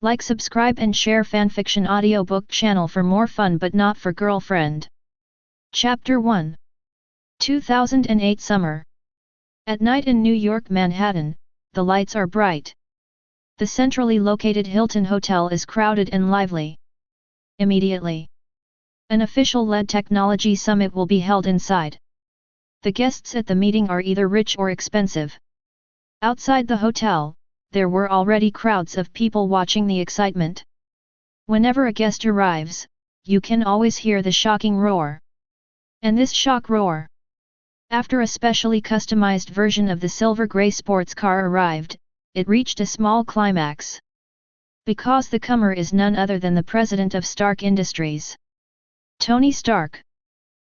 Like, subscribe and share fanfiction audiobook channel for more fun but not for girlfriend. Chapter 1. 2008 Summer. At night in New York, Manhattan, the lights are bright. The centrally located Hilton Hotel is crowded and lively. Immediately, an official-led technology summit will be held inside. The guests at the meeting are either rich or expensive. Outside the hotel, there were already crowds of people watching the excitement. Whenever a guest arrives, you can always hear the shocking roar. And this shock roar, after a specially customized version of the silver-gray sports car arrived, it reached a small climax. Because the comer is none other than the president of Stark Industries, Tony Stark.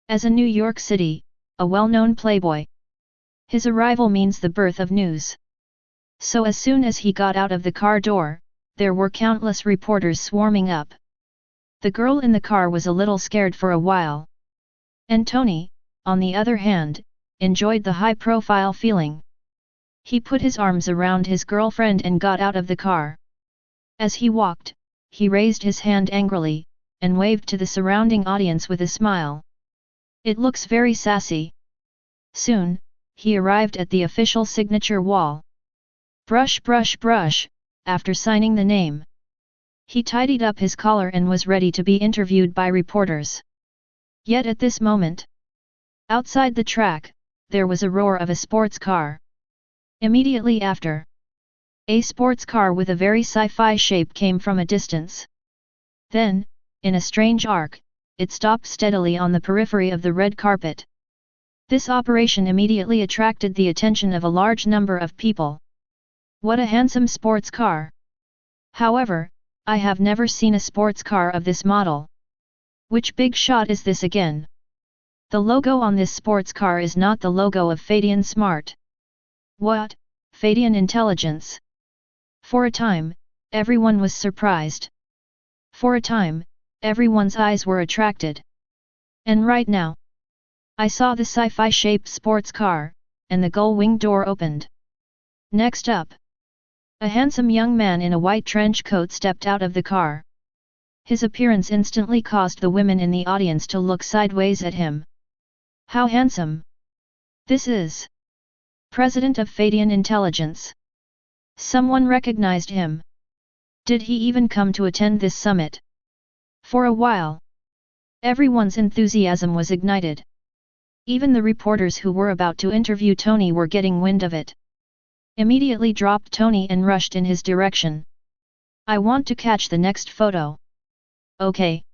As a New York City, a well-known playboy, his arrival means the birth of news. So as soon as he got out of the car door, there were countless reporters swarming up. The girl in the car was a little scared for a while. And Tony, on the other hand, enjoyed the high-profile feeling. He put his arms around his girlfriend and got out of the car. As he walked, he raised his hand angrily, and waved to the surrounding audience with a smile. It looks very sassy. Soon, he arrived at the official signature wall. Brush, brush, brush, after signing the name, he tidied up his collar and was ready to be interviewed by reporters. Yet at this moment, outside the track, there was a roar of a sports car. Immediately after, a sports car with a very sci-fi shape came from a distance. Then, in a strange arc, it stopped steadily on the periphery of the red carpet. This operation immediately attracted the attention of a large number of people. What a handsome sports car! However, I have never seen a sports car of this model. Which big shot is this again? The logo on this sports car is not the logo of Feidian Smart. What? Feidian Intelligence? For a time, everyone was surprised. For a time, everyone's eyes were attracted. And right now, I saw the sci-fi shaped sports car, and the gull-wing door opened. Next up, a handsome young man in a white trench coat stepped out of the car. His appearance instantly caused the women in the audience to look sideways at him. How handsome! This is President of Feidian Intelligence. Someone recognized him. Did he even come to attend this summit? For a while, everyone's enthusiasm was ignited. Even the reporters who were about to interview Tony were getting wind of it. Immediately dropped Tony and rushed in his direction. I want to catch the next photo. Okay.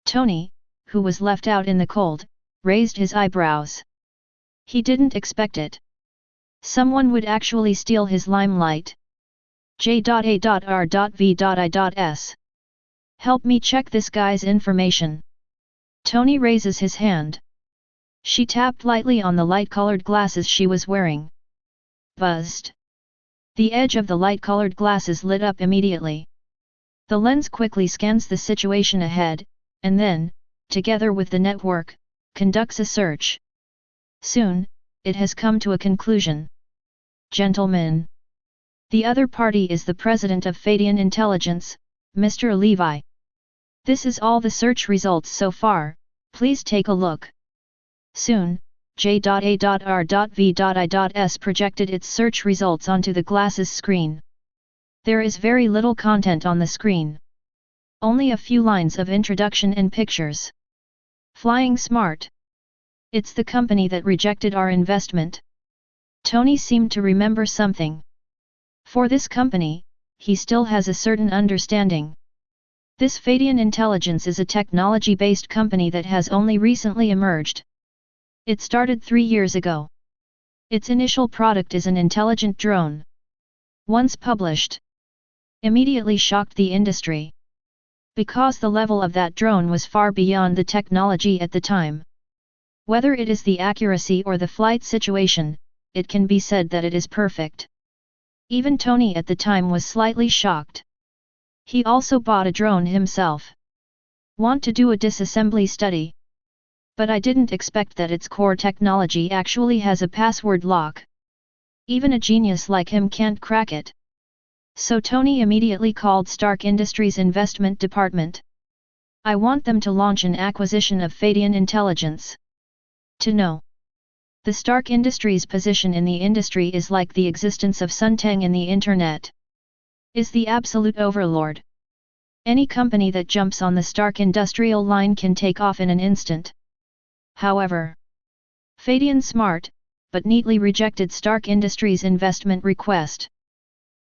Tony, who was left out in the cold, raised his eyebrows. He didn't expect it. Someone would actually steal his limelight. J.A.R.V.I.S. Help me check this guy's information. Tony raises his hand. She tapped lightly on the light-colored glasses she was wearing. Buzzed. The edge of the light-colored glasses lit up immediately. The lens quickly scans the situation ahead, and then, together with the network, conducts a search. Soon, it has come to a conclusion. Gentlemen, the other party is the president of Feidian Intelligence, Mr. Levi. This is all the search results so far, please take a look. Soon, J.A.R.V.I.S. projected its search results onto the glasses screen. There is very little content on the screen. Only a few lines of introduction and pictures. Flying smart. It's the company that rejected our investment. Tony seemed to remember something. For this company, he still has a certain understanding. This Feidian Intelligence is a technology-based company that has only recently emerged. It started 3 years ago. Its initial product is an intelligent drone. Once published, immediately shocked the industry. Because the level of that drone was far beyond the technology at the time. Whether it is the accuracy or the flight situation, it can be said that it is perfect. Even Tony at the time was slightly shocked. He also bought a drone himself. Want to do a disassembly study? But I didn't expect that its core technology actually has a password lock. Even a genius like him can't crack it. So Tony immediately called Stark Industries' investment department. I want them to launch an acquisition of Feidian Intelligence. To know. The Stark Industries' position in the industry is like the existence of Sunteng in the internet. Is the absolute overlord. Any company that jumps on the Stark industrial line can take off in an instant. However, Feidian smart, but neatly rejected Stark Industries' investment request.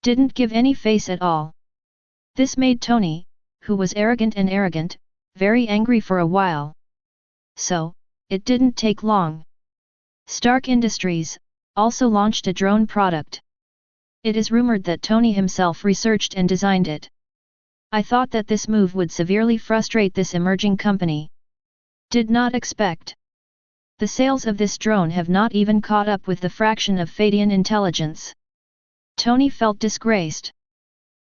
Didn't give any face at all. This made Tony, who was arrogant, very angry for a while. So, it didn't take long. Stark Industries also launched a drone product. It is rumored that Tony himself researched and designed it. I thought that this move would severely frustrate this emerging company. Did not expect. The sales of this drone have not even caught up with the fraction of Feidian Intelligence. Tony felt disgraced.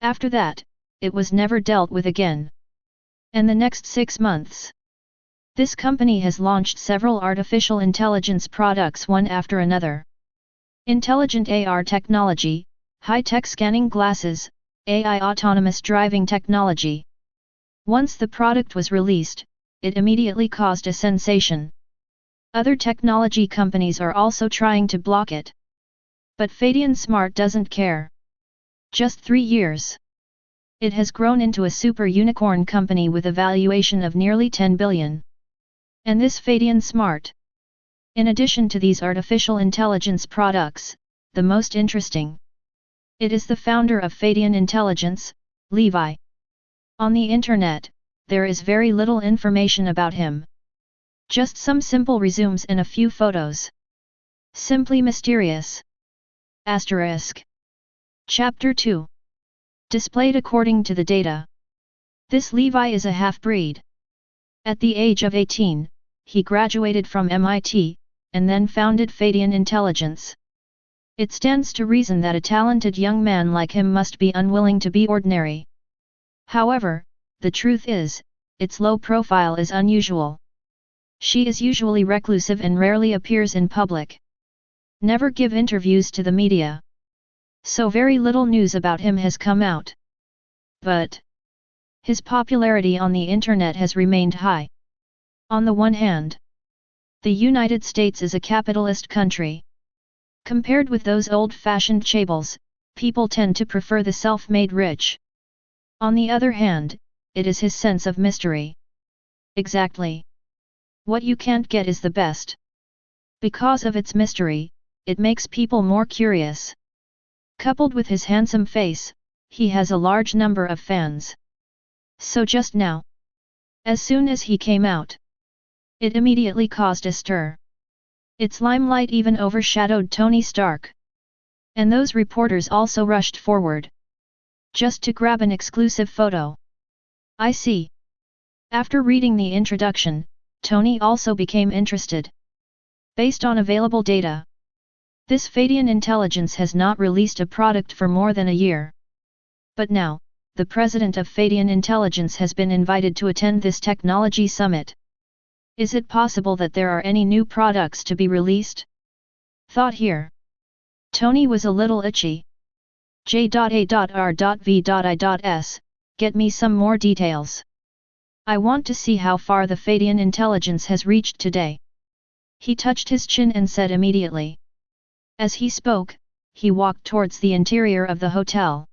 After that, it was never dealt with again. And the next 6 months. This company has launched several artificial intelligence products one after another. Intelligent AR technology, high-tech scanning glasses, AI autonomous driving technology. Once the product was released, it immediately caused a sensation. Other technology companies are also trying to block it. But Feidian Smart doesn't care. Just 3 years. It has grown into a super unicorn company with a valuation of nearly 10 billion. And this Feidian Smart. In addition to these artificial intelligence products, the most interesting. It is the founder of Feidian Intelligence, Levi. On the internet, there is very little information about him. Just some simple resumes and a few photos. Simply mysterious. Asterisk. Chapter 2. Displayed according to the data. This Levi is a half-breed. At the age of 18, he graduated from MIT, and then founded Feidian Intelligence. It stands to reason that a talented young man like him must be unwilling to be ordinary. However, the truth is, its low profile is unusual. She is usually reclusive and rarely appears in public. Never give interviews to the media. So very little news about him has come out. But his popularity on the internet has remained high. On the one hand, the United States is a capitalist country. Compared with those old-fashioned chaebols, people tend to prefer the self-made rich. On the other hand, it is his sense of mystery. Exactly. What you can't get is the best. Because of its mystery, it makes people more curious. Coupled with his handsome face, he has a large number of fans. So just now, as soon as he came out, it immediately caused a stir. Its limelight even overshadowed Tony Stark. And those reporters also rushed forward. Just to grab an exclusive photo. I see. After reading the introduction, Tony also became interested. Based on available data, this Feidian Intelligence has not released a product for more than a year. But now, the president of Feidian Intelligence has been invited to attend this technology summit. Is it possible that there are any new products to be released? Thought here. Tony was a little itchy. J.A.R.V.I.S, get me some more details. I want to see how far the Feidian Intelligence has reached today. He touched his chin and said immediately. As he spoke, he walked towards the interior of the hotel.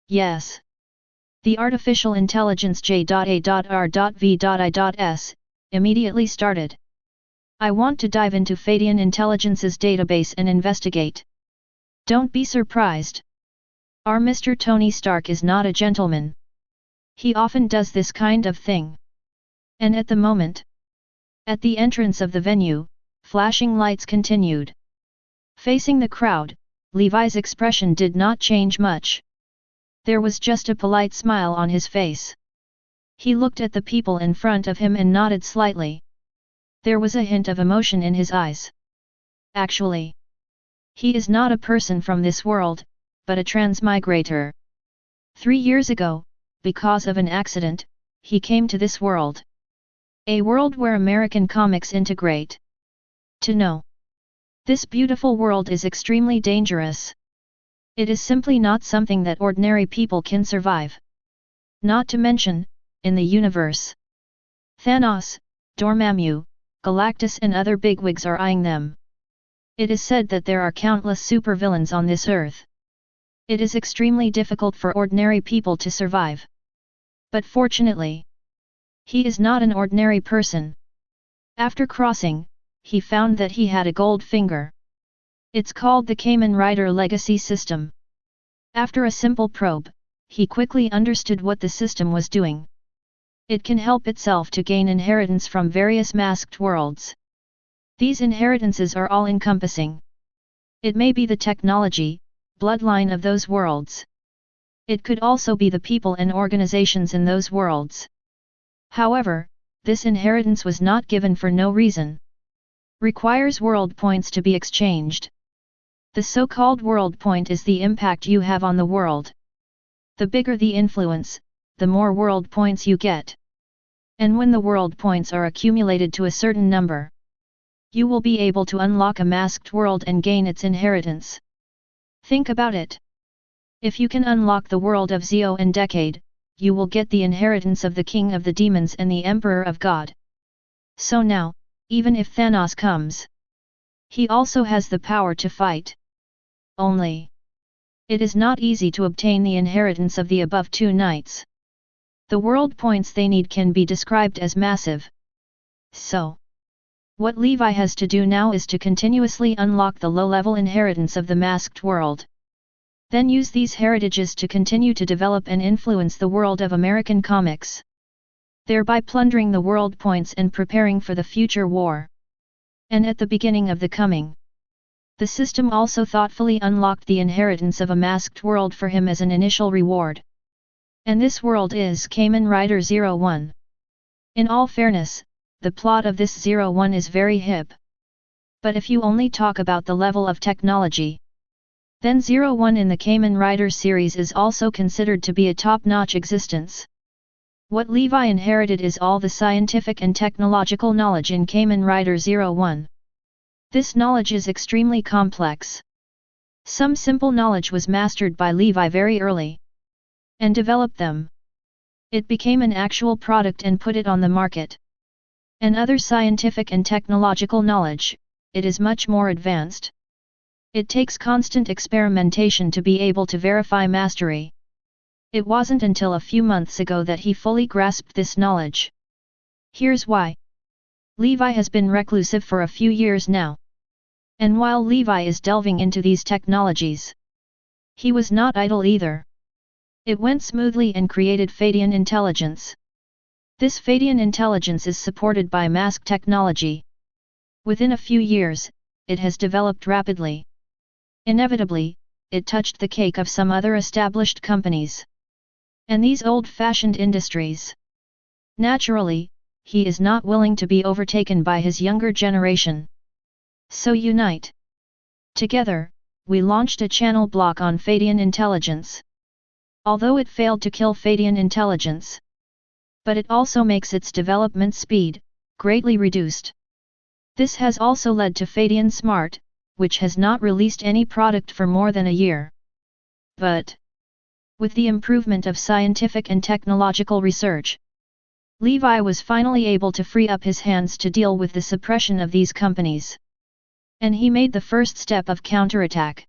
Yes. The artificial intelligence J.A.R.V.I.S immediately started. I want to dive into Feidian Intelligence's database and investigate. Don't be surprised. Our Mr. Tony Stark is not a gentleman. He often does this kind of thing. And at the moment, at the entrance of the venue, flashing lights continued. Facing the crowd, Levi's expression did not change much. There was just a polite smile on his face. He looked at the people in front of him and nodded slightly. There was a hint of emotion in his eyes. Actually, he is not a person from this world, but a transmigrator. 3 years ago, because of an accident, he came to this world. A world where American comics integrate. To know. This beautiful world is extremely dangerous. It is simply not something that ordinary people can survive. Not to mention, in the universe, Thanos, Dormammu, Galactus and other bigwigs are eyeing them. It is said that there are countless supervillains on this earth. It is extremely difficult for ordinary people to survive. But fortunately, he is not an ordinary person. After crossing, he found that he had a gold finger. It's called the Kamen Rider Legacy System. After a simple probe, he quickly understood what the system was doing. It can help itself to gain inheritance from various masked worlds. These inheritances are all-encompassing. It may be the technology, bloodline of those worlds. It could also be the people and organizations in those worlds. However, this inheritance was not given for no reason. Requires world points to be exchanged. The so-called world point is the impact you have on the world. The bigger the influence, the more world points you get. And when the world points are accumulated to a certain number, you will be able to unlock a masked world and gain its inheritance. Think about it. If you can unlock the world of Zio and Decade, you will get the inheritance of the King of the Demons and the Emperor of God. So now, even if Thanos comes, he also has the power to fight. Only, it is not easy to obtain the inheritance of the above two knights. The world points they need can be described as massive. So, what Levi has to do now is to continuously unlock the low-level inheritance of the masked world. Then use these heritages to continue to develop and influence the world of American comics, thereby plundering the world points and preparing for the future war. And at the beginning of the coming, the system also thoughtfully unlocked the inheritance of a masked world for him as an initial reward. And this world is Kamen Rider 01. In all fairness, the plot of this 01 is very hip. But if you only talk about the level of technology, then 01 in the Kamen Rider series is also considered to be a top-notch existence. What Levi inherited is all the scientific and technological knowledge in Kamen Rider 01. This knowledge is extremely complex. Some simple knowledge was mastered by Levi very early, and developed them. It became an actual product and put it on the market. And other scientific and technological knowledge, it is much more advanced. It takes constant experimentation to be able to verify mastery. It wasn't until a few months ago that he fully grasped this knowledge. Here's why. Levi has been reclusive for a few years now. And while Levi is delving into these technologies, he was not idle either. It went smoothly and created Feidian Intelligence. This Feidian Intelligence is supported by mask technology. Within a few years, it has developed rapidly. Inevitably, it touched the cake of some other established companies. And these old-fashioned industries. Naturally, he is not willing to be overtaken by his younger generation. So unite. Together, we launched a channel block on Feidian Intelligence. Although it failed to kill Feidian Intelligence, but it also makes its development speed greatly reduced. This has also led to Feidian Smart, which has not released any product for more than a year. But, with the improvement of scientific and technological research, Levi was finally able to free up his hands to deal with the suppression of these companies. And he made the first step of counterattack.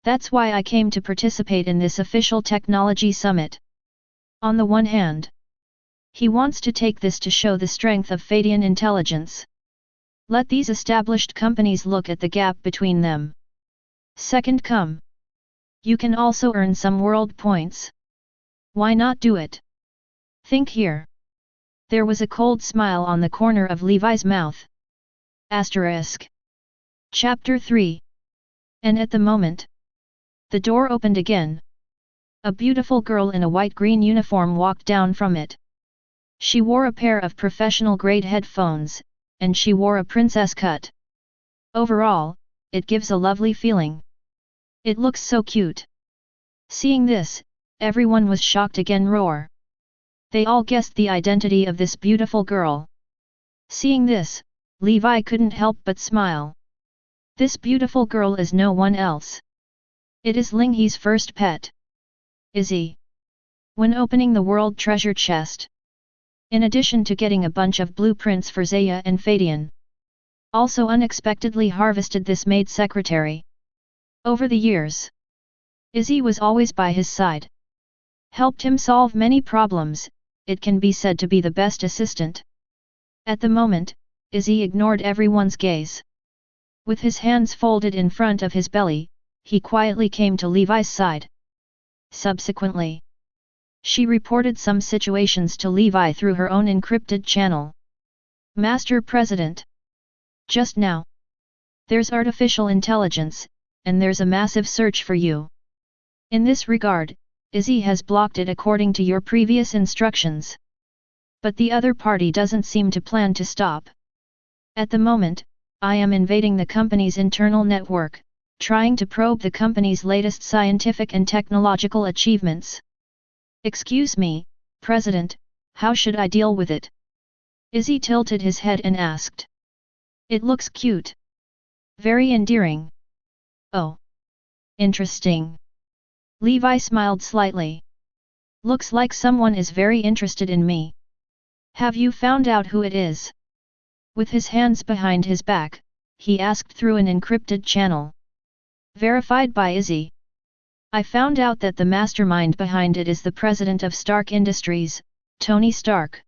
That's why I came to participate in this official technology summit. On the one hand, he wants to take this to show the strength of Feidian Intelligence. Let these established companies look at the gap between them. Second, you can also earn some world points. Why not do it? Think here. There was a cold smile on the corner of Levi's mouth. Asterisk. Chapter 3. And at the moment, the door opened again. A beautiful girl in a white-green uniform walked down from it. She wore a pair of professional-grade headphones, and she wore a princess cut. Overall, it gives a lovely feeling. It looks so cute. Seeing this, everyone was shocked again. Roar. They all guessed the identity of this beautiful girl. Seeing this, Levi couldn't help but smile. This beautiful girl is no one else. It is Ling He's first pet. Izzy. When opening the world treasure chest. In addition to getting a bunch of blueprints for Gaia and Feidian. Also unexpectedly harvested this maid secretary. Over the years. Izzy was always by his side. Helped him solve many problems, it can be said to be the best assistant. At the moment, Izzy ignored everyone's gaze. With his hands folded in front of his belly, he quietly came to Levi's side. Subsequently, she reported some situations to Levi through her own encrypted channel. Master President. Just now. There's artificial intelligence, and there's a massive search for you. In this regard, Izzy has blocked it according to your previous instructions. But the other party doesn't seem to plan to stop. At the moment, I am invading the company's internal network, trying to probe the company's latest scientific and technological achievements. Excuse me, President, how should I deal with it? Izzy tilted his head and asked. It looks cute. Very endearing. Oh. Interesting. Levi smiled slightly. Looks like someone is very interested in me. Have you found out who it is? With his hands behind his back, he asked through an encrypted channel. Verified by Izzy. I found out that the mastermind behind it is the president of Stark Industries, Tony Stark.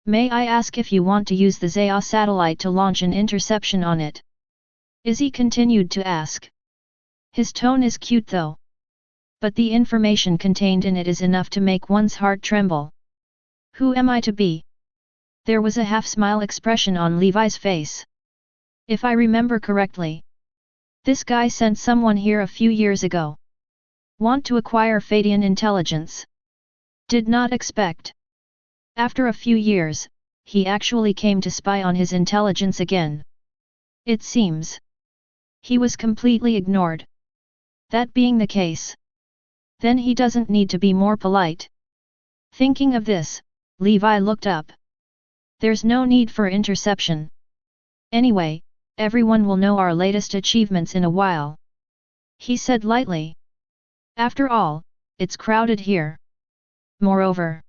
May I ask if you want to use the Gaia satellite to launch an interception on it? Izzy continued to ask. His tone is cute though. But the information contained in it is enough to make one's heart tremble. Who am I to be? There was a half-smile expression on Levi's face. If I remember correctly, this guy sent someone here a few years ago. Want to acquire Feidian Intelligence. Did not expect. After a few years, he actually came to spy on his intelligence again. It seems. He was completely ignored. That being the case, then he doesn't need to be more polite. Thinking of this, Levi looked up. There's no need for interception. Anyway, everyone will know our latest achievements in a while. He said lightly. After all, it's crowded here. Moreover,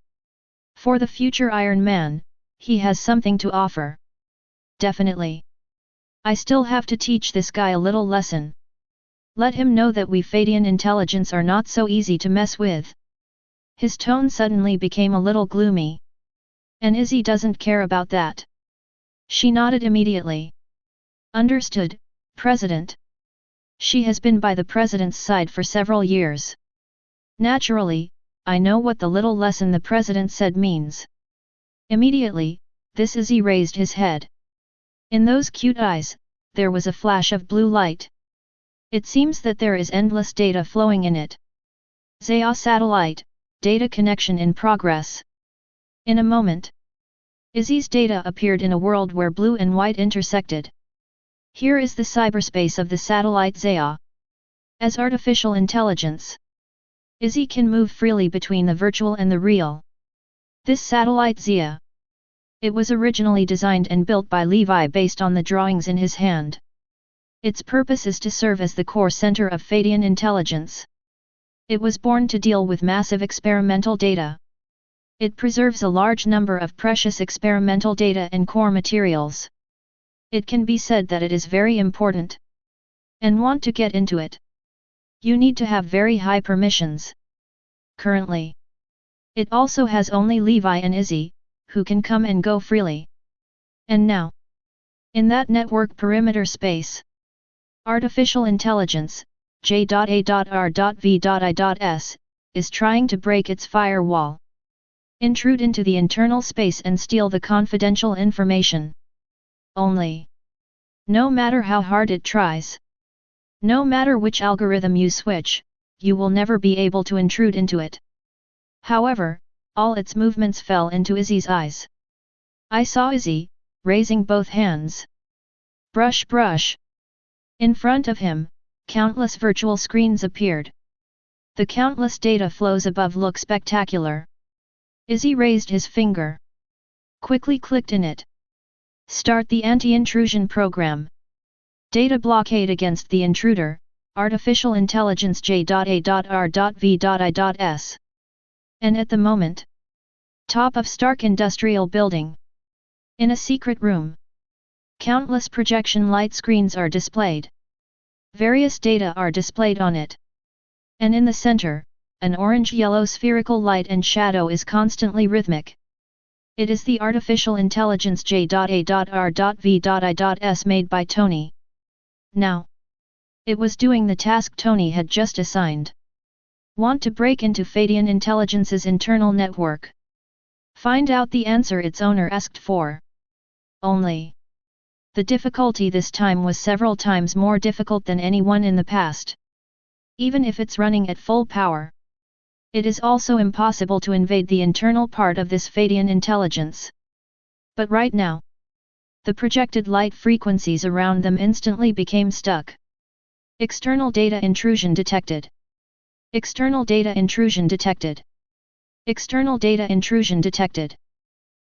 for the future Iron Man, he has something to offer. Definitely. I still have to teach this guy a little lesson. Let him know that we Feidian Intelligence are not so easy to mess with. His tone suddenly became a little gloomy. And Izzy doesn't care about that. She nodded immediately. Understood, President. She has been by the President's side for several years. Naturally, I know what the little lesson the President said means. Immediately, this Izzy raised his head. In those cute eyes, there was a flash of blue light. It seems that there is endless data flowing in it. Gaia satellite, data connection in progress. In a moment, Izzy's data appeared in a world where blue and white intersected. Here is the cyberspace of the satellite Gaia. As artificial intelligence, Izzy can move freely between the virtual and the real. This satellite Gaia. It was originally designed and built by Levi based on the drawings in his hand. Its purpose is to serve as the core center of Feidian Intelligence. It was born to deal with massive experimental data. It preserves a large number of precious experimental data and core materials. It can be said that it is very important. And want to get into it, you need to have very high permissions. Currently, it also has only Levi and Izzy, who can come and go freely. And now, in that network perimeter space, artificial intelligence, J.A.R.V.I.S, is trying to break its firewall. Intrude into the internal space and steal the confidential information. Only. No matter how hard it tries. No matter which algorithm you switch, you will never be able to intrude into it. However, all its movements fell into Izzy's eyes. I saw Izzy, raising both hands. Brush brush. In front of him, countless virtual screens appeared. The countless data flows above look spectacular. Izzy raised his finger. Quickly clicked in it. Start the anti-intrusion program. Data blockade against the intruder, artificial intelligence J.A.R.V.I.S. And at the moment, top of Stark Industrial Building. In a secret room, countless projection light screens are displayed. Various data are displayed on it. And in the center, an orange-yellow spherical light and shadow is constantly rhythmic. It is the artificial intelligence J.A.R.V.I.S made by Tony. Now, it was doing the task Tony had just assigned. Want to break into Feidian Intelligence's internal network? Find out the answer its owner asked for. Only, the difficulty this time was several times more difficult than any one in the past. Even if it's running at full power, it is also impossible to invade the internal part of this Feidian intelligence. But right now, the projected light frequencies around them instantly became stuck. External data intrusion detected. External data intrusion detected. External data intrusion detected.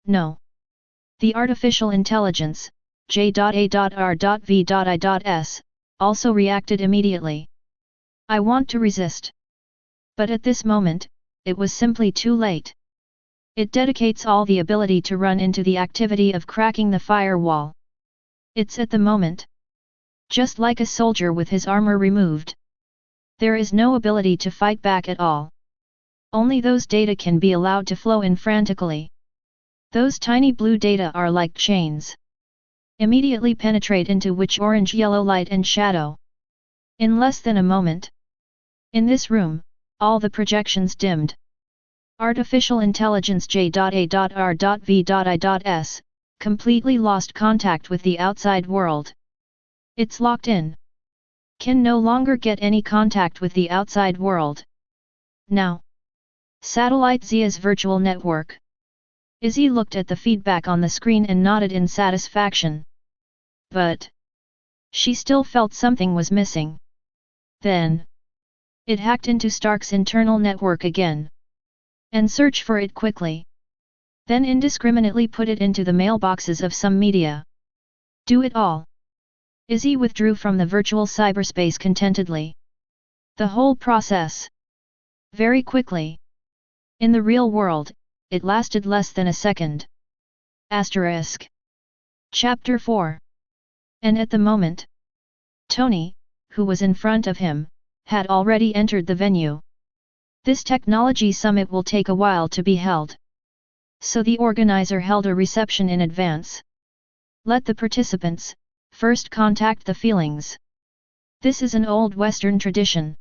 No. The artificial intelligence, J.A.R.V.I.S, also reacted immediately. I want to resist. But at this moment, it was simply too late. It dedicates all the ability to run into the activity of cracking the firewall. It's at the moment. Just like a soldier with his armor removed. There is no ability to fight back at all. Only those data can be allowed to flow in frantically. Those tiny blue data are like chains. Immediately penetrate into which orange-yellow light and shadow. In less than a moment. In this room, all the projections dimmed. Artificial intelligence J.A.R.V.I.S completely lost contact with the outside world. It's locked in. Can no longer get any contact with the outside world. Now, Satellite Zia's virtual network. Izzy looked at the feedback on the screen and nodded in satisfaction. But she still felt something was missing. Then it hacked into Stark's internal network again. And searched for it quickly. Then indiscriminately put it into the mailboxes of some media. Do it all. Izzy withdrew from the virtual cyberspace contentedly. The whole process. Very quickly. In the real world, it lasted less than a second. Asterisk. Chapter 4. And at the moment, Tony, who was in front of him, had already entered the venue. This technology summit will take a while to be held. So the organizer held a reception in advance. Let the participants first contact the feelings. This is an old Western tradition.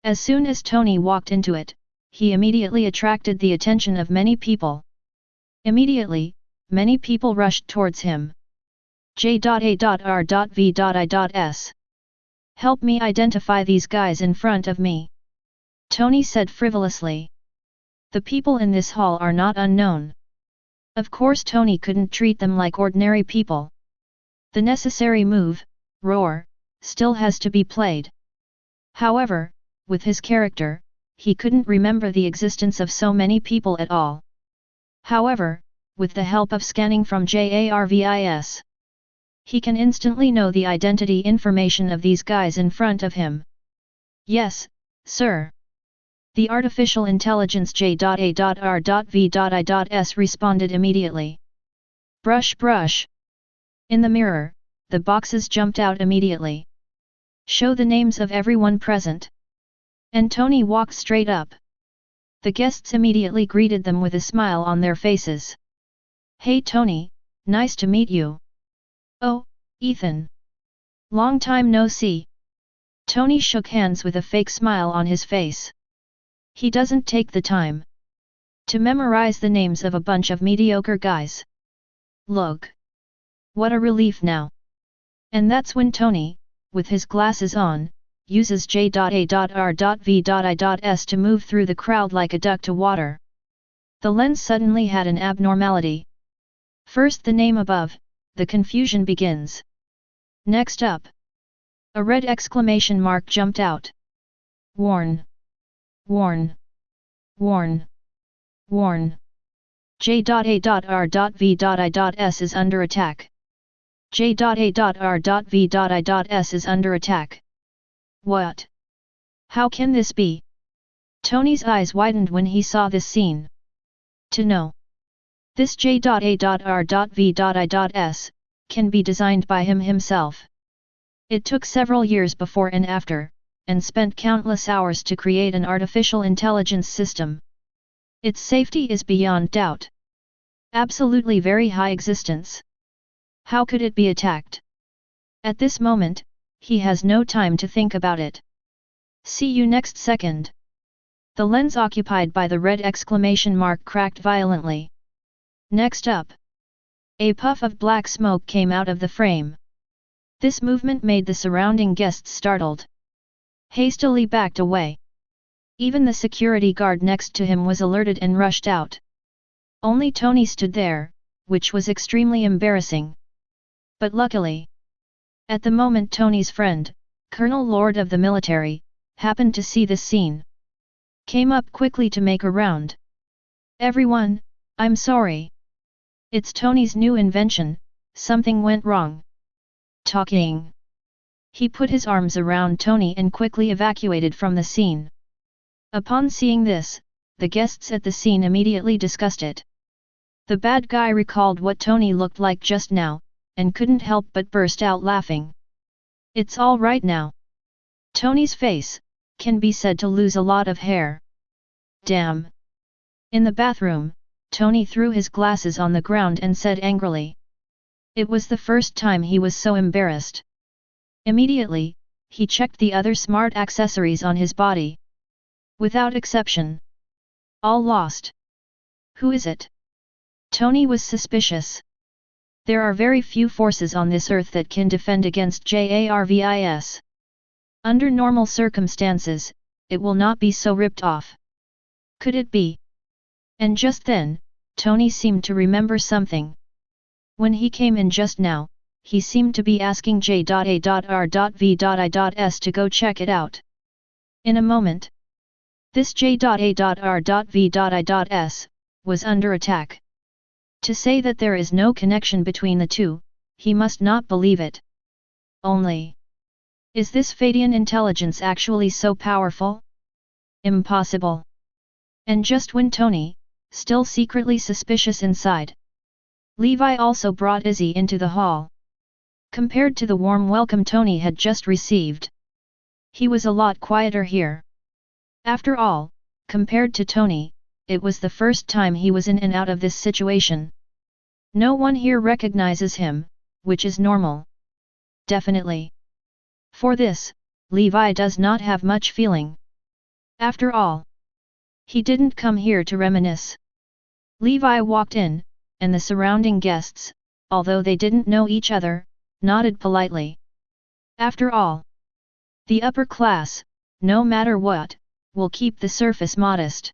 As soon as Tony walked into it, he immediately attracted the attention of many people. Immediately, many people rushed towards him. J.A.R.V.I.S. Help me identify these guys in front of me. Tony said frivolously. The people in this hall are not unknown. Of course Tony couldn't treat them like ordinary people. The necessary move, roar, still has to be played. However, with his character, he couldn't remember the existence of so many people at all. However, with the help of scanning from JARVIS, he can instantly know the identity information of these guys in front of him. Yes, sir. The artificial intelligence J.A.R.V.I.S responded immediately. Brush brush. In the mirror, the boxes jumped out immediately. Show the names of everyone present. And Tony walked straight up. The guests immediately greeted them with a smile on their faces. Hey Tony, nice to meet you. Oh, Ethan. Long time no see. Tony shook hands with a fake smile on his face. He doesn't take the time to memorize the names of a bunch of mediocre guys. Look. What a relief now. And that's when Tony, with his glasses on, uses J.A.R.V.I.S to move through the crowd like a duck to water. The lens suddenly had an abnormality. First the name above, the confusion begins. Next up, a red exclamation mark jumped out. Warn. Warn. Warn. Warn. J.A.R.V.I.S is under attack. J.A.R.V.I.S is under attack. What? How can this be? Tony's eyes widened when he saw this scene. To know. This J.A.R.V.I.S. can be designed by him himself. It took several years before and after, and spent countless hours to create an artificial intelligence system. Its safety is beyond doubt. Absolutely very high existence. How could it be attacked? At this moment, he has no time to think about it. See you next second. The lens occupied by the red exclamation mark cracked violently. Next up. A puff of black smoke came out of the frame. This movement made the surrounding guests startled. Hastily backed away. Even the security guard next to him was alerted and rushed out. Only Tony stood there, which was extremely embarrassing. But luckily, at the moment Tony's friend, Colonel Lord of the military, happened to see this scene. Came up quickly to make a round. Everyone, I'm sorry. It's Tony's new invention, something went wrong. Talking. He put his arms around Tony and quickly evacuated from the scene. Upon seeing this, the guests at the scene immediately discussed it. The bad guy recalled what Tony looked like just now, and couldn't help but burst out laughing. It's all right now. Tony's face can be said to lose a lot of hair. Damn. In the bathroom, Tony threw his glasses on the ground and said angrily. It was the first time he was so embarrassed. Immediately, he checked the other smart accessories on his body. Without exception. All lost. Who is it? Tony was suspicious. There are very few forces on this earth that can defend against JARVIS. Under normal circumstances, it will not be so ripped off. Could it be? And just then, Tony seemed to remember something. When he came in just now, he seemed to be asking J.A.R.V.I.S. to go check it out. In a moment, this J.A.R.V.I.S. was under attack. To say that there is no connection between the two, he must not believe it. Only. Is this Feidian Intelligence actually so powerful? Impossible. And just when Tony, still secretly suspicious inside, Levi also brought Izzy into the hall. Compared to the warm welcome Tony had just received, he was a lot quieter here. After all, compared to Tony, it was the first time he was in and out of this situation. No one here recognizes him, which is normal. Definitely. For this, Levi does not have much feeling. After all, he didn't come here to reminisce. Levi walked in, and the surrounding guests, although they didn't know each other, nodded politely. After all, the upper class, no matter what, will keep the surface modest.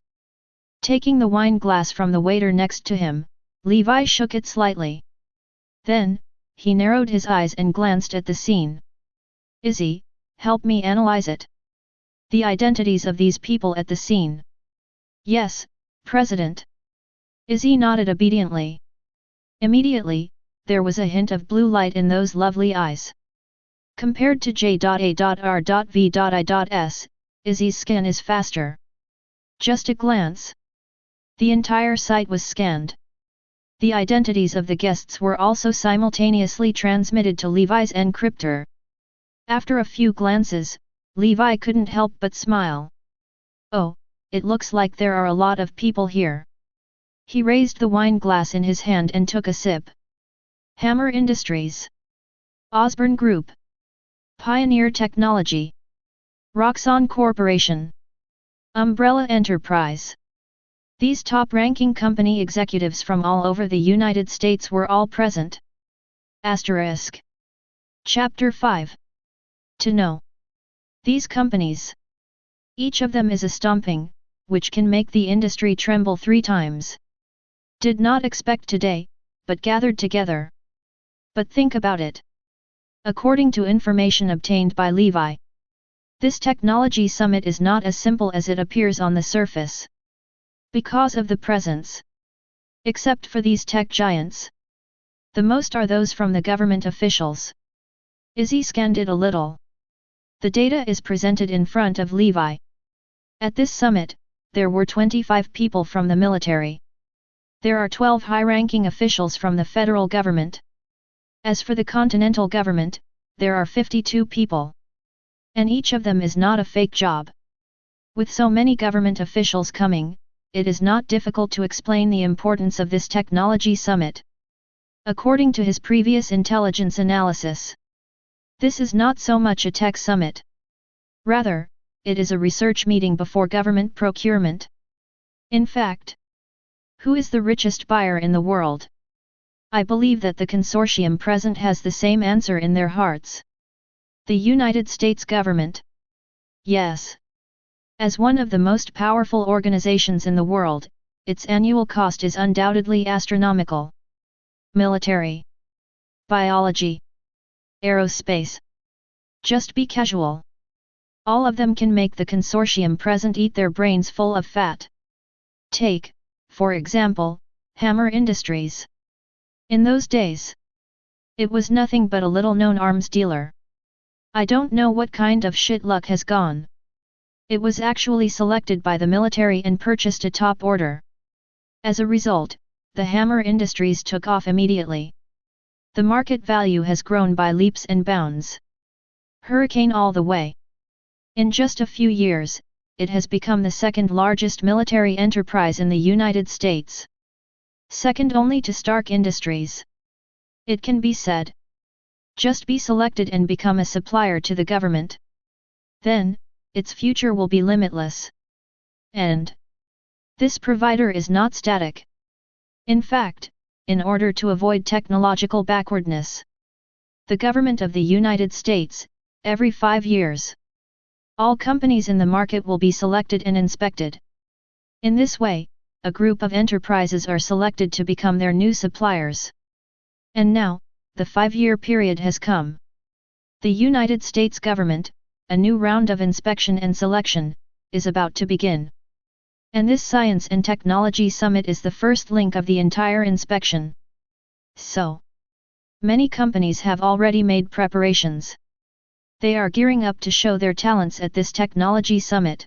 Taking the wine glass from the waiter next to him, Levi shook it slightly. Then, he narrowed his eyes and glanced at the scene. Izzy, help me analyze it. The identities of these people at the scene. Yes, President. Izzy nodded obediently. Immediately, there was a hint of blue light in those lovely eyes. Compared to J.A.R.V.I.S., Izzy's skin is faster. Just a glance. The entire site was scanned. The identities of the guests were also simultaneously transmitted to Levi's encryptor. After a few glances, Levi couldn't help but smile. Oh, it looks like there are a lot of people here. He raised the wine glass in his hand and took a sip. Kamen Industries. Osborn Group. Pioneer Technology. Roxxon Corporation. Umbrella Enterprise. These top-ranking company executives from all over the United States were all present. Asterisk. Chapter 5. To know. These companies. Each of them is a stomping, which can make the industry tremble 3 times. Did not expect today, but gathered together. But think about it. According to information obtained by Levi, this technology summit is not as simple as it appears on the surface. Because of the presence. Except for these tech giants. The most are those from the government officials. Izzy scanned it a little. The data is presented in front of Levi. At this summit, there were 25 people from the military. There are 12 high-ranking officials from the federal government. As for the continental government, there are 52 people. And each of them is not a fake job. With so many government officials coming, it is not difficult to explain the importance of this technology summit. According to his previous intelligence analysis, this is not so much a tech summit. Rather, it is a research meeting before government procurement. In fact, who is the richest buyer in the world? I believe that the consortium present has the same answer in their hearts. The United States government. Yes. As one of the most powerful organizations in the world, its annual cost is undoubtedly astronomical. Military, biology, aerospace. Just be casual. All of them can make the consortium present eat their brains full of fat. Take, for example, Hammer Industries. In those days, it was nothing but a little-known arms dealer. I don't know what kind of shit luck has gone. It was actually selected by the military and purchased a top order. As a result, the Hammer Industries took off immediately. The market value has grown by leaps and bounds. Hurricane all the way. In just a few years, it has become the second largest military enterprise in the United States. Second only to Stark Industries. It can be said. Just be selected and become a supplier to the government. Then, its future will be limitless. And this provider is not static. In fact, in order to avoid technological backwardness, the government of the United States, every 5 years, all companies in the market will be selected and inspected. In this way, a group of enterprises are selected to become their new suppliers. And now, the 5-year period has come. The United States government, a new round of inspection and selection, is about to begin. And this Science and Technology Summit is the first link of the entire inspection. So, many companies have already made preparations. They are gearing up to show their talents at this technology summit.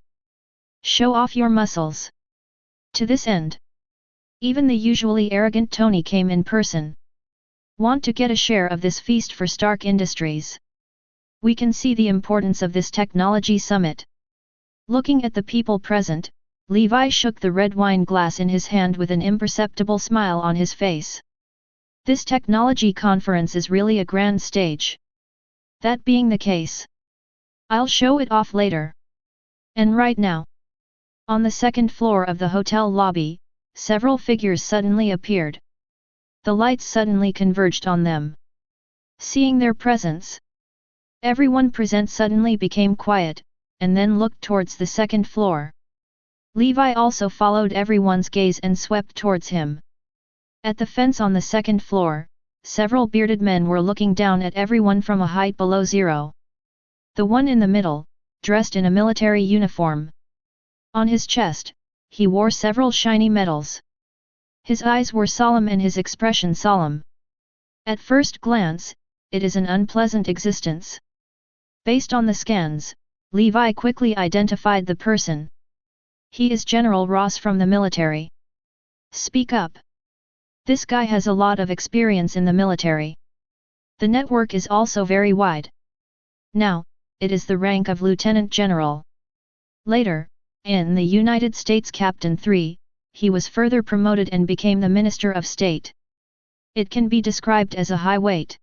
Show off your muscles. To this end, even the usually arrogant Tony came in person. Want to get a share of this feast for Stark Industries? We can see the importance of this technology summit. Looking at the people present, Levi shook the red wine glass in his hand with an imperceptible smile on his face. This technology conference is really a grand stage. That being the case, I'll show it off later. And right now, on the second floor of the hotel lobby, several figures suddenly appeared. The lights suddenly converged on them. Seeing their presence, everyone present suddenly became quiet, and then looked towards the second floor. Levi also followed everyone's gaze and swept towards him. At the fence on the second floor, several bearded men were looking down at everyone from a height below zero. The one in the middle, dressed in a military uniform. On his chest, he wore several shiny medals. His eyes were solemn and his expression solemn. At first glance, it is an unpleasant existence. Based on the scans, Levi quickly identified the person. He is General Ross from the military. Speak up. This guy has a lot of experience in the military. The network is also very wide. Now, it is the rank of Lieutenant General. Later, in the United States Captain 3, he was further promoted and became the Minister of State. It can be described as a high weight.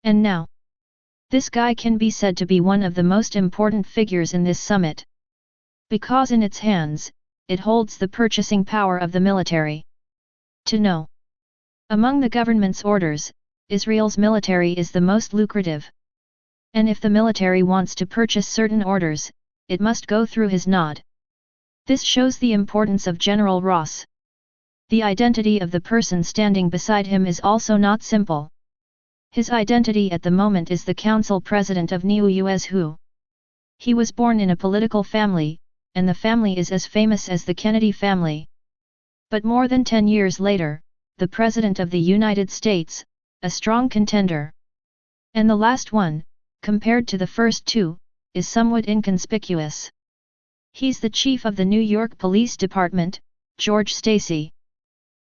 And now, this guy can be said to be one of the most important figures in this summit. Because in its hands, it holds the purchasing power of the military. To know. Among the government's orders, Israel's military is the most lucrative. And if the military wants to purchase certain orders, it must go through his nod. This shows the importance of General Ross. The identity of the person standing beside him is also not simple. His identity at the moment is the Council President of New US WHO. He was born in a political family, and the family is as famous as the Kennedy family. But more than 10 years later, the President of the United States, a strong contender. And the last one, compared to the first two, is somewhat inconspicuous. He's the chief of the New York Police Department, George Stacy.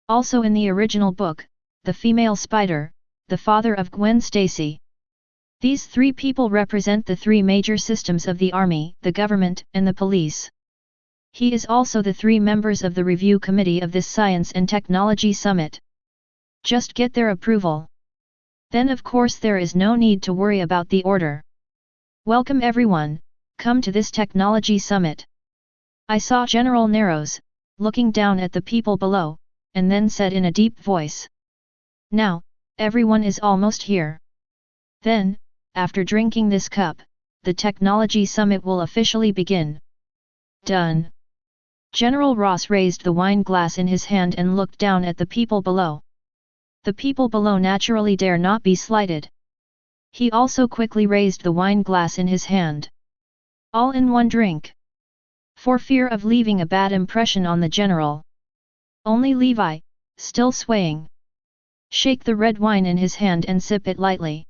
Also in the original book, the female Spider, the father of Gwen Stacy. These three people represent the three major systems of the army, the government, and the police. He is also the three members of the review committee of this Science and Technology Summit. Just get their approval. Then of course there is no need to worry about the order. Welcome everyone, come to this Technology Summit. I saw General Narrows, looking down at the people below, and then said in a deep voice. Now, everyone is almost here. Then, after drinking this cup, the Technology Summit will officially begin. Done. General Ross raised the wine glass in his hand and looked down at the people below. The people below naturally dare not be slighted. He also quickly raised the wine glass in his hand. All in one drink. For fear of leaving a bad impression on the general. Only Levi, still swaying. Shake the red wine in his hand and sip it lightly.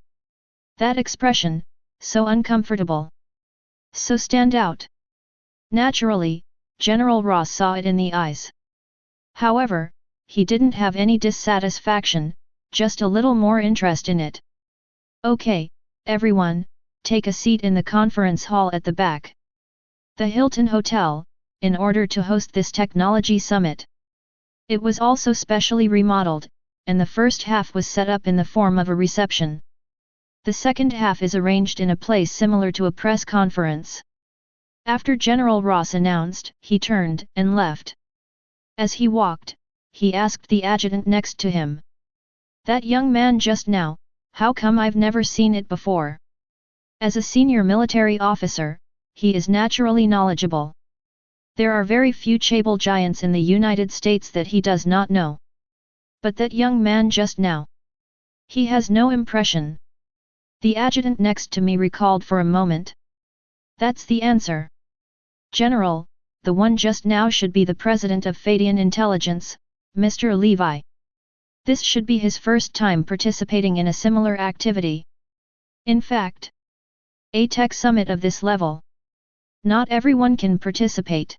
That expression, so uncomfortable. So stand out. Naturally, General Ross saw it in the eyes. However, he didn't have any dissatisfaction, just a little more interest in it. Okay, everyone, take a seat in the conference hall at the back. The Hilton Hotel, in order to host this technology summit. It was also specially remodeled, and the first half was set up in the form of a reception. The second half is arranged in a place similar to a press conference. After General Ross announced, he turned and left. As he walked, he asked the adjutant next to him. That young man just now, how come I've never seen it before? As a senior military officer, he is naturally knowledgeable. There are very few Chable giants in the United States that he does not know. But that young man just now. He has no impression. The adjutant next to me recalled for a moment. That's the answer. General, the one just now should be the president of Feidian Intelligence, Mr. Levi. This should be his first time participating in a similar activity. In fact, a tech summit of this level. Not everyone can participate.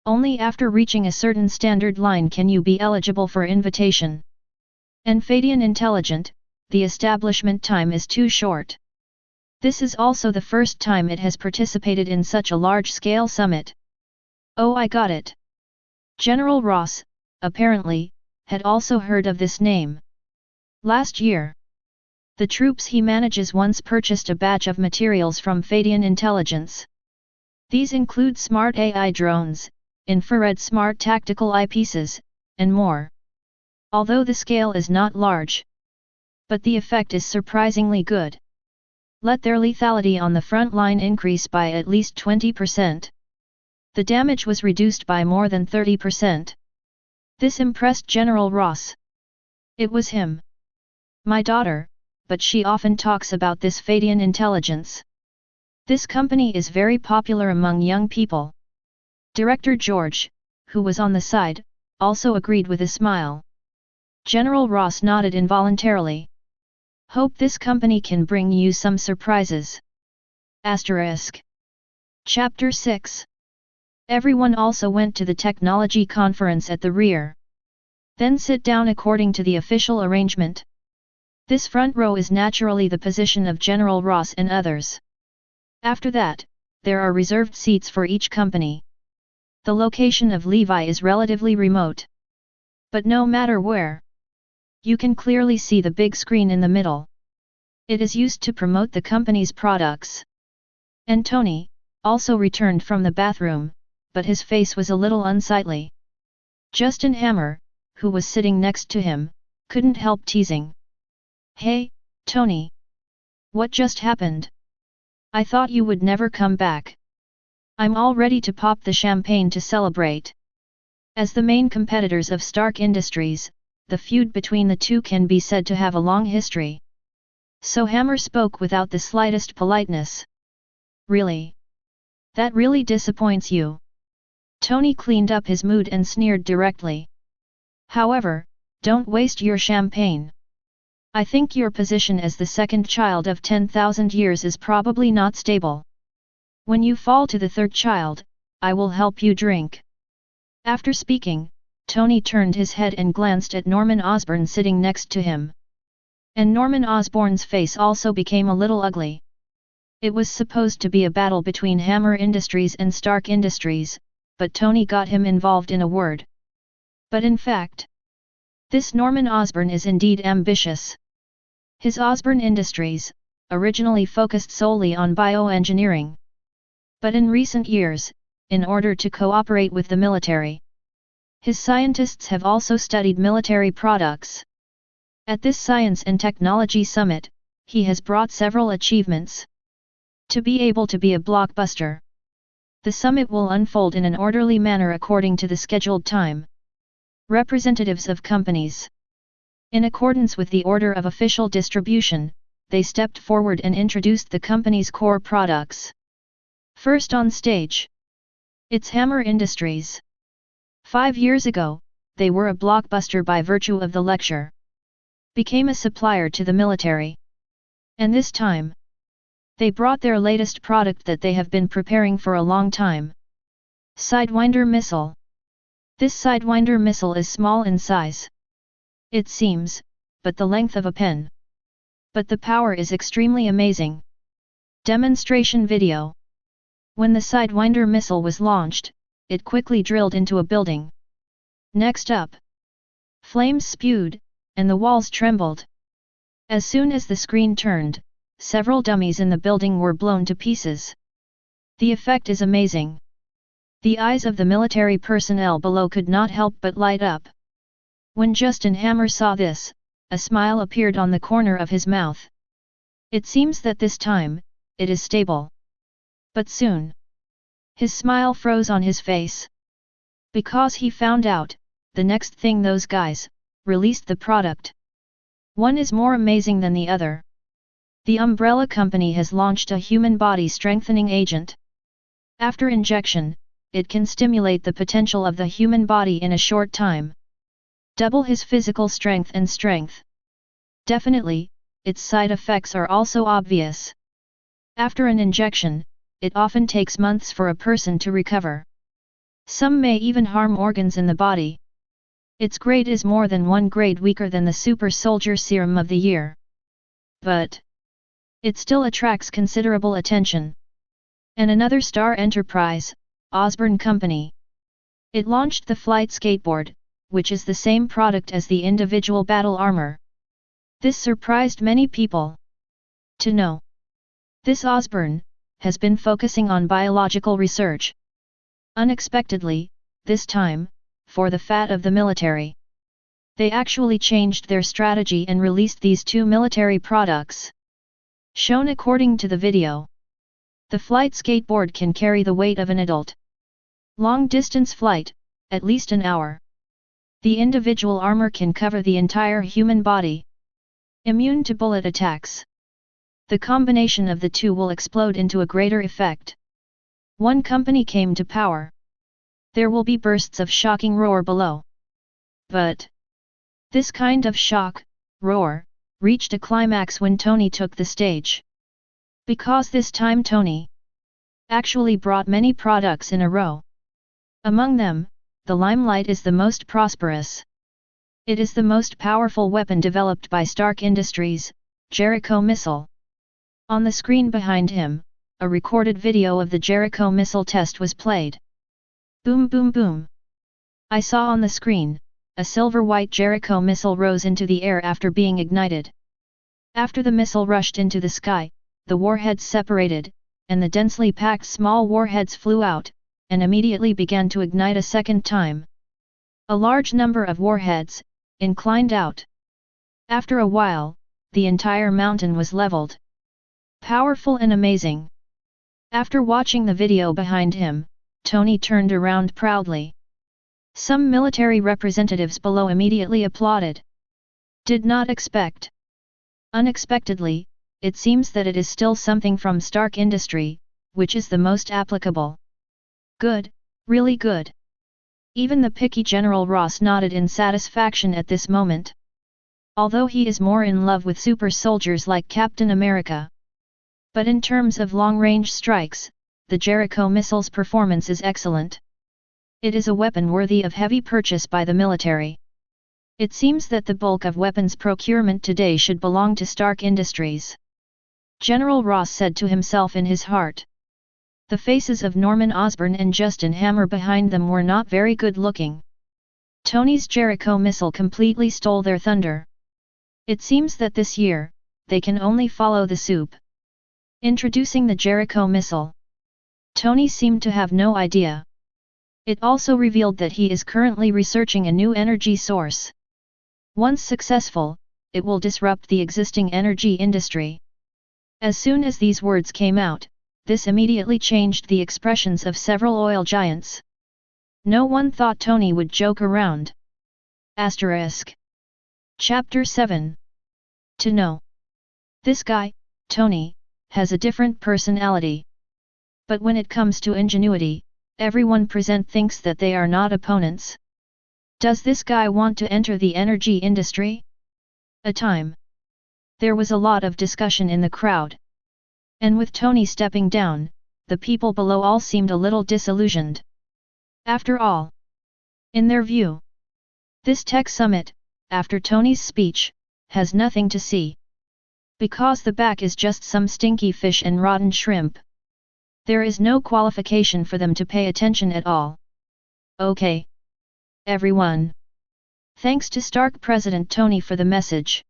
Only after reaching a certain standard line can you be eligible for invitation. And Feidian Intelligence, the establishment time is too short. This is also the first time it has participated in such a large-scale summit. Oh, I got it. General Ross, apparently, had also heard of this name. Last year, the troops he manages once purchased a batch of materials from Feidian Intelligence. These include smart AI drones, infrared smart tactical eyepieces, and more. Although the scale is not large, but the effect is surprisingly good. Let their lethality on the front line increase by at least 20%. The damage was reduced by more than 30%. This impressed General Ross. It was him. My daughter, but she often talks about this Feidian Intelligence. This company is very popular among young people. Director George, who was on the side, also agreed with a smile. General Ross nodded involuntarily. Hope this company can bring you some surprises. Asterisk. Chapter 6. Everyone also went to the technology conference at the rear. Then sit down according to the official arrangement. This front row is naturally the position of General Ross and others. After that, there are reserved seats for each company. The location of Levi is relatively remote. But no matter where, you can clearly see the big screen in the middle. It is used to promote the company's products. And Tony, also returned from the bathroom, but his face was a little unsightly. Justin Hammer, who was sitting next to him, couldn't help teasing. Hey, Tony! What just happened? I thought you would never come back. I'm all ready to pop the champagne to celebrate. As the main competitors of Stark Industries, the feud between the two can be said to have a long history. So Hammer spoke without the slightest politeness. Really? That really disappoints you? Tony cleaned up his mood and sneered directly. However, don't waste your champagne. I think your position as the second child of 10,000 years is probably not stable. When you fall to the third child, I will help you drink. After speaking, Tony turned his head and glanced at Norman Osborn sitting next to him. And Norman Osborn's face also became a little ugly. It was supposed to be a battle between Hammer Industries and Stark Industries, but Tony got him involved in a word. But in fact, this Norman Osborn is indeed ambitious. His Osborn Industries, originally focused solely on bioengineering. But in recent years, in order to cooperate with the military, his scientists have also studied military products. At this Science and Technology Summit, he has brought several achievements. To be able to be a blockbuster, the summit will unfold in an orderly manner according to the scheduled time. Representatives of companies, in accordance with the order of official distribution, they stepped forward and introduced the company's core products. First on stage, it's Hammer Industries. 5 years ago, they were a blockbuster by virtue of the lecture. Became a supplier to the military. And this time, they brought their latest product that they have been preparing for a long time. Sidewinder Missile. This Sidewinder missile is small in size, it seems, but the length of a pen. But the power is extremely amazing. Demonstration video. When the Sidewinder missile was launched, it quickly drilled into a building. Next up, flames spewed, and the walls trembled. As soon as the screen turned, several dummies in the building were blown to pieces. The effect is amazing. The eyes of the military personnel below could not help but light up. When Justin Hammer saw this, a smile appeared on the corner of his mouth. It seems that this time, it is stable. But soon, his smile froze on his face. Because he found out, the next thing those guys released the product. One is more amazing than the other. The Umbrella Company has launched a human body strengthening agent. After injection, it can stimulate the potential of the human body in a short time. Double his physical strength and strength. Definitely, its side effects are also obvious. After an injection, it often takes months for a person to recover. Some may even harm organs in the body. Its grade is more than 1 grade weaker than the Super Soldier Serum of the year. But it still attracts considerable attention. And another star enterprise, Osborn Company. It launched the flight skateboard, which is the same product as the individual battle armor. This surprised many people. To know, this Osborn has been focusing on biological research. Unexpectedly, this time, for the fat of the military. They actually changed their strategy and released these 2 military products. Shown according to the video. The flight skateboard can carry the weight of an adult. Long-distance flight, at least an hour. The individual armor can cover the entire human body. Immune to bullet attacks. The combination of the two will explode into a greater effect. One company came to power. There will be bursts of shocking roar below. But this kind of shock, roar, reached a climax when Tony took the stage. Because this time Tony actually brought many products in a row. Among them, the Limelight is the most prosperous. It is the most powerful weapon developed by Stark Industries, Jericho missile. On the screen behind him, a recorded video of the Jericho missile test was played. Boom boom boom. I saw on the screen, a silver-white Jericho missile rose into the air after being ignited. After the missile rushed into the sky, the warheads separated, and the densely packed small warheads flew out, and immediately began to ignite a second time. A large number of warheads inclined out. After a while, the entire mountain was leveled. Powerful and amazing. After watching the video behind him, Tony turned around proudly. Some military representatives below immediately applauded. Did not expect. Unexpectedly, it seems that it is still something from Stark Industry, which is the most applicable. Good, really good. Even the picky General Ross nodded in satisfaction at this moment. Although he is more in love with super soldiers like Captain America. But in terms of long-range strikes, the Jericho missile's performance is excellent. It is a weapon worthy of heavy purchase by the military. It seems that the bulk of weapons procurement today should belong to Stark Industries. General Ross said to himself in his heart. The faces of Norman Osborn and Justin Hammer behind them were not very good looking. Tony's Jericho missile completely stole their thunder. It seems that this year, they can only follow the soup. Introducing the Jericho missile. Tony seemed to have no idea. It also revealed that he is currently researching a new energy source. Once successful, it will disrupt the existing energy industry. As soon as these words came out, this immediately changed the expressions of several oil giants. No one thought Tony would joke around. Asterisk. Chapter 7. To know. This guy, Tony, has a different personality. But when it comes to ingenuity, everyone present thinks that they are not opponents. Does this guy want to enter the energy industry? A time. There was a lot of discussion in the crowd. And with Tony stepping down, the people below all seemed a little disillusioned. After all, in their view, this tech summit, after Tony's speech, has nothing to see. Because the back is just some stinky fish and rotten shrimp. There is no qualification for them to pay attention at all. Okay. Everyone. Thanks to Stark President Tony for the message.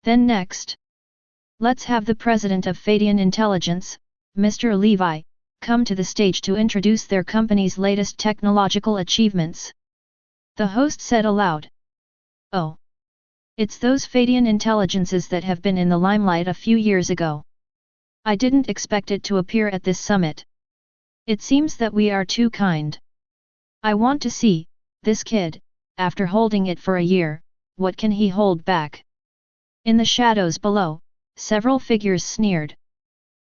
Then next. Let's have the President of Feidian Intelligence, Mr. Levi, come to the stage to introduce their company's latest technological achievements. The host said aloud. Oh. It's those Feidian Intelligences that have been in the limelight a few years ago. I didn't expect it to appear at this summit. It seems that we are too kind. I want to see, this kid, after holding it for a year, what can he hold back? In the shadows below, several figures sneered.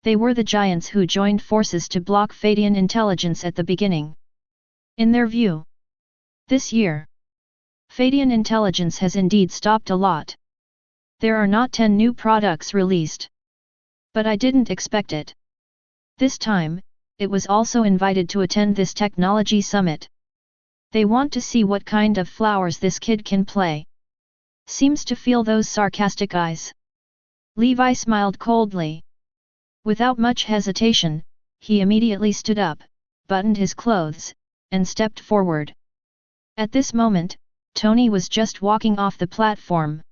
They were the giants who joined forces to block Feidian Intelligence at the beginning. In their view, this year, Feidian Intelligence has indeed stopped a lot. There are not 10 new products released. But I didn't expect it. This time, it was also invited to attend this technology summit. They want to see what kind of flowers this kid can play. Seems to feel those sarcastic eyes. Levi smiled coldly. Without much hesitation, he immediately stood up, buttoned his clothes, and stepped forward. At this moment, Tony was just walking off the platform.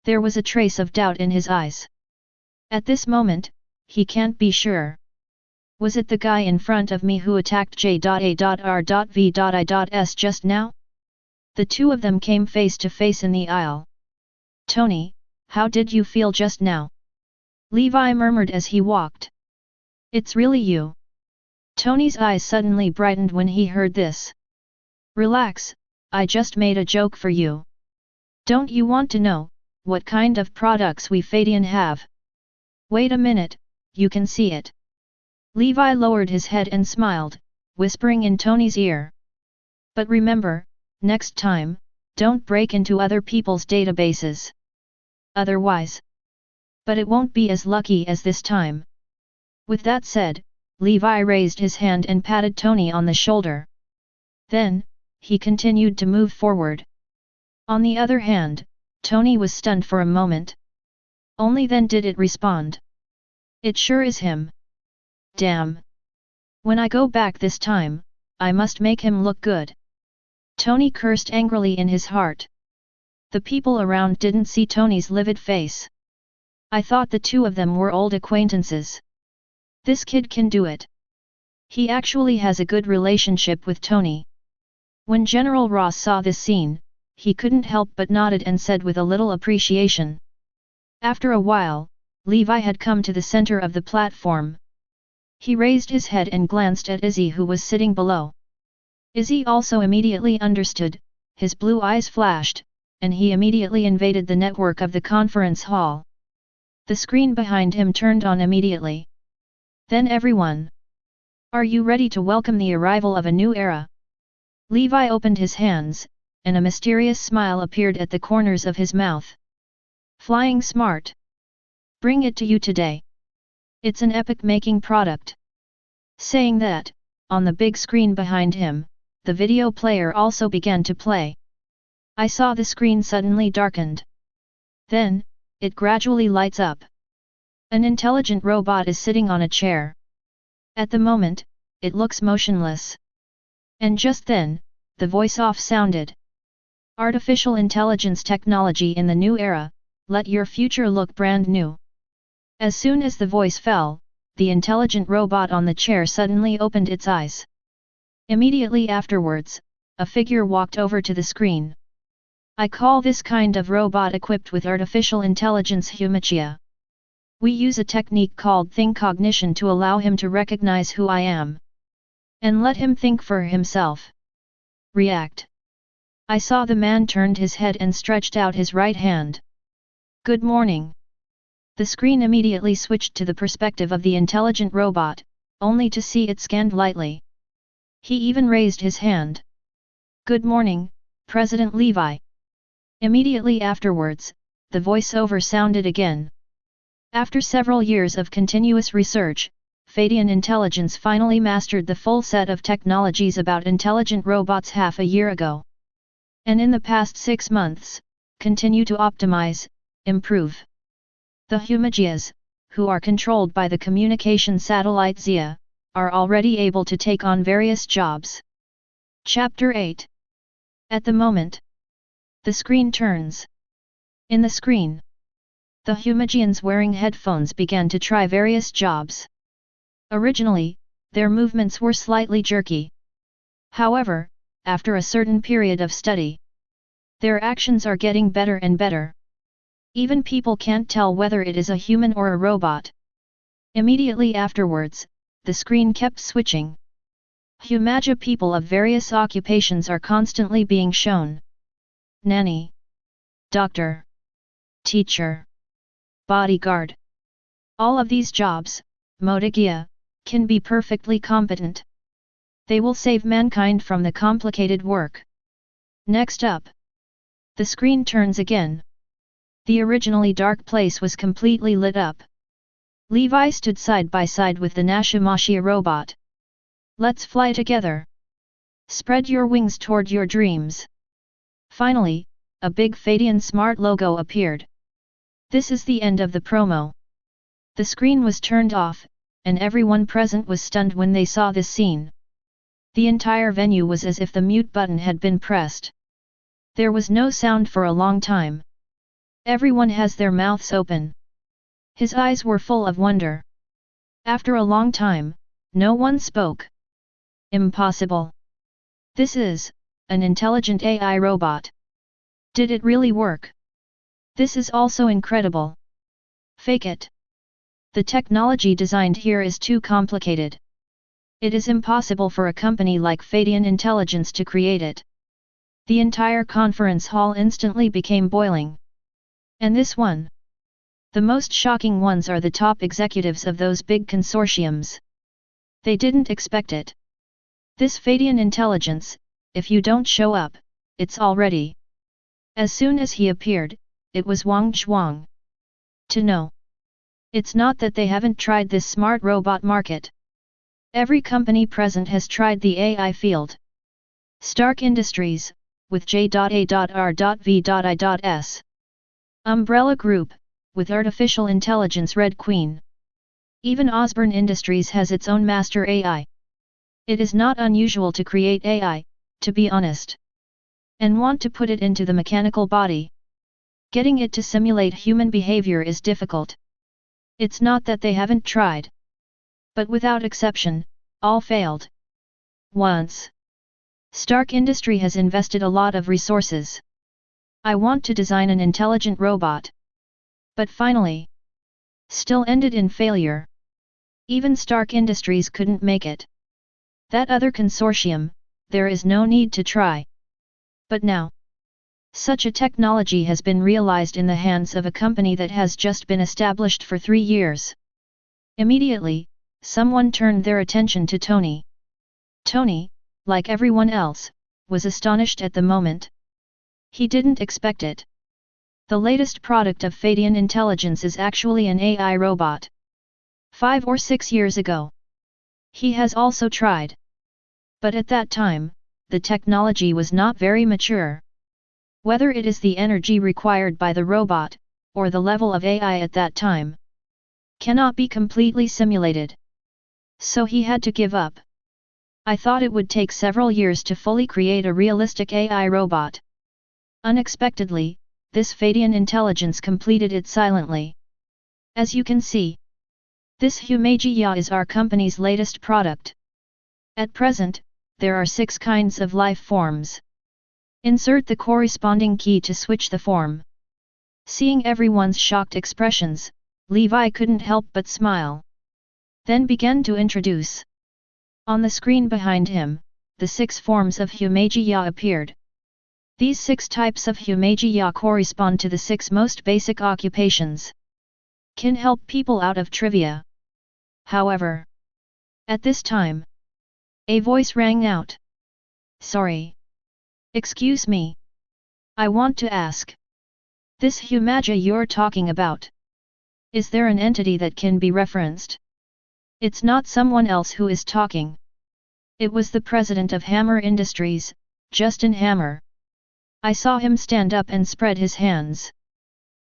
There was a trace of doubt in his eyes. At this moment, he can't be sure. Was it the guy in front of me who attacked J.A.R.V.I.S just now? The two of them came face to face in the aisle. Tony, how did you feel just now? Levi murmured as he walked. It's really you. Tony's eyes suddenly brightened when he heard this. Relax, I just made a joke for you. Don't you want to know what kind of products we Feidian have? Wait a minute, you can see it. Levi lowered his head and smiled, whispering in Tony's ear. But remember, next time, don't break into other people's databases. Otherwise. But it won't be as lucky as this time. With that said, Levi raised his hand and patted Tony on the shoulder. Then, he continued to move forward. On the other hand, Tony was stunned for a moment. Only then did it respond. It sure is him. Damn. When I go back this time, I must make him look good. Tony cursed angrily in his heart. The people around didn't see Tony's livid face. I thought the two of them were old acquaintances. This kid can do it. He actually has a good relationship with Tony. When General Ross saw this scene, he couldn't help but nodded and said with a little appreciation. After a while, Levi had come to the center of the platform. He raised his head and glanced at Izzy who was sitting below. Izzy also immediately understood, his blue eyes flashed, and he immediately invaded the network of the conference hall. The screen behind him turned on immediately. Then everyone. Are you ready to welcome the arrival of a new era? Levi opened his hands, and a mysterious smile appeared at the corners of his mouth. Flying smart. Bring it to you today. It's an epic-making product. Saying that, on the big screen behind him, the video player also began to play. I saw the screen suddenly darkened. Then, it gradually lights up. An intelligent robot is sitting on a chair. At the moment, it looks motionless. And just then, the voice-off sounded. Artificial intelligence technology in the new era, let your future look brand new. As soon as the voice fell, the intelligent robot on the chair suddenly opened its eyes. Immediately afterwards, a figure walked over to the screen. I call this kind of robot equipped with artificial intelligence humagia. We use a technique called thing cognition to allow him to recognize who I am. And let him think for himself. React. I saw the man turned his head and stretched out his right hand. Good morning. The screen immediately switched to the perspective of the intelligent robot, only to see it scanned lightly. He even raised his hand. Good morning, President Levi. Immediately afterwards, the voiceover sounded again. After several years of continuous research, Feidian Intelligence finally mastered the full set of technologies about intelligent robots half a year ago. And in the past 6 months, continue to optimize, improve. The humagias, who are controlled by the communication satellite Gaia, are already able to take on various jobs. Chapter 8. At the moment, the screen turns. In the screen, the humagians wearing headphones began to try various jobs. Originally, their movements were slightly jerky. However, after a certain period of study, their actions are getting better and better. Even people can't tell whether it is a human or a robot. Immediately afterwards, the screen kept switching. Humagia people of various occupations are constantly being shown. Nanny, doctor, teacher, bodyguard. All of these jobs, Modagia, can be perfectly competent. They will save mankind from the complicated work. Next up, the screen turns again. The originally dark place was completely lit up. Levi stood side by side with the Nashimashi robot. Let's fly together. Spread your wings toward your dreams. Finally, a big Feidian Smart logo appeared. This is the end of the promo. The screen was turned off, and everyone present was stunned when they saw this scene. The entire venue was as if the mute button had been pressed. There was no sound for a long time. Everyone has their mouths open. His eyes were full of wonder. After a long time, no one spoke. Impossible. This is an intelligent AI robot. Did it really work? This is also incredible. Fake it. The technology designed here is too complicated. It is impossible for a company like Feidian Intelligence to create it. The entire conference hall instantly became boiling. And this one? The most shocking ones are the top executives of those big consortiums. They didn't expect it. This Feidian Intelligence, if you don't show up, it's already. As soon as he appeared, it was Wang Zhuang. To know. It's not that they haven't tried this smart robot market. Every company present has tried the AI field. Stark Industries, with J.A.R.V.I.S. Umbrella Group, with Artificial Intelligence Red Queen. Even Osborn Industries has its own master AI. It is not unusual to create AI, to be honest. And want to put it into the mechanical body. Getting it to simulate human behavior is difficult. It's not that they haven't tried. But without exception, all failed. Once. Stark Industry has invested a lot of resources. I want to design an intelligent robot. But finally, still ended in failure. Even Stark Industries couldn't make it. That other consortium, there is no need to try. But now, such a technology has been realized in the hands of a company that has just been established for 3 years. Immediately, someone turned their attention to Tony. Tony, like everyone else, was astonished at the moment. He didn't expect it. The latest product of Feidian Intelligence is actually an AI robot. 5 or 6 years ago, He has also tried. But at that time, the technology was not very mature. Whether it is the energy required by the robot, or the level of AI at that time, cannot be completely simulated. So he had to give up. I thought it would take several years to fully create a realistic AI robot. Unexpectedly, this Feidian Intelligence completed it silently. As you can see, this Humagia is our company's latest product. At present, there are 6 kinds of life forms. Insert the corresponding key to switch the form. Seeing everyone's shocked expressions, Levi couldn't help but smile. Then began to introduce. On the screen behind him, the 6 forms of Humagia appeared. These 6 types of Humagia correspond to the 6 most basic occupations. Can help people out of trivia. However, at this time, a voice rang out. Sorry. Excuse me. I want to ask. This Humagia you're talking about. Is there an entity that can be referenced? It's not someone else who is talking. It was the president of Hammer Industries, Justin Hammer. I saw him stand up and spread his hands.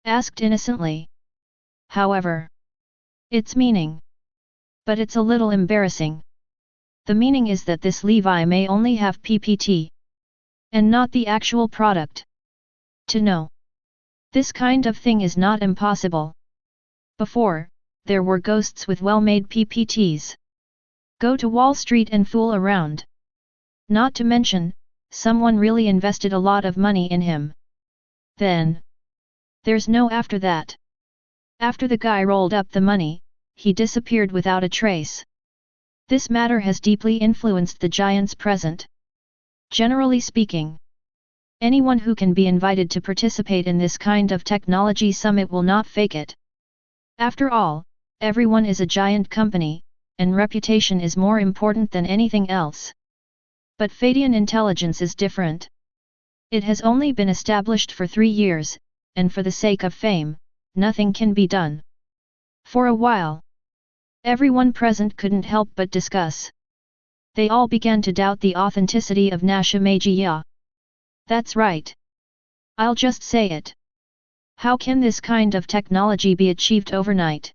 Asked innocently. However, its meaning. But it's a little embarrassing. The meaning is that this Levi may only have PPT. And not the actual product. To know. This kind of thing is not impossible. Before, there were ghosts with well-made PPTs. Go to Wall Street and fool around. Not to mention, someone really invested a lot of money in him. Then, there's no after that. After the guy rolled up the money, he disappeared without a trace. This matter has deeply influenced the giants present. Generally speaking, anyone who can be invited to participate in this kind of technology summit will not fake it. After all, everyone is a giant company, and reputation is more important than anything else. But Feidian Intelligence is different. It has only been established for 3 years, and for the sake of fame, nothing can be done. For a while, everyone present couldn't help but discuss. They all began to doubt the authenticity of Humagia. That's right. I'll just say it. How can this kind of technology be achieved overnight?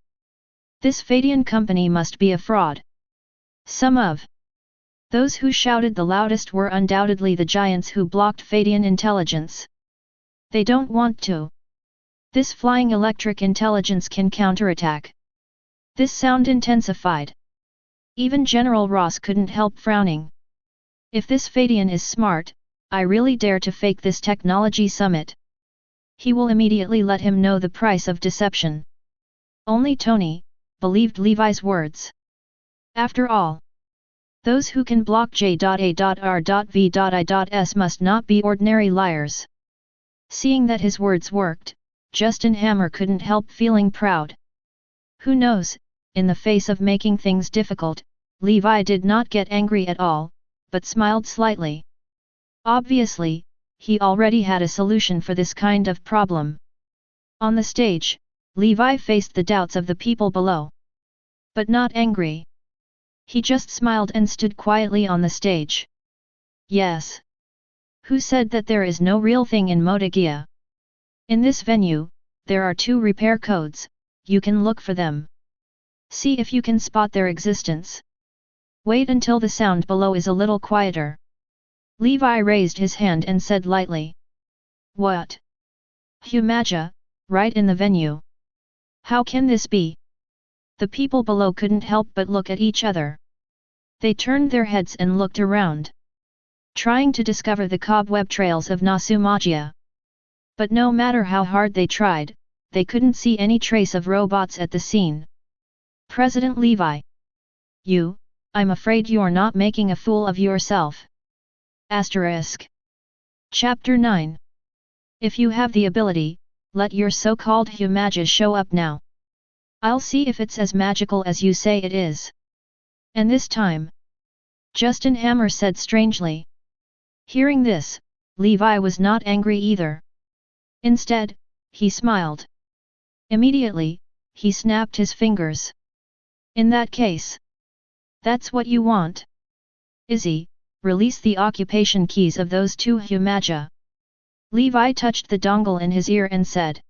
This Feidian company must be a fraud. Some of those who shouted the loudest were undoubtedly the giants who blocked Feidian Intelligence. They don't want to. This flying electric intelligence can counterattack. This sound intensified. Even General Ross couldn't help frowning. If this Feidian is smart, I really dare to fake this technology summit. He will immediately let him know the price of deception. Only Tony believed Levi's words. After all, those who can block J.A.R.V.I.S must not be ordinary liars. Seeing that his words worked, Justin Hammer couldn't help feeling proud. Who knows, in the face of making things difficult, Levi did not get angry at all, but smiled slightly. Obviously, he already had a solution for this kind of problem. On the stage, Levi faced the doubts of the people below. But not angry. He just smiled and stood quietly on the stage. Yes. Who said that there is no real thing in Gaia? In this venue, there are 2 repair codes, you can look for them. See if you can spot their existence. Wait until the sound below is a little quieter. Levi raised his hand and said lightly. What? Humagia, right in the venue. How can this be? The people below couldn't help but look at each other. They turned their heads and looked around, trying to discover the cobweb trails of Humagia. But no matter how hard they tried, they couldn't see any trace of robots at the scene. President Levi. I'm afraid you're not making a fool of yourself. Asterisk. Chapter 9. If you have the ability, let your so-called Humagia show up now. I'll see if it's as magical as you say it is. And this time, Justin Hammer said strangely. Hearing this, Levi was not angry either. Instead, he smiled. Immediately, he snapped his fingers. In that case, That's what you want? Izzy, release the occupation keys of those two Humaja. Levi touched the dongle in his ear and said.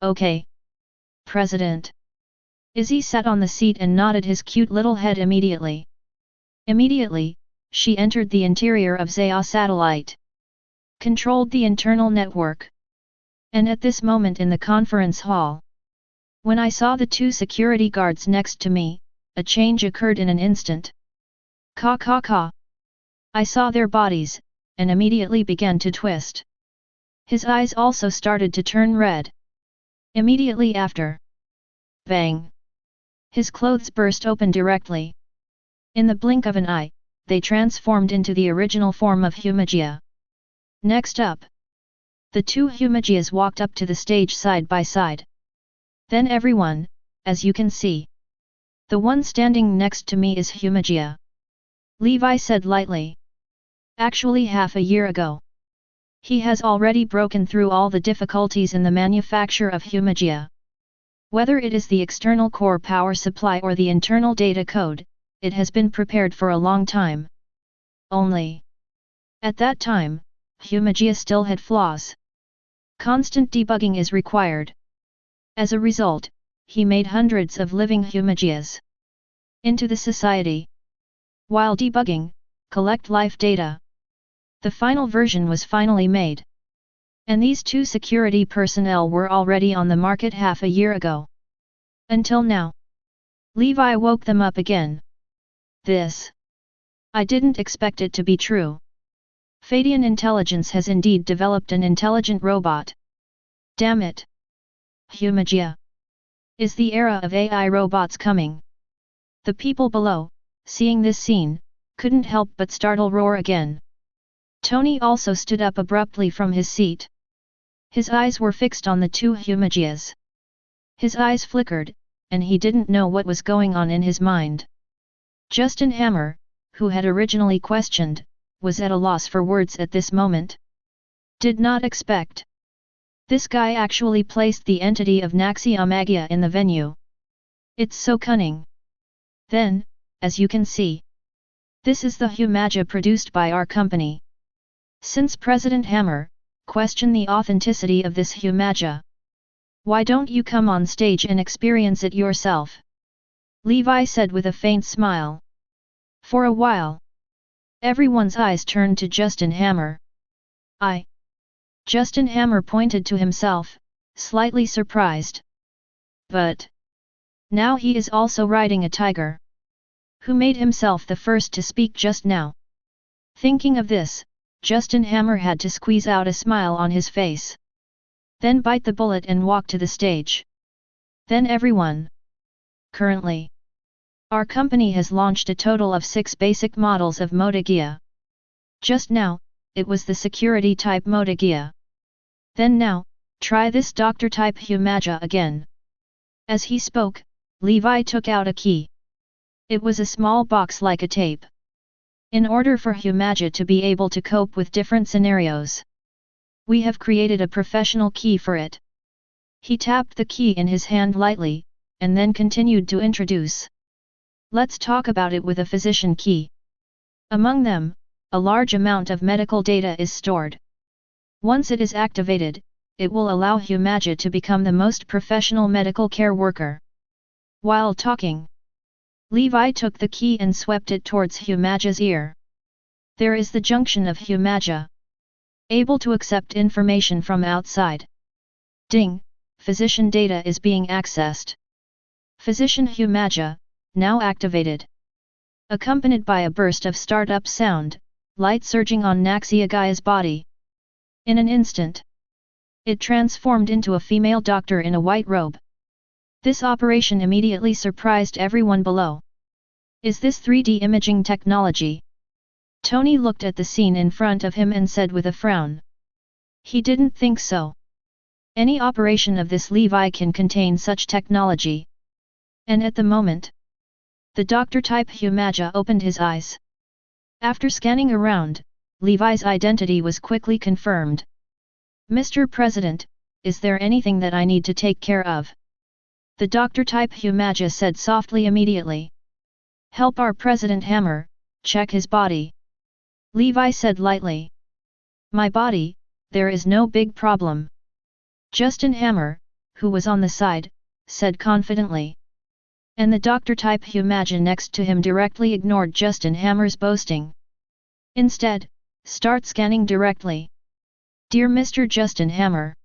Okay. President. Izzy sat on the seat and nodded his cute little head immediately. Immediately, she entered the interior of Zaya satellite. Controlled the internal network. And at this moment in the conference hall, when I saw the two security guards next to me, a change occurred in an instant. Ka ka ka. I saw their bodies, and immediately began to twist. His eyes also started to turn red. Immediately after. Bang! His clothes burst open directly. In the blink of an eye, they transformed into the original form of Humagia. Next up. The two Humagias walked up to the stage side by side. Then everyone, as you can see. The one standing next to me is Humagia. Levi said lightly. Actually half a year ago. He has already broken through all the difficulties in the manufacture of Humagia. Whether it is the external core power supply or the internal data code, it has been prepared for a long time. Only. At that time, Humagia still had flaws. Constant debugging is required. As a result, he made hundreds of living Humagias into the society. While debugging, collect life data. The final version was finally made. And these two security personnel were already on the market half a year ago. Until now. Levi woke them up again. This. I didn't expect it to be true. Feidian Intelligence has indeed developed an intelligent robot. Damn it. Humagia. Is the era of AI robots coming? The people below, seeing this scene, couldn't help but startle roar again. Tony also stood up abruptly from his seat. His eyes were fixed on the two Humagias. His eyes flickered, and he didn't know what was going on in his mind. Justin Hammer, who had originally questioned, was at a loss for words at this moment. Did not expect. This guy actually placed the entity of Naxiamagia in the venue. It's so cunning. Then, as you can see, this is the Humagia produced by our company. Since President Hammer questioned the authenticity of this Humagia, why don't you come on stage and experience it yourself? Levi said with a faint smile. For a while, everyone's eyes turned to Justin Hammer. Justin Hammer pointed to himself, slightly surprised. But now he is also riding a tiger. Who made himself the first to speak just now? Thinking of this, Justin Hammer had to squeeze out a smile on his face. Then bite the bullet and walk to the stage. Then everyone. Currently, our company has launched a total of 6 basic models of Modagia. Just now, it was the security type Modagia. Then now, try this doctor type Humagia again. As he spoke, Levi took out a key. It was a small box like a tape. In order for Humagia to be able to cope with different scenarios, we have created a professional key for it. He tapped the key in his hand lightly, and then continued to introduce. Let's talk about it with a physician key. Among them, a large amount of medical data is stored. Once it is activated, it will allow Humagia to become the most professional medical care worker. While talking, Levi took the key and swept it towards Humagia's ear. There is the junction of Humagia, able to accept information from outside. Ding! Physician data is being accessed. Physician Humagia, now activated. Accompanied by a burst of startup sound, light surging on Naxiagaia's body. In an instant, it transformed into a female doctor in a white robe. This operation immediately surprised everyone below. Is this 3D imaging technology? Tony looked at the scene in front of him and said with a frown. He didn't think so. Any operation of this Levi can contain such technology. And at the moment, the doctor-type Humagia opened his eyes. After scanning around, Levi's identity was quickly confirmed. Mr. President, is there anything that I need to take care of? The doctor-type Humagia said softly immediately. Help our president hammer, check his body. Levi said lightly. My body, there is no big problem. Justin Hammer, who was on the side, said confidently. And the doctor-type Humaja next to him directly ignored Justin Hammer's boasting. Instead, start scanning directly. Dear Mr. Justin Hammer.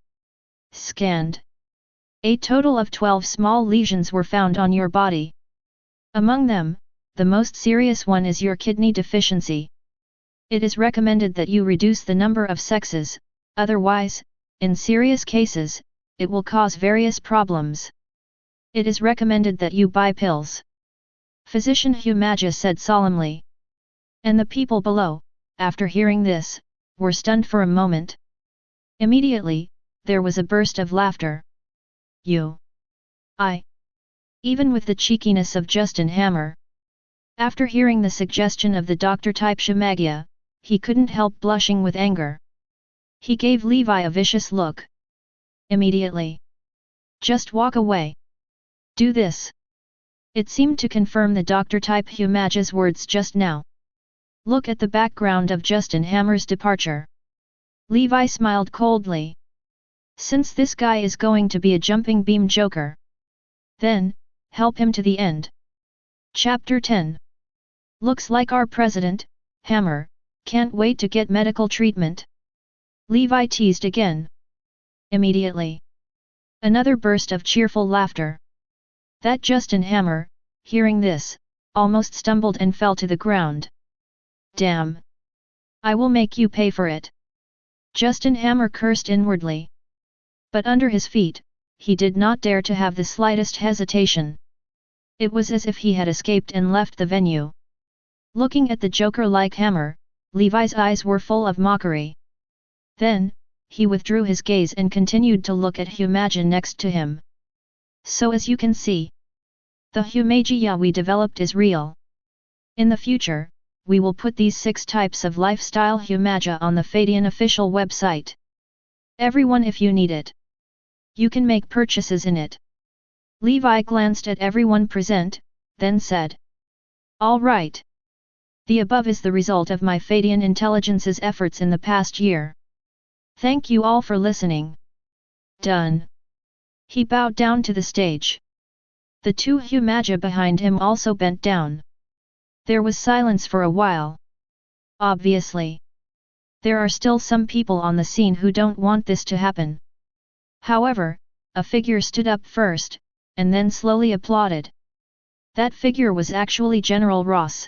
Scanned. A total of 12 small lesions were found on your body. Among them, the most serious one is your kidney deficiency. It is recommended that you reduce the number of sexes, otherwise, in serious cases, it will cause various problems. It is recommended that you buy pills. Physician Humaja said solemnly. And the people below, after hearing this, were stunned for a moment. Immediately, there was a burst of laughter. Even with the cheekiness of Justin Hammer. After hearing the suggestion of the doctor-type Shamagia, he couldn't help blushing with anger. He gave Levi a vicious look. Immediately. Just walk away. Do this. It seemed to confirm the doctor-type Humaja's words just now. Look at the background of Justin Hammer's departure. Levi smiled coldly. Since this guy is going to be a jumping beam joker, then, help him to the end. Chapter 10. Looks like our president, Hammer, can't wait to get medical treatment. Levi teased again. Immediately. Another burst of cheerful laughter. That Justin Hammer, hearing this, almost stumbled and fell to the ground. Damn! I will make you pay for it. Justin Hammer cursed inwardly. But under his feet, he did not dare to have the slightest hesitation. It was as if he had escaped and left the venue. Looking at the joker-like Hammer, Levi's eyes were full of mockery. Then, he withdrew his gaze and continued to look at Humaja next to him. So as you can see, the Humagia we developed is real. In the future, we will put these 6 types of lifestyle Humaja on the Feidian official website. Everyone, if you need it, you can make purchases in it. Levi glanced at everyone present, then said. All right. The above is the result of my Feidian Intelligence's efforts in the past year. Thank you all for listening. Done. He bowed down to the stage. The 2 Humaja behind him also bent down. There was silence for a while. Obviously, there are still some people on the scene who don't want this to happen. However, a figure stood up first, and then slowly applauded. That figure was actually General Ross.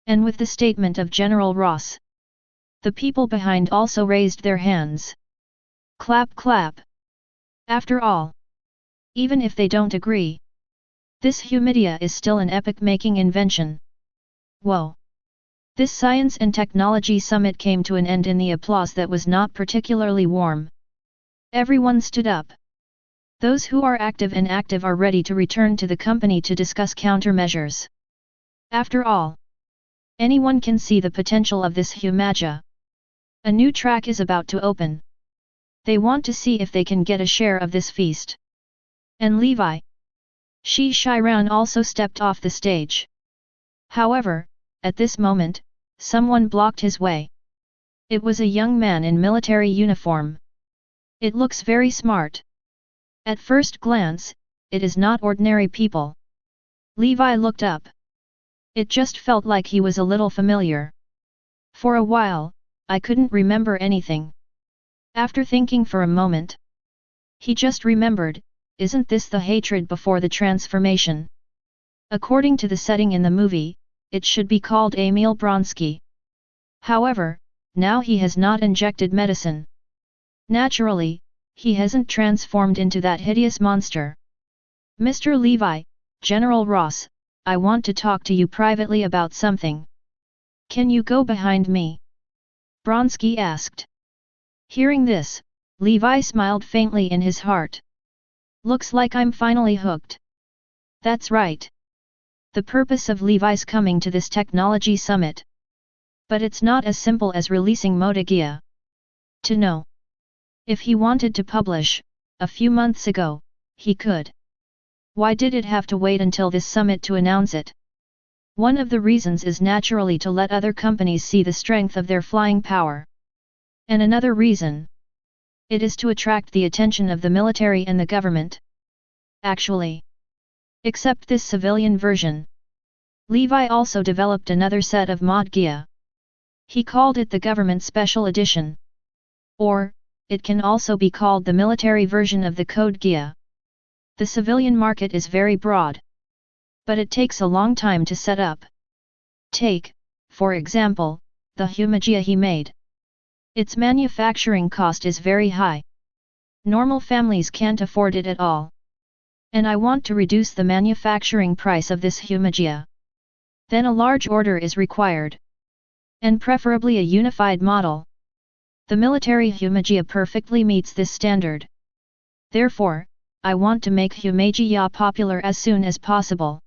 And with the statement of General Ross, the people behind also raised their hands. Clap clap. After all, even if they don't agree, this Humidia is still an epoch-making invention. Whoa! This Science and Technology Summit came to an end in the applause that was not particularly warm. Everyone stood up. Those who are active are ready to return to the company to discuss countermeasures. After all, anyone can see the potential of this Humaja. A new track is about to open. They want to see if they can get a share of this feast. And Levi Shiran also stepped off the stage. However, at this moment, someone blocked his way. It was a young man in military uniform. It looks very smart. At first glance, it is not ordinary people. Levi looked up. It just felt like he was a little familiar. For a while, I couldn't remember anything. After thinking for a moment, he just remembered, isn't this the hatred before the transformation? According to the setting in the movie, it should be called Emil Bronsky. However, now he has not injected medicine. Naturally, he hasn't transformed into that hideous monster. Mr. Levi, General Ross, I want to talk to you privately about something. Can you go behind me? Bronsky asked. Hearing this, Levi smiled faintly in his heart. Looks like I'm finally hooked. That's right. The purpose of Levi's coming to this technology summit. But it's not as simple as releasing Modagia. To know if he wanted to publish, a few months ago, he could. Why did it have to wait until this summit to announce it? One of the reasons is naturally to let other companies see the strength of their flying power. And another reason. It is to attract the attention of the military and the government. Actually. Except this civilian version. Levi also developed another set of mod Gaia. He called it the Government Special Edition. Or, it can also be called the military version of the Code Gaia. The civilian market is very broad. But it takes a long time to set up. Take, for example, the Humagia he made. Its manufacturing cost is very high. Normal families can't afford it at all. And I want to reduce the manufacturing price of this Humagia. Then a large order is required. And preferably a unified model. The military Humagia perfectly meets this standard. Therefore, I want to make Humagia popular as soon as possible.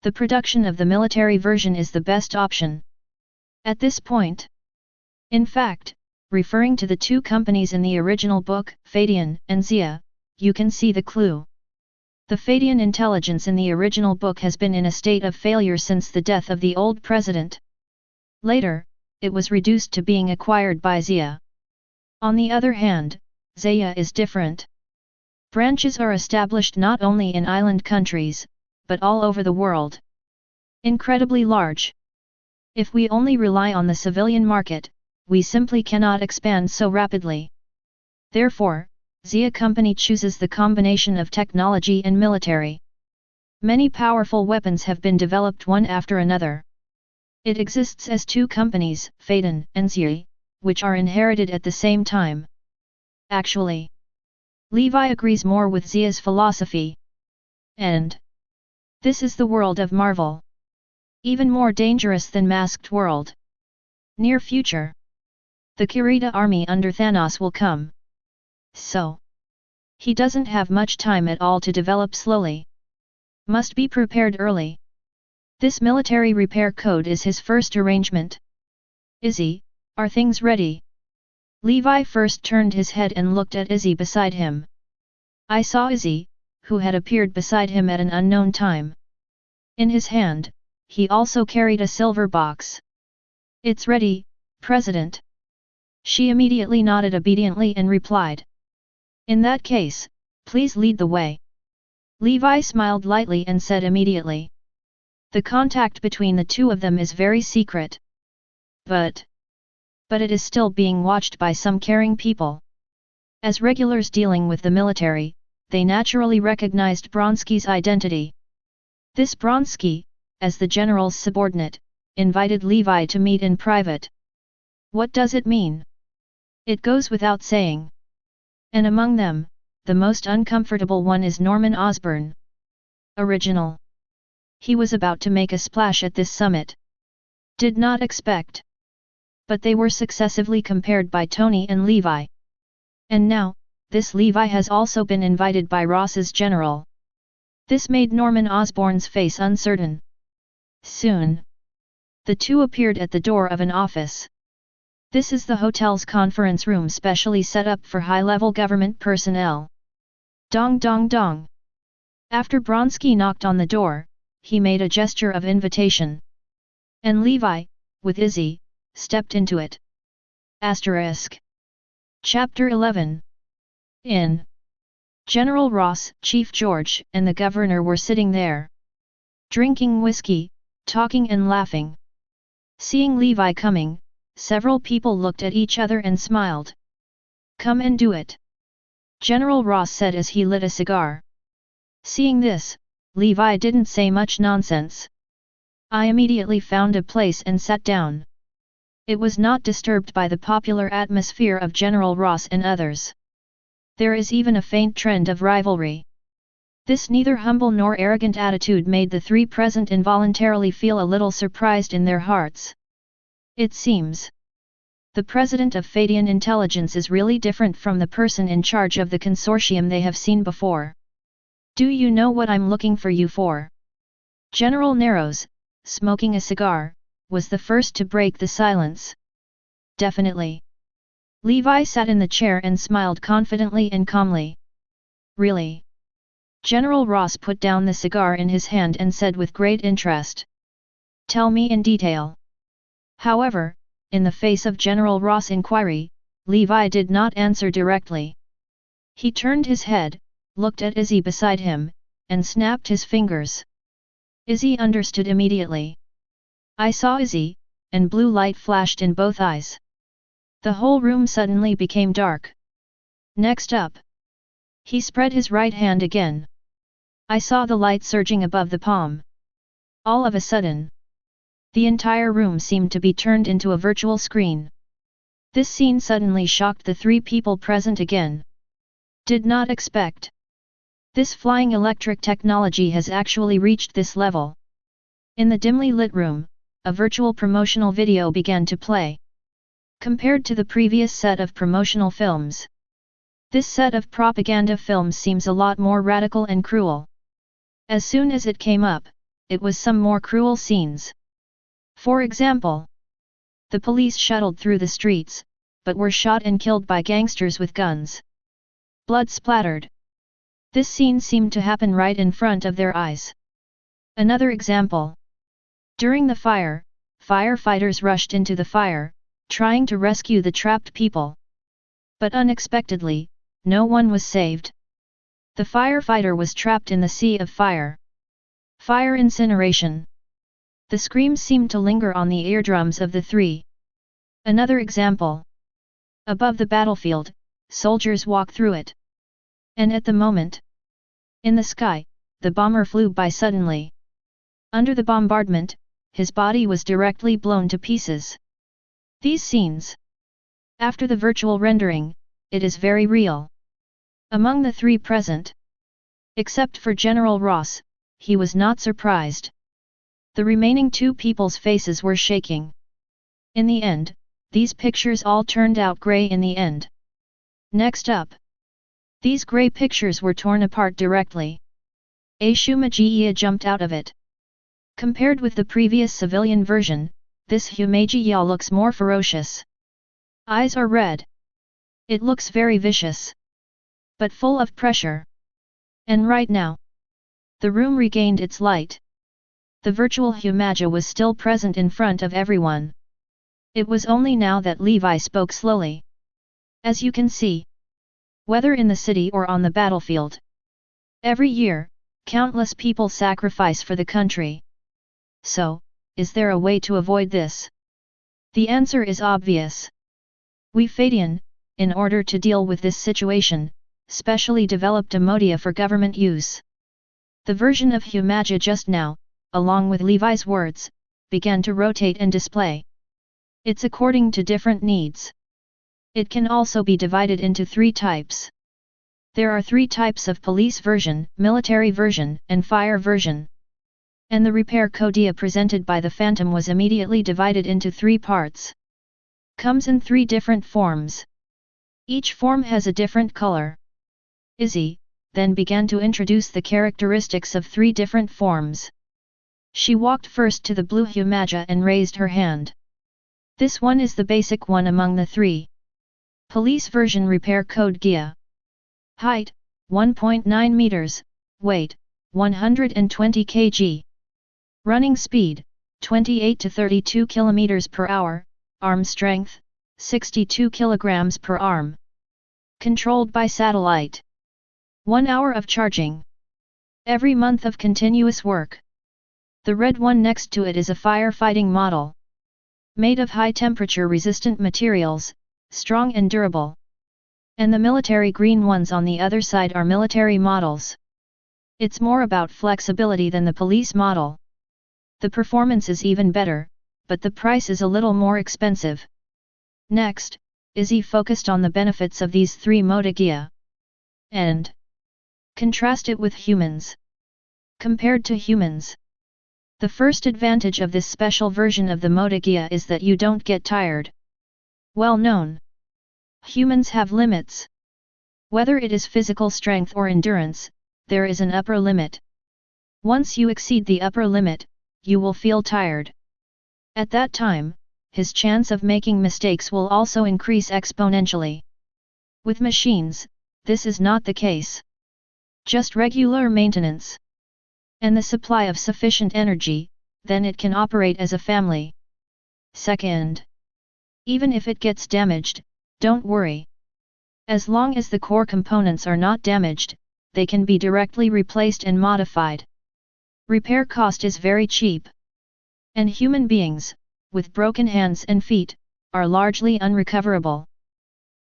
The production of the military version is the best option. At this point. In fact, referring to the two companies in the original book, Feidian and Zia, you can see the clue. The Feidian Intelligence in the original book has been in a state of failure since the death of the old president. Later, it was reduced to being acquired by Zia. On the other hand, Zia is different. Branches are established not only in island countries, but all over the world. Incredibly large. If we only rely on the civilian market, we simply cannot expand so rapidly. Therefore, Zia Company chooses the combination of technology and military. Many powerful weapons have been developed one after another. It exists as two companies, Feidian and Zia, which are inherited at the same time. Actually, Levi agrees more with Zia's philosophy. And this is the world of Marvel. Even more dangerous than Masked World. Near future. The Kurita army under Thanos will come. So. He doesn't have much time at all to develop slowly. Must be prepared early. This military repair code is his first arrangement. Izzy, are things ready? Levi first turned his head and looked at Izzy beside him. I saw Izzy, who had appeared beside him at an unknown time. In his hand, he also carried a silver box. It's ready, President. She immediately nodded obediently and replied. In that case, please lead the way. Levi smiled lightly and said immediately. The contact between the two of them is very secret. But it is still being watched by some caring people. As regulars dealing with the military, they naturally recognized Bronsky's identity. This Bronsky, as the general's subordinate, invited Levi to meet in private. What does it mean? It goes without saying. And among them, the most uncomfortable one is Norman Osborn. Original. He was about to make a splash at this summit. Did not expect. But they were successively compared by Tony and Levi. And now, this Levi has also been invited by Ross's general. This made Norman Osborn's face uncertain. Soon. The two appeared at the door of an office. This is the hotel's conference room specially set up for high-level government personnel. Dong dong dong. After Bronsky knocked on the door, he made a gesture of invitation. And Levi, with Izzy, stepped into it. Asterisk. Chapter 11. In. General Ross, Chief George, and the governor were sitting there. Drinking whiskey, talking and laughing. Seeing Levi coming, several people looked at each other and smiled. Come and do it. General Ross said as he lit a cigar. Seeing this, Levi didn't say much nonsense. I immediately found a place and sat down. It was not disturbed by the popular atmosphere of General Ross and others. There is even a faint trend of rivalry. This neither humble nor arrogant attitude made the three present involuntarily feel a little surprised in their hearts. It seems. The president of Feidian Intelligence is really different from the person in charge of the consortium they have seen before. Do you know what I'm looking for you for? General Narrows, smoking a cigar, was the first to break the silence. Definitely. Levi sat in the chair and smiled confidently and calmly. Really? General Ross put down the cigar in his hand and said with great interest. Tell me in detail. However, in the face of General Ross' inquiry, Levi did not answer directly. He turned his head, looked at Izzy beside him, and snapped his fingers. Izzy understood immediately. I saw Izzy, and blue light flashed in both eyes. The whole room suddenly became dark. Next up. He spread his right hand again. I saw the light surging above the palm. All of a sudden, the entire room seemed to be turned into a virtual screen. This scene suddenly shocked the three people present again. Did not expect. This flying electric technology has actually reached this level. In the dimly lit room, a virtual promotional video began to play. Compared to the previous set of promotional films, this set of propaganda films seems a lot more radical and cruel. As soon as it came up, it was some more cruel scenes. For example, the police shuttled through the streets, but were shot and killed by gangsters with guns. Blood splattered. This scene seemed to happen right in front of their eyes. Another example. During the fire, firefighters rushed into the fire, trying to rescue the trapped people. But unexpectedly, no one was saved. The firefighter was trapped in the sea of fire. Fire incineration. The screams seemed to linger on the eardrums of the three. Another example. Above the battlefield, soldiers walk through it. And at the moment, in the sky, the bomber flew by suddenly. Under the bombardment, his body was directly blown to pieces. These scenes. After the virtual rendering, it is very real. Among the three present, except for General Ross, he was not surprised. The remaining two people's faces were shaking. In the end, these pictures all turned out grey in the end. Next up. These grey pictures were torn apart directly. Shumajiya jumped out of it. Compared with the previous civilian version, this Humajiya looks more ferocious. Eyes are red. It looks very vicious. But full of pressure. And right now, the room regained its light. The virtual Humaja was still present in front of everyone. It was only now that Levi spoke slowly. As you can see, whether in the city or on the battlefield, every year, countless people sacrifice for the country. So, is there a way to avoid this? The answer is obvious. We Feidian, in order to deal with this situation, specially developed a modia for government use. The version of Humaja just now, along with Levi's words, began to rotate and display. It's according to different needs. It can also be divided into three types. There are three types of police version, military version, and fire version. And the repair codia presented by the Phantom was immediately divided into three parts. Comes in three different forms. Each form has a different color. Izzy then began to introduce the characteristics of three different forms. She walked first to the blue Humaja and raised her hand. This one is the basic one among the three. Police version repair code Gaia. Height, 1.9 meters, weight, 120 kg. Running speed, 28 to 32 km per hour, arm strength, 62 kg per arm. Controlled by satellite. 1 hour of charging. Every month of continuous work. The red one next to it is a firefighting model. Made of high temperature resistant materials, strong and durable. And the military green ones on the other side are military models. It's more about flexibility than the police model. The performance is even better, but the price is a little more expensive. Next, Izzy focused on the benefits of these three moda Gaia. And contrast it with humans. Compared to humans, the first advantage of this special version of the moda Gaia is that you don't get tired. Well known. Humans have limits. Whether it is physical strength or endurance, there is an upper limit. Once you exceed the upper limit, you will feel tired. At that time, his chance of making mistakes will also increase exponentially. With machines, this is not the case. Just regular maintenance. And the supply of sufficient energy, then it can operate as a family. Second, even if it gets damaged, don't worry. As long as the core components are not damaged, they can be directly replaced and modified. Repair cost is very cheap. And human beings, with broken hands and feet, are largely unrecoverable.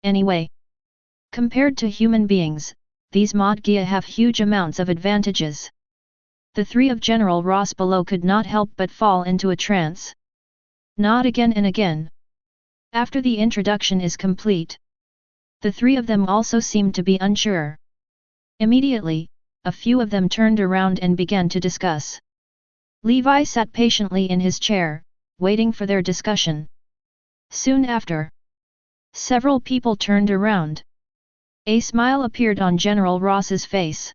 Anyway, compared to human beings, these mod Gaia have huge amounts of advantages. The three of General Ross below could not help but fall into a trance. Nod again and again. After the introduction is complete, the three of them also seemed to be unsure. Immediately, a few of them turned around and began to discuss. Levi sat patiently in his chair, waiting for their discussion. Soon after, several people turned around. A smile appeared on General Ross's face.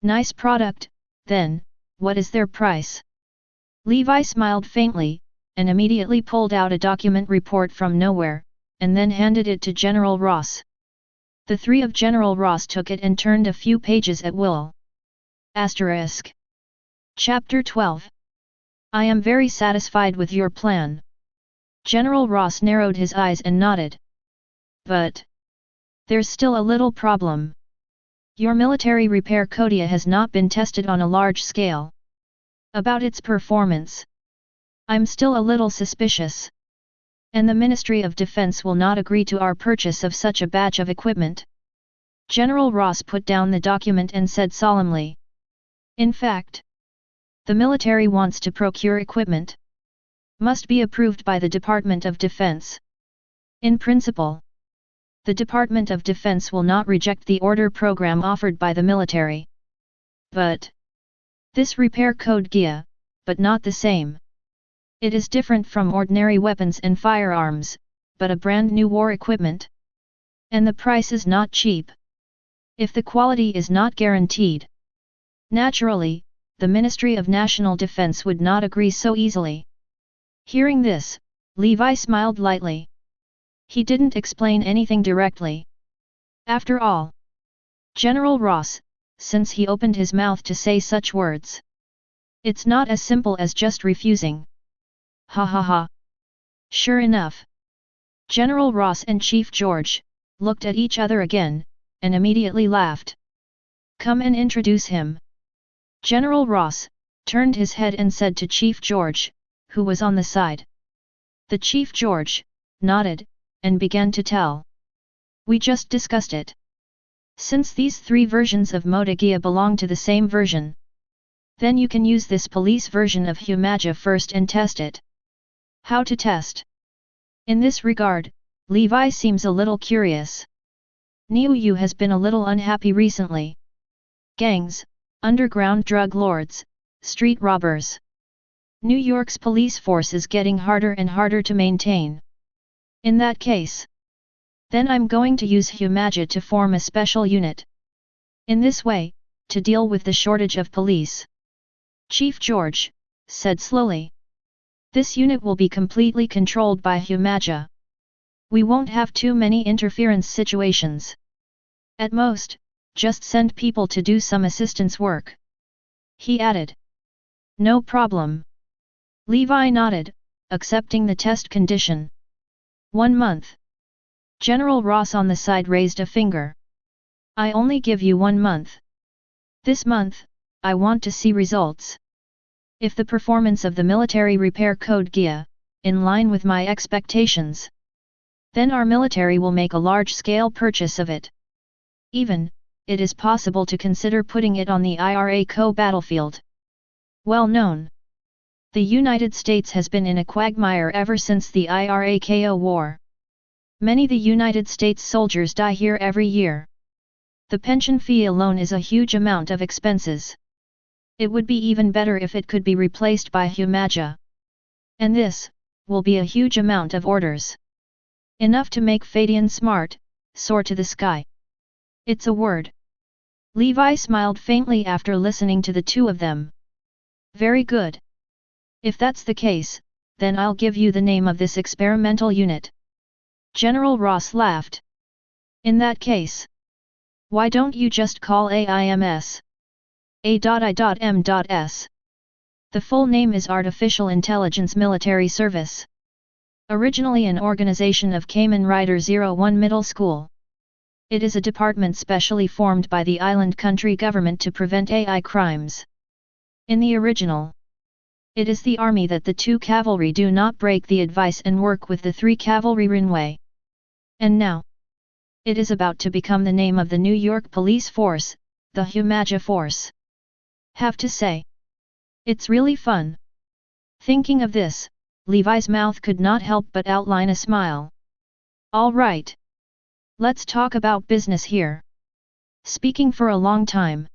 Nice product, then, what is their price? Levi smiled faintly, and immediately pulled out a document report from nowhere, and then handed it to General Ross. The three of General Ross took it and turned a few pages at will. Asterisk. Chapter 12. I am very satisfied with your plan. General Ross narrowed his eyes and nodded. But there's still a little problem. Your military repair Kodia has not been tested on a large scale. About its performance, I'm still a little suspicious. And the Ministry of Defense will not agree to our purchase of such a batch of equipment. General Ross put down the document and said solemnly. In fact, the military wants to procure equipment. Must be approved by the Department of Defense. In principle, the Department of Defense will not reject the order program offered by the military. But this repair code Gaia, but not the same. It is different from ordinary weapons and firearms, but a brand new war equipment. And the price is not cheap. If the quality is not guaranteed, naturally, the Ministry of National Defense would not agree so easily. Hearing this, Levi smiled lightly. He didn't explain anything directly. After all, General Ross, since he opened his mouth to say such words, it's not as simple as just refusing. Ha ha ha. Sure enough, General Ross and Chief George looked at each other again, and immediately laughed. Come and introduce him. General Ross turned his head and said to Chief George, who was on the side. The Chief George nodded, and began to tell. We just discussed it. Since these three versions of Moda Gaia belong to the same version, then you can use this police version of Humaja first and test it. How to test? In this regard, Levi seems a little curious. Niu has been a little unhappy recently. Gangs, underground drug lords, street robbers. New York's police force is getting harder and harder to maintain. In that case, then I'm going to use Humaja to form a special unit. In this way, to deal with the shortage of police. Chief George said slowly. This unit will be completely controlled by Humaja. We won't have too many interference situations. At most, just send people to do some assistance work. He added. No problem. Levi nodded, accepting the test condition. 1 month. General Ross on the side raised a finger. I only give you 1 month. This month, I want to see results. If the performance of the military repair code Gaia, in line with my expectations, then our military will make a large-scale purchase of it. Even, it is possible to consider putting it on the IRA-CO battlefield. Well known. The United States has been in a quagmire ever since the IRA-CO war. Many the United States soldiers die here every year. The pension fee alone is a huge amount of expenses. It would be even better if it could be replaced by Humaja. And this will be a huge amount of orders. Enough to make Feidian smart, soar to the sky. It's a word. Levi smiled faintly after listening to the two of them. Very good. If that's the case, then I'll give you the name of this experimental unit. General Ross laughed. In that case, why don't you just call AIMS? A.I.M.S. The full name is Artificial Intelligence Military Service. Originally an organization of Kamen Rider 01 Middle School. It is a department specially formed by the island country government to prevent AI crimes. In the original, it is the army that the 2 cavalry do not break the advice and work with the 3 cavalry Rinway. And now, it is about to become the name of the New York Police Force, the Humaja Force. Have to say, it's really fun. Thinking of this, Levi's mouth could not help but outline a smile. All right. Let's talk about business here. Speaking for a long time.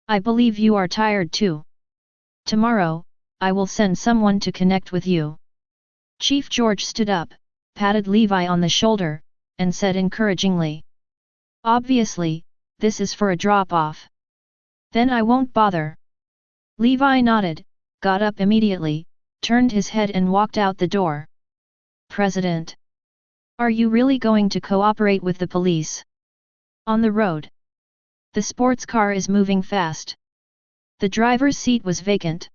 I believe you are tired too. Tomorrow, I will send someone to connect with you. Chief George stood up, patted Levi on the shoulder, and said encouragingly. Obviously, this is for a drop-off. Then I won't bother. Levi nodded, got up immediately, turned his head and walked out the door. President. Are you really going to cooperate with the police? On the road. The sports car is moving fast. The driver's seat was vacant.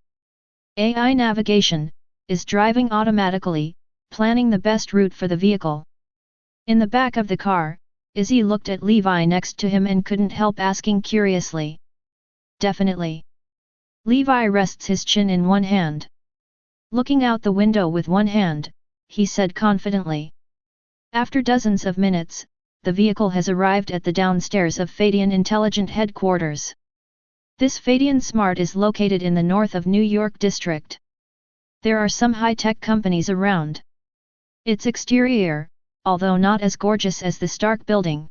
AI navigation is driving automatically, planning the best route for the vehicle. In the back of the car, Izzy looked at Levi next to him and couldn't help asking curiously. Definitely. Levi rests his chin in one hand. Looking out the window with one hand, he said confidently. After dozens of minutes, the vehicle has arrived at the downstairs of Feidian Intelligence headquarters. This Feidian Smart is located in the north of New York district. There are some high-tech companies around. Its exterior, although not as gorgeous as the Stark building,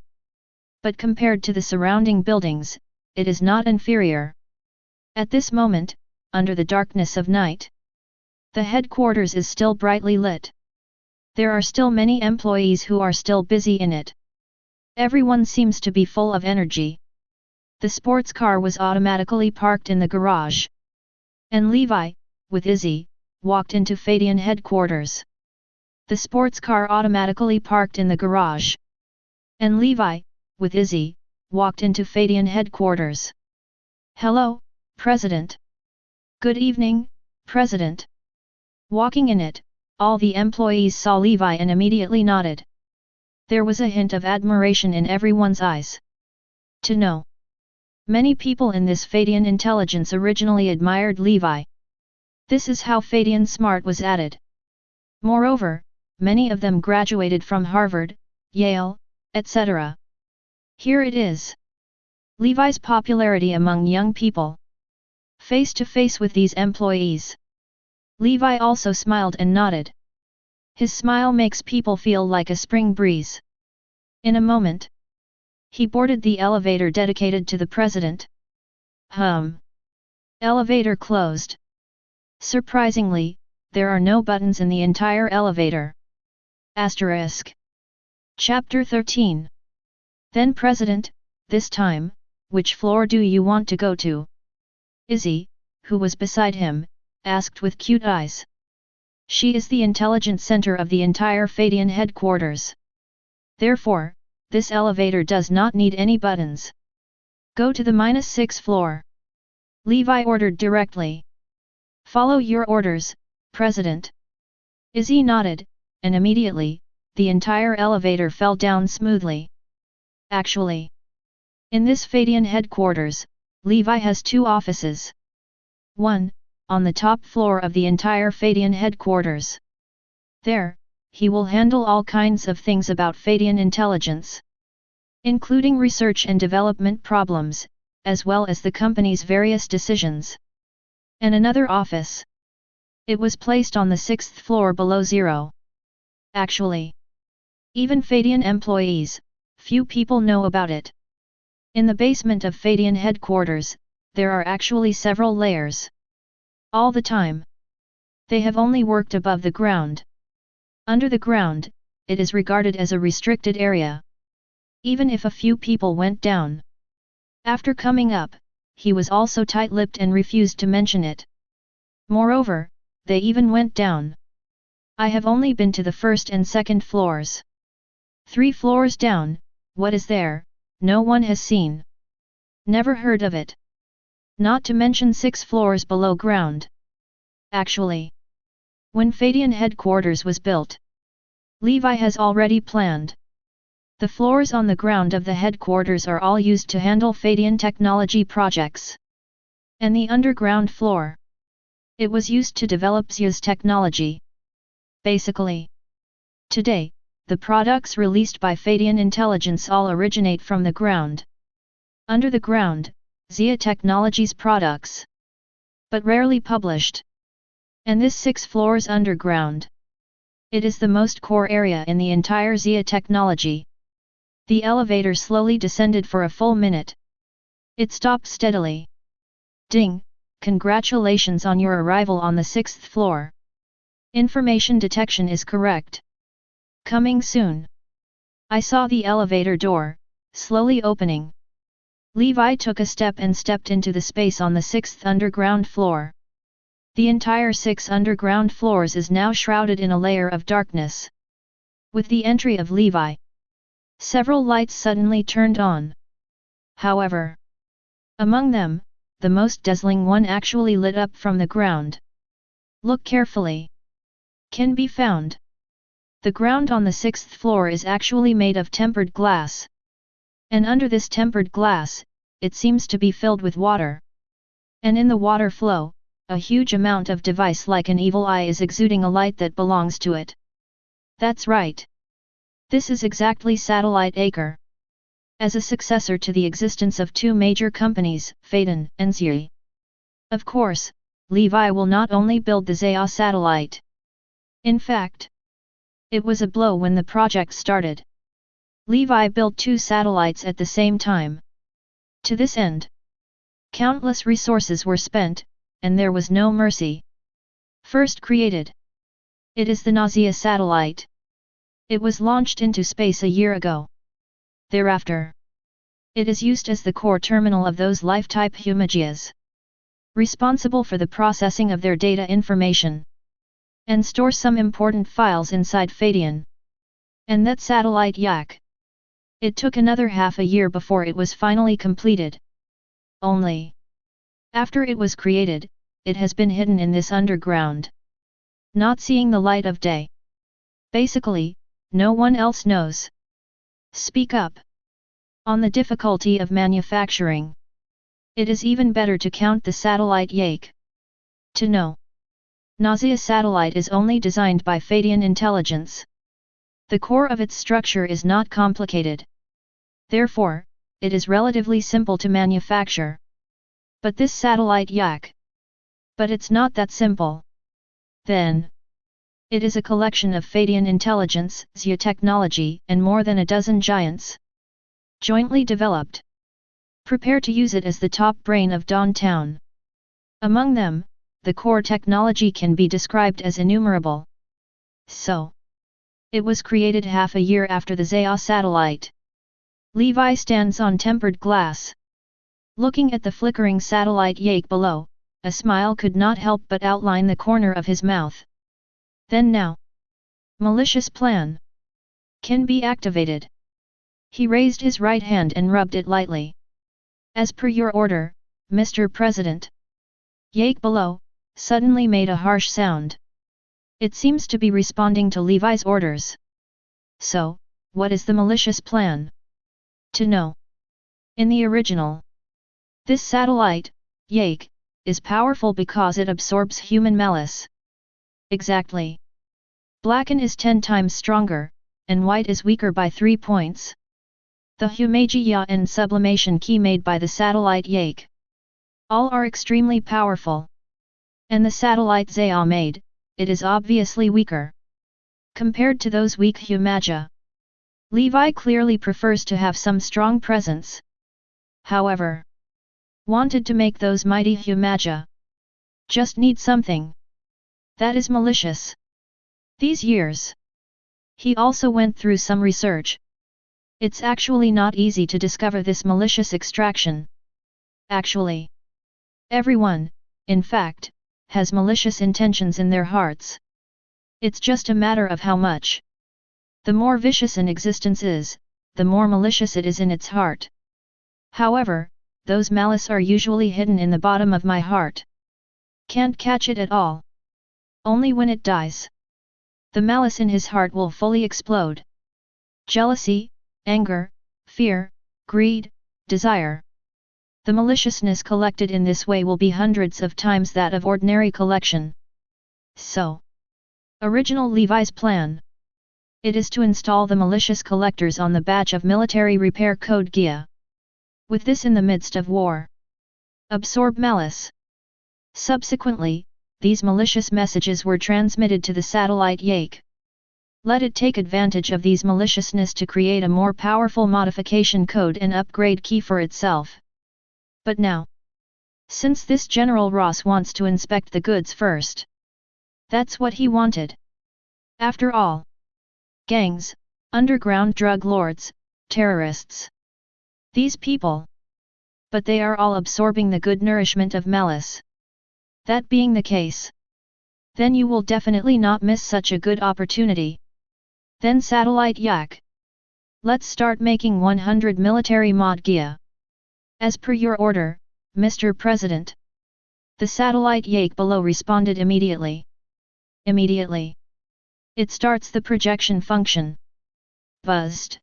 but compared to the surrounding buildings, it is not inferior. At this moment, under the darkness of night, the headquarters is still brightly lit. There are still many employees who are still busy in it. Everyone seems to be full of energy. The sports car was automatically parked in the garage. And Levi, with Izzy, walked into Feidian headquarters. The sports car automatically parked in the garage. And Levi, with Izzy, walked into Feidian headquarters. Hello, President. Good evening, President. Walking in it, all the employees saw Levi and immediately nodded. There was a hint of admiration in everyone's eyes. To know. Many people in this Feidian Intelligence originally admired Levi. This is how Feidian Smart was added. Moreover, many of them graduated from Harvard, Yale, etc. Here it is. Levi's popularity among young people. Face to face with these employees, Levi also smiled and nodded. His smile makes people feel like a spring breeze. In a moment, he boarded the elevator dedicated to the president. Elevator closed. Surprisingly, there are no buttons in the entire elevator. Asterisk. Chapter 13. Then President, this time, which floor do you want to go to? Izzy, who was beside him, asked with cute eyes. She is the intelligence center of the entire Feidian headquarters. Therefore, this elevator does not need any buttons. Go to the -6 floor. Levi ordered directly. Follow your orders, President. Izzy nodded, and immediately, the entire elevator fell down smoothly. Actually, in this Feidian headquarters, Levi has 2 offices. 1, on the top floor of the entire Feidian headquarters. There, he will handle all kinds of things about Feidian intelligence, including research and development problems, as well as the company's various decisions. And another office. It was placed on the 6th floor below zero. Actually, even Feidian employees, few people know about it. In the basement of Feidian headquarters, there are actually several layers. All the time, they have only worked above the ground. Under the ground, it is regarded as a restricted area. Even if a few people went down. After coming up, he was also tight-lipped and refused to mention it. Moreover, they even went down. I have only been to the 1st and 2nd floors. 3 floors down, what is there, no one has seen. Never heard of it. Not to mention 6 floors below ground. Actually, when Feidian headquarters was built, Levi has already planned. The floors on the ground of the headquarters are all used to handle Feidian technology projects. And the underground floor, it was used to develop Xia's technology. Basically, today, the products released by Feidian Intelligence all originate from the ground. Under the ground, Xia Technology's products, but rarely published. And this 6 floors underground, it is the most core area in the entire Xia Technology. The elevator slowly descended for a full minute. It stopped steadily. Ding! Congratulations on your arrival on the 6th floor. Information detection is correct. Coming soon. I saw the elevator door, slowly opening. Levi took a step and stepped into the space on the 6th underground floor. The entire 6 underground floors is now shrouded in a layer of darkness. With the entry of Levi, several lights suddenly turned on. However, among them, the most dazzling one actually lit up from the ground. Look carefully. Can be found. The ground on the 6th floor is actually made of tempered glass. And under this tempered glass, it seems to be filled with water. And in the water flow, a huge amount of device like an evil eye is exuding a light that belongs to it. That's right. This is exactly Satellite Acre. As a successor to the existence of 2 major companies, Feidian and Xia. Of course, Levi will not only build the Xia satellite. In fact, it was a blow when the project started. Levi built 2 satellites at the same time. To this end, countless resources were spent, and there was no mercy. First created, it is the Xia satellite. It was launched into space a year ago. Thereafter, it is used as the core terminal of those life-type Humagias, responsible for the processing of their data information, and store some important files inside Feidian. And that satellite Yak, it took another half a year before it was finally completed. Only, after it was created, it has been hidden in this underground, not seeing the light of day. Basically, no one else knows. Speak up. On the difficulty of manufacturing, it is even better to count the satellite Yak. To know, Xia satellite is only designed by Feidian Intelligence. The core of its structure is not complicated. Therefore, it is relatively simple to manufacture. But this satellite Yak, but it's not that simple. Then, it is a collection of Feidian Intelligence, Xia technology, and more than a dozen giants, jointly developed. Prepare to use it as the top brain of Downtown. Among them, the core technology can be described as innumerable. So, it was created half a year after the Xia satellite. Levi stands on tempered glass. Looking at the flickering satellite Yak below, a smile could not help but outline the corner of his mouth. Then now, malicious plan can be activated. He raised his right hand and rubbed it lightly. As per your order, Mr. President. Yak below suddenly made a harsh sound. It seems to be responding to Levi's orders. So, what is the malicious plan? To know. In the original, this satellite, Yak, is powerful because it absorbs human malice. Exactly. Blacken is 10 times stronger, and white is weaker by 3 points. The Humagia and sublimation key made by the satellite Yak, all are extremely powerful. And the satellite Xia made, it is obviously weaker compared to those weak Humagia. Levi clearly prefers to have some strong presence. However, wanted to make those mighty Humagia. Just need something that is malicious. These years, he also went through some research. It's actually not easy to discover this malicious extraction. Actually, everyone, in fact, has malicious intentions in their hearts. It's just a matter of how much. The more vicious an existence is, the more malicious it is in its heart. However, those malice are usually hidden in the bottom of my heart. Can't catch it at all. Only when it dies, the malice in his heart will fully explode. Jealousy, anger, fear, greed, desire. The maliciousness collected in this way will be hundreds of times that of ordinary collection. So, original Levi's plan. It is to install the malicious collectors on the batch of military repair code Gaia. With this in the midst of war. Absorb malice. Subsequently, these malicious messages were transmitted to the satellite Yake. Let it take advantage of these maliciousness to create a more powerful modification code and upgrade key for itself. But now, since this General Ross wants to inspect the goods first. That's what he wanted. After all, gangs, underground drug lords, terrorists. These people. But they are all absorbing the good nourishment of malice. That being the case, then you will definitely not miss such a good opportunity. Then Satellite Yak. Let's start making 100 military mod Gaia. As per your order, Mr. President. The Satellite Yake below responded immediately. Immediately. It starts the projection function. Buzzed.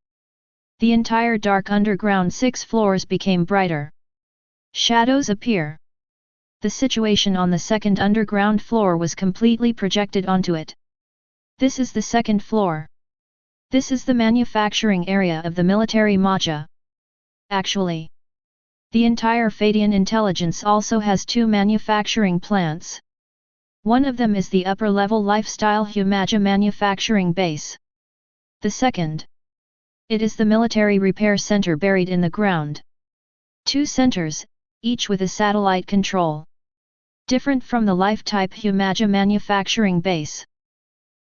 The entire dark underground 6 floors became brighter. Shadows appear. The situation on the second underground floor was completely projected onto it. This is the second floor. This is the manufacturing area of the military Maja. Actually, the entire Feidian Intelligence also has 2 manufacturing plants. One of them is the upper-level lifestyle Humaja manufacturing base. The second. It is the military repair center buried in the ground. 2 centers, each with a satellite control. Different from the life-type Humaja manufacturing base.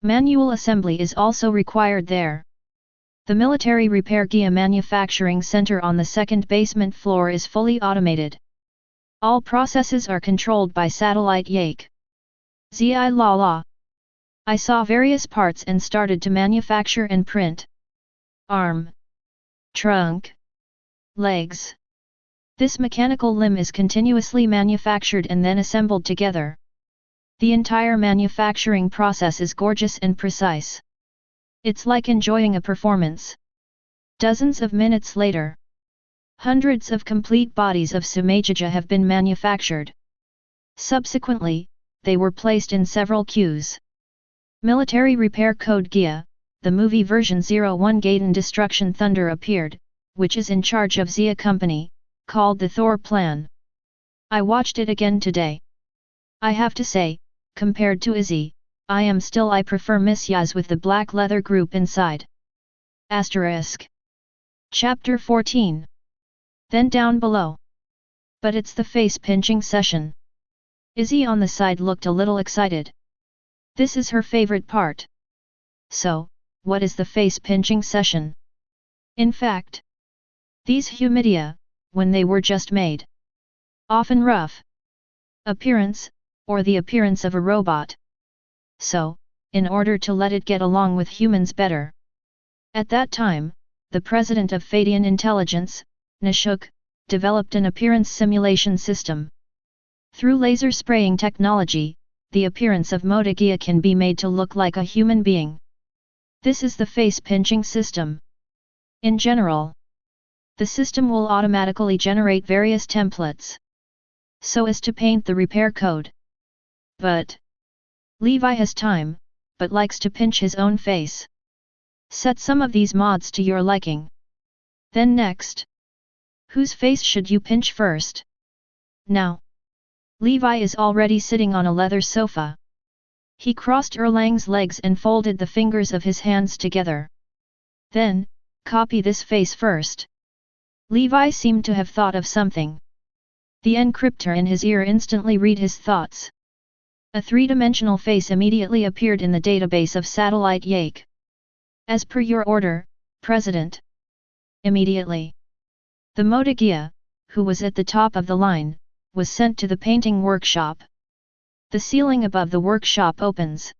Manual assembly is also required there. The military repair Gaia manufacturing center on the second basement floor is fully automated. All processes are controlled by satellite Yake. Zi la la. I saw various parts and started to manufacture and print. Arm. Trunk. Legs. This mechanical limb is continuously manufactured and then assembled together. The entire manufacturing process is gorgeous and precise. It's like enjoying a performance. Dozens of minutes later, hundreds of complete bodies of Sumajaja have been manufactured. Subsequently, they were placed in several queues. Military Repair Code Gaia, the movie version 01 Gaiden Destruction Thunder appeared, which is in charge of Zia Company, called the Thor Plan. I watched it again today. I have to say, compared to Izzy, I prefer Miss Yaz with the black leather group inside. Asterisk. Chapter 14. Then down below. But it's the face-pinching session. Izzy on the side looked a little excited. This is her favorite part. So, what is the face-pinching session? In fact, these humidia, when they were just made, often rough appearance, or the appearance of a robot. So, in order to let it get along with humans better. At that time, the president of Feidian Intelligence, Nashuk, developed an appearance simulation system. Through laser spraying technology, the appearance of Modagia can be made to look like a human being. This is the face-pinching system. In general, the system will automatically generate various templates, so as to paint the repair code. But Levi has time, but likes to pinch his own face. Set some of these mods to your liking. Then next, whose face should you pinch first? Now, Levi is already sitting on a leather sofa. He crossed Erlang's legs and folded the fingers of his hands together. Then, copy this face first. Levi seemed to have thought of something. The encryptor in his ear instantly read his thoughts. A 3-dimensional face immediately appeared in the database of Satellite Yake. As per your order, President. Immediately, the Modagia, who was at the top of the line, was sent to the painting workshop. The ceiling above the workshop opens.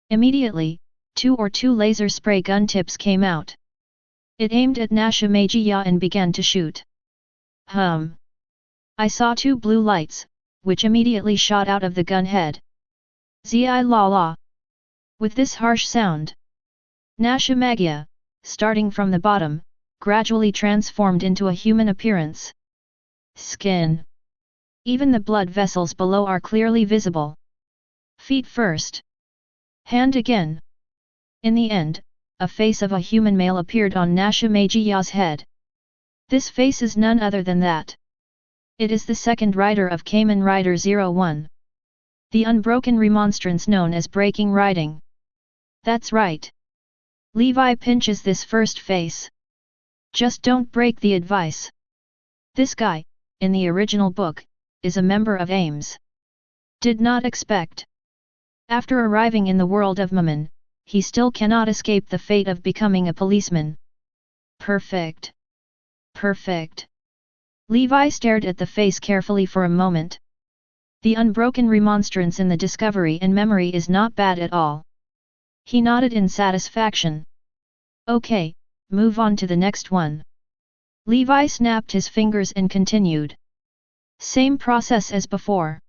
Immediately, 2 laser spray gun tips came out. It aimed at Nashamajiya and began to shoot. I saw 2 blue lights, which immediately shot out of the gun head. Zi la la. With this harsh sound, Nashamagia, starting from the bottom, gradually transformed into a human appearance. Skin. Even the blood vessels below are clearly visible. Feet first. Hand again. In the end, a face of a human male appeared on Nashamagia's head. This face is none other than that. It is the second rider of Kamen Rider 01. The unbroken remonstrance known as breaking riding. That's right. Levi pinches this first face. Just don't break the advice. This guy, in the original book, is a member of AIMS. Did not expect. After arriving in the world of Mammon, he still cannot escape the fate of becoming a policeman. Perfect. Perfect. Levi stared at the face carefully for a moment. The unbroken remonstrance in the discovery and memory is not bad at all. He nodded in satisfaction. Okay, move on to the next one. Levi snapped his fingers and continued. Same process as before.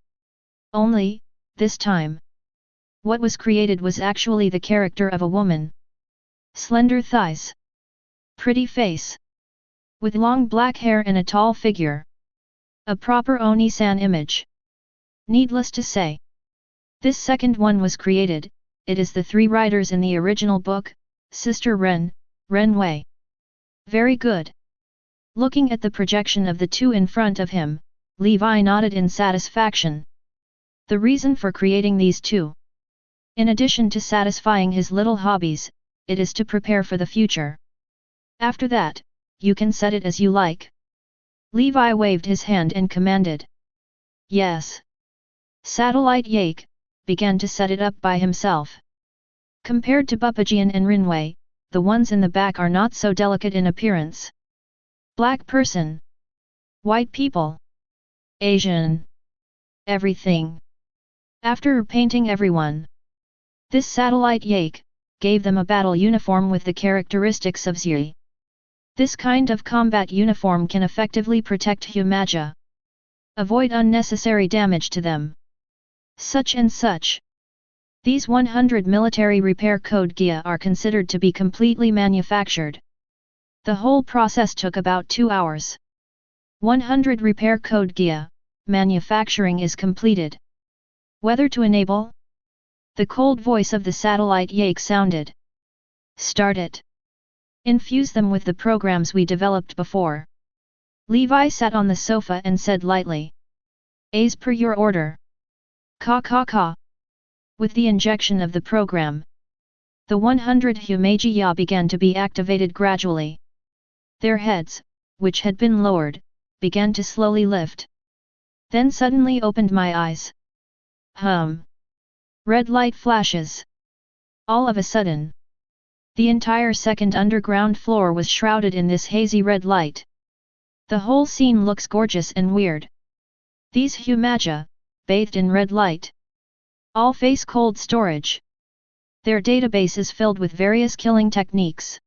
Only, this time, what was created was actually the character of a woman. Slender thighs. Pretty face. With long black hair and a tall figure. A proper Oni-san image. Needless to say, this second one was created. It is the three riders in the original book, Sister Ren, Ren Wei. Very good. Looking at the projection of the two in front of him, Levi nodded in satisfaction. The reason for creating these two. In addition to satisfying his little hobbies, it is to prepare for the future. After that, you can set it as you like. Levi waved his hand and commanded. Yes. Satellite Yake began to set it up by himself. Compared to Bupajian and Rinwei, the ones in the back are not so delicate in appearance. Black person. White people. Asian. Everything. After painting everyone, this satellite Yake gave them a battle uniform with the characteristics of Zhi. This kind of combat uniform can effectively protect Humaja. Avoid unnecessary damage to them. Such and such. These 100 military repair code Gaia are considered to be completely manufactured. The whole process took about 2 hours. 100 repair code Gaia, manufacturing is completed. Whether to enable? The cold voice of the satellite Yake sounded. Start it. Infuse them with the programs we developed before. Levi sat on the sofa and said lightly. As per your order. Ka ka ka. With the injection of the program, the 100 Humagia began to be activated gradually. Their heads, which had been lowered, began to slowly lift. Then suddenly opened my eyes. Red light flashes. All of a sudden, the entire second underground floor was shrouded in this hazy red light. The whole scene looks gorgeous and weird. These Humagia, bathed in red light. All face cold storage. Their database is filled with various killing techniques.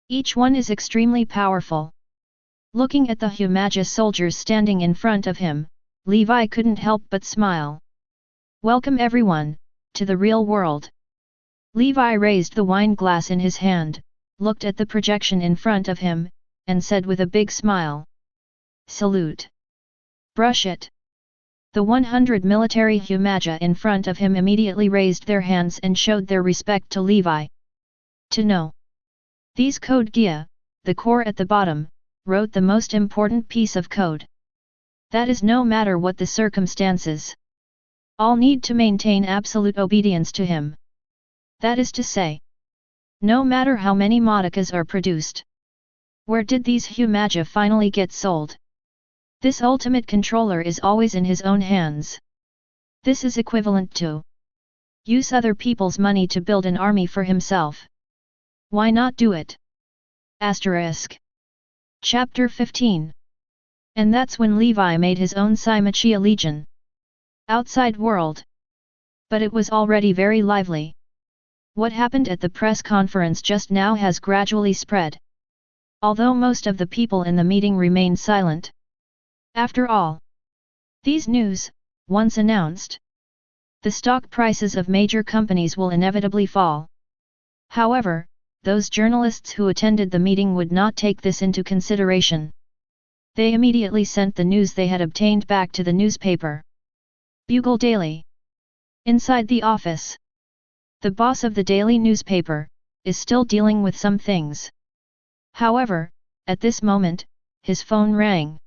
Each one is extremely powerful. Looking at the Humagia soldiers standing in front of him, Levi couldn't help but smile. Welcome everyone, to the real world. Levi raised the wine glass in his hand, looked at the projection in front of him, and said with a big smile. Salute. Brush it. The 100 military Humagia in front of him immediately raised their hands and showed their respect to Levi. To know. These code Gaia, the core at the bottom, wrote the most important piece of code. That is no matter what the circumstances. All need to maintain absolute obedience to him. That is to say, no matter how many modikas are produced. Where did these Humagia finally get sold? This ultimate controller is always in his own hands. This is equivalent to use other people's money to build an army for himself. Why not do it? Asterisk. Chapter 15. And that's when Levi made his own Simachia Legion. Outside world. But it was already very lively. What happened at the press conference just now has gradually spread. Although most of the people in the meeting remained silent. After all, these news, once announced, The stock prices of major companies will inevitably fall. However, those journalists who attended the meeting would not take this into consideration. They immediately sent the news they had obtained back to the newspaper. Bugle Daily. Inside the office, the boss of the daily newspaper is still dealing with some things. However, at this moment, his phone rang.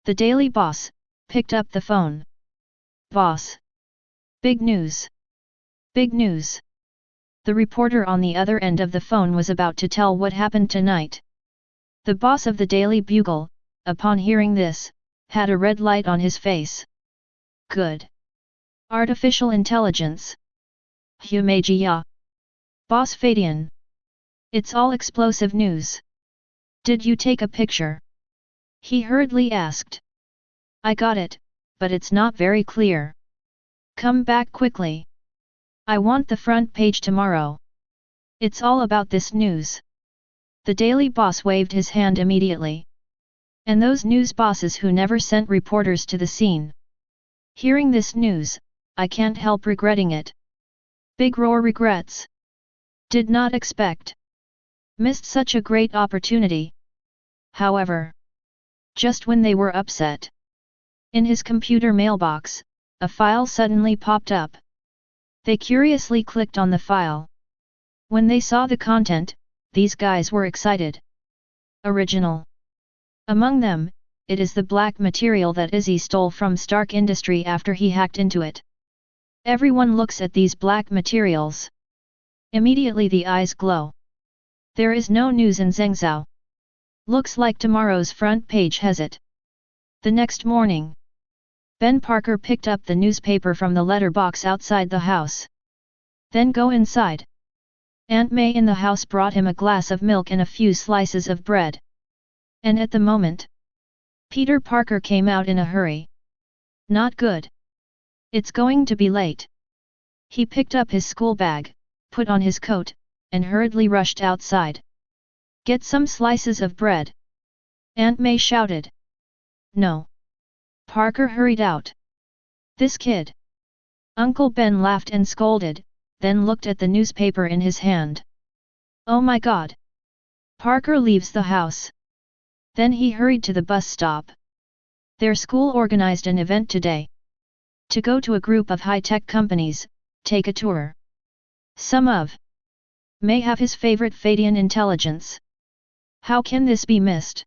The daily boss picked up the phone. Boss. Big news. Big news. The reporter on the other end of the phone was about to tell what happened tonight. The boss of the Daily Bugle, upon hearing this, had a red light on his face. Good. Artificial intelligence. Humagia. Boss Feidian. It's all explosive news. Did you take a picture? He hurriedly asked. I got it, but it's not very clear. Come back quickly. I want the front page tomorrow. It's all about this news. The daily boss waved his hand immediately. And those news bosses who never sent reporters to the scene. Hearing this news, I can't help regretting it. Big roar regrets. Did not expect. Missed such a great opportunity. However, just when they were upset, in his computer mailbox, a file suddenly popped up. They curiously clicked on the file. When they saw the content, these guys were excited. Original. Among them, it is the black material that Izzy stole from Stark Industry after he hacked into it. Everyone looks at these black materials. Immediately the eyes glow. There is no news in Zhengzhou. Looks like tomorrow's front page has it. The next morning, Ben Parker picked up the newspaper from the letterbox outside the house. Then go inside. Aunt May in the house brought him a glass of milk and a few slices of bread. And at the moment, Peter Parker came out in a hurry. Not good. It's going to be late. He picked up his school bag, put on his coat, and hurriedly rushed outside. Get some slices of bread. Aunt May shouted. No. Parker hurried out. This kid. Uncle Ben laughed and scolded, then looked at the newspaper in his hand. Oh my God. Parker leaves the house. Then he hurried to the bus stop. Their school organized an event today. To go to a group of high-tech companies, take a tour. Some of may have his favorite Feidian Intelligence. How can this be missed?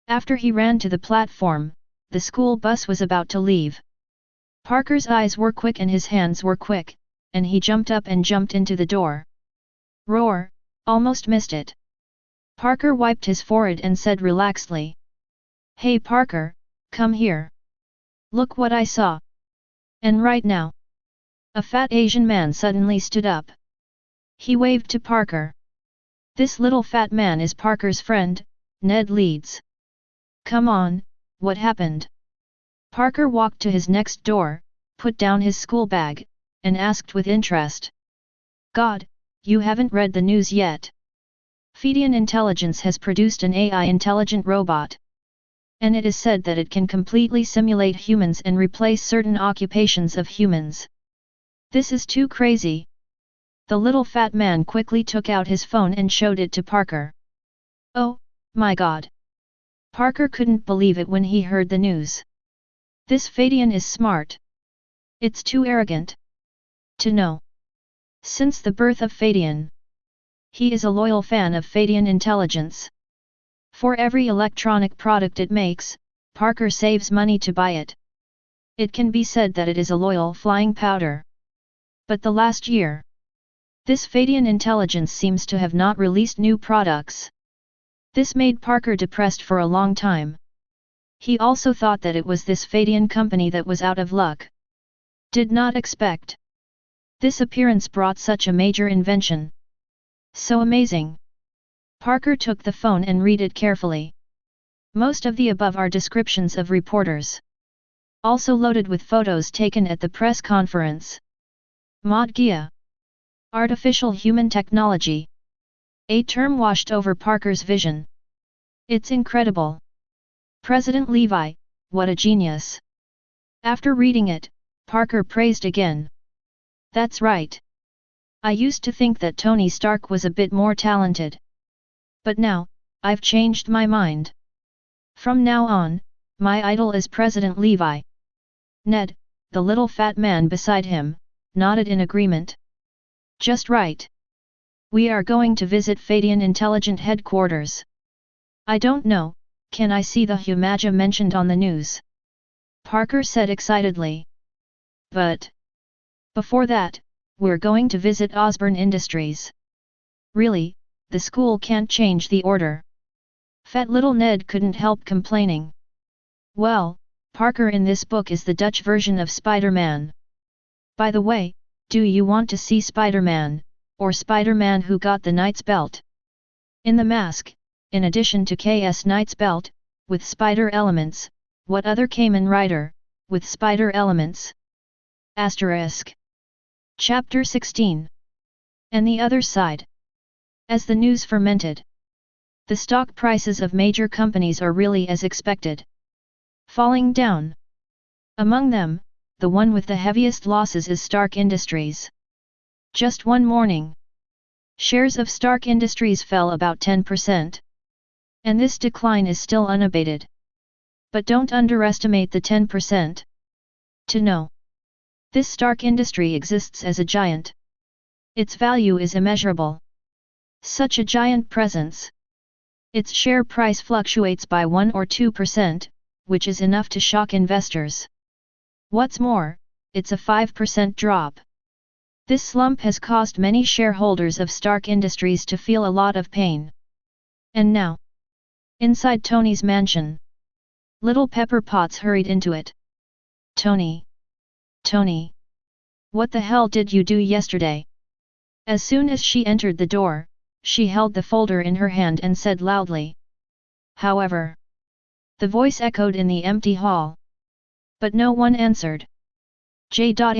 After he ran to the platform, the school bus was about to leave. Parker's eyes were quick and his hands were quick, and he jumped up and jumped into the door. Roar, almost missed it. Parker wiped his forehead and said relaxedly. Hey Parker, come here. Look what I saw. And right now. A fat Asian man suddenly stood up. He waved to Parker. This little fat man is Parker's friend, Ned Leeds. Come on, what happened? Parker walked to his next door, put down his school bag, and asked with interest. God, you haven't read the news yet. Feidian Intelligence has produced an AI intelligent robot. And it is said that it can completely simulate humans and replace certain occupations of humans. This is too crazy. The little fat man quickly took out his phone and showed it to Parker. Oh, my God. Parker couldn't believe it when he heard the news. This Feidian is smart. It's too arrogant to know. Since the birth of Feidian, he is a loyal fan of Feidian Intelligence. For every electronic product it makes, Parker saves money to buy it. It can be said that it is a loyal flying powder. But the last year, this Feidian Intelligence seems to have not released new products. This made Parker depressed for a long time. He also thought that it was this Feidian company that was out of luck. Did not expect. This appearance brought such a major invention. So amazing. Parker took the phone and read it carefully. Most of the above are descriptions of reporters. Also loaded with photos taken at the press conference. Mod Gaia. Artificial human technology. A term washed over Parker's vision. It's incredible. President Levi, what a genius. After reading it, Parker praised again. That's right. I used to think that Tony Stark was a bit more talented. But now, I've changed my mind. From now on, my idol is President Levi. Ned, the little fat man beside him, nodded in agreement. Just right. We are going to visit Feidian Intelligence headquarters. I don't know, can I see the Humaja mentioned on the news? Parker said excitedly. But before that, we're going to visit Osborn Industries. Really, the school can't change the order. Fat little Ned couldn't help complaining. Well, Parker in this book is the Dutch version of Spider-Man. By the way, do you want to see Spider-Man, or Spider-Man who got the Knight's Belt? In the mask, in addition to KS Knight's Belt, with spider elements, what other Kamen Rider, with spider elements? Asterisk. Chapter 16. And the other side. As the news fermented, the stock prices of major companies are really as expected. Falling down. Among them, the one with the heaviest losses is Stark Industries. Just one morning, shares of Stark Industries fell about 10%. And this decline is still unabated. But don't underestimate the 10%. To know this Stark industry exists as a giant. Its value is immeasurable. Such a giant presence. Its share price fluctuates by 1 or 2%, which is enough to shock investors. What's more, it's a 5% drop. This slump has caused many shareholders of Stark Industries to feel a lot of pain. And now, inside Tony's mansion, little Pepper Potts hurried into it. Tony! Tony! What the hell did you do yesterday? As soon as she entered the door, she held the folder in her hand and said loudly. However, the voice echoed in the empty hall. But no one answered. J.A.R.V.I.S,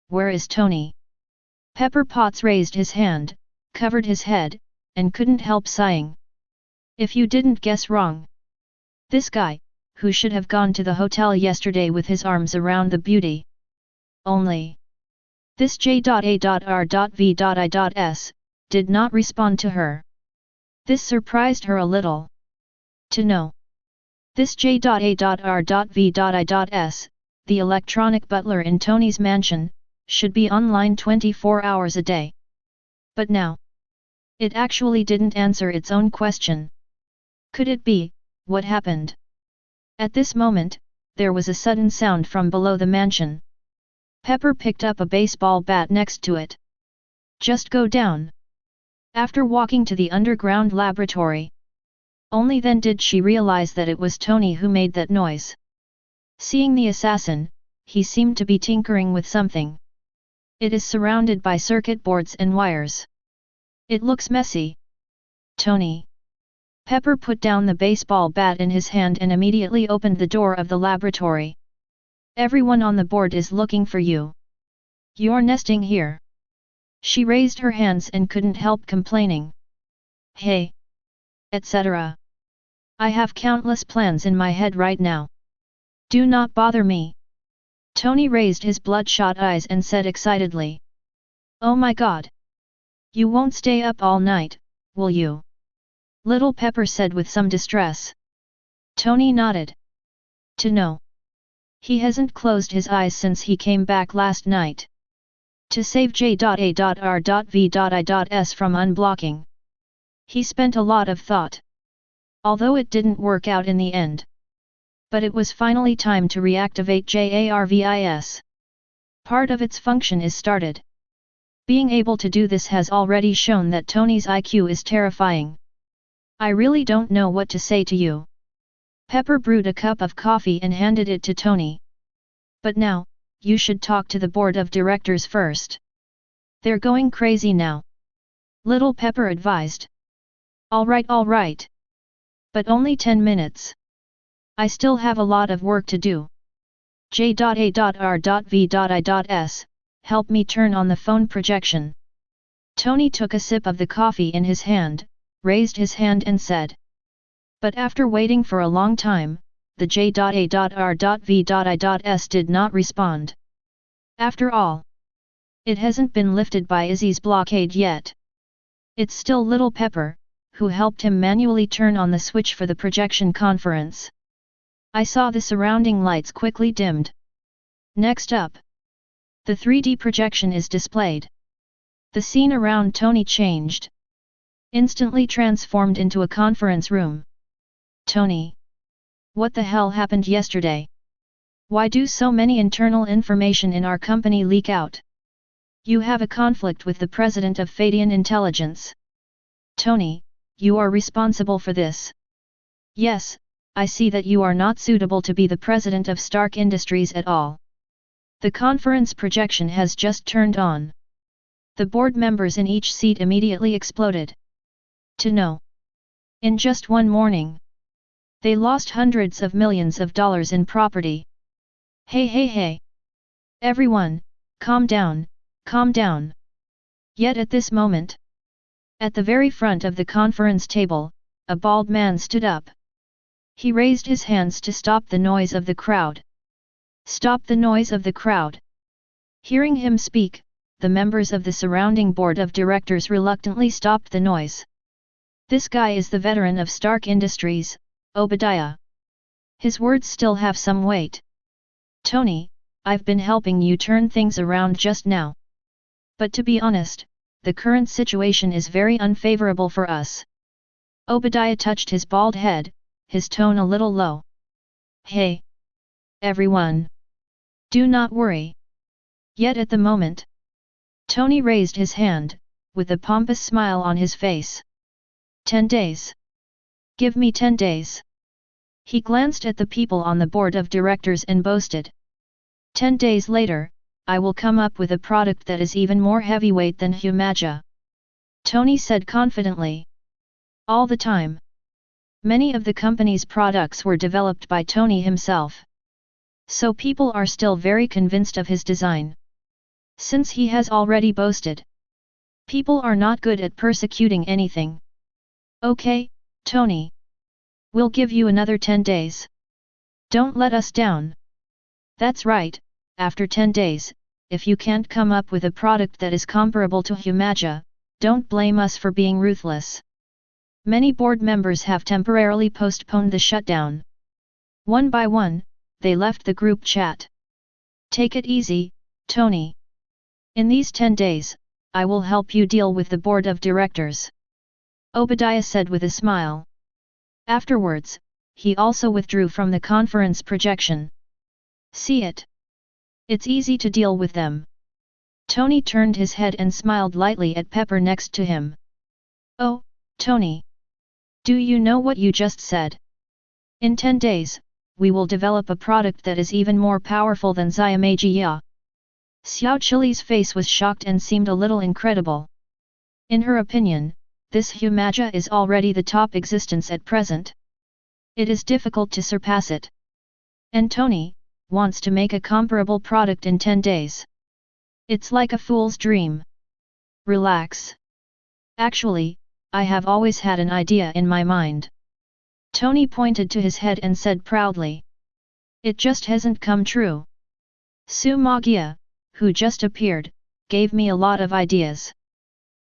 where is Tony? Pepper Potts raised his hand, covered his head, and couldn't help sighing. If you didn't guess wrong. This guy, who should have gone to the hotel yesterday with his arms around the beauty. Only. This J.A.R.V.I.S, did not respond to her. This surprised her a little. To know. This J.A.R.V.I.S, the electronic butler in Tony's mansion, should be online 24 hours a day. But now, it actually didn't answer its own question. Could it be, what happened? At this moment, there was a sudden sound from below the mansion. Pepper picked up a baseball bat next to it. Just go down. After walking to the underground laboratory. Only then did she realize that it was Tony who made that noise. Seeing the assassin, he seemed to be tinkering with something. It is surrounded by circuit boards and wires. It looks messy. Tony. Pepper put down the baseball bat in his hand and immediately opened the door of the laboratory. Everyone on the board is looking for you. You're nesting here. She raised her hands and couldn't help complaining. Hey! Etc. I have countless plans in my head right now. Do not bother me. Tony raised his bloodshot eyes and said excitedly. Oh my god! You won't stay up all night, will you? Little Pepper said with some distress. Tony nodded. To know. He hasn't closed his eyes since he came back last night. To save J.A.R.V.I.S from unblocking. He spent a lot of thought. Although it didn't work out in the end. But it was finally time to reactivate JARVIS. Part of its function is started. Being able to do this has already shown that Tony's IQ is terrifying. I really don't know what to say to you. Pepper brewed a cup of coffee and handed it to Tony. But now, you should talk to the board of directors first. They're going crazy now. Little Pepper advised. All right. But only 10 minutes. I still have a lot of work to do. J.A.R.V.I.S, help me turn on the phone projection. Tony took a sip of the coffee in his hand, raised his hand and said. But after waiting for a long time, the J.A.R.V.I.S did not respond. After all, it hasn't been lifted by Izzy's blockade yet. It's still Little Pepper, who helped him manually turn on the switch for the projection conference. I saw the surrounding lights quickly dimmed. Next up, the 3D projection is displayed. The scene around Tony changed. Instantly transformed into a conference room. Tony. What the hell happened yesterday? Why do so many internal information in our company leak out? You have a conflict with the president of Feidian Intelligence. Tony, you are responsible for this. Yes, I see that you are not suitable to be the president of Stark Industries at all. The conference projection has just turned on. The board members in each seat immediately exploded. To know. In just one morning, they lost hundreds of millions of dollars in property. Hey. Everyone, calm down, calm down. Yet at this moment, at the very front of the conference table, a bald man stood up. He raised his hands to stop the noise of the crowd. Stop the noise of the crowd. Hearing him speak, the members of the surrounding board of directors reluctantly stopped the noise. This guy is the veteran of Stark Industries, Obadiah. His words still have some weight. Tony, I've been helping you turn things around just now. But to be honest, the current situation is very unfavorable for us. Obadiah touched his bald head, his tone a little low. Hey! Everyone! Do not worry. Yet at the moment, Tony raised his hand, with a pompous smile on his face. 10 days. Give me 10 days. He glanced at the people on the board of directors and boasted. 10 days later, I will come up with a product that is even more heavyweight than Humaja. Tony said confidently. All the time. Many of the company's products were developed by Tony himself. So people are still very convinced of his design. Since he has already boasted. People are not good at persecuting anything. Okay, Tony. We'll give you another 10 days. Don't let us down. That's right, after 10 days, if you can't come up with a product that is comparable to Humaja, don't blame us for being ruthless. Many board members have temporarily postponed the shutdown. One by one, they left the group chat. Take it easy, Tony. In these 10 days, I will help you deal with the board of directors. Obadiah said with a smile. Afterwards, he also withdrew from the conference projection. See it? It's easy to deal with them. Tony turned his head and smiled lightly at Pepper next to him. Oh, Tony. Do you know what you just said? In 10 days, we will develop a product that is even more powerful than Xiamagia. Xiao Chili's face was shocked and seemed a little incredible. In her opinion, this Humaja is already the top existence at present. It is difficult to surpass it. And Tony wants to make a comparable product in 10 days. It's like a fool's dream. Relax. Actually, I have always had an idea in my mind. Tony pointed to his head and said proudly. It just hasn't come true. Su Magia, who just appeared, gave me a lot of ideas.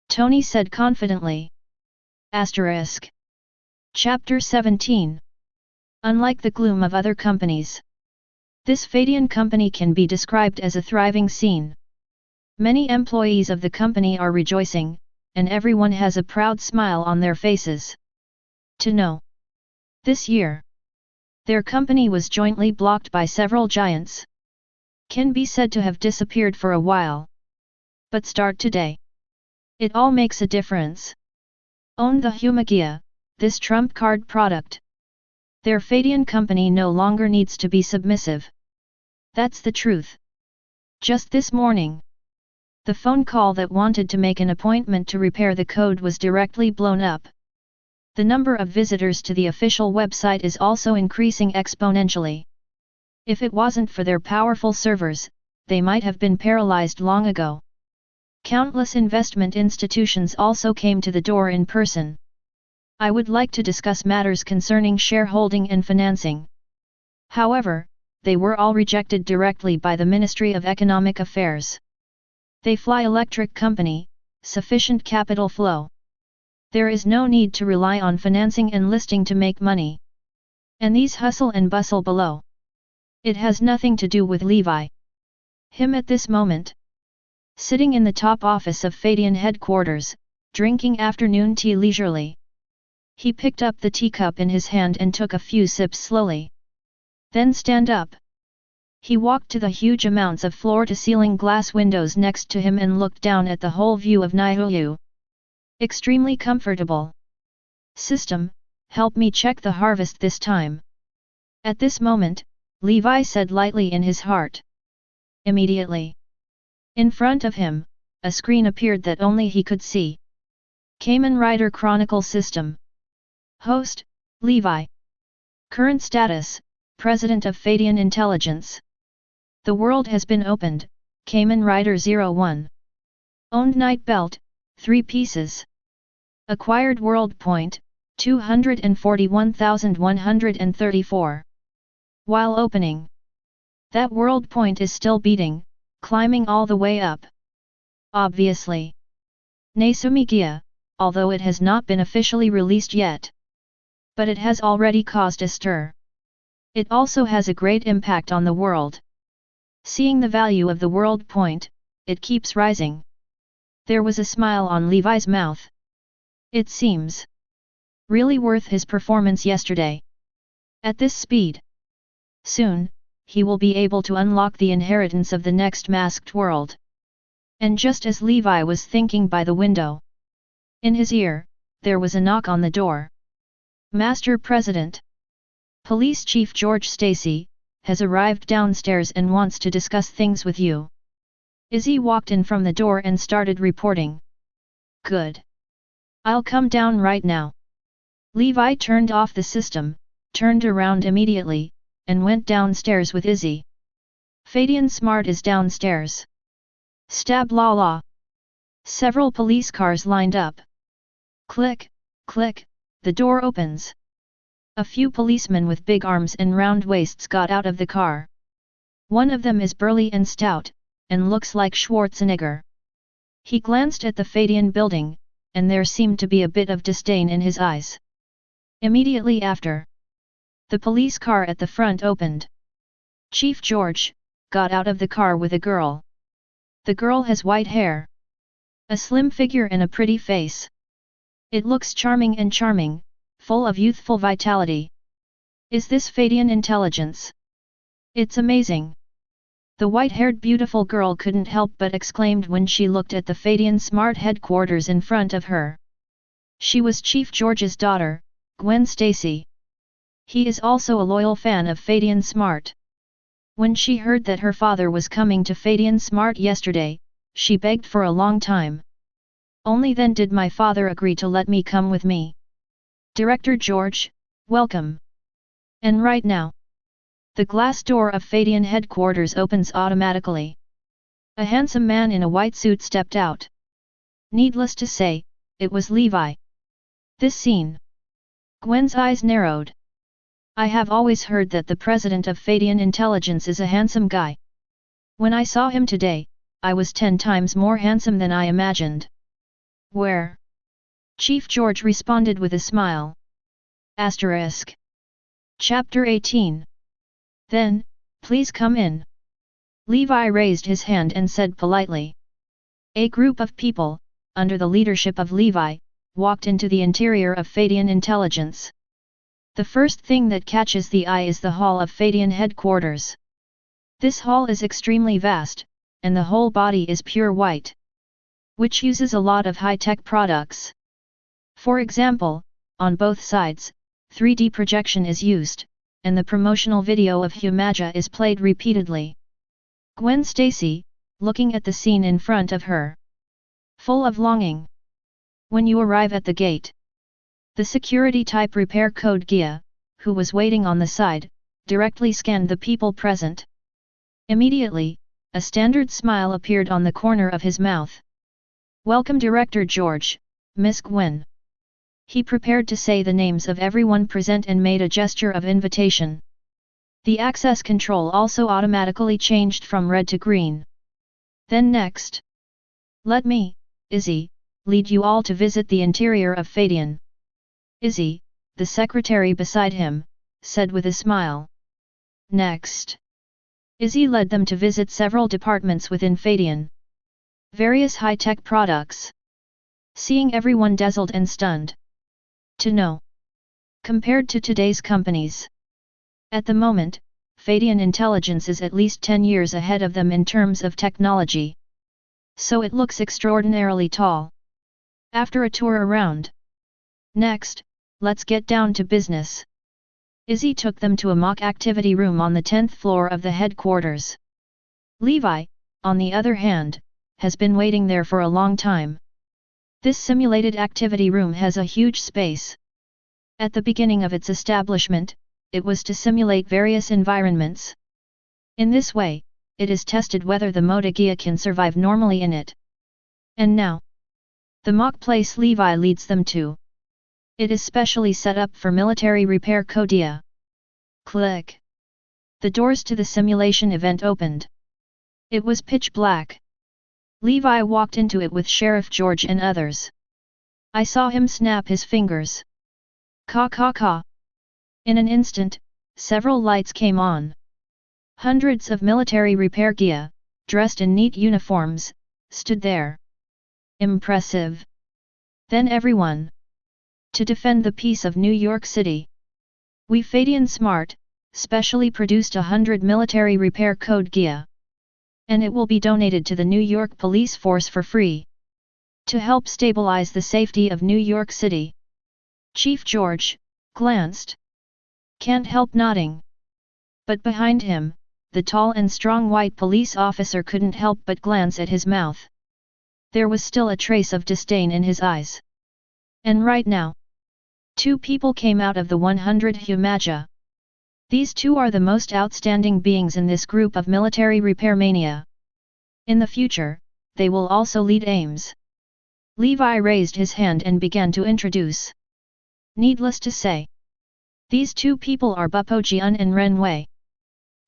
Tony said confidently. Asterisk. Chapter 17. Unlike the gloom of other companies, this Feidian company can be described as a thriving scene. Many employees of the company are rejoicing, and everyone has a proud smile on their faces. To know. This year, their company was jointly blocked by several giants. Can be said to have disappeared for a while. But start today. It all makes a difference. Own the Humagia, this trump card product. Their Feidian company no longer needs to be submissive. That's the truth. Just this morning, the phone call that wanted to make an appointment to repair the code was directly blown up. The number of visitors to the official website is also increasing exponentially. If it wasn't for their powerful servers, they might have been paralyzed long ago. Countless investment institutions also came to the door in person. I would like to discuss matters concerning shareholding and financing. However, they were all rejected directly by the Ministry of Economic Affairs. They fly electric company, sufficient capital flow. There is no need to rely on financing and listing to make money. And these hustle and bustle below. It has nothing to do with Levi. Him at this moment. Sitting in the top office of Feidian headquarters, drinking afternoon tea leisurely. He picked up the teacup in his hand and took a few sips slowly. Then stand up. He walked to the huge amounts of floor-to-ceiling glass windows next to him and looked down at the whole view of Nihuyu. Extremely comfortable. System, help me check the harvest this time. At this moment, Levi said lightly in his heart. Immediately. In front of him, a screen appeared that only he could see. Kamen Rider Chronicle System. Host, Levi. Current status, President of Feidian Intelligence. The world has been opened, Kamen Rider 01. Owned Night Belt, 3 pieces. Acquired World Point, 241,134. While opening. That world point is still beating, climbing all the way up. Obviously. Nasumigia, although it has not been officially released yet. But it has already caused a stir. It also has a great impact on the world. Seeing the value of the world point, it keeps rising. There was a smile on Levi's mouth. It seems really worth his performance yesterday. At this speed. Soon, he will be able to unlock the inheritance of the next masked world. And just as Levi was thinking by the window, in his ear, there was a knock on the door. Master President. Police Chief George Stacy, has arrived downstairs and wants to discuss things with you. Izzy walked in from the door and started reporting. Good. I'll come down right now. Levi turned off the system, turned around immediately, and went downstairs with Izzy. Feidian Smart is downstairs. Stab la la. Several police cars lined up. Click, click, the door opens. A few policemen with big arms and round waists got out of the car. One of them is burly and stout, and looks like Schwarzenegger. He glanced at the Feidian building, and there seemed to be a bit of disdain in his eyes. Immediately after, the police car at the front opened. Chief George got out of the car with a girl. The girl has white hair. A slim figure and a pretty face. It looks charming and charming, full of youthful vitality. Is this Feidian Intelligence? It's amazing. The white-haired beautiful girl couldn't help but exclaimed when she looked at the Feidian Smart headquarters in front of her. She was Chief George's daughter, Gwen Stacy. He is also a loyal fan of Feidian Smart. When she heard that her father was coming to Feidian Smart yesterday, she begged for a long time. Only then did my father agree to let me come with me. Director George, welcome. And right now, the glass door of Feidian headquarters opens automatically. A handsome man in a white suit stepped out. Needless to say, it was Levi. This scene. Gwen's eyes narrowed. I have always heard that the president of Feidian Intelligence is a handsome guy. When I saw him today, I was 10 times more handsome than I imagined. Where? Chief George responded with a smile. Asterisk. Chapter 18. Then, please come in. Levi raised his hand and said politely. A group of people, under the leadership of Levi, walked into the interior of Feidian Intelligence. The first thing that catches the eye is the hall of Feidian headquarters. This hall is extremely vast, and the whole body is pure white, which uses a lot of high-tech products. For example, on both sides, 3D projection is used, and the promotional video of Humaja is played repeatedly. Gwen Stacy, looking at the scene in front of her, full of longing. When you arrive at the gate, the security type repair code Gaia, who was waiting on the side, directly scanned the people present. Immediately, a standard smile appeared on the corner of his mouth. Welcome Director George, Miss Gwen. He prepared to say the names of everyone present and made a gesture of invitation. The access control also automatically changed from red to green. Then next, let me, Izzy, lead you all to visit the interior of Feidian. Izzy, the secretary beside him, said with a smile. Next, Izzy led them to visit several departments within Feidian. Various high-tech products. Seeing everyone dazzled and stunned. To know. Compared to today's companies. At the moment, Feidian Intelligence is at least 10 years ahead of them in terms of technology. So it looks extraordinarily tall. After a tour around. Next, let's get down to business. Izzy took them to a mock activity room on the 10th floor of the headquarters. Levi, on the other hand, has been waiting there for a long time. This simulated activity room has a huge space. At the beginning of its establishment, it was to simulate various environments. In this way, it is tested whether the Gaia can survive normally in it. And now, the mock place Levi leads them to. It is specially set up for military repair Kodia. Click. The doors to the simulation event opened. It was pitch black. Levi walked into it with Sheriff George and others. I saw him snap his fingers. Ka ka ka. In an instant, several lights came on. Hundreds of military repair Gaia, dressed in neat uniforms, stood there. Impressive. Then everyone. To defend the peace of New York City. We Feidian Smart, specially produced 100 military repair code Gaia. And it will be donated to the New York Police Force for free. To help stabilize the safety of New York City. Chief George, glanced. Can't help nodding. But behind him, the tall and strong white police officer couldn't help but glance at his mouth. There was still a trace of disdain in his eyes. And right now, 2 people came out of the 100 Humaja. These 2 are the most outstanding beings in this group of military repair mania. In the future, they will also lead AIMS. Levi raised his hand and began to introduce. Needless to say, these 2 people are Bupo-jian and Ren Wei.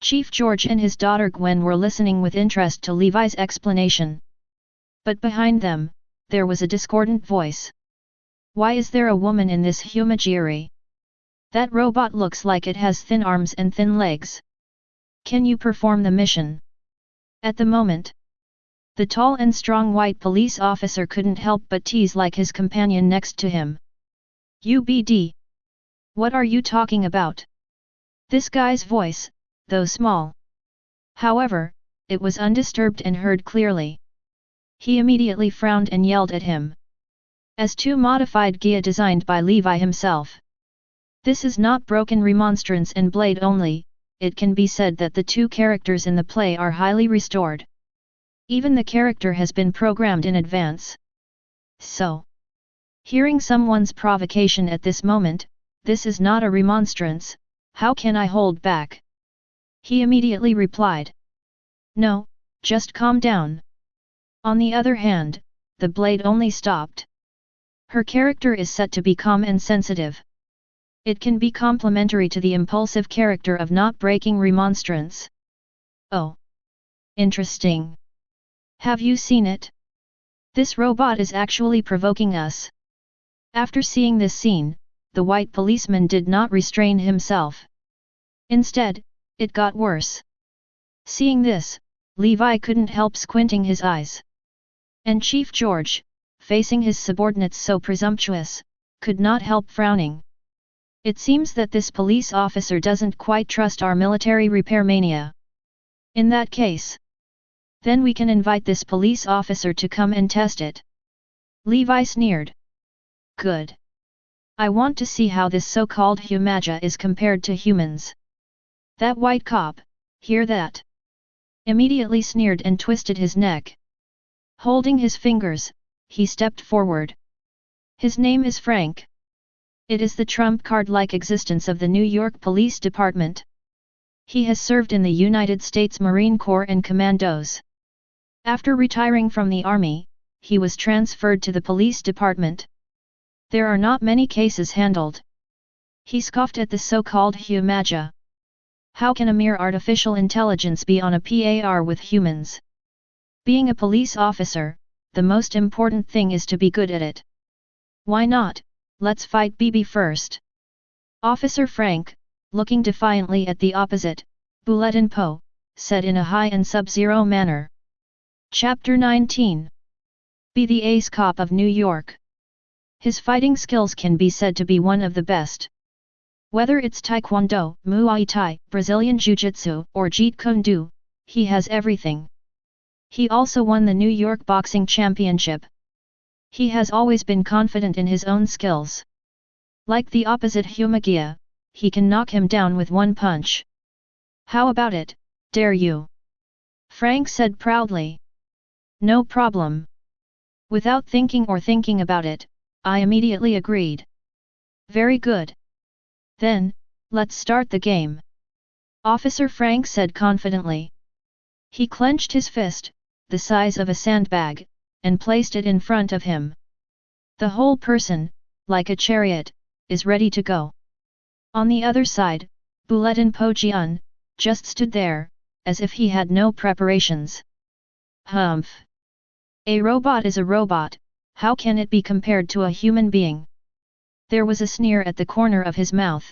Chief George and his daughter Gwen were listening with interest to Levi's explanation. But behind them, there was a discordant voice. Why is there a woman in this Humajiri? That robot looks like it has thin arms and thin legs. Can you perform the mission? At the moment, the tall and strong white police officer couldn't help but tease like his companion next to him. UBD. What are you talking about? This guy's voice, though small. However, it was undisturbed and heard clearly. He immediately frowned and yelled at him. As 2 modified Gaia designed by Levi himself. This is not broken remonstrance and blade only, it can be said that the 2 characters in the play are highly restored. Even the character has been programmed in advance. So, hearing someone's provocation at this moment, this is not a remonstrance, how can I hold back? He immediately replied. No, just calm down. On the other hand, the blade only stopped. Her character is set to be calm and sensitive. It can be complementary to the impulsive character of not breaking remonstrance. Oh. Interesting. Have you seen it? This robot is actually provoking us. After seeing this scene, the white policeman did not restrain himself. Instead, it got worse. Seeing this, Levi couldn't help squinting his eyes. And Chief George, facing his subordinates so presumptuous, could not help frowning. It seems that this police officer doesn't quite trust our military repair mania. In that case, then we can invite this police officer to come and test it. Levi sneered. Good. I want to see how this so-called Humaja is compared to humans. That white cop, hear that? Immediately sneered and twisted his neck. Holding his fingers, he stepped forward. His name is Frank. It is the trump card-like existence of the New York Police Department. He has served in the United States Marine Corps and Commandos. After retiring from the Army, he was transferred to the police department. There are not many cases handled. He scoffed at the so-called Humaja. How can a mere artificial intelligence be on a par with humans? Being a police officer, the most important thing is to be good at it. Why not? Let's fight BB first. Officer Frank, looking defiantly at the opposite, Bulletin Po, said in a high and sub-zero manner. Chapter 19. Be the ace cop of New York. His fighting skills can be said to be one of the best. Whether it's Taekwondo, Muay Thai, Brazilian Jiu-Jitsu, or Jeet Kune Do, he has everything. He also won the New York Boxing Championship. He has always been confident in his own skills. Like the opposite Humagia, he can knock him down with one punch. How about it, dare you? Frank said proudly. No problem. Without thinking about it, I immediately agreed. Very good. Then, let's start the game. Officer Frank said confidently. He clenched his fist, the size of a sandbag, and placed it in front of him. The whole person, like a chariot, is ready to go. On the other side, Bulletin Po Jian, just stood there, as if he had no preparations. Humph! A robot is a robot, how can it be compared to a human being? There was a sneer at the corner of his mouth.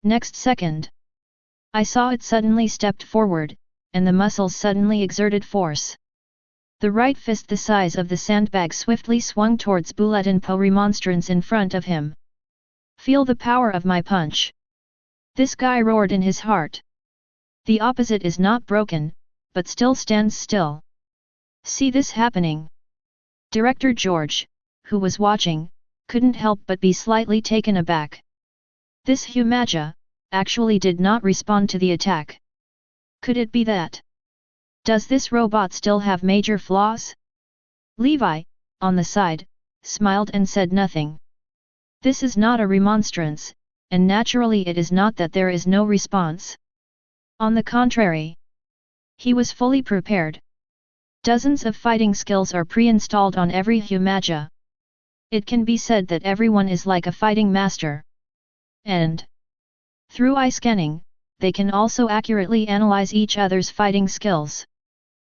Next second, I saw it suddenly stepped forward, and the muscles suddenly exerted force. The right fist the size of the sandbag swiftly swung towards Bulletin Po remonstrance in front of him. Feel the power of my punch. This guy roared in his heart. The opposite is not broken, but still stands still. See this happening. Director George, who was watching, couldn't help but be slightly taken aback. This Humagia, actually did not respond to the attack. Could it be that? Does this robot still have major flaws? Levi, on the side, smiled and said nothing. This is not a remonstrance, and naturally it is not that there is no response. On the contrary, he was fully prepared. Dozens of fighting skills are pre-installed on every Humagia. It can be said that everyone is like a fighting master. And through eye scanning, they can also accurately analyze each other's fighting skills.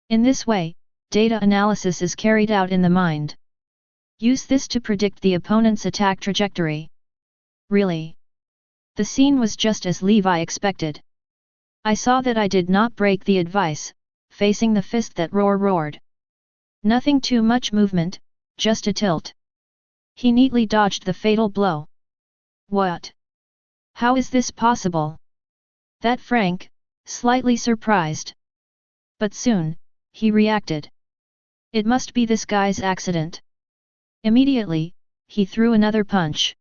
In this way, data analysis is carried out in the mind. Use this to predict the opponent's attack trajectory. Really? The scene was just as Levi expected. I saw that I did not break the advice, facing the fist that roared. Nothing too much movement, just a tilt. He neatly dodged the fatal blow. What? How is this possible? That Frank, slightly surprised. But soon, he reacted. It must be this guy's accident. Immediately, he threw another punch.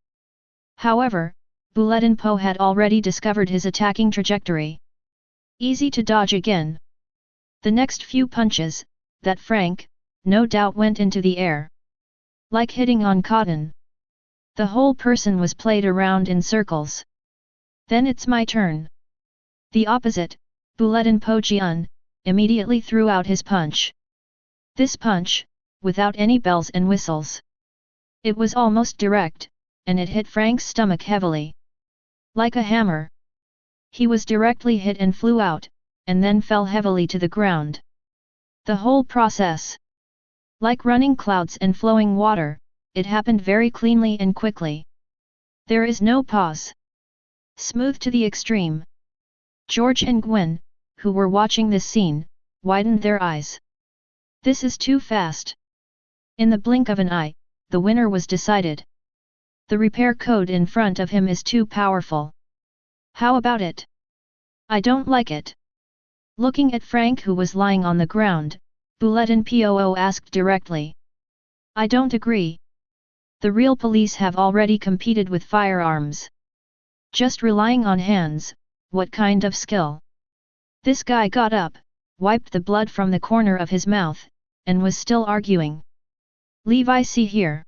However, Bulletin Po had already discovered his attacking trajectory. Easy to dodge again. The next few punches, that Frank, no doubt went into the air. Like hitting on cotton. The whole person was played around in circles. Then it's my turn. The opposite, Bulletin Po Jian, immediately threw out his punch. This punch, without any bells and whistles. It was almost direct, and it hit Frank's stomach heavily. Like a hammer. He was directly hit and flew out, and then fell heavily to the ground. The whole process, like running clouds and flowing water, it happened very cleanly and quickly. There is no pause. Smooth to the extreme. George and Gwen, who were watching this scene, widened their eyes. This is too fast. In the blink of an eye, the winner was decided. The repair code in front of him is too powerful. How about it? I don't like it. Looking at Frank, who was lying on the ground, Bulletin Po asked directly. I don't agree. The real police have already competed with firearms. Just relying on hands, what kind of skill? This guy got up, wiped the blood from the corner of his mouth, and was still arguing. Levi, see here.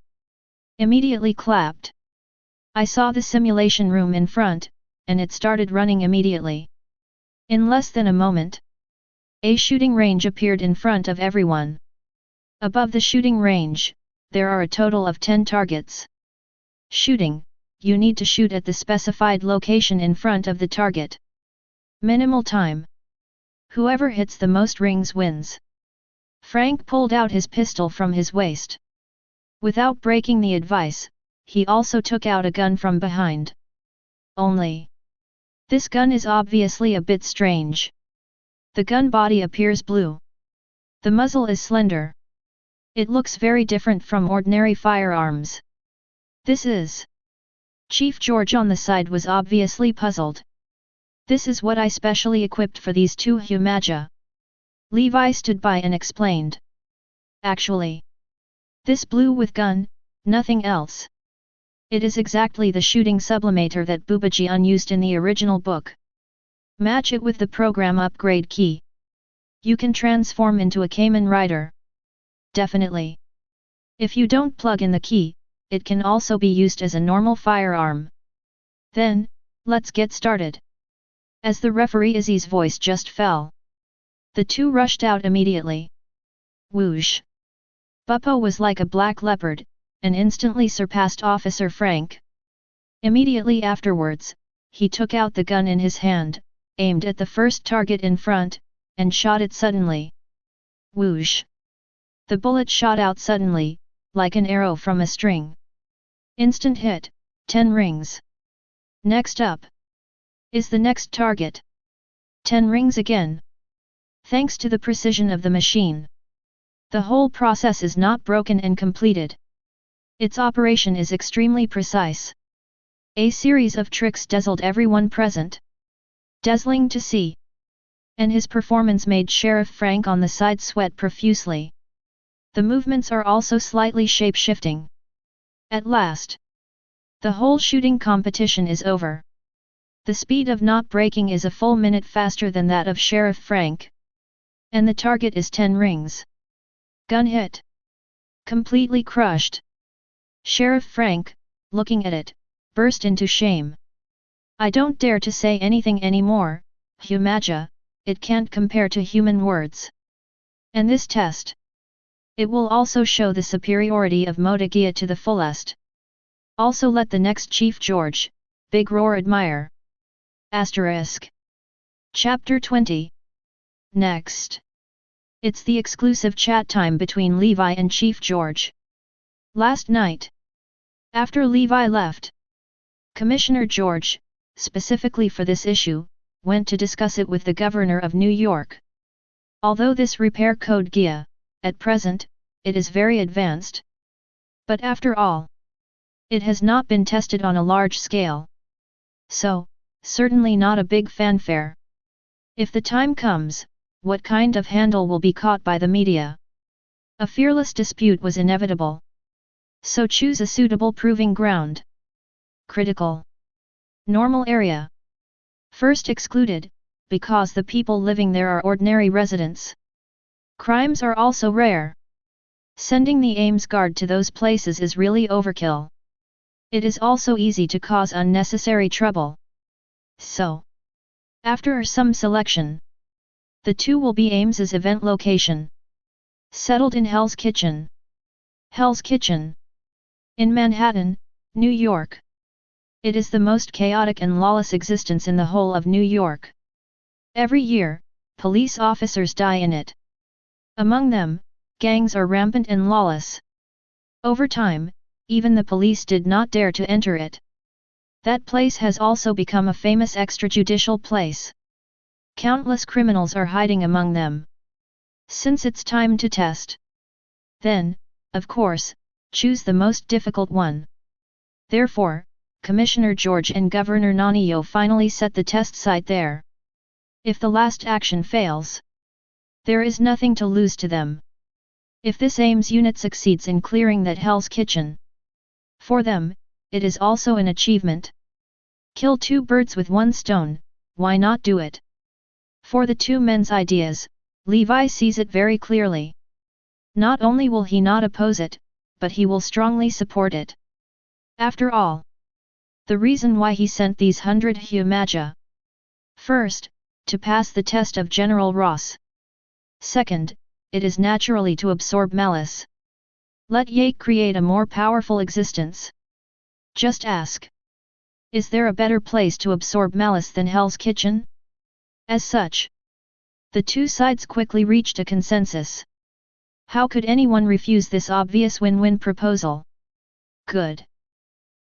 Immediately clapped. I saw the simulation room in front, and it started running immediately. In less than a moment, a shooting range appeared in front of everyone. Above the shooting range, there are a total of 10 targets. Shooting, you need to shoot at the specified location in front of the target. Minimal time. Whoever hits the most rings wins. Frank pulled out his pistol from his waist. Without breaking the advice, he also took out a gun from behind. Only, this gun is obviously a bit strange. The gun body appears blue. The muzzle is slender. It looks very different from ordinary firearms. This is... Chief George on the side was obviously puzzled. This is what I specially equipped for these two Humaja. Levi stood by and explained. Actually, this blue with gun, nothing else. It is exactly the shooting sublimator that Bubajian used in the original book. Match it with the program upgrade key. You can transform into a Kamen Rider. Definitely. If you don't plug in the key, it can also be used as a normal firearm. Then, let's get started. As the referee Izzy's voice just fell, the two rushed out immediately. Whoosh! Buppo was like a black leopard, and instantly surpassed Officer Frank. Immediately afterwards, he took out the gun in his hand, aimed at the first target in front, and shot it suddenly. Whoosh! The bullet shot out suddenly, like an arrow from a string. Instant hit, 10 rings. Next up is the next target. 10 rings again. Thanks to the precision of the machine, the whole process is not broken and completed. Its operation is extremely precise. A series of tricks dazzled everyone present. Dazzling to see. And his performance made Sheriff Frank on the side sweat profusely. The movements are also slightly shape-shifting. At last, the whole shooting competition is over. The speed of not breaking is a full minute faster than that of Sheriff Frank. And the target is 10 rings. Gun hit. Completely crushed. Sheriff Frank, looking at it, burst into shame. I don't dare to say anything anymore, Humaja, it can't compare to human words. And this test, it will also show the superiority of Gaia to the fullest. Also let the next Chief George, Big Roar admire. Asterisk. Chapter 20. Next. It's the exclusive chat time between Levi and Chief George. Last night, after Levi left, Commissioner George, specifically for this issue, went to discuss it with the Governor of New York. Although this repair code Gaia, at present, it is very advanced. But after all, it has not been tested on a large scale. So, certainly not a big fanfare. If the time comes, what kind of handle will be caught by the media? A fearless dispute was inevitable. So choose a suitable proving ground. Critical. Normal area. First excluded, because the people living there are ordinary residents. Crimes are also rare. Sending the Ames Guard to those places is really overkill. It is also easy to cause unnecessary trouble. So, after some selection, the two will be Ames's event location. Settled in Hell's Kitchen. Hell's Kitchen. In Manhattan, New York. It is the most chaotic and lawless existence in the whole of New York. Every year, police officers die in it. Among them, gangs are rampant and lawless. Over time, even the police did not dare to enter it. That place has also become a famous extrajudicial place. Countless criminals are hiding among them. Since it's time to test, then, of course, choose the most difficult one. Therefore, Commissioner George and Governor Naniyo finally set the test site there. If the last action fails, there is nothing to lose to them. If this Ames unit succeeds in clearing that Hell's Kitchen, for them, it is also an achievement. Kill two birds with one stone, why not do it? For the two men's ideas, Levi sees it very clearly. Not only will he not oppose it, but he will strongly support it. After all, the reason why he sent these 100 Humaja. First, to pass the test of General Ross. Second, it is naturally to absorb malice. Let Yake create a more powerful existence. Just ask. Is there a better place to absorb malice than Hell's Kitchen? As such, the two sides quickly reached a consensus. How could anyone refuse this obvious win-win proposal? Good.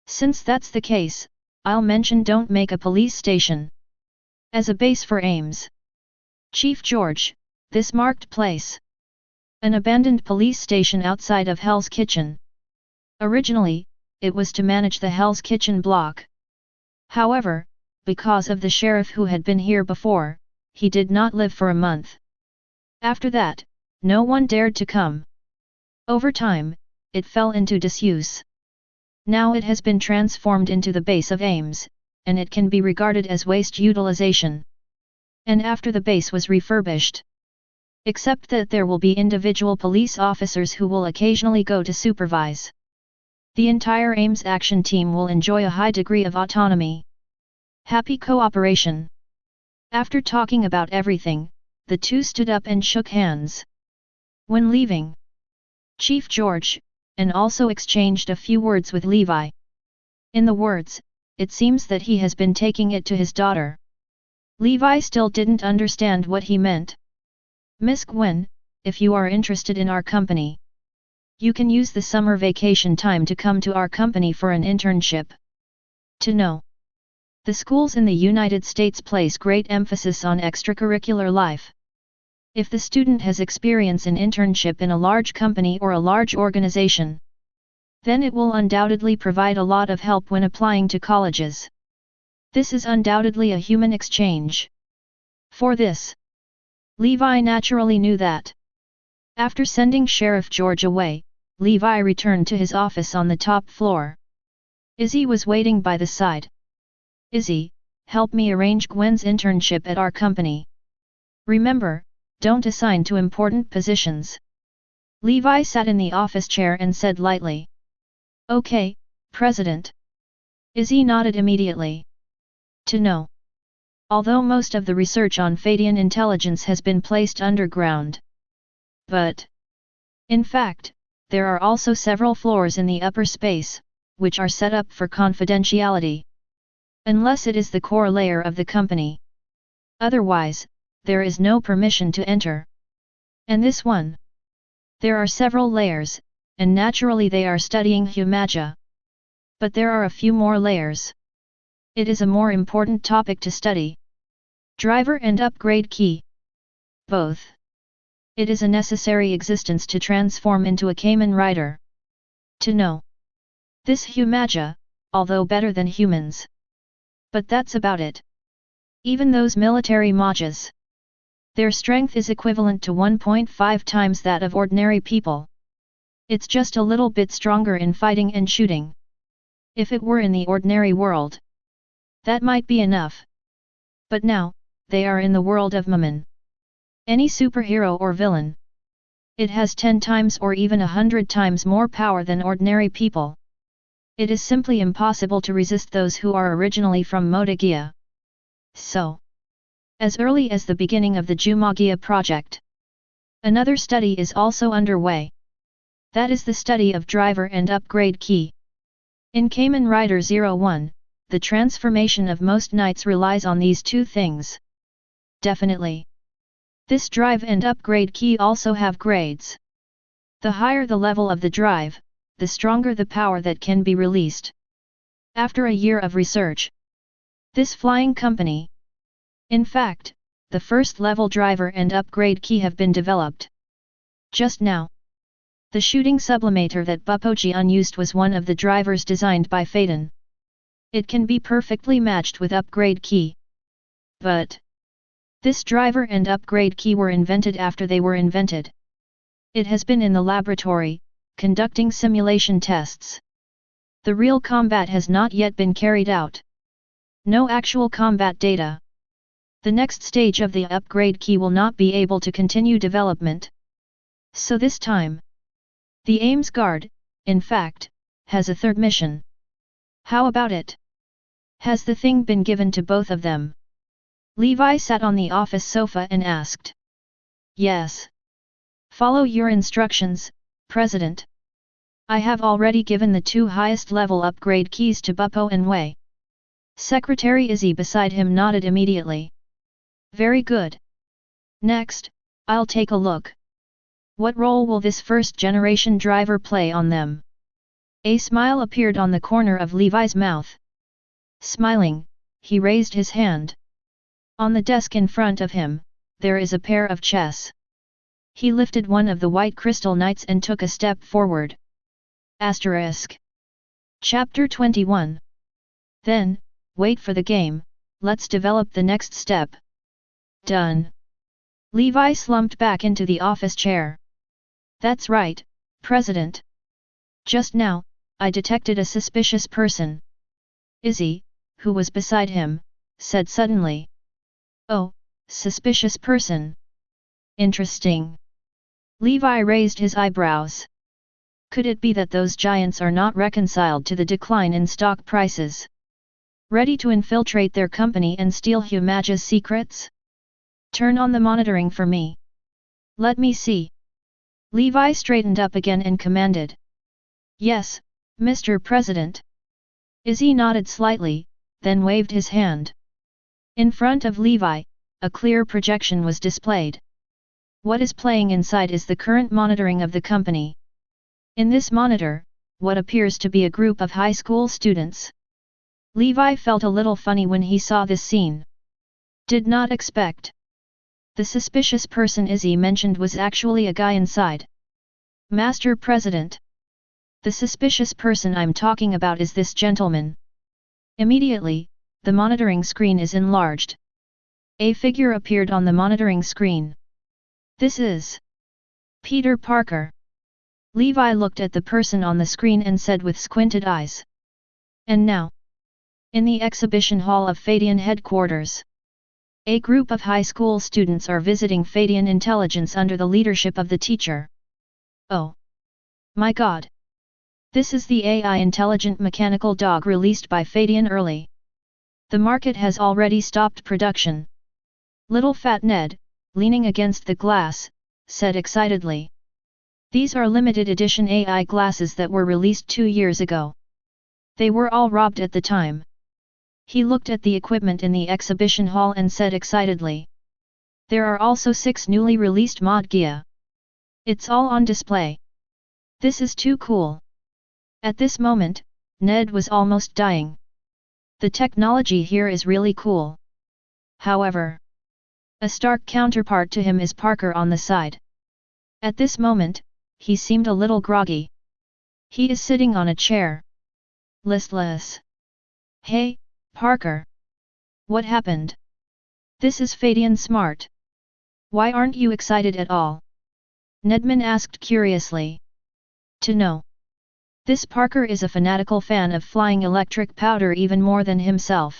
Since that's the case, I'll mention don't make a police station as a base for aims. Chief George, this marked place. An abandoned police station outside of Hell's Kitchen. Originally, it was to manage the Hell's Kitchen block. However, because of the sheriff who had been here before, he did not live for a month. After that, no one dared to come. Over time, it fell into disuse. Now it has been transformed into the base of Ames, and it can be regarded as waste utilization. And after the base was refurbished. Except that there will be individual police officers who will occasionally go to supervise. The entire Ames action team will enjoy a high degree of autonomy. Happy cooperation. After talking about everything, the two stood up and shook hands. When leaving, Chief George, and also exchanged a few words with Levi. In the words, it seems that he has been taking it to his daughter. Levi still didn't understand what he meant. Miss Gwen, if you are interested in our company, you can use the summer vacation time to come to our company for an internship. To know. The schools in the United States place great emphasis on extracurricular life. If the student has experience in internship in a large company or a large organization, then it will undoubtedly provide a lot of help when applying to colleges. This is undoubtedly a human exchange. For this, Levi naturally knew that. After sending Sheriff George away, Levi returned to his office on the top floor. Izzy was waiting by the side. Izzy, help me arrange Gwen's internship at our company. Remember, don't assign to important positions. Levi sat in the office chair and said lightly. Okay, President. Izzy nodded immediately. To know. Although most of the research on Feidian Intelligence has been placed underground. But, in fact, there are also several floors in the upper space, which are set up for confidentiality. Unless it is the core layer of the company. Otherwise, there is no permission to enter. And this one? There are several layers, and naturally they are studying Humagia. But there are a few more layers. It is a more important topic to study. Driver and upgrade key. Both. It is a necessary existence to transform into a Kamen Rider. To know. This Humagia, although better than humans. But that's about it. Even those military majas. Their strength is equivalent to 1.5 times that of ordinary people. It's just a little bit stronger in fighting and shooting. If it were in the ordinary world, that might be enough. But now, they are in the world of Mammon. Any superhero or villain. It has 10 times or even 100 times more power than ordinary people. It is simply impossible to resist those who are originally from Gaia. So, as early as the beginning of the Gaia project, another study is also underway. That is the study of driver and upgrade key. In Kamen Rider 01, the transformation of most knights relies on these two things. Definitely. This drive and upgrade key also have grades. The higher the level of the drive, the stronger the power that can be released. After a year of research, this flying company, in fact, the first level driver and upgrade key have been developed. Just now, the shooting sublimator that Buppo-Jian used was one of the drivers designed by Feidian. It can be perfectly matched with upgrade key. But this driver and upgrade key were invented after they were invented. It has been in the laboratory, conducting simulation tests. The real combat has not yet been carried out. No actual combat data. The next stage of the upgrade key will not be able to continue development. So this time, the Ames Guard, in fact, has a third mission. How about it? Has the thing been given to both of them? Levi sat on the office sofa and asked. Yes. Follow your instructions, President. I have already given the 2 highest level upgrade keys to Buppo and Wei. Secretary Izzy beside him nodded immediately. Very good. Next, I'll take a look. What role will this first-generation driver play on them? A smile appeared on the corner of Levi's mouth. Smiling, he raised his hand. On the desk in front of him, there is a pair of chess. He lifted one of the white crystal knights and took a step forward. Asterisk. Chapter 21. Then, wait for the game, let's develop the next step. Done. Levi slumped back into the office chair. That's right, President. Just now, I detected a suspicious person. Izzy, who was beside him, said suddenly. Oh, suspicious person. Interesting. Levi raised his eyebrows. Could it be that those giants are not reconciled to the decline in stock prices? Ready to infiltrate their company and steal Humage's secrets? Turn on the monitoring for me. Let me see. Levi straightened up again and commanded. Yes, Mr. President. Izzy nodded slightly, then waved his hand. In front of Levi, a clear projection was displayed. What is playing inside is the current monitoring of the company. In this monitor, what appears to be a group of high school students. Levi felt a little funny when he saw this scene. Did not expect. The suspicious person Izzy mentioned was actually a guy inside. Master President. The suspicious person I'm talking about is this gentleman. Immediately, the monitoring screen is enlarged. A figure appeared on the monitoring screen. This is Peter Parker. Levi looked at the person on the screen and said with squinted eyes. And now, in the exhibition hall of Feidian headquarters, a group of high school students are visiting Feidian Intelligence under the leadership of the teacher. Oh! My God! This is the AI intelligent mechanical dog released by Feidian early. The market has already stopped production. Little Fat Ned, leaning against the glass, said excitedly. These are limited edition AI glasses that were released 2 years ago. They were all robbed at the time. He looked at the equipment in the exhibition hall and said excitedly. There are also 6 newly released mod Gaia. It's all on display. This is too cool. At this moment, Ned was almost dying. The technology here is really cool. However, a stark counterpart to him is Parker on the side. At this moment, he seemed a little groggy. He is sitting on a chair. Listless. Hey, Parker. What happened? This is Feidian smart. Why aren't you excited at all? Nedman asked curiously. To know. This Parker is a fanatical fan of flying electric powder even more than himself.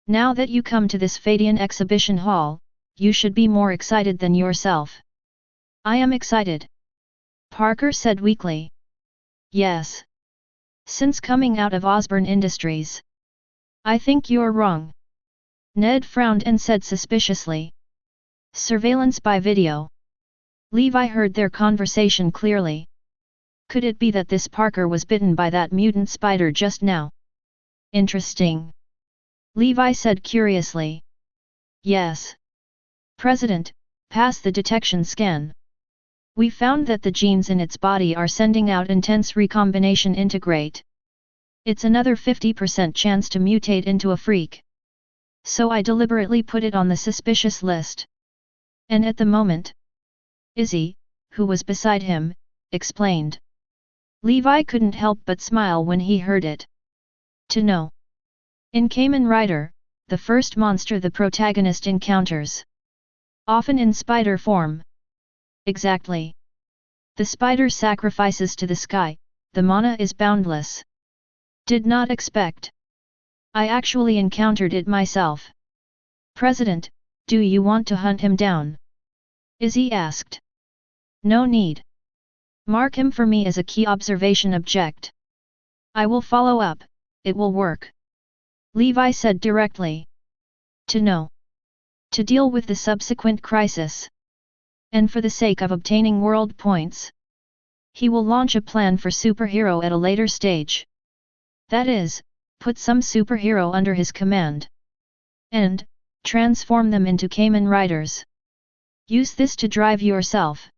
Now that you come to this Feidian exhibition hall, you should be more excited than yourself. I am excited. Parker said weakly. Yes. Since coming out of Osborn Industries. I think you're wrong. Ned frowned and said suspiciously. Surveillance by video. Levi heard their conversation clearly. Could it be that this Parker was bitten by that mutant spider just now? Interesting. Levi said curiously. Yes. President, pass the detection scan. We found that the genes in its body are sending out intense recombination integrate. It's another 50% chance to mutate into a freak. So I deliberately put it on the suspicious list. And at the moment, Izzy, who was beside him, explained. Levi couldn't help but smile when he heard it. To know. In Kamen Rider, the first monster the protagonist encounters. Often in spider form. Exactly. The spider sacrifices to the sky, the mana is boundless. Did not expect. I actually encountered it myself. President, do you want to hunt him down? Izzy asked. No need. Mark him for me as a key observation object. I will follow up, it will work. Levi said directly. To know. To deal with the subsequent crisis. And for the sake of obtaining world points. He will launch a plan for superhero at a later stage. That is, put some superhero under his command. And, Transform them into Kamen Riders. Use this to drive yourself.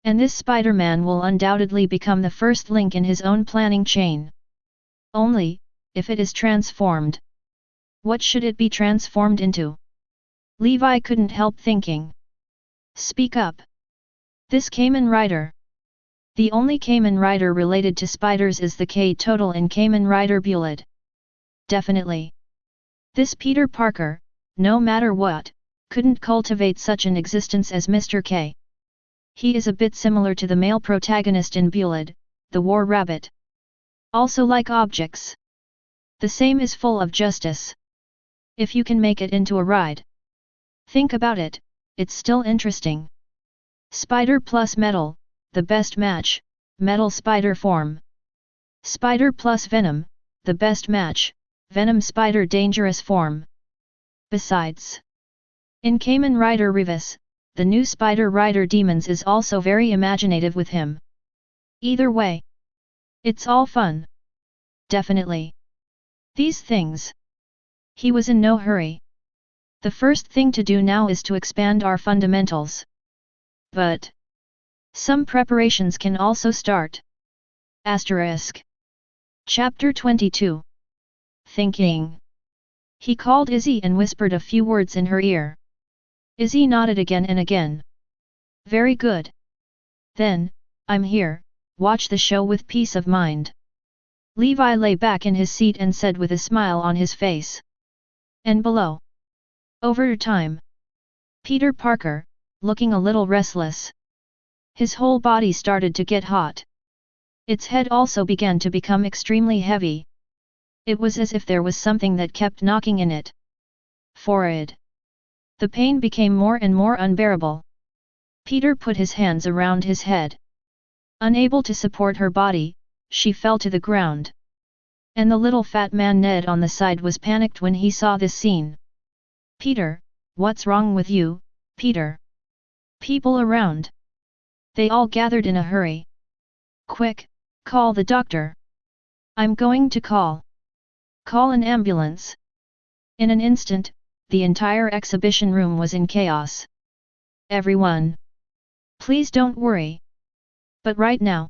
And this Spider-Man will undoubtedly become the first link in his own planning chain. Only, if it is transformed. What should it be transformed into? Levi couldn't help thinking. Speak up. This Kamen Rider. The only Kamen Rider related to spiders is the K-Total in Kamen Rider Bullet. Definitely. This Peter Parker, no matter what, couldn't cultivate such an existence as Mr. K. He is a bit similar to the male protagonist in Bullet, the War Rabbit. Also like objects. The same is full of justice. If you can make it into a ride. Think about it, it's still interesting. Spider plus metal, the best match, metal spider form. Spider plus venom, the best match, venom spider dangerous form. Besides, in Kamen Rider Revis, the new Spider Rider Demons is also very imaginative with him. Either way, it's all fun. Definitely. These things. He was in no hurry. The first thing to do now is to expand our fundamentals. But some preparations can also start. Asterisk. Chapter 22. Thinking. He called Izzy and whispered a few words in her ear. Izzy nodded again and again. Very good. Then, I'm here, watch the show with peace of mind. Levi lay back in his seat and said with a smile on his face. And below. Over time. Peter Parker, looking a little restless. His whole body started to get hot. Its head also began to become extremely heavy. It was as if there was something that kept knocking in it. Forehead. The pain became more and more unbearable. Peter put his hands around his head. Unable to support her body, she fell to the ground. And the little fat man Ned on the side was panicked when he saw this scene. Peter, what's wrong with you, Peter? People around. They all gathered in a hurry. Quick, call the doctor. I'm going to call. Call an ambulance. In an instant, the entire exhibition room was in chaos. Everyone. Please don't worry. But right now.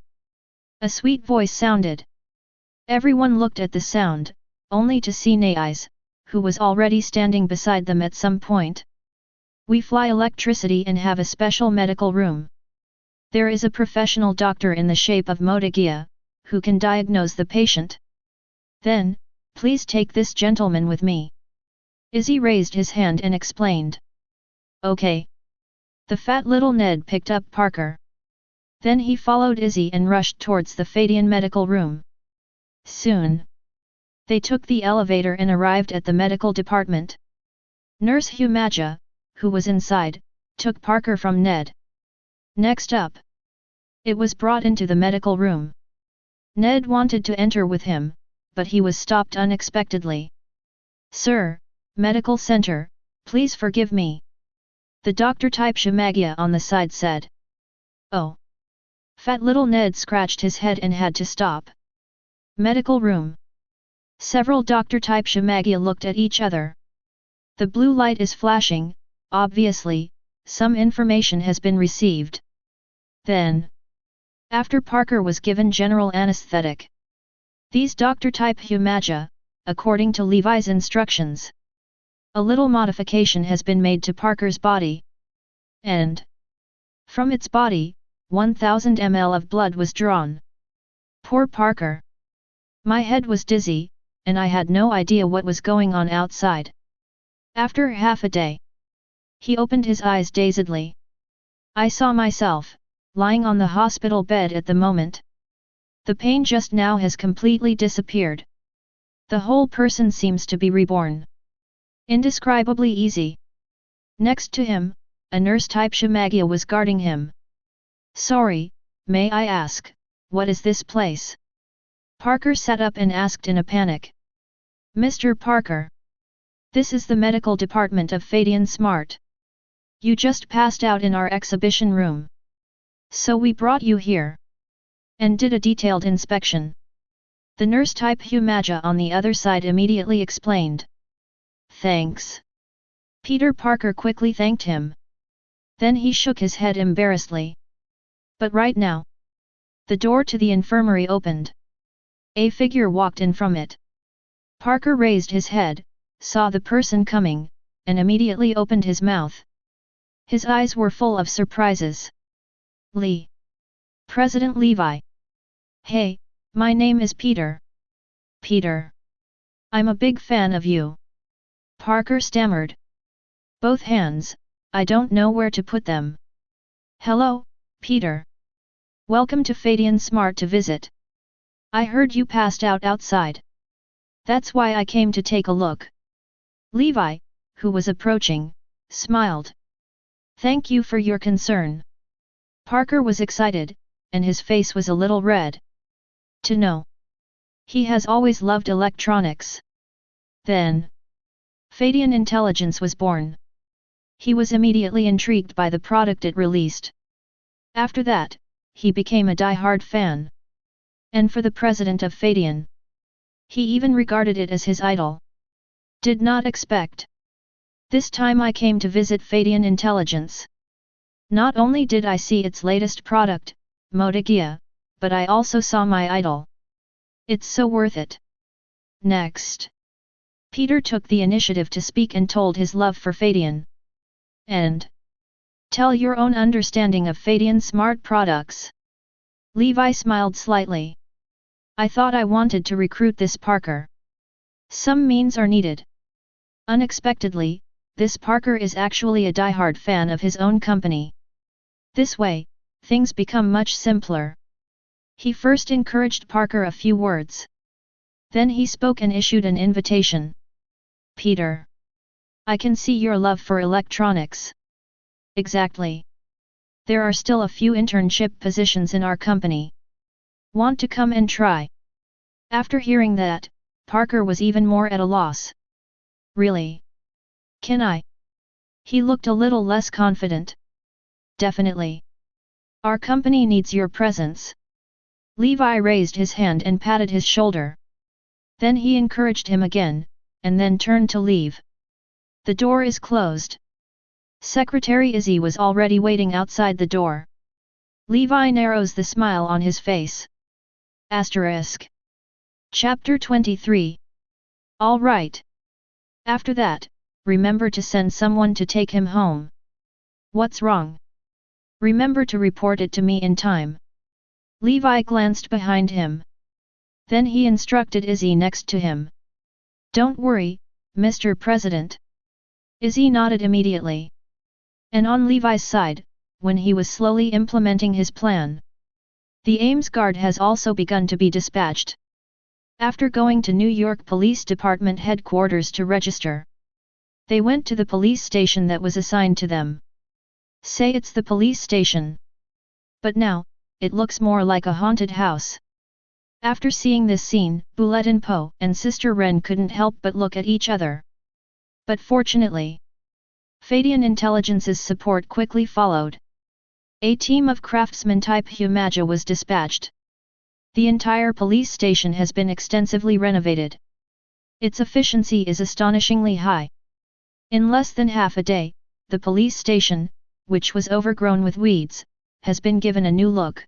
A sweet voice sounded. Everyone looked at the sound, only to see Nai's, who was already standing beside them at some point. We fly electricity and have a special medical room. There is a professional doctor in the shape of Gaia, who can diagnose the patient. Then, please take this gentleman with me. Izzy raised his hand and explained. Okay. The fat little Ned picked up Parker. Then he followed Izzy and rushed towards the Feidian medical room. Soon. They took the elevator and arrived at the medical department. Nurse Humaja, who was inside, took Parker from Ned. Next up. It was brought into the medical room. Ned wanted to enter with him, but he was stopped unexpectedly. Sir, medical center, please forgive me. The doctor type Shamagia on the side said. Oh. Fat little Ned scratched his head and had to stop. Medical room. Several doctor type Shamagia looked at each other. The blue light is flashing, obviously, some information has been received. Then. After Parker was given general anesthetic. These doctor type Humaja, according to Levi's instructions. A little modification has been made to Parker's body. And. From its body, 1000 ml of blood was drawn. Poor Parker. My head was dizzy, and I had no idea what was going on outside. After half a day. He opened his eyes dazedly. I saw myself, lying on the hospital bed at the moment. The pain just now has completely disappeared. The whole person seems to be reborn. Indescribably easy. Next to him, a nurse type Shamagia was guarding him. Sorry, may I ask, what is this place? Parker sat up and asked in a panic. Mr. Parker. This is the medical department of Feidian Smart. You just passed out in our exhibition room. So we brought you here. And did a detailed inspection. The nurse type Humaja on the other side immediately explained. Thanks. Peter Parker quickly thanked him. Then he shook his head embarrassedly. But right now, the door to the infirmary opened. A figure walked in from it. Parker raised his head, saw the person coming, and immediately opened his mouth. His eyes were full of surprises. Lee. President Levi. Hey, my name is Peter. Peter. I'm a big fan of you. Parker stammered. Both hands, I don't know where to put them. Hello, Peter. Welcome to Feidian Smart to visit. I heard you passed out outside. That's why I came to take a look. Levi, who was approaching, smiled. Thank you for your concern. Parker was excited, and his face was a little red. To know. He has always loved electronics. Then, Feidian Intelligence was born. He was immediately intrigued by the product it released. After that, he became a die-hard fan. And for the president of Feidian, he even regarded it as his idol. Did not expect. This time I came to visit Feidian Intelligence. Not only did I see its latest product, Gaia, but I also saw my idol. It's so worth it. Next. Peter took the initiative to speak and told his love for Feidian. And tell your own understanding of Feidian smart products. Levi smiled slightly. I thought I wanted to recruit this Parker. Some means are needed. Unexpectedly, this Parker is actually a die-hard fan of his own company. This way, things become much simpler. He first encouraged Parker a few words. Then he spoke and issued an invitation. Peter. I can see your love for electronics. Exactly. There are still a few internship positions in our company. Want to come and try? After hearing that, Parker was even more at a loss. Really? Can I? He looked a little less confident. Definitely. Our company needs your presence. Levi raised his hand and patted his shoulder. Then he encouraged him again, and then turned to leave. The door is closed. Secretary Izzy was already waiting outside the door. Levi narrows the smile on his face. Asterisk. Chapter 23. All right. After that, remember to send someone to take him home. What's wrong? Remember to report it to me in time. Levi glanced behind him. Then he instructed Izzy next to him. Don't worry, Mr. President. Izzy nodded immediately. And on Levi's side, when he was slowly implementing his plan, the Ames Guard has also begun to be dispatched. After going to New York Police Department headquarters to register, they went to the police station that was assigned to them. Say it's the police station. But now, it looks more like a haunted house. After seeing this scene, Bulletin Po and Sister Ren couldn't help but look at each other. But fortunately, Feidian Intelligence's support quickly followed. A team of craftsman-type Humaja was dispatched. The entire police station has been extensively renovated. Its efficiency is astonishingly high. In less than half a day, the police station, which was overgrown with weeds, has been given a new look.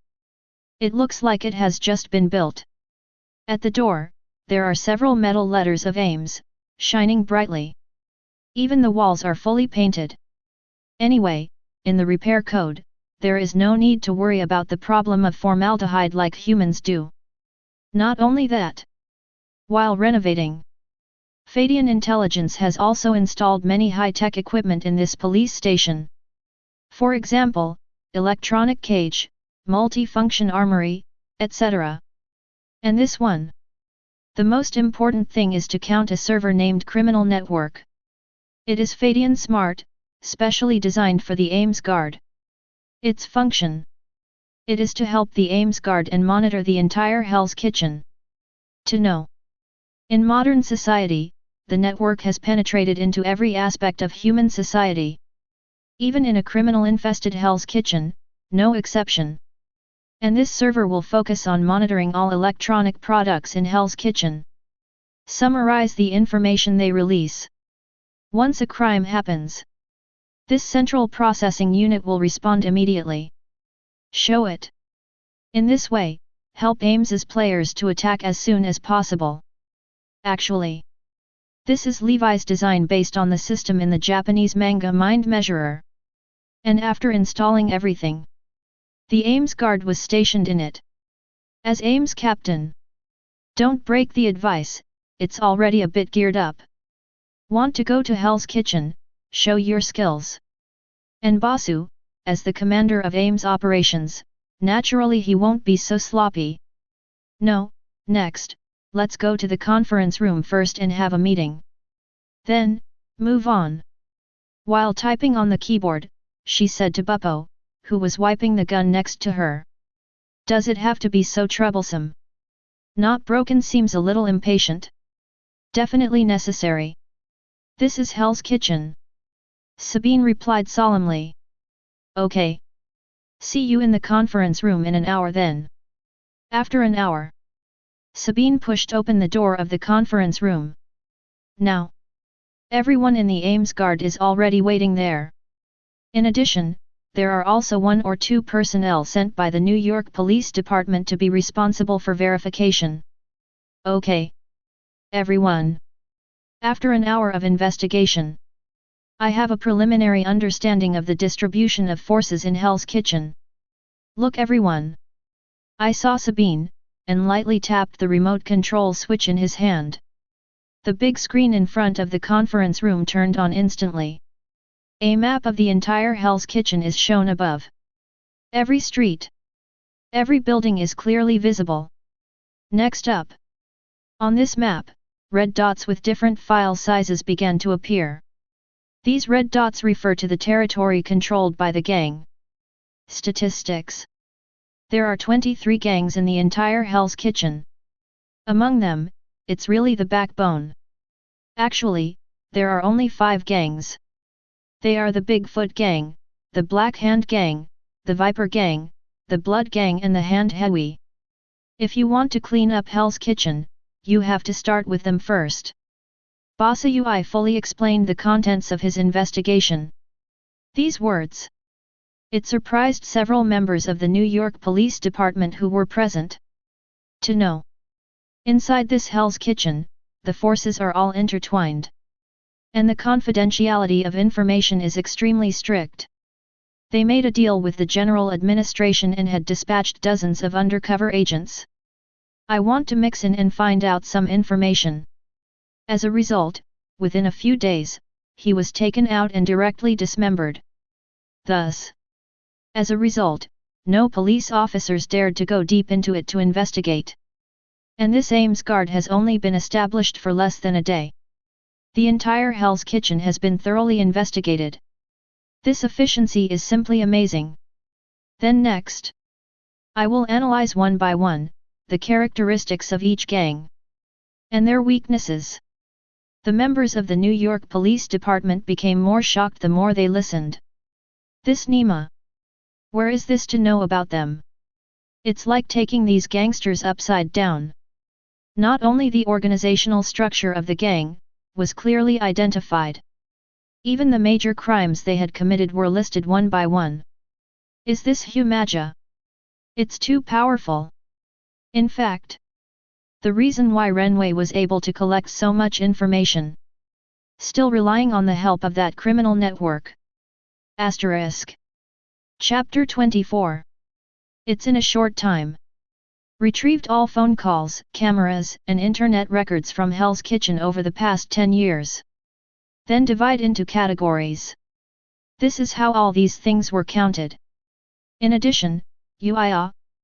It looks like it has just been built. At the door, there are several metal letters of Ames, shining brightly. Even the walls are fully painted. Anyway, in the repair code, there is no need to worry about the problem of formaldehyde like humans do. Not only that. While renovating, Feidian Intelligence has also installed many high-tech equipment in this police station. For example, electronic cage, multi-function armory, etc. And this one. The most important thing is to count a server named Criminal Network. It is Feidian Smart, specially designed for the Ames Guard. Its function. It is to help the Ames Guard and monitor the entire Hell's Kitchen. To know. In modern society, the network has penetrated into every aspect of human society. Even in a criminal-infested Hell's Kitchen, no exception. And this server will focus on monitoring all electronic products in Hell's Kitchen. Summarize the information they release. Once a crime happens, this central processing unit will respond immediately. Show it. In this way, help AIMS's players to attack as soon as possible. Actually, this is Levi's design based on the system in the Japanese manga Mind Measurer. And after installing everything, the AIMS guard was stationed in it. As AIMS captain, don't break the advice, it's already a bit geared up. Want to go to Hell's Kitchen, show your skills. And Basu, as the commander of AIMS operations, naturally he won't be so sloppy. No, next, let's go to the conference room first and have a meeting. Then, move on. While typing on the keyboard, she said to Buppo, who was wiping the gun next to her. Does it have to be so troublesome? Not broken seems a little impatient. Definitely necessary. This is Hell's Kitchen. Sabine replied solemnly. Okay. See you in the conference room in an hour then. After an hour, Sabine pushed open the door of the conference room. Now, everyone in the AIMS guard is already waiting there. In addition, there are also 1 or 2 personnel sent by the New York Police Department to be responsible for verification. Okay. Everyone. After an hour of investigation, I have a preliminary understanding of the distribution of forces in Hell's Kitchen. Look everyone. I saw Sabine, and lightly tapped the remote control switch in his hand. The big screen in front of the conference room turned on instantly. A map of the entire Hell's Kitchen is shown above. Every street, every building is clearly visible. Next up, on this map, red dots with different file sizes began to appear. These red dots refer to the territory controlled by the gang. Statistics. There are 23 gangs in the entire Hell's Kitchen. Among them, it's really the backbone. Actually, there are only 5 gangs. They are the Bigfoot Gang, the Black Hand Gang, the Viper Gang, the Blood Gang and the Hand Heavy. If you want to clean up Hell's Kitchen, you have to start with them first. Basayui fully explained the contents of his investigation. These words. It surprised several members of the New York Police Department who were present. To know. Inside this Hell's Kitchen, the forces are all intertwined. And the confidentiality of information is extremely strict. They made a deal with the General Administration and had dispatched dozens of undercover agents. I want to mix in and find out some information. As a result, within a few days, he was taken out and directly dismembered. Thus, as a result, no police officers dared to go deep into it to investigate. And this AIMS guard has only been established for less than a day. The entire Hell's Kitchen has been thoroughly investigated. This efficiency is simply amazing. Then next, I will analyze one by one, the characteristics of each gang. And their weaknesses. The members of the New York Police Department became more shocked the more they listened. This Nima. Where is this to know about them? It's like taking these gangsters upside down. Not only the organizational structure of the gang was clearly identified. Even the major crimes they had committed were listed one by one. Is this Humaja? It's too powerful. In fact, the reason why Renwei was able to collect so much information, still relying on the help of that criminal network. Asterisk. Chapter 24. It's in a short time. Retrieved all phone calls, cameras, and internet records from Hell's Kitchen over the past 10 years. Then divide into categories. This is how all these things were counted. In addition,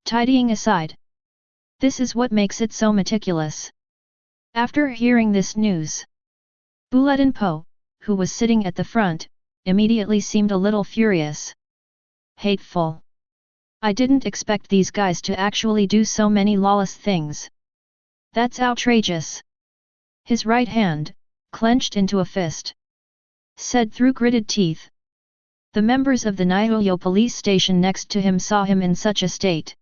tidying aside. This is what makes it so meticulous. After hearing this news, Bulletin Po, who was sitting at the front, immediately seemed a little furious. Hateful. I didn't expect these guys to actually do so many lawless things. That's outrageous. His right hand, clenched into a fist, said through gritted teeth. The members of the Nyoyo police station next to him saw him in such a state.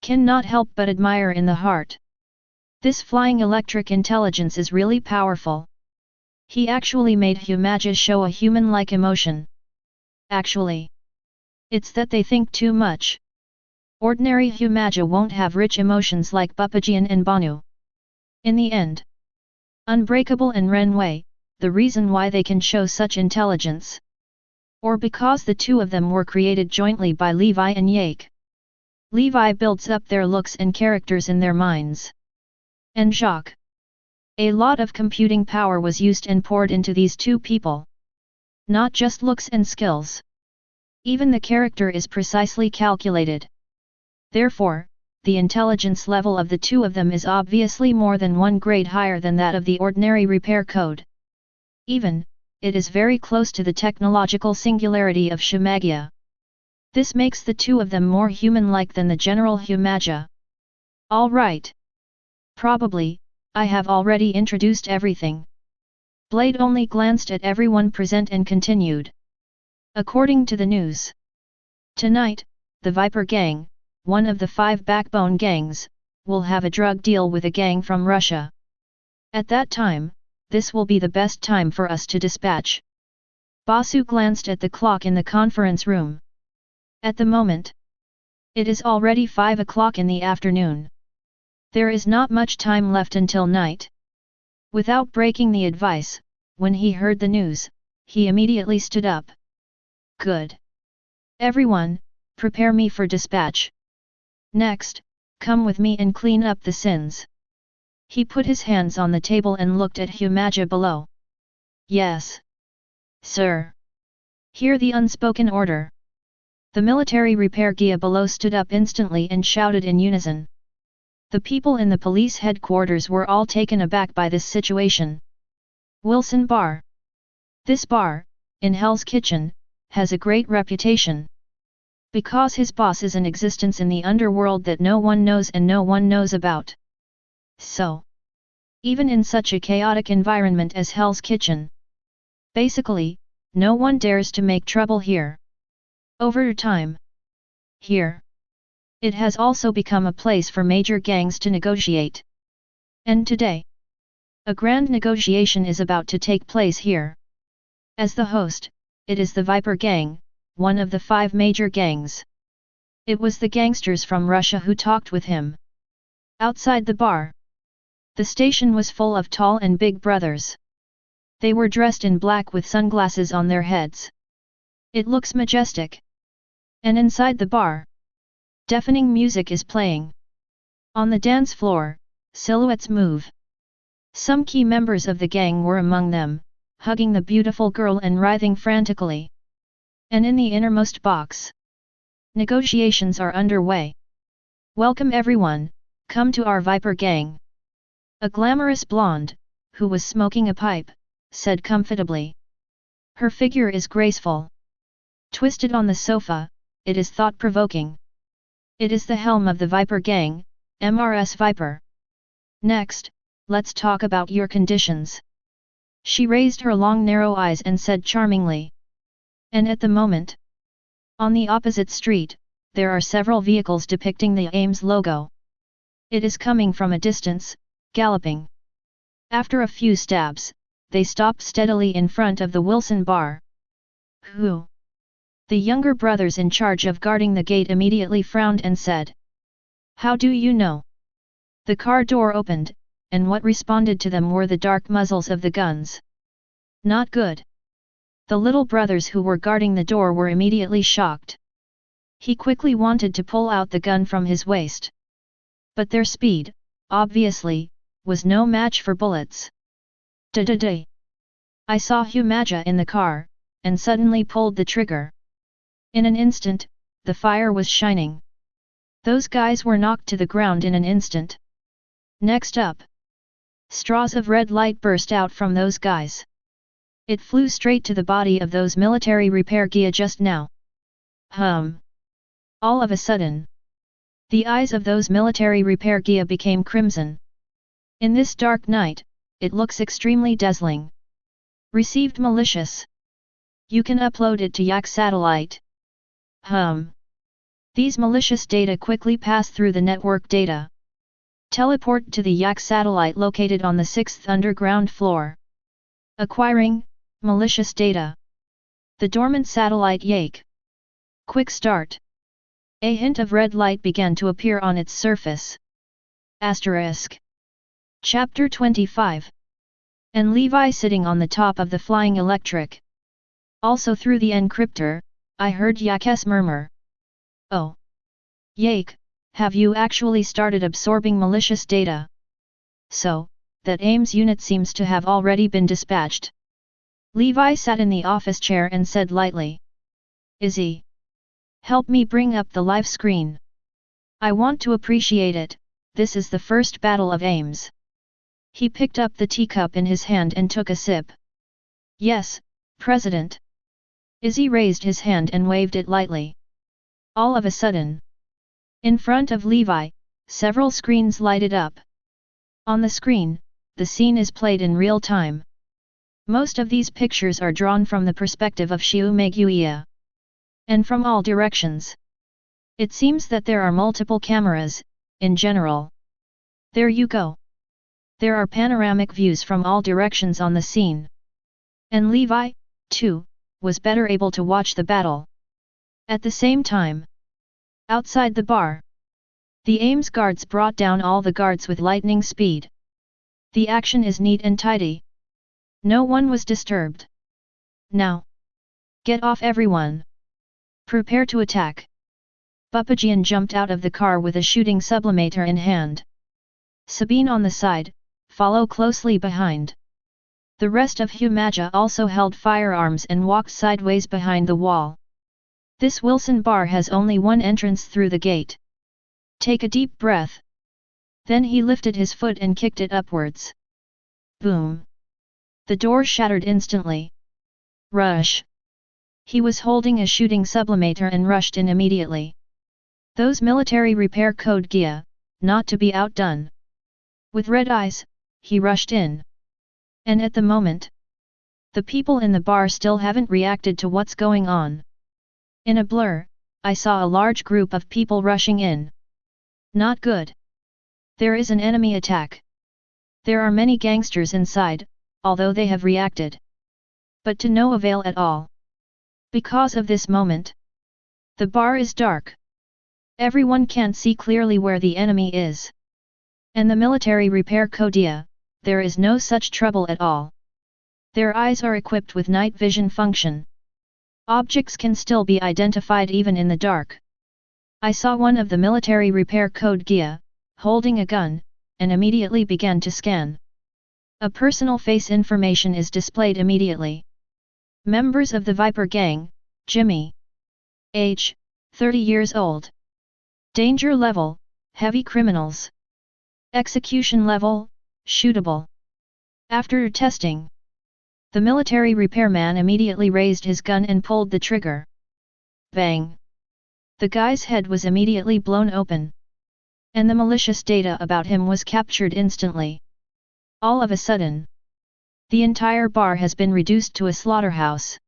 Cannot help but admire in the heart. This flying electric intelligence is really powerful. He actually made Humaja show a human-like emotion. Actually, it's that they think too much. Ordinary Humaja won't have rich emotions like Bupajian and Banu. In the end, Unbreakable and Renwei, the reason why they can show such intelligence. Or because the two of them were created jointly by Levi and Yake. Levi builds up their looks and characters in their minds. And Jacques. A lot of computing power was used and poured into these two people. Not just looks and skills. Even the character is precisely calculated. Therefore, the intelligence level of the two of them is obviously more than one grade higher than that of the ordinary repair code. Even, it is very close to the technological singularity of Shimagia. This makes the two of them more human-like than the general Humaja. All right. Probably, I have already introduced everything. Blade only glanced at everyone present and continued. According to the news, tonight, the Viper Gang, one of the 5 backbone gangs, will have a drug deal with a gang from Russia. At that time, this will be the best time for us to dispatch. Basu glanced at the clock in the conference room. At the moment, it is already 5 o'clock in the afternoon. There is not much time left until night. Without breaking the advice, when he heard the news, he immediately stood up. Good. Everyone, prepare me for dispatch. Next, come with me and clean up the sins. He put his hands on the table and looked at Humaja below. Yes. Sir. Hear the unspoken order. The military repair Gaia below stood up instantly and shouted in unison. The people in the police headquarters were all taken aback by this situation. Wilson Bar. This bar, in Hell's Kitchen, has a great reputation. Because his boss is an existence in the underworld that no one knows and no one knows about. So, even in such a chaotic environment as Hell's Kitchen, basically, no one dares to make trouble here. Over time, here, it has also become a place for major gangs to negotiate. And today, a grand negotiation is about to take place here. As the host, it is the Viper Gang, one of the 5 major gangs. It was the gangsters from Russia who talked with him. Outside the bar, the station was full of tall and big brothers. They were dressed in black with sunglasses on their heads. It looks majestic. And inside the bar, deafening music is playing. On the dance floor, silhouettes move. Some key members of the gang were among them, hugging the beautiful girl and writhing frantically. And in the innermost box, negotiations are underway. Welcome everyone, come to our Viper Gang. A glamorous blonde, who was smoking a pipe, said comfortably. Her figure is graceful. Twisted on the sofa, it is thought-provoking. It is the helm of the Viper Gang, MRS Viper. Next, let's talk about your conditions. She raised her long narrow eyes and said charmingly. And at the moment, on the opposite street, there are several vehicles depicting the AIMS logo. It is coming from a distance, galloping. After a few stabs, they stopped steadily in front of the Wilson bar. Who? The younger brothers in charge of guarding the gate immediately frowned and said. How do you know? The car door opened, and what responded to them were the dark muzzles of the guns. Not good. The little brothers who were guarding the door were immediately shocked. He quickly wanted to pull out the gun from his waist. But their speed, obviously, was no match for bullets. Da-da-da. I saw Humaja in the car, and suddenly pulled the trigger. In an instant, the fire was shining. Those guys were knocked to the ground in an instant. Next up, straws of red light burst out from those guys. It flew straight to the body of those military repair Gaia just now. All of a sudden, the eyes of those military repair Gaia became crimson. In this dark night, it looks extremely dazzling. Received malicious. You can upload it to Yak satellite. These malicious data quickly pass through the network data. Teleport to the Yak satellite located on the 6th underground floor. Acquiring, malicious data. The dormant satellite Yake. Quick start. A hint of red light began to appear on its surface. Asterisk. Chapter 25. And Levi sitting on the top of the flying electric. Also through the encryptor, I heard Yake's murmur. Oh. Yake, have you actually started absorbing malicious data? So, that AIM's unit seems to have already been dispatched. Levi sat in the office chair and said lightly. Izzy. Help me bring up the live screen. I want to appreciate it, this is the first battle of AIM's. He picked up the teacup in his hand and took a sip. Yes, President. Izzy raised his hand and waved it lightly. All of a sudden. In front of Levi, several screens lighted up. On the screen, the scene is played in real time. Most of these pictures are drawn from the perspective of Shiu Meguia. And from all directions. It seems that there are multiple cameras, in general. There you go. There are panoramic views from all directions on the scene. And Levi, too, was better able to watch the battle. At the same time, outside the bar, the AIM's guards brought down all the guards with lightning speed. The action is neat and tidy. No one was disturbed. Now, get off everyone. Prepare to attack. Bupajian jumped out of the car with a shooting sublimator in hand. Sabine on the side, follow closely behind. The rest of Humaja also held firearms and walked sideways behind the wall. This Wilson bar has only one entrance through the gate. Take a deep breath. Then he lifted his foot and kicked it upwards. Boom. The door shattered instantly. Rush. He was holding a shooting sublimator and rushed in immediately. Those military repair code Gaia, not to be outdone. With red eyes, he rushed in. And at the moment, the people in the bar still haven't reacted to what's going on. In a blur, I saw a large group of people rushing in. Not good. There is an enemy attack. There are many gangsters inside, although they have reacted. But to no avail at all. Because of this moment, the bar is dark. Everyone can't see clearly where the enemy is. And the military repair Kodia, there is no such trouble at all. Their eyes are equipped with night vision function. Objects can still be identified even in the dark. I saw one of the military repair code Gaia, holding a gun, and immediately began to scan. A personal face information is displayed immediately. Members of the Viper Gang, Jimmy. Age, 30 years old. Danger level, heavy criminals. Execution level, shootable. After testing, the military repairman immediately raised his gun and pulled the trigger. Bang! The guy's head was immediately blown open. And the malicious data about him was captured instantly. All of a sudden, the entire bar has been reduced to a slaughterhouse.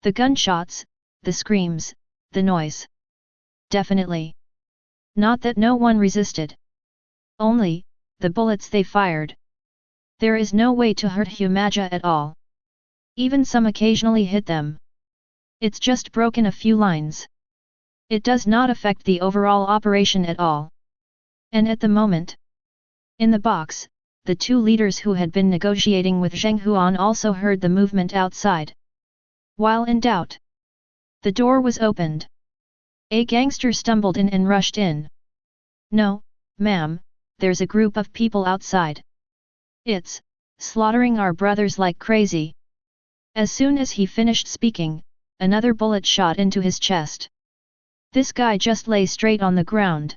The gunshots, the screams, the noise. Definitely. Not that no one resisted. Only, the bullets they fired. There is no way to hurt Humaja at all. Even some occasionally hit them. It's just broken a few lines. It does not affect the overall operation at all. And at the moment, in the box, the two leaders who had been negotiating with Zheng Huan also heard the movement outside. While in doubt, the door was opened. A gangster stumbled in and rushed in. No, ma'am, there's a group of people outside. It's slaughtering our brothers like crazy. As soon as he finished speaking, another bullet shot into his chest. This guy just lay straight on the ground.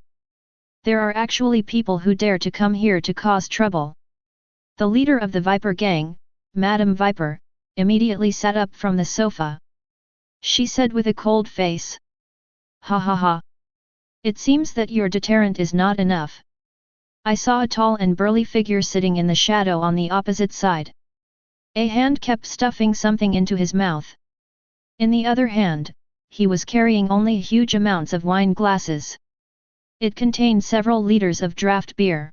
There are actually people who dare to come here to cause trouble. The leader of the Viper Gang, Madame Viper, immediately sat up from the sofa. She said with a cold face. Ha ha ha. It seems that your deterrent is not enough. I saw a tall and burly figure sitting in the shadow on the opposite side. A hand kept stuffing something into his mouth. In the other hand, he was carrying only huge amounts of wine glasses. It contained several liters of draft beer.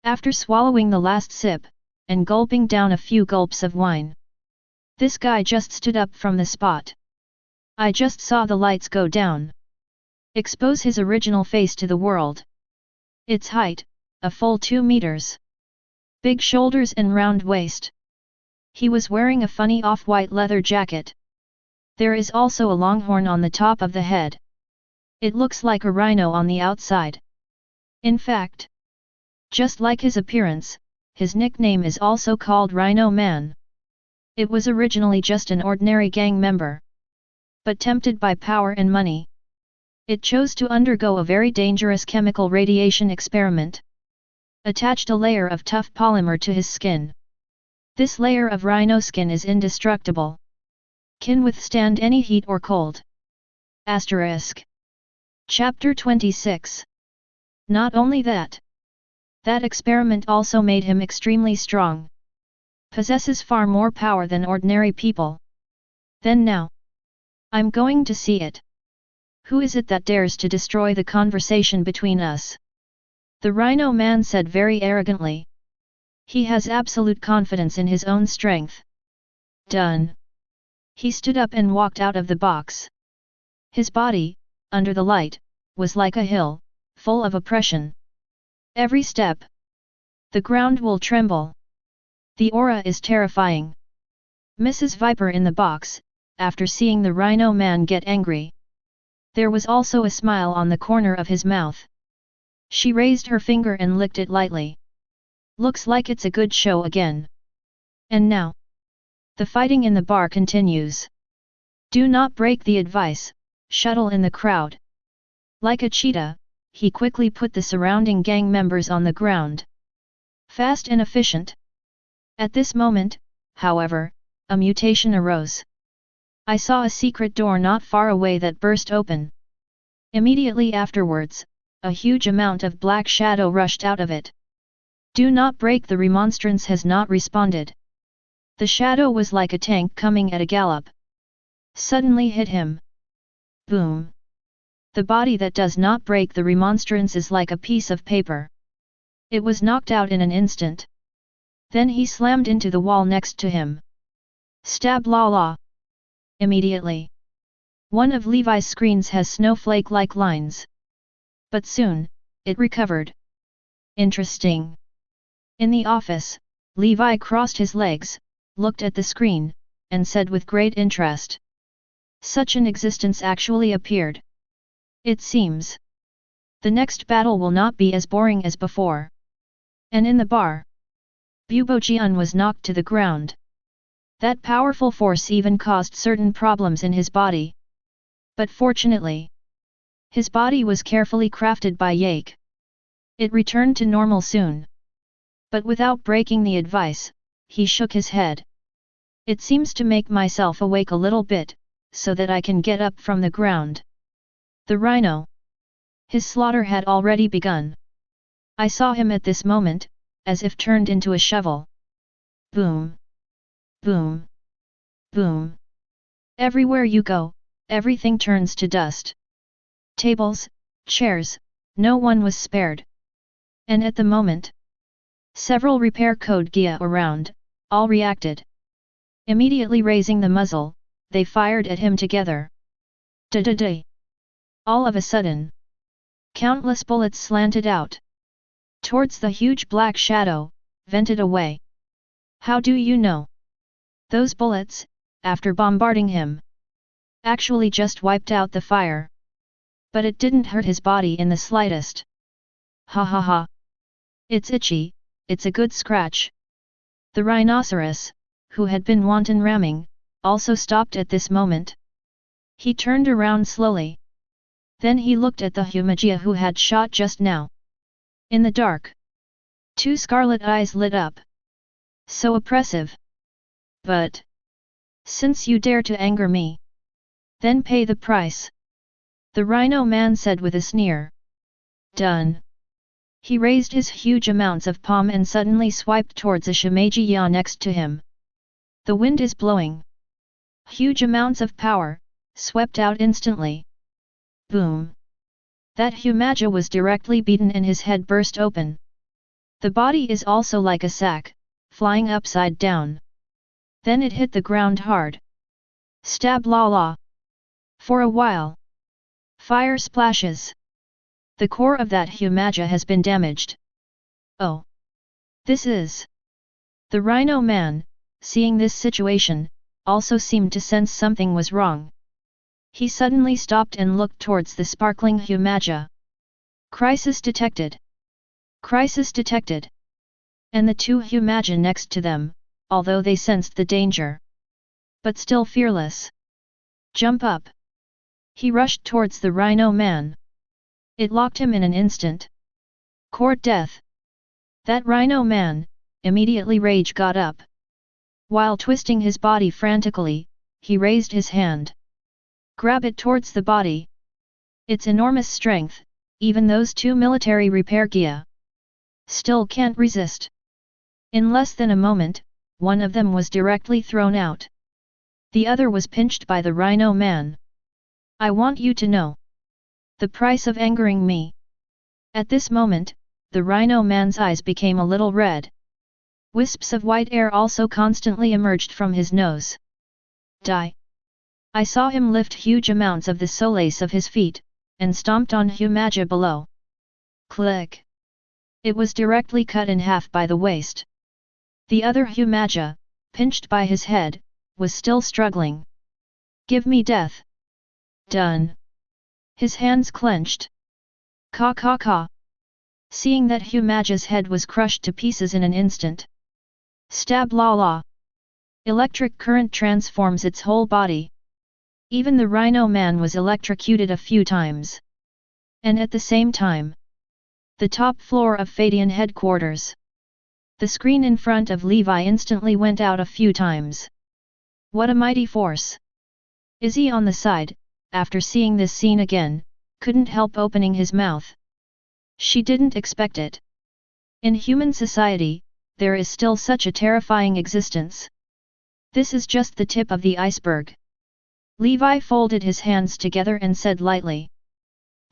After swallowing the last sip, and gulping down a few gulps of wine. This guy just stood up from the spot. I just saw the lights go down. Expose his original face to the world. Its height, a full 2 meters. Big shoulders and round waist. He was wearing a funny off-white leather jacket. There is also a long horn on the top of the head. It looks like a rhino on the outside. In fact, just like his appearance, his nickname is also called Rhino Man. It was originally just an ordinary gang member. But tempted by power and money, it chose to undergo a very dangerous chemical radiation experiment. Attached a layer of tough polymer to his skin. This layer of rhino skin is indestructible. Can withstand any heat or cold. Asterisk. Chapter 26. Not only that. That experiment also made him extremely strong. Possesses far more power than ordinary people. Then now. I'm going to see it. Who is it that dares to destroy the conversation between us? The Rhino Man said very arrogantly. He has absolute confidence in his own strength. Done. He stood up and walked out of the box. His body, under the light, was like a hill, full of oppression. Every step. The ground will tremble. The aura is terrifying. Mrs. Viper in the box, after seeing the Rhino Man get angry. There was also a smile on the corner of his mouth. She raised her finger and licked it lightly. Looks like it's a good show again. And now. The fighting in the bar continues. Do not break the advice, Shuttle in the crowd. Like a cheetah, he quickly put the surrounding gang members on the ground. Fast and efficient. At this moment, however, a mutation arose. I saw a secret door not far away that burst open. Immediately afterwards, a huge amount of black shadow rushed out of it. Do not break, the remonstrance has not responded. The shadow was like a tank coming at a gallop. Suddenly hit him. Boom. The body that does not break the remonstrance is like a piece of paper. It was knocked out in an instant. Then he slammed into the wall next to him. Stab la la. Immediately. One of Levi's screens has snowflake-like lines. But soon, it recovered. Interesting. In the office, Levi crossed his legs, looked at the screen, and said with great interest. Such an existence actually appeared. It seems. The next battle will not be as boring as before. And in the bar, Bubojian was knocked to the ground. That powerful force even caused certain problems in his body. But fortunately, his body was carefully crafted by Yake. It returned to normal soon. But without breaking the advice, he shook his head. It seems to make myself awake a little bit, so that I can get up from the ground. The rhino. His slaughter had already begun. I saw him at this moment, as if turned into a shovel. Boom. Boom. Boom. Everywhere you go, everything turns to dust. Tables, chairs, no one was spared. And at the moment, several repair code Gaia around, all reacted. Immediately raising the muzzle, they fired at him together. Da-da-da. All of a sudden, countless bullets slanted out. Towards the huge black shadow, vented away. How do you know? Those bullets, after bombarding him, actually just wiped out the fire. But it didn't hurt his body in the slightest. Ha ha ha. It's itchy, it's a good scratch. The rhinoceros, who had been wanton ramming, also stopped at this moment. He turned around slowly. Then he looked at the Humagia who had shot just now. In the dark, two scarlet eyes lit up. So oppressive. But since you dare to anger me, then pay the price. The Rhino Man said with a sneer. Done. He raised his huge amounts of palm and suddenly swiped towards a Shimeji-ya next to him. The wind is blowing. Huge amounts of power, swept out instantly. Boom. That Humaja was directly beaten and his head burst open. The body is also like a sack, flying upside down. Then it hit the ground hard. Stab la la. For a while. Fire splashes. The core of that Humaja has been damaged. Oh. This is. The Rhino Man, seeing this situation, also seemed to sense something was wrong. He suddenly stopped and looked towards the sparkling Humaja. Crisis detected. Crisis detected. And the two Humaja next to them, although they sensed the danger. But still fearless. Jump up. He rushed towards the Rhino Man. It locked him in an instant. Court death. That Rhino Man, immediately rage got up. While twisting his body frantically, he raised his hand. Grab it towards the body. Its enormous strength, even those two military repair Gaia still can't resist. In less than a moment, one of them was directly thrown out. The other was pinched by the Rhino Man. I want you to know the price of angering me. At this moment, the Rhino Man's eyes became a little red. Wisps of white air also constantly emerged from his nose. Die. I saw him lift huge amounts of the solace of his feet, and stomped on Humaja below. Click. It was directly cut in half by the waist. The other Humaja, pinched by his head, was still struggling. Give me death. Done. His hands clenched. Ka ka ka. Seeing that Humaja's head was crushed to pieces in an instant. Stab la la. Electric current transforms its whole body. Even the Rhino Man was electrocuted a few times. And at the same time, the top floor of Feidian headquarters. The screen in front of Levi instantly went out a few times. What a mighty force! Izzy on the side, after seeing this scene again, couldn't help opening his mouth. She didn't expect it. In human society, there is still such a terrifying existence. This is just the tip of the iceberg. Levi folded his hands together and said lightly.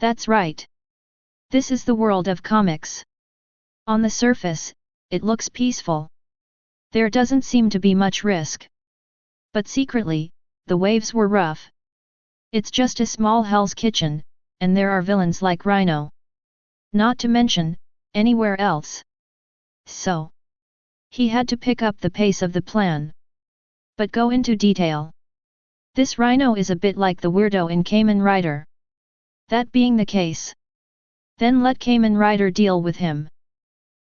That's right. This is the world of comics. On the surface, it looks peaceful. There doesn't seem to be much risk. But secretly, the waves were rough. It's just a small Hell's Kitchen, and there are villains like Rhino. Not to mention, anywhere else. So, he had to pick up the pace of the plan. But go into detail. This Rhino is a bit like the weirdo in Kamen Rider. That being the case, then let Kamen Rider deal with him.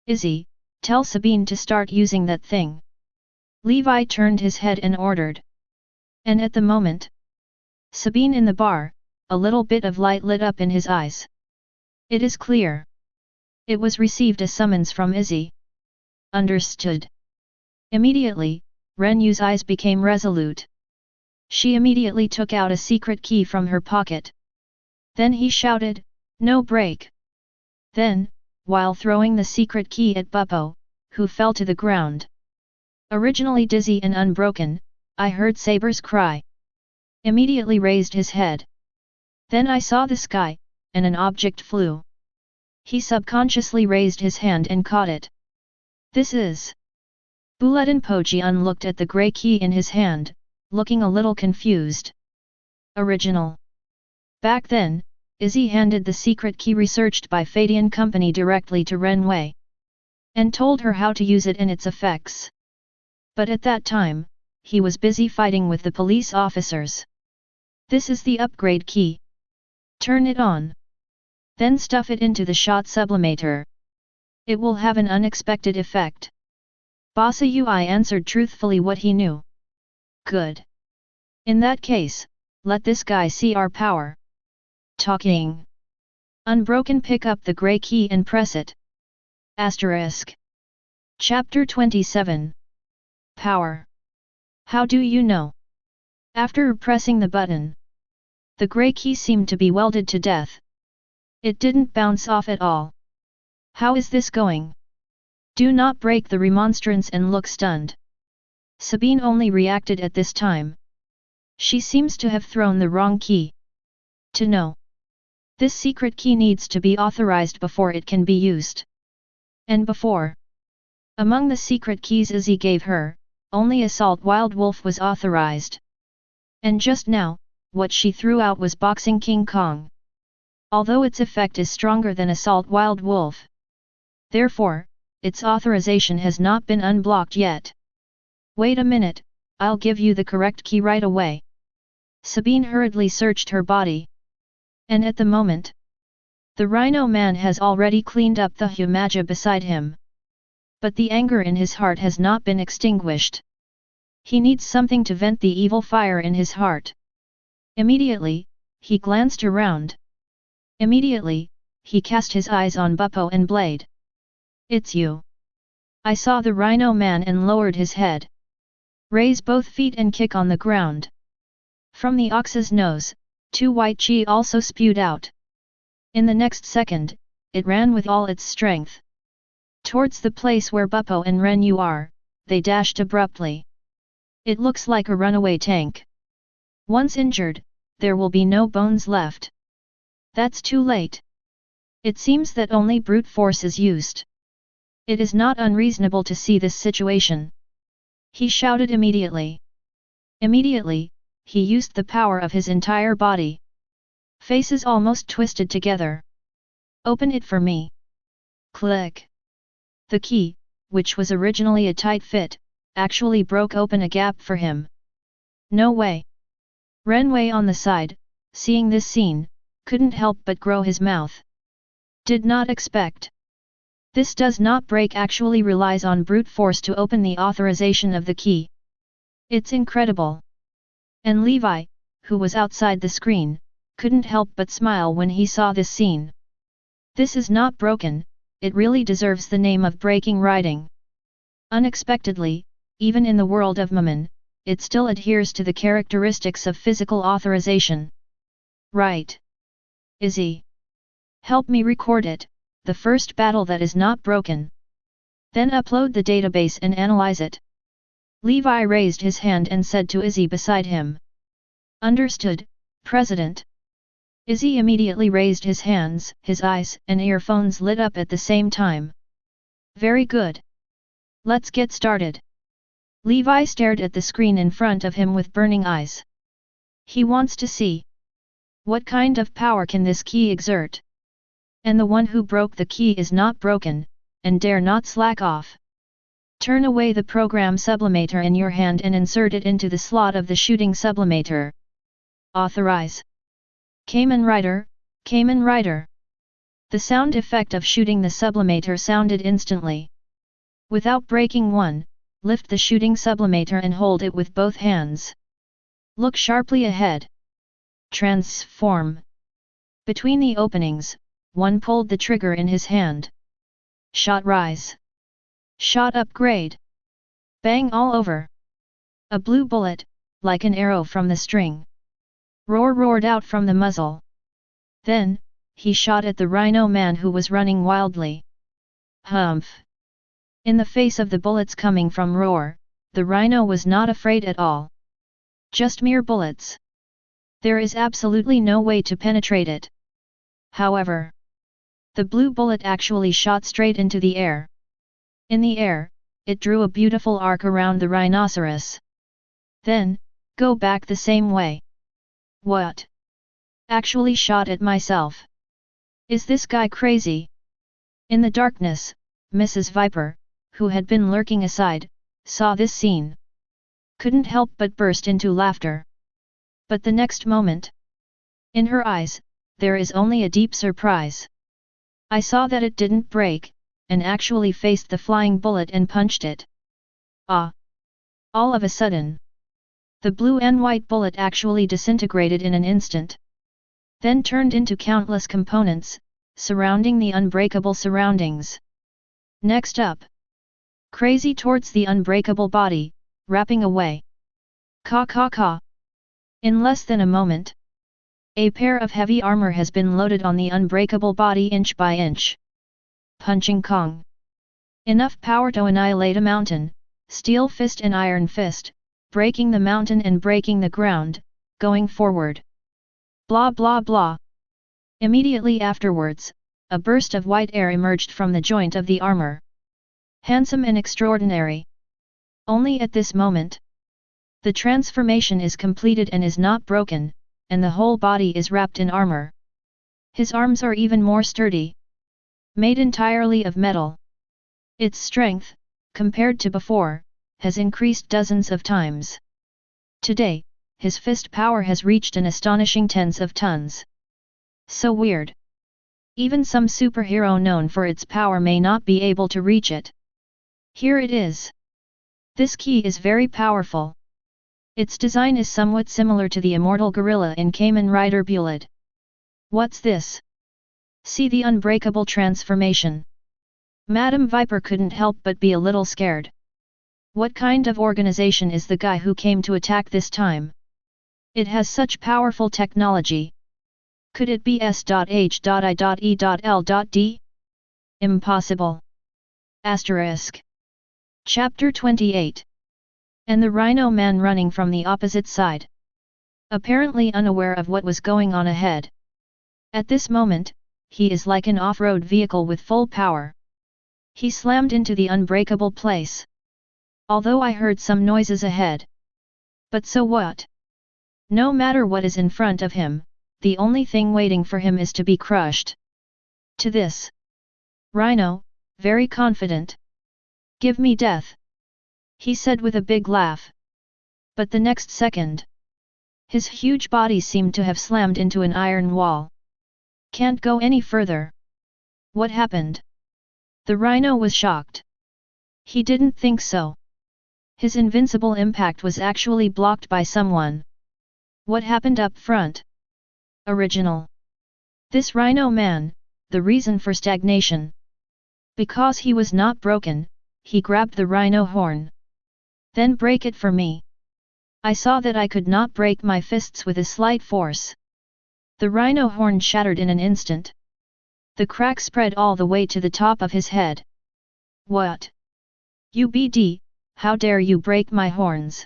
Izzy, tell Sabine to start using that thing. Levi turned his head and ordered. And at the moment, Sabine in the bar, a little bit of light lit up in his eyes. It is clear. It was received a summons from Izzy. Understood. Immediately, Renyu's eyes became resolute. She immediately took out a secret key from her pocket. Then he shouted, no break. Then, while throwing the secret key at Buppo, who fell to the ground. Originally dizzy and unbroken, I heard Saber's cry. Immediately raised his head. Then I saw the sky, and an object flew. He subconsciously raised his hand and caught it. This is. Bulletin Pojian looked at the grey key in his hand, looking a little confused. Original. Back then, Izzy handed the secret key researched by Feidian Company directly to Ren Wei. And told her how to use it and its effects. But at that time, he was busy fighting with the police officers. This is the upgrade key. Turn it on. Then stuff it into the shot sublimator. It will have an unexpected effect. Bossa Ui answered truthfully what he knew. Good. In that case, let this guy see our power. Talking. Unbroken, pick up the grey key and press it. Asterisk. Chapter 27. Power. How do you know? After pressing the button, the grey key seemed to be welded to death. It didn't bounce off at all. How is this going? Do not break the remonstrance and look stunned. Sabine only reacted at this time. She seems to have thrown the wrong key. To know. This secret key needs to be authorized before it can be used. And before Among the secret keys Izzy gave her, only Assault Wild Wolf was authorized. And just now, what she threw out was Boxing King Kong. Although its effect is stronger than Assault Wild Wolf. Therefore, its authorization has not been unblocked yet. Wait a minute, I'll give you the correct key right away. Sabine hurriedly searched her body. And at the moment, the Rhino Man has already cleaned up the Humaja beside him. But the anger in his heart has not been extinguished. He needs something to vent the evil fire in his heart. Immediately, he glanced around. Immediately, he cast his eyes on Buppo and Blade. It's you. I saw the Rhino Man and lowered his head. Raise both feet and kick on the ground. From the ox's nose, 2 white chi also spewed out. In the next second, it ran with all its strength. Towards the place where Buppo and Renyu are, they dashed abruptly. It looks like a runaway tank. Once injured, there will be no bones left. That's too late. It seems that only brute force is used. It is not unreasonable to see this situation. He shouted immediately. Immediately, he used the power of his entire body. Faces almost twisted together. Open it for me. Click. The key, which was originally a tight fit, actually broke open a gap for him. No way. Renwei on the side, seeing this scene, couldn't help but grow his mouth. Did not expect. This does not break actually relies on brute force to open the authorization of the key. It's incredible. And Levi, who was outside the screen, couldn't help but smile when he saw this scene. This is not broken, it really deserves the name of breaking writing. Unexpectedly, even in the world of Mammon, it still adheres to the characteristics of physical authorization. Right. Izzy. Help me record it, the first battle that is not broken. Then upload the database and analyze it. Levi raised his hand and said to Izzy beside him. Understood, President. Izzy immediately raised his hands, his eyes and earphones lit up at the same time. Very good. Let's get started. Levi stared at the screen in front of him with burning eyes. He wants to see. What kind of power can this key exert? And the one who broke the key is not broken, and dare not slack off. Turn away the program sublimator in your hand and insert it into the slot of the shooting sublimator. Authorize. Kamen Rider, Kamen Rider. The sound effect of shooting the sublimator sounded instantly. Without breaking one, lift the shooting sublimator and hold it with both hands. Look sharply ahead. Transform. Between the openings, one pulled the trigger in his hand. Shot rise. Shot upgrade. Bang all over. A blue bullet, like an arrow from the string. Roar roared out from the muzzle. Then, he shot at the Rhino Man who was running wildly. Humph! In the face of the bullets coming from Roar, the Rhino was not afraid at all. Just mere bullets. There is absolutely no way to penetrate it. However, the blue bullet actually shot straight into the air. In the air, it drew a beautiful arc around the rhinoceros. Then, go back the same way. What? Actually shot at myself. Is this guy crazy? In the darkness, Mrs. Viper, who had been lurking aside, saw this scene. Couldn't help but burst into laughter. But the next moment, in her eyes, there is only a deep surprise. I saw that it didn't break, and actually faced the flying bullet and punched it. Ah! All of a sudden, the blue and white bullet actually disintegrated in an instant. Then turned into countless components, surrounding the unbreakable surroundings. Next up, crazy towards the unbreakable body, wrapping away. Ka ka ka. In less than a moment, a pair of heavy armor has been loaded on the unbreakable body inch by inch. Punching Kong. Enough power to annihilate a mountain, steel fist and iron fist, breaking the mountain and breaking the ground, going forward. Blah blah blah. Immediately afterwards, a burst of white air emerged from the joint of the armor. handsome and extraordinary. Only at this moment, the transformation is completed and is not broken, and the whole body is wrapped in armor. His arms are even more sturdy, made entirely of metal. Its strength, compared to before, has increased dozens of times. Today, his fist power has reached an astonishing tens of tons. So weird. Even some superhero known for its power may not be able to reach it. Here it is. This key is very powerful. Its design is somewhat similar to the immortal gorilla in Kamen Rider Bullet. What's this? See the unbreakable transformation. Madame Viper couldn't help but be a little scared. What kind of organization is the guy who came to attack this time? It has such powerful technology. Could it be S.H.I.E.L.D? Impossible. Asterisk. Chapter 28. And the Rhino Man running from the opposite side. Apparently unaware of what was going on ahead. At this moment, he is like an off-road vehicle with full power. He slammed into the unbreakable place. Although I heard some noises ahead. But so what? No matter what is in front of him, the only thing waiting for him is to be crushed. To this Rhino, very confident. Give me death, he said with a big laugh. But the next second, his huge body seemed to have slammed into an iron wall. Can't go any further. What happened? The Rhino was shocked. He didn't think so. His invincible impact was actually blocked by someone. What happened up front? Original. This Rhino Man, the reason for stagnation. Because he was not broken, he grabbed the Rhino horn. Then break it for me. I saw that I could not break my fists with a slight force. The Rhino horn shattered in an instant. The crack spread all the way to the top of his head. What? UBD, how dare you break my horns?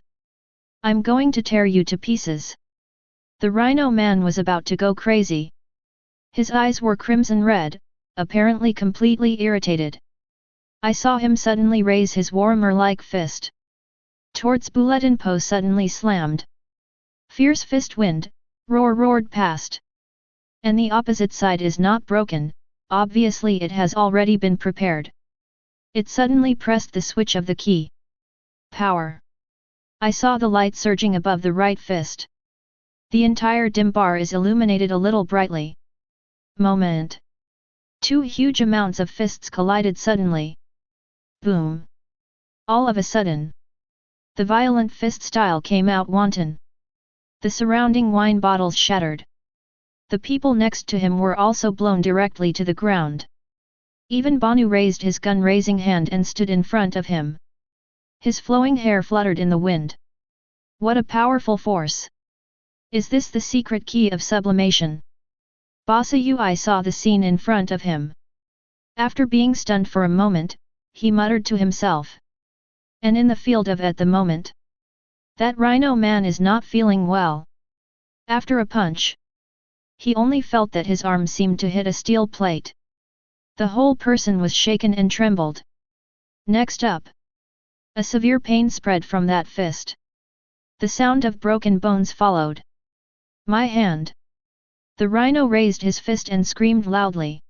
I'm going to tear you to pieces. The Rhino Man was about to go crazy. His eyes were crimson red, apparently completely irritated. I saw him suddenly raise his warhammer-like fist. Towards Bulletin Po suddenly slammed. Fierce fist wind, roared past. And the opposite side is not broken, obviously it has already been prepared. It suddenly pressed the switch of the key. Power. I saw the light surging above the right fist. The entire dim bar is illuminated a little brightly. Moment. Two huge amounts of fists collided suddenly. Boom. All of a sudden, the violent fist style came out wanton. The surrounding wine bottles shattered. The people next to him were also blown directly to the ground. Even Banu raised his gun-raising hand and stood in front of him. His flowing hair fluttered in the wind. What a powerful force! Is this the secret key of sublimation? Basa Ui saw the scene in front of him. After being stunned for a moment, he muttered to himself. And in the field of at the moment, that Rhino Man is not feeling well. After a punch, he only felt that his arm seemed to hit a steel plate. The whole person was shaken and trembled. Next up, a severe pain spread from that fist. The sound of broken bones followed. My hand! The Rhino raised his fist and screamed loudly.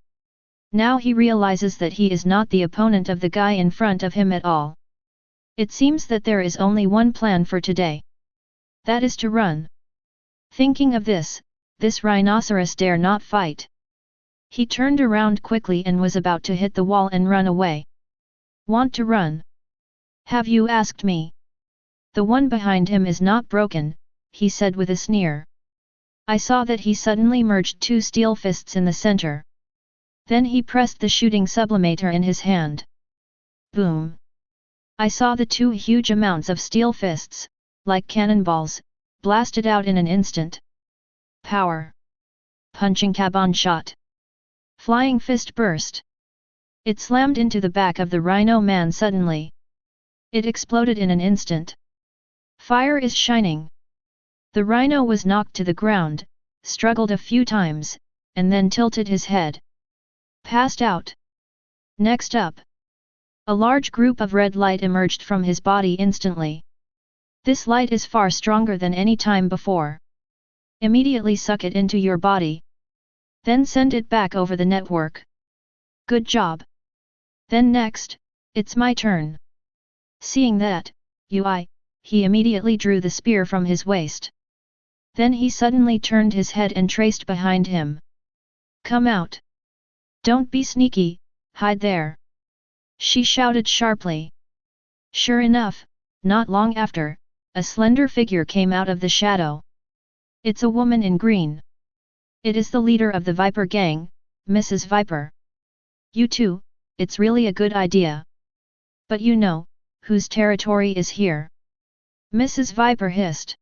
Now he realizes that he is not the opponent of the guy in front of him at all. It seems that there is only one plan for today. That is to run. Thinking of this rhinoceros dare not fight. He turned around quickly and was about to hit the wall and run away. Want to run? Have you asked me? The one behind him is not broken, he said with a sneer. I saw that he suddenly merged two steel fists in the center. Then he pressed the shooting sublimator in his hand. Boom! I saw the two huge amounts of steel fists, like cannonballs, blasted out in an instant. Power! Punching Kaban shot. Flying fist burst. It slammed into the back of the Rhino Man suddenly. It exploded in an instant. Fire is shining. The Rhino was knocked to the ground, struggled a few times, and then tilted his head. Passed out. Next up, A large group of red light emerged from his body instantly. This light is far stronger than any time before. Immediately suck it into your body. Then send it back over the network. Good job. Then next, it's my turn. Seeing that, he immediately drew the spear from his waist. Then he suddenly turned his head and traced behind him. Come out. Don't be sneaky, hide there. She shouted sharply. Sure enough, not long after, a slender figure came out of the shadow. It's a woman in green. It is the leader of the Viper gang, Mrs. Viper. You too, it's really a good idea. But you know, whose territory is here? Mrs. Viper hissed.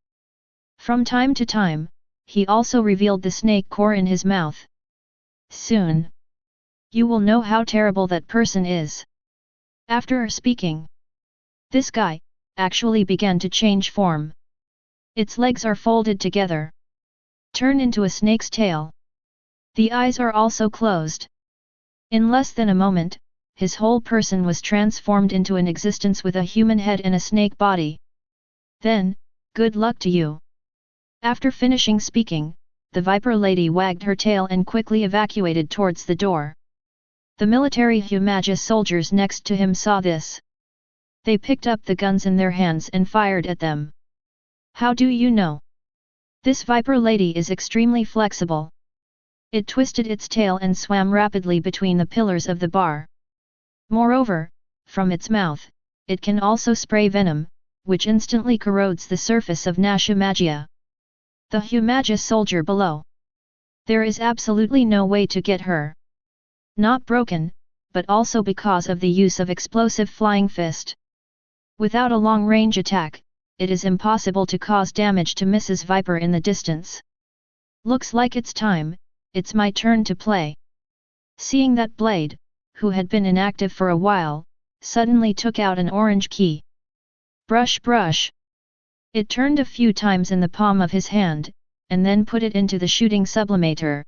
From time to time, he also revealed the snake core in his mouth. Soon, you will know how terrible that person is. After speaking, this guy actually began to change form. Its legs are folded together. Turn into a snake's tail. The eyes are also closed. In less than a moment, his whole person was transformed into an existence with a human head and a snake body. Then, good luck to you. After finishing speaking, the Viper lady wagged her tail and quickly evacuated towards the door. The military Humaja soldiers next to him saw this. They picked up the guns in their hands and fired at them. How do you know? This Viper lady is extremely flexible. It twisted its tail and swam rapidly between the pillars of the bar. Moreover, from its mouth, it can also spray venom, which instantly corrodes the surface of Nashumagia. The Humaja soldier below. There is absolutely no way to get her. Not broken, but also because of the use of explosive flying fist. Without a long-range attack, it is impossible to cause damage to Mrs. Viper in the distance. Looks like it's time, it's my turn to play. Seeing that Blade, who had been inactive for a while, suddenly took out an orange key. Brush brush. It turned a few times in the palm of his hand, and then put it into the shooting sublimator.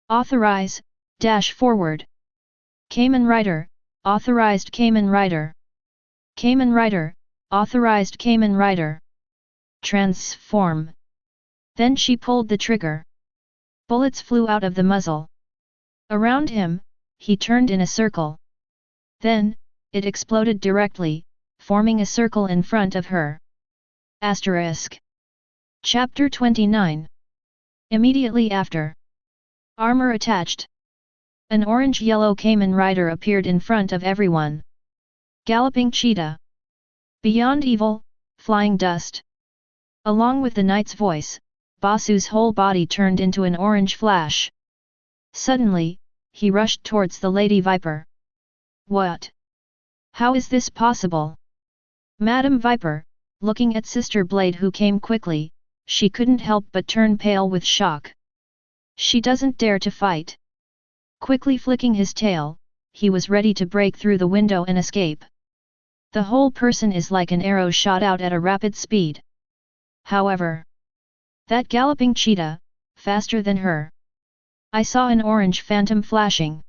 Authorize, dash forward. Kamen Rider, authorized Kamen Rider. Kamen Rider, authorized Kamen Rider. Transform. Then she pulled the trigger. Bullets flew out of the muzzle. Around him, he turned in a circle. Then, it exploded directly, forming a circle in front of her. Asterisk. Chapter 29. Immediately after. Armor attached. An orange-yellow Kamen Rider appeared in front of everyone. Galloping cheetah. Beyond evil, flying dust. Along with the knight's voice, Basu's whole body turned into an orange flash. Suddenly, he rushed towards the Lady Viper. What? How is this possible? Madam Viper, looking at Sister Blade who came quickly, she couldn't help but turn pale with shock. She doesn't dare to fight. Quickly flicking his tail, he was ready to break through the window and escape. The whole person is like an arrow shot out at a rapid speed. However, that galloping cheetah, faster than her. I saw an orange phantom flashing.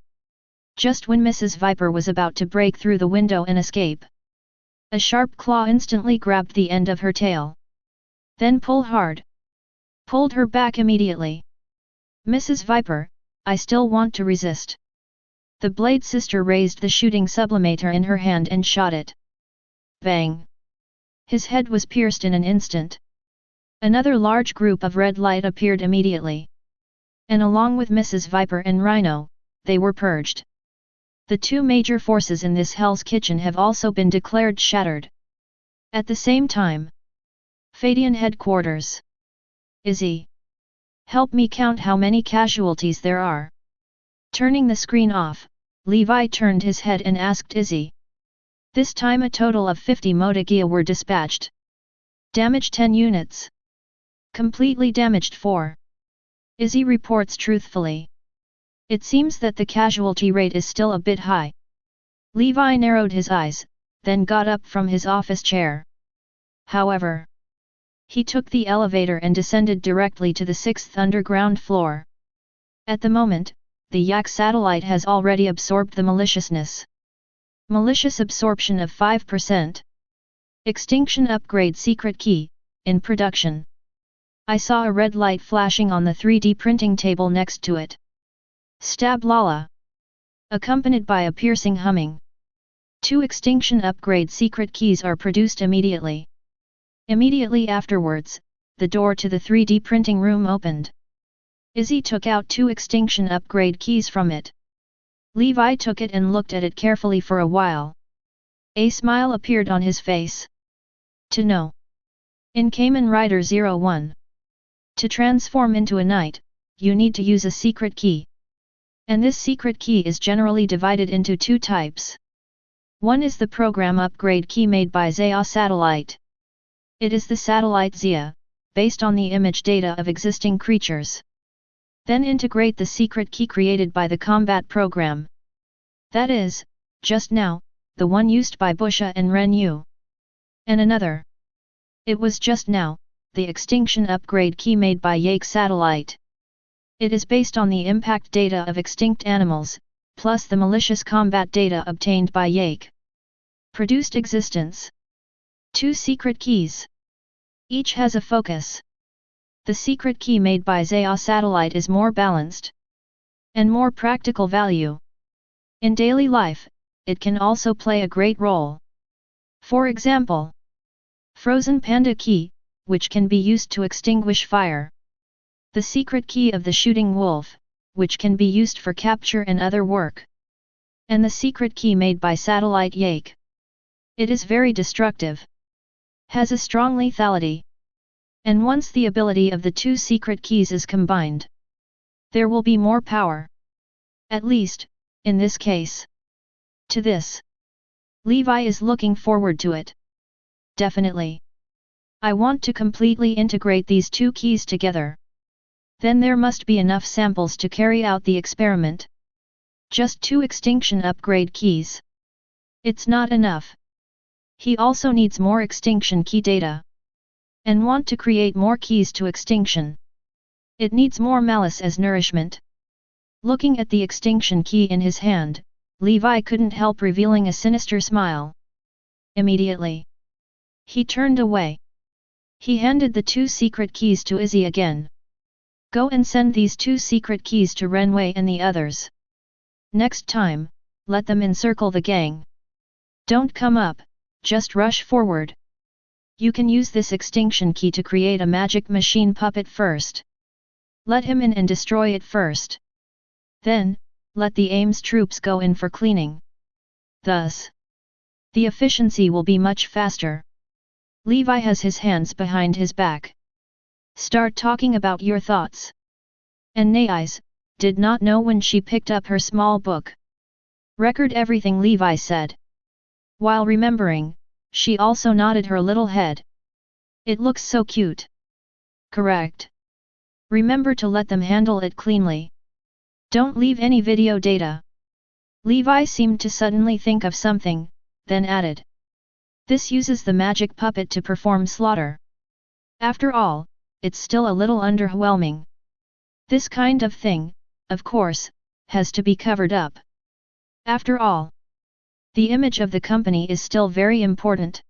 Just when Mrs. Viper was about to break through the window and escape, a sharp claw instantly grabbed the end of her tail. Then pull hard. Pulled her back immediately. Mrs. Viper, I still want to resist. The Blade sister raised the shooting sublimator in her hand and shot it. Bang! His head was pierced in an instant. Another large group of red light appeared immediately. And along with Mrs. Viper and Rhino, they were purged. The two major forces in this Hell's Kitchen have also been declared shattered. At the same time, Feidian headquarters. Izzy, help me count how many casualties there are. Turning the screen off, Levi turned his head and asked Izzy. This time a total of 50 Modagia were dispatched. Damage 10 units. Completely damaged 4. Izzy reports truthfully. It seems that the casualty rate is still a bit high. Levi narrowed his eyes, then got up from his office chair. However, he took the elevator and descended directly to the 6th underground floor. At the moment, the Yak satellite has already absorbed the maliciousness. Malicious absorption of 5%. Extinction upgrade secret key, in production. I saw a red light flashing on the 3D printing table next to it. Stab Lala. Accompanied by a piercing humming. 2 extinction upgrade secret keys are produced immediately. Immediately afterwards, the door to the 3D printing room opened. Izzy took out 2 extinction upgrade keys from it. Levi took it and looked at it carefully for a while. A smile appeared on his face. To know. In Kamen Rider 01. To transform into a knight, you need to use a secret key. And this secret key is generally divided into 2 types. One is the program upgrade key made by Zaya satellite. It is the satellite Zia, based on the image data of existing creatures. Then integrate the secret key created by the combat program. That is, just now, the one used by Busha and Renyu. And another. It was just now, the extinction upgrade key made by Yake satellite. It is based on the impact data of extinct animals, plus the malicious combat data obtained by Yake. Produced existence. 2 secret keys. Each has a focus. The secret key made by Zaya satellite is more balanced. And more practical value. In daily life, it can also play a great role. For example, Frozen Panda Key, which can be used to extinguish fire. The secret key of the Shooting Wolf, which can be used for capture and other work. And the secret key made by Satellite Yake. It is very destructive. Has a strong lethality. And once the ability of the 2 secret keys is combined, there will be more power. At least, in this case. To this. Levi is looking forward to it. Definitely. I want to completely integrate these 2 keys together. Then there must be enough samples to carry out the experiment. Just 2 extinction upgrade keys. It's not enough. He also needs more extinction key data. And want to create more keys to extinction. It needs more malice as nourishment. Looking at the extinction key in his hand, Levi couldn't help revealing a sinister smile. Immediately. He turned away. He handed the 2 secret keys to Izzy again. Go and send these 2 secret keys to Renwei and the others. Next time, let them encircle the gang. Don't come up, just rush forward. You can use this extinction key to create a magic machine puppet first. Let him in and destroy it first. Then, let the AIM's troops go in for cleaning. Thus, the efficiency will be much faster. Levi has his hands behind his back. Start talking about your thoughts. And Nais did not know when she picked up her small book. Record everything Levi said. While remembering, she also nodded her little head. It looks so cute. Correct. Remember to let them handle it cleanly. Don't leave any video data. Levi seemed to suddenly think of something, then added. This uses the magic puppet to perform slaughter. After all, it's still a little underwhelming. This kind of thing, of course, has to be covered up. After all, the image of the company is still very important.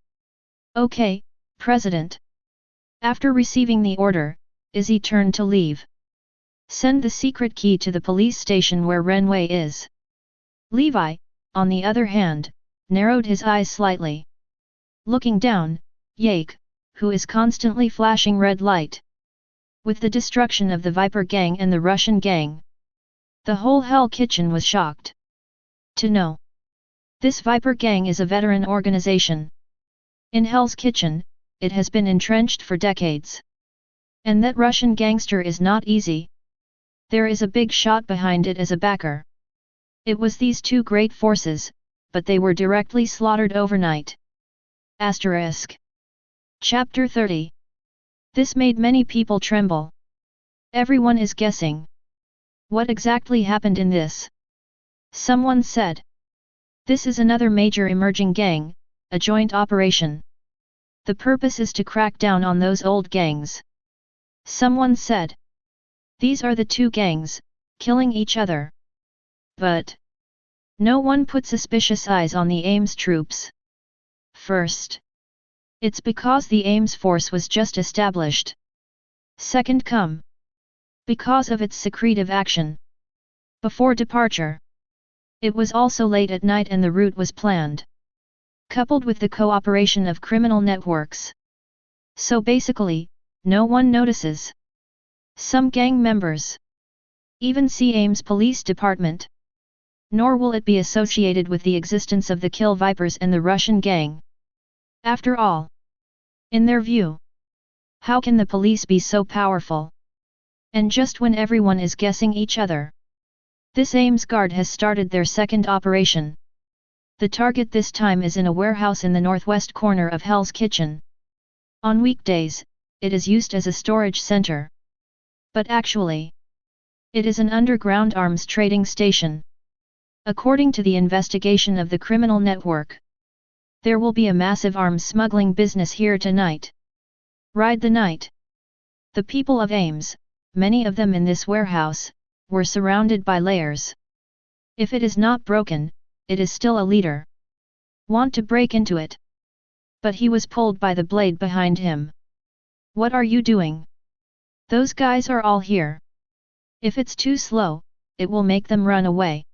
Okay, President. After receiving the order, Izzy turned to leave. Send the secret key to the police station where Renwei is. Levi, on the other hand, narrowed his eyes slightly. Looking down, Yake, who is constantly flashing red light. With the destruction of the Viper Gang and the Russian Gang, the whole Hell Kitchen was shocked. To know. This Viper Gang is a veteran organization. In Hell's Kitchen, it has been entrenched for decades. And that Russian gangster is not easy. There is a big shot behind it as a backer. It was these 2 great forces, but they were directly slaughtered overnight. Asterisk. Chapter 30. This made many people tremble. Everyone is guessing. What exactly happened in this? Someone said. This is another major emerging gang, a joint operation. The purpose is to crack down on those old gangs. Someone said. These are the 2 gangs, killing each other. But No one put suspicious eyes on the AIMS troops. First, it's because the AIMS force was just established. Second, because of its secretive action. Before departure, it was also late at night and the route was planned, coupled with the cooperation of criminal networks. So basically, no one notices. Some gang members even see AIMS police department. Nor will it be associated with the existence of the Kill Vipers and the Russian gang. After all, in their view, how can the police be so powerful? And just when everyone is guessing each other, this AIMS guard has started their second operation. The target this time is in a warehouse in the northwest corner of Hell's Kitchen. On weekdays, it is used as a storage center. But actually, it is an underground arms trading station. According to the investigation of the criminal network, there will be a massive arms smuggling business here tonight. Ride the night. The people of AIMS, many of them in this warehouse, were surrounded by layers. If it is not broken, it is still a leader. Want to break into it? But he was pulled by the blade behind him. What are you doing? Those guys are all here. If it's too slow, it will make them run away.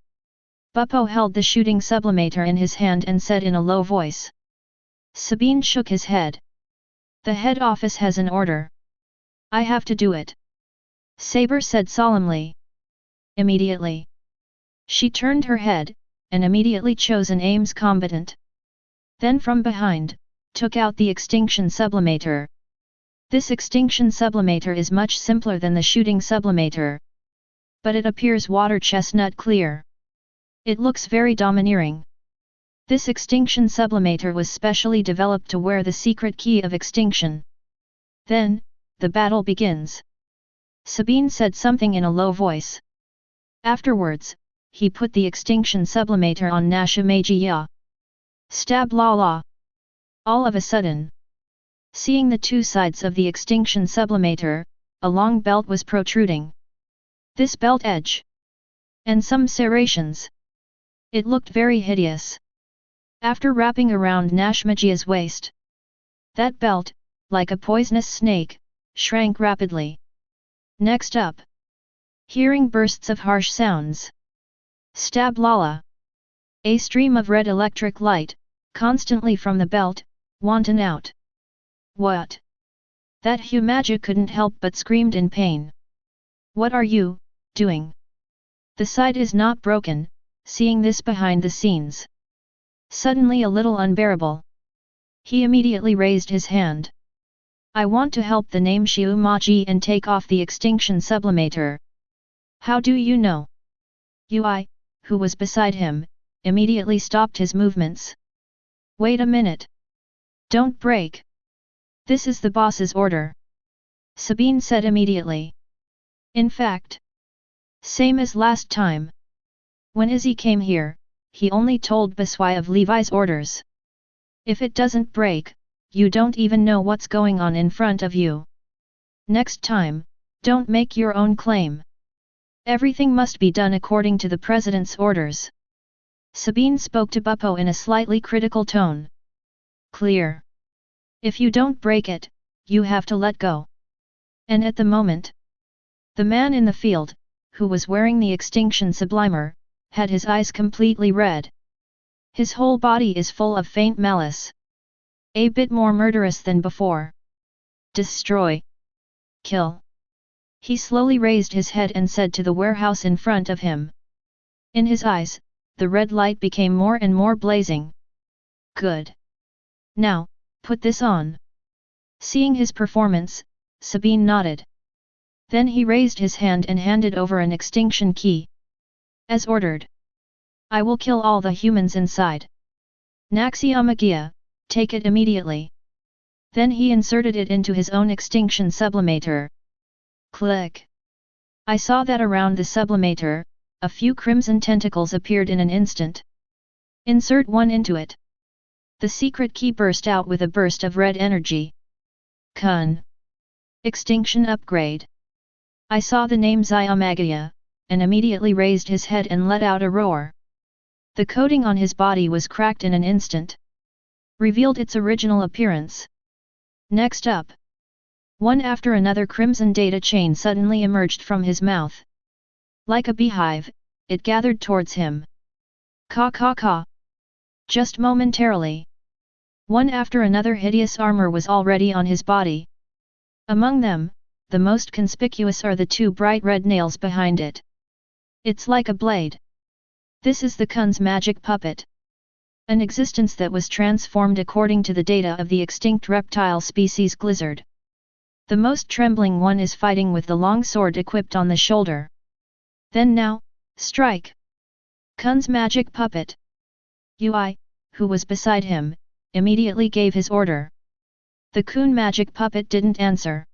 Buppo held the shooting sublimator in his hand and said in a low voice. Sabine shook his head. The head office has an order. I have to do it. Saber said solemnly. Immediately. She turned her head, and immediately chose an AIMS combatant. Then from behind, took out the extinction sublimator. This extinction sublimator is much simpler than the shooting sublimator. But it appears water chestnut clear. It looks very domineering. This extinction sublimator was specially developed to wear the secret key of extinction. Then, the battle begins. Sabine said something in a low voice. Afterwards, he put the extinction sublimator on Nashamagia. Stab la la. All of a sudden, seeing the two sides of the extinction sublimator, a long belt was protruding. This belt edge. And some serrations. It looked very hideous. After wrapping around Nashmagia's waist, that belt, like a poisonous snake, shrank rapidly. Next up, hearing bursts of harsh sounds. Stab Lala. A stream of red electric light, constantly from the belt, wanton out. What? That Humagia couldn't help but screamed in pain. What are you doing? The side is not broken, seeing this behind the scenes. Suddenly a little unbearable. He immediately raised his hand. I want to help the name Shiumaji and take off the extinction sublimator. How do you know? Ui, who was beside him, immediately stopped his movements. Wait a minute. Don't break. This is the boss's order. Sabine said immediately. In fact, same as last time. When Izzy came here, he only told Baswai of Levi's orders. If it doesn't break, you don't even know what's going on in front of you. Next time, don't make your own claim. Everything must be done according to the president's orders. Sabine spoke to Buppo in a slightly critical tone. Clear. If you don't break it, you have to let go. And at the moment, the man in the field, who was wearing the extinction sublimer, had his eyes completely red. His whole body is full of faint malice. A bit more murderous than before. Destroy. Kill. He slowly raised his head and said to the warehouse in front of him. In his eyes, the red light became more and more blazing. Good. Now, put this on. Seeing his performance, Sabine nodded. Then he raised his hand and handed over an extinction key. As ordered. I will kill all the humans inside. Naxiamagia, take it immediately. Then he inserted it into his own extinction sublimator. Click. I saw that around the sublimator, a few crimson tentacles appeared in an instant. Insert one into it. The secret key burst out with a burst of red energy. Kun. Extinction upgrade. I saw the name Xiamagia, and immediately raised his head and let out a roar. The coating on his body was cracked in an instant, revealed its original appearance. Next up, one after another crimson data chain suddenly emerged from his mouth. Like a beehive, it gathered towards him. Caw caw caw. Just momentarily, one after another hideous armor was already on his body. Among them, the most conspicuous are the two bright red nails behind it. It's like a blade. This is the Kun's magic puppet. An existence that was transformed according to the data of the extinct reptile species Glizzard. The most trembling one is fighting with the long sword equipped on the shoulder. Then now, strike! Kun's magic puppet. Ui, who was beside him, immediately gave his order. The Kun magic puppet didn't answer.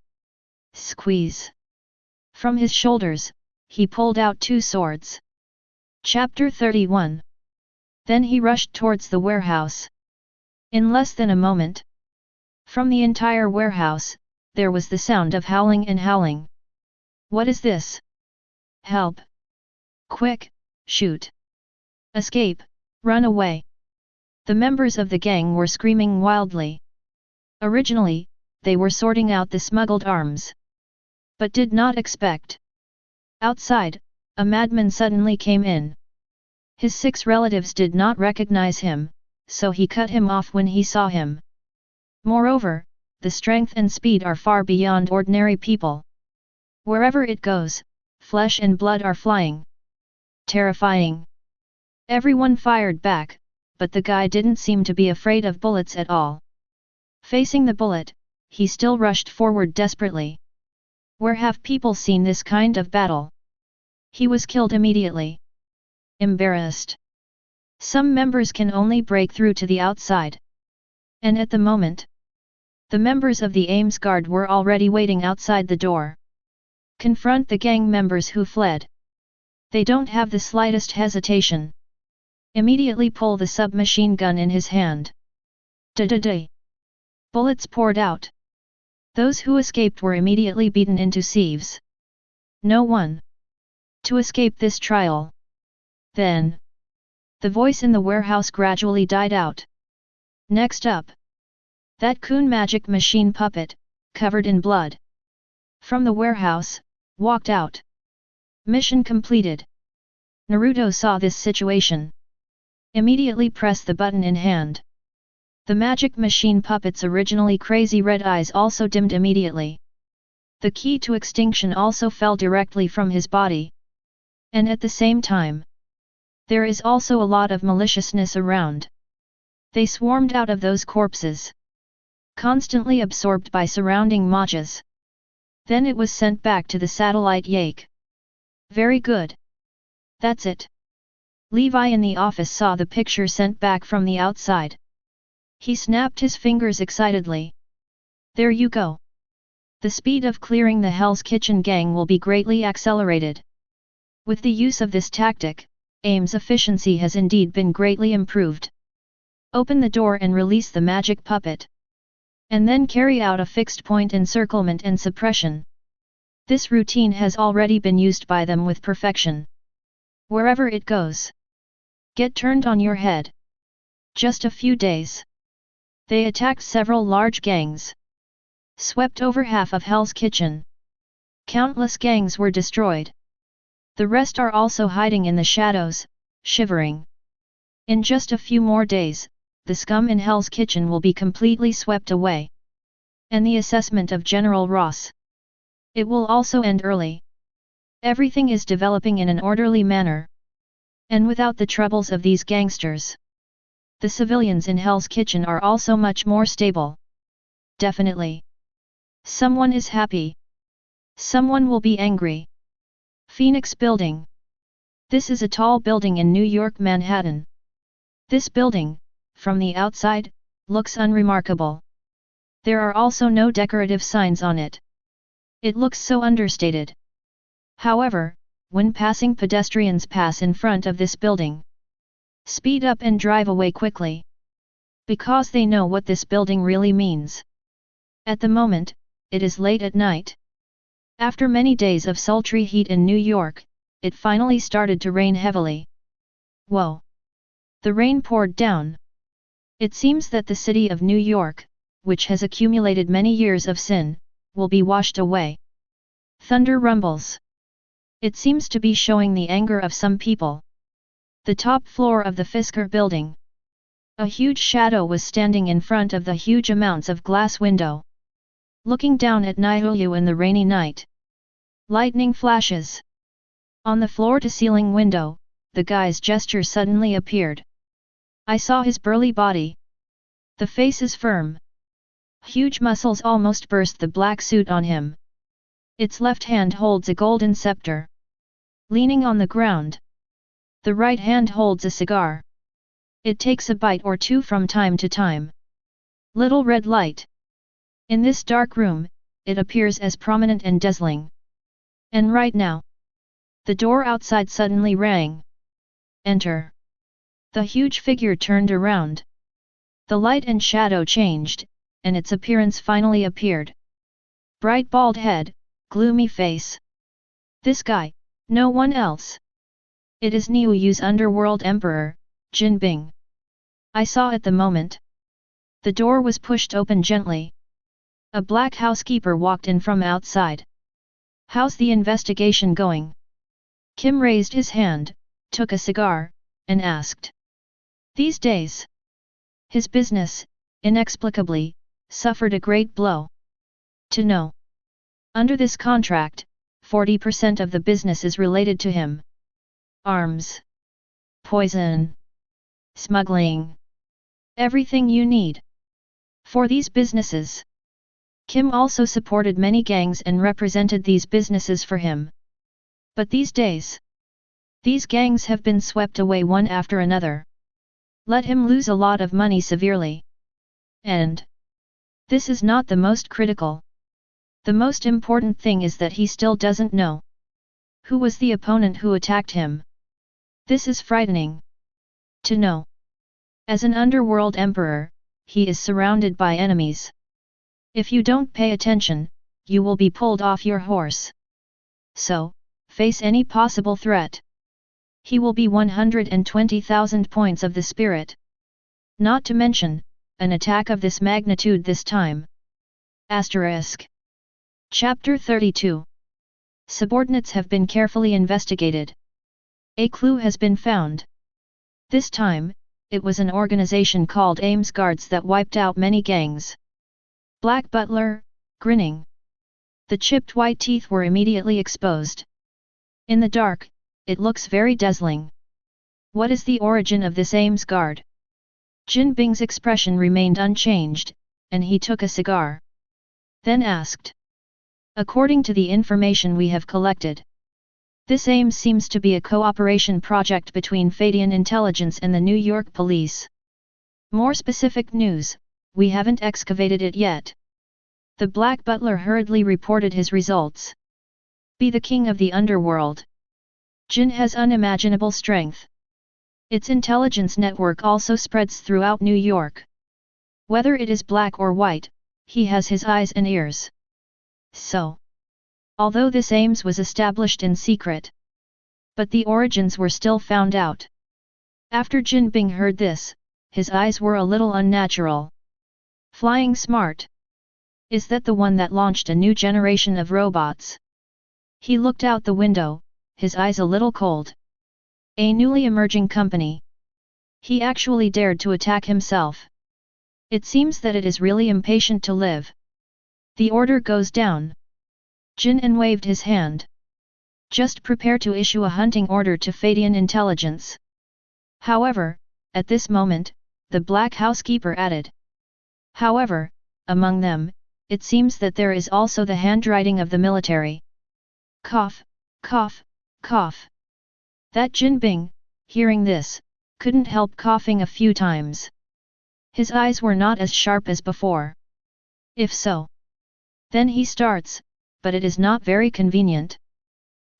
Squeeze. From his shoulders, he pulled out two swords. Chapter 31. Then he rushed towards the warehouse. In less than a moment, from the entire warehouse, there was the sound of howling and howling. What is this? Help! Quick, shoot! Escape, run away! The members of the gang were screaming wildly. Originally, they were sorting out the smuggled arms, but did not expect. Outside, a madman suddenly came in. His 6 relatives did not recognize him, so he cut him off when he saw him. Moreover, the strength and speed are far beyond ordinary people. Wherever it goes, flesh and blood are flying. Terrifying. Everyone fired back, but the guy didn't seem to be afraid of bullets at all. Facing the bullet, he still rushed forward desperately. Where have people seen this kind of battle? He was killed immediately. Embarrassed. Some members can only break through to the outside. And at the moment, the members of the Ames Guard were already waiting outside the door. Confront the gang members who fled. They don't have the slightest hesitation. Immediately pull the submachine gun in his hand. Da-da-da. Bullets poured out. Those who escaped were immediately beaten into sieves. No one to escape this trial. Then, the voice in the warehouse gradually died out. Next up, that Kun magic machine puppet, covered in blood, from the warehouse, walked out. Mission completed. Naruto saw this situation. Immediately pressed the button in hand. The magic machine puppet's originally crazy red eyes also dimmed immediately. The key to extinction also fell directly from his body. And at the same time, there is also a lot of maliciousness around. They swarmed out of those corpses, constantly absorbed by surrounding majas. Then it was sent back to the satellite Yake. Very good. That's it. Levi in the office saw the picture sent back from the outside. He snapped his fingers excitedly. There you go. The speed of clearing the Hell's Kitchen gang will be greatly accelerated. With the use of this tactic, Aim's efficiency has indeed been greatly improved. Open the door and release the magic puppet. And then carry out a fixed point encirclement and suppression. This routine has already been used by them with perfection. Wherever it goes, get turned on your head. Just a few days, they attacked several large gangs, swept over half of Hell's Kitchen. Countless gangs were destroyed. The rest are also hiding in the shadows, shivering. In just a few more days, the scum in Hell's Kitchen will be completely swept away. And the assessment of General Ross. It will also end early. Everything is developing in an orderly manner. And without the troubles of these gangsters. The civilians in Hell's Kitchen are also much more stable. Definitely. Someone is happy. Someone will be angry. Phoenix Building. This is a tall building in New York, Manhattan. This building, from the outside, looks unremarkable. There are also no decorative signs on it. It looks so understated. However, when passing pedestrians pass in front of this building, speed up and drive away quickly. Because they know what this building really means. At the moment, it is late at night. After many days of sultry heat in New York, it finally started to rain heavily. Whoa! The rain poured down. It seems that the city of New York, which has accumulated many years of sin, will be washed away. Thunder rumbles. It seems to be showing the anger of some people. The top floor of the Fisker building. A huge shadow was standing in front of the huge amounts of glass window. Looking down at Nihilu in the rainy night. Lightning flashes. On the floor-to-ceiling window, the guy's gesture suddenly appeared. I saw his burly body. The face is firm. Huge muscles almost burst the black suit on him. Its left hand holds a golden scepter. Leaning on the ground. The right hand holds a cigar. It takes a bite or two from time to time. Little red light. In this dark room, it appears as prominent and dazzling. And right now, the door outside suddenly rang. Enter. The huge figure turned around. The light and shadow changed, and its appearance finally appeared. Bright bald head, gloomy face. This guy, no one else. It is Niuyu's underworld emperor, Jin Bing. I saw at the moment. The door was pushed open gently. A black housekeeper walked in from outside. How's the investigation going? Kim raised his hand, took a cigar, and asked. These days, his business, inexplicably, suffered a great blow. To know. Under this contract, 40% of the business is related to him. Arms. Poison. Smuggling. Everything you need. For these businesses. Kim also supported many gangs and represented these businesses for him. But these days, these gangs have been swept away one after another. Let him lose a lot of money severely. And this is not the most critical. The most important thing is that he still doesn't know who was the opponent who attacked him. This is frightening. To know. As an underworld emperor, he is surrounded by enemies. If you don't pay attention, you will be pulled off your horse. So, face any possible threat. He will be 120,000 points of the spirit. Not to mention, an attack of this magnitude this time. Asterisk. Chapter 32. Subordinates have been carefully investigated. A clue has been found. This time, it was an organization called Ames Guards that wiped out many gangs. Black Butler, grinning. The chipped white teeth were immediately exposed. In the dark, it looks very dazzling. What is the origin of this Ames Guard? Jin Bing's expression remained unchanged, and he took a cigar. Then asked. According to the information we have collected, this Ames seems to be a cooperation project between Feidian Intelligence and the New York Police. More specific news, we haven't excavated it yet. The Black Butler hurriedly reported his results. Be the king of the underworld. Jin has unimaginable strength. Its intelligence network also spreads throughout New York. Whether it is black or white, he has his eyes and ears. So, although this Ames was established in secret, but the origins were still found out. After Jin Bing heard this, his eyes were a little unnatural. Flying smart. Is that the one that launched a new generation of robots? He looked out the window, his eyes a little cold. A newly emerging company. He actually dared to attack himself. It seems that it is really impatient to live. The order goes down. Jin waved his hand. Just prepare to issue a hunting order to Feidian Intelligence. However, at this moment, the black housekeeper added. However, among them, it seems that there is also the handwriting of the military. Cough, cough, cough. That Jin Bing, hearing this, couldn't help coughing a few times. His eyes were not as sharp as before. If so, then he starts, but it is not very convenient.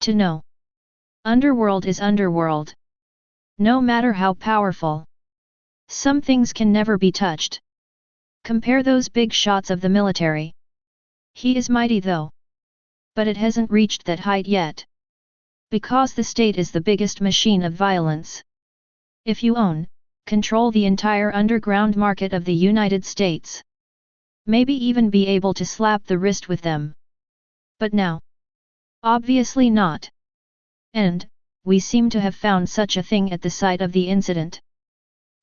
To know. Underworld is underworld. No matter how powerful. Some things can never be touched. Compare those big shots of the military. He is mighty though. But it hasn't reached that height yet. Because the state is the biggest machine of violence. If you own, control the entire underground market of the United States. Maybe even be able to slap the wrist with them. But now? Obviously not. And, we seem to have found such a thing at the site of the incident.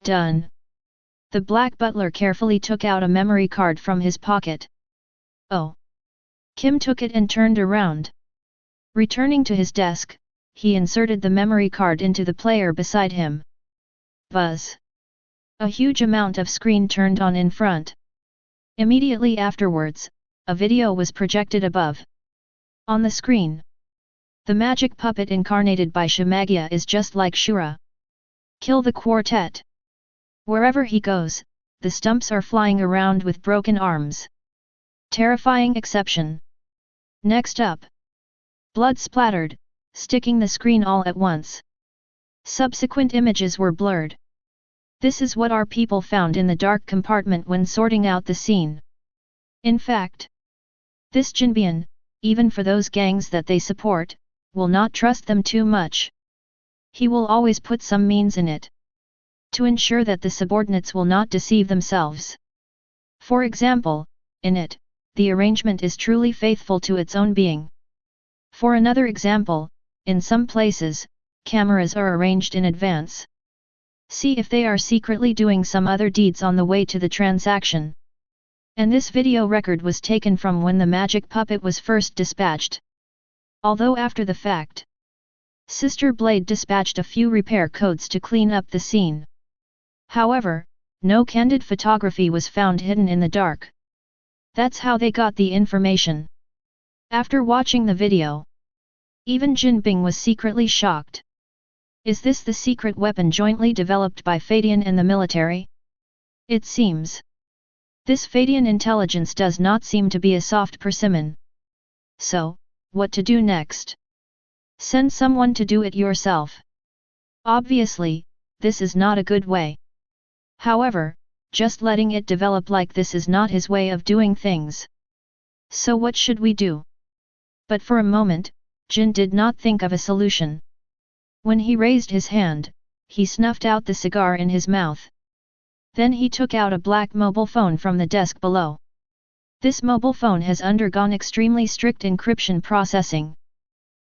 Done. The black butler carefully took out a memory card from his pocket. Oh. Kim took it and turned around. Returning to his desk, he inserted the memory card into the player beside him. Buzz. A huge amount of screen turned on in front. Immediately afterwards, a video was projected above. On the screen, the magic puppet incarnated by Shimagya is just like Shura. Kill the quartet. Wherever he goes, the stumps are flying around with broken arms. Terrifying exception. Next up. Blood splattered, sticking the screen all at once. Subsequent images were blurred. This is what our people found in the dark compartment when sorting out the scene. In fact, this Jinbian, even for those gangs that they support, will not trust them too much. He will always put some means in it, to ensure that the subordinates will not deceive themselves. For example, in it, the arrangement is truly faithful to its own being. For another example, in some places, cameras are arranged in advance. See if they are secretly doing some other deeds on the way to the transaction. And this video record was taken from when the magic puppet was first dispatched. Although after the fact, Sister Blade dispatched a few repair codes to clean up the scene. However, no candid photography was found hidden in the dark. That's how they got the information. After watching the video, even Jinbing was secretly shocked. Is this the secret weapon jointly developed by Feidian and the military? It seems. This Feidian Intelligence does not seem to be a soft persimmon. So, what to do next? Send someone to do it yourself. Obviously, this is not a good way. However, just letting it develop like this is not his way of doing things. So what should we do? But for a moment, Jin did not think of a solution. When he raised his hand, he snuffed out the cigar in his mouth. Then he took out a black mobile phone from the desk below. This mobile phone has undergone extremely strict encryption processing.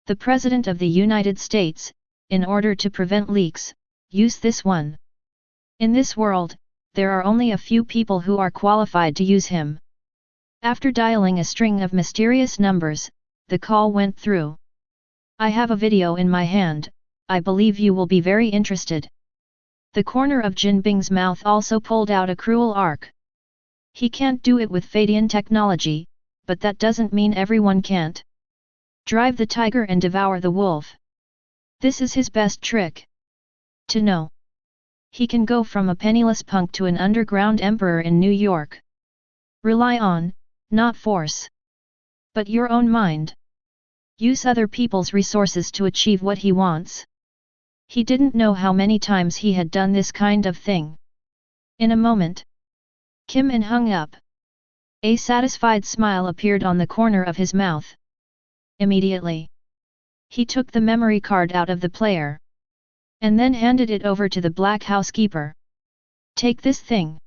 The President of the United States, in order to prevent leaks, use this one. In this world, there are only a few people who are qualified to use him. After dialing a string of mysterious numbers, the call went through. I have a video in my hand, I believe you will be very interested. The corner of Jinbing's mouth also pulled out a cruel arc. He can't do it with Feidian technology, but that doesn't mean everyone can't. Drive the tiger and devour the wolf. This is his best trick. To know. He can go from a penniless punk to an underground emperor in New York. Rely on, not force. But your own mind. Use other people's resources to achieve what he wants. He didn't know how many times he had done this kind of thing. In a moment, Kim In hung up. A satisfied smile appeared on the corner of his mouth. Immediately, he took the memory card out of the player, and then handed it over to the black housekeeper. Take this thing.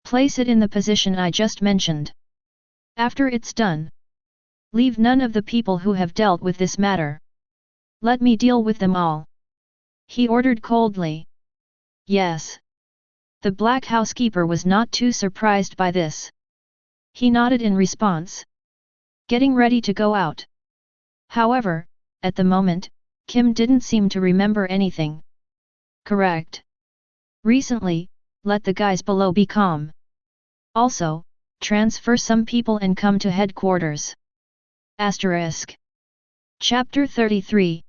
Place it in the position I just mentioned. After it's done, leave none of the people who have dealt with this matter. Let me deal with them all. He ordered coldly. Yes. The black housekeeper was not too surprised by this. He nodded in response, getting ready to go out. However, at the moment, Kim didn't seem to remember anything. Correct. Recently, let the guys below be calm. Also, transfer some people and come to headquarters. Asterisk. Chapter 33.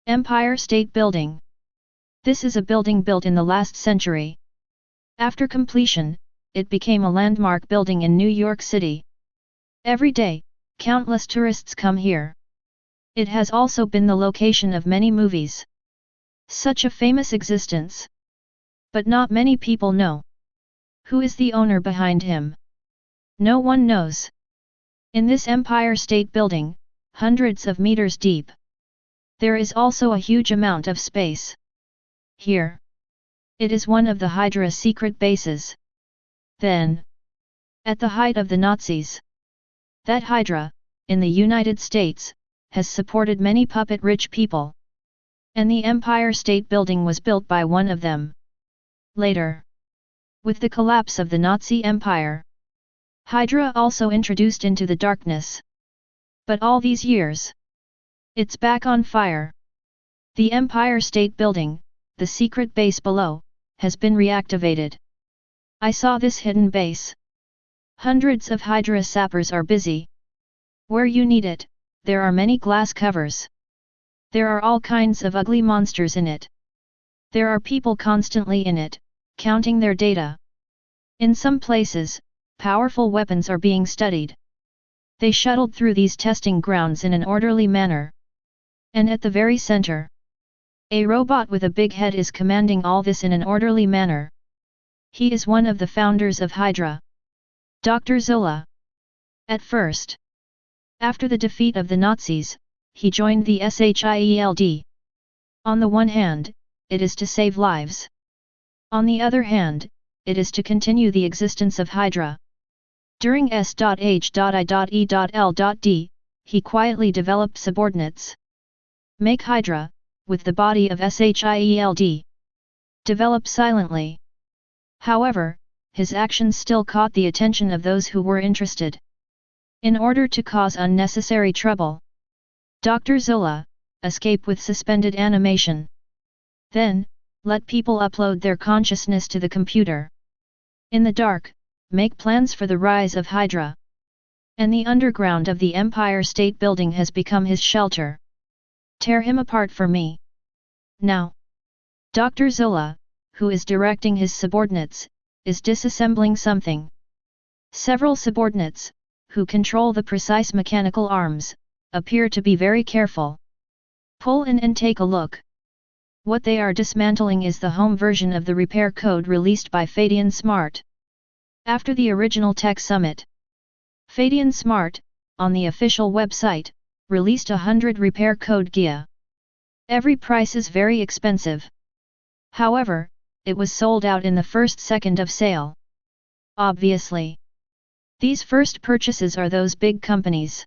Empire State Building. This is a building built in the last century. After completion, it became a landmark building in New York City. Every day, countless tourists come here. It has also been the location of many movies. Such a famous existence. But not many people know. Who is the owner behind him? No one knows. In this Empire State Building, hundreds of meters deep, there is also a huge amount of space. Here, It is one of the Hydra secret bases. Then, at the height of the Nazis, that Hydra, in the United States, has supported many puppet-rich people. And the Empire State Building was built by one of them. Later, with the collapse of the Nazi Empire, Hydra also introduced into the darkness. But all these years, it's back on fire. The Empire State Building, the secret base below, has been reactivated. I saw this hidden base. Hundreds of Hydra sappers are busy. Where you need it, there are many glass covers. There are all kinds of ugly monsters in it. There are people constantly in it, counting their data. In some places, powerful weapons are being studied. They shuttled through these testing grounds in an orderly manner. And at the very center, a robot with a big head is commanding all this in an orderly manner. He is one of the founders of Hydra. Dr. Zola. At first, after the defeat of the Nazis, he joined the SHIELD. On the one hand, it is to save lives. On the other hand, it is to continue the existence of Hydra. During S.H.I.E.L.D., he quietly developed subordinates. Make Hydra, with the body of SHIELD. Develop silently. However, his actions still caught the attention of those who were interested. In order to cause unnecessary trouble, Dr. Zola, escape with suspended animation. Then, let people upload their consciousness to the computer. In the dark, make plans for the rise of Hydra. And the underground of the Empire State Building has become his shelter. Tear him apart for me. Now, Dr. Zola, who is directing his subordinates, is disassembling something. Several subordinates, who control the precise mechanical arms, appear to be very careful. Pull in and take a look. What they are dismantling is the home version of the repair code released by Feidian Smart. After the original Tech Summit, Feidian Smart, on the official website, released 100 repair code Gaia. Every price is very expensive. However, it was sold out in the first second of sale. Obviously, these first purchases are those big companies.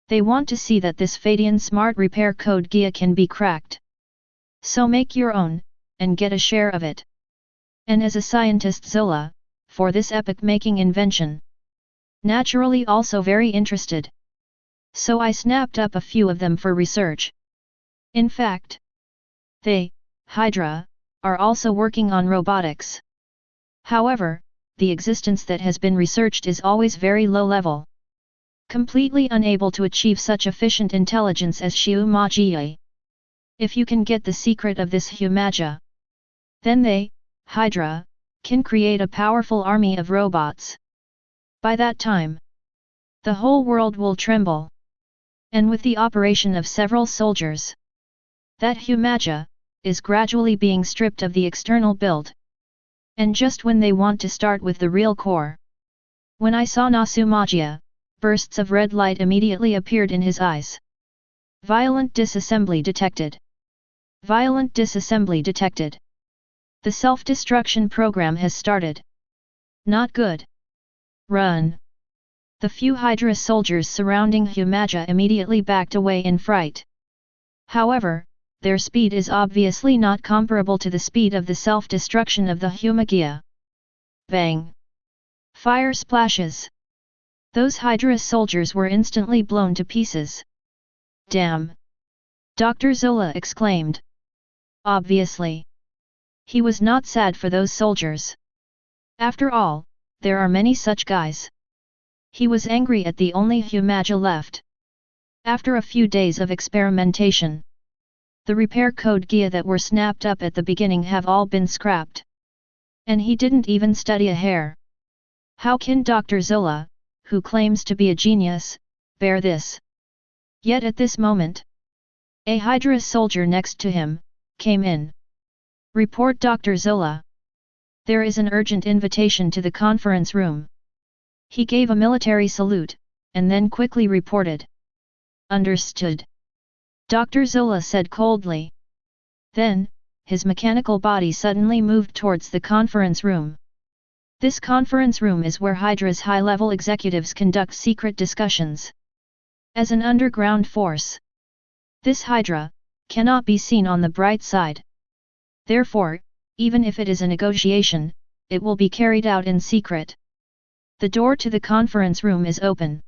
They want to see that this Feidian Smart repair code Gaia can be cracked. So make your own, and get a share of it. And as a scientist Zola, for this epoch-making invention, naturally also very interested. So I snapped up a few of them for research. In fact, they, Hydra, are also working on robotics. However, the existence that has been researched is always very low level. Completely unable to achieve such efficient intelligence as Xiumagia. If you can get the secret of this Humagia, then they, Hydra, can create a powerful army of robots. By that time, the whole world will tremble. And with the operation of several soldiers, that Humagia is gradually being stripped of the external build. And just when they want to start with the real core, when I saw Nasumagia, bursts of red light immediately appeared in his eyes. Violent disassembly detected. Violent disassembly detected. The self-destruction program has started. Not good. Run. The few Hydra soldiers surrounding Humagia immediately backed away in fright. However, their speed is obviously not comparable to the speed of the self-destruction of the Humagia. Bang! Fire splashes. Those Hydra soldiers were instantly blown to pieces. Damn! Dr. Zola exclaimed. Obviously, he was not sad for those soldiers. After all, there are many such guys. He was angry at the only Humagia left. After a few days of experimentation, the repair code Gaia that were snapped up at the beginning have all been scrapped. And he didn't even study a hair. How can Dr. Zola, who claims to be a genius, bear this? Yet at this moment, a Hydra soldier next to him came in. Report Dr. Zola. There is an urgent invitation to the conference room. He gave a military salute, and then quickly reported. Understood. Dr. Zola said coldly. Then, his mechanical body suddenly moved towards the conference room. This conference room is where Hydra's high-level executives conduct secret discussions. As an underground force, this Hydra cannot be seen on the bright side. Therefore, even if it is a negotiation, it will be carried out in secret. The door to the conference room is open.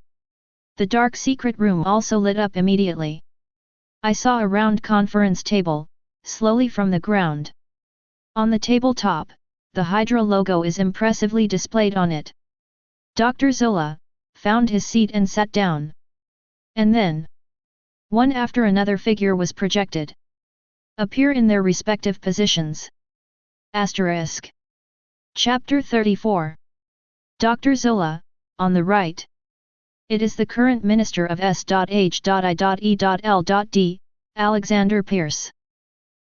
The dark secret room also lit up immediately. I saw a round conference table, slowly from the ground. On the tabletop, the Hydra logo is impressively displayed on it. Dr. Zola found his seat and sat down. And then, one after another figure was projected. Appear in their respective positions. Asterisk. Chapter 34. Dr. Zola, on the right. It is the current Minister of S.H.I.E.L.D., Alexander Pierce.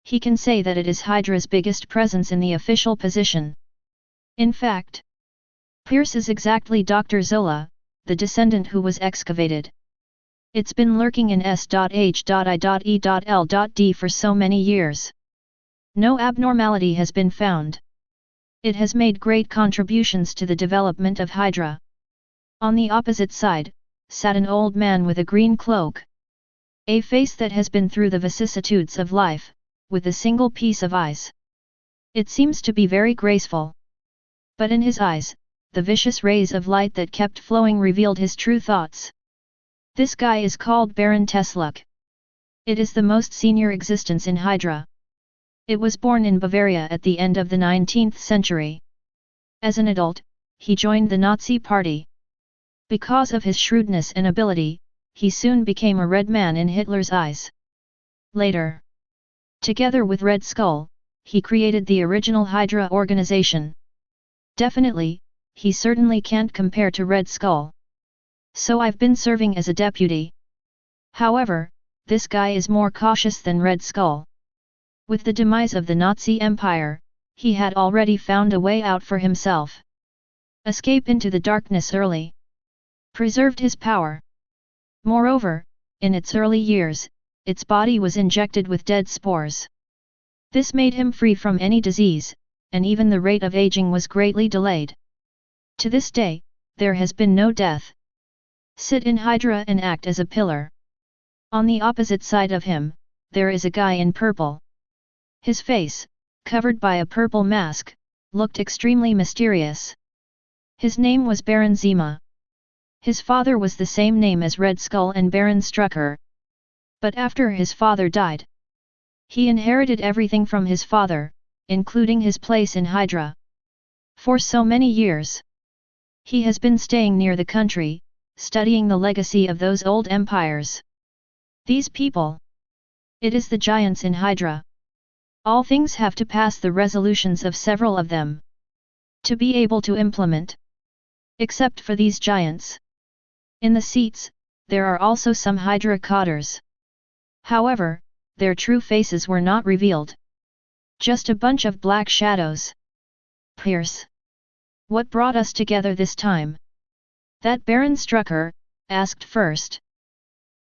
He can say that it is Hydra's biggest presence in the official position. In fact, Pierce is exactly Dr. Zola, the descendant who was excavated. It's been lurking in S.H.I.E.L.D. for so many years. No abnormality has been found. It has made great contributions to the development of Hydra. On the opposite side, sat an old man with a green cloak. A face that has been through the vicissitudes of life, with a single piece of eyes. It seems to be very graceful. But in his eyes, the vicious rays of light that kept flowing revealed his true thoughts. This guy is called Baron Tesluk. It is the most senior existence in Hydra. It was born in Bavaria at the end of the 19th century. As an adult, he joined the Nazi Party. Because of his shrewdness and ability, he soon became a red man in Hitler's eyes. Later, together with Red Skull, he created the original Hydra organization. Definitely, he certainly can't compare to Red Skull. So I've been serving as a deputy. However, this guy is more cautious than Red Skull. With the demise of the Nazi Empire, he had already found a way out for himself. Escape into the darkness early. Preserved his power. Moreover, in its early years, its body was injected with dead spores. This made him free from any disease, and even the rate of aging was greatly delayed. To this day, there has been no death. Sit in Hydra and act as a pillar. On the opposite side of him, there is a guy in purple. His face, covered by a purple mask, looked extremely mysterious. His name was Baron Zima. His father was the same name as Red Skull and Baron Strucker. But after his father died, he inherited everything from his father, including his place in Hydra. For so many years, he has been staying near the country, studying the legacy of those old empires. These people. It is the giants in Hydra. All things have to pass the resolutions of several of them, to be able to implement. Except for these giants. In the seats, there are also some Hydra codders. However, their true faces were not revealed. Just a bunch of black shadows. Pierce. What brought us together this time? That Baron Strucker asked first.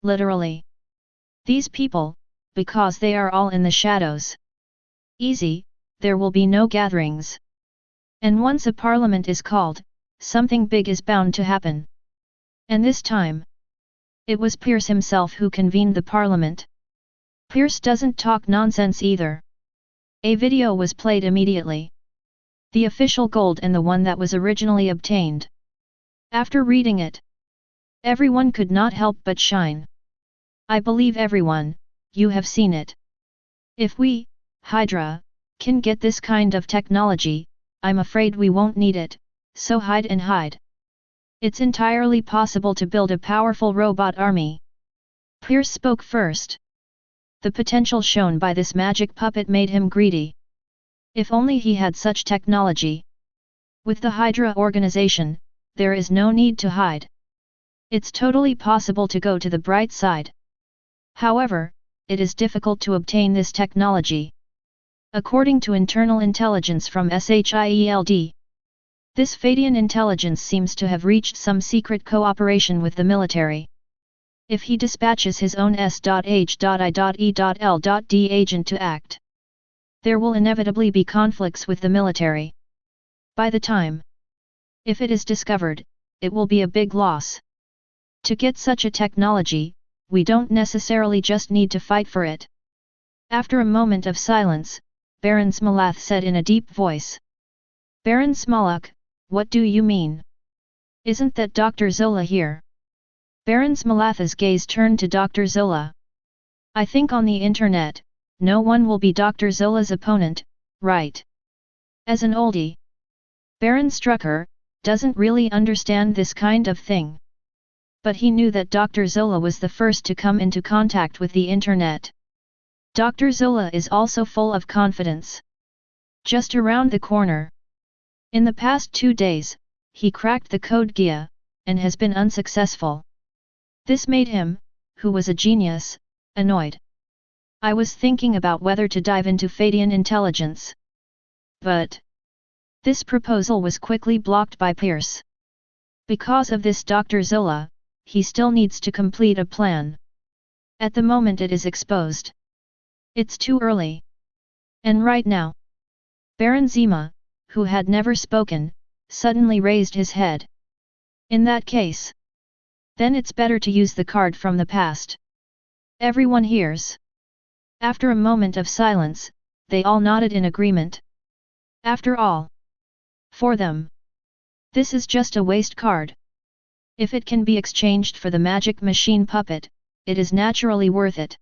Literally. These people, because they are all in the shadows. Easy, there will be no gatherings. And once a parliament is called, something big is bound to happen. And this time, it was Pierce himself who convened the parliament. Pierce doesn't talk nonsense either. A video was played immediately. The official gold and the one that was originally obtained. After reading it, everyone could not help but shine. I believe everyone, you have seen it. If we, Hydra, can get this kind of technology, I'm afraid we won't need it, so hide and hide. It's entirely possible to build a powerful robot army. Pierce spoke first. The potential shown by this magic puppet made him greedy. If only he had such technology. With the Hydra organization, there is no need to hide. It's totally possible to go to the bright side. However, it is difficult to obtain this technology. According to internal intelligence from SHIELD, this Feidian Intelligence seems to have reached some secret cooperation with the military. If he dispatches his own S.H.I.E.L.D. agent to act, There will inevitably be conflicts with the military. By the time, if it is discovered, it will be a big loss. To get such a technology, we don't necessarily just need to fight for it. After a moment of silence, Baron Smolath said in a deep voice. Baron Smolak, what do you mean? Isn't that Dr. Zola here? Baron Smolath's gaze turned to Dr. Zola. I think on the internet, no one will be Dr. Zola's opponent, right? As an oldie, Baron Strucker doesn't really understand this kind of thing. But he knew that Dr. Zola was the first to come into contact with the internet. Dr. Zola is also full of confidence. Just around the corner. In the past 2 days, he cracked the code Gaia, and has been unsuccessful. This made him, who was a genius, annoyed. I was thinking about whether to dive into Feidian Intelligence. But this proposal was quickly blocked by Pierce. Because of this Dr. Zola, he still needs to complete a plan. At the moment it is exposed. It's too early. And right now, Baron Zima, who had never spoken, suddenly raised his head. In that case, then it's better to use the card from the past. Everyone hears. After a moment of silence, they all nodded in agreement. After all, for them, this is just a waste card. If it can be exchanged for the magic machine puppet, it is naturally worth it.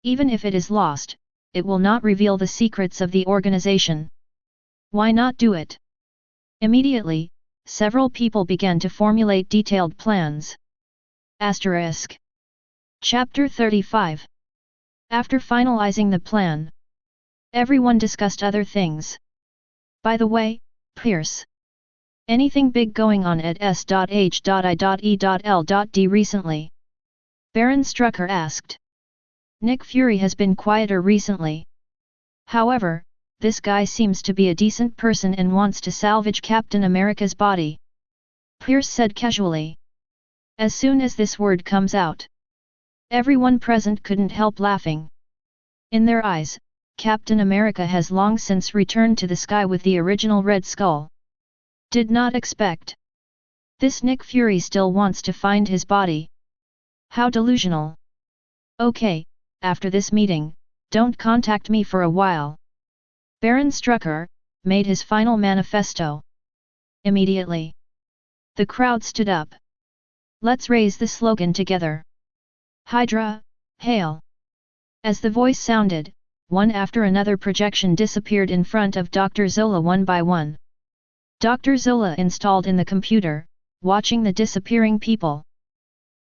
Even if it is lost, it will not reveal the secrets of the organization. Why not do it? Immediately, several people began to formulate detailed plans. Asterisk. Chapter 35. After finalizing the plan, everyone discussed other things. By the way, Pierce. Anything big going on at S.H.I.E.L.D. recently? Baron Strucker asked. Nick Fury has been quieter recently. However, this guy seems to be a decent person and wants to salvage Captain America's body. Pierce said casually. As soon as this word comes out, everyone present couldn't help laughing. In their eyes, Captain America has long since returned to the sky with the original Red Skull. Did not expect. This Nick Fury still wants to find his body. How delusional. Okay, after this meeting, don't contact me for a while. Baron Strucker made his final manifesto. Immediately, the crowd stood up. Let's raise the slogan together. Hydra, hail! As the voice sounded, one after another projection disappeared in front of Dr. Zola one by one. Dr. Zola installed in the computer, watching the disappearing people.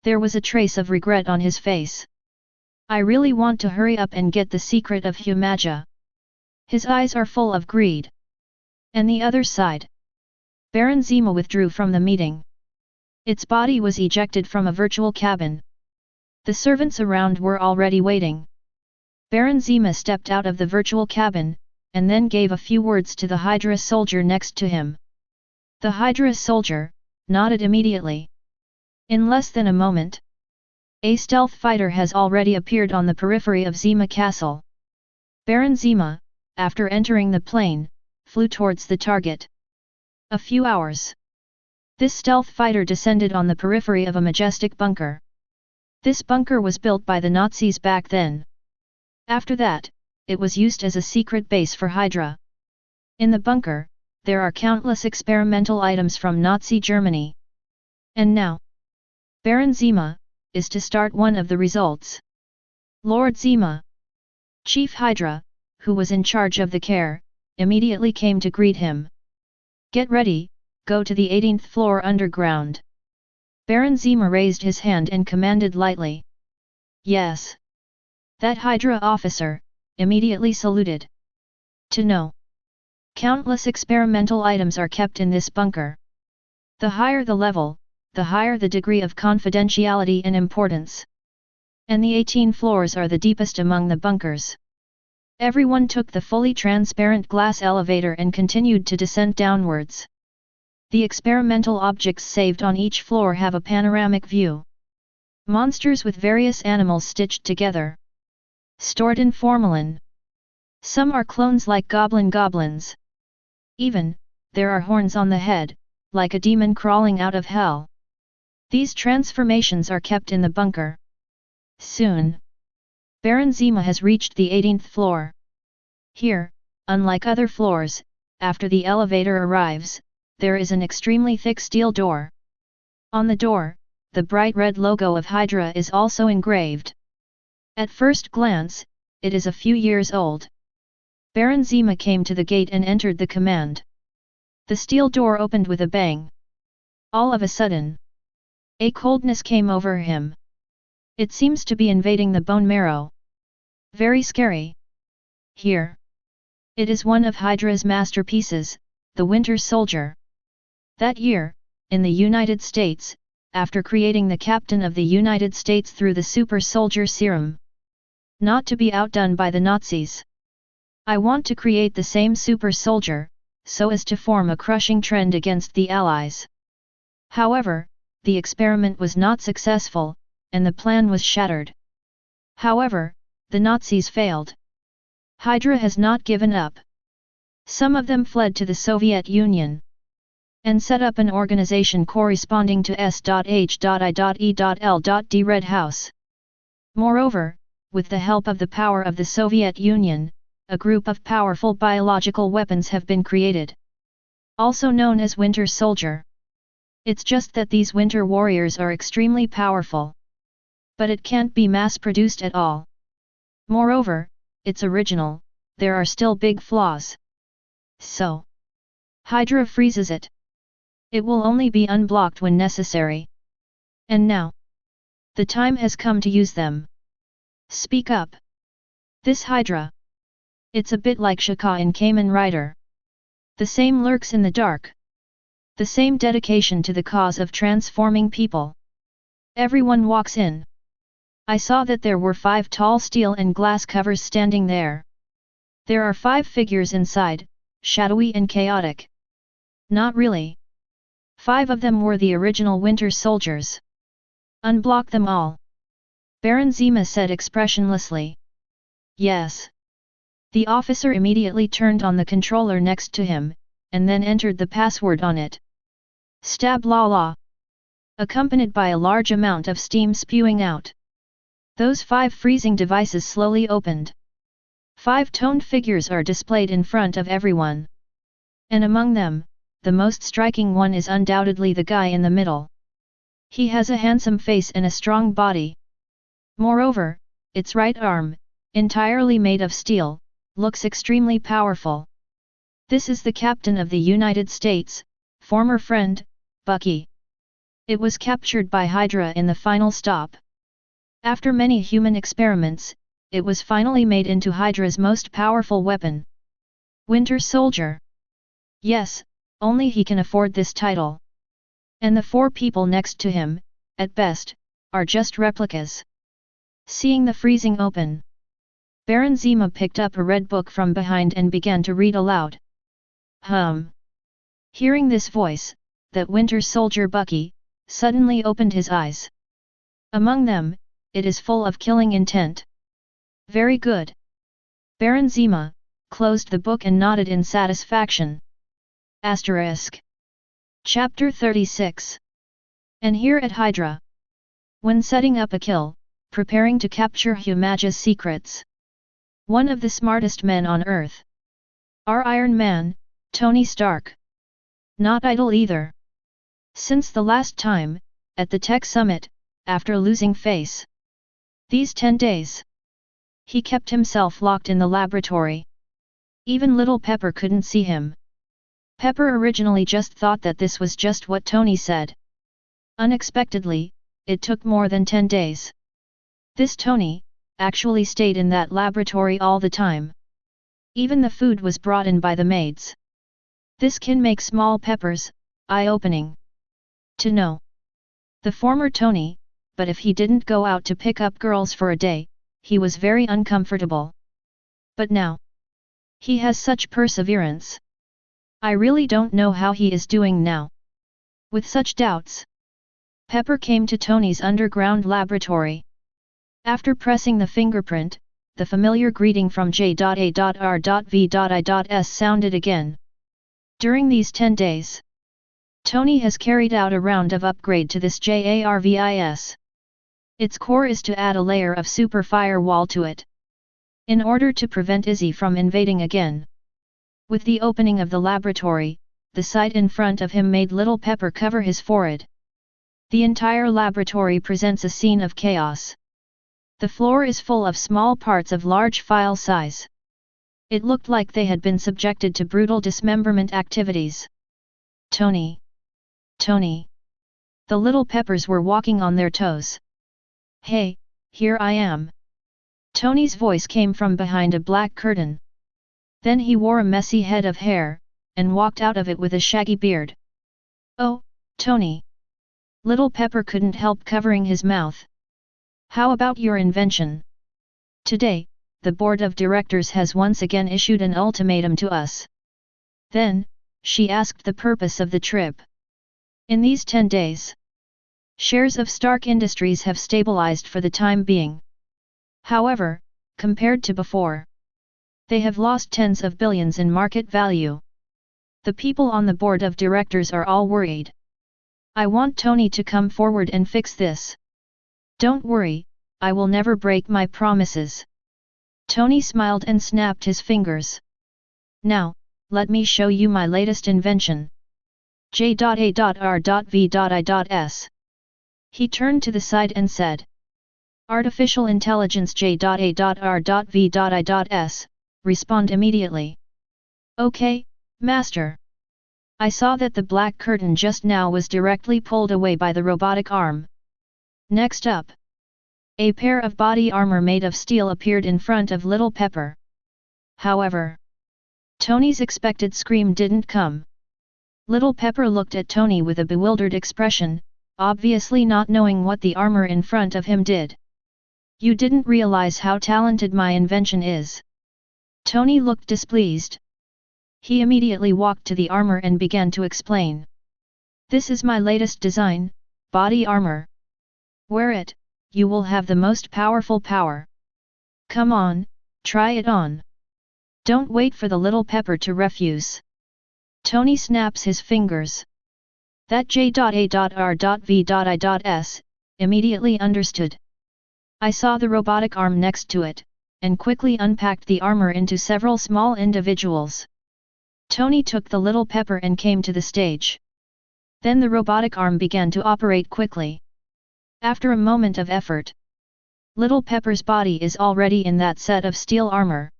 There was a trace of regret on his face. I really want to hurry up and get the secret of Humaja. His eyes are full of greed. And the other side. Baron Zima withdrew from the meeting. Its body was ejected from a virtual cabin. The servants around were already waiting. Baron Zima stepped out of the virtual cabin, and then gave a few words to the Hydra soldier next to him. The Hydra soldier nodded immediately. In less than a moment, a stealth fighter has already appeared on the periphery of Zima Castle. Baron Zima, after entering the plane, flew towards the target. A few hours. This stealth fighter descended on the periphery of a majestic bunker. This bunker was built by the Nazis back then. After that, it was used as a secret base for Hydra. In the bunker, there are countless experimental items from Nazi Germany. And now, Baron Zima is to start one of the results. Lord Zima, Chief Hydra, who was in charge of the care, immediately came to greet him. Get ready, go to the 18th floor underground. Baron Zima raised his hand and commanded lightly. Yes. That Hydra officer immediately saluted. To know. Countless experimental items are kept in this bunker. The higher the level, the higher the degree of confidentiality and importance. And the 18 floors are the deepest among the bunkers. Everyone took the fully transparent glass elevator and continued to descend downwards. The experimental objects saved on each floor have a panoramic view. Monsters with various animals stitched together. Stored in formalin. Some are clones like goblins. Even, there are horns on the head, like a demon crawling out of hell. These transformations are kept in the bunker. Soon, Baron Zima has reached the 18th floor. Here, unlike other floors, after the elevator arrives, there is an extremely thick steel door. On the door, the bright red logo of Hydra is also engraved. At first glance, it is a few years old. Baron Zima came to the gate and entered the command. The steel door opened with a bang. All of a sudden, a coldness came over him. It seems to be invading the bone marrow. Very scary. Here. It is one of Hydra's masterpieces, the Winter Soldier. That year, in the United States, after creating the Captain of the United States through the Super Soldier Serum. Not to be outdone by the Nazis. I want to create the same Super Soldier, so as to form a crushing trend against the Allies. However, the experiment was not successful, and the plan was shattered. However, the Nazis failed. Hydra has not given up. Some of them fled to the Soviet Union and set up an organization corresponding to S.H.I.E.L.D. Red House. Moreover, with the help of the power of the Soviet Union, a group of powerful biological weapons have been created. Also known as Winter Soldier. It's just that these Winter Warriors are extremely powerful. But it can't be mass-produced at all. Moreover, it's original, there are still big flaws. So, Hydra freezes it. It will only be unblocked when necessary. And now, the time has come to use them. Speak up. This Hydra. It's a bit like Shaka in Kamen Rider. The same lurks in the dark. The same dedication to the cause of transforming people. Everyone walks in. I saw that there were 5 tall steel and glass covers standing there. There are 5 figures inside, shadowy and chaotic. Not really. 5 of them were the original Winter Soldiers. Unblock them all. Baron Zima said expressionlessly. Yes. The officer immediately turned on the controller next to him, and then entered the password on it. Stab la la. Accompanied by a large amount of steam spewing out. Those 5 freezing devices slowly opened. 5 toned figures are displayed in front of everyone. And among them, the most striking one is undoubtedly the guy in the middle. He has a handsome face and a strong body. Moreover, its right arm, entirely made of steel, looks extremely powerful. This is the Captain of the United States, former friend, Bucky. It was captured by Hydra in the final stop. After many human experiments, it was finally made into Hydra's most powerful weapon. Winter Soldier. Yes, only he can afford this title. And the 4 people next to him, at best, are just replicas. Seeing the freezing open, Baron Zima picked up a red book from behind and began to read aloud. Hearing this voice, that Winter Soldier Bucky, suddenly opened his eyes. Among them, it is full of killing intent. Very good. Baron Zima closed the book and nodded in satisfaction. Asterisk. Chapter 36. And here at Hydra. When setting up a kill, preparing to capture Humaja's secrets. One of the smartest men on Earth. Our Iron Man, Tony Stark. Not idle either. Since the last time, at the Tech Summit, after losing face. These 10 days. He kept himself locked in the laboratory. Even little Pepper couldn't see him. Pepper originally just thought that this was just what Tony said. Unexpectedly, it took more than 10 days. This Tony actually stayed in that laboratory all the time. Even the food was brought in by the maids. This can make small Peppers eye-opening to know. The former Tony, but if he didn't go out to pick up girls for a day, he was very uncomfortable. But now, he has such perseverance. I really don't know how he is doing now. With such doubts, Pepper came to Tony's underground laboratory. After pressing the fingerprint, the familiar greeting from J.A.R.V.I.S sounded again. During these 10 days, Tony has carried out a round of upgrade to this JARVIS. Its core is to add a layer of super firewall to it, in order to prevent Izzy from invading again. With the opening of the laboratory, the sight in front of him made Little Pepper cover his forehead. The entire laboratory presents a scene of chaos. The floor is full of small parts of large file size. It looked like they had been subjected to brutal dismemberment activities. Tony! Tony! The Little Peppers were walking on their toes. Hey, here I am! Tony's voice came from behind a black curtain. Then he wore a messy head of hair, and walked out of it with a shaggy beard. Oh, Tony! Little Pepper couldn't help covering his mouth. How about your invention? Today, the board of directors has once again issued an ultimatum to us. Then, she asked the purpose of the trip. In these 10 days, shares of Stark Industries have stabilized for the time being. However, compared to before, they have lost tens of billions in market value. The people on the board of directors are all worried. I want Tony to come forward and fix this. Don't worry, I will never break my promises. Tony smiled and snapped his fingers. Now, let me show you my latest invention. J.A.R.V.I.S. He turned to the side and said. Artificial Intelligence J.A.R.V.I.S. Respond immediately. Okay, Master. I saw that the black curtain just now was directly pulled away by the robotic arm. Next up, a pair of body armor made of steel appeared in front of Little Pepper. However, Tony's expected scream didn't come. Little Pepper looked at Tony with a bewildered expression, obviously not knowing what the armor in front of him did. You didn't realize how talented my invention is. Tony looked displeased. He immediately walked to the armor and began to explain. This is my latest design, body armor. Wear it, you will have the most powerful power. Come on, try it on. Don't wait for the Little Pepper to refuse. Tony snaps his fingers. That J.A.R.V.I.S. immediately understood. I saw the robotic arm next to it, and quickly unpacked the armor into several small individuals. Tony took the Little Pepper and came to the stage. Then the robotic arm began to operate quickly. After a moment of effort, Little Pepper's body is already in that set of steel armor.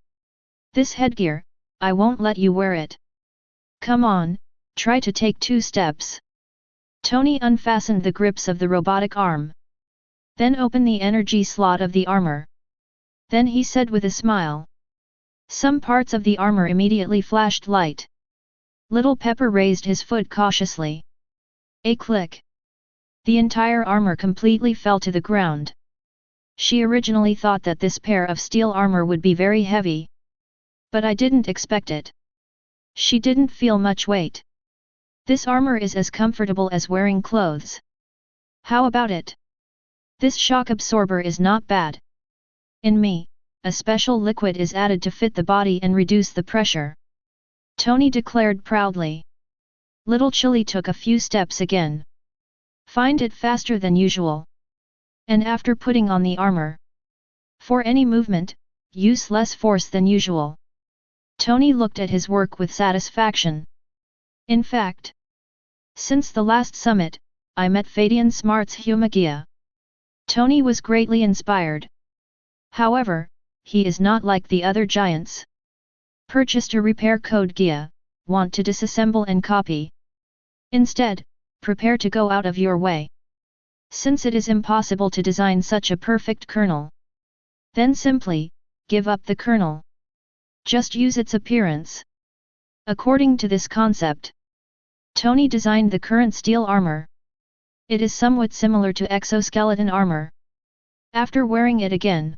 This headgear, I won't let you wear it. Come on, try to take 2 steps. Tony unfastened the grips of the robotic arm. Then opened the energy slot of the armor. Then he said with a smile. Some parts of the armor immediately flashed light. Little Pepper raised his foot cautiously. A click. The entire armor completely fell to the ground. She originally thought that this pair of steel armor would be very heavy. But I didn't expect it. She didn't feel much weight. This armor is as comfortable as wearing clothes. How about it? This shock absorber is not bad. In me, a special liquid is added to fit the body and reduce the pressure. Tony declared proudly. Little Chilli took a few steps again. Find it faster than usual. And after putting on the armor, for any movement, use less force than usual. Tony looked at his work with satisfaction. In fact, since the last summit, I met Feidian Smart's Gaia. Tony was greatly inspired. However, he is not like the other giants. Purchased a repair code Gaia, want to disassemble and copy. Instead, prepare to go out of your way. Since it is impossible to design such a perfect kernel, then simply, give up the kernel. Just use its appearance. According to this concept, Tony designed the current steel armor. It is somewhat similar to exoskeleton armor. After wearing it again,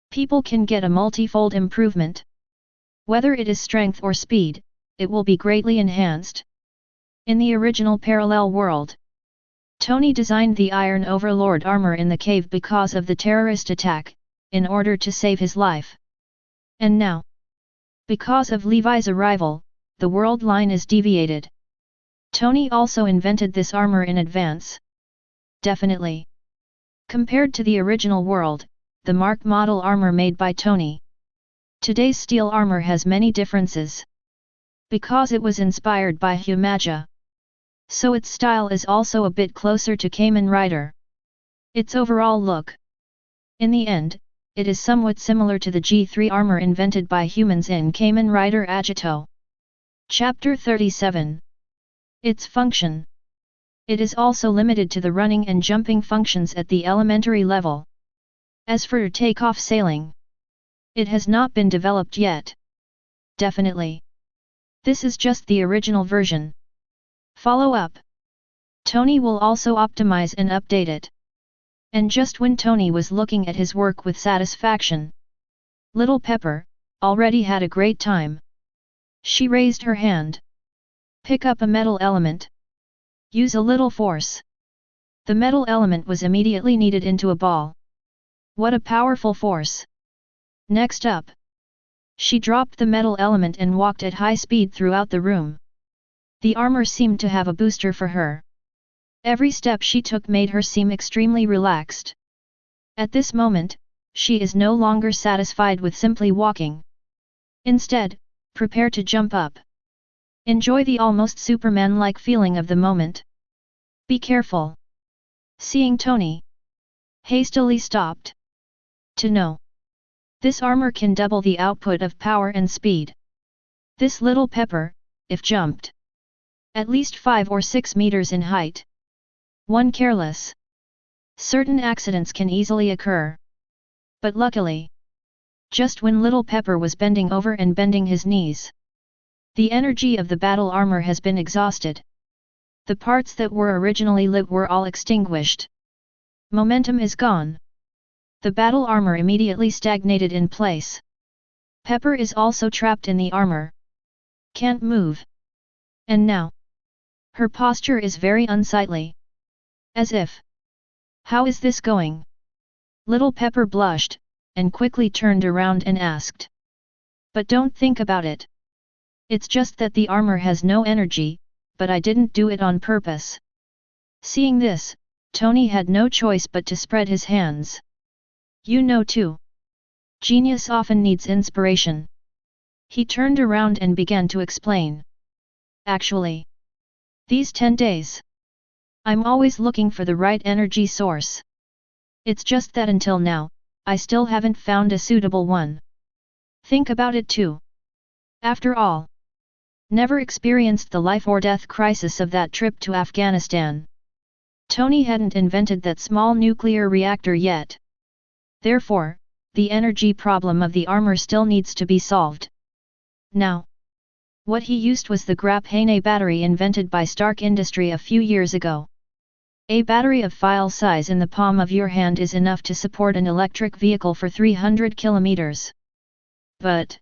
people can get a multifold improvement. Whether it is strength or speed, it will be greatly enhanced. In the original parallel world, Tony designed the Iron Overlord armor in the cave because of the terrorist attack, in order to save his life. And now, because of Levi's arrival, the world line is deviated. Tony also invented this armor in advance. Definitely. Compared to the original world, the Mark model armor made by Tony. Today's steel armor has many differences. Because it was inspired by Humaja. So its style is also a bit closer to Kamen Rider. Its overall look. In the end, it is somewhat similar to the G3 armor invented by humans in Kamen Rider Agito. Chapter 37. Its function. It is also limited to the running and jumping functions at the elementary level. As for takeoff sailing, it has not been developed yet. Definitely. This is just the original version. Follow up. Tony will also optimize and update it. And just when Tony was looking at his work with satisfaction, Little Pepper already had a great time. She raised her hand. Pick up a metal element. Use a little force. The metal element was immediately kneaded into a ball. What a powerful force! Next up, she dropped the metal element and walked at high speed throughout the room. The armor seemed to have a booster for her. Every step she took made her seem extremely relaxed. At this moment, she is no longer satisfied with simply walking. Instead, prepare to jump up. Enjoy the almost Superman-like feeling of the moment. Be careful. Seeing Tony hastily stopped. To know. This armor can double the output of power and speed. This Little Pepper, if jumped at least 5 or 6 meters in height. One careless. Certain accidents can easily occur. But luckily, just when Little Pepper was bending over and bending his knees, the energy of the battle armor has been exhausted. The parts that were originally lit were all extinguished. Momentum is gone. The battle armor immediately stagnated in place. Pepper is also trapped in the armor. Can't move. And now, her posture is very unsightly. As if, how is this going? Little Pepper blushed, and quickly turned around and asked. But don't think about it. It's just that the armor has no energy, but I didn't do it on purpose. Seeing this, Tony had no choice but to spread his hands. You know too. Genius often needs inspiration. He turned around and began to explain. Actually, these 10 days, I'm always looking for the right energy source. It's just that until now, I still haven't found a suitable one. Think about it too. After all, never experienced the life or death crisis of that trip to Afghanistan. Tony hadn't invented that small nuclear reactor yet. Therefore, the energy problem of the armor still needs to be solved. Now, what he used was the Graphene battery invented by Stark Industry a few years ago. A battery of file size in the palm of your hand is enough to support an electric vehicle for 300 kilometers. But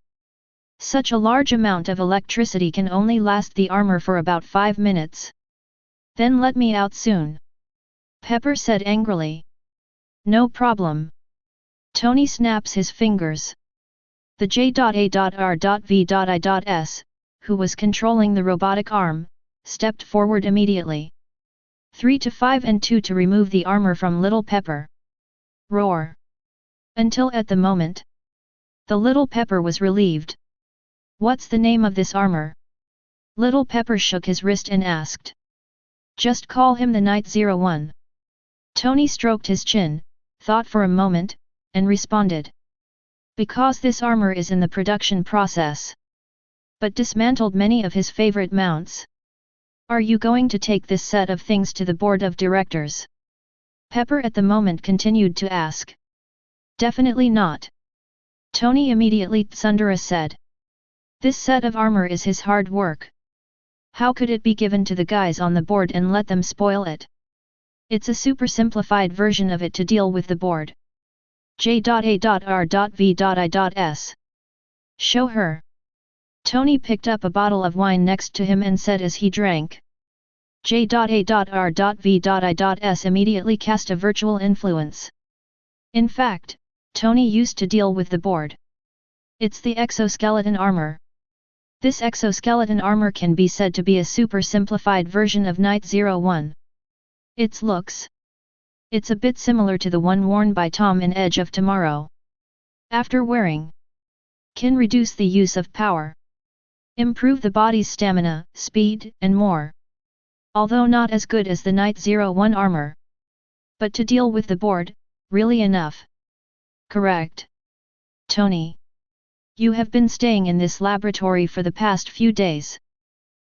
such a large amount of electricity can only last the armor for about 5 minutes. Then let me out soon. Pepper said angrily. No problem. Tony snaps his fingers. The J.A.R.V.I.S, who was controlling the robotic arm, stepped forward immediately. 3 to 5 and 2 to remove the armor from Little Pepper. Roar. Until at the moment, the Little Pepper was relieved. What's the name of this armor? Little Pepper shook his wrist and asked. Just call him the Knight 01. Tony stroked his chin, thought for a moment, and responded. Because this armor is in the production process. But dismantled many of his favorite mounts. Are you going to take this set of things to the board of directors? Pepper at the moment continued to ask. Definitely not. Tony immediately Tsundere said. This set of armor is his hard work. How could it be given to the guys on the board and let them spoil it? It's a super simplified version of it to deal with the board. J.A.R.V.I.S. Show her. Tony picked up a bottle of wine next to him and said as he drank. J.A.R.V.I.S. immediately cast a virtual influence. In fact, Tony used to deal with the board. It's the exoskeleton armor. This exoskeleton armor can be said to be a super simplified version of Night 01. Its looks. It's a bit similar to the one worn by Tom in Edge of Tomorrow. After wearing, can reduce the use of power, improve the body's stamina, speed, and more. Although not as good as the Night 01 armor. But to deal with the board, really enough. Correct. Tony. You have been staying in this laboratory for the past few days.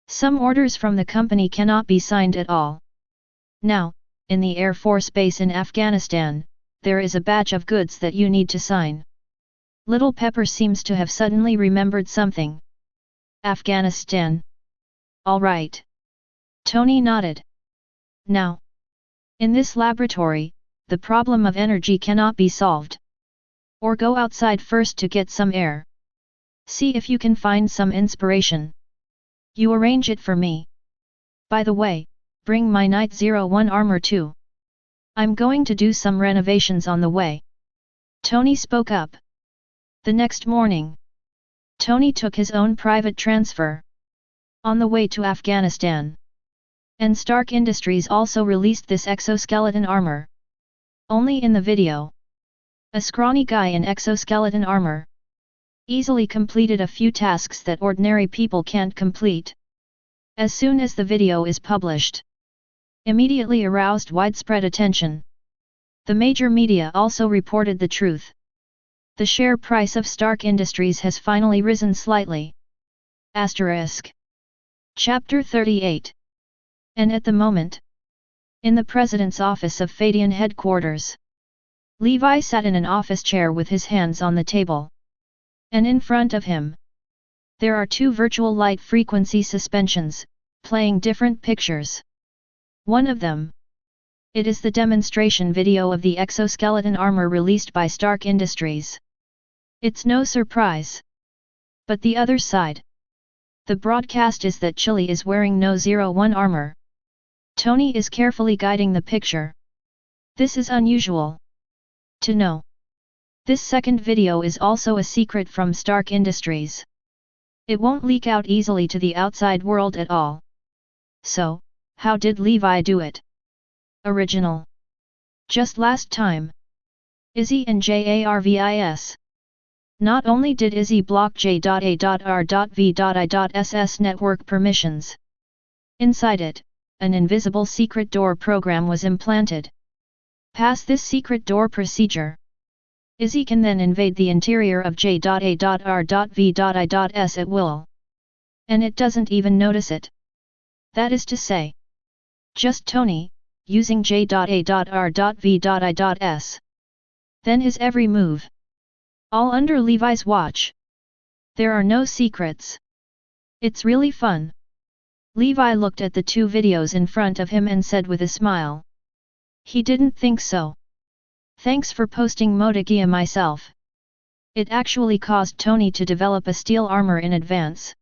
Some orders from the company cannot be signed at all. Now, in the Air Force Base in Afghanistan, there is a batch of goods that you need to sign. Little Pepper seems to have suddenly remembered something. Afghanistan. All right. Tony nodded. Now, in this laboratory, the problem of energy cannot be solved. Or go outside first to get some air. See if you can find some inspiration. You arrange it for me. By the way, bring my Night 01 armor too. I'm going to do some renovations on the way. Tony spoke up. The next morning, Tony took his own private transfer. On the way to Afghanistan. And Stark Industries also released this exoskeleton armor. Only in the video. A scrawny guy in exoskeleton armor easily completed a few tasks that ordinary people can't complete. As soon as the video is published, immediately aroused widespread attention. The major media also reported the truth. The share price of Stark Industries has finally risen slightly. Asterisk. Chapter 38. And at the moment, in the president's office of Feidian headquarters, Levi sat in an office chair with his hands on the table. And in front of him, there are two virtual light frequency suspensions, playing different pictures. One of them. It is the demonstration video of the exoskeleton armor released by Stark Industries. It's no surprise. But the other side. The broadcast is that Chile is wearing no 01 armor. Tony is carefully guiding the picture. This is unusual. To know. This second video is also a secret from Stark Industries. It won't leak out easily to the outside world at all. So, how did Levi do it? Original. Just last time. Izzy and JARVIS. Not only did Izzy block J.A.R.V.I.SS network permissions. Inside it, an invisible secret door program was implanted. Pass this secret door procedure. Izzy can then invade the interior of J.A.R.V.I.S at will. And it doesn't even notice it. That is to say, just Tony, using J.A.R.V.I.S. Then his every move. All under Levi's watch. There are no secrets. It's really fun. Levi looked at the two videos in front of him and said with a smile. He didn't think so. Thanks for posting Gaia myself. It actually caused Tony to develop a steel armor in advance.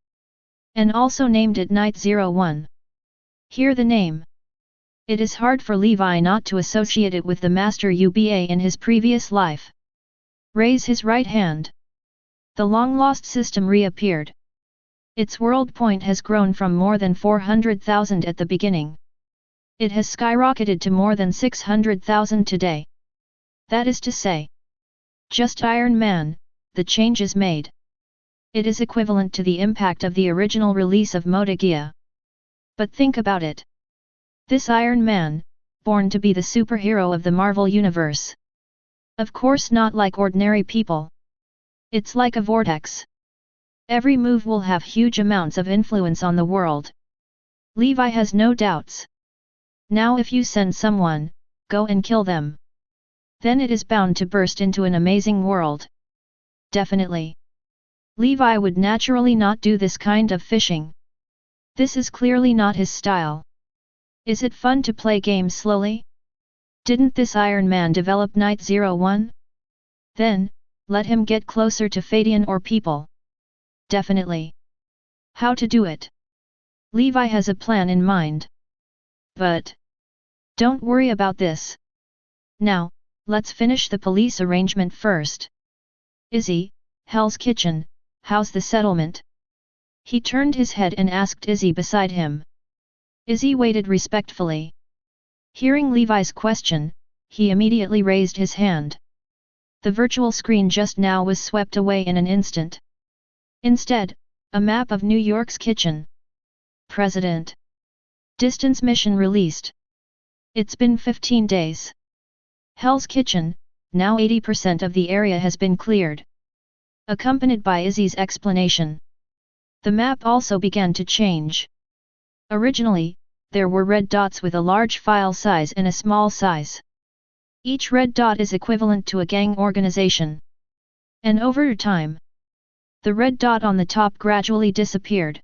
And also named it Night 01. Hear the name. It is hard for Levi not to associate it with the Master UBA in his previous life. Raise his right hand. The long-lost system reappeared. Its world point has grown from more than 400,000 at the beginning. It has skyrocketed to more than 600,000 today. That is to say, just Iron Man, the change is made. It is equivalent to the impact of the original release of Gaia. But think about it. This Iron Man, born to be the superhero of the Marvel Universe. Of course not like ordinary people. It's like a vortex. Every move will have huge amounts of influence on the world. Levi has no doubts. Now if you send someone, go and kill them. Then it is bound to burst into an amazing world. Definitely. Levi would naturally not do this kind of fishing. This is clearly not his style. Is it fun to play games slowly? Didn't this Iron Man develop Night 01? Then, let him get closer to Feidian or people. Definitely. How to do it? Levi has a plan in mind. But don't worry about this. Now, let's finish the police arrangement first. Izzy, Hell's Kitchen, how's the settlement? He turned his head and asked Izzy beside him. Izzy waited respectfully. Hearing Levi's question, he immediately raised his hand. The virtual screen just now was swept away in an instant. Instead, a map of New York's kitchen. President. Distance mission released. It's been 15 days. Hell's Kitchen, now 80% of the area has been cleared. Accompanied by Izzy's explanation. The map also began to change. Originally, there were red dots with a large file size and a small size. Each red dot is equivalent to a gang organization. And over time, the red dot on the top gradually disappeared.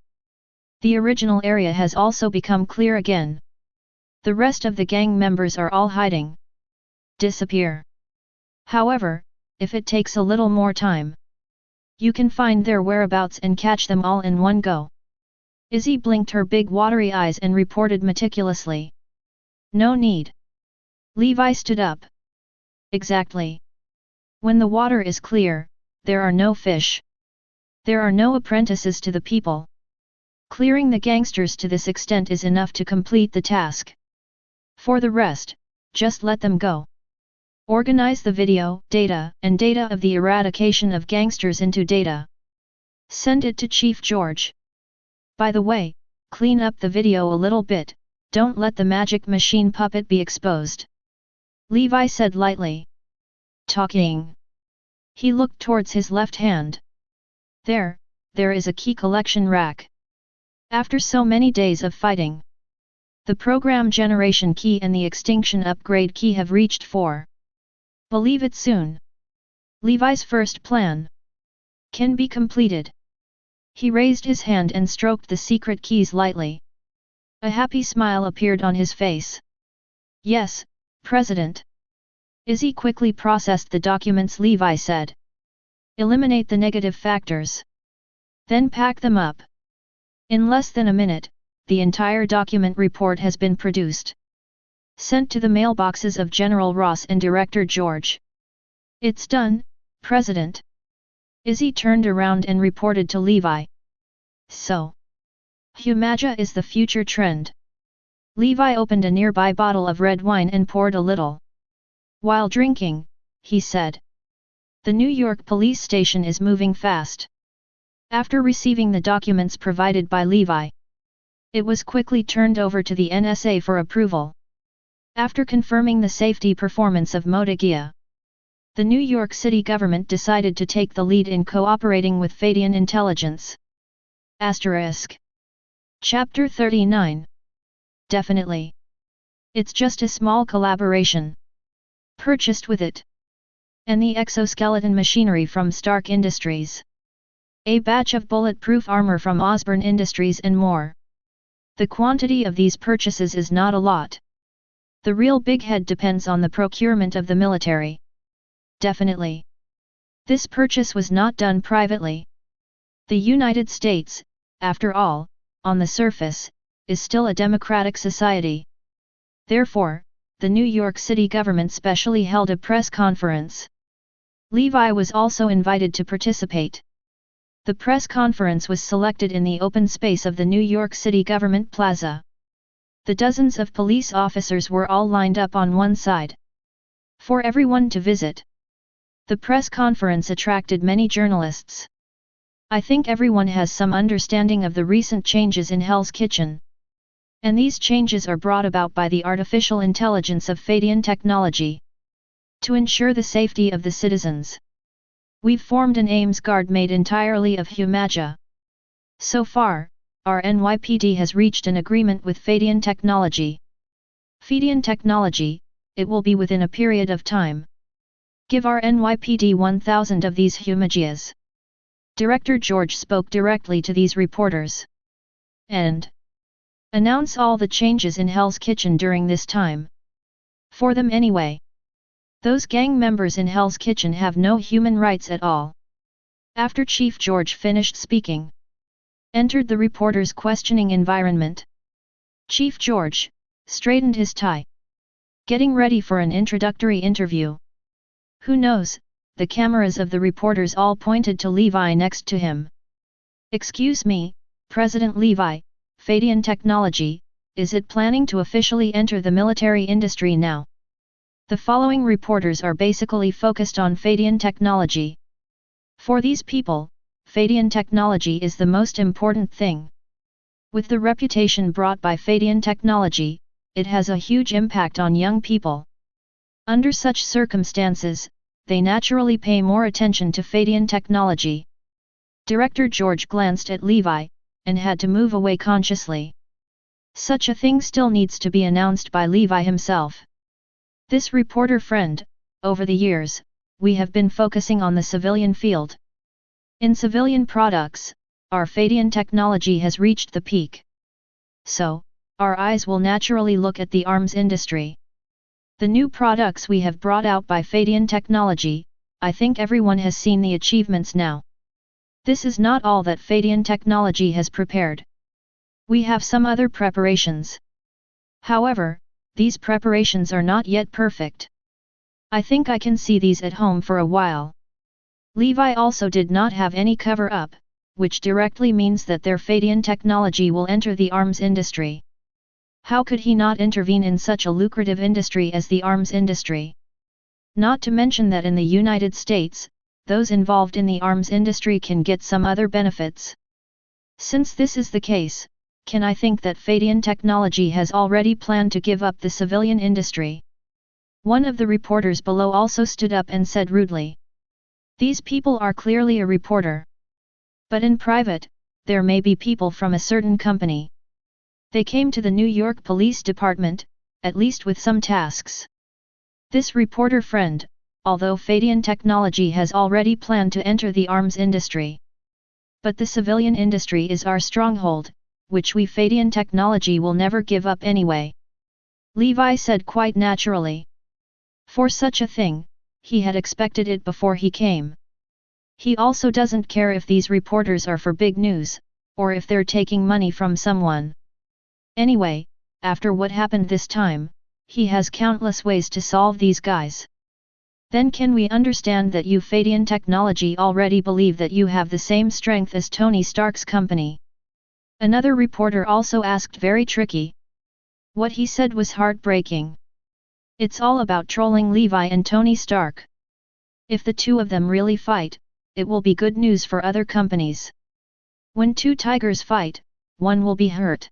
The original area has also become clear again. The rest of the gang members are all hiding. Disappear. However, if it takes a little more time, you can find their whereabouts and catch them all in one go. Izzy blinked her big watery eyes and reported meticulously. No need. Levi stood up. Exactly. When the water is clear, there are no fish. There are no apprentices to the people. Clearing the gangsters to this extent is enough to complete the task. For the rest, just let them go. Organize the video, data of the eradication of gangsters into data. Send it to Chief George. By the way, clean up the video a little bit, don't let the magic machine puppet be exposed. Levi said lightly. Talking. He looked towards his left hand. There is a key collection rack. After so many days of fighting, the program generation key and the extinction upgrade key have reached 4. Believe it soon. Levi's first plan can be completed. He raised his hand and stroked the secret keys lightly. A happy smile appeared on his face. Yes, President. Izzy quickly processed the documents Levi said. Eliminate the negative factors. Then pack them up. In less than a minute, the entire document report has been produced. Sent to the mailboxes of General Ross and Director George. It's done, President. Izzy turned around and reported to Levi. So, Humaja is the future trend. Levi opened a nearby bottle of red wine and poured a little. While drinking, he said. The New York police station is moving fast. After receiving the documents provided by Levi, it was quickly turned over to the NSA for approval. After confirming the safety performance of Gaia, the New York City government decided to take the lead in cooperating with Feidian Intelligence. Asterisk. Chapter 39. Definitely. It's just a small collaboration. Purchased with it. And the exoskeleton machinery from Stark Industries. A batch of bulletproof armor from Osborn Industries and more. The quantity of these purchases is not a lot. The real big head depends on the procurement of the military. Definitely. This purchase was not done privately. The United States, after all, on the surface, is still a democratic society. Therefore, the New York City government specially held a press conference. Levi was also invited to participate. The press conference was selected in the open space of the New York City Government Plaza. The dozens of police officers were all lined up on one side. For everyone to visit. The press conference attracted many journalists. I think everyone has some understanding of the recent changes in Hell's Kitchen. And these changes are brought about by the artificial intelligence of Feidian technology. To ensure the safety of the citizens, we've formed an Ames Guard made entirely of Humaja. So far, our NYPD has reached an agreement with Feidian technology. Feidian technology, it will be within a period of time. Give our NYPD 1,000 of these Humajias. Director George spoke directly to these reporters. And announce all the changes in Hell's Kitchen during this time. For them anyway. Those gang members in Hell's Kitchen have no human rights at all. After Chief George finished speaking, entered the reporter's questioning environment. Chief George straightened his tie, getting ready for an introductory interview. Who knows, the cameras of the reporters all pointed to Levi next to him. Excuse me, President Levi, Feidian Technology, is it planning to officially enter the military industry now? The following reporters are basically focused on Feidian Technology. For these people, Feidian Technology is the most important thing. With the reputation brought by Feidian Technology, it has a huge impact on young people. Under such circumstances, they naturally pay more attention to Feidian Technology. Director George glanced at Levi, and had to move away consciously. Such a thing still needs to be announced by Levi himself. This reporter friend, over the years, we have been focusing on the civilian field. In civilian products, our Feidian Technology has reached the peak. So, our eyes will naturally look at the arms industry. The new products we have brought out by Feidian Technology, I think everyone has seen the achievements now. This is not all that Feidian Technology has prepared. We have some other preparations. However, these preparations are not yet perfect. I think I can see these at home for a while. Levi also did not have any cover-up, which directly means that their Feidian Technology will enter the arms industry. How could he not intervene in such a lucrative industry as the arms industry? Not to mention that in the United States, those involved in the arms industry can get some other benefits. Since this is the case, can I think that Feidian Technology has already planned to give up the civilian industry? One of the reporters below also stood up and said rudely. These people are clearly a reporter. But in private, there may be people from a certain company. They came to the New York Police Department, at least with some tasks. This reporter friend, although Feidian Technology has already planned to enter the arms industry. But the civilian industry is our stronghold, which we Feidian Technology will never give up anyway. Levi said quite naturally. For such a thing, he had expected it before he came. He also doesn't care if these reporters are for big news, or if they're taking money from someone. Anyway, after what happened this time, he has countless ways to solve these guys. Then can we understand that you Feidian Technology already believe that you have the same strength as Tony Stark's company? Another reporter also asked very tricky. What he said was heartbreaking. It's all about trolling Levi and Tony Stark. If the two of them really fight, it will be good news for other companies. When two tigers fight, one will be hurt.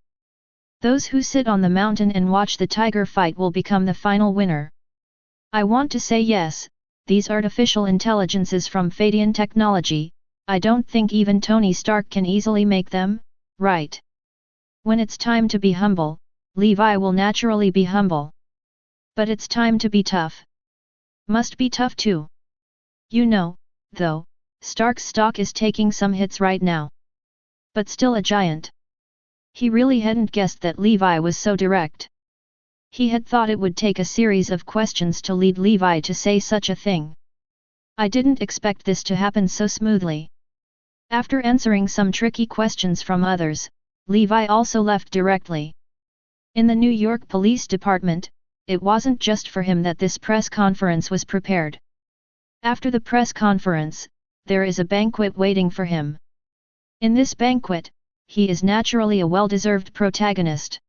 Those who sit on the mountain and watch the tiger fight will become the final winner. I want to say yes, these artificial intelligences from Feidian Technology, I don't think even Tony Stark can easily make them, right? When it's time to be humble, Levi will naturally be humble. But it's time to be tough. Must be tough too. You know, though, Stark's stock is taking some hits right now. But still a giant. He really hadn't guessed that Levi was so direct. He had thought it would take a series of questions to lead Levi to say such a thing. I didn't expect this to happen so smoothly. After answering some tricky questions from others, Levi also left directly. In the New York Police Department, it wasn't just for him that this press conference was prepared. After the press conference, there is a banquet waiting for him. In this banquet, he is naturally a well-deserved protagonist.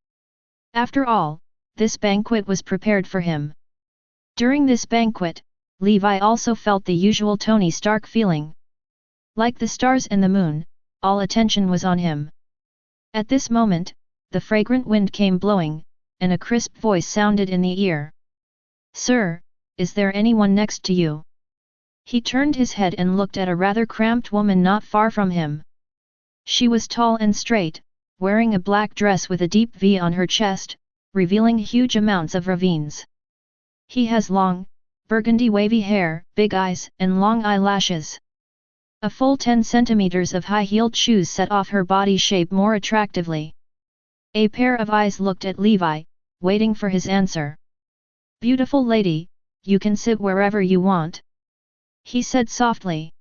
After all, this banquet was prepared for him. During this banquet, Levi also felt the usual Tony Stark feeling. Like the stars and the moon, all attention was on him. At this moment, the fragrant wind came blowing, and a crisp voice sounded in the ear. Sir, is there anyone next to you? He turned his head and looked at a rather cramped woman not far from him. She was tall and straight, wearing a black dress with a deep V on her chest, revealing huge amounts of ravines. He has long, burgundy wavy hair, big eyes, and long eyelashes. A full 10 centimeters of high-heeled shoes set off her body shape more attractively. A pair of eyes looked at Levi, waiting for his answer. Beautiful lady, you can sit wherever you want. He said softly.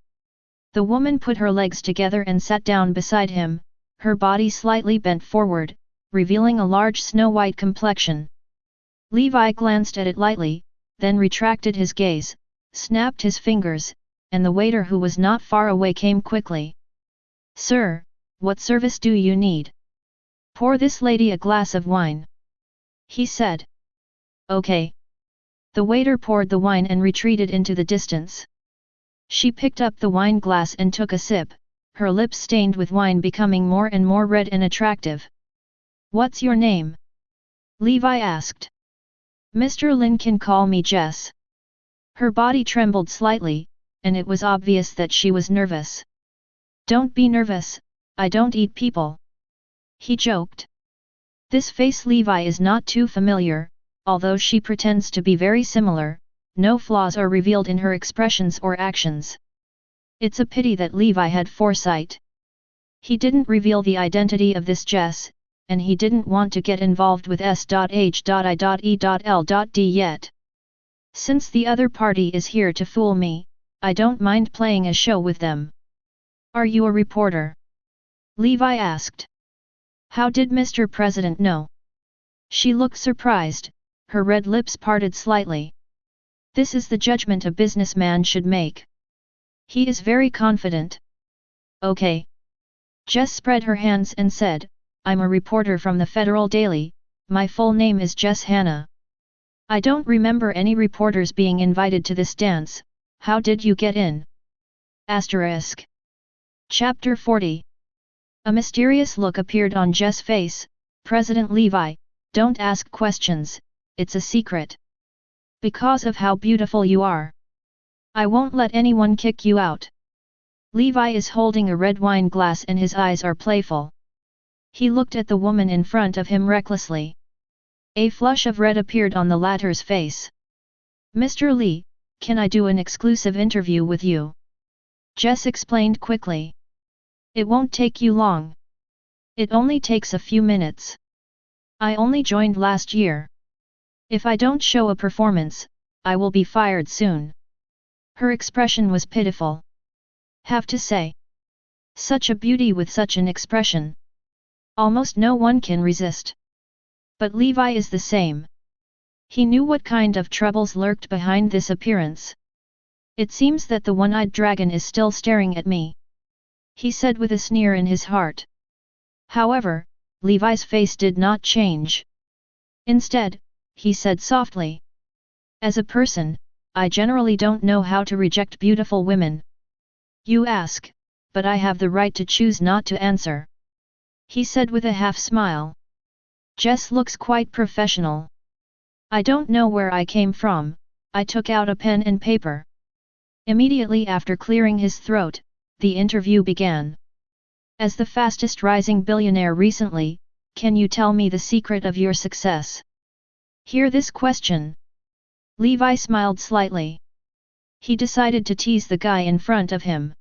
The woman put her legs together and sat down beside him, her body slightly bent forward, revealing a large snow-white complexion. Levi glanced at it lightly, then retracted his gaze, snapped his fingers, and the waiter who was not far away came quickly. "Sir, what service do you need? Pour this lady a glass of wine," he said. "Okay." The waiter poured the wine and retreated into the distance. She picked up the wine glass and took a sip, her lips stained with wine becoming more and more red and attractive. "What's your name?" Levi asked. "Mr. Lin can call me Jess." Her body trembled slightly, and it was obvious that she was nervous. "Don't be nervous, I don't eat people," he joked. This face Levi is not too familiar, although she pretends to be very similar, no flaws are revealed in her expressions or actions. It's a pity that Levi had foresight. He didn't reveal the identity of this Jess, and he didn't want to get involved with S.H.I.E.L.D. yet. Since the other party is here to fool me, I don't mind playing a show with them. "Are you a reporter?" Levi asked. "How did Mr. President know?" She looked surprised, her red lips parted slightly. This is the judgment a businessman should make. He is very confident. "Okay." Jess spread her hands and said, "I'm a reporter from the Federal Daily, my full name is Jess Hannah. I don't remember any reporters being invited to this dance, how did you get in?" Asterisk. Chapter 40. A mysterious look appeared on Jess' face. "President Levi, don't ask questions, it's a secret. Because of how beautiful you are. I won't let anyone kick you out." Levi is holding a red wine glass and his eyes are playful. He looked at the woman in front of him recklessly. A flush of red appeared on the latter's face. "Mr. Lee, can I do an exclusive interview with you?" Jess explained quickly. "It won't take you long. It only takes a few minutes. I only joined last year. If I don't show a performance, I will be fired soon." Her expression was pitiful. Have to say. Such a beauty with such an expression. Almost no one can resist. But Levi is the same. He knew what kind of troubles lurked behind this appearance. "It seems that the one-eyed dragon is still staring at me," he said with a sneer in his heart. However, Levi's face did not change. Instead, he said softly, "As a person, I generally don't know how to reject beautiful women. You ask, but I have the right to choose not to answer," he said with a half-smile. "Jess looks quite professional. I don't know where I came from," I took out a pen and paper. Immediately after clearing his throat, the interview began. "As the fastest rising billionaire recently, can you tell me the secret of your success?" Hear this question. Levi smiled slightly. He decided to tease the guy in front of him.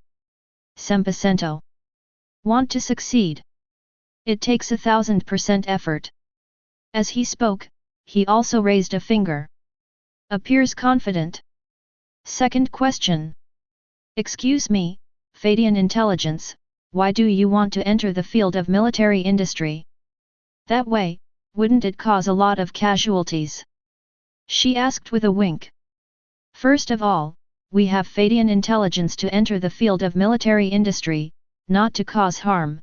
100%. Want to succeed? It takes 1000% effort. As he spoke, he also raised a finger. Appears confident. Second question. "Excuse me, Feidian Intelligence, why do you want to enter the field of military industry? That way, wouldn't it cause a lot of casualties?" she asked with a wink. "First of all, we have Feidian Intelligence to enter the field of military industry, not to cause harm.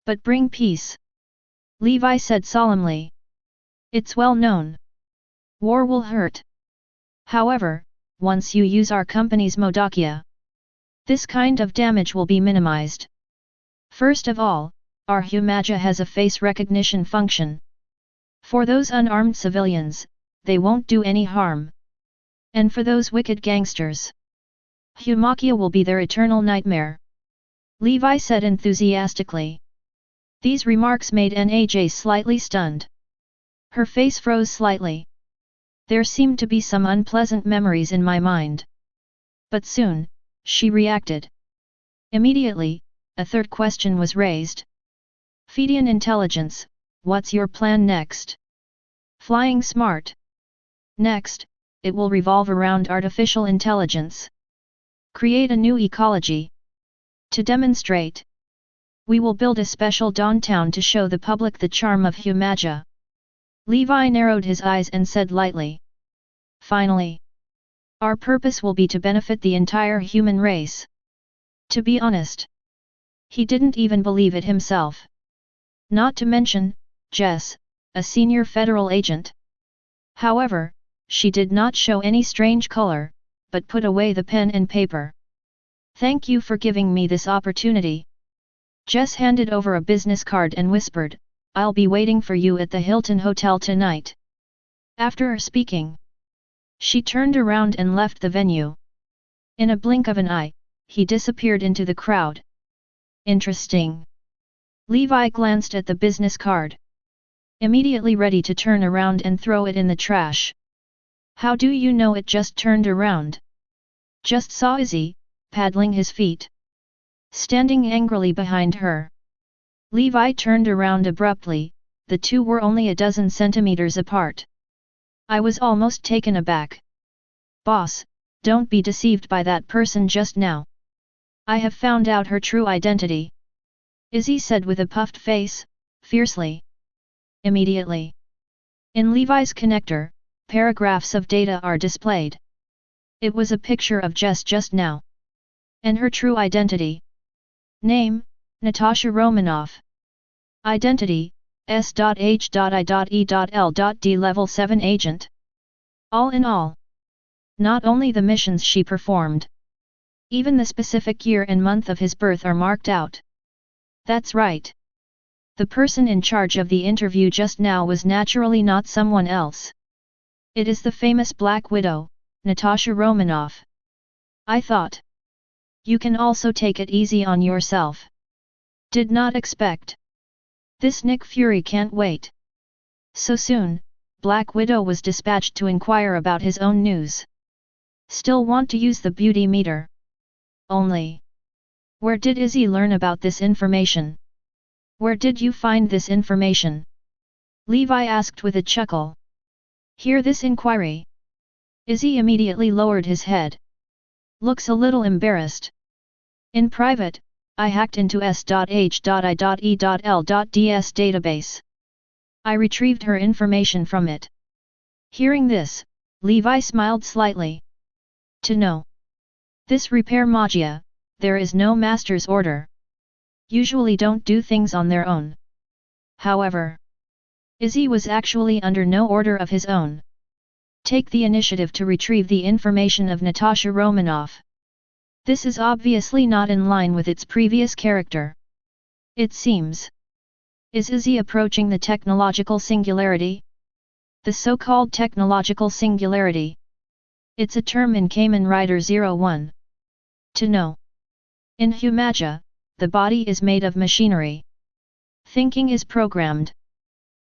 But bring peace," Levi said solemnly. "It's well known. War will hurt. However, once you use our company's Modakia, this kind of damage will be minimized. First of all, our Humaja has a face recognition function. For those unarmed civilians, they won't do any harm. And for those wicked gangsters, Humakia will be their eternal nightmare," Levi said enthusiastically. These remarks made Naj slightly stunned. Her face froze slightly. "There seemed to be some unpleasant memories in my mind." But soon, she reacted. Immediately, a third question was raised. "Feidian Intelligence, what's your plan next?" "Flying smart. Next, it will revolve around artificial intelligence. Create a new ecology. To demonstrate, we will build a special downtown to show the public the charm of Humaja." Levi narrowed his eyes and said lightly. "Finally. Our purpose will be to benefit the entire human race. To be honest, he didn't even believe it himself. Not to mention, Jess, a senior federal agent. However, she did not show any strange color, but put away the pen and paper. Thank you for giving me this opportunity. Jess handed over a business card and whispered, I'll be waiting for you at the Hilton Hotel tonight. After speaking, she turned around and left the venue. In a blink of an eye, he disappeared into the crowd. Interesting. Levi glanced at the business card, immediately ready to turn around and throw it in the trash. How do you know it just turned around? Just saw Izzy, paddling his feet, standing angrily behind her. Levi turned around abruptly, the two were only a dozen centimeters apart. I was almost taken aback. Boss, don't be deceived by that person just now. I have found out her true identity. Izzy said with a puffed face, fiercely. Immediately, in Levi's connector, paragraphs of data are displayed. It was a picture of Jess just now. And her true identity. Name, Natasha Romanoff. Identity, S.H.I.E.L.D Level 7 Agent. All in all, not only the missions she performed, even the specific year and month of his birth are marked out. That's right. The person in charge of the interview just now was naturally not someone else. It is the famous Black Widow, Natasha Romanoff. I thought. You can also take it easy on yourself. Did not expect. This Nick Fury can't wait. So soon, Black Widow was dispatched to inquire about his own news. Still want to use the beauty meter. Only. Where did Izzy learn about this information? Where did you find this information? Levi asked with a chuckle. Hear this inquiry. Izzy immediately lowered his head. Looks a little embarrassed. In private, I hacked into S.H.I.E.L.D's database. I retrieved her information from it. Hearing this, Levi smiled slightly. To know this repair magia, there is no master's order. Usually don't do things on their own. However, Izzy was actually under no order of his own. Take the initiative to retrieve the information of Natasha Romanoff. This is obviously not in line with its previous character. It seems. Is Izzy approaching the technological singularity? The so-called technological singularity. It's a term in Kamen Rider 01. To know. In Humaja, the body is made of machinery. Thinking is programmed.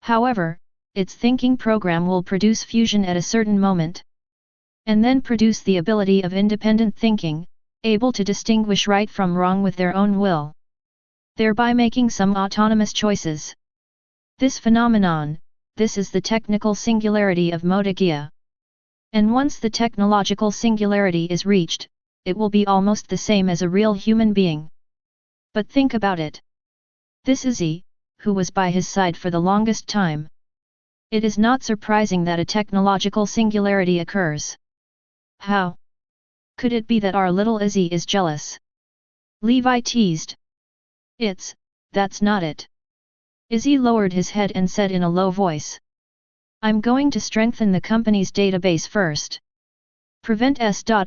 However, its thinking program will produce fusion at a certain moment, and then produce the ability of independent thinking, able to distinguish right from wrong with their own will, thereby making some autonomous choices. This phenomenon, this is the technical singularity of Gaia. And once the technological singularity is reached, it will be almost the same as a real human being. But think about it. This Izzy, who was by his side for the longest time. It is not surprising that a technological singularity occurs. How could it be that our little Izzy is jealous? Levi teased. That's not it. Izzy lowered his head and said in a low voice. I'm going to strengthen the company's database first. Prevent S.H.I.E.L.D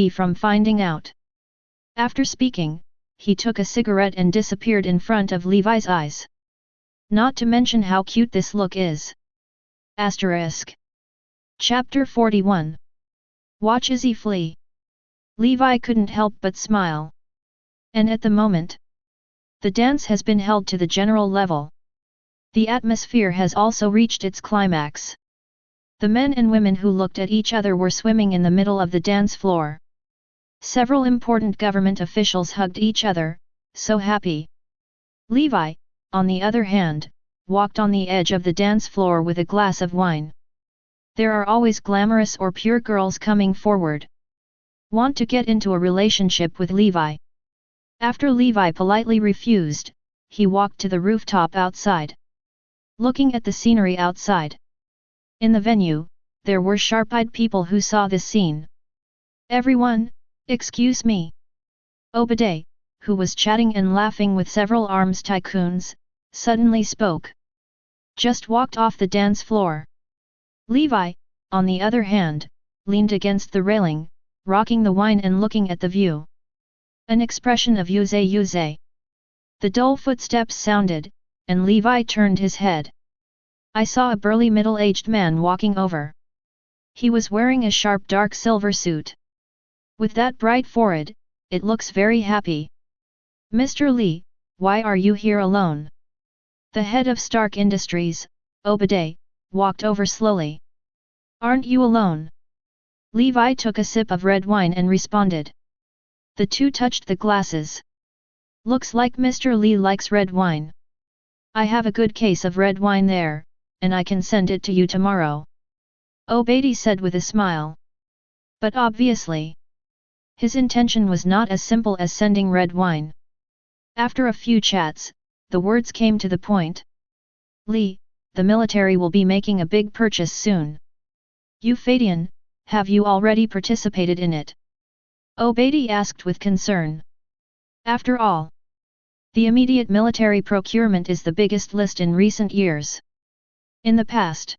from finding out. After speaking, he took a cigarette and disappeared in front of Levi's eyes. Not to mention how cute this look is. Asterisk. Chapter 41. Watch Izzy flee. Levi couldn't help but smile. And at the moment, the dance has been held to the general level. The atmosphere has also reached its climax. The men and women who looked at each other were swimming in the middle of the dance floor. Several important government officials hugged each other, so happy. Levi, on the other hand, walked on the edge of the dance floor with a glass of wine. There are always glamorous or pure girls coming forward. Want to get into a relationship with Levi. After Levi politely refused, he walked to the rooftop outside. Looking at the scenery outside. In the venue, there were sharp-eyed people who saw this scene. Everyone, excuse me. Obadiah, who was chatting and laughing with several arms tycoons, suddenly spoke. Just walked off the dance floor. Levi, on the other hand, leaned against the railing, rocking the wine and looking at the view. An expression of yuze. The dull footsteps sounded, and Levi turned his head. I saw a burly middle-aged man walking over. He was wearing a sharp dark silver suit. With that bright forehead, it looks very happy. Mr. Lee, why are you here alone? The head of Stark Industries, Obadiah, walked over slowly. Aren't you alone? Levi took a sip of red wine and responded. The two touched the glasses. Looks like Mr. Lee likes red wine. I have a good case of red wine there, and I can send it to you tomorrow. Obadiah said with a smile. But obviously, his intention was not as simple as sending red wine. After a few chats, the words came to the point. Lee, the military will be making a big purchase soon. You Feidian, have you already participated in it? Obadiah asked with concern. After all, the immediate military procurement is the biggest list in recent years. In the past,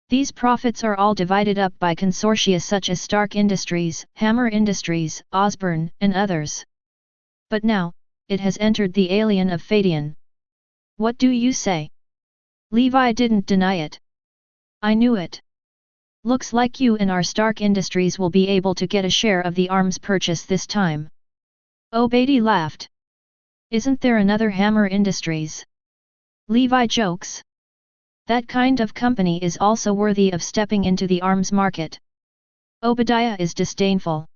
these profits are all divided up by consortia such as Stark Industries, Hammer Industries, Osborn, and others. But now, it has entered the alien of Feidian. What do you say? Levi didn't deny it. I knew it. Looks like you and our Stark Industries will be able to get a share of the arms purchase this time. Obadiah laughed. Isn't there another Hammer Industries? Levi jokes. That kind of company is also worthy of stepping into the arms market. Obadiah is disdainful.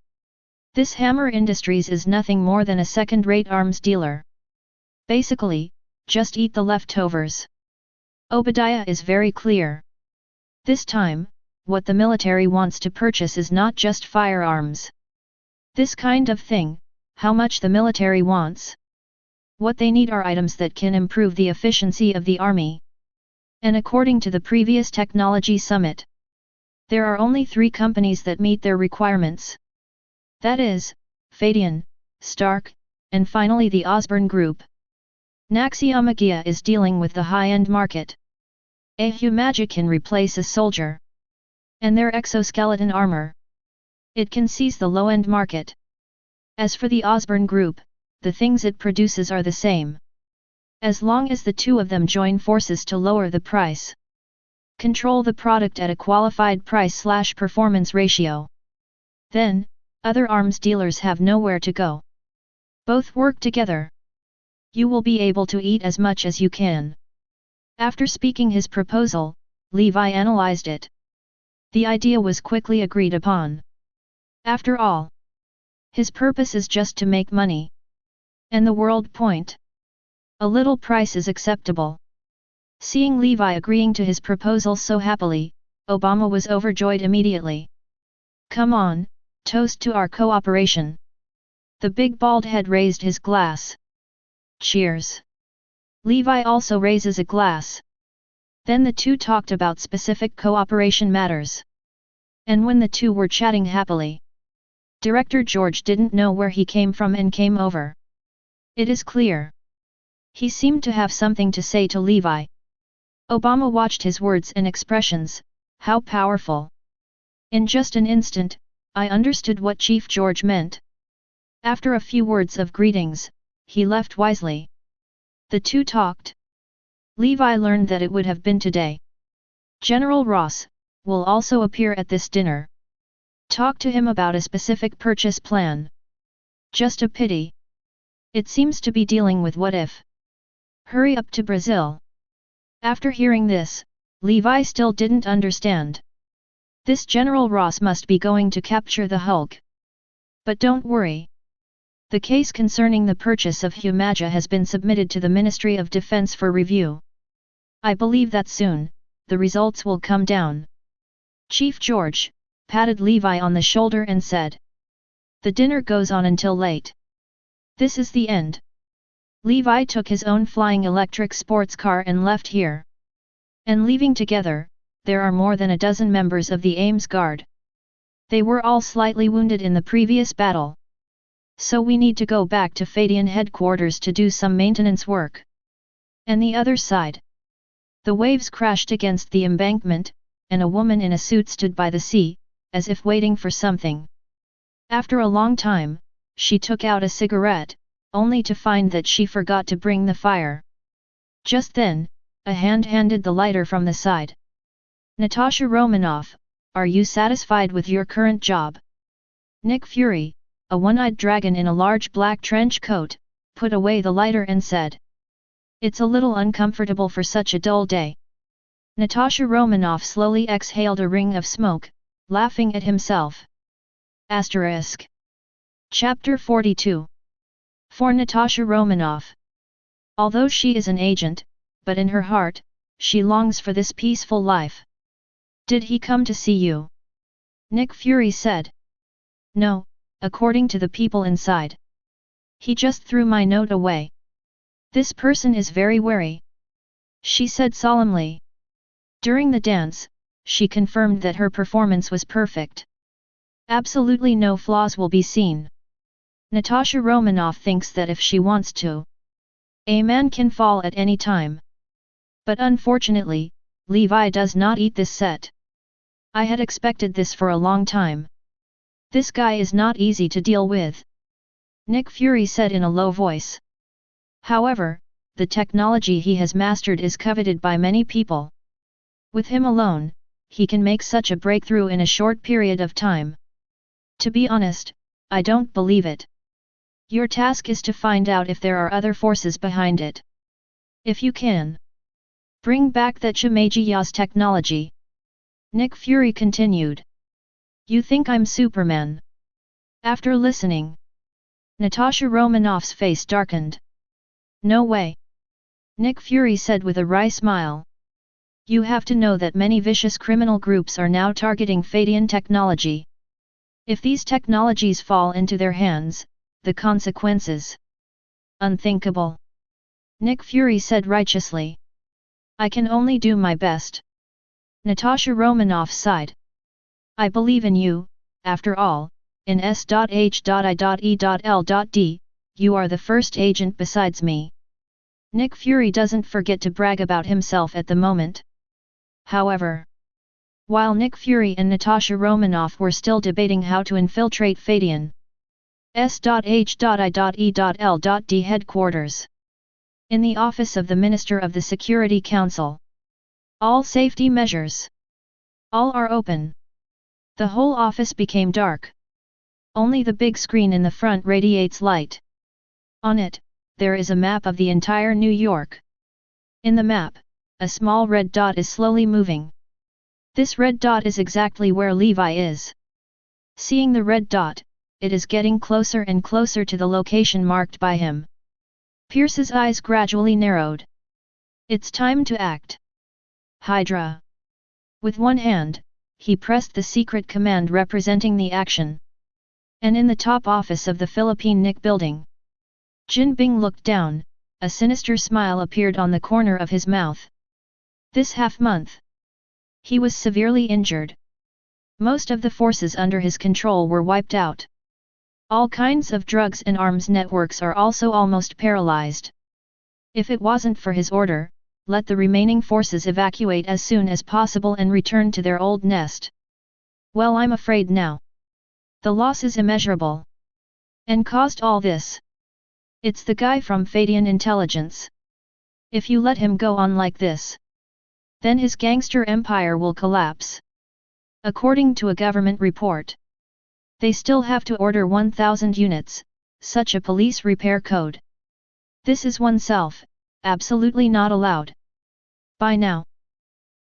This Hammer Industries is nothing more than a second-rate arms dealer. Basically, just eat the leftovers. Obadiah is very clear. This time, what the military wants to purchase is not just firearms. This kind of thing, how much the military wants. What they need are items that can improve the efficiency of the army. And according to the previous technology summit, there are only 3 companies that meet their requirements. That is, Feidian, Stark, and finally the Osborn Group. Gaia is dealing with the high-end market. A humagia can replace a soldier. And their exoskeleton armor. It can seize the low-end market. As for the Osborn Group, the things it produces are the same. As long as the two of them join forces to lower the price. Control the product at a qualified price/performance ratio. Then, other arms dealers have nowhere to go. Both work together. You will be able to eat as much as you can. After speaking his proposal, Levi analyzed it. The idea was quickly agreed upon. After all, his purpose is just to make money. And the world point. A little price is acceptable. Seeing Levi agreeing to his proposal so happily, Obama was overjoyed immediately. Come on, toast to our cooperation. The big bald head raised his glass. Cheers. Levi also raises a glass. Then the two talked about specific cooperation matters. And when the two were chatting happily, Director George didn't know where he came from and came over. It is clear. He seemed to have something to say to Levi. Obama watched his words and expressions, how powerful. In just an instant, I understood what Chief George meant. After a few words of greetings, he left wisely. The two talked. Levi learned that it would have been today. General Ross will also appear at this dinner. Talk to him about a specific purchase plan. Just a pity. It seems to be dealing with what if. Hurry up to Brazil. After hearing this, Levi still didn't understand. This General Ross must be going to capture the Hulk. But don't worry. The case concerning the purchase of Humaja has been submitted to the Ministry of Defense for review. I believe that soon, the results will come down. Chief George patted Levi on the shoulder and said. The dinner goes on until late. This is the end. Levi took his own flying electric sports car and left here. And leaving together, there are more than a dozen members of the Ames Guard. They were all slightly wounded in the previous battle. So we need to go back to Feidian headquarters to do some maintenance work. And the other side. The waves crashed against the embankment, and a woman in a suit stood by the sea, as if waiting for something. After a long time, she took out a cigarette, only to find that she forgot to bring the fire. Just then, a hand handed the lighter from the side. Natasha Romanoff, are you satisfied with your current job? Nick Fury, a one-eyed dragon in a large black trench coat, put away the lighter and said. It's a little uncomfortable for such a dull day. Natasha Romanoff slowly exhaled a ring of smoke, laughing at himself. Asterisk. Chapter 42. For Natasha Romanoff. Although she is an agent, but in her heart, she longs for this peaceful life. Did he come to see you? Nick Fury said. No, according to the people inside. He just threw my note away. This person is very wary. She said solemnly. During the dance, she confirmed that her performance was perfect. Absolutely no flaws will be seen. Natasha Romanoff thinks that if she wants to, a man can fall at any time. But unfortunately, Levi does not eat this set. I had expected this for a long time. This guy is not easy to deal with. Nick Fury said in a low voice. However, the technology he has mastered is coveted by many people. With him alone, he can make such a breakthrough in a short period of time. To be honest, I don't believe it. Your task is to find out if there are other forces behind it. If you can, bring back that Shimejiya's technology. Nick Fury continued. You think I'm Superman? After listening, Natasha Romanoff's face darkened. No way. Nick Fury said with a wry smile. You have to know that many vicious criminal groups are now targeting Feidian technology. If these technologies fall into their hands, the consequences. Unthinkable. Nick Fury said righteously. I can only do my best. Natasha Romanoff sighed. I believe in you, after all, in S.H.I.E.L.D, you are the first agent besides me. Nick Fury doesn't forget to brag about himself at the moment. However, while Nick Fury and Natasha Romanoff were still debating how to infiltrate Feidian S.H.I.E.L.D headquarters. In the office of the Minister of the Security Council. All safety measures. All are open. The whole office became dark. Only the big screen in the front radiates light. On it, there is a map of the entire New York. In the map, a small red dot is slowly moving. This red dot is exactly where Levi is. Seeing the red dot, it is getting closer and closer to the location marked by him. Pierce's eyes gradually narrowed. It's time to act. Hydra. With one hand, he pressed the secret command representing the action. And in the top office of the Philippine Nick building, Jin Bing looked down, a sinister smile appeared on the corner of his mouth. This half-month, he was severely injured. Most of the forces under his control were wiped out. All kinds of drugs and arms networks are also almost paralyzed. If it wasn't for his order, let the remaining forces evacuate as soon as possible and return to their old nest. Well, I'm afraid now. The loss is immeasurable. And caused all this. It's the guy from Feidian Intelligence. If you let him go on like this, then his gangster empire will collapse. According to a government report, they still have to order 1,000 units, such a police repair code. This is oneself, absolutely not allowed. By now,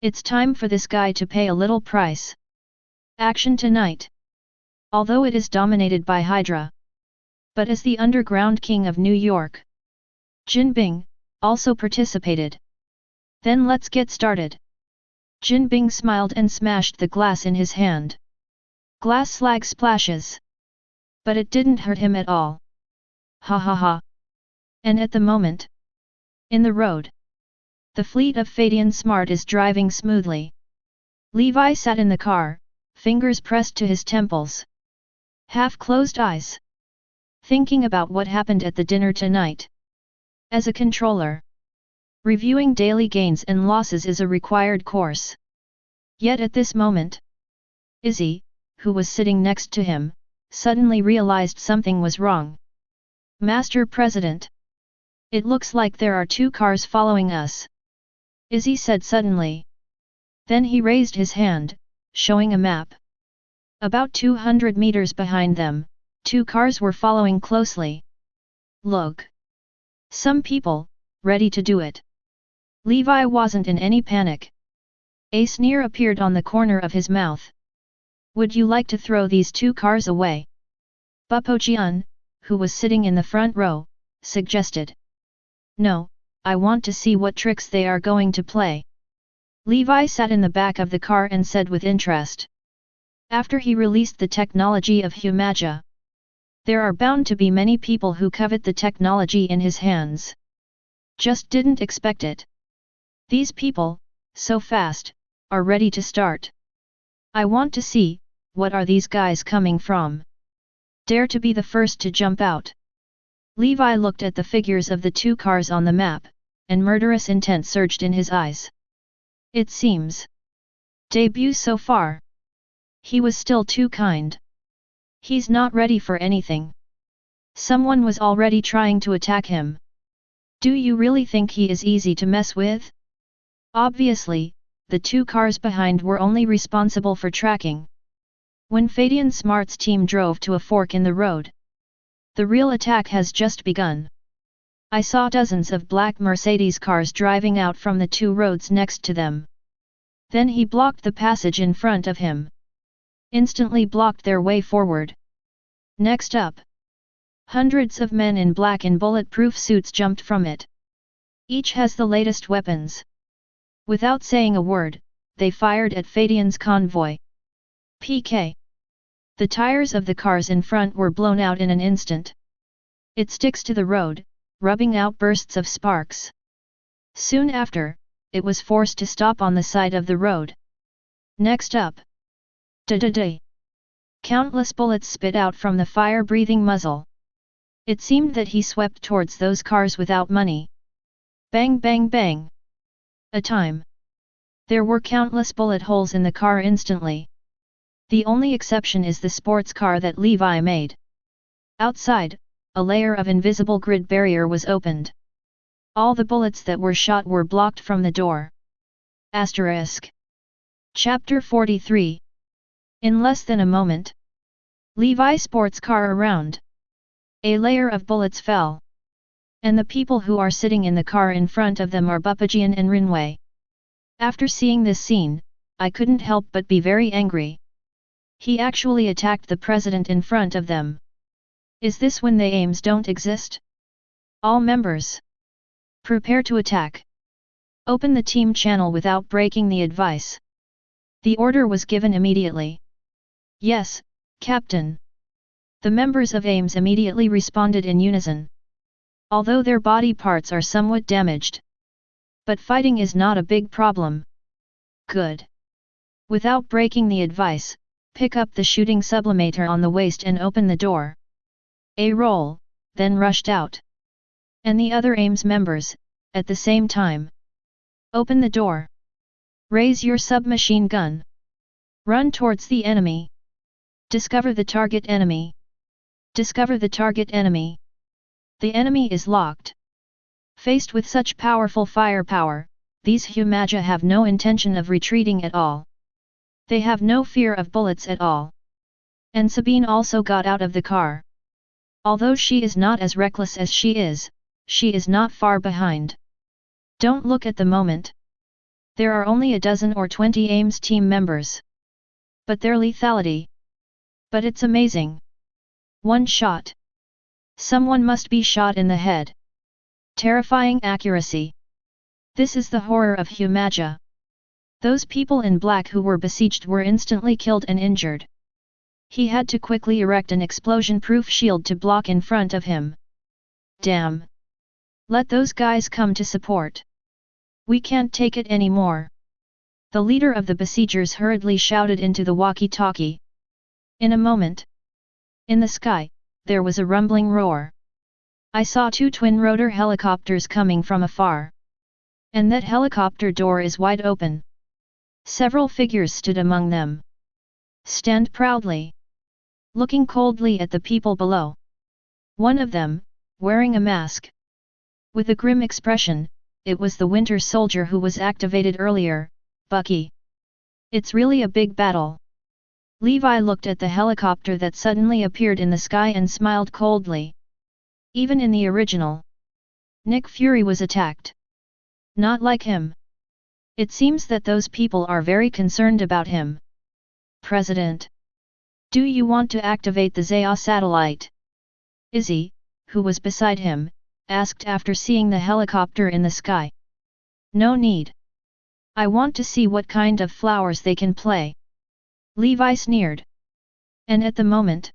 it's time for this guy to pay a little price. Action tonight. Although it is dominated by Hydra, but as the underground king of New York, Jin Bing also participated. Then let's get started. Jin Bing smiled and smashed the glass in his hand. Glass slag splashes. But it didn't hurt him at all. Ha ha ha. And at the moment, in the road, the fleet of Feidian Smart is driving smoothly. Levi sat in the car, fingers pressed to his temples. Half-closed eyes. Thinking about what happened at the dinner tonight. As a controller, reviewing daily gains and losses is a required course. Yet at this moment, Izzy, who was sitting next to him, suddenly realized something was wrong. Master President. It looks like there are 2 cars following us. Izzy said suddenly. Then he raised his hand, showing a map. About 200 meters behind them, 2 cars were following closely. Look. Some people, ready to do it. Levi wasn't in any panic. A sneer appeared on the corner of his mouth. Would you like to throw these 2 cars away? Bupojian, who was sitting in the front row, suggested. No, I want to see what tricks they are going to play. Levi sat in the back of the car and said with interest. After he released the technology of Humaja, there are bound to be many people who covet the technology in his hands. Just didn't expect it. These people, so fast, are ready to start. I want to see, what are these guys coming from? Dare to be the first to jump out. Levi looked at the figures of the 2 cars on the map, and murderous intent surged in his eyes. It seems. Debut so far. He was still too kind. He's not ready for anything. Someone was already trying to attack him. Do you really think he is easy to mess with? Obviously, the 2 cars behind were only responsible for tracking. When Feidian Smart's team drove to a fork in the road, the real attack has just begun. I saw dozens of black Mercedes cars driving out from the 2 roads next to them. Then he blocked the passage in front of him. Instantly blocked their way forward. Next up, hundreds of men in black and bulletproof suits jumped from it. Each has the latest weapons. Without saying a word, they fired at Feidian's convoy. PK. The tires of the cars in front were blown out in an instant. It sticks to the road, rubbing out bursts of sparks. Soon after, it was forced to stop on the side of the road. Next up. Da-da-da. Countless bullets spit out from the fire-breathing muzzle. It seemed that he swept towards those cars without money. Bang bang bang. A time. There were countless bullet holes in the car instantly. The only exception is the sports car that Levi made. Outside, a layer of invisible grid barrier was opened. All the bullets that were shot were blocked from the door. Asterisk. Chapter 43. In less than a moment, Levi's sports car around. A layer of bullets fell. And the people who are sitting in the car in front of them are Bupojian and Rinwei. After seeing this scene, I couldn't help but be very angry. He actually attacked the president in front of them. Is this when the aims don't exist? All members, prepare to attack. Open the team channel without breaking the advice. The order was given immediately. Yes, Captain. The members of AIMS immediately responded in unison. Although their body parts are somewhat damaged. But fighting is not a big problem. Good. Without breaking the advice, pick up the shooting sublimator on the waist and open the door. A roll, then rushed out. And the other AIMS members, at the same time. Open the door. Raise your submachine gun. Run towards the enemy. Discover the target enemy. Discover the target enemy. The enemy is locked. Faced with such powerful firepower, these Humaja have no intention of retreating at all. They have no fear of bullets at all. And Sabine also got out of the car. Although she is not as reckless as she is not far behind. Don't look at the moment. There are only a dozen or 20 AIMS team members. But their lethality. But it's amazing. One shot. Someone must be shot in the head. Terrifying accuracy. This is the horror of Humaja. Those people in black who were besieged were instantly killed and injured. He had to quickly erect an explosion-proof shield to block in front of him. Damn. Let those guys come to support. We can't take it anymore. The leader of the besiegers hurriedly shouted into the walkie-talkie. In a moment, in the sky, there was a rumbling roar. I saw 2 twin-rotor helicopters coming from afar. And that helicopter door is wide open. Several figures stood among them. Stand proudly. Looking coldly at the people below. One of them, wearing a mask. With a grim expression, it was the Winter Soldier who was activated earlier, Bucky. It's really a big battle. Levi looked at the helicopter that suddenly appeared in the sky and smiled coldly. Even in the original, Nick Fury was attacked. Not like him. It seems that those people are very concerned about him. President. Do you want to activate the Zaya satellite? Izzy, who was beside him, asked after seeing the helicopter in the sky. No need. I want to see what kind of flowers they can play. Levi sneered. And at the moment,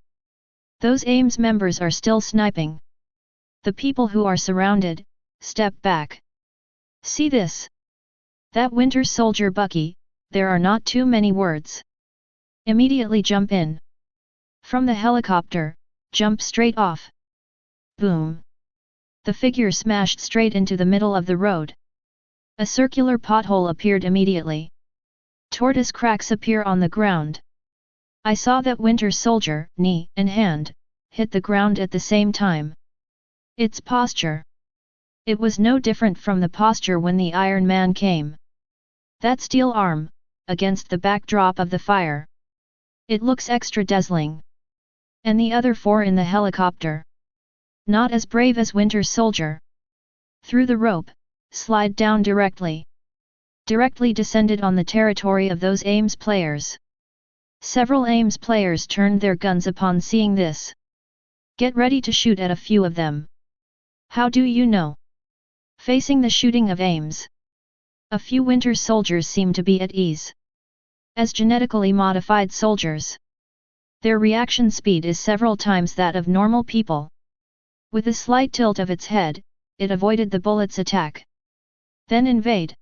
those AIMS members are still sniping. The people who are surrounded, step back. See this? That Winter Soldier Bucky, there are not too many words. Immediately jump in. From the helicopter, jump straight off. Boom. The figure smashed straight into the middle of the road. A circular pothole appeared immediately. Tortoise cracks appear on the ground. I saw that Winter Soldier, knee and hand, hit the ground at the same time. Its posture. It was no different from the posture when the Iron Man came. That steel arm, against the backdrop of the fire. It looks extra dazzling. And the other 4 in the helicopter. Not as brave as Winter Soldier. Through the rope, slide down directly. Directly descended on the territory of those AIMS players. Several AIMS players turned their guns upon seeing this. Get ready to shoot at a few of them. How do you know? Facing the shooting of AIMS. A few Winter Soldiers seem to be at ease. As genetically modified soldiers, their reaction speed is several times that of normal people. With a slight tilt of its head, it avoided the bullet's attack. Then invade.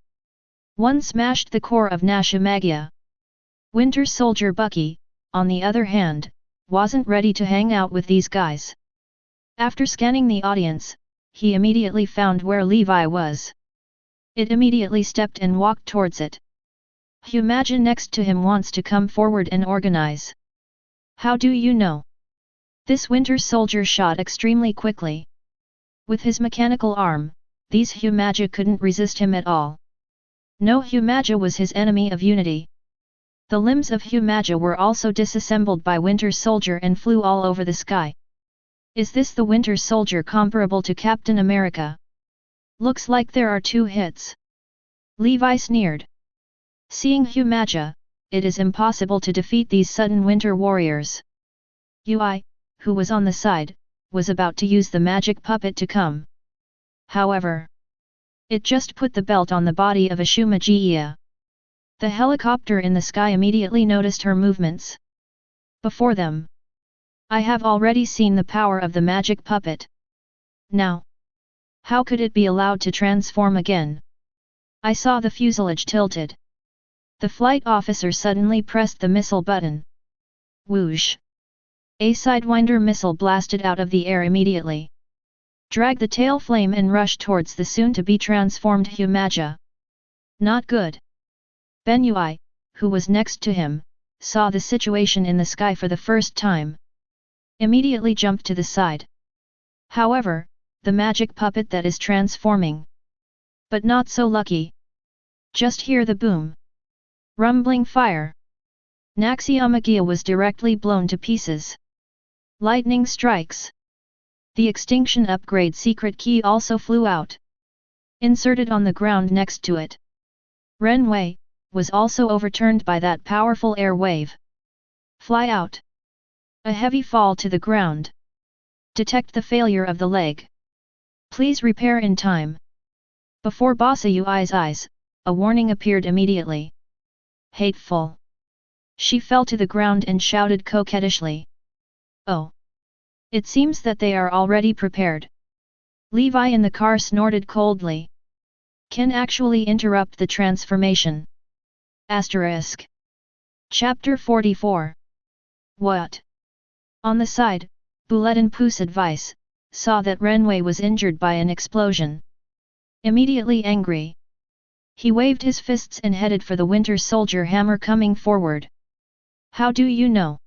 One smashed the core of Nashamagia. Winter Soldier Bucky, on the other hand, wasn't ready to hang out with these guys. After scanning the audience, he immediately found where Levi was. It immediately stepped and walked towards it. Humaja next to him wants to come forward and organize. How do you know? This Winter Soldier shot extremely quickly. With his mechanical arm, these Humaja couldn't resist him at all. No Humaja was his enemy of unity. The limbs of Humaja were also disassembled by Winter Soldier and flew all over the sky. Is this the Winter Soldier comparable to Captain America? Looks like there are 2 hits. Levi sneered. Seeing Humaja, it is impossible to defeat these sudden winter warriors. Ui, who was on the side, was about to use the magic puppet to come. However, it just put the belt on the body of Ashumagia. The helicopter in the sky immediately noticed her movements. Before them. I have already seen the power of the magic puppet. Now, how could it be allowed to transform again? I saw the fuselage tilted. The flight officer suddenly pressed the missile button. Whoosh! A Sidewinder missile blasted out of the air immediately. Dragged the tail flame and rushed towards the soon-to-be transformed Humaja. Not good. Benui, who was next to him, saw the situation in the sky for the first time. Immediately jumped to the side. However, the magic puppet that is transforming. But not so lucky. Just hear the boom. Rumbling fire. Naxiamagia was directly blown to pieces. Lightning strikes. The extinction upgrade secret key also flew out. Inserted on the ground next to it. Renwei was also overturned by that powerful air wave. Fly out. A heavy fall to the ground. Detect the failure of the leg. Please repair in time. Before Basayui's eyes, a warning appeared immediately. Hateful. She fell to the ground and shouted coquettishly. Oh. It seems that they are already prepared. Levi in the car snorted coldly. Can actually interrupt the transformation. Asterisk. Chapter 44. What? On the side, Bulletin Poos Advice saw that Renwei was injured by an explosion. Immediately angry, he waved his fists and headed for the Winter Soldier hammer coming forward. How do you know?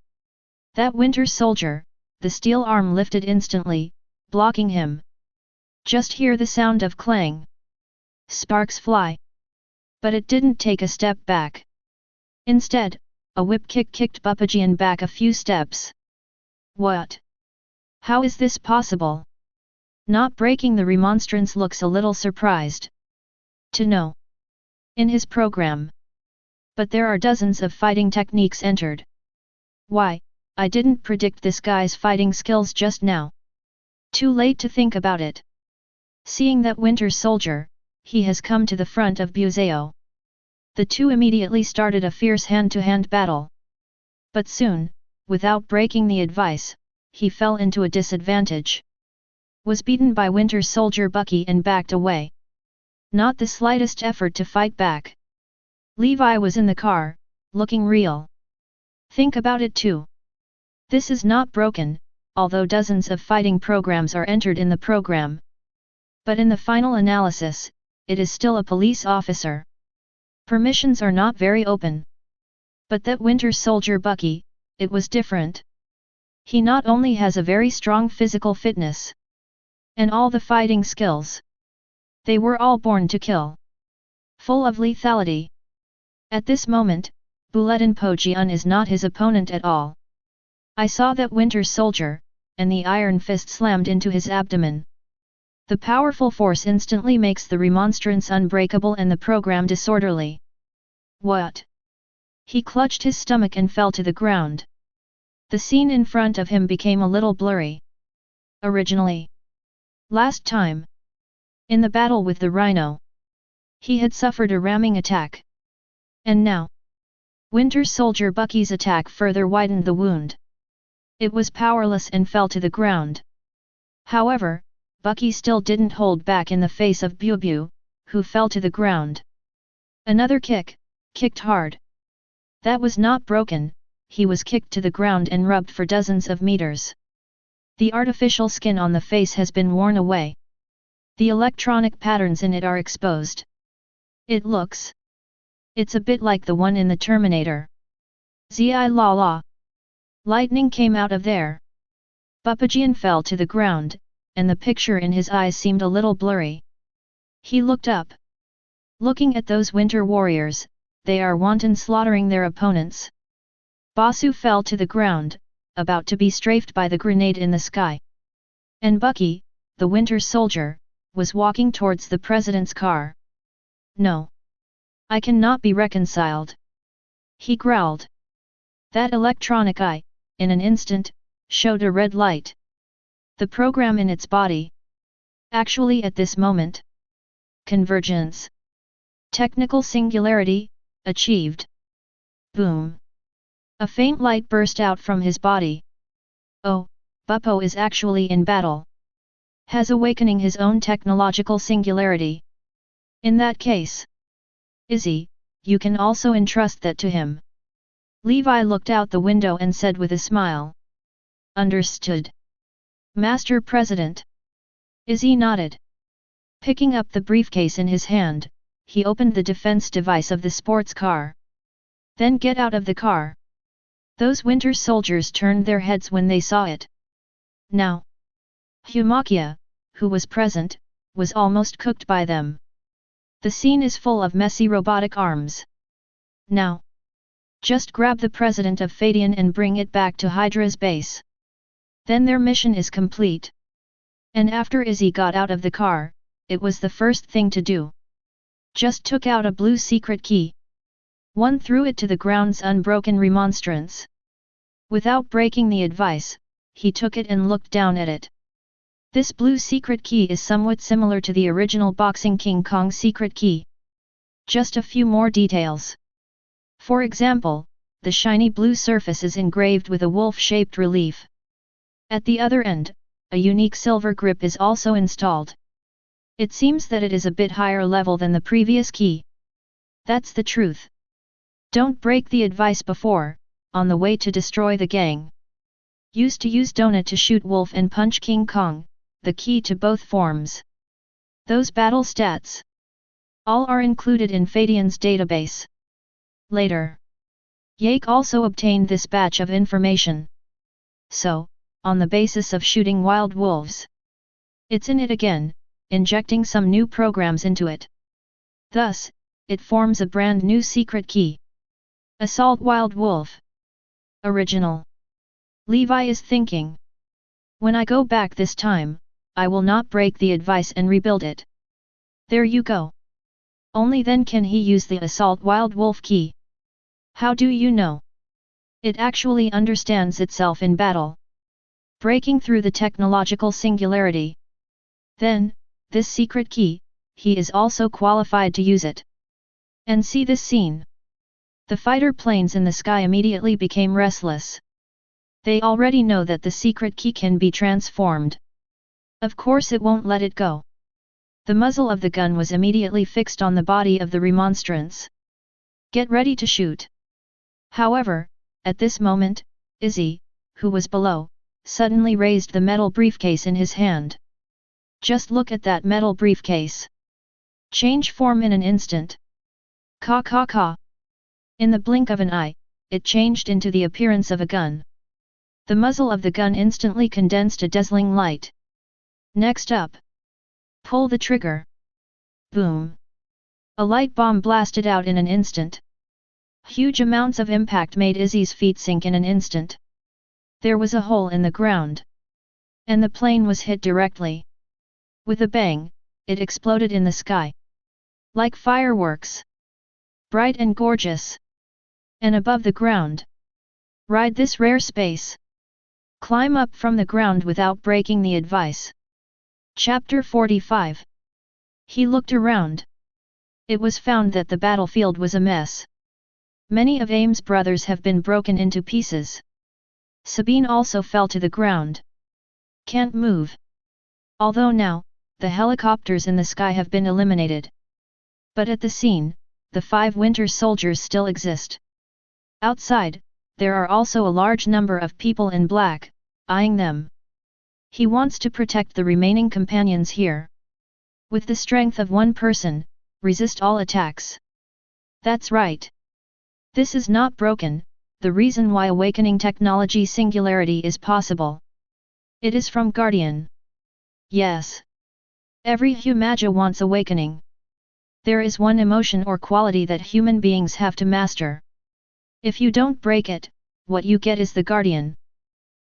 That Winter Soldier, the steel arm lifted instantly, blocking him. Just hear the sound of clang. Sparks fly. But it didn't take a step back. Instead, a whip kick kicked Bupajian back a few steps. What? How is this possible? Not breaking the remonstrance looks a little surprised. To know. In his program. But there are dozens of fighting techniques entered. Why, I didn't predict this guy's fighting skills just now. Too late to think about it. Seeing that Winter Soldier, he has come to the front of Buzeo. The two immediately started a fierce hand-to-hand battle. But soon, without breaking the advice, he fell into a disadvantage. Was beaten by Winter Soldier Bucky and backed away. Not the slightest effort to fight back. Levi was in the car, looking real. Think about it too. This is not broken, although dozens of fighting programs are entered in the program. But in the final analysis, it is still a police officer. Permissions are not very open. But that Winter Soldier Bucky, it was different. He not only has a very strong physical fitness, and all the fighting skills. They were all born to kill. Full of lethality. At this moment, Bulletin Pojian is not his opponent at all. I saw that Winter Soldier, and the iron fist slammed into his abdomen. The powerful force instantly makes the remonstrance unbreakable and the program disorderly. What? He clutched his stomach and fell to the ground. The scene in front of him became a little blurry. Originally. Last time. In the battle with the Rhino. He had suffered a ramming attack. And now. Winter Soldier Bucky's attack further widened the wound. It was powerless and fell to the ground. However, Bucky still didn't hold back in the face of Bubu, who fell to the ground. Another kick, kicked hard. That was not broken, he was kicked to the ground and rubbed for dozens of meters. The artificial skin on the face has been worn away. The electronic patterns in it are exposed. It looks. It's a bit like the one in the Terminator. Zi la la. Lightning came out of there. Bupajian fell to the ground, and the picture in his eyes seemed a little blurry. He looked up. Looking at those winter warriors, they are wanton slaughtering their opponents. Basu fell to the ground, about to be strafed by the grenade in the sky. And Bucky, the Winter Soldier, was walking towards the president's car. No. I cannot be reconciled. He growled. That electronic eye, in an instant, showed a red light. The program in its body. Actually at this moment. Convergence. Technical singularity, achieved. Boom. A faint light burst out from his body. Oh, Buppo is actually in battle. Has awakening his own technological singularity. In that case. Izzy, you can also entrust that to him. Levi looked out the window and said with a smile. Understood. Master President. Izzy nodded. Picking up the briefcase in his hand, he opened the defense device of the sports car. Then get out of the car. Those Winter Soldiers turned their heads when they saw it. Now. Humakia, who was present, was almost cooked by them. The scene is full of messy robotic arms. Now. Just grab the president of Feidian and bring it back to Hydra's base. Then their mission is complete. And after Izzy got out of the car, it was the first thing to do. Just took out a blue secret key. One threw it to the ground's unbroken remonstrance. Without breaking the advice, he took it and looked down at it. This blue secret key is somewhat similar to the original Boxing King Kong secret key. Just a few more details. For example, the shiny blue surface is engraved with a wolf-shaped relief. At the other end, a unique silver grip is also installed. It seems that it is a bit higher level than the previous key. That's the truth. Don't break the advice before, on the way to destroy the gang. Used to use donut to shoot wolf and punch King Kong, the key to both forms. Those battle stats. All are included in Feidian's database. Later. Yake also obtained this batch of information. So, on the basis of shooting wild wolves. It's in it again, injecting some new programs into it. Thus, it forms a brand new secret key. Assault Wild Wolf. Original. Levi is thinking. When I go back this time, I will not break the advice and rebuild it. There you go. Only then can he use the Assault Wild Wolf key. How do you know? It actually understands itself in battle. Breaking through the technological singularity. Then, this secret key, he is also qualified to use it. And see this scene. The fighter planes in the sky immediately became restless. They already know that the secret key can be transformed. Of course it won't let it go. The muzzle of the gun was immediately fixed on the body of the remonstrance. Get ready to shoot. However, at this moment, Izzy, who was below, suddenly raised the metal briefcase in his hand. Just look at that metal briefcase. Change form in an instant. Ka ka ka. In the blink of an eye, it changed into the appearance of a gun. The muzzle of the gun instantly condensed a dazzling light. Next up. Pull the trigger. Boom. A light bomb blasted out in an instant. Huge amounts of impact made Izzy's feet sink in an instant. There was a hole in the ground. And the plane was hit directly. With a bang, it exploded in the sky. Like fireworks. Bright and gorgeous. And above the ground. Ride this rare space. Climb up from the ground without breaking the advice. Chapter 45. He looked around. It was found that the battlefield was a mess. Many of Aim's brothers have been broken into pieces. Sabine also fell to the ground. Can't move. Although now, the helicopters in the sky have been eliminated. But at the scene, the 5 winter soldiers still exist. Outside, there are also a large number of people in black, eyeing them. He wants to protect the remaining companions here. With the strength of one person, resist all attacks. That's right. This is not broken, the reason why awakening technology singularity is possible. It is from Guardian. Yes. Every Humaja wants awakening. There is one emotion or quality that human beings have to master. If you don't break it, what you get is the Guardian.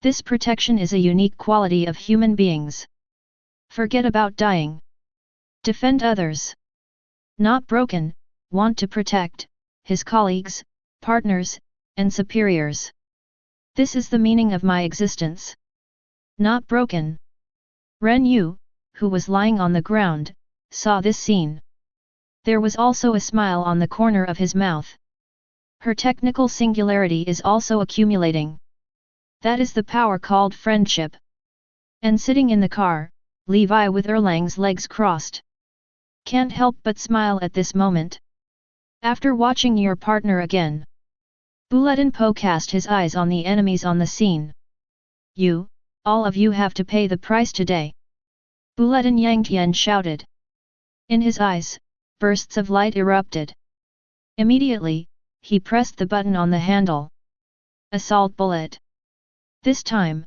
This protection is a unique quality of human beings. Forget about dying. Defend others. Not broken, want to protect his colleagues, partners, and superiors. This is the meaning of my existence. Not broken. Ren Yu, who was lying on the ground, saw this scene. There was also a smile on the corner of his mouth. Her technical singularity is also accumulating. That is the power called friendship. And sitting in the car, Levi with Erlang's legs crossed. Can't help but smile at this moment. After watching your partner again. Bulletin Po cast his eyes on the enemies on the scene. You, all of you have to pay the price today. Bulletin Yangtian shouted. In his eyes, bursts of light erupted. Immediately, he pressed the button on the handle. Assault bullet. This time.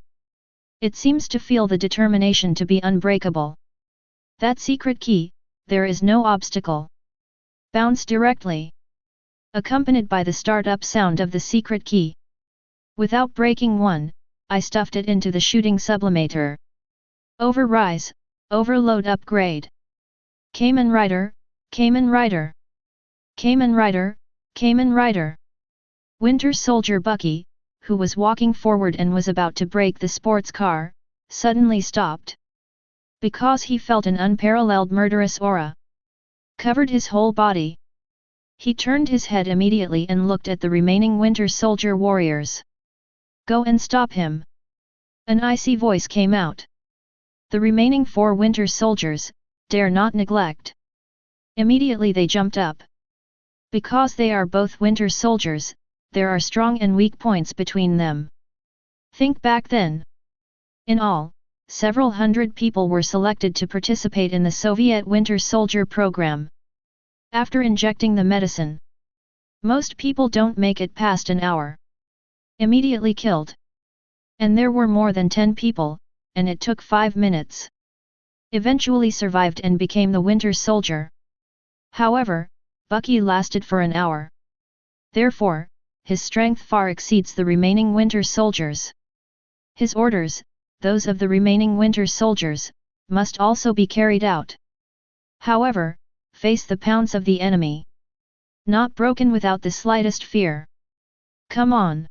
It seems to feel the determination to be unbreakable. That secret key, there is no obstacle. Bounce directly. Accompanied by the start-up sound of the secret key. Without breaking one, I stuffed it into the shooting sublimator. Overrise, overload upgrade. Kamen Rider, Kamen Rider. Kamen Rider, Kamen Rider. Winter Soldier Bucky, who was walking forward and was about to brake the sports car, suddenly stopped. Because he felt an unparalleled murderous aura. Covered his whole body. He turned his head immediately and looked at the remaining Winter Soldier warriors. Go and stop him. An icy voice came out. The remaining 4 Winter Soldiers, dare not neglect. Immediately they jumped up. Because they are both winter soldiers, there are strong and weak points between them. Think back then. In all, several hundred people were selected to participate in the Soviet Winter Soldier program. After injecting the medicine, most people don't make it past an hour. Immediately killed. And there were more than 10 people, and it took 5 minutes. Eventually survived and became the Winter Soldier. However, Bucky lasted for an hour. Therefore, his strength far exceeds the remaining Winter Soldiers. His orders, those of the remaining Winter Soldiers, must also be carried out. However, face the pounce of the enemy. Not broken without the slightest fear. Come on!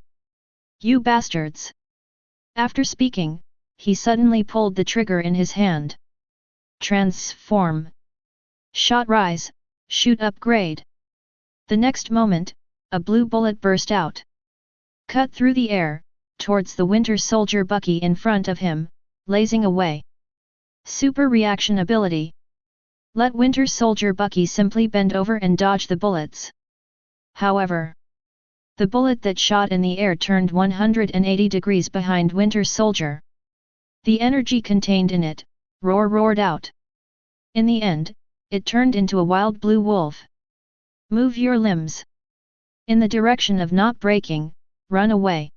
You bastards! After speaking, he suddenly pulled the trigger in his hand. Transform! Shot rise, shoot upgrade! The next moment, a blue bullet burst out. Cut through the air, towards the Winter Soldier Bucky in front of him, lasing away. Super reaction ability. Let Winter Soldier Bucky simply bend over and dodge the bullets. However, the bullet that shot in the air turned 180 degrees behind Winter Soldier. The energy contained in it, roared out. In the end, it turned into a wild blue wolf. Move your limbs. In the direction of not breaking, run away.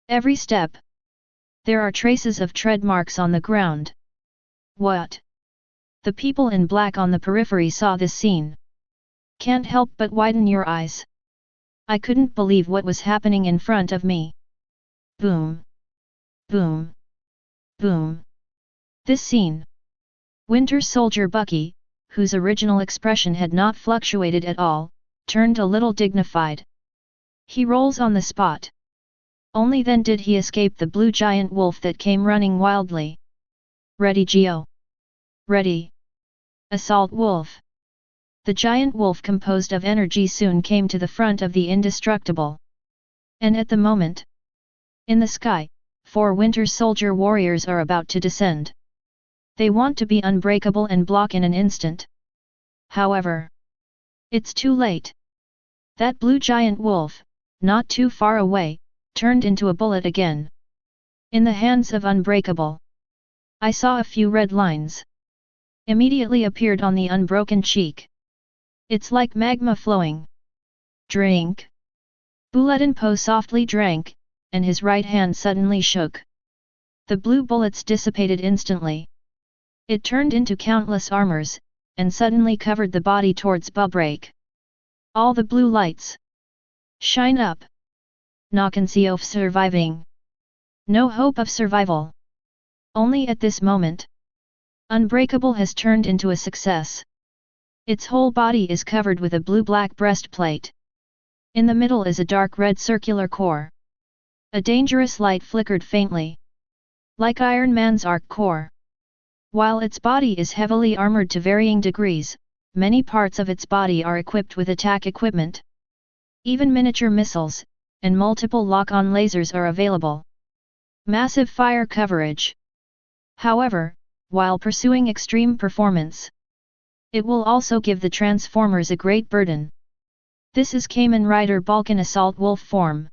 Every step. There are traces of tread marks on the ground. What? The people in black on the periphery saw this scene. Can't help but widen your eyes. I couldn't believe what was happening in front of me. Boom. Boom. Boom. This scene. Winter Soldier Bucky, whose original expression had not fluctuated at all, turned a little dignified. He rolls on the spot. Only then did he escape the blue giant wolf that came running wildly. Ready, Geo? Ready. Assault wolf. The giant wolf composed of energy soon came to the front of the indestructible. And at the moment, in the sky, 4 Winter Soldier warriors are about to descend. They want to be unbreakable and block in an instant. However, it's too late. That blue giant wolf, not too far away, turned into a bullet again. In the hands of Unbreakable, I saw a few red lines. Immediately appeared on the unbroken cheek. It's like magma flowing. Drink. Bulletin Po softly drank, and his right hand suddenly shook. The blue bullets dissipated instantly. It turned into countless armors, and suddenly covered the body towards Bubreak. All the blue lights shine up. No see of surviving. No hope of survival. Only at this moment, Unbreakable has turned into a success. Its whole body is covered with a blue-black breastplate. In the middle is a dark red circular core. A dangerous light flickered faintly. Like Iron Man's arc core. While its body is heavily armored to varying degrees, many parts of its body are equipped with attack equipment. Even miniature missiles, and multiple lock-on lasers are available. Massive fire coverage. However, while pursuing extreme performance, it will also give the Transformers a great burden. This is Kamen Rider Balkan Assault Wolf form.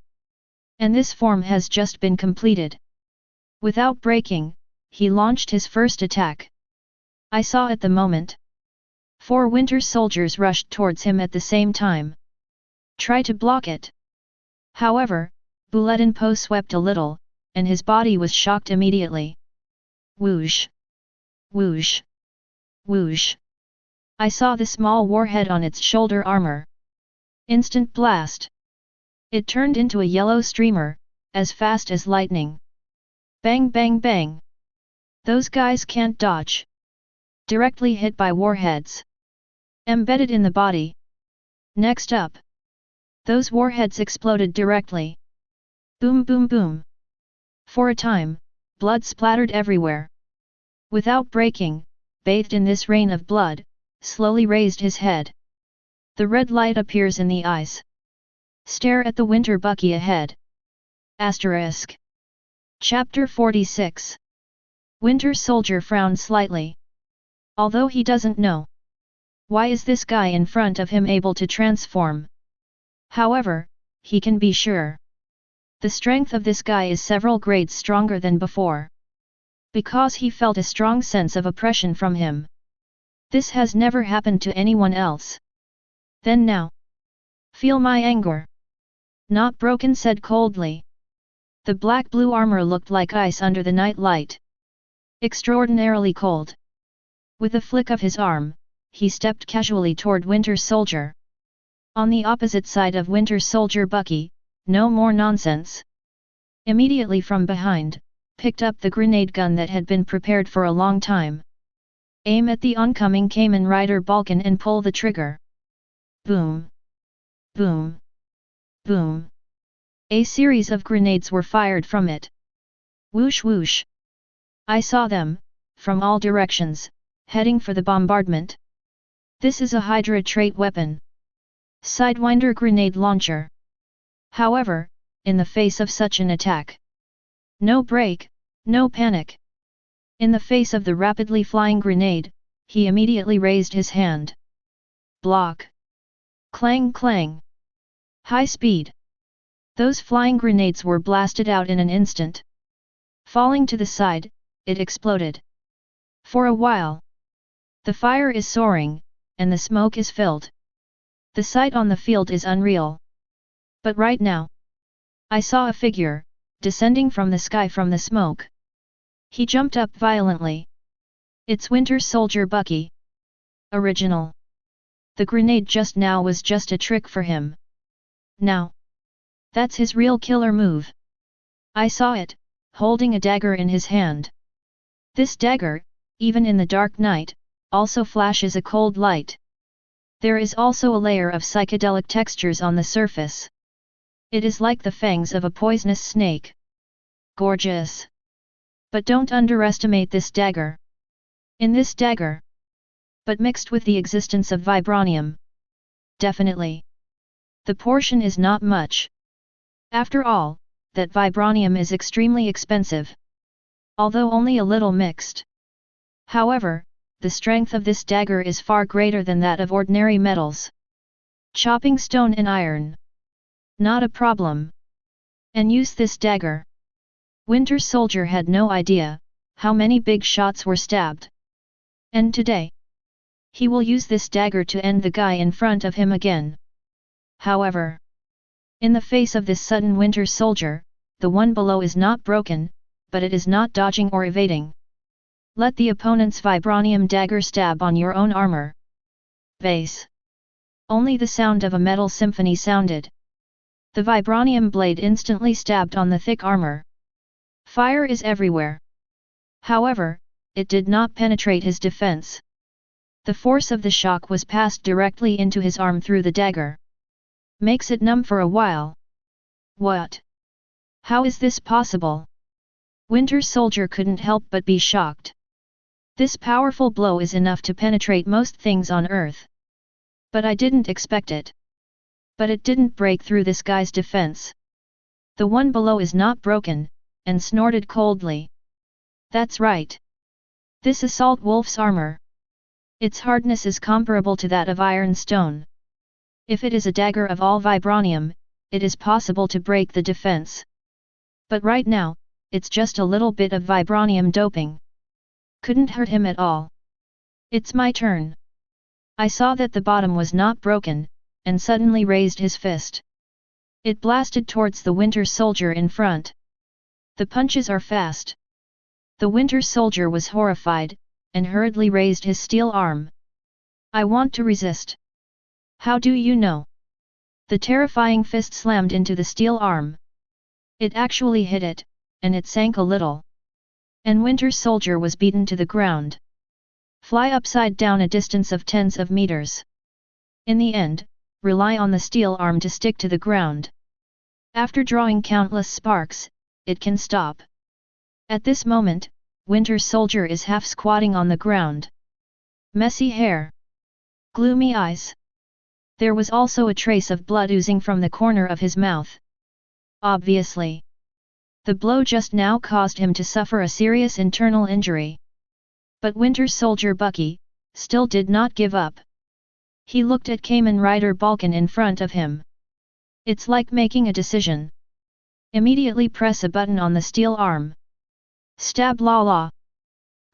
And this form has just been completed. Without breaking, he launched his first attack. I saw at the moment. 4 Winter Soldiers rushed towards him at the same time. Try to block it. However, Bulletin Po swept a little, and his body was shocked immediately. Whoosh! Whoosh! Whoosh! I saw the small warhead on its shoulder armor. Instant blast! It turned into a yellow streamer, as fast as lightning. Bang bang bang! Those guys can't dodge. Directly hit by warheads. Embedded in the body. Next up. Those warheads exploded directly. Boom boom boom. For a time, blood splattered everywhere. Without breaking, bathed in this rain of blood, slowly raised his head. The red light appears in the eyes. Stare at the Winter Bucky ahead. Asterisk. Chapter 46. Winter Soldier frowned slightly. Although he doesn't know Why is this guy in front of him able to transform? However, he can be sure. The strength of this guy is several grades stronger than before. Because he felt a strong sense of oppression from him. This has never happened to anyone else. Then now. Feel my anger. Not broken, said coldly. The black-blue armor looked like ice under the night light. Extraordinarily cold. With a flick of his arm, he stepped casually toward Winter Soldier. On the opposite side of Winter Soldier, Bucky, no more nonsense. Immediately from behind, picked up the grenade gun that had been prepared for a long time. Aim at the oncoming Kamen Rider Balkan and pull the trigger. Boom. Boom. Boom. A series of grenades were fired from it. Whoosh whoosh. I saw them, from all directions, heading for the bombardment. This is a Hydra trait weapon. Sidewinder grenade launcher. However, in the face of such an attack, no break, no panic. In the face of the rapidly flying grenade, he immediately raised his hand. Block. Clang clang. High speed. Those flying grenades were blasted out in an instant. Falling to the side, it exploded. For a while, the fire is soaring, and the smoke is filled. The sight on the field is unreal. But right now, I saw a figure, descending from the sky from the smoke. He jumped up violently. It's Winter Soldier Bucky. Original. The grenade just now was just a trick for him. Now, that's his real killer move. I saw it, holding a dagger in his hand. This dagger, even in the dark night, also flashes a cold light. There is also a layer of psychedelic textures on the surface. It is like the fangs of a poisonous snake. Gorgeous. But don't underestimate this dagger. In this dagger, but mixed with the existence of vibranium. Definitely. The portion is not much. After all, that vibranium is extremely expensive. Although only a little mixed. However, the strength of this dagger is far greater than that of ordinary metals. Chopping stone and iron. Not a problem. And use this dagger. Winter Soldier had no idea how many big shots were stabbed. And today, he will use this dagger to end the guy in front of him again. However, in the face of this sudden Winter Soldier, the one below is not broken, but it is not dodging or evading. Let the opponent's vibranium dagger stab on your own armor. Bass. Only the sound of a metal symphony sounded. The vibranium blade instantly stabbed on the thick armor. Fire is everywhere. However, it did not penetrate his defense. The force of the shock was passed directly into his arm through the dagger. Makes it numb for a while. What? How is this possible? Winter Soldier couldn't help but be shocked. This powerful blow is enough to penetrate most things on Earth. But I didn't expect it. But it didn't break through this guy's defense. The one below is not broken, and snorted coldly. That's right. This Assault Wolf's armor. Its hardness is comparable to that of iron stone. If it is a dagger of all vibranium, it is possible to break the defense. But right now, it's just a little bit of vibranium doping. Couldn't hurt him at all. It's my turn. I saw that the bottom was not broken, and suddenly raised his fist. It blasted towards the Winter Soldier in front. The punches are fast. The Winter Soldier was horrified, and hurriedly raised his steel arm. I want to resist. How do you know? The terrifying fist slammed into the steel arm. It actually hit it, and it sank a little. And Winter Soldier was beaten to the ground. Fly upside down a distance of tens of meters. In the end, rely on the steel arm to stick to the ground. After drawing countless sparks, it can stop. At this moment, Winter Soldier is half squatting on the ground. Messy hair. Gloomy eyes. There was also a trace of blood oozing from the corner of his mouth. Obviously, the blow just now caused him to suffer a serious internal injury. But Winter Soldier Bucky still did not give up. He looked at Kamen Rider Balkan in front of him. It's like making a decision. Immediately press a button on the steel arm. Stab la la.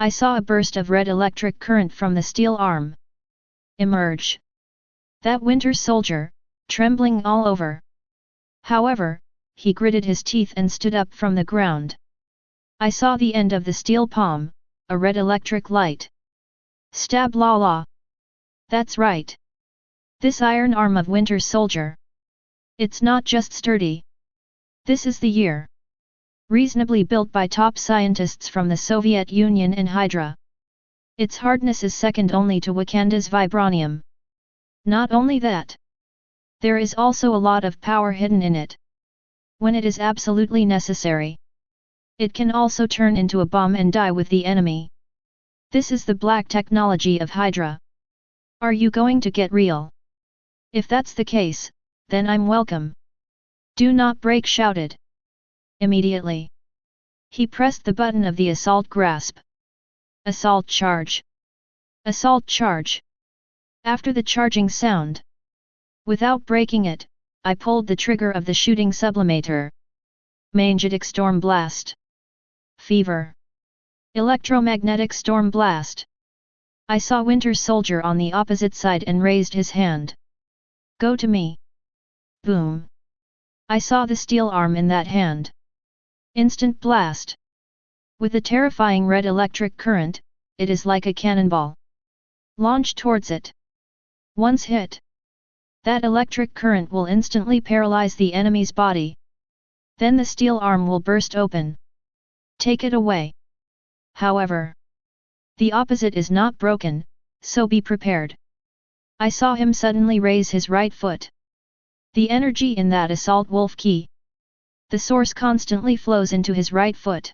I saw a burst of red electric current from the steel arm emerge. That winter soldier, trembling all over. However, he gritted his teeth and stood up from the ground. I saw the end of the steel palm, a red electric light. Stab la la. That's right. This iron arm of winter soldier. It's not just sturdy. This is the year. Reasonably built by top scientists from the Soviet Union and Hydra. Its hardness is second only to Wakanda's vibranium. Not only that. There is also a lot of power hidden in it. When it is absolutely necessary. It can also turn into a bomb and die with the enemy. This is the black technology of Hydra. Are you going to get real? If that's the case, then I'm welcome. Do not break, shouted. Immediately. He pressed the button of the assault grasp. Assault charge. Assault charge. After the charging sound. Without breaking it, I pulled the trigger of the shooting sublimator. Magnetic storm blast. Fever. Electromagnetic storm blast. I saw Winter Soldier on the opposite side and raised his hand. Go to me. Boom. I saw the steel arm in that hand. Instant blast. With a terrifying red electric current, it is like a cannonball. Launch towards it. Once hit. That electric current will instantly paralyze the enemy's body. Then the steel arm will burst open. Take it away. However, the opposite is not broken, so be prepared. I saw him suddenly raise his right foot. The energy in that assault wolf key. The source constantly flows into his right foot.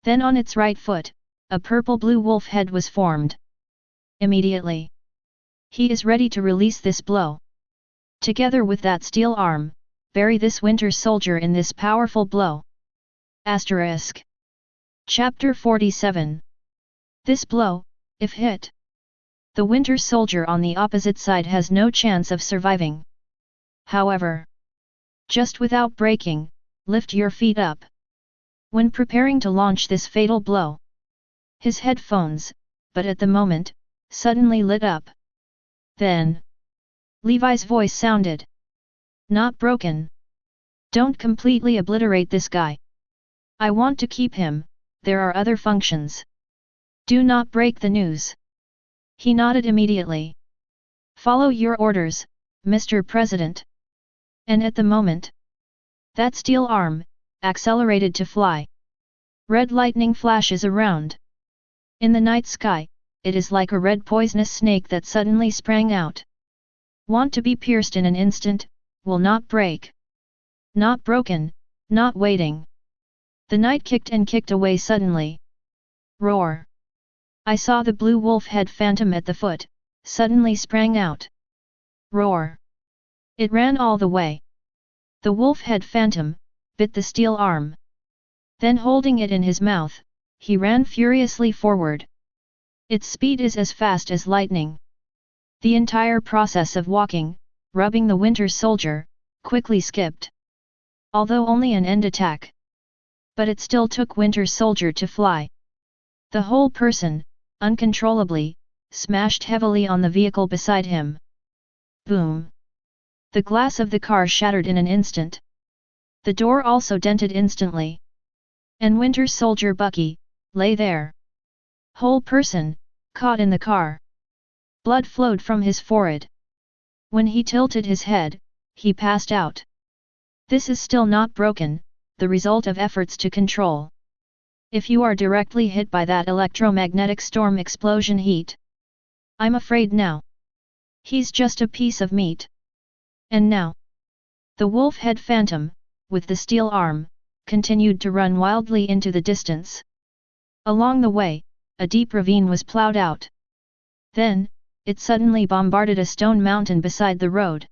Then on its right foot, a purple-blue wolf head was formed. Immediately. He is ready to release this blow. Together with that steel arm, bury this winter soldier in this powerful blow. Asterisk. Chapter 47. This blow, if hit. The winter soldier on the opposite side has no chance of surviving. However, just without breaking, lift your feet up. When preparing to launch this fatal blow. His headphones, but at the moment, suddenly lit up. Then, Levi's voice sounded. Not broken. Don't completely obliterate this guy. I want to keep him, there are other functions. Do not break the news. He nodded immediately. Follow your orders, Mr. President. And at the moment, that steel arm, accelerated to fly. Red lightning flashes around. In the night sky, it is like a red poisonous snake that suddenly sprang out. Want to be pierced in an instant, will not break. Not broken, not waiting. The knight kicked and kicked away suddenly. Roar. I saw the blue wolf head phantom at the foot, suddenly sprang out. Roar. It ran all the way. The wolf head phantom, bit the steel arm. Then holding it in his mouth, he ran furiously forward. Its speed is as fast as lightning. The entire process of walking, rubbing the winter soldier, quickly skipped. Although only an end attack. But it still took winter soldier to fly. The whole person, uncontrollably, smashed heavily on the vehicle beside him. Boom! The glass of the car shattered in an instant. The door also dented instantly. And Winter Soldier Bucky, lay there. Whole person, caught in the car. Blood flowed from his forehead. When he tilted his head, he passed out. This is still not broken, the result of efforts to control. If you are directly hit by that electromagnetic storm explosion heat. I'm afraid now. He's just a piece of meat. And now. The wolf head phantom, with the steel arm, continued to run wildly into the distance. Along the way, a deep ravine was plowed out. Then, it suddenly bombarded a stone mountain beside the road.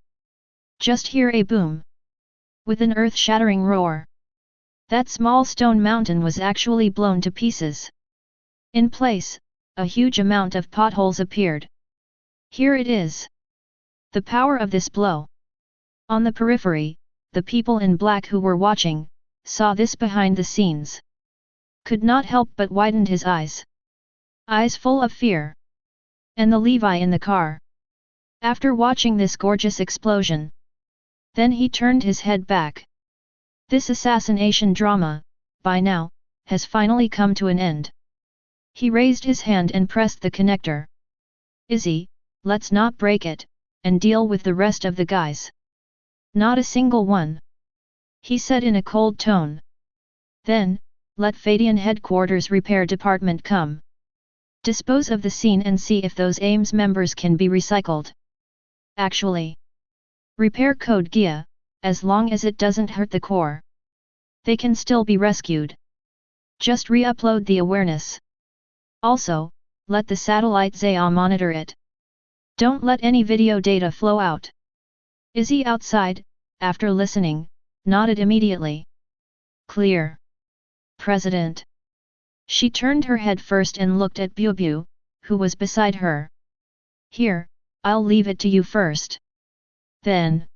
Just hear a boom. With an earth-shattering roar. That small stone mountain was actually blown to pieces. In place, a huge amount of potholes appeared. Here it is. The power of this blow. On the periphery, the people in black who were watching, saw this behind the scenes. Could not help but widened his eyes. Eyes full of fear. And the Levi in the car. After watching this gorgeous explosion. Then he turned his head back. This assassination drama, by now, has finally come to an end. He raised his hand and pressed the connector. Izzy, let's not break it, and deal with the rest of the guys. Not a single one. He said in a cold tone. Then, let Feidian headquarters repair department come. Dispose of the scene and see if those AIMS members can be recycled. Actually. Repair code Gaia, as long as it doesn't hurt the core. They can still be rescued. Just re-upload the awareness. Also, let the satellite Zaya monitor it. Don't let any video data flow out. Izzy outside, after listening, nodded immediately. Clear. President. She turned her head first and looked at Bubu, who was beside her. Here, I'll leave it to you first. Then.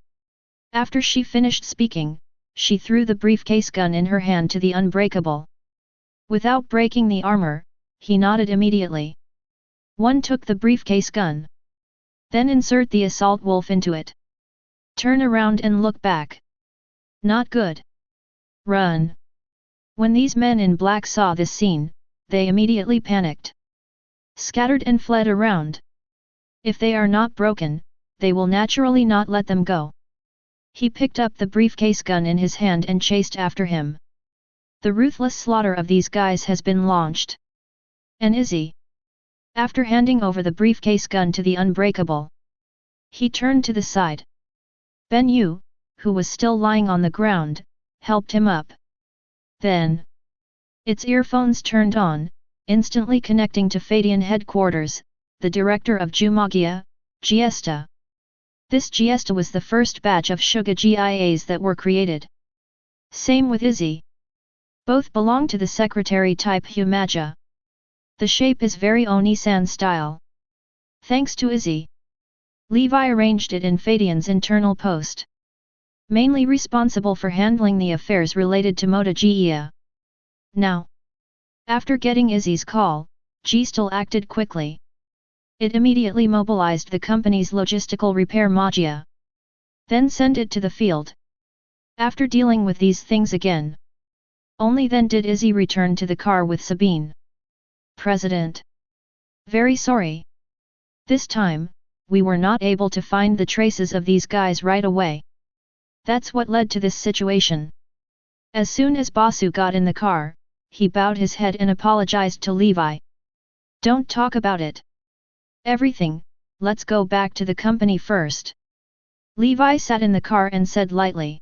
After she finished speaking, she threw the briefcase gun in her hand to the Unbreakable. Without breaking the armor, he nodded immediately. One took the briefcase gun. Then insert the assault wolf into it. Turn around and look back. Not good. Run. When these men in black saw this scene, they immediately panicked. Scattered and fled around. If they are not broken, they will naturally not let them go. He picked up the briefcase gun in his hand and chased after him. The ruthless slaughter of these guys has been launched. And Izzy. After handing over the briefcase gun to the Unbreakable, he turned to the side. Ben Yu, who was still lying on the ground, helped him up. Then, its earphones turned on, instantly connecting to Feidian headquarters, the director of Jumagia, Giesta. This Giesta was the first batch of Shuga GIAs that were created. Same with Izzy. Both belong to the secretary type Humaja. The shape is very Oni-san style. Thanks to Izzy, Levi arranged it in Feidian's internal post. Mainly responsible for handling the affairs related to Mota Gaia. Now, after getting Izzy's call, Gestal acted quickly. It immediately mobilized the company's logistical repair Magia. Then sent it to the field. After dealing with these things again, only then did Izzy return to the car with Sabine. President. Very sorry. This time, we were not able to find the traces of these guys right away. That's what led to this situation. As soon as Basu got in the car, he bowed his head and apologized to Levi. Don't talk about it. Everything, let's go back to the company first. Levi sat in the car and said lightly.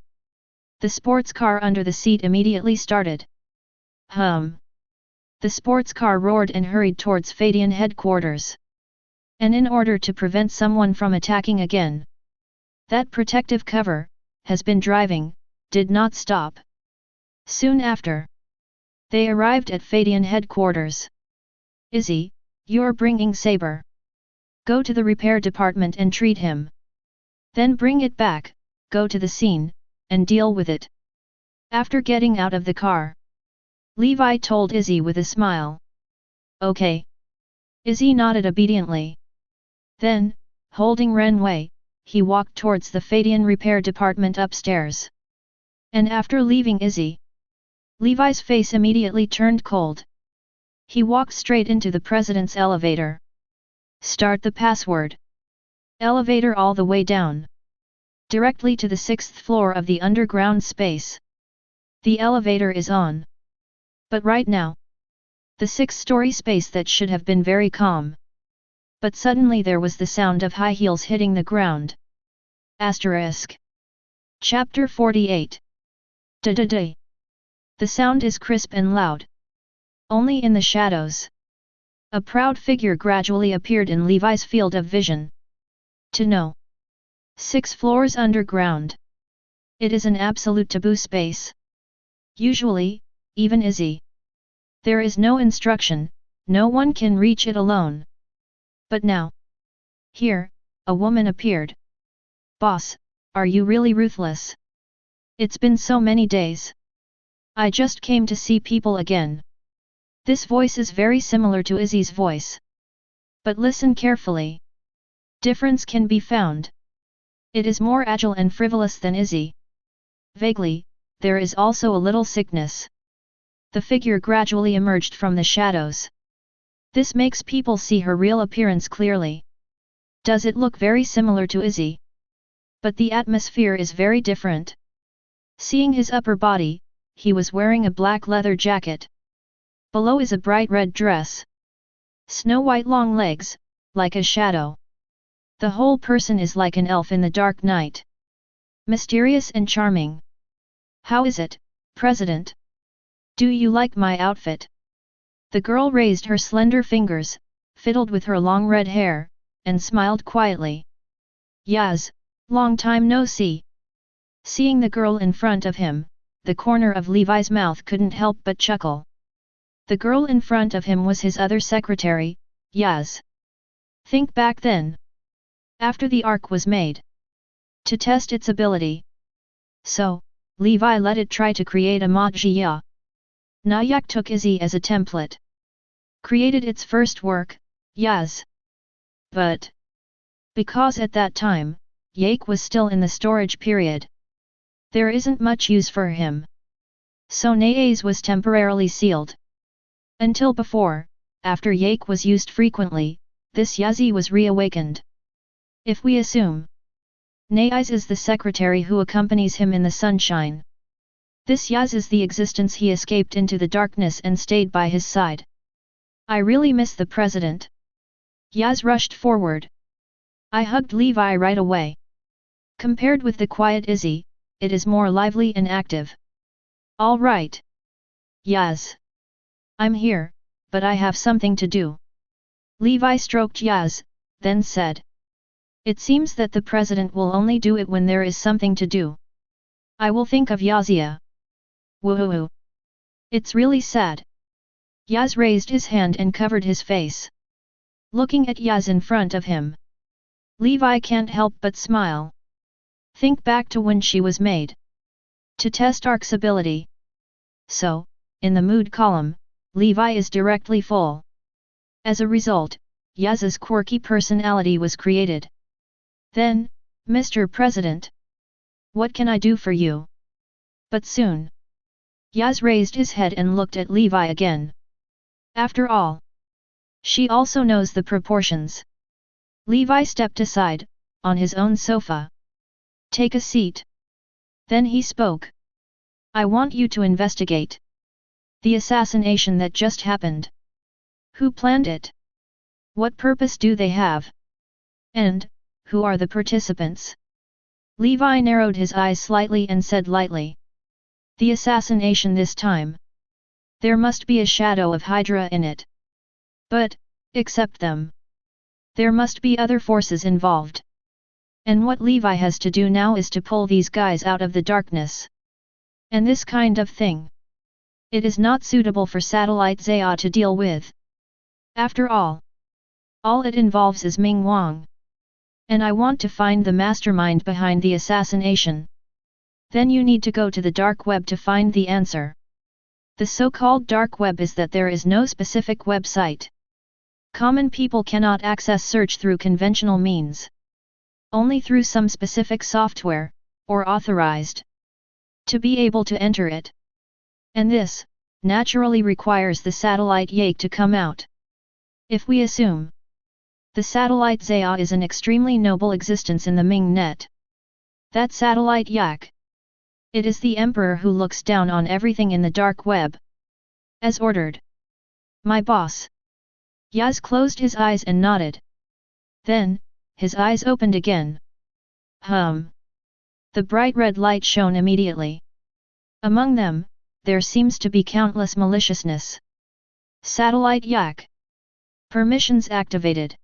The sports car under the seat immediately started. Hum. The sports car roared and hurried towards Feidian headquarters. And in order to prevent someone from attacking again, that protective cover, has been driving, did not stop. Soon after, they arrived at Feidian headquarters. Izzy, you're bringing Saber. Go to the repair department and treat him. Then bring it back, go to the scene, and deal with it. After getting out of the car, Levi told Izzy with a smile. Okay. Izzy nodded obediently. Then, holding Renwei, he walked towards the Feidian repair department upstairs. And after leaving Izzy, Levi's face immediately turned cold. He walked straight into the president's elevator. Start the password. Elevator all the way down. Directly to the 6th floor of the underground space. The elevator is on. But right now, the 6th-story space that should have been very calm. But suddenly there was the sound of high heels hitting the ground. Asterisk. Chapter 48. Da-da-da. The sound is crisp and loud. Only in the shadows. A proud figure gradually appeared in Levi's field of vision. To know. 6 floors underground. It is an absolute taboo space. Usually, even Izzy. There is no instruction, no one can reach it alone. But now. Here, a woman appeared. Boss, are you really ruthless? It's been so many days. I just came to see people again. This voice is very similar to Izzy's voice. But listen carefully. Difference can be found. It is more agile and frivolous than Izzy. Vaguely, there is also a little sickness. The figure gradually emerged from the shadows. This makes people see her real appearance clearly. Does it look very similar to Izzy? But the atmosphere is very different. Seeing his upper body, he was wearing a black leather jacket. Below is a bright red dress. Snow-white long legs, like a shadow. The whole person is like an elf in the dark night. Mysterious and charming. How is it, President? Do you like my outfit? The girl raised her slender fingers, fiddled with her long red hair, and smiled quietly. Yaz, long time no see. Seeing the girl in front of him, the corner of Levi's mouth couldn't help but chuckle. The girl in front of him was his other secretary, Yaz. Think back then. After the arc was made. To test its ability. So, Levi let it try to create a Magia. Nayak took Izzy as a template. Created its first work, Yaz. But, because at that time, Yake was still in the storage period. There isn't much use for him. So Naya's was temporarily sealed. Until before, after Yake was used frequently, this Yazi was reawakened. If we assume Naya's is the secretary who accompanies him in the sunshine. This Yaz is the existence he escaped into the darkness and stayed by his side. I really miss the president. Yaz rushed forward. I hugged Levi right away. Compared with the quiet Izzy, it is more lively and active. All right. Yaz. I'm here, but I have something to do. Levi stroked Yaz, then said. It seems that the president will only do it when there is something to do. I will think of Yazia. Woohoo. It's really sad. Yaz raised his hand and covered his face. Looking at Yaz in front of him. Levi can't help but smile. Think back to when she was made. To test Ark's ability. So, in the mood column, Levi is directly full. As a result, Yaz's quirky personality was created. Then, Mr. President. What can I do for you? But soon. Yaz raised his head and looked at Levi again. After all. She also knows the proportions. Levi stepped aside, on his own sofa. Take a seat. Then he spoke. I want you to investigate the assassination that just happened. Who planned it? What purpose do they have? And, who are the participants? Levi narrowed his eyes slightly and said lightly. The assassination this time. There must be a shadow of Hydra in it. But, except them. There must be other forces involved. And what Levi has to do now is to pull these guys out of the darkness. And this kind of thing. It is not suitable for satellite Zaya to deal with. After all it involves is Ming Wang. And I want to find the mastermind behind the assassination. Then you need to go to the dark web to find the answer. The so-called dark web is that there is no specific website. Common people cannot access search through conventional means. Only through some specific software, or authorized. To be able to enter it. And this, naturally requires the satellite Yake to come out. If we assume the satellite Zaya is an extremely noble existence in the Ming net. That satellite Yak. It is the emperor who looks down on everything in the dark web. As ordered. My boss. Yaz closed his eyes and nodded. Then, his eyes opened again. The bright red light shone immediately. Among them, there seems to be countless maliciousness. Satellite Yak. Permissions activated.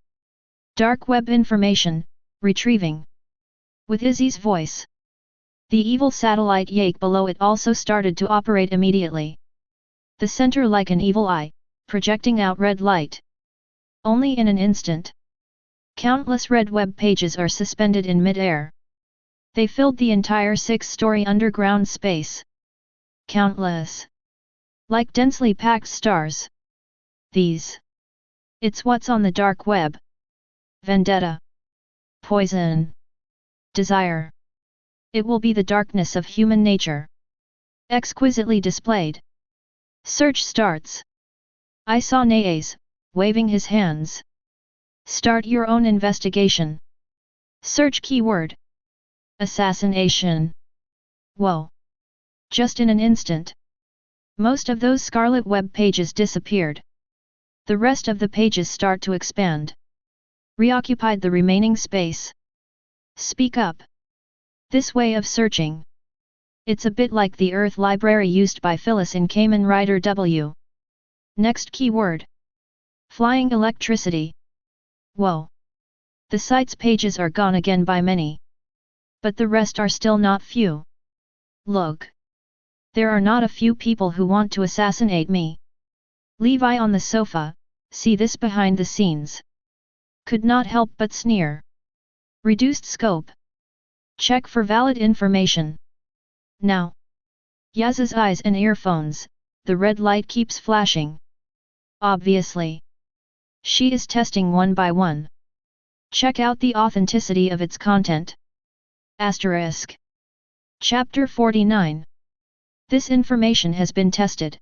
Dark web information, retrieving. With Izzy's voice. The evil satellite Yake below it also started to operate immediately. The center like an evil eye, projecting out red light. Only in an instant. Countless red web pages are suspended in mid-air. They filled the entire 6-story underground space. Countless. Like densely packed stars. These. It's what's on the dark web. Vendetta. Poison. Desire. It will be the darkness of human nature. Exquisitely displayed. Search starts. I saw Naes, waving his hands. Start your own investigation. Search keyword. Assassination. Whoa. Just in an instant. Most of those scarlet web pages disappeared. The rest of the pages start to expand. Reoccupied the remaining space. Speak up. This way of searching. It's a bit like the Earth library used by Phyllis in Kamen Rider W. Next keyword. Flying electricity. Whoa. The site's pages are gone again by many. But the rest are still not few. Look. There are not a few people who want to assassinate me. Levi on the sofa, see this behind the scenes. Could not help but sneer. Reduced scope. Check for valid information. Now. Yaz's eyes and earphones, the red light keeps flashing. Obviously. She is testing one by one. Check out the authenticity of its content. Asterisk. Chapter 49. This information has been tested.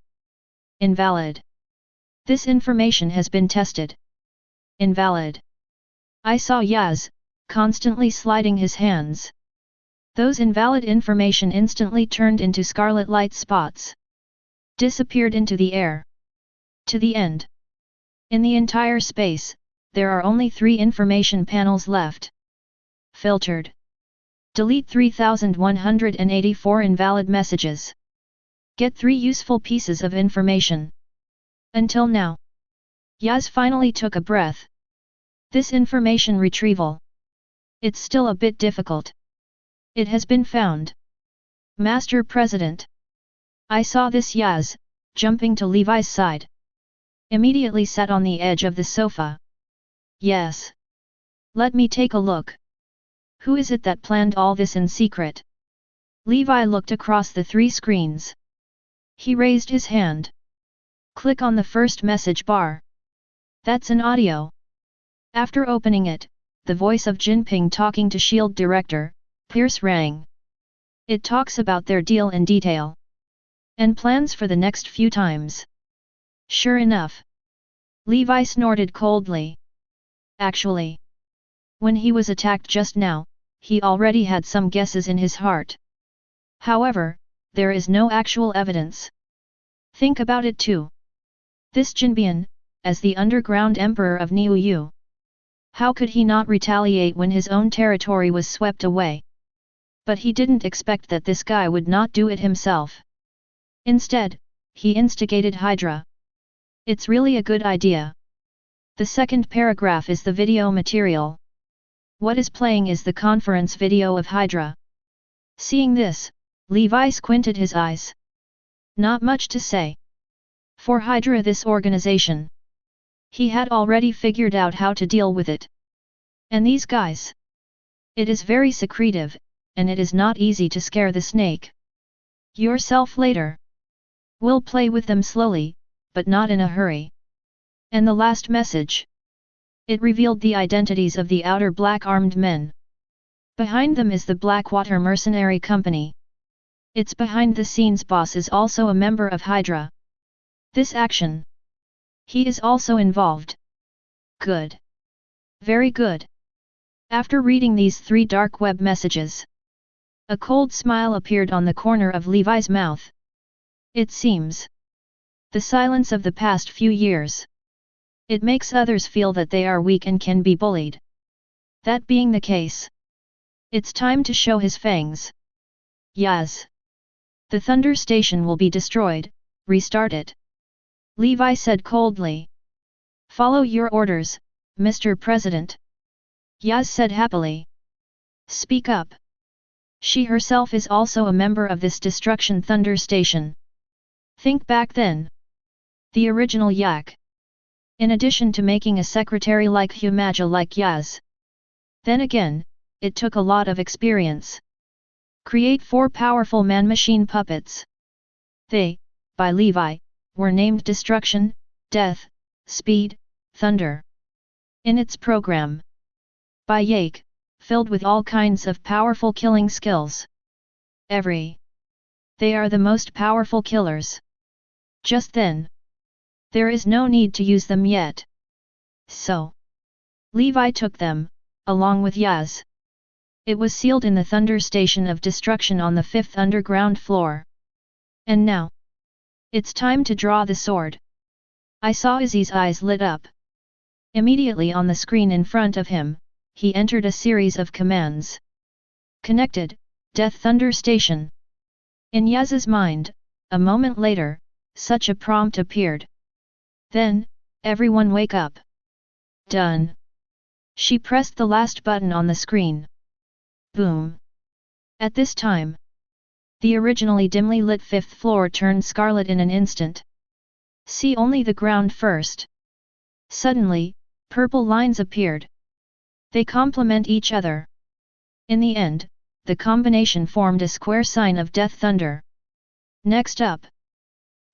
Invalid. This information has been tested. Invalid. I saw Yaz, constantly sliding his hands. Those invalid information instantly turned into scarlet light spots. Disappeared into the air. To the end. In the entire space, there are only 3 information panels left. Filtered. Delete 3184 invalid messages. Get 3 useful pieces of information. Until now. Yaz finally took a breath. This information retrieval. It's still a bit difficult. It has been found. Master President. I saw this Yaz, jumping to Levi's side. Immediately sat on the edge of the sofa. Yes. Let me take a look. Who is it that planned all this in secret? Levi looked across the 3 screens. He raised his hand. Click on the first message bar. That's an audio. After opening it, the voice of Jinping talking to S.H.I.E.L.D. Director, Pierce rang. It talks about their deal in detail. And plans for the next few times. Sure enough. Levi snorted coldly. Actually. When he was attacked just now, he already had some guesses in his heart. However, there is no actual evidence. Think about it too. This Jinbian, as the underground emperor of Niuyu. How could he not retaliate when his own territory was swept away? But he didn't expect that this guy would not do it himself. Instead, he instigated Hydra. It's really a good idea. The second paragraph is the video material. What is playing is the conference video of Hydra. Seeing this, Levi squinted his eyes. Not much to say. For Hydra, this organization. He had already figured out how to deal with it. And these guys. It is very secretive, and it is not easy to scare the snake. Yourself later. We'll play with them slowly, but not in a hurry. And the last message. It revealed the identities of the outer black armed men. Behind them is the Blackwater Mercenary Company. Its behind-the-scenes boss is also a member of Hydra. This action. He is also involved. Good. Very good. After reading these 3 dark web messages, a cold smile appeared on the corner of Levi's mouth. It seems. The silence of the past few years. It makes others feel that they are weak and can be bullied. That being the case. It's time to show his fangs. Yaz. The Thunder Station will be destroyed, restart it. Levi said coldly. Follow your orders, Mr. President. Yaz said happily. Speak up. She herself is also a member of this Destruction Thunder Station. Think back then. The original Yak. In addition to making a secretary like Humaja like Yaz. Then again, it took a lot of experience. Create 4 powerful man-machine puppets. They, by Levi, were named Destruction, Death, Speed, Thunder. In its program, by Yake, filled with all kinds of powerful killing skills. They are the most powerful killers. Just then, there is no need to use them yet. So, Levi took them, along with Yaz. It was sealed in the Thunder Station of Destruction on the 5th underground floor. And now, it's time to draw the sword. I saw Izzy's eyes lit up. Immediately on the screen in front of him, he entered a series of commands. Connected, Death Thunder Station. In Yaz's mind, a moment later, such a prompt appeared. Then, everyone wake up. Done. She pressed the last button on the screen. Boom. At this time, the originally dimly lit 5th floor turned scarlet in an instant. See only the ground first. Suddenly, purple lines appeared. They complement each other. In the end, the combination formed a square sign of Death Thunder. Next up,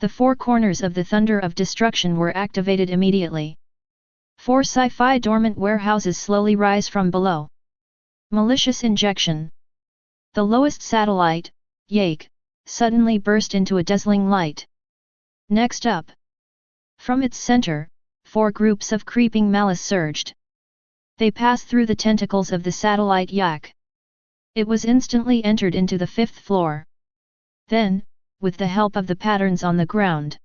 the 4 corners of the Thunder of Destruction were activated immediately. 4 sci-fi dormant warehouses slowly rise from below. Malicious injection. The lowest satellite, Yake, suddenly burst into a dazzling light. Next up, from its center, 4 groups of creeping malice surged. They passed through the tentacles of the satellite Yak. It was instantly entered into the 5th floor. Then, with the help of the patterns on the ground,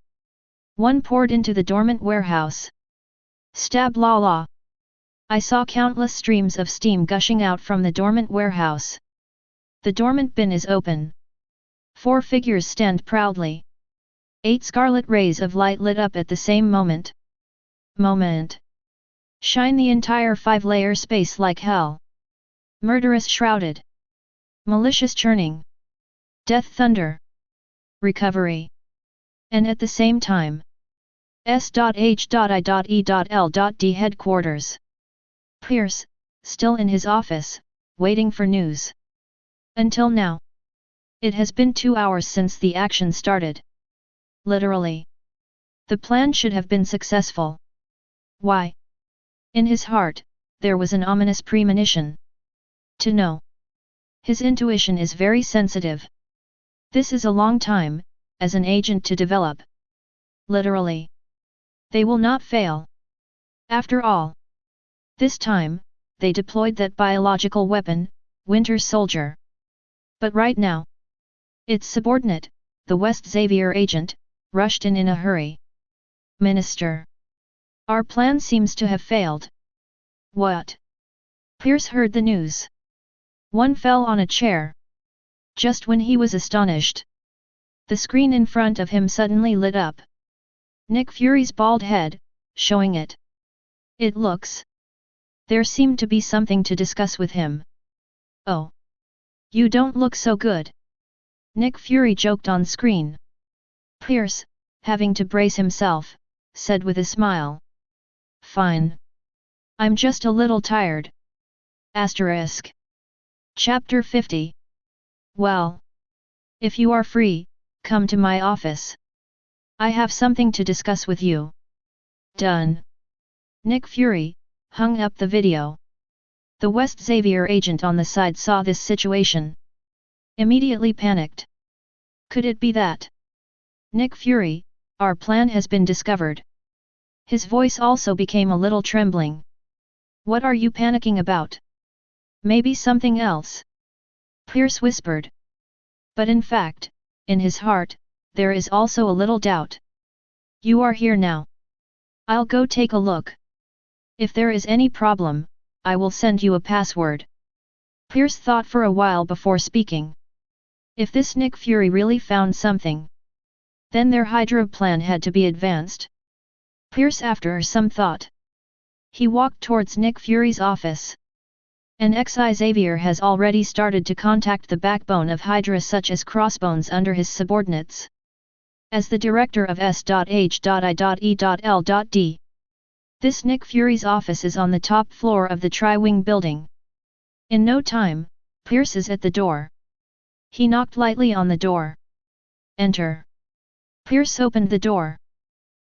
one poured into the dormant warehouse. Stab la la. I saw countless streams of steam gushing out from the dormant warehouse. The dormant bin is open. 4 figures stand proudly. 8 scarlet rays of light lit up at the same moment. Shine the entire 5-layer space like hell. Murderous shrouded. Malicious churning. Death thunder. Recovery. And at the same time, S.H.I.E.L.D. headquarters. Pierce, still in his office, waiting for news. Until now, it has been 2 hours since the action started. Literally. The plan should have been successful. Why? In his heart, there was an ominous premonition. To know. His intuition is very sensitive. This is a long time, as an agent to develop. Literally. They will not fail. After all. This time, they deployed that biological weapon, Winter Soldier. But right now, its subordinate, the West Xavier agent, rushed in a hurry. Minister. Our plan seems to have failed. What? Pierce heard the news. One fell on a chair. Just when he was astonished, the screen in front of him suddenly lit up. Nick Fury's bald head, showing it. It looks. There seemed to be something to discuss with him. Oh. You don't look so good. Nick Fury joked on screen. Pierce, having to brace himself, said with a smile. Fine. I'm just a little tired. Asterisk. Chapter 50. Well. If you are free, come to my office. I have something to discuss with you. Done. Nick Fury hung up the video. The West Xavier agent on the side saw this situation. Immediately panicked. Could it be that? Nick Fury, our plan has been discovered. His voice also became a little trembling. What are you panicking about? Maybe something else. Pierce whispered. But in fact, in his heart, there is also a little doubt. You are here now. I'll go take a look. If there is any problem, I will send you a password. Pierce thought for a while before speaking. If this Nick Fury really found something, then their Hydra plan had to be advanced. Pierce, after some thought, he walked towards Nick Fury's office. An Xavier has already started to contact the backbone of Hydra, such as Crossbones, under his subordinates. As the director of S.H.I.E.L.D. This Nick Fury's office is on the top floor of the Tri-Wing building. In no time, Pierce is at the door. He knocked lightly on the door. Enter. Pierce opened the door.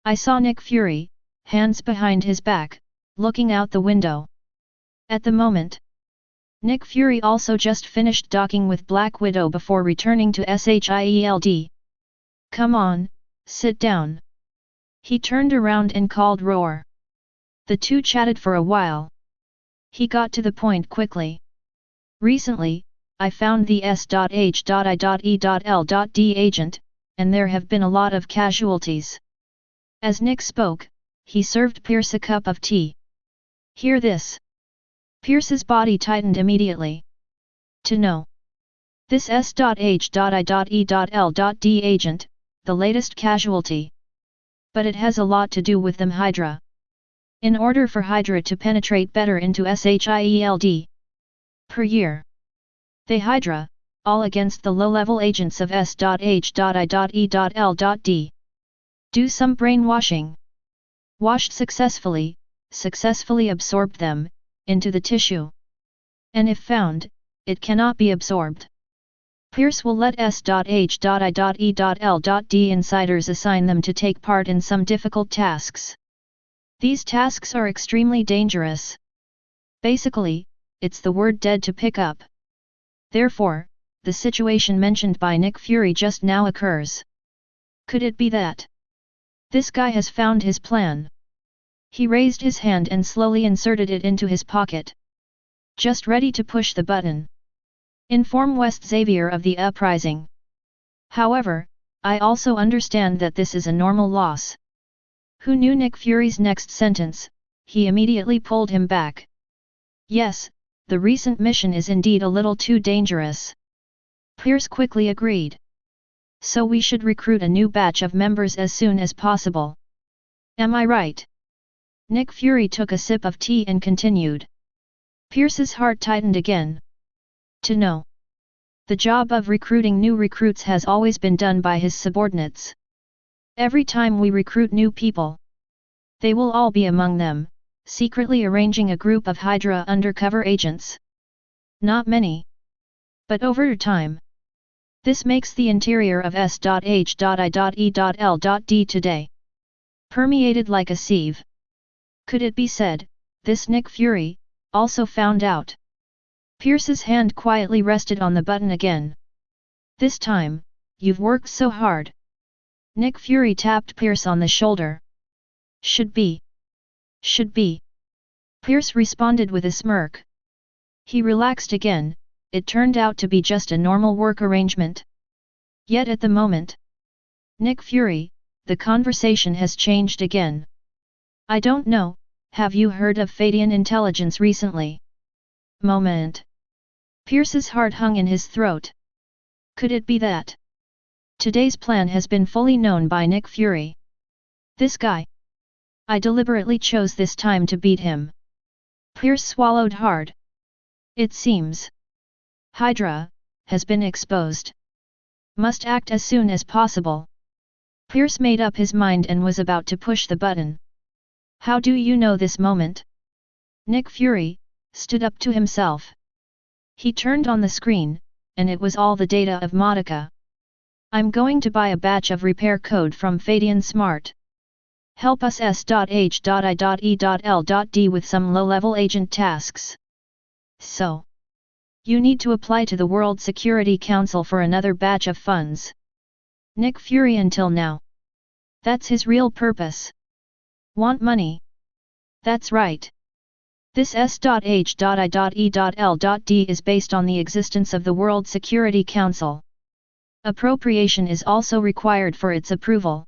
I saw Nick Fury, hands behind his back, looking out the window. At the moment, Nick Fury also just finished docking with Black Widow before returning to SHIELD. Come on, sit down. He turned around and called Roar. The two chatted for a while. He got to the point quickly. Recently, I found the S.H.I.E.L.D. agent, and there have been a lot of casualties. As Nick spoke, he served Pierce a cup of tea. Hear this. Pierce's body tightened immediately. To know. This S.H.I.E.L.D. agent, the latest casualty. But it has a lot to do with them Hydra. In order for Hydra to penetrate better into SHIELD per year, they Hydra, all against the low-level agents of S.H.I.E.L.D. Do some brainwashing. Washed successfully absorbed them, into the tissue. And if found, it cannot be absorbed. Pierce will let S.H.I.E.L.D. insiders assign them to take part in some difficult tasks. These tasks are extremely dangerous. Basically, it's the word dead to pick up. Therefore, the situation mentioned by Nick Fury just now occurs. Could it be that this guy has found his plan? He raised his hand and slowly inserted it into his pocket. Just ready to push the button. Inform West Xavier of the uprising. However, I also understand that this is a normal loss. Who knew Nick Fury's next sentence? He immediately pulled him back. Yes, the recent mission is indeed a little too dangerous. Pierce quickly agreed. So we should recruit a new batch of members as soon as possible. Am I right? Nick Fury took a sip of tea and continued. Pierce's heart tightened again. To know. The job of recruiting new recruits has always been done by his subordinates. Every time we recruit new people, they will all be among them, secretly arranging a group of Hydra undercover agents. Not many. But over time, this makes the interior of S.H.I.E.L.D. today permeated like a sieve. Could it be said, this Nick Fury also found out? Pierce's hand quietly rested on the button again. This time, you've worked so hard. Nick Fury tapped Pierce on the shoulder. Should be. Should be. Pierce responded with a smirk. He relaxed again, it turned out to be just a normal work arrangement. Yet at the moment, Nick Fury, the conversation has changed again. I don't know, have you heard of Feidian Intelligence recently? Moment. Pierce's heart hung in his throat. Could it be that today's plan has been fully known by Nick Fury? This guy. I deliberately chose this time to beat him. Pierce swallowed hard. It seems Hydra has been exposed. Must act as soon as possible. Pierce made up his mind and was about to push the button. How do you know this moment? Nick Fury stood up to himself. He turned on the screen, and it was all the data of Modica. I'm going to buy a batch of repair code from Feidian Smart. Help us S.H.I.E.L.D. with some low-level agent tasks. So, you need to apply to the World Security Council for another batch of funds. Nick Fury until now. That's his real purpose. Want money? That's right. This S.H.I.E.L.D. is based on the existence of the World Security Council. Appropriation is also required for its approval.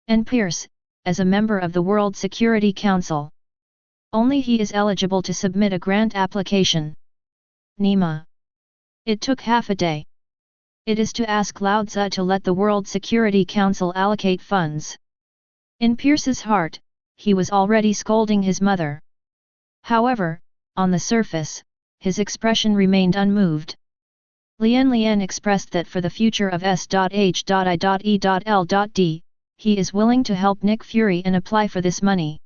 And Pierce, as a member of the World Security Council, only he is eligible to submit a grant application. Nima. It took half a day. It is to ask Lao Tzu to let the World Security Council allocate funds. In Pierce's heart, he was already scolding his mother. However, on the surface, his expression remained unmoved. Lian expressed that for the future of S.H.I.E.L.D., he is willing to help Nick Fury and apply for this money.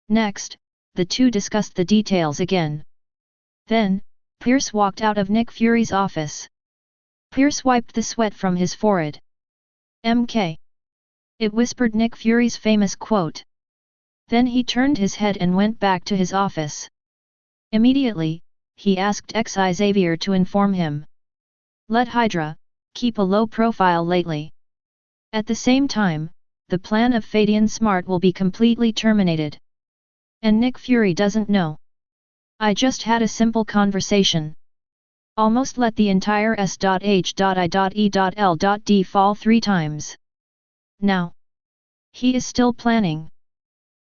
Next, the two discussed the details again. Then, Pierce walked out of Nick Fury's office. Pierce wiped the sweat from his forehead. "MK." It whispered Nick Fury's famous quote. Then he turned his head and went back to his office. Immediately, he asked Xi Xavier to inform him. "Let Hydra keep a low profile lately. At the same time, the plan of Feidian Smart will be completely terminated. And Nick Fury doesn't know. I just had a simple conversation. Almost let the entire S.H.I.E.L.D fall 3 times. Now, he is still planning.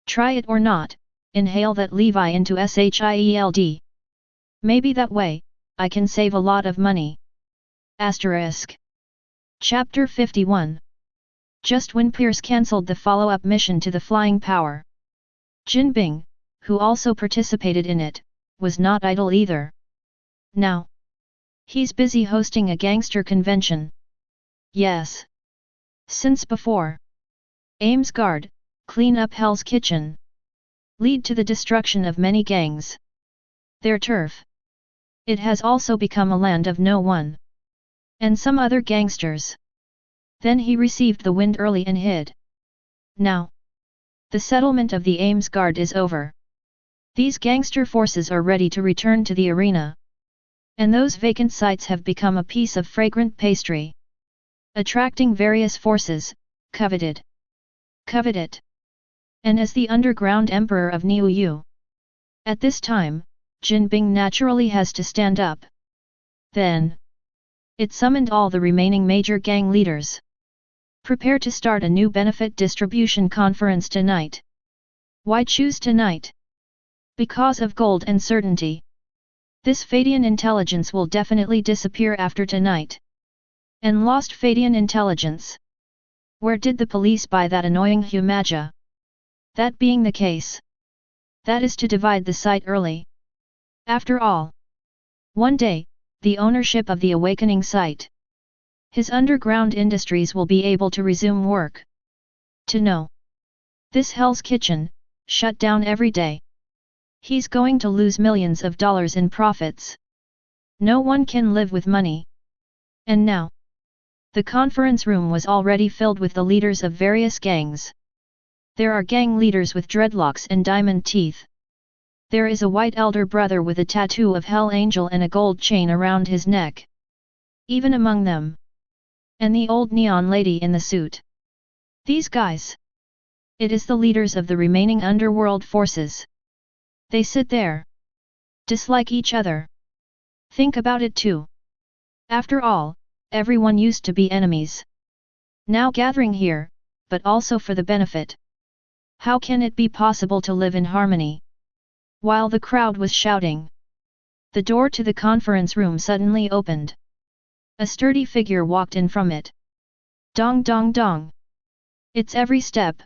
Try it or not, inhale that Levi into SHIELD. Maybe that way, I can save a lot of money." Chapter 51. Just when Pierce cancelled the follow-up mission to the Flying Power, Jin Bing, who also participated in it, was not idle either. Now, he's busy hosting a gangster convention. Yes. Since before. Aims guard, clean up Hell's Kitchen. Lead to the destruction of many gangs. Their turf. It has also become a land of no one. And some other gangsters. Then he received the wind early and hid. Now, the settlement of the Ames Guard is over. These gangster forces are ready to return to the arena. And those vacant sites have become a piece of fragrant pastry. Attracting various forces, coveted. And as the underground emperor of Niuyu. At this time, Jin Bing naturally has to stand up. Then, it summoned all the remaining major gang leaders. Prepare to start a new benefit distribution conference tonight. Why choose tonight? Because of gold and certainty. This Feidian Intelligence will definitely disappear after tonight. And lost Feidian Intelligence. Where did the police buy that annoying Humaja? That being the case, that is to divide the site early. After all, one day, the ownership of the awakening site. His underground industries will be able to resume work. To know. This Hell's Kitchen, shut down every day. He's going to lose millions of dollars in profits. No one can live with money. And now, the conference room was already filled with the leaders of various gangs. There are gang leaders with dreadlocks and diamond teeth. There is a white elder brother with a tattoo of Hell Angel and a gold chain around his neck. Even among them. And the old neon lady in the suit. These guys. It is the leaders of the remaining underworld forces. They sit there. Dislike each other. Think about it too. After all, everyone used to be enemies. Now gathering here, but also for the benefit. How can it be possible to live in harmony? While the crowd was shouting, the door to the conference room suddenly opened. A sturdy figure walked in from it. Dong dong dong. It's every step.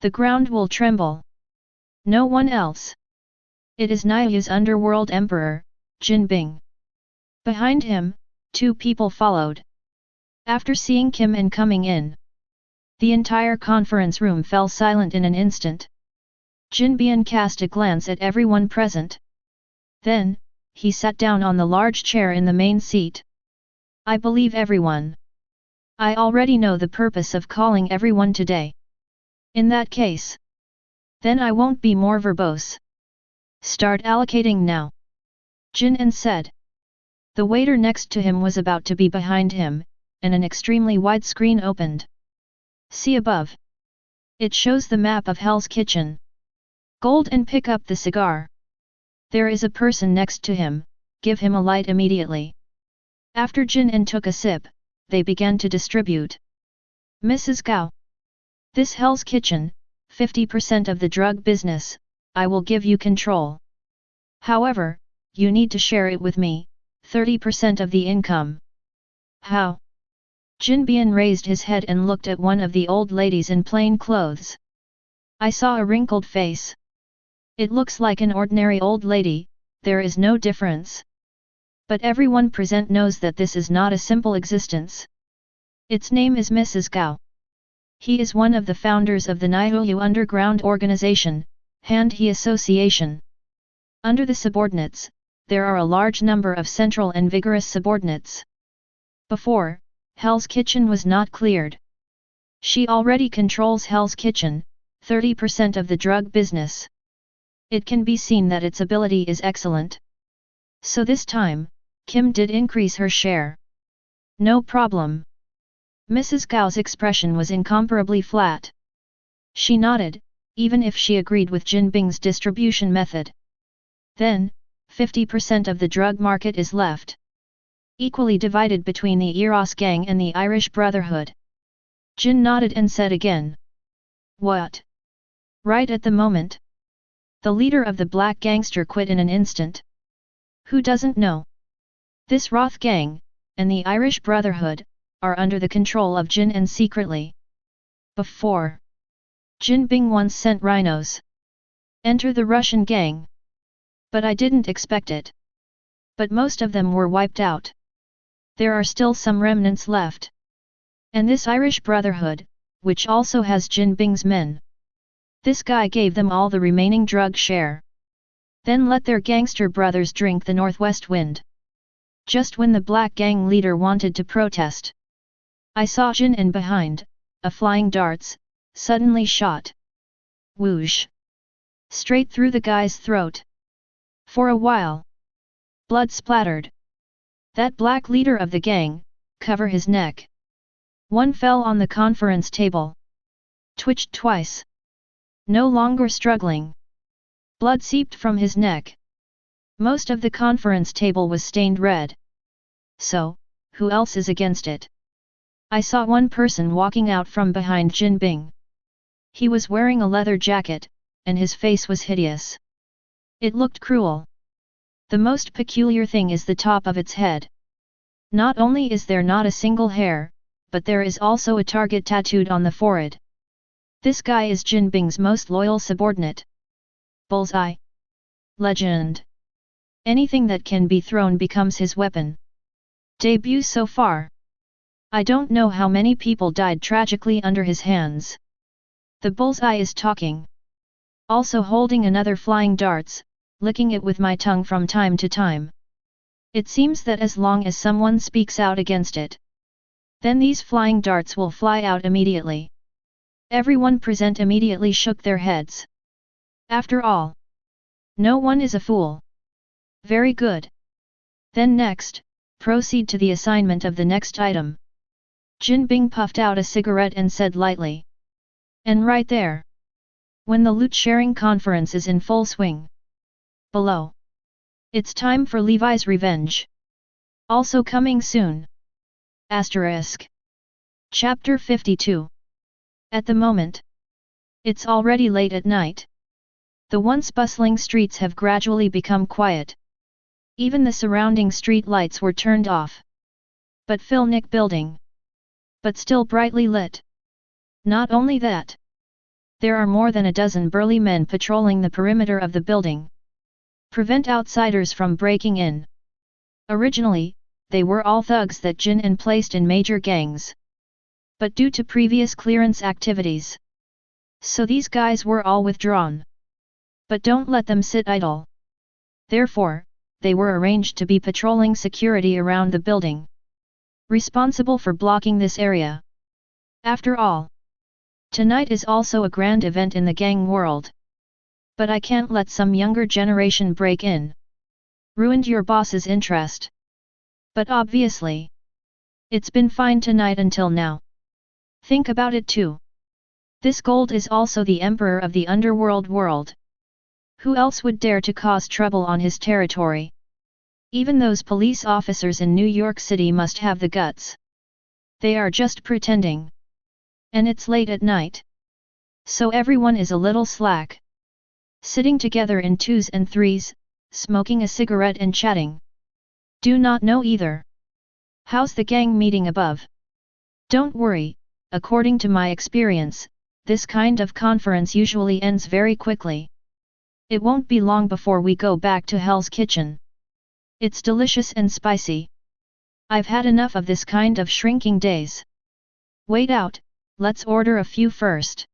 The ground will tremble. No one else. It is Niuyu's underworld emperor, Jin Bing. Behind him, 2 people followed. After seeing Kim and coming in, the entire conference room fell silent in an instant. Jin Bing cast a glance at everyone present. Then, he sat down on the large chair in the main seat. I believe everyone. I already know the purpose of calling everyone today. In that case, then I won't be more verbose. Start allocating now. Jin said. The waiter next to him was about to be behind him, and an extremely wide screen opened. See above. It shows the map of Hell's Kitchen. Gold and pick up the cigar. There is a person next to him, give him a light immediately. After Jin took a sip, they began to distribute. Mrs. Gao. This Hell's Kitchen, 50% of the drug business, I will give you control. However, you need to share it with me, 30% of the income. How? Jin Bing raised his head and looked at one of the old ladies in plain clothes. I saw a wrinkled face. It looks like an ordinary old lady, there is no difference. But everyone present knows that this is not a simple existence. Its name is Mrs. Gao. He is one of the founders of the Niuyu Underground Organization, Han-He Association. Under the subordinates, there are a large number of central and vigorous subordinates. Before, Hell's Kitchen was not cleared. She already controls Hell's Kitchen, 30% of the drug business. It can be seen that its ability is excellent. So this time, Kim did increase her share. No problem. Mrs. Gao's expression was incomparably flat. She nodded, even if she agreed with Jin Bing's distribution method. Then, 50% of the drug market is left, equally divided between the Eros gang and the Irish Brotherhood. Jin nodded and said again. What? Right at the moment? The leader of the black gangster quit in an instant. Who doesn't know? This Roth gang, and the Irish Brotherhood, are under the control of Jin and secretly. Before, Jin Bing once sent rhinos. Enter the Russian gang. But I didn't expect it. But most of them were wiped out. There are still some remnants left. And this Irish Brotherhood, which also has Jin Bing's men. This guy gave them all the remaining drug share. Then let their gangster brothers drink the northwest wind. Just when the black gang leader wanted to protest, I saw Jin in behind, a flying darts, suddenly shot. Whoosh! Straight through the guy's throat. For a while, blood splattered. That black leader of the gang, cover his neck. One fell on the conference table. Twitched twice. No longer struggling. Blood seeped from his neck. Most of the conference table was stained red. So, who else is against it? I saw one person walking out from behind Jin Bing. He was wearing a leather jacket, and his face was hideous. It looked cruel. The most peculiar thing is the top of its head. Not only is there not a single hair, but there is also a target tattooed on the forehead. This guy is Jin Bing's most loyal subordinate. Bullseye. Legend. Anything that can be thrown becomes his weapon. Debut so far. I don't know how many people died tragically under his hands. The bullseye is talking. Also holding another flying darts, licking it with my tongue from time to time. It seems that as long as someone speaks out against it, then these flying darts will fly out immediately. Everyone present immediately shook their heads. After all, no one is a fool. Very good. Then next, proceed to the assignment of the next item. Jin Bing puffed out a cigarette and said lightly. And right there. When the loot-sharing conference is in full swing. Below. It's time for Levi's revenge. Also coming soon. Asterisk. Chapter 52. At the moment, it's already late at night. The once bustling streets have gradually become quiet. Even the surrounding street lights were turned off. But Philnick building. But still brightly lit. Not only that. There are more than a dozen burly men patrolling the perimeter of the building. Prevent outsiders from breaking in. Originally, they were all thugs that Jin and placed in major gangs. But due to previous clearance activities, so these guys were all withdrawn. But don't let them sit idle. Therefore, they were arranged to be patrolling security around the building, responsible for blocking this area. After all, tonight is also a grand event in the gang world. But I can't let some younger generation break in. Ruined your boss's interest. But obviously, it's been fine tonight until now. Think about it too. This gold is also the emperor of the underworld world. Who else would dare to cause trouble on his territory? Even those police officers in New York City must have the guts. They are just pretending. And it's late at night. So everyone is a little slack. Sitting together in twos and threes, smoking a cigarette and chatting. Do not know either. How's the gang meeting above? Don't worry, according to my experience, this kind of conference usually ends very quickly. It won't be long before we go back to Hell's Kitchen. It's delicious and spicy. I've had enough of this kind of shrinking days. Wait out, let's order a few first.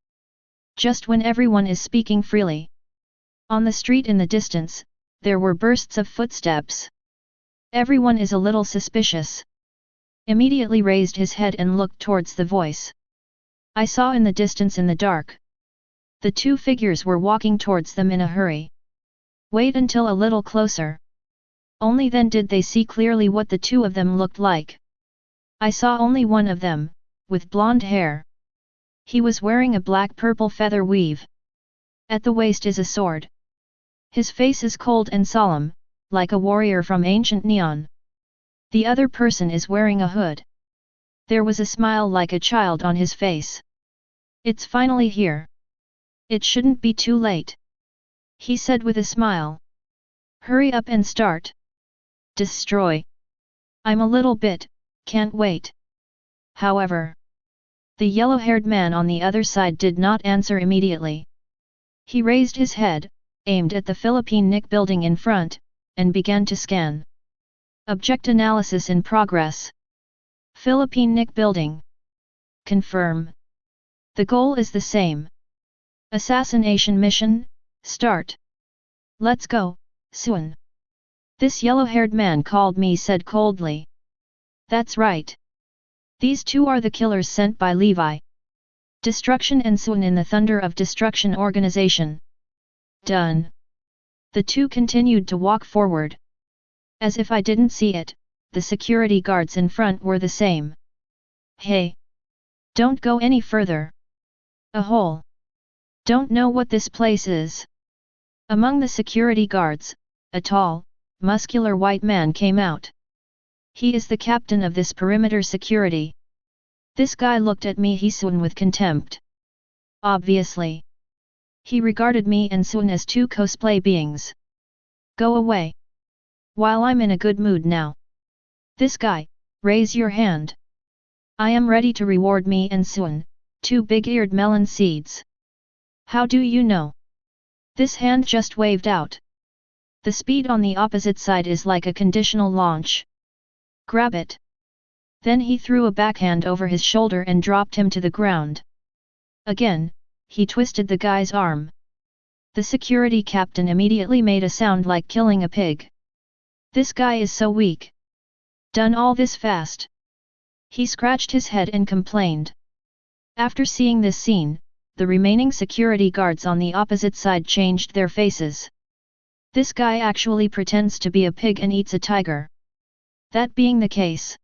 Just when everyone is speaking freely. On the street in the distance, there were bursts of footsteps. Everyone is a little suspicious. immediately raised his head and looked towards the voice. I saw in the distance in the dark. The two figures were walking towards them in a hurry. Wait until a little closer. Only then did they see clearly what the two of them looked like. I saw only one of them, with blonde hair. He was wearing a black-purple feather weave. At the waist is a sword. His face is cold and solemn, like a warrior from ancient Neon. The other person is wearing a hood. There was a smile like a child on his face. It's finally here. It shouldn't be too late, he said with a smile. Hurry up and start. Destroy. I'm a little bit, can't wait. However, the yellow-haired man on the other side did not answer immediately. He raised his head, aimed at the Philippine Nick building in front, and began to scan. Object analysis in progress. Philippine Nick building. Confirm. The goal is the same. Assassination mission, start. Let's go, soon. This yellow-haired man called me said coldly. That's right. These two are the killers sent by Levi. Destruction and Soon in the Thunder of Destruction organization. Done. The two continued to walk forward. As if I didn't see it, the security guards in front were the same. Hey! Don't go any further. A hole. Don't know what this place is. Among the security guards, a tall, muscular white man came out. He is the captain of this perimeter security. This guy looked at me Soon with contempt. Obviously. He regarded me and Soon as two cosplay beings. Go away. While I'm in a good mood now. This guy, raise your hand. I am ready to reward me and Soon, two big-eared melon seeds. How do you know? This hand just waved out. The speed on the opposite side is like a conditional launch. Grab it. Then he threw a backhand over his shoulder and dropped him to the ground. Again, he twisted the guy's arm. The security captain immediately made a sound like killing a pig. This guy is so weak. Done all this fast. He scratched his head and complained. After seeing this scene, the remaining security guards on the opposite side changed their faces. This guy actually pretends to be a pig and eats a tiger. That being the case,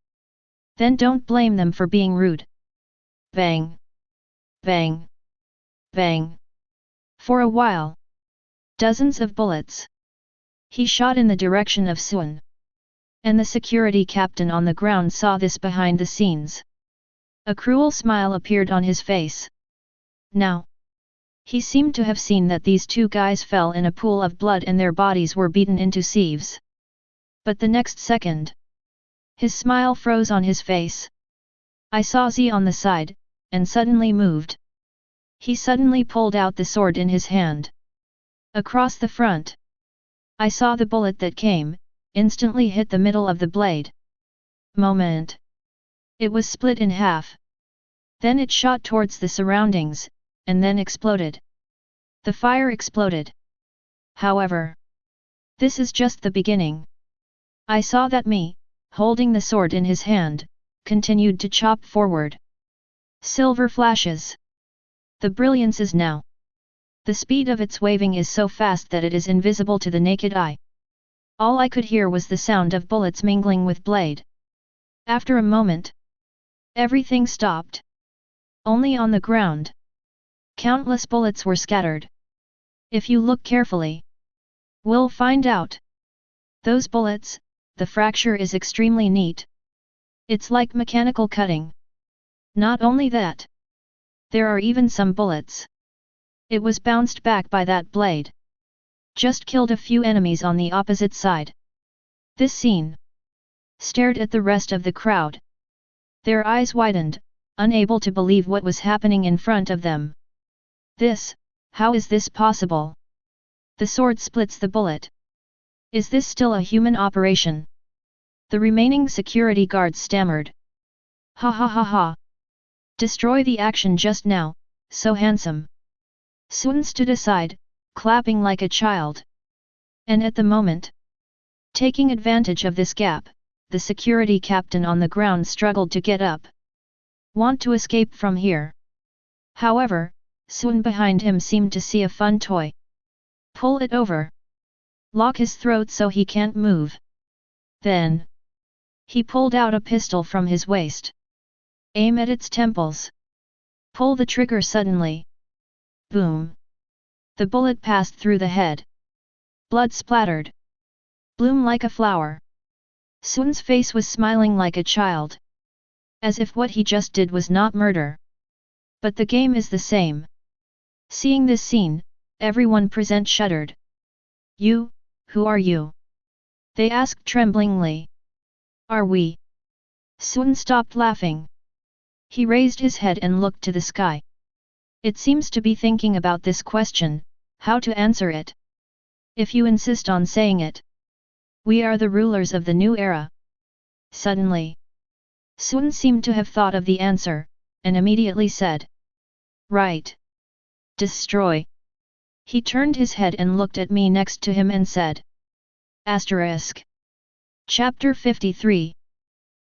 then don't blame them for being rude. Bang! Bang! Bang! For a while. Dozens of bullets. He shot in the direction of Soon. And the security captain on the ground saw this behind the scenes. A cruel smile appeared on his face. Now, he seemed to have seen that these two guys fell in a pool of blood and their bodies were beaten into sieves. But the next second, his smile froze on his face. I saw Z on the side, and suddenly moved. He suddenly pulled out the sword in his hand. Across the front, I saw the bullet that came, instantly hit the middle of the blade. Moment. It was split in half. Then it shot towards the surroundings, and then exploded. The fire exploded. However, this is just the beginning. I saw that me, holding the sword in his hand, continued to chop forward. Silver flashes. The brilliance is now. The speed of its waving is so fast that it is invisible to the naked eye. All I could hear was the sound of bullets mingling with blade. After a moment, everything stopped. Only on the ground, countless bullets were scattered. If you look carefully, we'll find out. Those bullets, the fracture is extremely neat. It's like mechanical cutting. Not only that, there are even some bullets. It was bounced back by that blade. Just killed a few enemies on the opposite side. This scene stared at the rest of the crowd. Their eyes widened, unable to believe what was happening in front of them. How is this possible? The sword splits the bullet. Is this still a human operation? The remaining security guards stammered. Ha ha ha ha. Destroy the action just now, so handsome. Soon stood aside, clapping like a child. And at the moment, taking advantage of this gap, the security captain on the ground struggled to get up. Want to escape from here? However, Sun behind him seemed to see a fun toy. Pull it over. Lock his throat so he can't move. Then, he pulled out a pistol from his waist. Aim at its temples. Pull the trigger suddenly. Boom. The bullet passed through the head. Blood splattered. Bloom like a flower. Sun's face was smiling like a child. As if what he just did was not murder. But the game is the same. Seeing this scene, everyone present shuddered. You, who are you? They asked tremblingly. Are we? Sun stopped laughing. He raised his head and looked to the sky. It seems to be thinking about this question, how to answer it. If you insist on saying it. We are the rulers of the new era. Suddenly, Sun seemed to have thought of the answer, and immediately said. Right. Destroy. He turned his head and looked at me next to him and said. Asterisk. Chapter 53.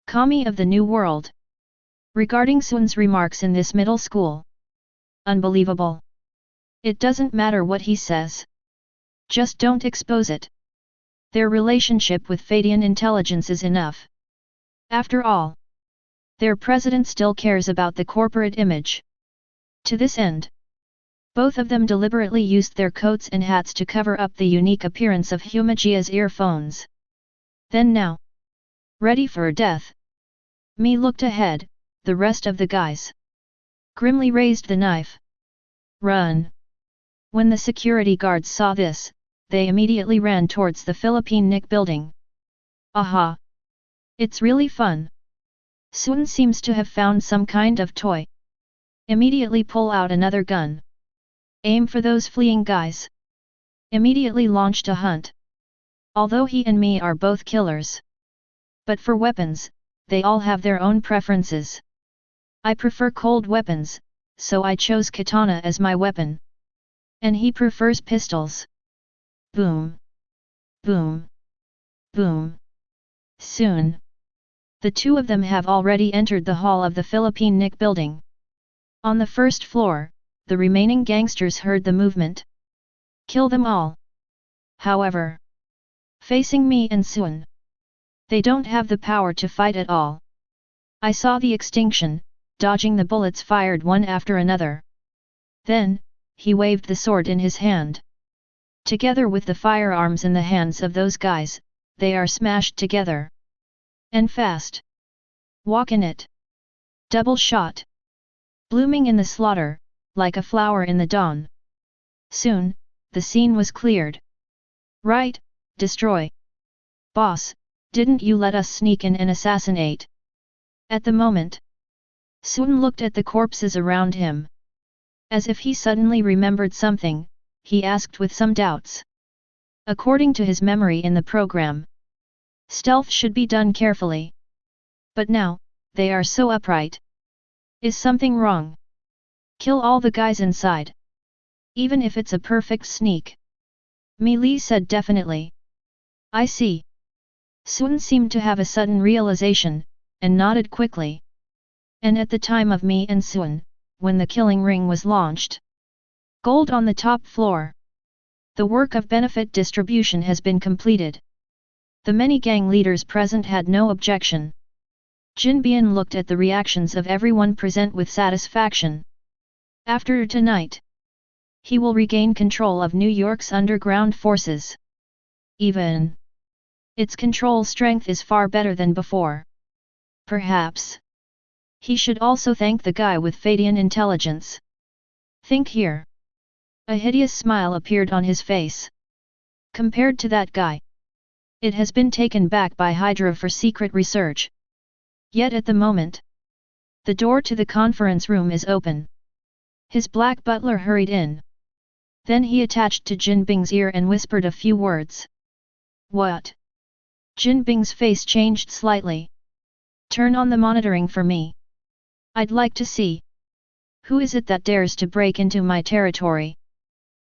Kami of the New World. Regarding Sun's remarks in this middle school. Unbelievable. It doesn't matter what he says. Just don't expose it. Their relationship with Feidian Intelligence is enough. After all, their president still cares about the corporate image. To this end, both of them deliberately used their coats and hats to cover up the unique appearance of Humagia's earphones. Then now, ready for death. Me looked ahead, the rest of the guys grimly raised the knife. Run! When the security guards saw this, they immediately ran towards the Philippine Nick building. Aha! It's really fun. Sun seems to have found some kind of toy. Immediately pull out another gun. Aim for those fleeing guys. Immediately launched a hunt. Although he and me are both killers. But for weapons, they all have their own preferences. I prefer cold weapons, so I chose katana as my weapon. And he prefers pistols. Boom. Boom. Boom. Soon. The two of them have already entered the hall of the Philippine Nick building. On the first floor, the remaining gangsters heard the movement. Kill them all. However, facing me and Sun, they don't have the power to fight at all. I saw the extinction, dodging the bullets fired one after another. Then, he waved the sword in his hand. Together with the firearms in the hands of those guys, they are smashed together. And fast. Walk in it. Double shot. Blooming in the slaughter, like a flower in the dawn. Soon, the scene was cleared. Right, destroy. Boss, didn't you let us sneak in and assassinate? At the moment, Sun looked at the corpses around him. As if he suddenly remembered something, he asked with some doubts. According to his memory in the program, stealth should be done carefully. But now, they are so upright. Is something wrong? Kill all the guys inside. Even if it's a perfect sneak. Mi Li said definitely. I see. Sun seemed to have a sudden realization, and nodded quickly. And at the time of me and Sun, when the killing ring was launched. Gold on the top floor. The work of benefit distribution has been completed. The many gang leaders present had no objection. Jin Bian looked at the reactions of everyone present with satisfaction. After tonight, he will regain control of New York's underground forces. Even its control strength is far better than before. Perhaps he should also thank the guy with Feidian Intelligence. Think here. A hideous smile appeared on his face. Compared to that guy, it has been taken back by Hydra for secret research. Yet at the moment, the door to the conference room is open. His black butler hurried in. Then he attached to Jin Bing's ear and whispered a few words. What? Jin Bing's face changed slightly. Turn on the monitoring for me. I'd like to see. Who is it that dares to break into my territory?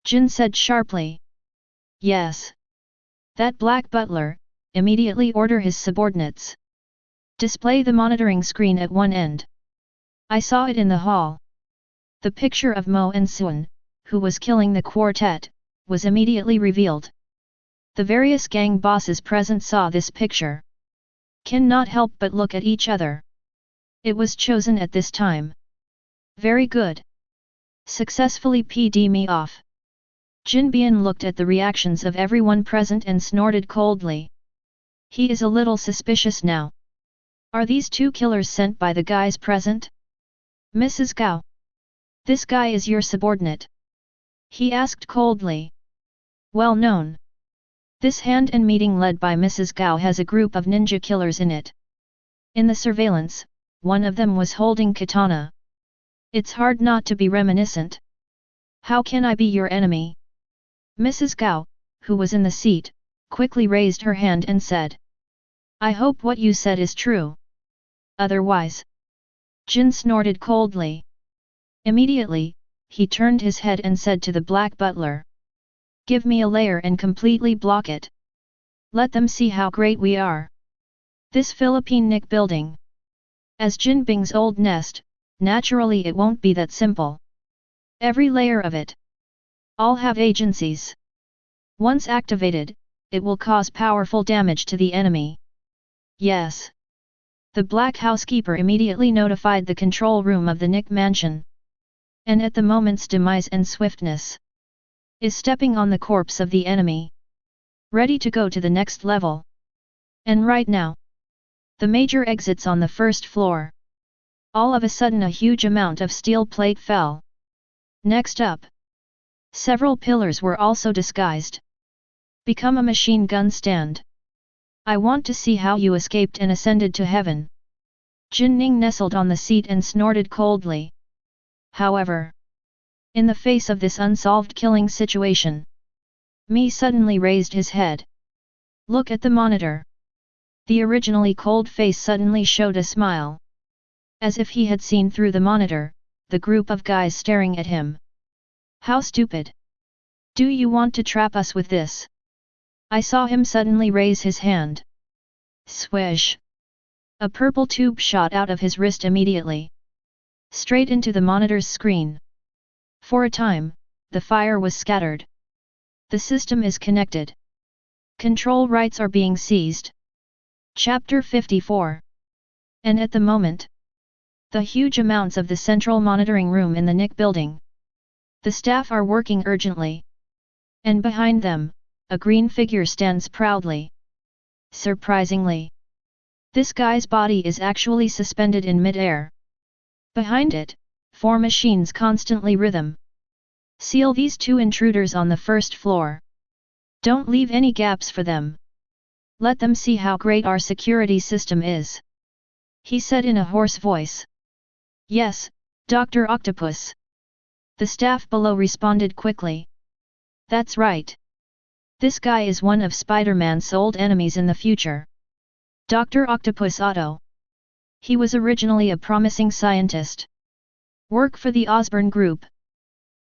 Jin said sharply. Yes. That black butler, immediately order his subordinates. Display the monitoring screen at one end. I saw it in the hall. The picture of Mo and Sun, who was killing the quartet, was immediately revealed. The various gang bosses present saw this picture. Cannot help but look at each other. It was chosen at this time. Very good. Successfully PD me off. Jinbian looked at the reactions of everyone present and snorted coldly. He is a little suspicious now. Are these two killers sent by the guys present? Mrs. Gao. This guy is your subordinate? He asked coldly. Well known. This hand-in meeting led by Mrs. Gao has a group of ninja killers in it. In the surveillance, one of them was holding katana. It's hard not to be reminiscent. How can I be your enemy? Mrs. Gao, who was in the seat, quickly raised her hand and said. I hope what you said is true. Otherwise. Jin snorted coldly. Immediately, he turned his head and said to the black butler. Give me a layer and completely block it. Let them see how great we are. This Philippine Nick building. As Jin Bing's old nest, naturally it won't be that simple. Every layer of it. All have agencies. Once activated, it will cause powerful damage to the enemy. Yes. The black housekeeper immediately notified the control room of the Nick mansion. And at the moment's demise and swiftness. Is stepping on the corpse of the enemy. Ready to go to the next level. And right now. The major exits on the first floor. All of a sudden a huge amount of steel plate fell. Next up. Several pillars were also disguised. Become a machine gun stand. I want to see how you escaped and ascended to heaven. Jin Ning nestled on the seat and snorted coldly. However. In the face of this unsolved killing situation. Mi suddenly raised his head. Look at the monitor. The originally cold face suddenly showed a smile. As if he had seen through the monitor, the group of guys staring at him. How stupid. Do you want to trap us with this? I saw him suddenly raise his hand. Swish. A purple tube shot out of his wrist immediately. Straight into the monitor's screen. For a time, the fire was scattered. The system is connected. Control rights are being seized. Chapter 54. And at the moment, the huge amounts of the central monitoring room in the Nick building. The staff are working urgently. And behind them, a green figure stands proudly. Surprisingly, this guy's body is actually suspended in mid-air. Behind it, 4 machines constantly rhythm. Seal these 2 intruders on the first floor. Don't leave any gaps for them. Let them see how great our security system is. He said in a hoarse voice. Yes, Dr. Octopus. The staff below responded quickly. That's right. This guy is one of Spider-Man's old enemies in the future. Dr. Octopus Otto. He was originally a promising scientist. Work for the Osborn Group.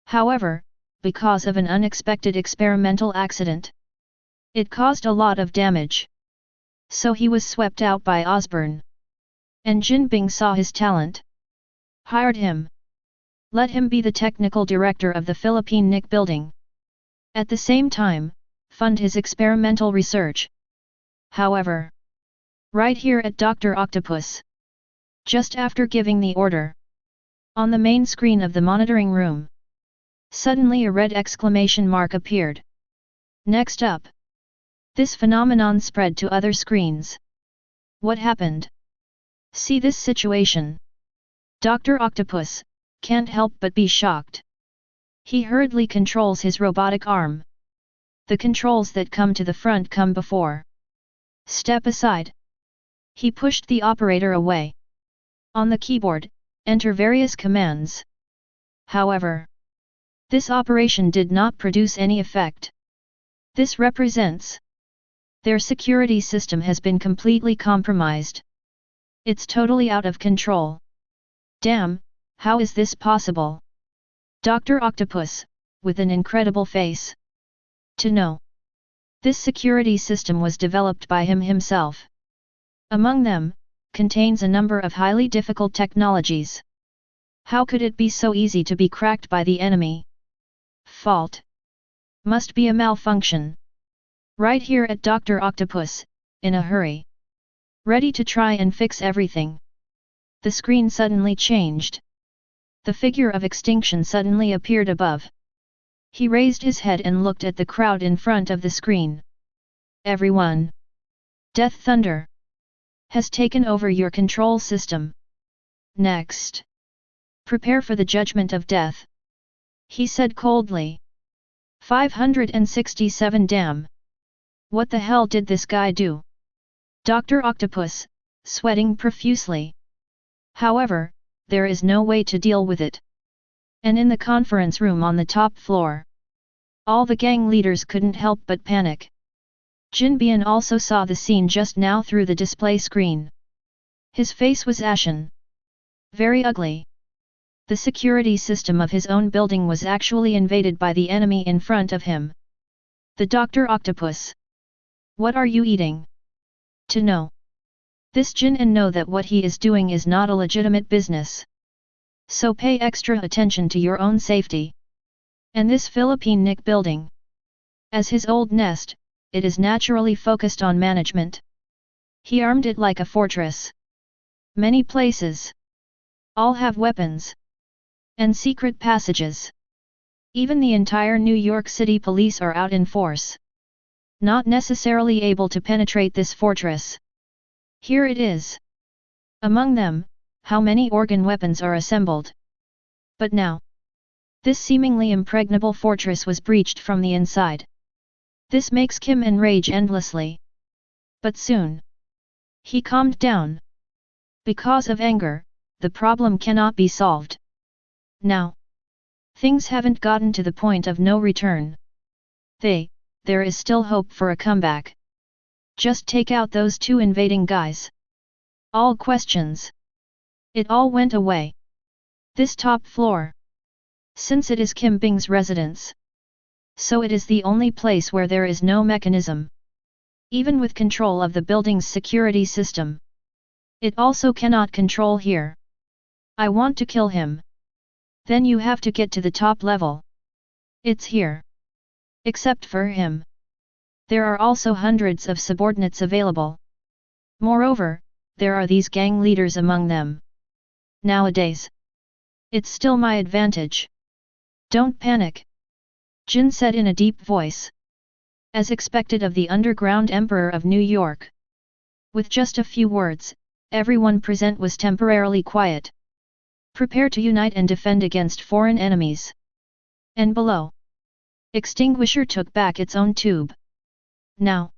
However, because of an unexpected experimental accident, it caused a lot of damage. So he was swept out by Osborn. And Jin Bing saw his talent. Hired him. Let him be the technical director of the Philippine Nick building. At the same time, fund his experimental research. However, right here at Dr. Octopus. Just after giving the order. On the main screen of the monitoring room. Suddenly a red exclamation mark appeared. Next up. This phenomenon spread to other screens. What happened? See this situation. Dr. Octopus can't help but be shocked. He hurriedly controls his robotic arm. The controls that come to the front come before. Step aside. He pushed the operator away. On the keyboard, enter various commands. However, this operation did not produce any effect. This represents their security system has been completely compromised. It's totally out of control. Damn, how is this possible? Dr. Octopus, with an incredible face. To know. This security system was developed by him himself. Among them, contains a number of highly difficult technologies. How could it be so easy to be cracked by the enemy? Fault. Must be a malfunction. Right here at Dr. Octopus, in a hurry. Ready to try and fix everything. The screen suddenly changed. The figure of extinction suddenly appeared above. He raised his head and looked at the crowd in front of the screen. Everyone. Death Thunder has taken over your control system. Next. Prepare for the judgment of death. He said coldly. 567 Damn. What the hell did this guy do? Dr. Octopus, sweating profusely. However, there is no way to deal with it. And in the conference room on the top floor, all the gang leaders couldn't help but panic. Jinbian also saw the scene just now through the display screen. His face was ashen. Very ugly. The security system of his own building was actually invaded by the enemy in front of him. The Dr. Octopus. What are you eating? To know this Jin and know that what he is doing is not a legitimate business. So pay extra attention to your own safety. And this Philippine Nick building. As his old nest, it is naturally focused on management. He armed it like a fortress. Many places. All have weapons. And secret passages. Even the entire New York City police are out in force. Not necessarily able to penetrate this fortress. Here it is. Among them, how many organ weapons are assembled. But now, this seemingly impregnable fortress was breached from the inside. This makes Kim enrage endlessly. But soon, he calmed down. Because of anger, the problem cannot be solved. Now, things haven't gotten to the point of no return. There is still hope for a comeback. Just take out those two invading guys. All questions. It all went away. This top floor. Since it is Kim Bing's residence. So it is the only place where there is no mechanism. Even with control of the building's security system. It also cannot control here. I want to kill him. Then you have to get to the top level. It's here. Except for him. There are also hundreds of subordinates available. Moreover, there are these gang leaders among them. Nowadays, it's still my advantage. Don't panic. Jin said in a deep voice. As expected of the underground emperor of New York. With just a few words, everyone present was temporarily quiet. Prepare to unite and defend against foreign enemies. And below. Extinguisher took back its own tube. Now,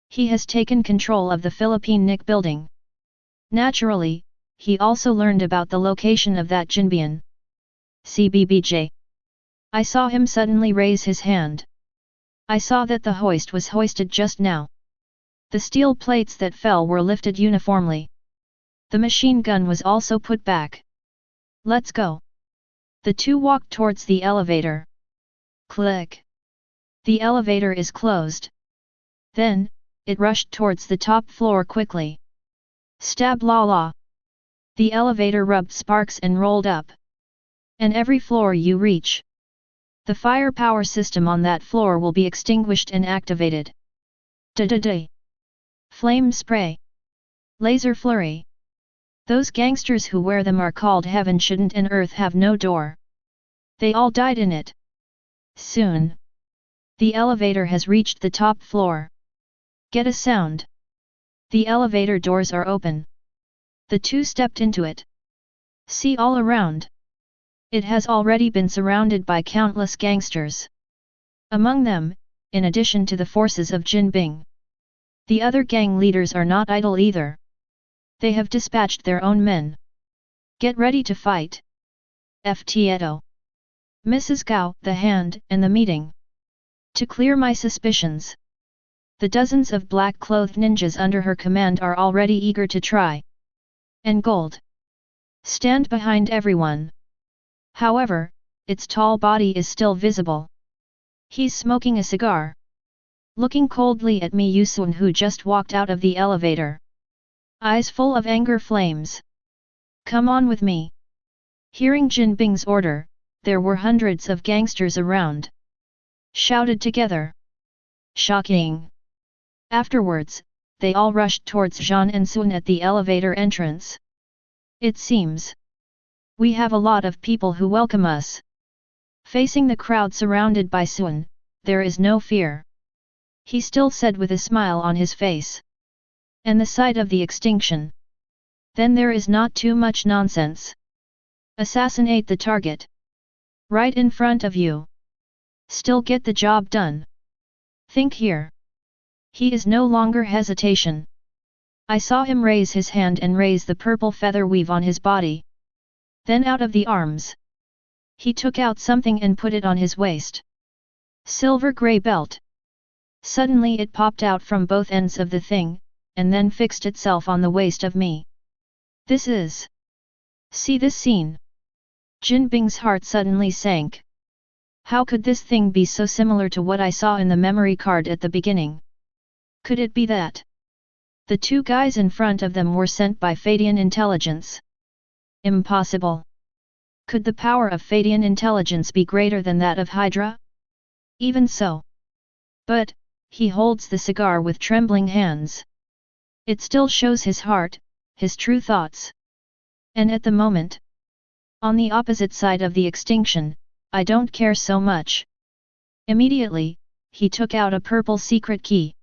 he has taken control of the Philippine Nick building. Naturally, he also learned about the location of that Jinbian. CBBJ. I saw him suddenly raise his hand. I saw that the hoist was hoisted just now. The steel plates that fell were lifted uniformly. The machine gun was also put back. Let's go. The two walked towards the elevator. Click. The elevator is closed. Then, it rushed towards the top floor quickly. Stab la la. The elevator rubbed sparks and rolled up. And every floor you reach, the firepower system on that floor will be extinguished and activated. Da-da-da. Flame spray. Laser flurry. Those gangsters who wear them are called heaven shouldn't and earth have no door. They all died in it. Soon. The elevator has reached the top floor. Get a sound. The elevator doors are open. The two stepped into it. See all around. It has already been surrounded by countless gangsters. Among them, in addition to the forces of Jin Bing. The other gang leaders are not idle either. They have dispatched their own men. Get ready to fight. Ftieto. Mrs. Gao, the hand, and the meeting. To clear my suspicions. The dozens of black-clothed ninjas under her command are already eager to try. And Gold. Stand behind everyone. However, its tall body is still visible. He's smoking a cigar. looking coldly at Mi Yusun, who just walked out of the elevator. Eyes full of anger flames. Come on with me. Hearing Jin Bing's order, there were hundreds of gangsters around. Shouted together. Shocking. Afterwards, they all rushed towards Zhan and Sun at the elevator entrance. It seems we have a lot of people who welcome us. Facing the crowd surrounded by Sun, there is no fear. He still said with a smile on his face. And the sight of the extinction. Then there is not too much nonsense. Assassinate the target. Right in front of you. Still get the job done. Think here. He is no longer hesitation. I saw him raise his hand and raise the purple feather weave on his body. Then out of the arms. He took out something and put it on his waist. Silver grey belt. Suddenly it popped out from both ends of the thing, and then fixed itself on the waist of me. This is... See this scene. Jin Bing's heart suddenly sank. How could this thing be so similar to what I saw in the memory card at the beginning? Could it be that the two guys in front of them were sent by Feidian Intelligence? Impossible. Could the power of Feidian Intelligence be greater than that of Hydra? Even so. But, he holds the cigar with trembling hands. It still shows his heart, his true thoughts. And at the moment, on the opposite side of the extinction, I don't care so much. Immediately, he took out a purple secret key.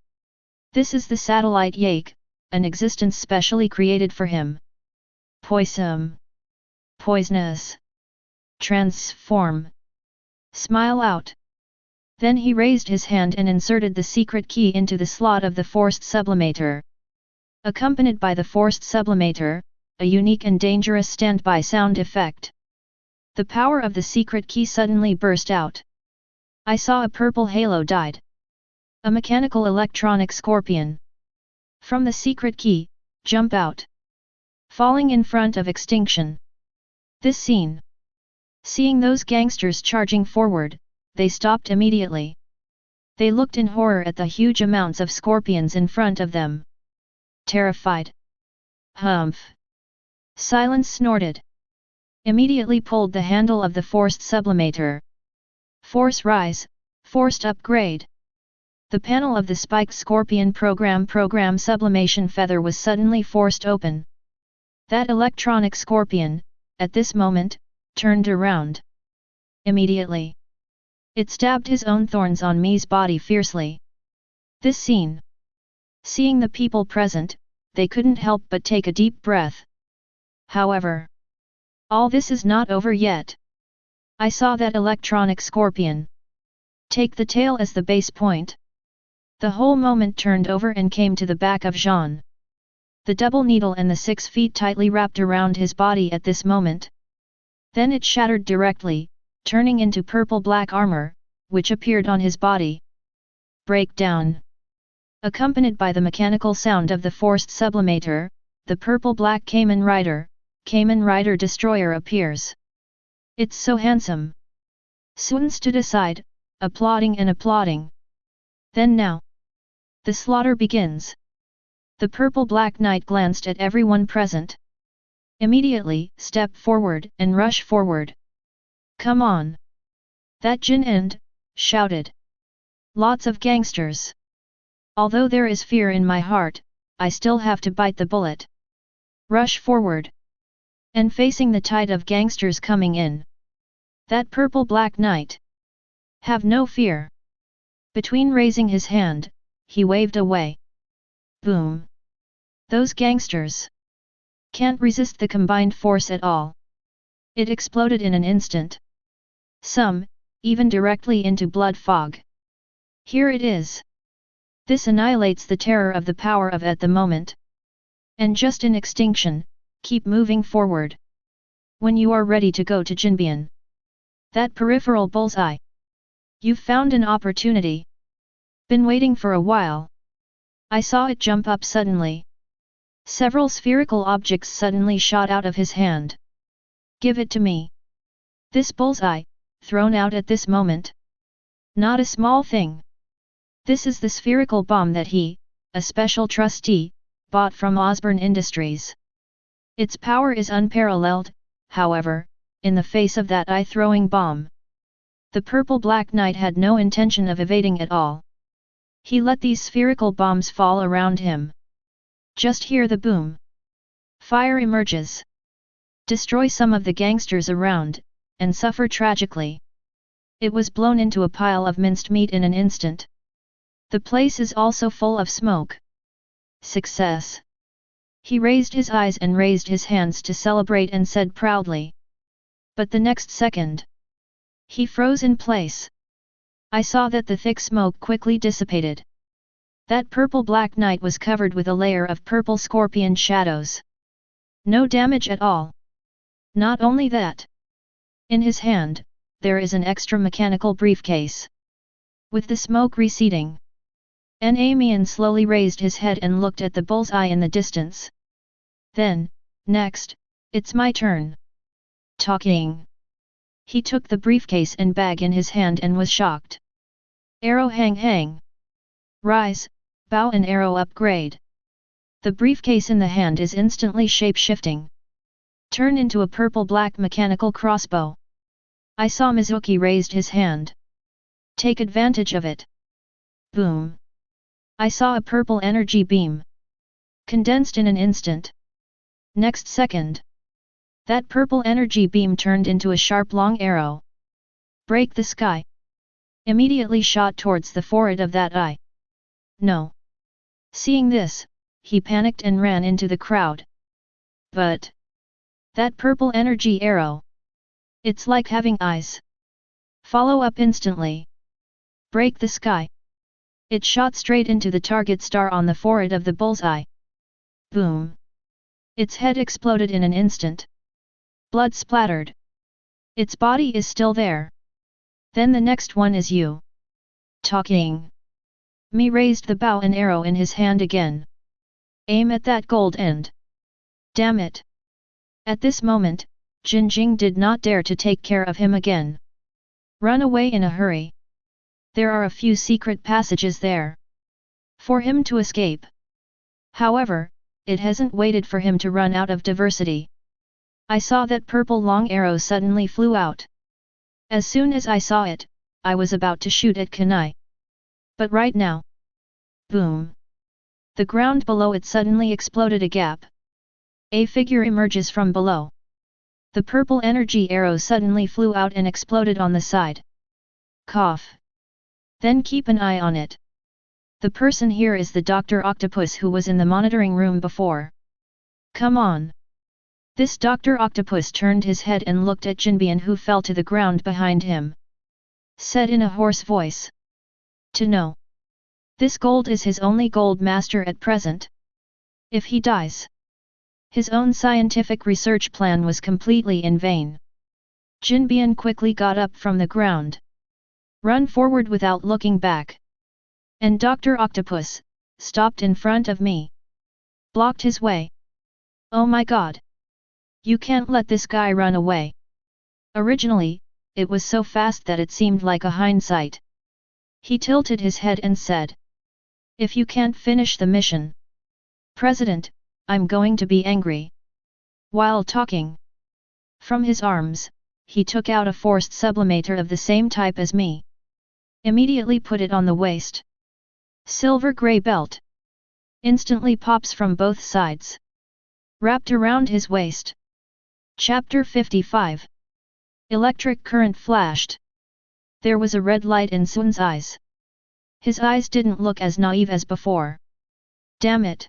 This is the satellite Yake, an existence specially created for him. Poison. Poisonous. Transform. Smile out. Then he raised his hand and inserted the secret key into the slot of the forced sublimator. Accompanied by the forced sublimator, a unique and dangerous standby sound effect. The power of the secret key suddenly burst out. I saw a purple halo died. A mechanical electronic scorpion. From the secret key, jump out. Falling in front of extinction. This scene. Seeing those gangsters charging forward, they stopped immediately. They looked in horror at the huge amounts of scorpions in front of them. Terrified. Humph. Silence snorted. Immediately pulled the handle of the forced sublimator. Force rise, forced upgrade. The panel of the spiked scorpion program sublimation feather was suddenly forced open. That electronic scorpion, at this moment, turned around. Immediately. It stabbed his own thorns on Mi's body fiercely. This scene. Seeing the people present, they couldn't help but take a deep breath. However, all this is not over yet. I saw that electronic scorpion. Take the tail as the base point. The whole moment turned over and came to the back of Zhan. The double needle and the 6 feet tightly wrapped around his body at this moment. Then it shattered directly, turning into purple-black armor, which appeared on his body. Breakdown. Accompanied by the mechanical sound of the forced sublimator, the purple-black Kamen Rider destroyer appears. It's so handsome. Sun stood aside, applauding and applauding. Then now. The slaughter begins. The purple-black knight glanced at everyone present. Immediately, step forward and rush forward. Come on. That Jin End, shouted. Lots of gangsters. Although there is fear in my heart, I still have to bite the bullet. Rush forward. And facing the tide of gangsters coming in. That purple-black knight. Have no fear. Between raising his hand, he waved away. Boom. Those gangsters can't resist the combined force at all. It exploded in an instant. Some, even directly into blood fog. Here it is. This annihilates the terror of the power of at the moment. And just in extinction, keep moving forward. When you are ready to go to Jinbian. That peripheral bullseye. You've found an opportunity. Been waiting for a while. I saw it jump up suddenly. Several spherical objects suddenly shot out of his hand. Give it to me. This bullseye, thrown out at this moment. Not a small thing. This is the spherical bomb that he, a special trustee, bought from Osborn Industries. Its power is unparalleled, however, in the face of that eye-throwing bomb. The purple-black knight had no intention of evading at all. He let these spherical bombs fall around him. Just hear the boom. Fire emerges. Destroy some of the gangsters around, and suffer tragically. It was blown into a pile of minced meat in an instant. The place is also full of smoke. Success. He raised his eyes and raised his hands to celebrate and said proudly. But the next second, he froze in place. I saw that the thick smoke quickly dissipated. That purple-black knight was covered with a layer of purple scorpion shadows. No damage at all. Not only that. In his hand, there is an extra mechanical briefcase. With the smoke receding, Amian slowly raised his head and looked at the bullseye in the distance. Then, next, it's my turn. Talking. He took the briefcase and bag in his hand and was shocked. Arrow hang. Rise, bow and arrow upgrade. The briefcase in the hand is instantly shape-shifting. Turn into a purple-black mechanical crossbow. I saw Mizuki raised his hand. Take advantage of it. Boom. I saw a purple energy beam. Condensed in an instant. Next second. That purple energy beam turned into a sharp long arrow. Break the sky. Immediately shot towards the forehead of that eye. No. Seeing this, he panicked and ran into the crowd. But that purple energy arrow. It's like having eyes. Follow up instantly. Break the sky. It shot straight into the target star on the forehead of the bullseye. Boom. Its head exploded in an instant. Blood splattered. Its body is still there. Then the next one is you. Talking. Me raised the bow and arrow in his hand again. Aim at that gold end. Damn it. At this moment, Jinjing did not dare to take care of him again. Run away in a hurry. There are a few secret passages there. For him to escape. However, it hasn't waited for him to run out of diversity. I saw that purple long arrow suddenly flew out. As soon as I saw it, I was about to shoot at Kanai. But right now. Boom. The ground below it suddenly exploded a gap. A figure emerges from below. The purple energy arrow suddenly flew out and exploded on the side. Cough. Then keep an eye on it. The person here is the Dr. Octopus who was in the monitoring room before. Come on. This Dr. Octopus turned his head and looked at Jinbian who fell to the ground behind him. Said in a hoarse voice. To know. This gold is his only gold master at present. If he dies, his own scientific research plan was completely in vain. Jinbian quickly got up from the ground. Run forward without looking back. And Dr. Octopus, stopped in front of me. Blocked his way. Oh my god. You can't let this guy run away. Originally, it was so fast that it seemed like a hindsight. He tilted his head and said. If you can't finish the mission, President, I'm going to be angry. While talking, from his arms, he took out a forced sublimator of the same type as me. Immediately put it on the waist. Silver grey belt. Instantly pops from both sides. Wrapped around his waist. Chapter 55. Electric current flashed. There was a red light in Sun's eyes. His eyes didn't look as naive as before. Damn it!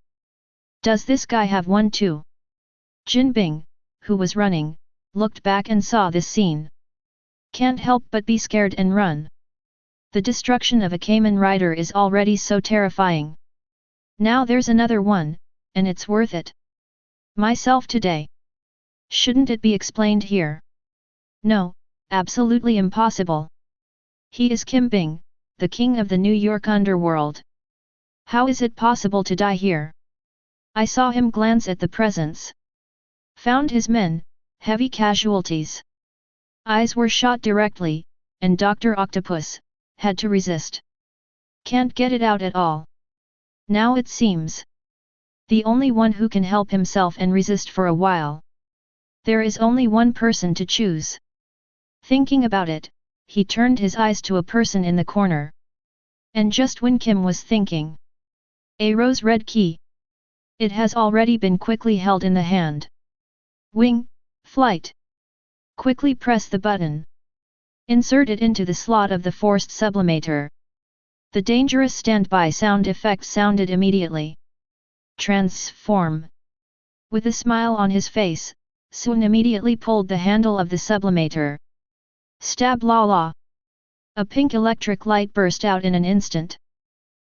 Does this guy have one too? Jinbing, who was running, looked back and saw this scene. Can't help but be scared and run. The destruction of a Kamen Rider is already so terrifying. Now there's another one, and it's worth it. Myself today. Shouldn't it be explained here? No, absolutely impossible. He is Kim Bing, the king of the New York underworld. How is it possible to die here? I saw him glance at the presence. Found his men, heavy casualties. Eyes were shot directly, and Dr. Octopus had to resist. Can't get it out at all. Now it seems. The only one who can help himself and resist for a while. There is only one person to choose. Thinking about it, he turned his eyes to a person in the corner. And just when Kim was thinking. A rose-red key. It has already been quickly held in the hand. Wing, flight. Quickly press the button. Insert it into the slot of the forced sublimator. The dangerous standby sound effect sounded immediately. Transform. With a smile on his face, Sun immediately pulled the handle of the sublimator. Stab la la. A pink electric light burst out in an instant.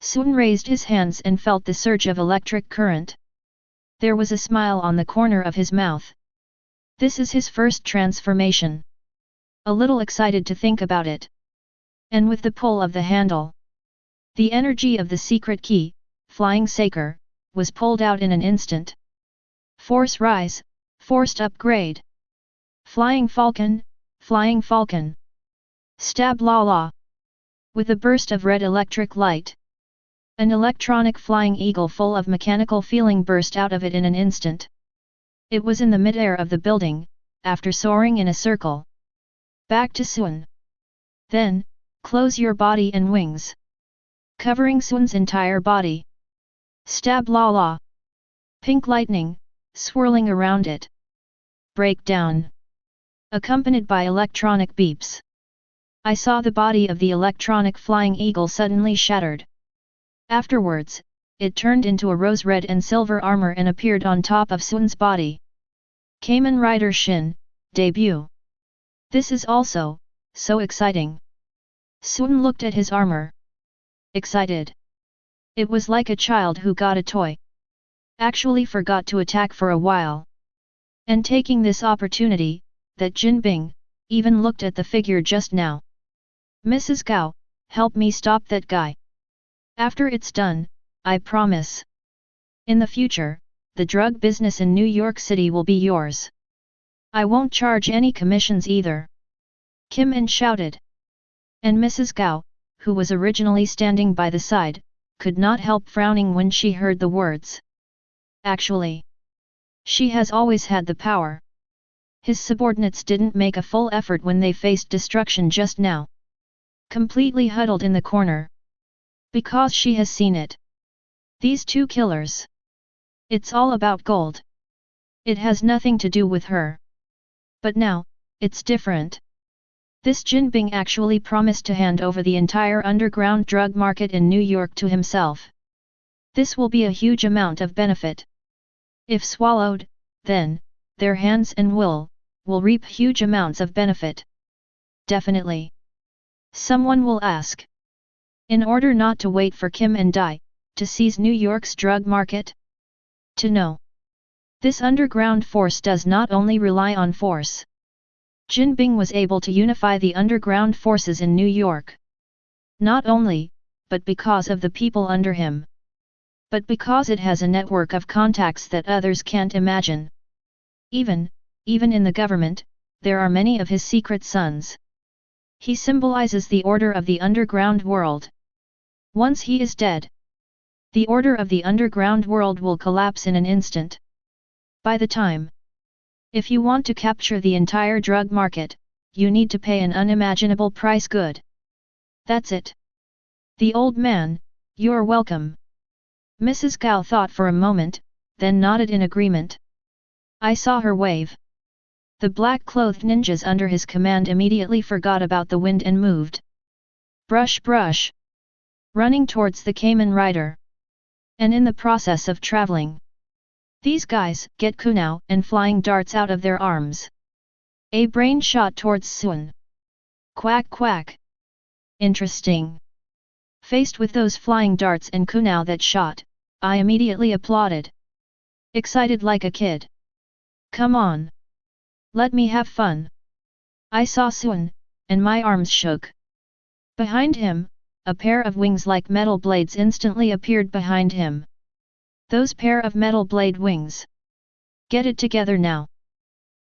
Sun raised his hands and felt the surge of electric current. There was a smile on the corner of his mouth. This is his first transformation. A little excited to think about it. And with the pull of the handle, the energy of the secret key, Flying Saker, was pulled out in an instant. Force rise, forced upgrade. Flying Falcon, Flying Falcon. Stab la la. With a burst of red electric light. An electronic flying eagle full of mechanical feeling burst out of it in an instant. It was in the midair of the building, after soaring in a circle. Back to Sun. Then, close your body and wings. Covering Sun's entire body. Stab la la. Pink lightning, swirling around it. Breakdown. Accompanied by electronic beeps. I saw the body of the electronic flying eagle suddenly shattered. Afterwards, it turned into a rose-red and silver armor and appeared on top of Sun's body. Kamen Rider Shin, debut. This is also, so exciting. Sun looked at his armor. Excited. It was like a child who got a toy. Actually forgot to attack for a while. And taking this opportunity, that Jinbing, even looked at the figure just now. Mrs. Gao, help me stop that guy. After it's done, I promise. In the future, the drug business in New York City will be yours. I won't charge any commissions either. Kim En shouted. And Mrs. Gao, who was originally standing by the side, could not help frowning when she heard the words. Actually, she has always had the power. His subordinates didn't make a full effort when they faced destruction just now. Completely huddled in the corner. Because she has seen it. These two killers. It's all about gold. It has nothing to do with her. But now, it's different. This Jinbing actually promised to hand over the entire underground drug market in New York to himself. This will be a huge amount of benefit. If swallowed, then, their hands and will reap huge amounts of benefit. Definitely. Someone will ask. In order not to wait for Kim and Dai, to seize New York's drug market? To know. This underground force does not only rely on force. Jinbing was able to unify the underground forces in New York. Not only, but because of the people under him. But because it has a network of contacts that others can't imagine. Even in the government, there are many of his secret sons. He symbolizes the order of the underground world. Once he is dead, the order of the underground world will collapse in an instant. By the time, if you want to capture the entire drug market, you need to pay an unimaginable price good. That's it. The old man, you're welcome. Mrs. Gao thought for a moment, then nodded in agreement. I saw her wave. The black-clothed ninjas under his command immediately forgot about the wind and moved. Brush brush. Running towards the Kamen Rider. And in the process of traveling, these guys get kunao and flying darts out of their arms. A brain shot towards Sun. Quack quack. Interesting. Faced with those flying darts and kunao that shot, I immediately applauded. Excited like a kid. Come on. Let me have fun. I saw Sun, and my arms shook. Behind him, a pair of wings like metal blades instantly appeared behind him. Those pair of metal blade wings. Get it together now.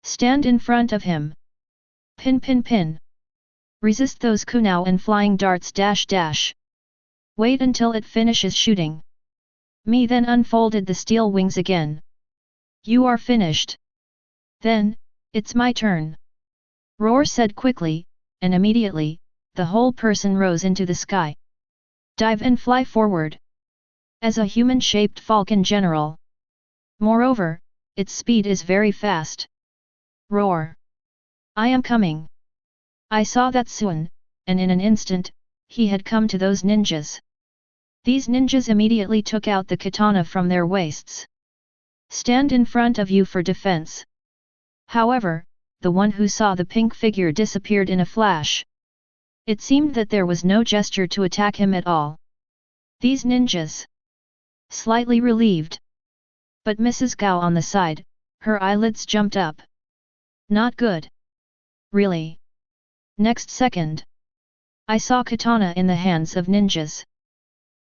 Stand in front of him. Pin pin pin. Resist those kunao and flying darts dash dash. Wait until it finishes shooting. Me then unfolded the steel wings again. You are finished. Then, it's my turn. Roar said quickly, and immediately, the whole person rose into the sky. Dive and fly forward. As a human-shaped falcon general. Moreover, its speed is very fast. Roar. I am coming. I saw that soon, and in an instant, he had come to those ninjas. These ninjas immediately took out the katana from their waists. Stand in front of you for defense. However, the one who saw the pink figure disappeared in a flash. It seemed that there was no gesture to attack him at all. These ninjas. Slightly relieved. But Mrs. Gao on the side, her eyelids jumped up. Not good. Really? Next second. I saw katana in the hands of ninjas.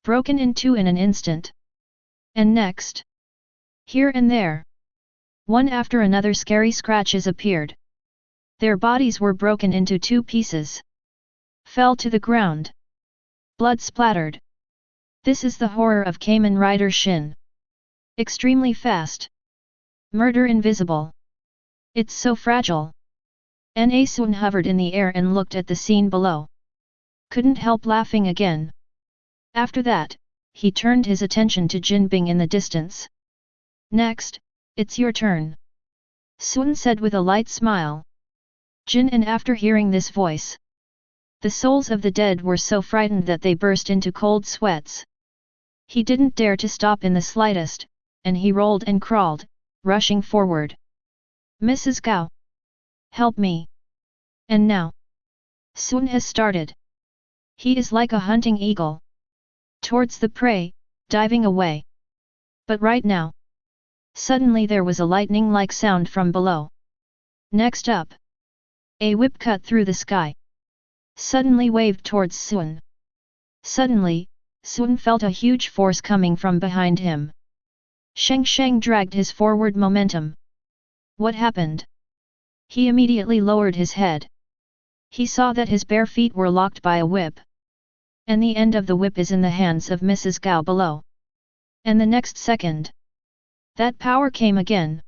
Broken in two in an instant. And next. Here and there. One after another scary scratches appeared. Their bodies were broken into two pieces. Fell to the ground. Blood splattered. This is the horror of Kamen Rider Shin. Extremely fast. Murder invisible. It's so fragile. Na-sun hovered in the air and looked at the scene below. Couldn't help laughing again. After that, he turned his attention to Jinbing in the distance. Next, it's your turn. Sun said with a light smile. Jin, and after hearing this voice, the souls of the dead were so frightened that they burst into cold sweats. He didn't dare to stop in the slightest, and he rolled and crawled, rushing forward. Mrs. Gao. Help me. And now. Sun has started. He is like a hunting eagle. Towards the prey, diving away. But right now. Suddenly there was a lightning-like sound from below. Next up. A whip cut through the sky. Suddenly waved towards Sun. Suddenly, Sun felt a huge force coming from behind him. Sheng dragged his forward momentum. What happened? He immediately lowered his head. He saw that his bare feet were locked by a whip. And the end of the whip is in the hands of Mrs. Gao below. And the next second. That power came again.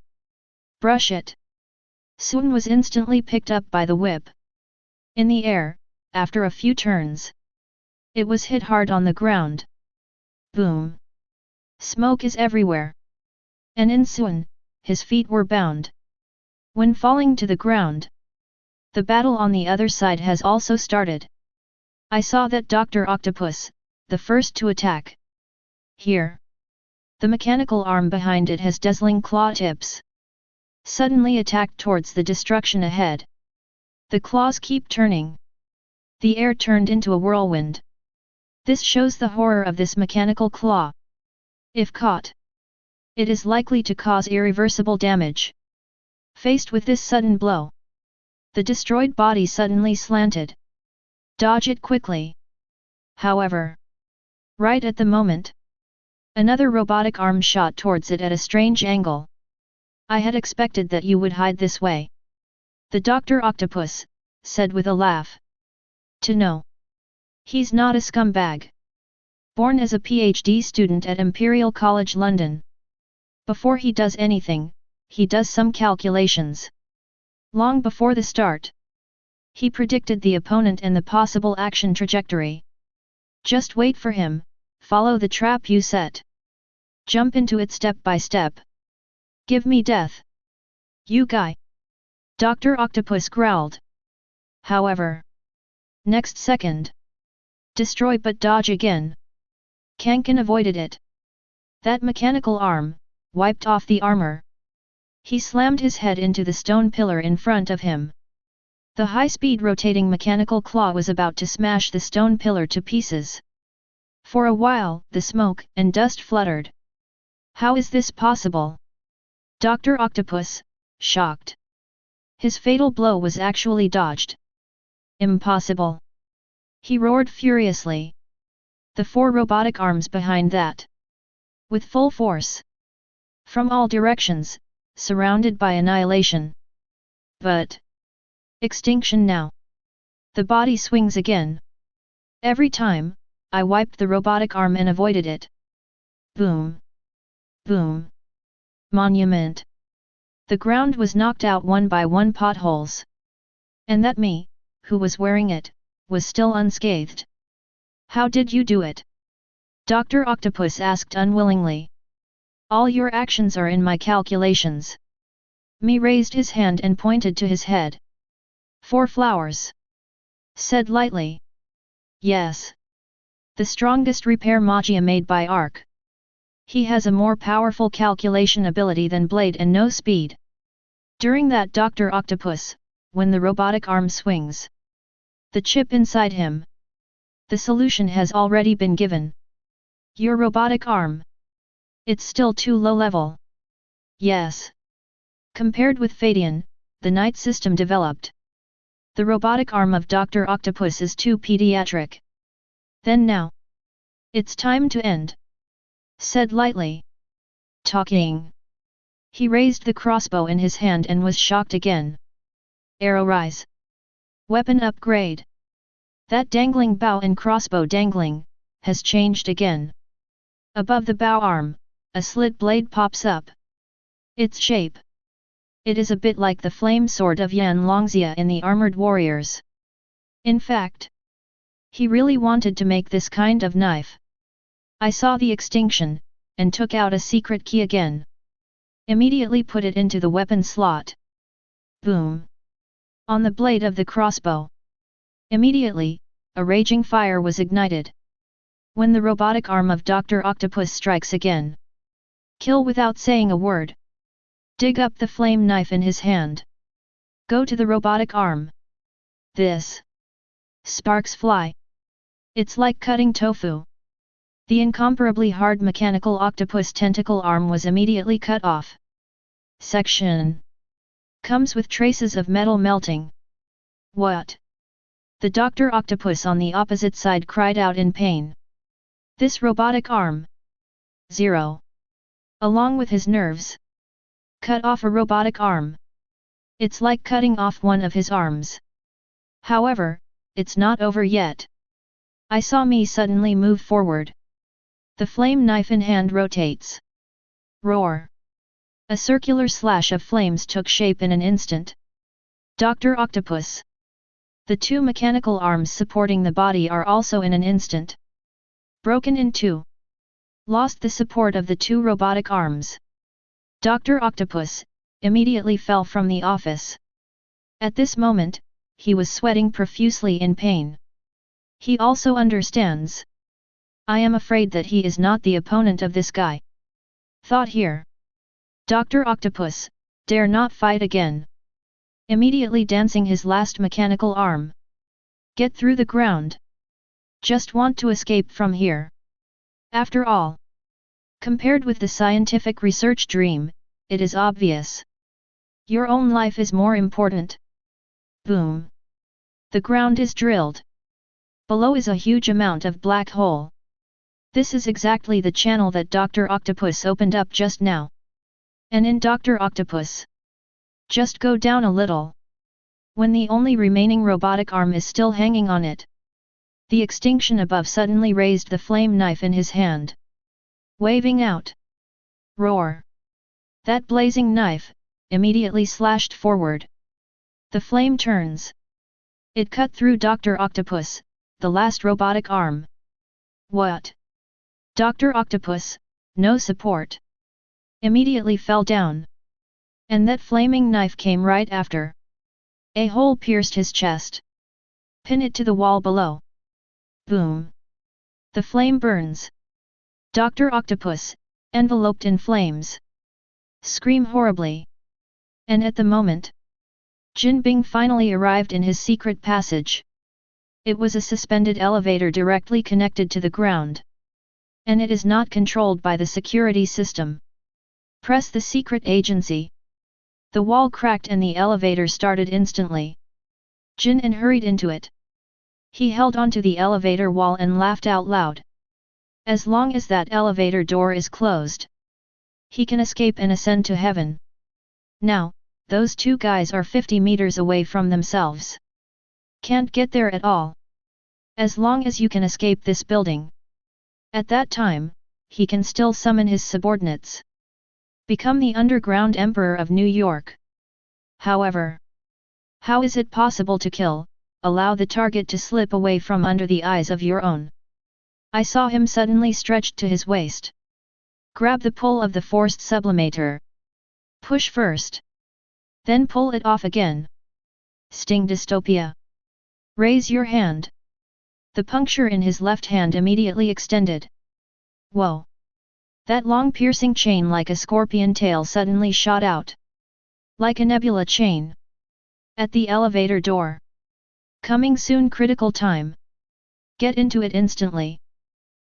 Brush it. Sun was instantly picked up by the whip. In the air, after a few turns. It was hit hard on the ground. Boom. Smoke is everywhere. And in Sun, his feet were bound. When falling to the ground. The battle on the other side has also started. I saw that Dr. Octopus, the first to attack. Here. The mechanical arm behind it has dazzling claw tips. Suddenly attacked towards the destruction ahead. The claws keep turning. The air turned into a whirlwind. This shows the horror of this mechanical claw. If caught, it is likely to cause irreversible damage. Faced with this sudden blow, the destroyed body suddenly slanted. Dodge it quickly. However, right at the moment, another robotic arm shot towards it at a strange angle. I had expected that you would hide this way. The Dr. Octopus said with a laugh. To know. He's not a scumbag. Born as a PhD student at Imperial College London. Before he does anything, he does some calculations. Long before the start, he predicted the opponent and the possible action trajectory. Just wait for him, follow the trap you set. Jump into it step by step. Give me death. You guy. Dr. Octopus growled. However, next second. Destroy but dodge again. Kanken avoided it. That mechanical arm wiped off the armor. He slammed his head into the stone pillar in front of him. The high-speed rotating mechanical claw was about to smash the stone pillar to pieces. For a while, the smoke and dust fluttered. How is this possible? Dr. Octopus, shocked. His fatal blow was actually dodged. Impossible. He roared furiously. The four robotic arms behind that. With full force. From all directions, surrounded by annihilation. But. Extinction now. The body swings again. Every time, I wiped the robotic arm and avoided it. Boom! Boom! Monument! The ground was knocked out one by one potholes. And that me, who was wearing it, was still unscathed. How did you do it? Dr. Octopus asked unwillingly. All your actions are in my calculations. Me raised his hand and pointed to his head. 4 flowers. Said lightly. Yes. The strongest repair magia made by Arc. He has a more powerful calculation ability than Blade and no speed. During that Dr. Octopus, when the robotic arm swings. The chip inside him. The solution has already been given. Your robotic arm. It's still too low level. Yes. Compared with Feidian, the night system developed. The robotic arm of Dr. Octopus is too pediatric. Then now. It's time to end. Said lightly. Talking. He raised the crossbow in his hand and was shocked again. Arrow rise. Weapon upgrade. That dangling bow and crossbow dangling, has changed again. Above the bow arm, a slit blade pops up. Its shape. It is a bit like the flame sword of Yan Longxia in the Armored Warriors. In fact, he really wanted to make this kind of knife. I saw the extinction, and took out a secret key again. Immediately put it into the weapon slot. Boom! On the blade of the crossbow. Immediately, a raging fire was ignited. When the robotic arm of Dr. Octopus strikes again. Kill without saying a word. Dig up the flame knife in his hand. Go to the robotic arm. This. Sparks fly. It's like cutting tofu. The incomparably hard mechanical octopus tentacle arm was immediately cut off. Section. Comes with traces of metal melting. What? The Dr. Octopus on the opposite side cried out in pain. This robotic arm. 0. Along with his nerves. Cut off a robotic arm. It's like cutting off one of his arms. However, it's not over yet. I saw me suddenly move forward. The flame knife in hand rotates. Roar. A circular slash of flames took shape in an instant. Dr. Octopus. The 2 mechanical arms supporting the body are also in an instant broken in 2. Lost the support of the 2 robotic arms. Dr. Octopus immediately fell from the office. At this moment, he was sweating profusely in pain. He also understands. I am afraid that he is not the opponent of this guy. Thought here. Dr. Octopus, dare not fight again. Immediately dancing his last mechanical arm. Get through the ground. Just want to escape from here. After all. Compared with the scientific research dream, it is obvious. Your own life is more important. Boom. The ground is drilled. Below is a huge amount of black hole. This is exactly the channel that Dr. Octopus opened up just now. And in Dr. Octopus. Just go down a little. When the only remaining robotic arm is still hanging on it. The extinction above suddenly raised the flame knife in his hand. Waving out. Roar. That blazing knife, immediately slashed forward. The flame turns. It cut through Dr. Octopus, the last robotic arm. What? Dr. Octopus, no support. Immediately fell down. And that flaming knife came right after. A hole pierced his chest. Pin it to the wall below. Boom. The flame burns. Dr. Octopus, enveloped in flames. Scream horribly. And at the moment, Jin Bing finally arrived in his secret passage. It was a suspended elevator directly connected to the ground. And it is not controlled by the security system. Press the secret agency. The wall cracked and the elevator started instantly. Jin En hurried into it. He held onto the elevator wall and laughed out loud. As long as that elevator door is closed, he can escape and ascend to heaven. Now, those 2 guys are 50 meters away from themselves. Can't get there at all. As long as you can escape this building. At that time, he can still summon his subordinates. Become the underground emperor of New York. However, how is it possible to kill, allow the target to slip away from under the eyes of your own? I saw him suddenly stretched to his waist. Grab the pull of the forced sublimator. Push first. Then pull it off again. Sting dystopia. Raise your hand. The puncture in his left hand immediately extended. Whoa! That long piercing chain like a scorpion tail suddenly shot out. Like a nebula chain. At the elevator door. Coming soon critical time. Get into it instantly.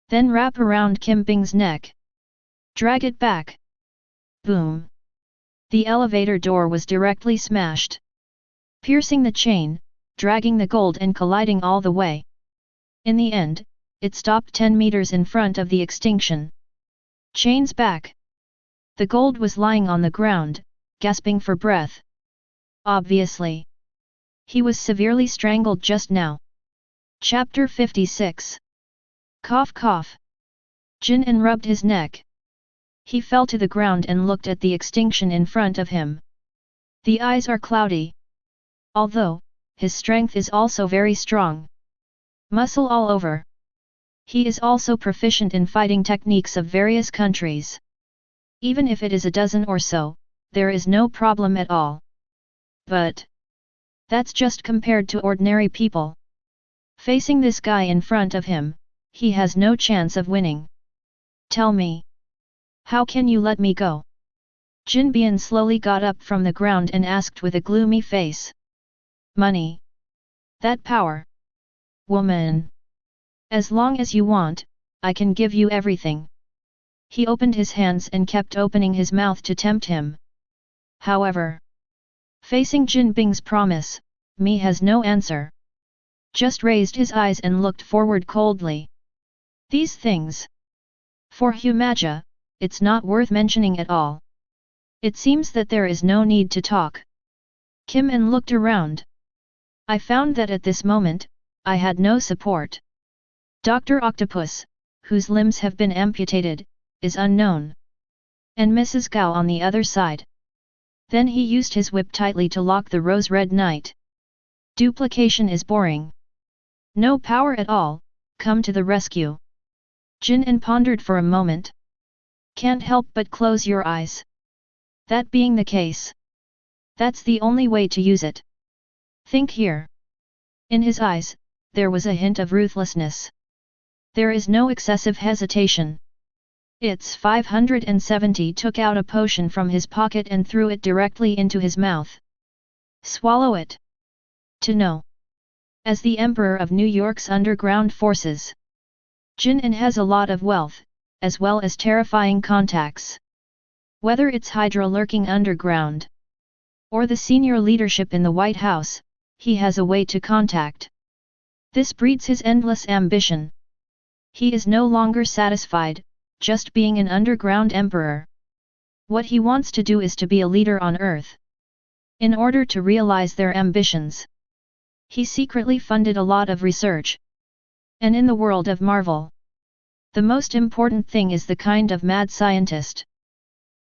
Then wrap around Kim Bing's neck. Drag it back. Boom. The elevator door was directly smashed. Piercing the chain, dragging the gold and colliding all the way. In the end, it stopped 10 meters in front of the extinction. Chains back. The gold was lying on the ground, gasping for breath. Obviously. He was severely strangled just now. Chapter 56. Cough cough. Zhinao rubbed his neck. He fell to the ground and looked at the extinction in front of him. The eyes are cloudy. Although, his strength is also very strong. Muscle all over. He is also proficient in fighting techniques of various countries. Even if it is a dozen or so, there is no problem at all. But that's just compared to ordinary people. Facing this guy in front of him, he has no chance of winning. Tell me. How can you let me go? Jin Bian slowly got up from the ground and asked with a gloomy face. Money. That power. Woman. As long as you want, I can give you everything. He opened his hands and kept opening his mouth to tempt him. However, facing Jin Bing's promise, Mi has no answer. Just raised his eyes and looked forward coldly. These things. For Humaja, it's not worth mentioning at all. It seems that there is no need to talk. Kim An looked around. I found that at this moment, I had no support. Dr. Octopus, whose limbs have been amputated, is unknown. And Mrs. Gao on the other side. Then he used his whip tightly to lock the Rose-Red Knight. Duplication is boring. No power at all, come to the rescue. Jin An pondered for a moment. Can't help but close your eyes. That being the case. That's the only way to use it. Think here. In his eyes, there was a hint of ruthlessness. There is no excessive hesitation. It's 570 took out a potion from his pocket and threw it directly into his mouth. Swallow it. To know. As the Emperor of New York's underground forces, Jin An has a lot of wealth, as well as terrifying contacts. Whether it's Hydra lurking underground, or the senior leadership in the White House, he has a way to contact. This breeds his endless ambition. He is no longer satisfied, just being an underground emperor. What he wants to do is to be a leader on Earth. In order to realize their ambitions, he secretly funded a lot of research. And in the world of Marvel, the most important thing is the kind of mad scientist.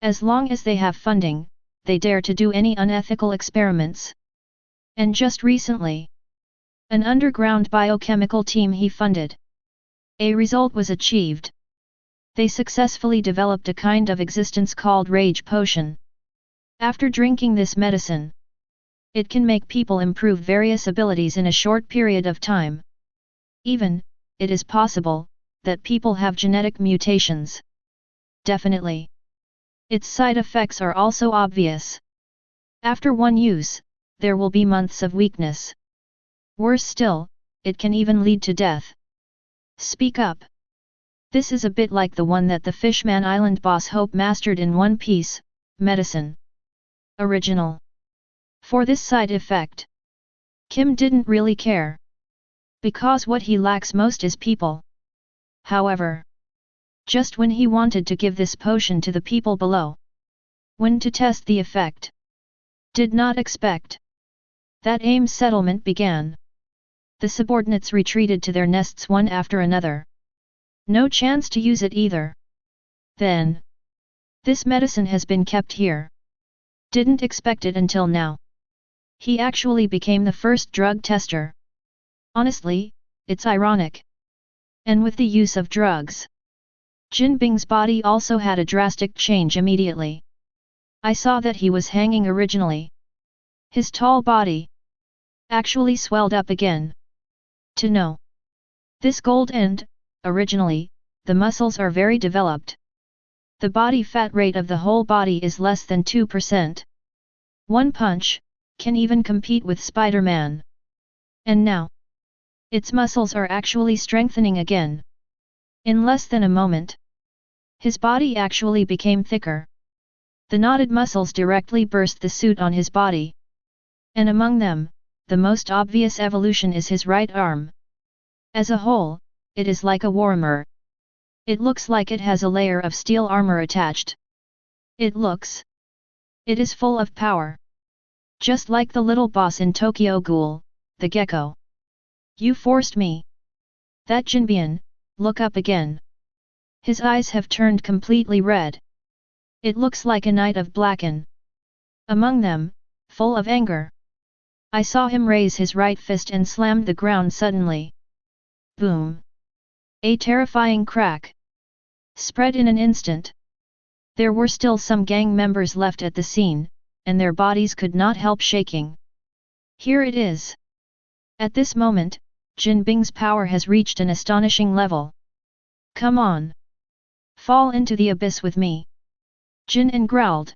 As long as they have funding, they dare to do any unethical experiments. And just recently, an underground biochemical team he funded. A result was achieved. They successfully developed a kind of existence called Rage Potion. After drinking this medicine, it can make people improve various abilities in a short period of time. Even, it is possible, that people have genetic mutations. Definitely. Its side effects are also obvious. After one use, there will be months of weakness. Worse still, it can even lead to death. Speak up. This is a bit like the one that the Fishman Island boss Hope mastered in One Piece, medicine. Original. For this side effect, Kim didn't really care. Because what he lacks most is people. However, just when he wanted to give this potion to the people below, when to test the effect, did not expect that AIM settlement began. The subordinates retreated to their nests one after another. No chance to use it either. Then, this medicine has been kept here. Didn't expect it until now. He actually became the first drug tester. Honestly, it's ironic. And with the use of drugs, Jin Bing's body also had a drastic change immediately. I saw that he was hanging originally. His tall body actually swelled up again. To know this gold and, originally, the muscles are very developed. The body fat rate of the whole body is less than 2%. One punch can even compete with Spider-Man. And now, its muscles are actually strengthening again. In less than a moment, his body actually became thicker. The knotted muscles directly burst the suit on his body. And among them, the most obvious evolution is his right arm. As a whole, it is like a warhammer. It looks like it has a layer of steel armor attached. It is full of power. Just like the little boss in Tokyo Ghoul, the gecko. You forced me. That Jinbian, look up again. His eyes have turned completely red. It looks like a night of blacken. Among them, full of anger. I saw him raise his right fist and slammed the ground suddenly. Boom. A terrifying crack spread in an instant. There were still some gang members left at the scene, and their bodies could not help shaking. Here it is. At this moment, Jin Bing's power has reached an astonishing level. Come on. Fall into the abyss with me. Jin growled.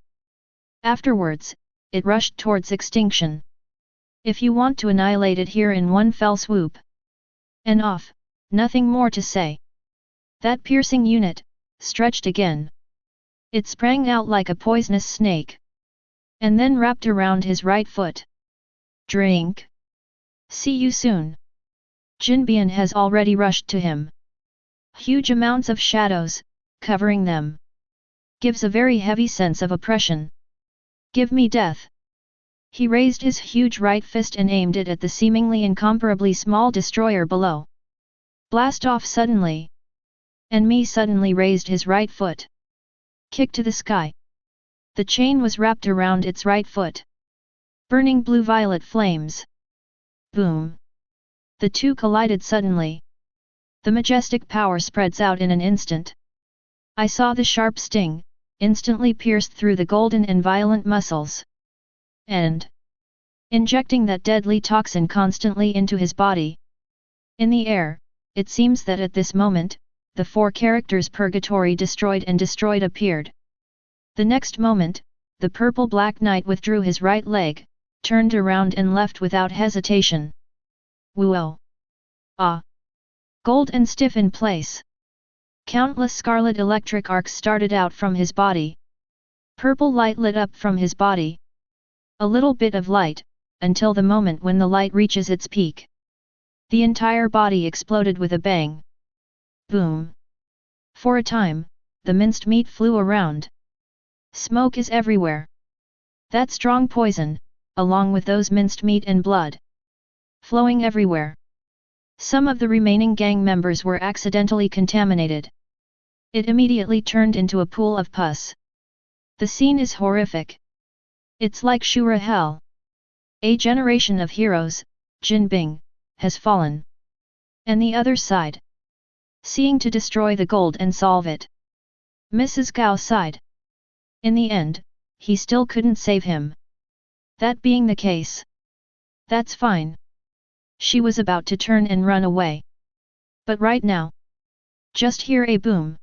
Afterwards, it rushed towards extinction. If you want to annihilate it here in one fell swoop. And off, nothing more to say. That piercing unit stretched again. It sprang out like a poisonous snake. And then wrapped around his right foot. Drink. See you soon. Jinbian has already rushed to him. Huge amounts of shadows, covering them. Gives a very heavy sense of oppression. Give me death. He raised his huge right fist and aimed it at the seemingly incomparably small destroyer below. Blast off suddenly. And me suddenly raised his right foot. Kick to the sky. The chain was wrapped around its right foot. Burning blue-violet flames. Boom. The two collided suddenly. The majestic power spreads out in an instant. I saw the sharp sting, instantly pierced through the golden and violent muscles. And injecting that deadly toxin constantly into his body. In the air, it seems that at this moment, the four characters Purgatory destroyed and destroyed appeared. The next moment, the purple-black knight withdrew his right leg, turned around and left without hesitation. Whoa! Ah! Gold and stiff in place. Countless scarlet electric arcs started out from his body. Purple light lit up from his body. A little bit of light, until the moment when the light reaches its peak. The entire body exploded with a bang. Boom! For a time, the minced meat flew around. Smoke is everywhere. That strong poison, along with those minced meat and blood, flowing everywhere. Some of the remaining gang members were accidentally contaminated. It immediately turned into a pool of pus. The scene is horrific. It's like Shura hell. A generation of heroes, Jin Bing, has fallen. And the other side, seeing to destroy the gold and solve it. Mrs. Gao sighed. In the end, he still couldn't save him. That being the case, that's fine. She was about to turn and run away. But right now, just hear a boom.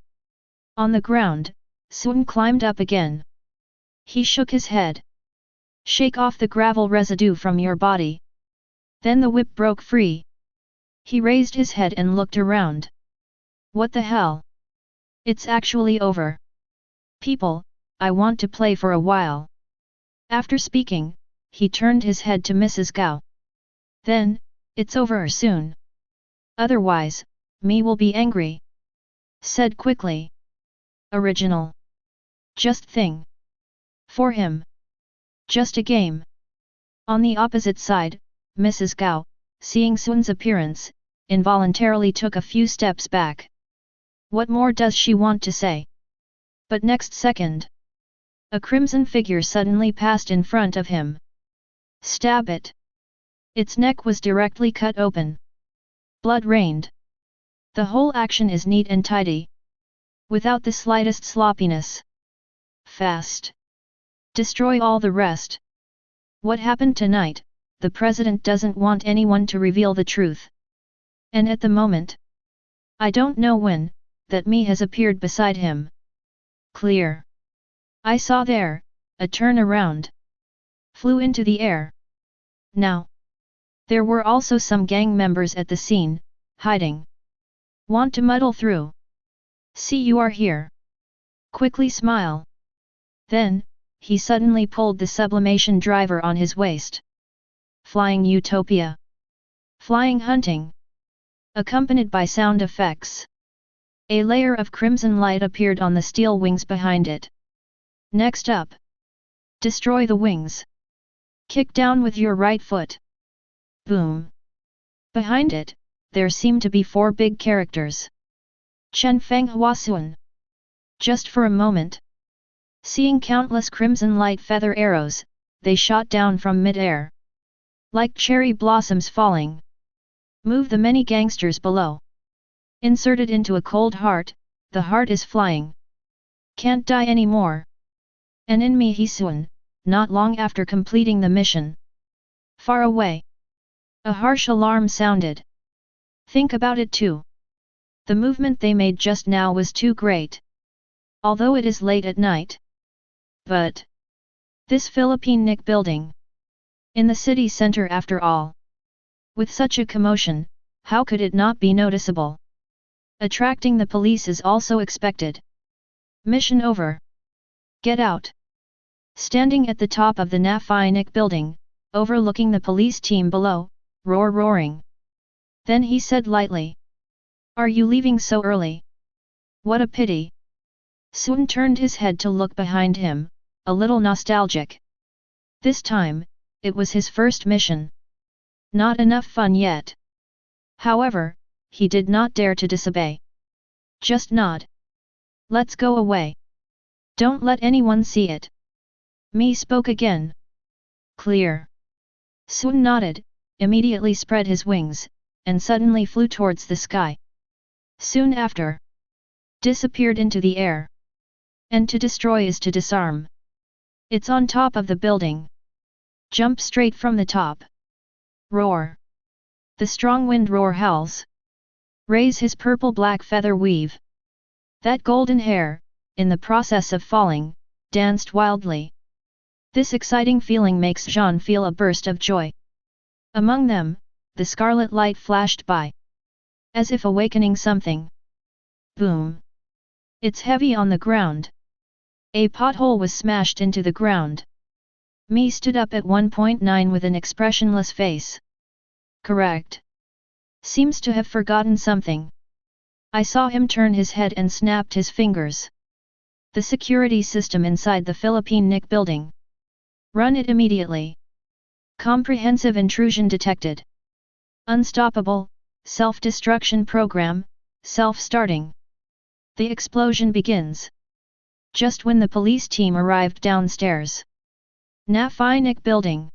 On the ground, Sun climbed up again. He shook his head. Shake off the gravel residue from your body. Then the whip broke free. He raised his head and looked around. What the hell? It's actually over. People, I want to play for a while. After speaking, he turned his head to Mrs. Gao. Then, it's over soon. Otherwise, me will be angry. Said quickly. Original. Just thing. For him. Just a game. On the opposite side, Mrs. Gao, seeing Sun's appearance, involuntarily took a few steps back. What more does she want to say? But next second, a crimson figure suddenly passed in front of him. Stab it! Its neck was directly cut open. Blood rained. The whole action is neat and tidy, without the slightest sloppiness. Fast. Destroy all the rest. What happened tonight? The president doesn't want anyone to reveal the truth. And at the moment, I don't know when, that me has appeared beside him. Clear. I saw there, a turn around. Flew into the air. Now. There were also some gang members at the scene, hiding. Want to muddle through? See, you are here. Quickly smile. Then, he suddenly pulled the sublimation driver on his waist. Flying utopia. Flying hunting. Accompanied by sound effects. A layer of crimson light appeared on the steel wings behind it. Next up. Destroy the wings. Kick down with your right foot. Boom. Behind it, there seemed to be 4 big characters. Chen Feng Huasuan. Just for a moment. Seeing countless crimson light feather arrows, they shot down from mid-air. Like cherry blossoms falling. Move the many gangsters below. Inserted into a cold heart, the heart is flying. Can't die anymore. An enemy Hisuan, not long after completing the mission. Far away. A harsh alarm sounded. Think about it too. The movement they made just now was too great. Although it is late at night. But this Philippine Nick building. In the city center after all. With such a commotion, how could it not be noticeable? Attracting the police is also expected. Mission over. Get out. Standing at the top of the Namba Heavy building, overlooking the police team below, roaring. Then he said lightly. Are you leaving so early? What a pity. Sun turned his head to look behind him, a little nostalgic. This time, it was his first mission. Not enough fun yet. However, he did not dare to disobey. Just nod. Let's go away. Don't let anyone see it. Me spoke again. Clear. Sun nodded, immediately spread his wings, and suddenly flew towards the sky. Soon after, disappeared into the air. And to destroy is to disarm. It's on top of the building. Jump straight from the top. Roar. The strong wind roar howls. Raise his purple-black feather weave. That golden hair, in the process of falling, danced wildly. This exciting feeling makes Jean feel a burst of joy. Among them, the scarlet light flashed by. As if awakening something. Boom. It's heavy on the ground. A pothole was smashed into the ground. Me stood up at 1.9 with an expressionless face. Correct. Seems to have forgotten something. I saw him turn his head and snapped his fingers. The security system inside the Philippine Nick building. Run it immediately. Comprehensive intrusion detected. Unstoppable, self-destruction program, self-starting. The explosion begins. Just when the police team arrived downstairs. Namba Heavy Industries building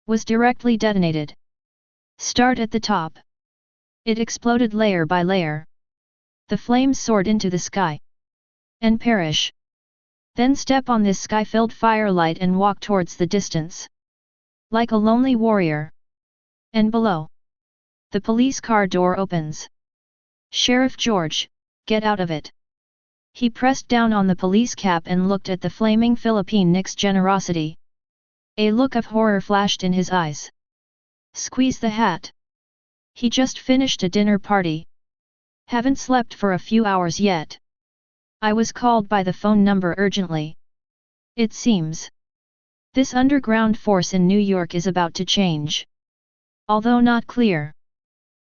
was directly detonated. Start at the top. It exploded layer by layer. The flames soared into the sky. And perish. Then step on this sky-filled firelight and walk towards the distance. Like a lonely warrior. And below. The police car door opens. Sheriff George, get out of it. He pressed down on the police cap and looked at the flaming Philippine Nick's generosity. A look of horror flashed in his eyes. Squeeze the hat. He just finished a dinner party. Haven't slept for a few hours yet. I was called by the phone number urgently. It seems. This underground force in New York is about to change. Although not clear.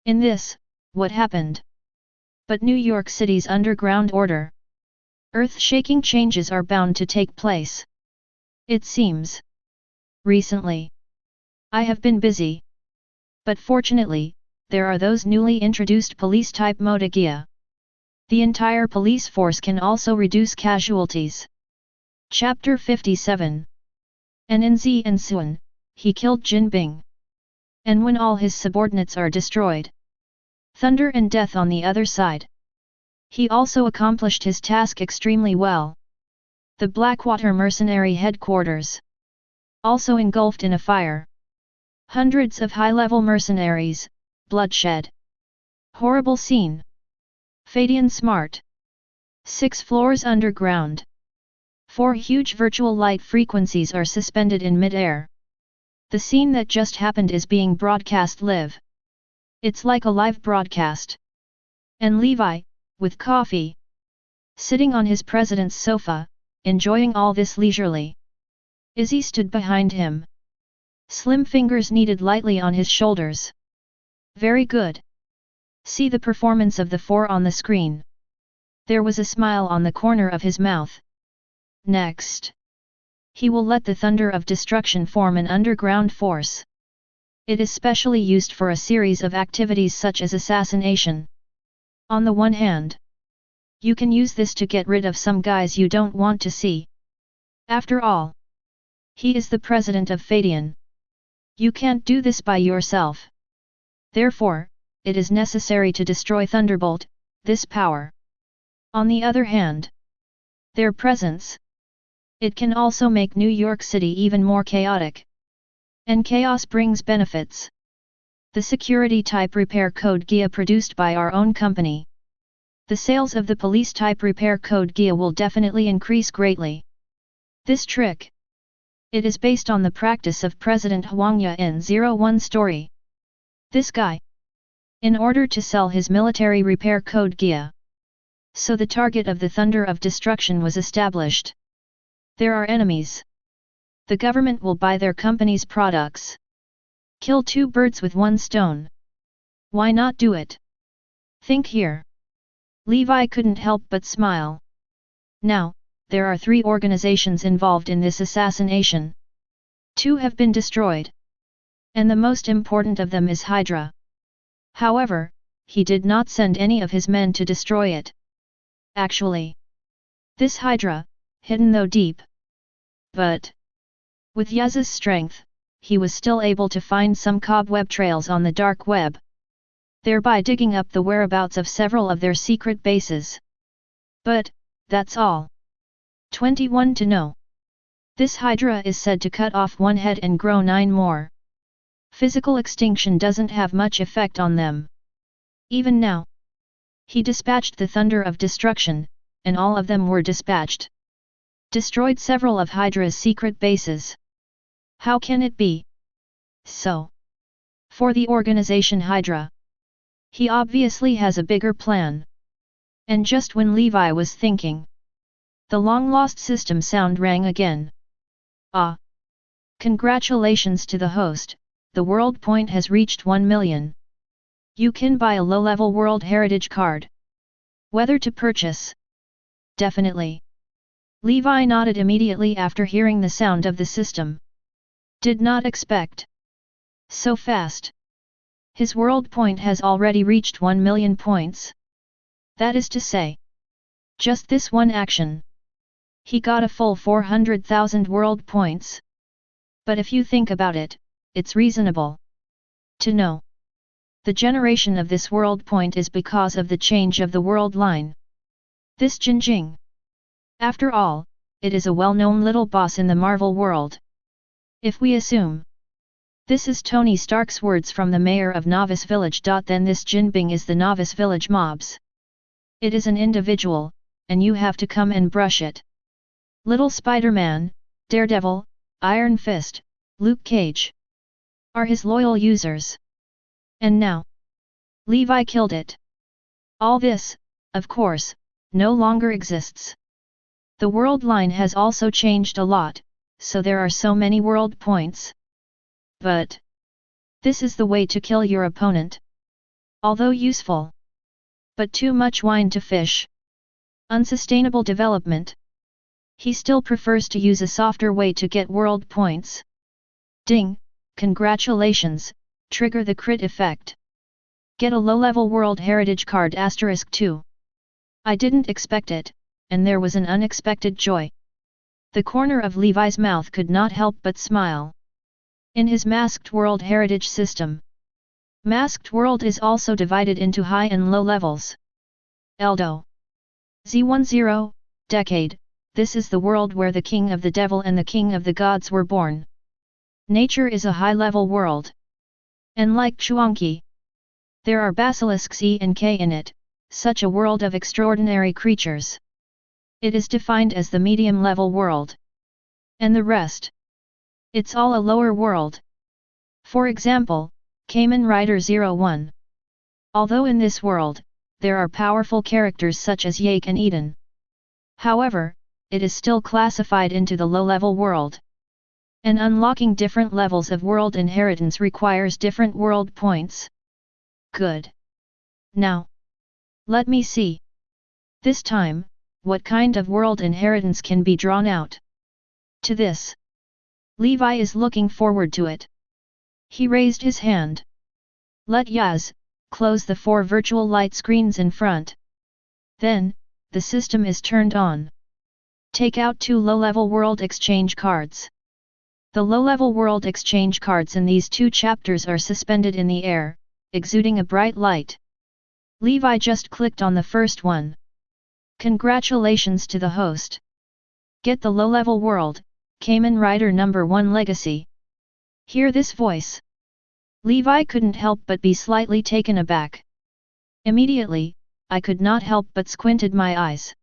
In this, what happened? But New York City's underground order. Earth-shaking changes are bound to take place. It seems. Recently. I have been busy. But fortunately, there are those newly introduced police-type mode Gaia. The entire police force can also reduce casualties. Chapter 57. And in Z and Sun, he killed Jin Bing. And when all his subordinates are destroyed, thunder and death on the other side. He also accomplished his task extremely well. The Blackwater mercenary headquarters, also engulfed in a fire. Hundreds of high-level mercenaries, bloodshed. Horrible scene. Feidian smart. 6 floors underground. 4 huge virtual light frequencies are suspended in mid-air. The scene that just happened is being broadcast live. It's like a live broadcast. And Levi, with coffee, sitting on his president's sofa, enjoying all this leisurely. Izzy stood behind him. Slim fingers kneaded lightly on his shoulders. Very good. See the performance of the 4 on the screen. There was a smile on the corner of his mouth. Next, he will let the thunder of destruction form an underground force. It is specially used for a series of activities such as assassination. On the one hand, you can use this to get rid of some guys you don't want to see. After all, he is the president of Feidian. You can't do this by yourself. Therefore, it is necessary to destroy Thunderbolt, this power. On the other hand, their presence. It can also make New York City even more chaotic. And chaos brings benefits. The security-type repair code Gaia produced by our own company. The sales of the police-type repair code Gaia will definitely increase greatly. This trick. It is based on the practice of President Huangya in 01 story. This guy. In order to sell his military repair code Gaia. So the target of the thunder of destruction was established. There are enemies. The government will buy their company's products. Kill 2 birds with 1 stone. Why not do it? Think here. Levi couldn't help but smile. Now, there are 3 organizations involved in this assassination. 2 have been destroyed. And the most important of them is Hydra. However, he did not send any of his men to destroy it. Actually, this Hydra, hidden though deep. But, with Yaz's strength, he was still able to find some cobweb trails on the dark web, thereby digging up the whereabouts of several of their secret bases. But, that's all. 21 to know. This Hydra is said to cut off 1 head and grow 9 more. Physical extinction doesn't have much effect on them. Even now, he dispatched the thunder of destruction, and all of them were dispatched. Destroyed several of Hydra's secret bases. How can it be so? For the organization Hydra, he obviously has a bigger plan. And just when Levi was thinking, the long-lost system sound rang again. Ah! Congratulations to the host, the world point has reached 1 million. You can buy a low-level World Heritage card. Whether to purchase? Definitely. Levi nodded immediately after hearing the sound of the system. Did not expect so fast. His world point has already reached 1 million points. That is to say, just this one action, he got a full 400,000 world points. But if you think about it, it's reasonable to know. The generation of this world point is because of the change of the world line. This Jinjing. After all, it is a well-known little boss in the Marvel world. If we assume this is Tony Stark's words from the mayor of Novice Village. Then this Jinbing is the Novice Village mobs. It is an individual, and you have to come and brush it. Little Spider-Man, Daredevil, Iron Fist, Luke Cage are his loyal users. And now, Levi killed it. All this, of course, no longer exists. The world line has also changed a lot, so there are so many world points. But this is the way to kill your opponent. Although useful, but too much wine to fish. Unsustainable development. He still prefers to use a softer way to get world points. Ding, congratulations, trigger the crit effect. Get a low-level World Heritage card *2. I didn't expect it, and there was an unexpected joy. The corner of Levi's mouth could not help but smile. In his masked World Heritage system, Masked World is also divided into high and low levels. Eldo Z10, Decade, this is the world where the King of the Devil and the King of the Gods were born. Nature is a high-level world. And like Chuanqi, there are basilisks E and K in it, such a world of extraordinary creatures. It is defined as the medium-level world. And the rest? It's all a lower world. For example, Kamen Rider 01. Although in this world, there are powerful characters such as Yake and Eden. However, it is still classified into the low-level world. And unlocking different levels of world inheritance requires different world points. Good. Now, let me see. This time, what kind of world inheritance can be drawn out? To this, Levi is looking forward to it. He raised his hand. Let Yaz close the 4 virtual light screens in front. Then, the system is turned on. Take out 2 low-level world exchange cards. The low-level world exchange cards in these 2 chapters are suspended in the air, exuding a bright light. Levi just clicked on the first one. Congratulations to the host. Get the low-level world, Kamen Rider #1 Legacy. Hear this voice. Levi couldn't help but be slightly taken aback. Immediately, I could not help but squinted my eyes.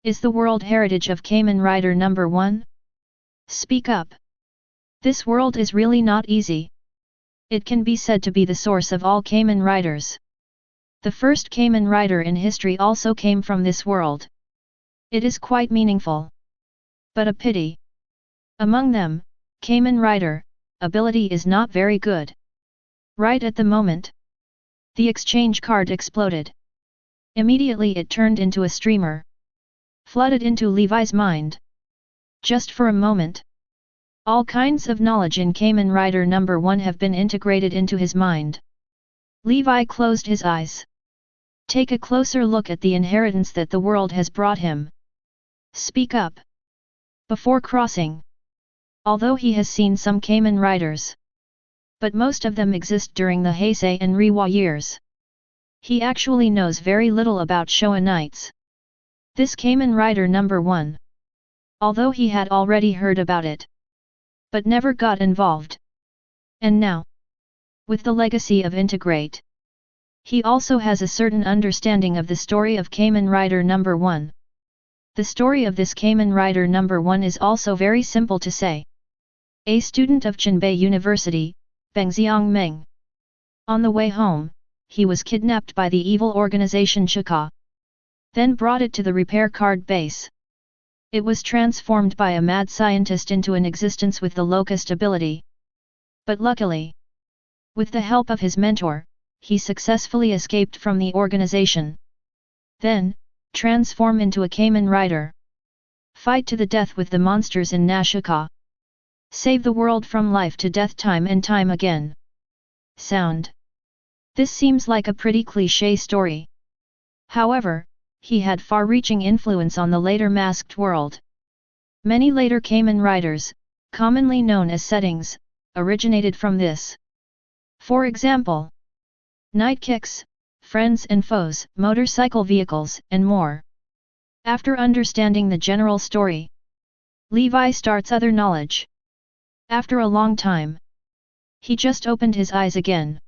Is the World Heritage of Kamen Rider #1? Speak up. This world is really not easy. It can be said to be the source of all Kamen Riders. The first Kamen Rider in history also came from this world. It is quite meaningful. But a pity. Among them, Kamen Rider, ability is not very good. Right at the moment, the exchange card exploded. Immediately it turned into a streamer. Flooded into Levi's mind. Just for a moment. All kinds of knowledge in Kamen Rider #1 have been integrated into his mind. Levi closed his eyes. Take a closer look at the inheritance that the world has brought him. Speak up. Before crossing. Although he has seen some Kamen Riders, but most of them exist during the Heisei and Reiwa years. He actually knows very little about Showa Knights. This Kamen Rider #1. Although he had already heard about it, but never got involved. And now, with the legacy of Integrate, he also has a certain understanding of the story of Kamen Rider #1. The story of this Kamen Rider #1 is also very simple to say. A student of Chinbei University, Bengziang Meng. On the way home, he was kidnapped by the evil organization Chika. Then brought it to the repair card base. It was transformed by a mad scientist into an existence with the locust ability. But luckily, with the help of his mentor, he successfully escaped from the organization. Then, transform into a Kamen Rider. Fight to the death with the monsters in Nashika. Save the world from life to death time and time again. Sound. This seems like a pretty cliché story. However, he had far-reaching influence on the later masked world. Many later Kamen Riders, commonly known as settings, originated from this. For example, night kicks, friends and foes, motorcycle vehicles, and more. After understanding the general story, Levi starts other knowledge. After a long time, he just opened his eyes again.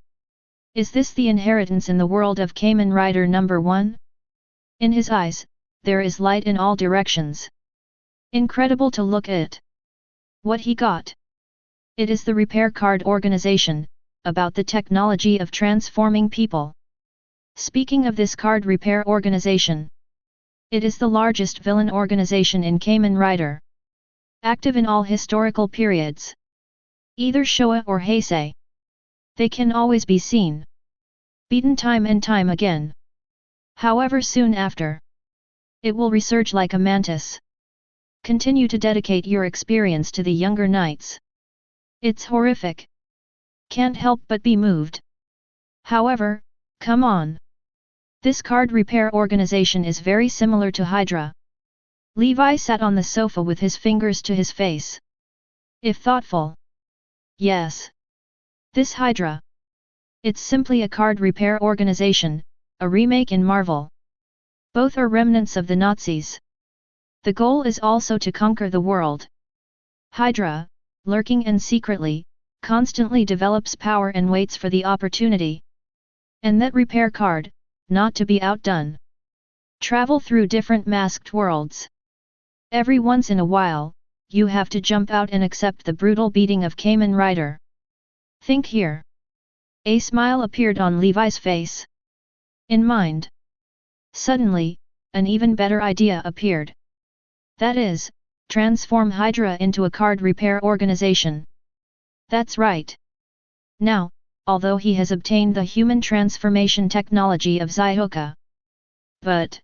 Is this the inheritance in the world of Kamen Rider #1? In his eyes, there is light in all directions. Incredible to look at. What he got? It is the repair card organization, about the technology of transforming people. Speaking of this card repair organization, it is the largest villain organization in Kamen Rider. Active in all historical periods. Either Showa or Heisei. They can always be seen. Beaten time and time again. However soon after, it will resurge like a mantis. Continue to dedicate your experience to the younger knights. It's horrific. Can't help but be moved. However, come on. This card repair organization is very similar to Hydra. Levi sat on the sofa with his fingers to his face. If thoughtful. Yes. This Hydra. It's simply a card repair organization, a remake in Marvel. Both are remnants of the Nazis. The goal is also to conquer the world. Hydra, lurking and secretly, constantly develops power and waits for the opportunity. And that repair card, not to be outdone. Travel through different masked worlds. Every once in a while, you have to jump out and accept the brutal beating of Kamen Rider. Think here. A smile appeared on Levi's face. In mind. Suddenly, an even better idea appeared. That is, transform Hydra into a card repair organization. That's right. Now, although he has obtained the human transformation technology of Zioka. But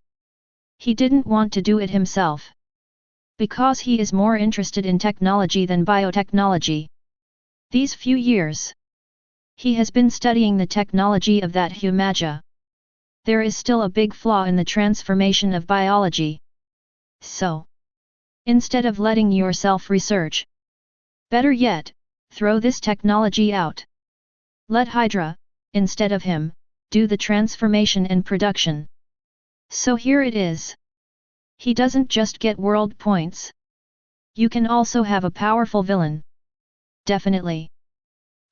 he didn't want to do it himself. Because he is more interested in technology than biotechnology. These few years, he has been studying the technology of that Humaja. There is still a big flaw in the transformation of biology. So, instead of letting yourself research, better yet, throw this technology out. Let Hydra, instead of him, do the transformation and production. So here it is. He doesn't just get world points. You can also have a powerful villain. Definitely.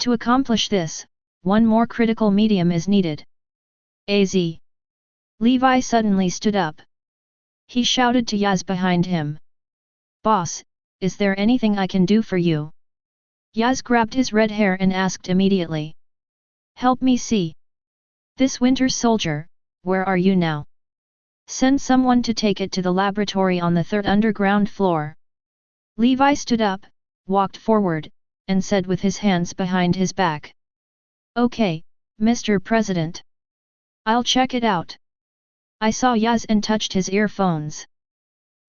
To accomplish this, one more critical medium is needed. Az. Levi suddenly stood up. He shouted to Yaz behind him. Boss, is there anything I can do for you? Yaz grabbed his red hair and asked immediately. Help me see. This Winter Soldier, where are you now? Send someone to take it to the laboratory on the third underground floor. Levi stood up, walked forward, and said with his hands behind his back. Okay, Mr. President. I'll check it out. I saw Yaz and touched his earphones.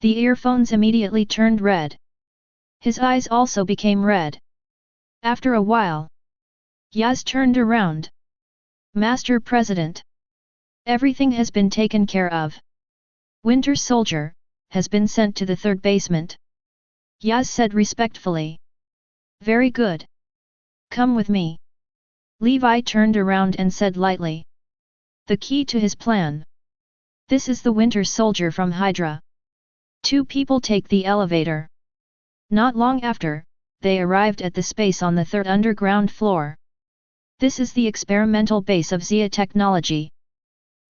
The earphones immediately turned red. His eyes also became red. After a while, Yaz turned around. Master President. Everything has been taken care of. Winter Soldier has been sent to the third basement. Yaz said respectfully. Very good. Come with me. Levi turned around and said lightly. The key to his plan. This is the Winter Soldier from Hydra. Two people take the elevator. Not long after, they arrived at the space on the third underground floor. This is the experimental base of Zia technology.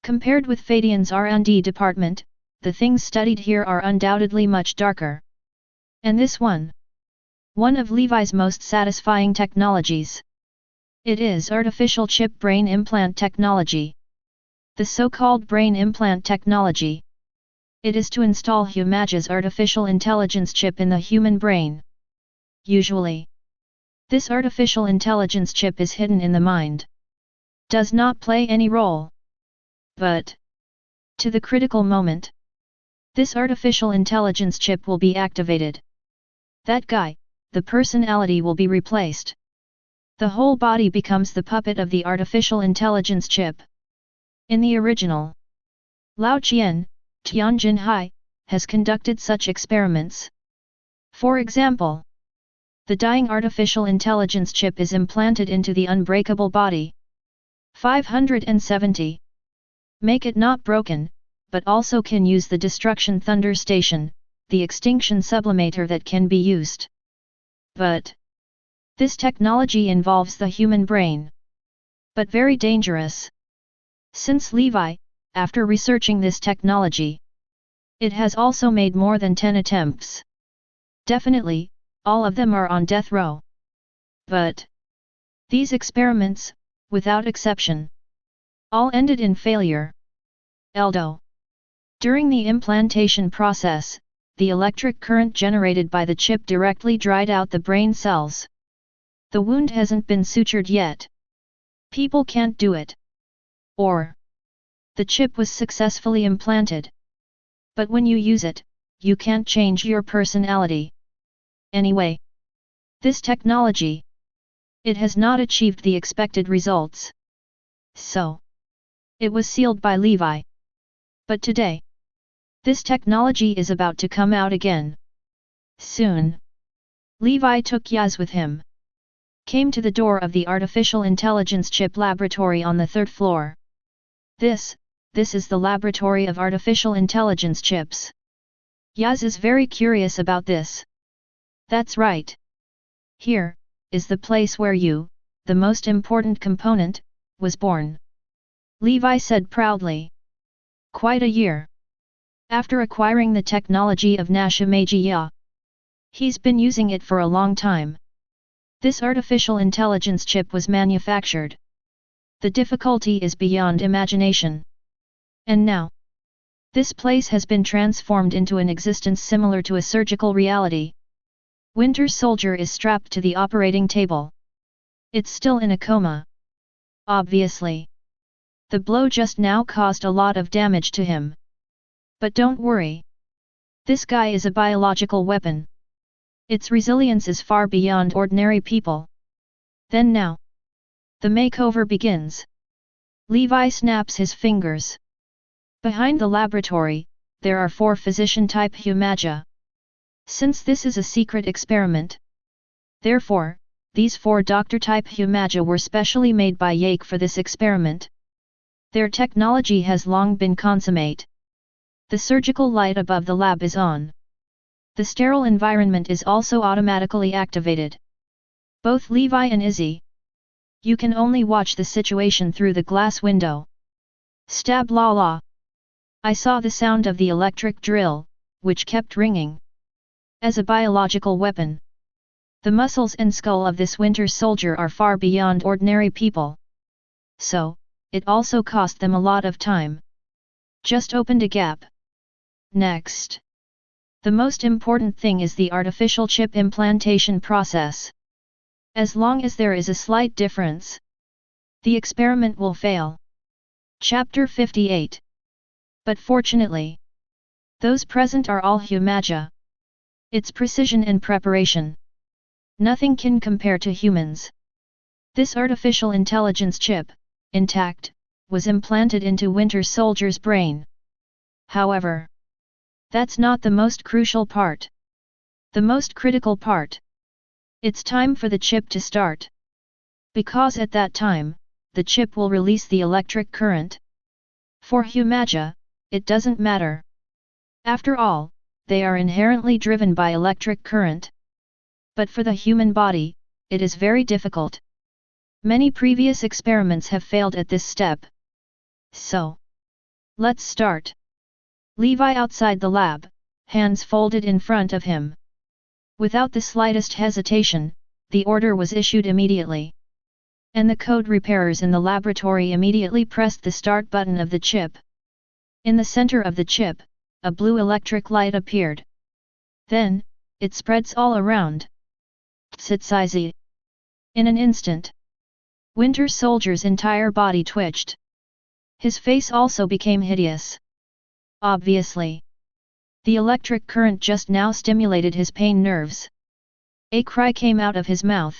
Compared with Feidian's R&D department, the things studied here are undoubtedly much darker. And this one of Levi's most satisfying technologies. It is artificial chip brain implant technology. The so-called brain implant technology. It is to install Humaja's artificial intelligence chip in the human brain. Usually, this artificial intelligence chip is hidden in the mind. Does not play any role. But, to the critical moment, this artificial intelligence chip will be activated. That guy, the personality will be replaced. The whole body becomes the puppet of the artificial intelligence chip. In the original, Lao Qian, Tianjin Hai, has conducted such experiments. For example, the dying artificial intelligence chip is implanted into the unbreakable body. 570. Make it not broken, but also can use the destruction thunder station, the extinction sublimator that can be used. But this technology involves the human brain. But very dangerous. Since Levi, after researching this technology, it has also made more than 10 attempts. Definitely, all of them are on death row. But these experiments, without exception, all ended in failure. Eldo. During the implantation process, the electric current generated by the chip directly dried out the brain cells. The wound hasn't been sutured yet. People can't do it. Or the chip was successfully implanted. But when you use it, you can't change your personality. Anyway, this technology It has not achieved the expected results. So, it was sealed by Levi. But today, this technology is about to come out again. Soon, Levi took Yaz with him. Came to the door of the artificial intelligence chip laboratory on the 3rd floor. This is the laboratory of artificial intelligence chips. Yaz is very curious about this. That's right. Here is the place where you, the most important component, was born. Levi said proudly. Quite a year after acquiring the technology of Nashamagia, he's been using it for a long time. This artificial intelligence chip was manufactured. The difficulty is beyond imagination. And now, this place has been transformed into an existence similar to a surgical reality. Winter Soldier is strapped to the operating table. It's still in a coma. Obviously, the blow just now caused a lot of damage to him. But don't worry. This guy is a biological weapon. Its resilience is far beyond ordinary people. Then now, the makeover begins. Levi snaps his fingers. Behind the laboratory, there are 4 physician-type Humaja. Since this is a secret experiment, therefore, these 4 doctor-type Humaja were specially made by Yake for this experiment. Their technology has long been consummate. The surgical light above the lab is on. The sterile environment is also automatically activated. Both Levi and Izzy. You can only watch the situation through the glass window. Stab la la. I saw the sound of the electric drill, which kept ringing. As a biological weapon, the muscles and skull of this Winter Soldier are far beyond ordinary people. So, it also cost them a lot of time. Just opened a gap. Next, the most important thing is the artificial chip implantation process. As long as there is a slight difference, the experiment will fail. Chapter 58. But fortunately, those present are all Humaja. Its precision and preparation, nothing can compare to humans. This artificial intelligence chip, intact, was implanted into Winter Soldier's brain. However, that's not the most crucial part. The most critical part. It's time for the chip to start. Because at that time, the chip will release the electric current. For Humaja, it doesn't matter. After all, they are inherently driven by electric current. But for the human body, it is very difficult. Many previous experiments have failed at this step. So, let's start. Levi outside the lab, hands folded in front of him. Without the slightest hesitation, the order was issued immediately. And the code repairers in the laboratory immediately pressed the start button of the chip. In the center of the chip, a blue electric light appeared. Then, it spreads all around. Tsitsizi. In an instant, Winter Soldier's entire body twitched. His face also became hideous. Obviously, the electric current just now stimulated his pain nerves. A cry came out of his mouth.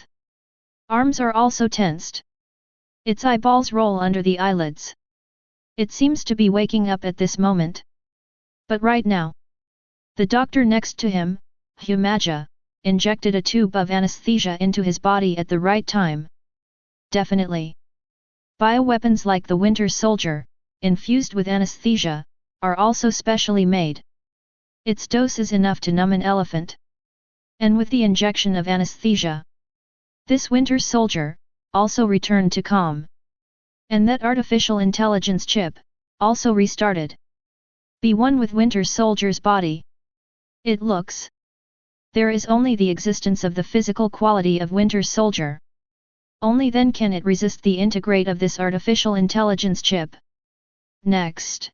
Arms are also tensed. Its eyeballs roll under the eyelids. It seems to be waking up at this moment. But right now, the doctor next to him, Humaja, injected a tube of anesthesia into his body at the right time. Definitely. Bioweapons like the Winter Soldier, infused with anesthesia, are also specially made. Its dose is enough to numb an elephant. And with the injection of anesthesia, this Winter Soldier also returned to calm. And that artificial intelligence chip also restarted. Be one with Winter Soldier's body. It looks. There is only the existence of the physical quality of Winter Soldier. Only then can it resist the integrate of this artificial intelligence chip. Next,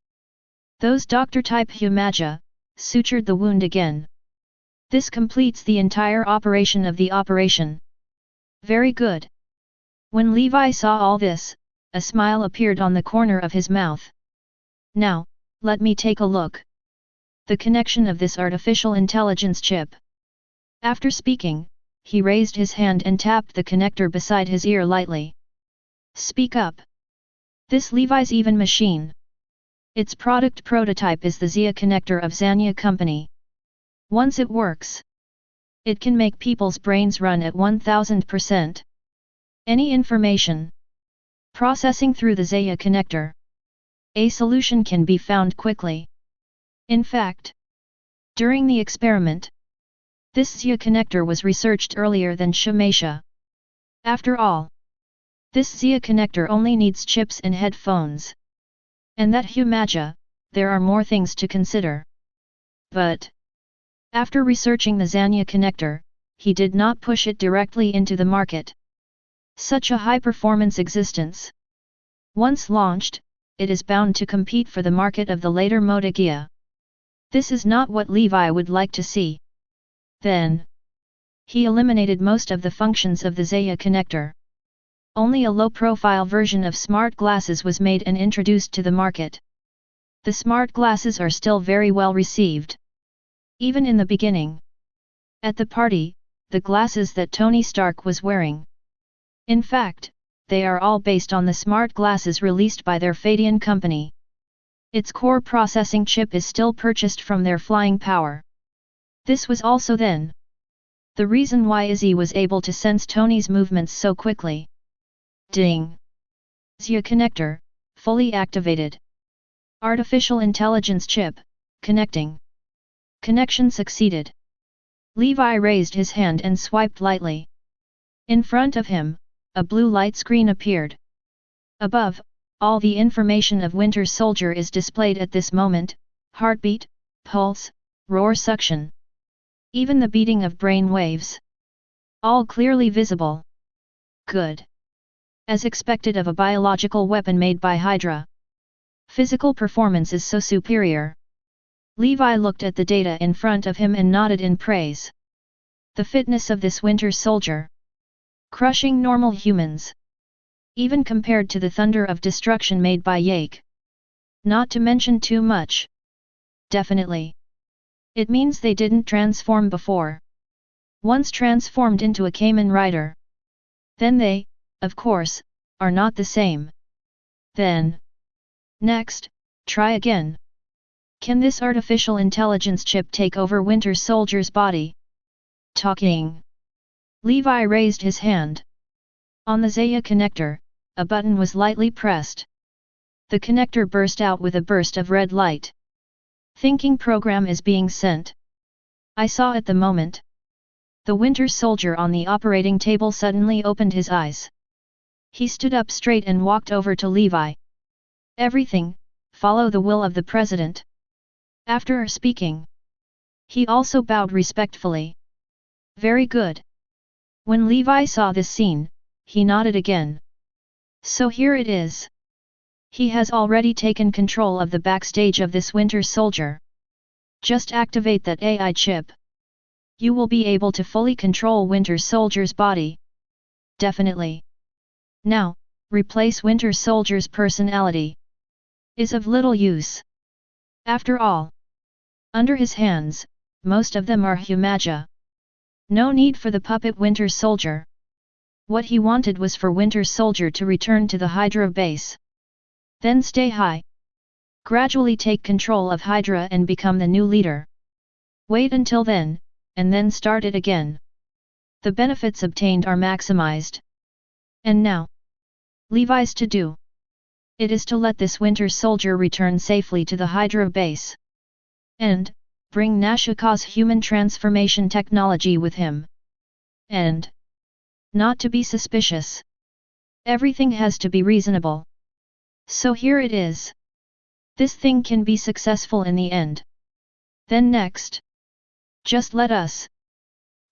those doctor-type Humaja sutured the wound again. This completes the entire operation of the operation. Very good. When Levi saw all this, a smile appeared on the corner of his mouth. Now, let me take a look. The connection of this artificial intelligence chip. After speaking, he raised his hand and tapped the connector beside his ear lightly. Speak up. This Levi's even machine. Its product prototype is the Zia connector of Zanya Company. Once it works, it can make people's brains run at 1000%. Any information processing through the Zia connector, a solution can be found quickly. In fact, during the experiment, this Zia connector was researched earlier than Shimasha. After all, this Zia connector only needs chips and headphones. And that Humaja, there are more things to consider. But after researching the Zanya connector, he did not push it directly into the market. Such a high-performance existence, once launched, it is bound to compete for the market of the later Modagia. This is not what Levi would like to see. Then, he eliminated most of the functions of the Zaya connector. Only a low-profile version of smart glasses was made and introduced to the market. The smart glasses are still very well received. Even in the beginning. At the party, the glasses that Tony Stark was wearing. In fact, they are all based on the smart glasses released by their Feidian company. Its core processing chip is still purchased from their flying power. This was also then the reason why Izzy was able to sense Tony's movements so quickly. Ding! Zia connector, fully activated. Artificial intelligence chip, connecting. Connection succeeded. Levi raised his hand and swiped lightly. In front of him, a blue light screen appeared. Above, all the information of Winter Soldier is displayed at this moment: heartbeat, pulse, roar, suction. Even the beating of brain waves. All clearly visible. Good. As expected of a biological weapon made by Hydra. Physical performance is so superior. Levi looked at the data in front of him and nodded in praise. The fitness of this Winter Soldier. Crushing normal humans. Even compared to the thunder of destruction made by Yake. Not to mention too much. Definitely. It means they didn't transform before. Once transformed into a Kamen Rider. Then they, of course, are not the same. Then. Next, try again. Can this artificial intelligence chip take over Winter Soldier's body? Talking. Levi raised his hand. On the Zaya connector, a button was lightly pressed. The connector burst out with a burst of red light. Thinking program is being sent. I saw at the moment. The Winter Soldier on the operating table suddenly opened his eyes. He stood up straight and walked over to Levi. Everything, follow the will of the President. After speaking, he also bowed respectfully. Very good. When Levi saw this scene, he nodded again. So here it is. He has already taken control of the backstage of this Winter Soldier. Just activate that AI chip. You will be able to fully control Winter Soldier's body. Definitely. Now, replace Winter Soldier's personality. Is of little use. After all, under his hands, most of them are Humaja. No need for the puppet Winter Soldier. What he wanted was for Winter Soldier to return to the Hydra base. Then stay high. Gradually take control of Hydra and become the new leader. Wait until then, and then start it again. The benefits obtained are maximized. And now, Levi's to do. It is to let this Winter Soldier return safely to the Hydra base. And, bring Nashika's human transformation technology with him. And, not to be suspicious. Everything has to be reasonable. So here it is. This thing can be successful in the end. Then next. Just let us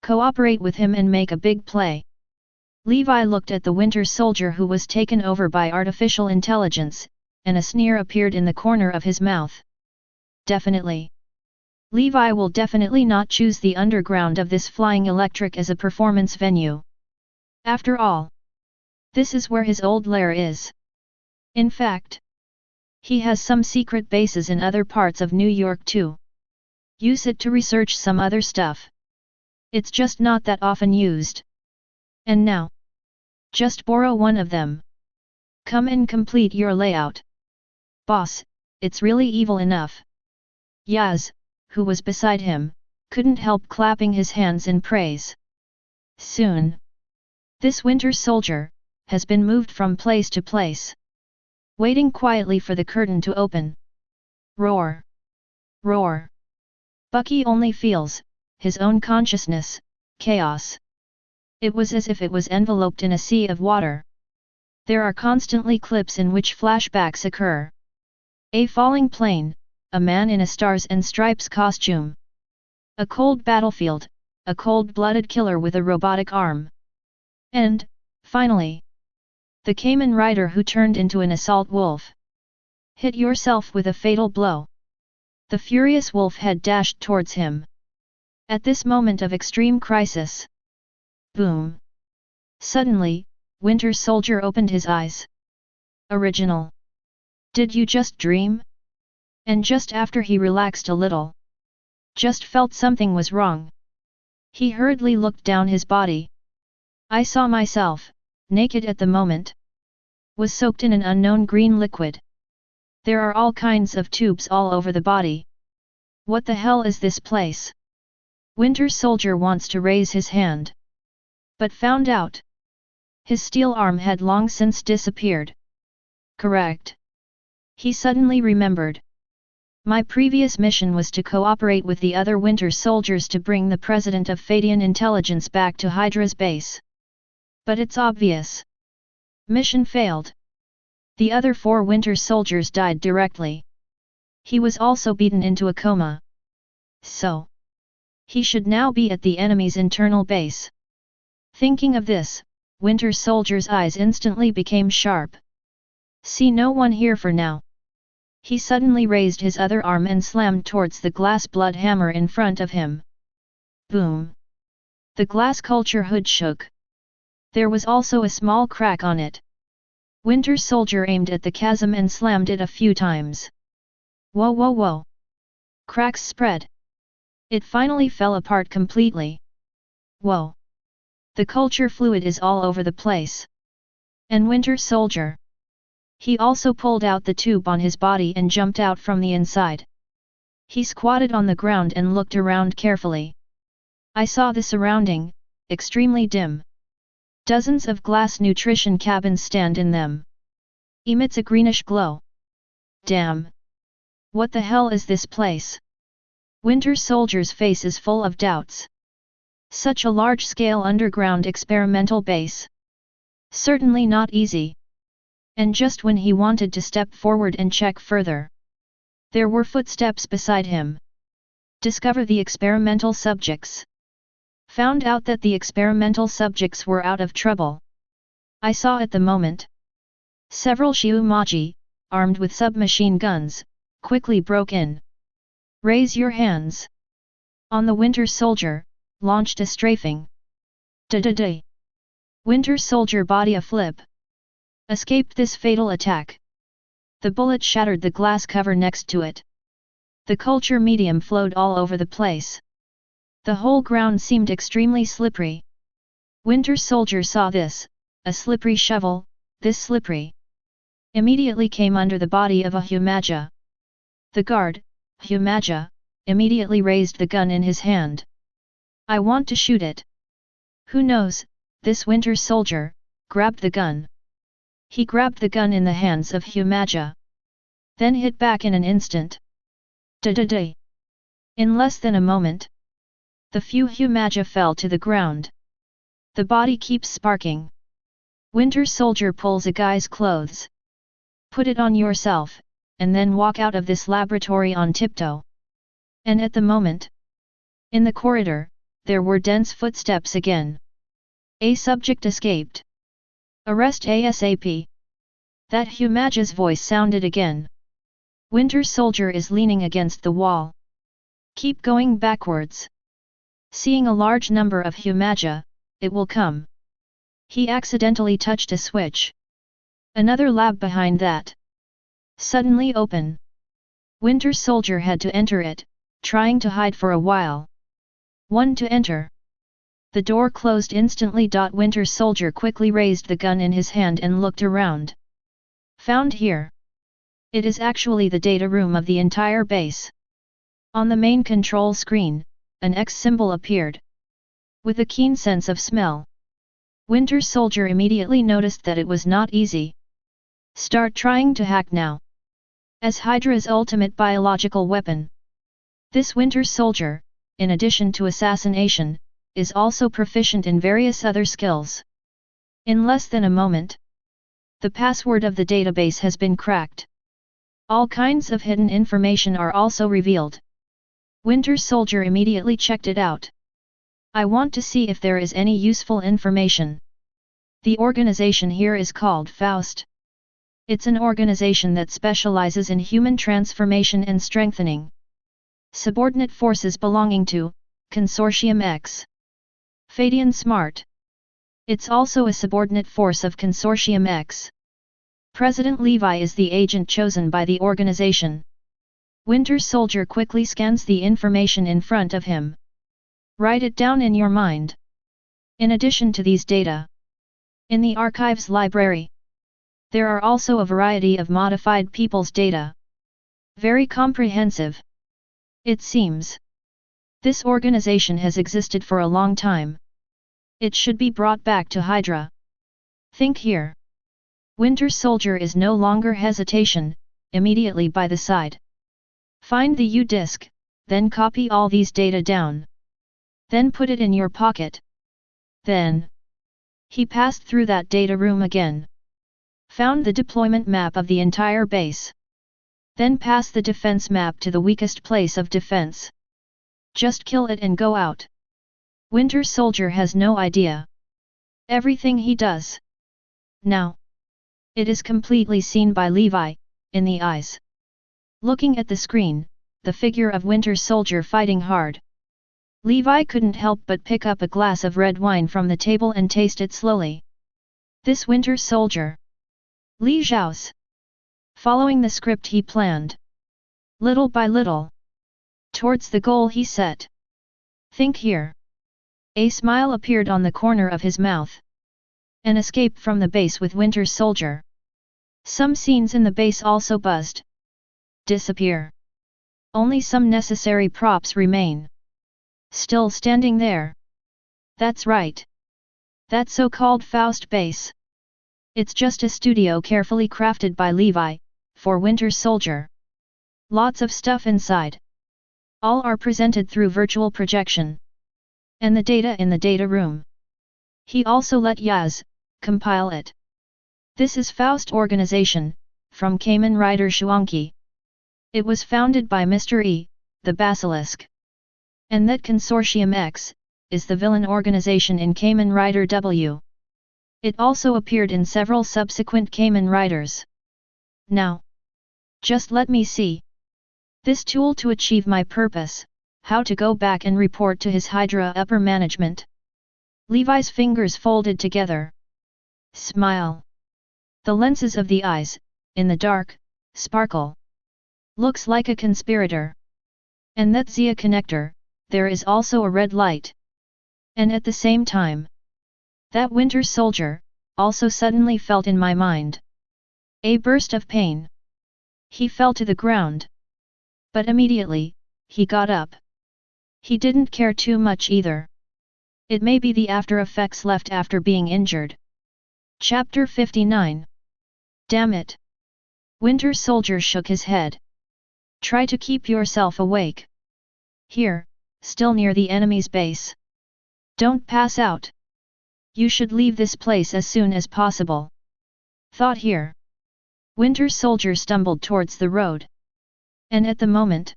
cooperate with him and make a big play. Levi looked at the Winter Soldier who was taken over by artificial intelligence, and a sneer appeared in the corner of his mouth. Definitely. Levi will definitely not choose the underground of this flying electric as a performance venue. After all, this is where his old lair is. In fact, he has some secret bases in other parts of New York too. Use it to research some other stuff. It's just not that often used. And now? Just borrow one of them. Come and complete your layout. Boss, it's really evil enough. Yaz, who was beside him, couldn't help clapping his hands in praise. Soon. This winter soldier has been moved from place to place, waiting quietly for the curtain to open. Roar! Roar! Bucky only feels his own consciousness, chaos. It was as if it was enveloped in a sea of water. There are constantly clips in which flashbacks occur. A falling plane, a man in a stars and stripes costume. A cold battlefield, a cold-blooded killer with a robotic arm. And, finally, the Kamen Rider who turned into an assault wolf. Hit yourself with a fatal blow. The furious wolf had dashed towards him. At this moment of extreme crisis. Boom! Suddenly, Winter Soldier opened his eyes. Original. Did you just dream? And just after he relaxed a little, just felt something was wrong. He hurriedly looked down his body. I saw myself, naked at the moment. Was soaked in an unknown green liquid. There are all kinds of tubes all over the body. What the hell is this place? Winter Soldier wants to raise his hand, but found out. His steel arm had long since disappeared. Correct. He suddenly remembered. My previous mission was to cooperate with the other Winter Soldiers to bring the president of Feidian Intelligence back to Hydra's base. But it's obvious. Mission failed. The other 4 Winter Soldiers died directly. He was also beaten into a coma. So, he should now be at the enemy's internal base. Thinking of this, Winter Soldier's eyes instantly became sharp. See no one here for now. He suddenly raised his other arm and slammed towards the glass blood hammer in front of him. Boom! The glass culture hood shook. There was also a small crack on it. Winter Soldier aimed at the chasm and slammed it a few times. Whoa whoa whoa! Cracks spread. It finally fell apart completely. Whoa! The culture fluid is all over the place. And Winter Soldier. He also pulled out the tube on his body and jumped out from the inside. He squatted on the ground and looked around carefully. I saw the surrounding, extremely dim. Dozens of glass nutrition cabins stand in them. Emits a greenish glow. Damn! What the hell is this place? Winter Soldier's face is full of doubts. Such a large-scale underground experimental base. Certainly not easy. And just when he wanted to step forward and check further, there were footsteps beside him. Discover the experimental subjects. Found out that the experimental subjects were out of trouble. I saw at the moment. Several Shiumaji, armed with submachine guns, quickly broke in. Raise your hands. On the Winter Soldier, launched a strafing. Da-da-da. Winter Soldier body a flip. Escaped this fatal attack. The bullet shattered the glass cover next to it. The culture medium flowed all over the place. The whole ground seemed extremely slippery. Winter Soldier saw this, a slippery shovel, this slippery. Immediately came under the body of a Humaja. The guard, Humaja, immediately raised the gun in his hand. I want to shoot it. Who knows, this Winter Soldier, grabbed the gun. He grabbed the gun in the hands of Humaja. Then hit back in an instant. Da-da-da. In less than a moment, the few Humaja fell to the ground. The body keeps sparking. Winter Soldier pulls a guy's clothes. Put it on yourself, and then walk out of this laboratory on tiptoe. And at the moment, in the corridor, there were dense footsteps again. A subject escaped. Arrest ASAP. That Humaja's voice sounded again. Winter Soldier is leaning against the wall. Keep going backwards. Seeing a large number of Humaja, it will come. He accidentally touched a switch. Another lab behind that. Suddenly open. Winter Soldier had to enter it, trying to hide for a while. 1 to enter. The door closed instantly. Winter Soldier quickly raised the gun in his hand and looked around. Found here. It is actually the data room of the entire base. On the main control screen, an X symbol appeared. With a keen sense of smell, Winter Soldier immediately noticed that it was not easy. Start trying to hack now. As Hydra's ultimate biological weapon, this Winter Soldier, in addition to assassination, is also proficient in various other skills. In less than a moment, the password of the database has been cracked. All kinds of hidden information are also revealed. Winter Soldier immediately checked it out. I want to see if there is any useful information. The organization here is called Faust. It's an organization that specializes in human transformation and strengthening. Subordinate forces belonging to Consortium X. Feidian Smart. It's also a subordinate force of Consortium X. President Levi is the agent chosen by the organization. Winter Soldier quickly scans the information in front of him. Write it down in your mind. In addition to these data, in the archives library, there are also a variety of modified people's data. Very comprehensive. It seems this organization has existed for a long time. It should be brought back to Hydra. Think here. Winter Soldier is no longer hesitation, immediately by the side. Find the U-disk, then copy all these data down. Then put it in your pocket. Then he passed through that data room again. Found the deployment map of the entire base. Then pass the defense map to the weakest place of defense. Just kill it and go out. Winter Soldier has no idea. Everything he does now, it is completely seen by Levi, in the eyes. Looking at the screen, the figure of Winter Soldier fighting hard. Levi couldn't help but pick up a glass of red wine from the table and taste it slowly. This Winter Soldier, Li Zhao's, following the script he planned. Little by little, towards the goal he set. Think here. A smile appeared on the corner of his mouth. An escape from the base with Winter Soldier. Some scenes in the base also buzzed. Disappear. Only some necessary props remain. Still standing there. That's right. That so-called Faust base. It's just a studio carefully crafted by Levi, for Winter Soldier. Lots of stuff inside. All are presented through virtual projection. And the data in the data room. He also let Yaz compile it. This is Faust organization, from Kamen Rider Shuanki. It was founded by Mr. E, the Basilisk. And that Consortium X, is the villain organization in Kamen Rider W. It also appeared in several subsequent Kamen Riders. Now, just let me see this tool to achieve my purpose, how to go back and report to his Hydra upper management. Levi's fingers folded together. Smile. The lenses of the eyes, in the dark, sparkle. Looks like a conspirator. And that Zia connector, there is also a red light. And at the same time, that Winter Soldier, also suddenly felt in my mind a burst of pain. He fell to the ground. But immediately, he got up. He didn't care too much either. It may be the after effects left after being injured. Chapter 59. Damn it! Winter Soldier shook his head. Try to keep yourself awake. Here, still near the enemy's base. Don't pass out. You should leave this place as soon as possible. Thought here. Winter Soldier stumbled towards the road. And at the moment,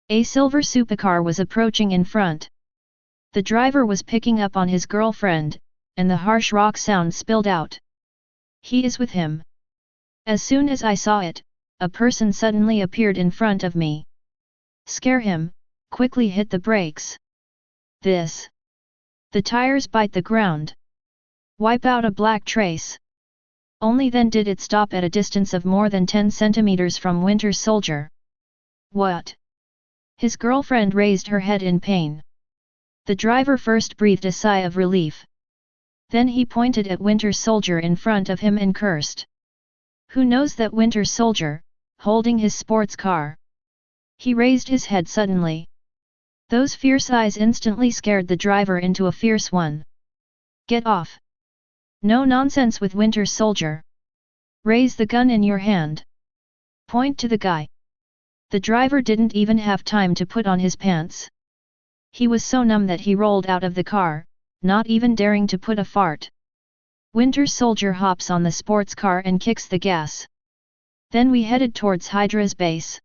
a silver supercar was approaching in front. The driver was picking up on his girlfriend, and the harsh rock sound spilled out. He is with him. As soon as I saw it, a person suddenly appeared in front of me. Scare him, quickly hit the brakes. This. The tires bite the ground. Wipe out a black trace. Only then did it stop at a distance of more than 10 centimeters from Winter Soldier. What? His girlfriend raised her head in pain. The driver first breathed a sigh of relief. Then he pointed at Winter Soldier in front of him and cursed. Who knows that Winter Soldier, holding his sports car? He raised his head suddenly. Those fierce eyes instantly scared the driver into a fierce one. Get off! No nonsense with Winter Soldier! Raise the gun in your hand! Point to the guy! The driver didn't even have time to put on his pants. He was so numb that he rolled out of the car, not even daring to put a fart. Winter Soldier hops on the sports car and kicks the gas. Then we headed towards Hydra's base.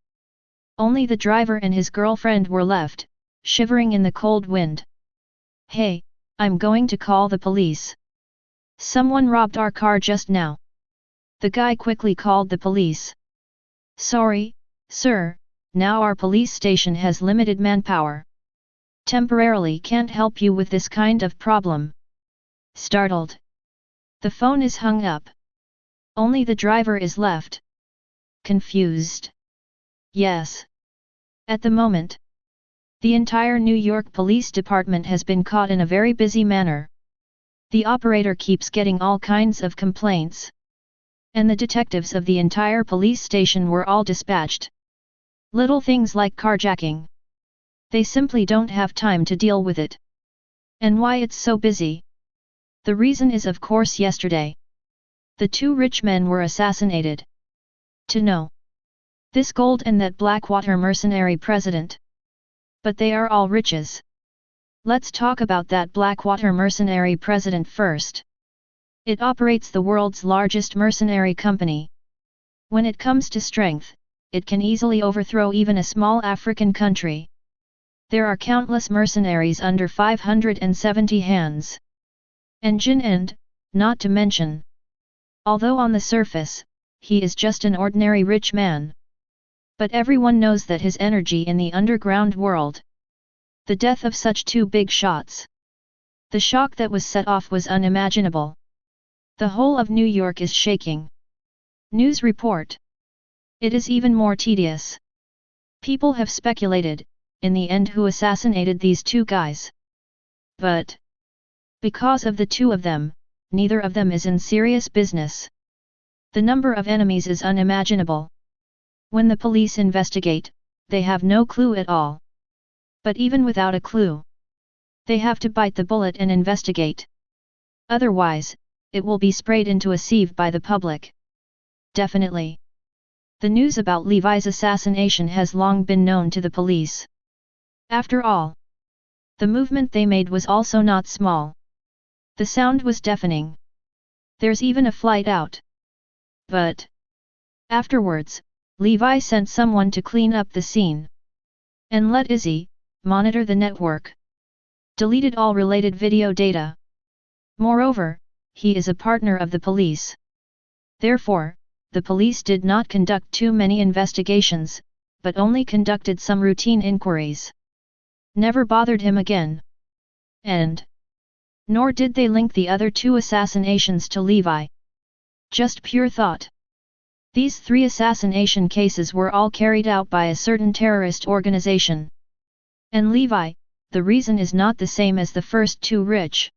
Only the driver and his girlfriend were left, shivering in the cold wind. Hey, I'm going to call the police. Someone robbed our car just now. The guy quickly called the police. Sorry, sir, now our police station has limited manpower. Temporarily can't help you with this kind of problem. Startled. The phone is hung up. Only the driver is left. Confused. Yes. At the moment, the entire New York Police Department has been caught in a very busy manner. The operator keeps getting all kinds of complaints. And the detectives of the entire police station were all dispatched. Little things like carjacking. They simply don't have time to deal with it. And why it's so busy? The reason is of course yesterday. The two rich men were assassinated. To know. This gold and that Blackwater mercenary president. But they are all riches. Let's talk about that Blackwater mercenary president first. It operates the world's largest mercenary company. When it comes to strength, it can easily overthrow even a small African country. There are countless mercenaries under 570 hands. And Jin and, not to mention. Although on the surface, he is just an ordinary rich man. But everyone knows that his energy in the underground world. The death of such two big shots. The shock that was set off was unimaginable. The whole of New York is shaking. News report. It is even more tedious. People have speculated, in the end, who assassinated these two guys. But because of the two of them, neither of them is in serious business. The number of enemies is unimaginable. When the police investigate, they have no clue at all. But even without a clue, they have to bite the bullet and investigate. Otherwise, it will be sprayed into a sieve by the public. Definitely. The news about Levi's assassination has long been known to the police. After all, the movement they made was also not small. The sound was deafening. There's even a flight out. But afterwards, Levi sent someone to clean up the scene. And let Izzy monitor the network. Deleted all related video data. Moreover, he is a partner of the police. Therefore, the police did not conduct too many investigations, but only conducted some routine inquiries. Never bothered him again. And nor did they link the other two assassinations to Levi. Just pure thought. These three assassination cases were all carried out by a certain terrorist organization. And Levi, the reason is not the same as the first two rich.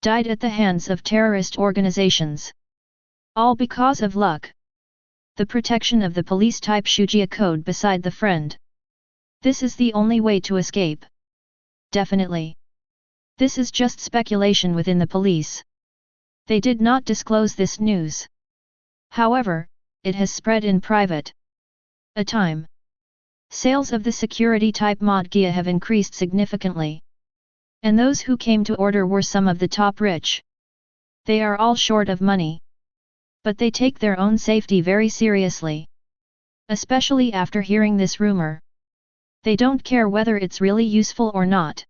Died at the hands of terrorist organizations. All because of luck. The protection of the police type Shugia code beside the friend. This is the only way to escape. Definitely. This is just speculation within the police. They did not disclose this news. However, it has spread in private. A time. Sales of the security type mod Gaia have increased significantly. And those who came to order were some of the top rich. They are all short of money. But they take their own safety very seriously. Especially after hearing this rumor. They don't care whether it's really useful or not.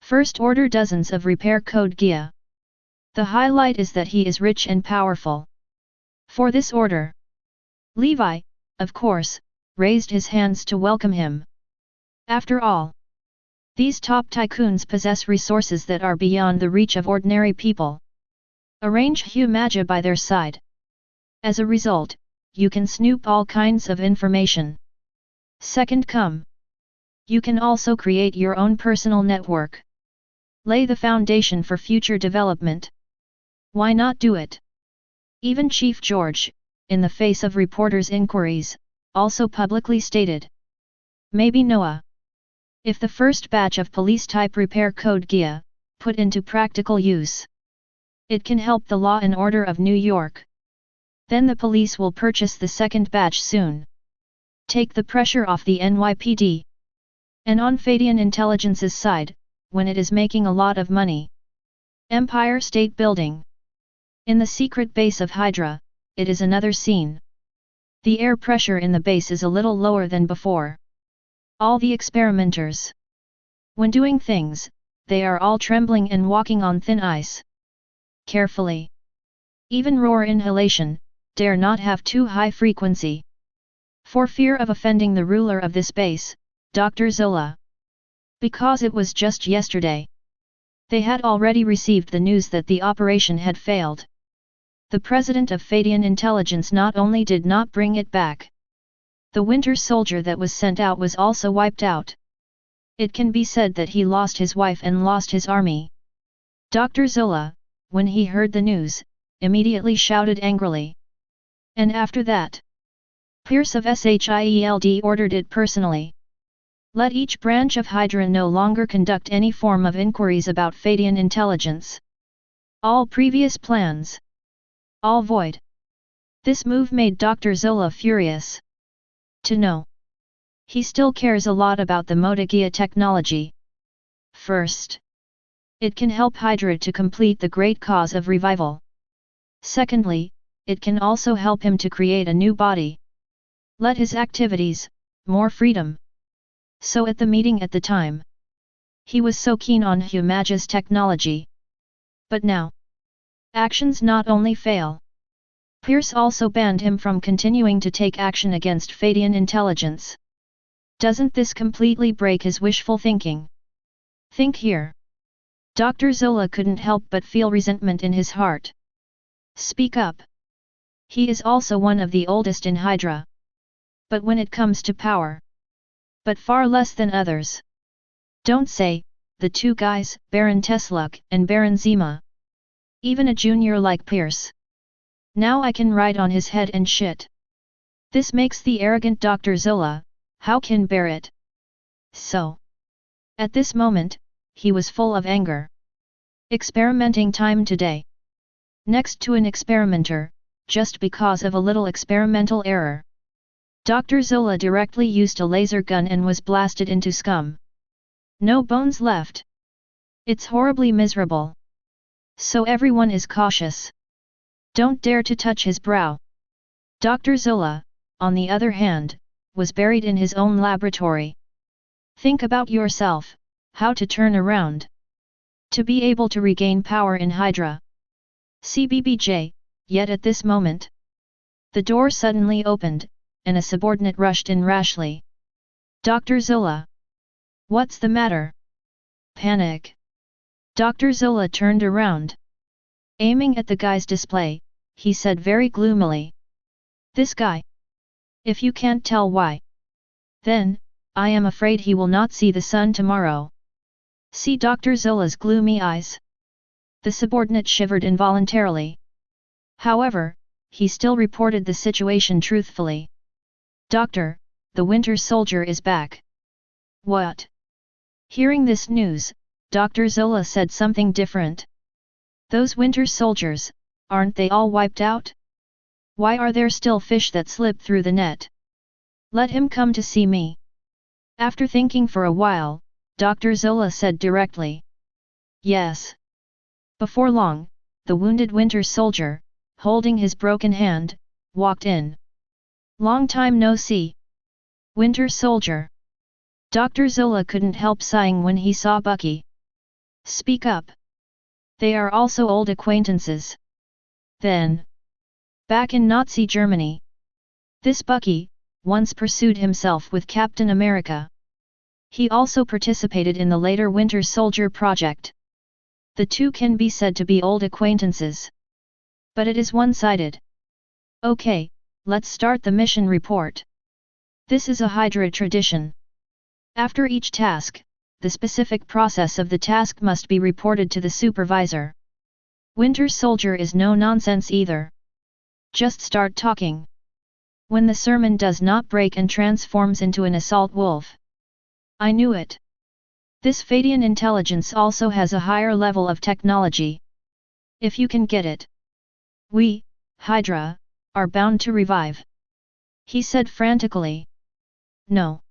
First order dozens of repair code Gaia. The highlight is that he is rich and powerful. For this order, Levi, of course, raised his hands to welcome him. After all, these top tycoons possess resources that are beyond the reach of ordinary people. Arrange Hu Magia by their side. As a result, you can snoop all kinds of information. Second come. You can also create your own personal network. Lay the foundation for future development. Why not do it? Even Chief George, in the face of reporters' inquiries, also publicly stated. Maybe Noah. If the first batch of police-type repair code Gaia, put into practical use, it can help the law and order of New York. Then the police will purchase the second batch soon. Take the pressure off the NYPD. And on Feidian Intelligence's side, when it is making a lot of money. Empire State Building. In the secret base of Hydra, it is another scene. The air pressure in the base is a little lower than before. All the experimenters, when doing things, they are all trembling and walking on thin ice. Carefully. Even roar inhalation, dare not have too high frequency. For fear of offending the ruler of this base, Dr. Zola. Because it was just yesterday. They had already received the news that the operation had failed. The president of Feidian Intelligence not only did not bring it back. The Winter Soldier that was sent out was also wiped out. It can be said that he lost his wife and lost his army. Dr. Zola, when he heard the news, immediately shouted angrily. And after that, Pierce of SHIELD ordered it personally. Let each branch of Hydra no longer conduct any form of inquiries about Feidian Intelligence. All previous plans. All void. This move made Dr. Zola furious. To know. He still cares a lot about the Gaia technology. First, it can help Hydra to complete the great cause of revival. Secondly, it can also help him to create a new body. Let his activities, more freedom. So at the meeting at the time, he was so keen on Humaga's technology. But now, actions not only fail. Pierce also banned him from continuing to take action against Feidian Intelligence. Doesn't this completely break his wishful thinking? Think here. Dr. Zola couldn't help but feel resentment in his heart. Speak up. He is also one of the oldest in Hydra. But when it comes to power, but far less than others. Don't say, the two guys, Baron Tesluk and Baron Zima. Even a junior like Pierce. Now I can ride on his head and shit. This makes the arrogant Dr. Zola, how can bear it? So. At this moment, he was full of anger. Experimenting time today. Next to an experimenter, just because of a little experimental error. Dr. Zola directly used a laser gun and was blasted into scum. No bones left. It's horribly miserable. So everyone is cautious. Don't dare to touch his brow. Dr. Zola, on the other hand, was buried in his own laboratory. Think about yourself, how to turn around. To be able to regain power in Hydra. CBBJ, yet at this moment. The door suddenly opened, and a subordinate rushed in rashly. Dr. Zola. What's the matter? Panic. Dr. Zola turned around. Aiming at the guy's display, he said very gloomily. This guy. If you can't tell why. Then, I am afraid he will not see the sun tomorrow. See Dr. Zola's gloomy eyes. The subordinate shivered involuntarily. However, he still reported the situation truthfully. Doctor, the Winter Soldier is back. What? Hearing this news, Dr. Zola said something different. Those Winter Soldiers, aren't they all wiped out? Why are there still fish that slip through the net? Let him come to see me. After thinking for a while, Dr. Zola said directly. Yes. Before long, the wounded Winter Soldier, holding his broken hand, walked in. Long time no see. Winter Soldier. Dr. Zola couldn't help sighing when he saw Bucky. Speak up. They are also old acquaintances. Then. Back in Nazi Germany. This Bucky, once pursued himself with Captain America. He also participated in the later Winter Soldier project. The two can be said to be old acquaintances. But it is one-sided. Okay, let's start the mission report. This is a Hydra tradition. After each task, the specific process of the task must be reported to the supervisor. Winter Soldier is no nonsense either. Just start talking. When the sermon does not break and transforms into an assault wolf. I knew it. This Feidian Intelligence also has a higher level of technology. If you can get it. We, Hydra, are bound to revive. He said frantically. No.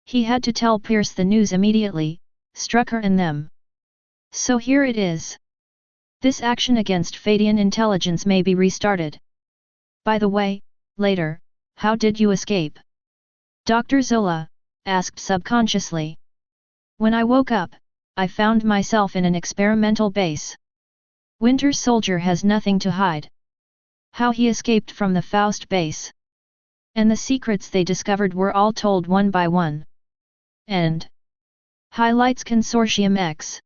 He had to tell Pierce the news immediately, Strucker and them. So here it is. This action against Feidian Intelligence may be restarted. By the way, later, how did you escape? Dr. Zola asked subconsciously. When I woke up, I found myself in an experimental base. Winter Soldier has nothing to hide. How he escaped from the Faust base. And the secrets they discovered were all told one by one. And highlights Consortium X.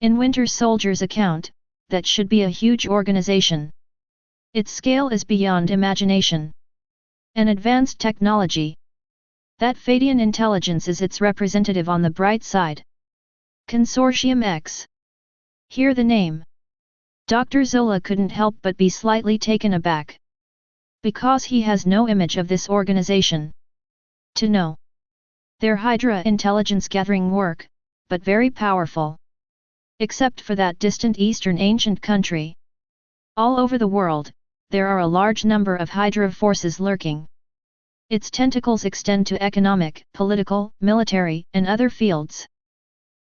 In Winter Soldier's account, that should be a huge organization. Its scale is beyond imagination. An advanced technology. That Feidian Intelligence is its representative on the bright side. Consortium X. Hear the name. Dr. Zola couldn't help but be slightly taken aback. Because he has no image of this organization. To know. Their Hydra intelligence gathering work, but very powerful. Except for that distant eastern ancient country. All over the world, there are a large number of Hydra forces lurking. Its tentacles extend to economic, political, military, and other fields.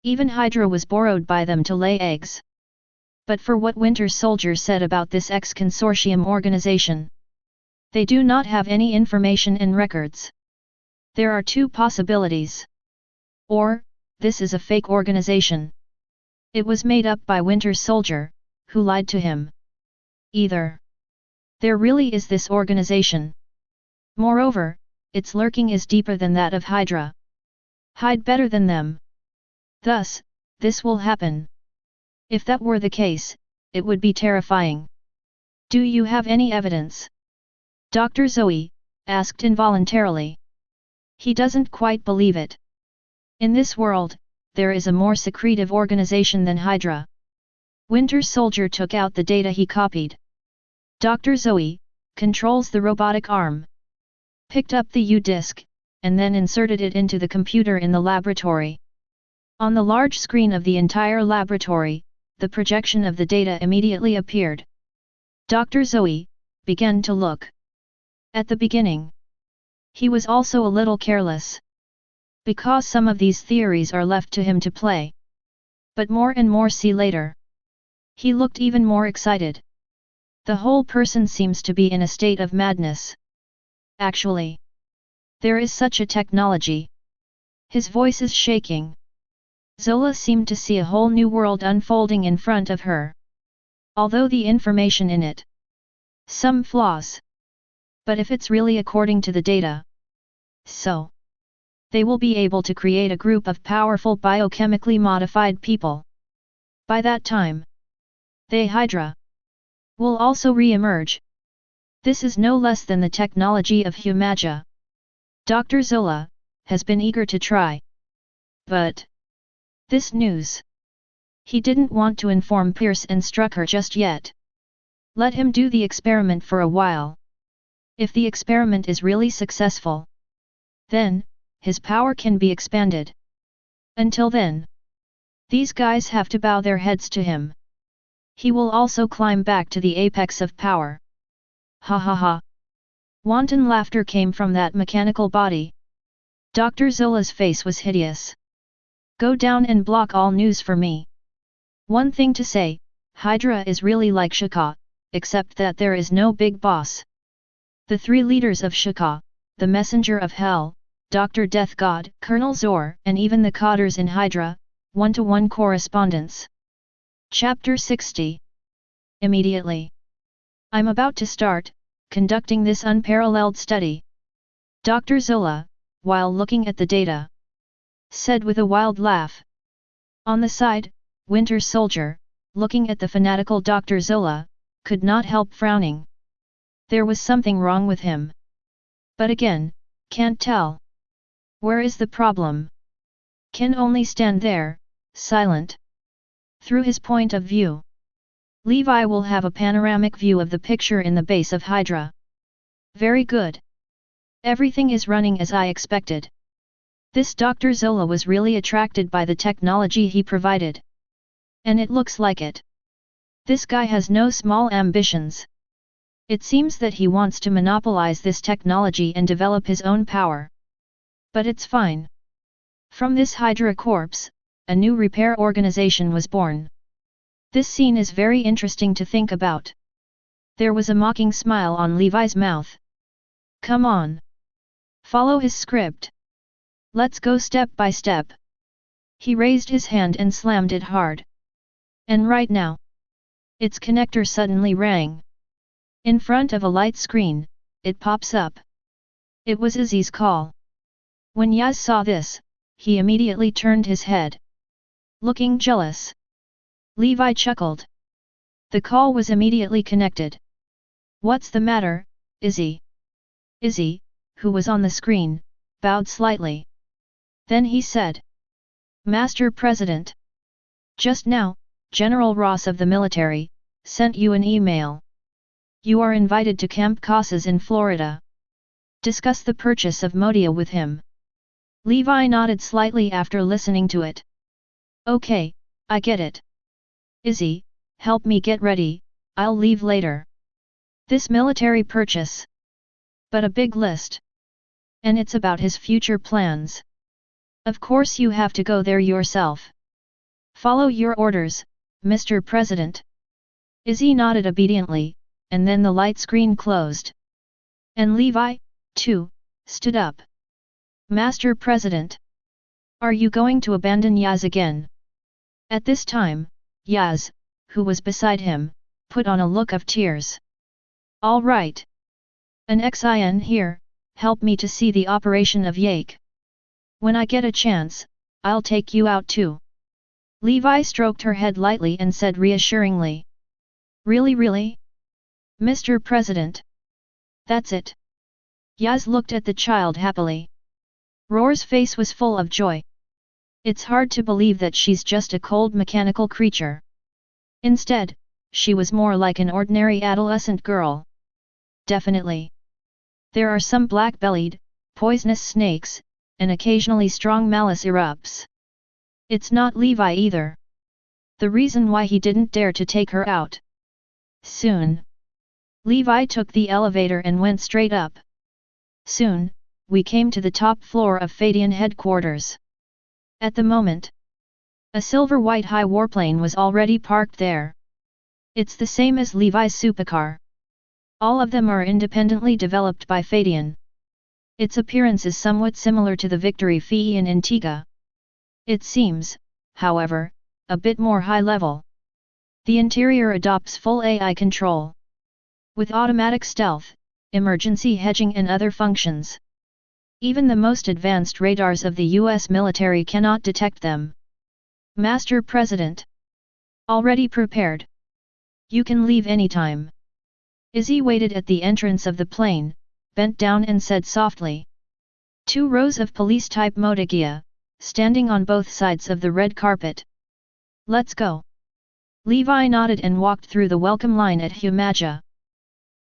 Even Hydra was borrowed by them to lay eggs. But for what Winter Soldier said about this ex-consortium organization. They do not have any information and records. There are two possibilities. Or, this is a fake organization. It was made up by Winter Soldier, who lied to him. Either. There really is this organization. Moreover, its lurking is deeper than that of Hydra. Hide better than them. Thus, this will happen. If that were the case, it would be terrifying. Do you have any evidence? Dr. Zoe asked involuntarily. He doesn't quite believe it. In this world, there is a more secretive organization than Hydra. Winter Soldier took out the data he copied. Dr. Zoe controls the robotic arm. Picked up the U-disc, and then inserted it into the computer in the laboratory. On the large screen of the entire laboratory, the projection of the data immediately appeared. Dr. Zoe began to look. At the beginning, he was also a little careless. Because some of these theories are left to him to play. But more and more see later. He looked even more excited. The whole person seems to be in a state of madness. Actually, there is such a technology. His voice is shaking. Zola seemed to see a whole new world unfolding in front of her. Although the information in it. Some flaws. But if it's really according to the data. So. They will be able to create a group of powerful biochemically modified people. By that time. They Hydra. Will also re-emerge. This is no less than the technology of Humaja. Dr. Zola has been eager to try. But. This news. He didn't want to inform Pierce and Strucker just yet. Let him do the experiment for a while. If the experiment is really successful. Then, his power can be expanded. Until then. These guys have to bow their heads to him. He will also climb back to the apex of power. Ha ha ha. Wanton laughter came from that mechanical body. Dr. Zola's face was hideous. Go down and block all news for me. One thing to say, Hydra is really like Shaka, except that there is no big boss. The three leaders of Shaka, the Messenger of Hell, Dr. Death God, Colonel Zor, and even the Codders in Hydra, one-to-one correspondence. Chapter 60. Immediately. I'm about to start, conducting this unparalleled study. Dr. Zola, while looking at the data, said with a wild laugh. On the side, Winter Soldier, looking at the fanatical Dr. Zola, could not help frowning. There was something wrong with him. But again, can't tell. Where is the problem? can only stand there, silent. Through his point of view, Levi will have a panoramic view of the picture in the base of Hydra. Very good. Everything is running as I expected. This Dr. Zola was really attracted by the technology he provided. And it looks like it. This guy has no small ambitions. It seems that he wants to monopolize this technology and develop his own power. But it's fine. From this Hydra corpse, a new repair organization was born. This scene is very interesting to think about. There was a mocking smile on Levi's mouth. Come on. Follow his script. Let's go step by step. He raised his hand and slammed it hard. And right now, its connector suddenly rang. In front of a light screen, it pops up. It was Izzy's call. When Yaz saw this, he immediately turned his head. Looking jealous, Levi chuckled. The call was immediately connected. What's the matter, Izzy? Izzy, who was on the screen, bowed slightly. Then he said, Master President. Just now, General Ross of the military, sent you an email. You are invited to Camp Casas in Florida. Discuss the purchase of Modia with him. Levi nodded slightly after listening to it. Okay, I get it. Izzy, help me get ready, I'll leave later. This military purchase. But a big list. And it's about his future plans. Of course you have to go there yourself. Follow your orders, Mr. President. Izzy nodded obediently, and then the light screen closed. And Levi, too, stood up. Master President. Are you going to abandon Yaz again? At this time, Yaz, who was beside him, put on a look of tears. All right. An XIN here, help me to see the operation of Yake. When I get a chance, I'll take you out too. Levi stroked her head lightly and said reassuringly. Really? Mr. President. That's it. Yaz looked at the child happily. Roar's face was full of joy. It's hard to believe that she's just a cold mechanical creature. Instead, she was more like an ordinary adolescent girl. Definitely. There are some black-bellied, poisonous snakes, and occasionally strong malice erupts. It's not Levi either. The reason why he didn't dare to take her out. Soon. Levi took the elevator and went straight up. Soon, we came to the top floor of Feidian headquarters. At the moment, a silver-white high warplane was already parked there. It's the same as Levi's supercar. All of them are independently developed by Feidian. Its appearance is somewhat similar to the Victory Feidian Antigua. It seems, however, a bit more high-level. The interior adopts full AI control. With automatic stealth, emergency hedging and other functions. Even the most advanced radars of the US military cannot detect them. Master President. Already prepared. You can leave anytime. Izzy waited at the entrance of the plane, bent down and said softly. 2 rows of police-type Modagia, standing on both sides of the red carpet. Let's go. Levi nodded and walked through the welcome line at Humaja.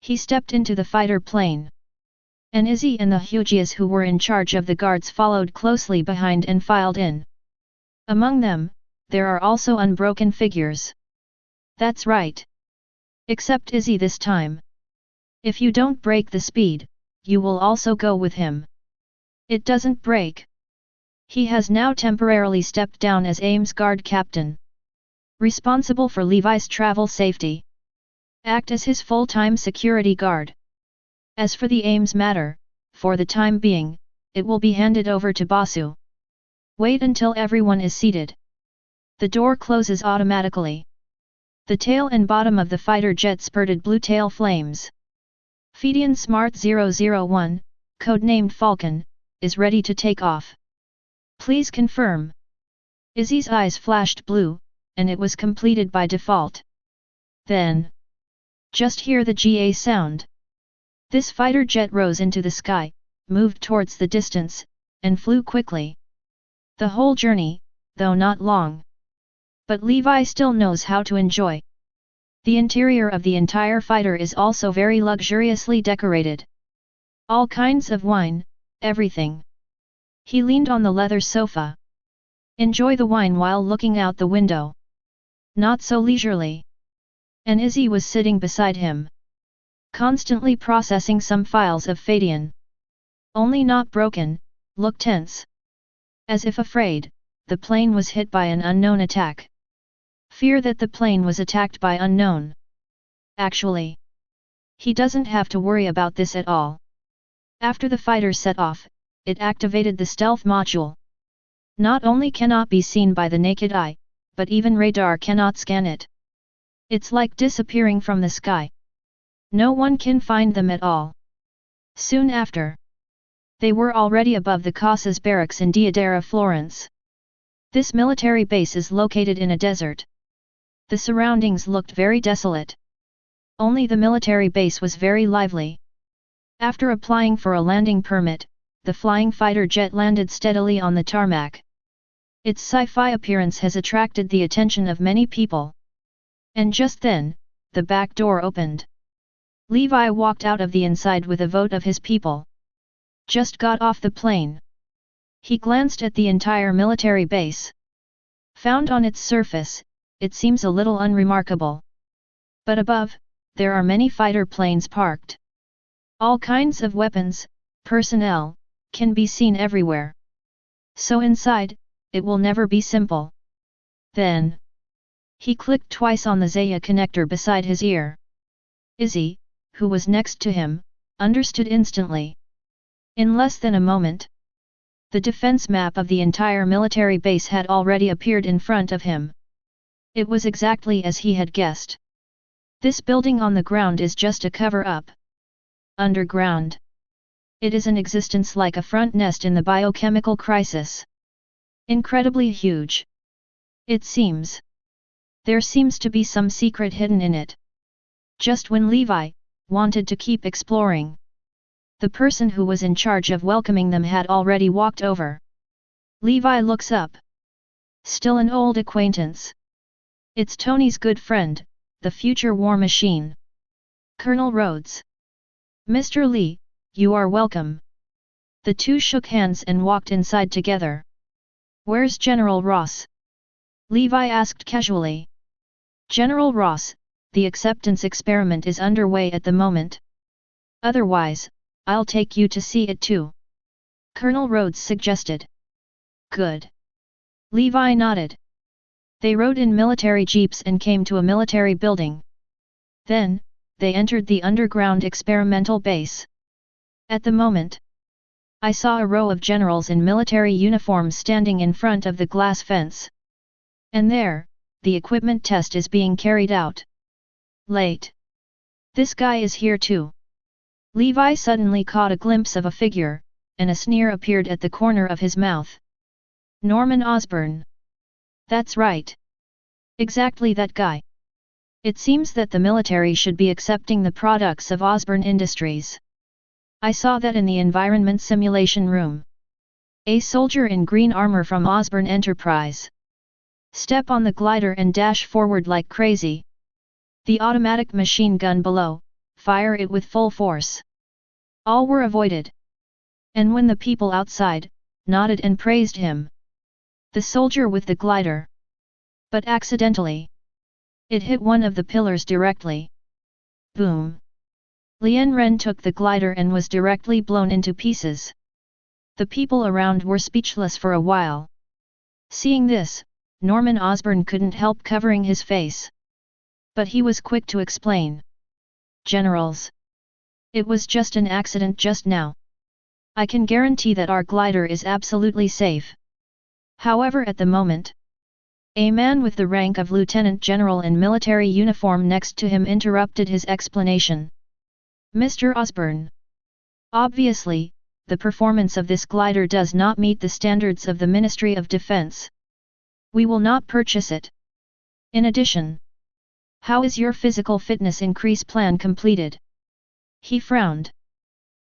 He stepped into the fighter plane. And Izzy and the Hugias who were in charge of the guards followed closely behind and filed in. Among them, there are also unbroken figures. That's right. Except Izzy this time. If you don't break the speed, you will also go with him. It doesn't break. He has now temporarily stepped down as AIM's guard captain. Responsible for Levi's travel safety. Act as his full-time security guard. As for the AIM's matter, for the time being, it will be handed over to Basu. Wait until everyone is seated. The door closes automatically. The tail and bottom of the fighter jet spurted blue tail flames. Feidian Smart 001, codenamed Falcon, is ready to take off. Please confirm. Izzy's eyes flashed blue, and it was completed by default. Then, just hear the GA sound. This fighter jet rose into the sky, moved towards the distance, and flew quickly. The whole journey, though not long. But Levi still knows how to enjoy. The interior of the entire fighter is also very luxuriously decorated. All kinds of wine, everything. He leaned on the leather sofa. Enjoy the wine while looking out the window. Not so leisurely. And Izzy was sitting beside him. Constantly processing some files of Feidian. Only not broken, looked tense. As if afraid, the plane was hit by an unknown attack. Fear that the plane was attacked by unknown. Actually, he doesn't have to worry about this at all. After the fighter set off, it activated the stealth module. Not only cannot be seen by the naked eye, but even radar cannot scan it. It's like disappearing from the sky. No one can find them at all. Soon after, they were already above the Casas barracks in Diadera, Florence. This military base is located in a desert. The surroundings looked very desolate. Only the military base was very lively. After applying for a landing permit, the flying fighter jet landed steadily on the tarmac. Its sci-fi appearance has attracted the attention of many people. And just then, the back door opened. Levi walked out of the inside with a vote of his people. Just got off the plane. He glanced at the entire military base. Found on its surface, it seems a little unremarkable. But above, there are many fighter planes parked. All kinds of weapons, personnel, can be seen everywhere. So inside, it will never be simple. Then, he clicked twice on the Gaia connector beside his ear. Izzy, who was next to him, understood instantly. In less than a moment, the defense map of the entire military base had already appeared in front of him. It was exactly as he had guessed. This building on the ground is just a cover-up. Underground. It is an existence like a front nest in the biochemical crisis. Incredibly huge. It seems. There seems to be some secret hidden in it. Just when Levi wanted to keep exploring, the person who was in charge of welcoming them had already walked over. Levi looks up. Still an old acquaintance. It's Tony's good friend, the future war machine. Colonel Rhodes. Mr. Lee, you are welcome. The two shook hands and walked inside together. Where's General Ross? Levi asked casually. General Ross, the acceptance experiment is underway at the moment. Otherwise, I'll take you to see it too. Colonel Rhodes suggested. Good. Levi nodded. They rode in military jeeps and came to a military building. Then, they entered the underground experimental base. At the moment, I saw a row of generals in military uniforms standing in front of the glass fence. And there, the equipment test is being carried out. Late. This guy is here too. Levi suddenly caught a glimpse of a figure, and a sneer appeared at the corner of his mouth. Norman Osborn. That's right. Exactly that guy. It seems that the military should be accepting the products of Feidian Industries. I saw that in the environment simulation room. A soldier in green armor from Osborn Enterprise. Step on the glider and dash forward like crazy. The automatic machine gun below, fire it with full force. All were avoided. And when the people outside, nodded and praised him. The soldier with the glider. But accidentally. It hit one of the pillars directly. Boom. Lien Ren took the glider and was directly blown into pieces. The people around were speechless for a while. Seeing this, Norman Osborn couldn't help covering his face. But he was quick to explain. Generals. It was just an accident just now. I can guarantee that our glider is absolutely safe. However, at the moment, a man with the rank of lieutenant general in military uniform next to him interrupted his explanation. Mr. Osborn. Obviously, the performance of this glider does not meet the standards of the Ministry of Defense. We will not purchase it. In addition, how is your physical fitness increase plan completed? He frowned.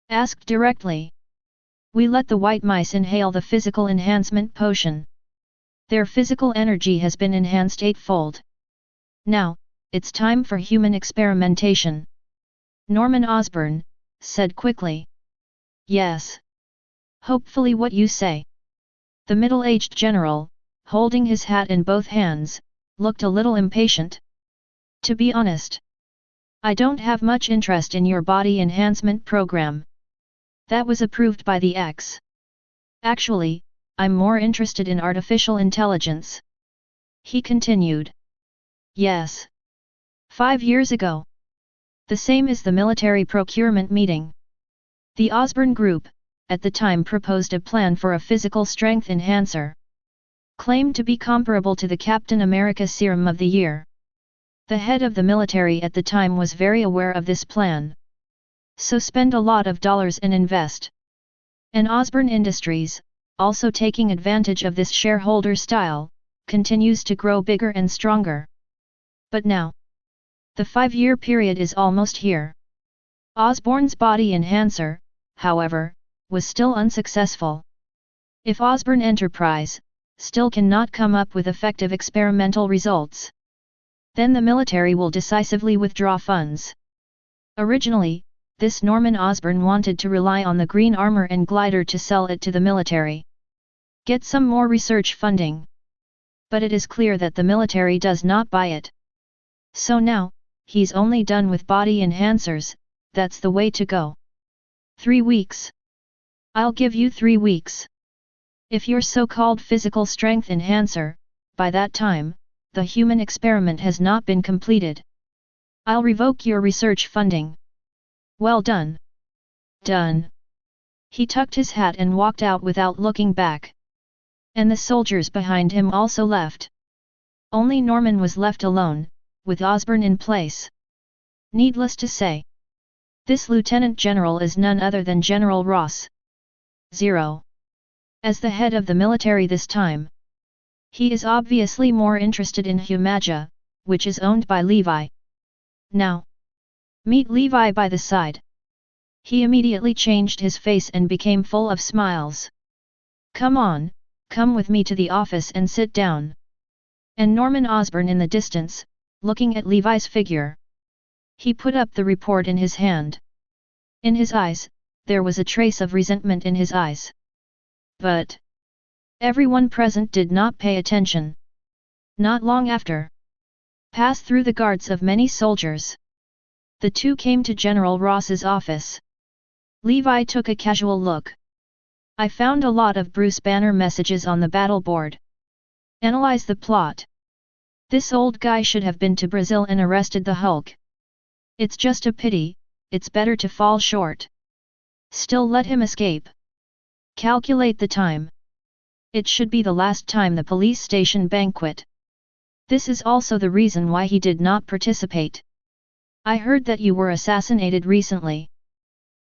Asked directly. We let the white mice inhale the physical enhancement potion. Their physical energy has been enhanced 8-fold. Now, it's time for human experimentation. Norman Osborn said quickly. Yes. Hopefully what you say. The middle-aged general, holding his hat in both hands, looked a little impatient. To be honest, I don't have much interest in your body enhancement program. That was approved by the X. Actually, I'm more interested in artificial intelligence. He continued. Yes. 5 years ago. The same as the military procurement meeting. The Osborn Group, at the time proposed a plan for a physical strength enhancer. Claimed to be comparable to the Captain America Serum of the Year. The head of the military at the time was very aware of this plan. So spend a lot of dollars and invest. And Osborn Industries, also taking advantage of this shareholder style, continues to grow bigger and stronger. But now, the 5-year period is almost here. Osborn's body enhancer, however, was still unsuccessful. If Osborn Enterprise still cannot come up with effective experimental results, then the military will decisively withdraw funds. Originally, this Norman Osborn wanted to rely on the green armor and glider to sell it to the military. Get some more research funding. But it is clear that the military does not buy it. So now, he's only done with body enhancers. That's the way to go. 3 weeks. I'll give you 3 weeks. If your so-called physical strength enhancer, by that time, the human experiment has not been completed, I'll revoke your research funding. Well done. Done. He tucked his hat and walked out without looking back. And the soldiers behind him also left. Only Norman was left alone, with Osborn in place. Needless to say, this Lieutenant General is none other than General Ross. 0. As the head of the military this time, he is obviously more interested in Humaja, which is owned by Levi. Now, meet Levi by the side. He immediately changed his face and became full of smiles. Come on, come with me to the office and sit down. And Norman Osborn in the distance, looking at Levi's figure. He put up the report in his hand. In his eyes, there was a trace of resentment in his eyes. But everyone present did not pay attention. Not long after, passed through the guards of many soldiers, the two came to General Ross's office. Levi took a casual look. I found a lot of Bruce Banner messages on the battle board. Analyze the plot. This old guy should have been to Brazil and arrested the Hulk. It's just a pity, it's better to fall short. Still let him escape. Calculate the time. It should be the last time the police station banquet. This is also the reason why he did not participate. I heard that you were assassinated recently.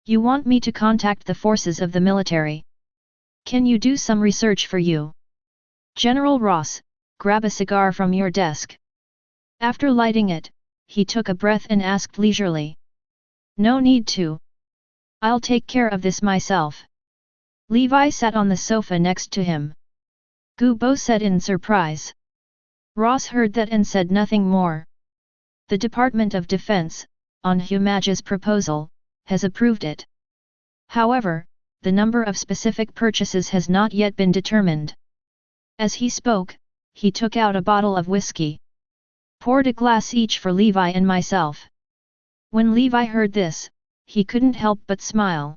You want me to contact the forces of the military. Can you do some research for you? General Ross, grab a cigar from your desk. After lighting it, he took a breath and asked leisurely. No need to. I'll take care of this myself. Levi sat on the sofa next to him. Gubo said in surprise. Ross heard that and said nothing more. The Department of Defense, on Humaja's proposal, has approved it. However, the number of specific purchases has not yet been determined. As he spoke, he took out a bottle of whiskey. Poured a glass each for Levi and myself. When Levi heard this, he couldn't help but smile.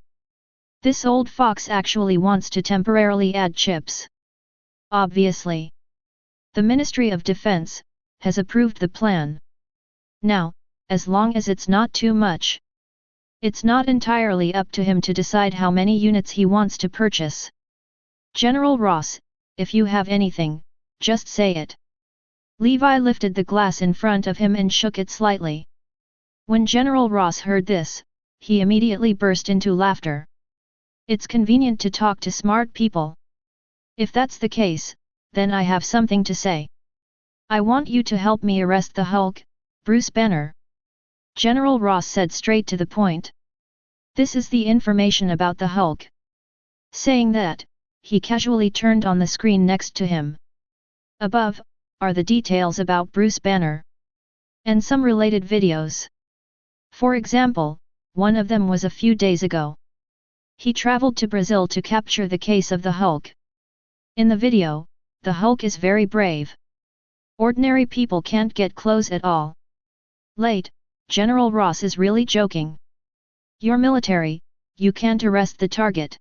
This old fox actually wants to temporarily add chips. Obviously. The Ministry of Defense has approved the plan. Now, as long as it's not too much, it's not entirely up to him to decide how many units he wants to purchase. General Ross, if you have anything, just say it. Levi lifted the glass in front of him and shook it slightly. When General Ross heard this, he immediately burst into laughter. It's convenient to talk to smart people. If that's the case, then I have something to say. I want you to help me arrest the Hulk, Bruce Banner. General Ross said straight to the point. This is the information about the Hulk. Saying that, he casually turned on the screen next to him. Above, are the details about Bruce Banner. And some related videos. For example, one of them was a few days ago. He traveled to Brazil to capture the case of the Hulk. In the video, the Hulk is very brave. Ordinary people can't get close at all. Late, General Ross is really joking. You're military, you can't arrest the target.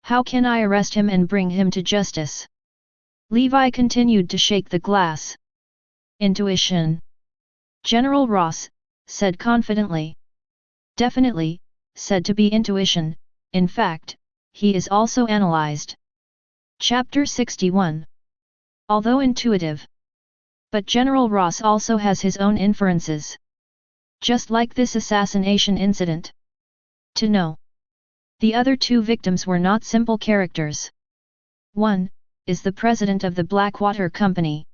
How can I arrest him and bring him to justice? Levi continued to shake the glass. Intuition. General Ross said confidently. Definitely, said to be intuition, in fact, he is also analyzed. Chapter 61. Although intuitive. But General Ross also has his own inferences. Just like this assassination incident. To know. The other two victims were not simple characters. One is the president of the Blackwater Company.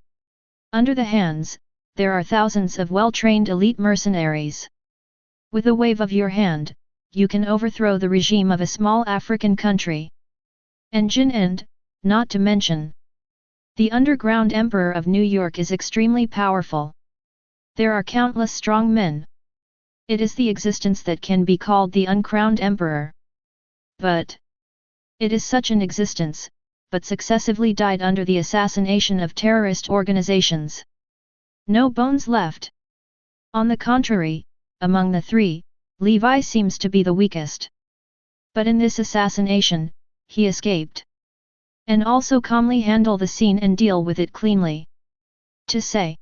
Under the hands, there are thousands of well-trained elite mercenaries. With a wave of your hand, you can overthrow the regime of a small African country. And Jin and, not to mention, the underground emperor of New York is extremely powerful. There are countless strong men. It is the existence that can be called the uncrowned emperor. But it is such an existence, but successively died under the assassination of terrorist organizations. No bones left. On the contrary, among the three, Levi seems to be the weakest. But in this assassination, he escaped. And also calmly handle the scene and deal with it cleanly. To say,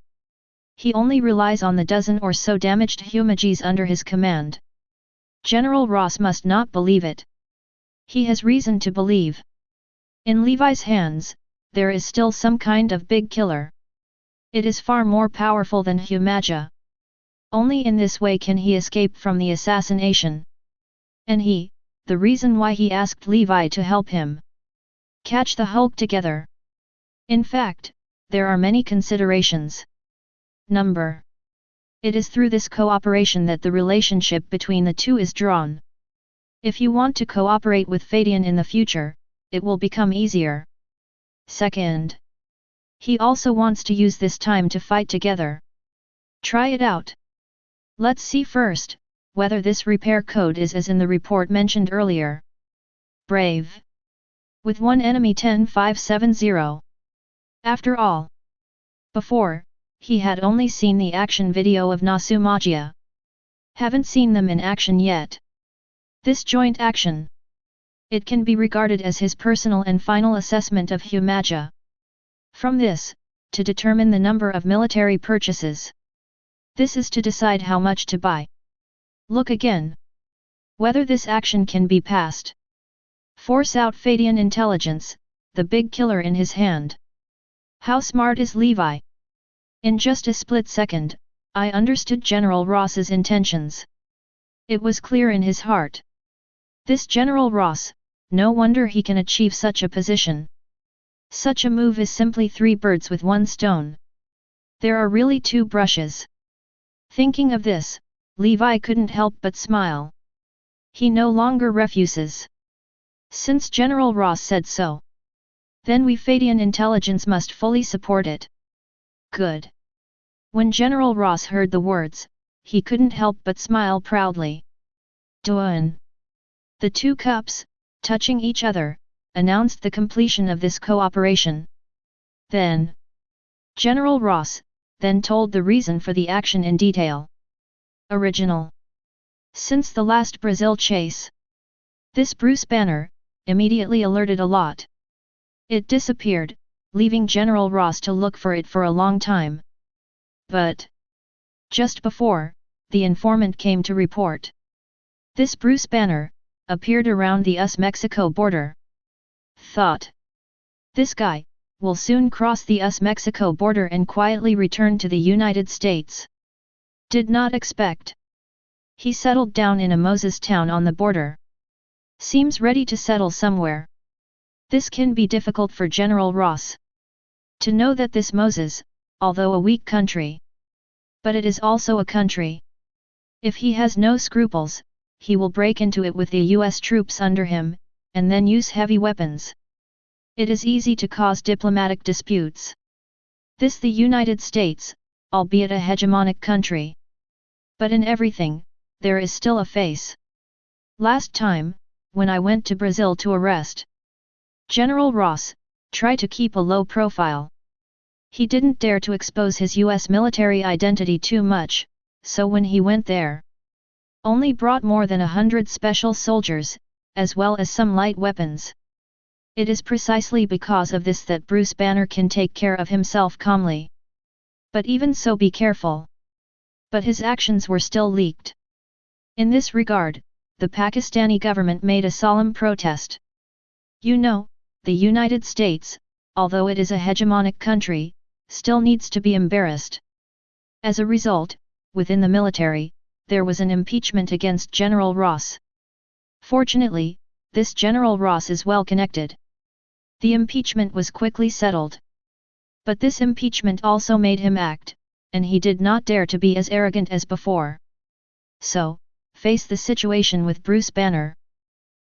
he only relies on the dozen or so damaged humajis under his command. General Ross must not believe it. He has reason to believe. In Levi's hands, there is still some kind of big killer. It is far more powerful than Humaja. Only in this way can he escape from the assassination. And the reason why he asked Levi to help him catch the Hulk together. In fact, there are many considerations. Number. It is through this cooperation that the relationship between the two is drawn. If you want to cooperate with Feidian in the future, it will become easier. Second. He also wants to use this time to fight together. Try it out. Let's see first, whether this repair code is as in the report mentioned earlier. Brave. With one enemy 10570. After all. Before, he had only seen the action video of Nasumagia. Haven't seen them in action yet. This joint action. It can be regarded as his personal and final assessment of Humaja. From this, to determine the number of military purchases. This is to decide how much to buy. Look again. Whether this action can be passed. Force out Feidian Intelligence, the big killer in his hand. How smart is Levi? In just a split second, I understood General Ross's intentions. It was clear in his heart. This General Ross, no wonder he can achieve such a position. Such a move is simply 3 birds with 1 stone. There are really 2 brushes. Thinking of this, Levi couldn't help but smile. He no longer refuses. Since General Ross said so, then we Feidian Intelligence must fully support it. Good. When General Ross heard the words, he couldn't help but smile proudly. Duan. The 2 cups, touching each other, announced the completion of this cooperation. Then, General Ross then told the reason for the action in detail. Original. Since the last Brazil chase, this Bruce Banner immediately alerted a lot. It disappeared, leaving General Ross to look for it for a long time. But just before, the informant came to report. This Bruce Banner appeared around the US-Mexico border. Thought. This guy will soon cross the US-Mexico border and quietly return to the United States. Did not expect. He settled down in a Moses town on the border. Seems ready to settle somewhere. This can be difficult for General Ross. To know that this Moses, although a weak country, but it is also a country. If he has no scruples, he will break into it with the US troops under him, and then use heavy weapons. It is easy to cause diplomatic disputes. This the United States, albeit a hegemonic country. But in everything, there is still a face. Last time, when I went to Brazil to arrest General Ross, try to keep a low profile. He didn't dare to expose his US military identity too much, so when he went there, only brought more than 100 special soldiers, as well as some light weapons. It is precisely because of this that Bruce Banner can take care of himself calmly. But even so, be careful. But his actions were still leaked. In this regard, the Pakistani government made a solemn protest. You know, the United States, although it is a hegemonic country, still needs to be embarrassed. As a result, within the military, there was an impeachment against General Ross. Fortunately, this General Ross is well connected. The impeachment was quickly settled. But this impeachment also made him act, and he did not dare to be as arrogant as before. So, face the situation with Bruce Banner.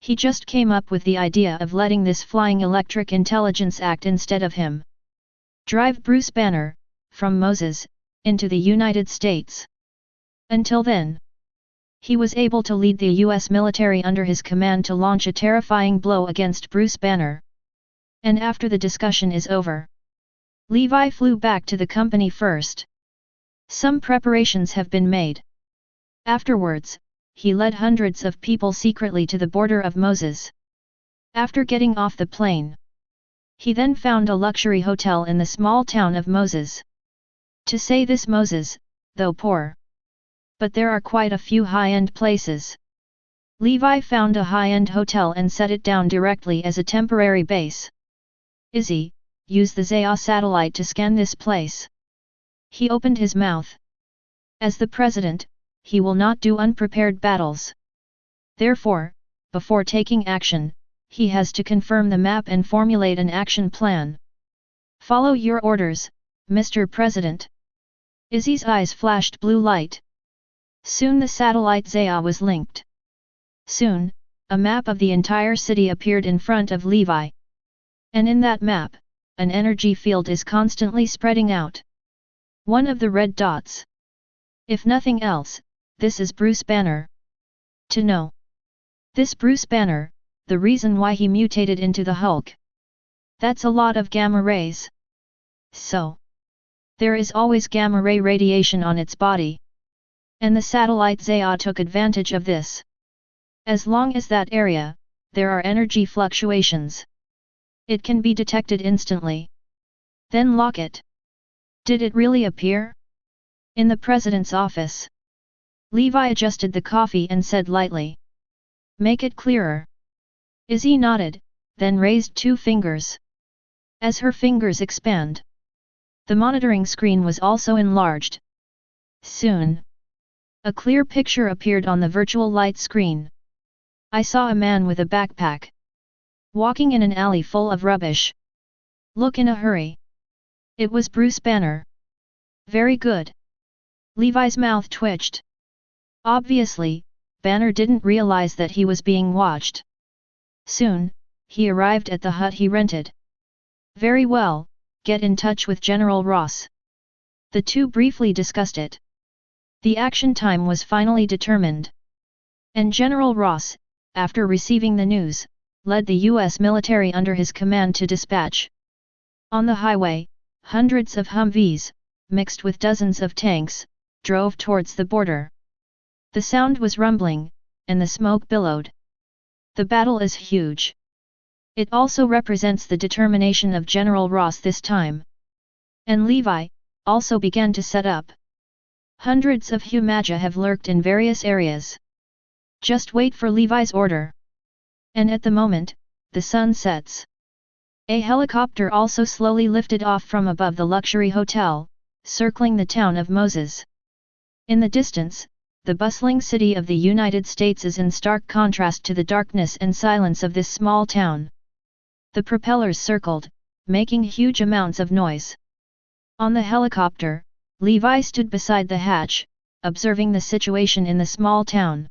He just came up with the idea of letting this flying electric intelligence act instead of him. Drive Bruce Banner, from Moses, into the United States. Until then, he was able to lead the US military under his command to launch a terrifying blow against Bruce Banner. And after the discussion is over, Levi flew back to the company first. Some preparations have been made. Afterwards, he led hundreds of people secretly to the border of Moses. After getting off the plane, he then found a luxury hotel in the small town of Moses. To say this Moses, though poor, but there are quite a few high-end places. Levi found a high-end hotel and set it down directly as a temporary base. Izzy, use the Zaya satellite to scan this place. He opened his mouth. As the president, he will not do unprepared battles. Therefore, before taking action, he has to confirm the map and formulate an action plan. Follow your orders, Mr. President. Izzy's eyes flashed blue light. Soon the satellite Zaya was linked. Soon, a map of the entire city appeared in front of Levi. And in that map, an energy field is constantly spreading out. One of the red dots. If nothing else, this is Bruce Banner. To know this Bruce Banner, the reason why he mutated into the Hulk. That's a lot of gamma rays. So, there is always gamma ray radiation on its body. And the satellite Zaya took advantage of this. As long as that area, there are energy fluctuations. It can be detected instantly. Then lock it. Did it really appear? In the president's office. Levi adjusted the coffee and said lightly. Make it clearer. Izzy nodded, then raised 2 fingers. As her fingers expand, the monitoring screen was also enlarged. Soon, a clear picture appeared on the virtual light screen. I saw a man with a backpack, walking in an alley full of rubbish. Look in a hurry. It was Bruce Banner. Very good. Levi's mouth twitched. Obviously, Banner didn't realize that he was being watched. Soon, he arrived at the hut he rented. Very well, get in touch with General Ross. The two briefly discussed it. The action time was finally determined. And General Ross, after receiving the news, led the US military under his command to dispatch. On the highway, hundreds of Humvees, mixed with dozens of tanks, drove towards the border. The sound was rumbling, and the smoke billowed. The battle is huge. It also represents the determination of General Ross this time. And Levi also began to set up. Hundreds of Humaja have lurked in various areas. Just wait for Levi's order. And at the moment, the sun sets. A helicopter also slowly lifted off from above the luxury hotel, circling the town of Moses. In the distance, the bustling city of the United States is in stark contrast to the darkness and silence of this small town. The propellers circled, making huge amounts of noise. On the helicopter, Levi stood beside the hatch, observing the situation in the small town.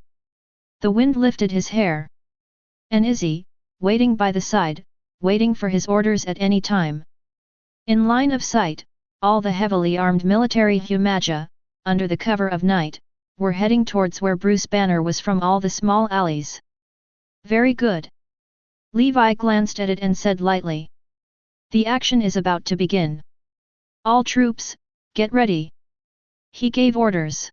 The wind lifted his hair. And Izzy, waiting by the side, waiting for his orders at any time. In line of sight, all the heavily armed military Humaja, under the cover of night, were heading towards where Bruce Banner was from all the small alleys. Very good. Levi glanced at it and said lightly. The action is about to begin. All troops, get ready. He gave orders.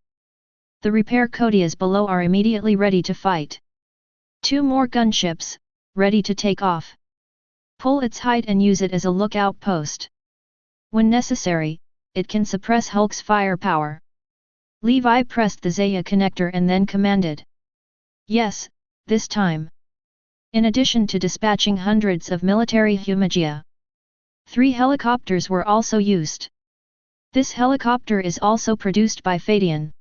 The repair Kodias below are immediately ready to fight. 2 more gunships, ready to take off. Pull its height and use it as a lookout post. When necessary, it can suppress Hulk's firepower. Levi pressed the Zaya connector and then commanded. Yes, this time. In addition to dispatching hundreds of military Humagia, 3 helicopters were also used. This helicopter is also produced by Feidian.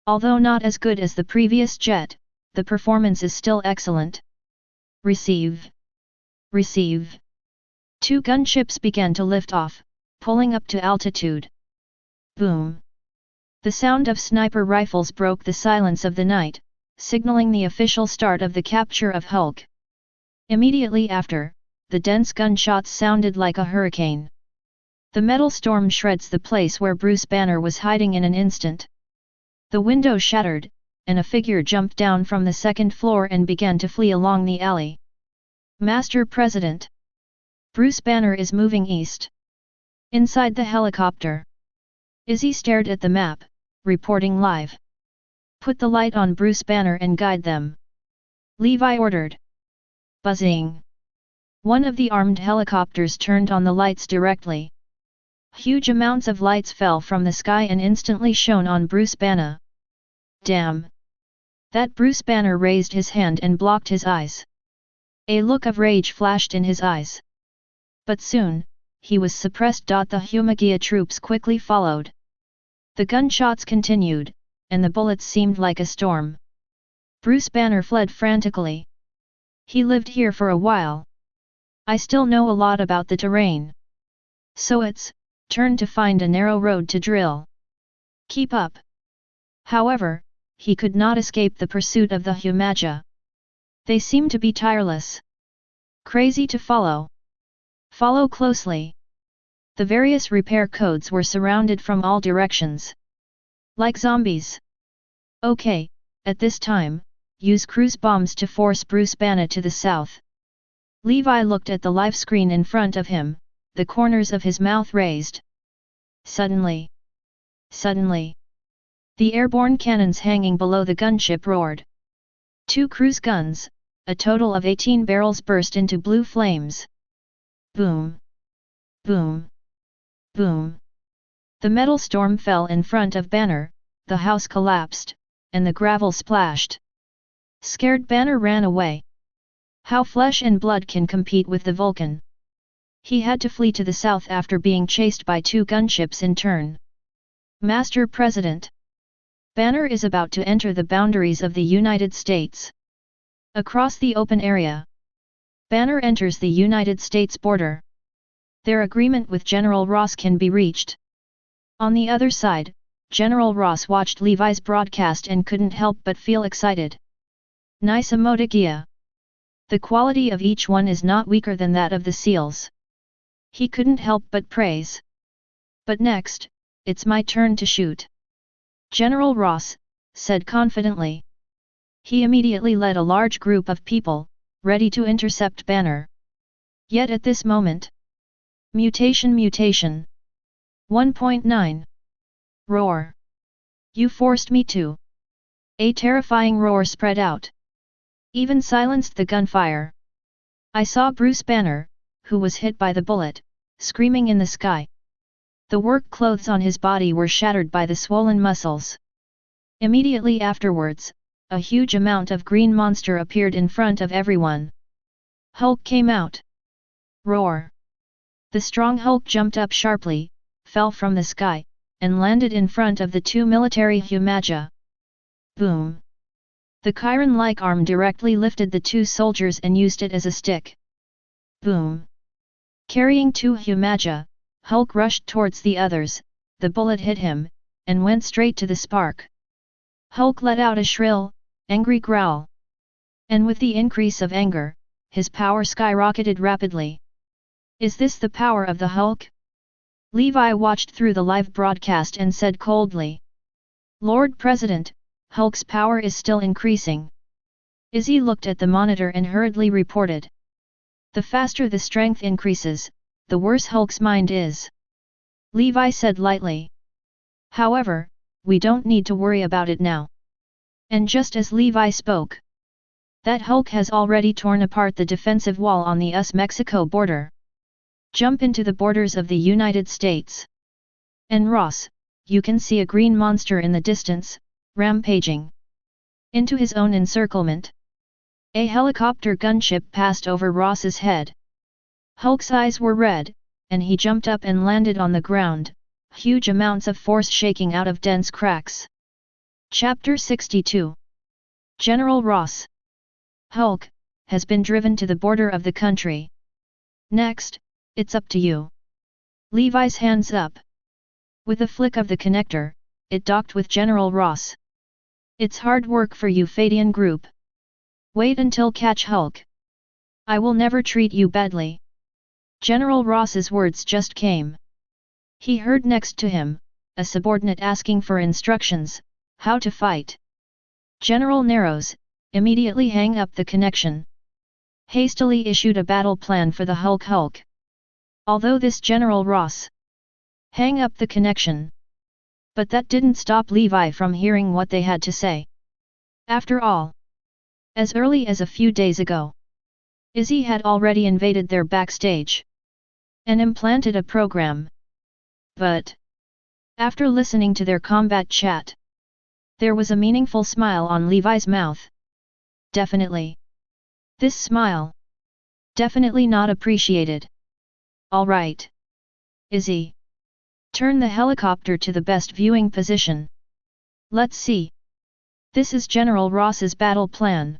Although not as good as the previous jet, the performance is still excellent. Receive. Receive. 2 gunships began to lift off, pulling up to altitude. Boom. The sound of sniper rifles broke the silence of the night, signaling the official start of the capture of Hulk. Immediately after, the dense gunshots sounded like a hurricane. The metal storm shreds the place where Bruce Banner was hiding in an instant. The window shattered, and a figure jumped down from the 2nd floor and began to flee along the alley. Master President. Bruce Banner is moving east. Inside the helicopter. Izzy stared at the map, reporting live. Put the light on Bruce Banner and guide them. Levi ordered. Buzzing. One of the armed helicopters turned on the lights directly. Huge amounts of lights fell from the sky and instantly shone on Bruce Banner. Damn! That Bruce Banner raised his hand and blocked his eyes. A look of rage flashed in his eyes. But soon, he was suppressed. The Humagia troops quickly followed. The gunshots continued, and the bullets seemed like a storm. Bruce Banner fled frantically. He lived here for a while. I still know a lot about the terrain. So it's turn to find a narrow road to drill. Keep up. However, he could not escape the pursuit of the Humaja. They seemed to be tireless. Crazy to follow. Follow closely. The various repair codes were surrounded from all directions. Like zombies. Okay, at this time, use cruise bombs to force Bruce Banner to the south. Levi looked at the live screen in front of him, the corners of his mouth raised. Suddenly, the airborne cannons hanging below the gunship roared. 2 cruise guns, a total of 18 barrels burst into blue flames. Boom! Boom! Boom! The metal storm fell in front of Banner, the house collapsed, and the gravel splashed. Scared Banner ran away. How flesh and blood can compete with the Vulcan? He had to flee to the south after being chased by 2 gunships in turn. Master President. Banner is about to enter the boundaries of the United States. Across the open area. Banner enters the United States border. Their agreement with General Ross can be reached. On the other side, General Ross watched Levi's broadcast and couldn't help but feel excited. Nice emoticon. The quality of each one is not weaker than that of the seals. He couldn't help but praise. But next, it's my turn to shoot. General Ross said confidently. He immediately led a large group of people, ready to intercept Banner. Yet at this moment. Mutation 1.9. Roar. You forced me to. A terrifying roar spread out. Even silenced the gunfire. I saw Bruce Banner, who was hit by the bullet, screaming in the sky. The work clothes on his body were shattered by the swollen muscles. Immediately afterwards, a huge amount of green monster appeared in front of everyone. Hulk came out. Roar. The strong Hulk jumped up sharply, fell from the sky, and landed in front of the 2 military Humaja. Boom. The Chiron-like arm directly lifted the 2 soldiers and used it as a stick. Boom. Carrying 2 Humaja, Hulk rushed towards the others, the bullet hit him, and went straight to the spark. Hulk let out a shrill, angry growl. And with the increase of anger, his power skyrocketed rapidly. Is this the power of the Hulk? Levi watched through the live broadcast and said coldly. Lord President, Hulk's power is still increasing. Izzy looked at the monitor and hurriedly reported. The faster the strength increases, the worse Hulk's mind is. Levi said lightly. However, we don't need to worry about it now. And just as Levi spoke, that Hulk has already torn apart the defensive wall on the US-Mexico border. Jump into the borders of the United States. And Ross, you can see a green monster in the distance, rampaging into his own encirclement. A helicopter gunship passed over Ross's head. Hulk's eyes were red, and he jumped up and landed on the ground, huge amounts of force shaking out of dense cracks. Chapter 62. General Ross. Hulk has been driven to the border of the country. Next, it's up to you. Levi's hands up. With a flick of the connector, it docked with General Ross. It's hard work for you, Feidian Group. Wait until catch Hulk. I will never treat you badly. General Ross's words just came. He heard next to him, a subordinate asking for instructions, how to fight. General Narrows, immediately hang up the connection. Hastily issued a battle plan for the Hulk. Although this General Ross hang up the connection. But that didn't stop Levi from hearing what they had to say. After all, as early as a few days ago, Izzy had already invaded their backstage and implanted a program. But after listening to their combat chat, there was a meaningful smile on Levi's mouth. Definitely. This smile. Definitely not appreciated. All right. Izzy. Turn the helicopter to the best viewing position. Let's see. This is General Ross's battle plan.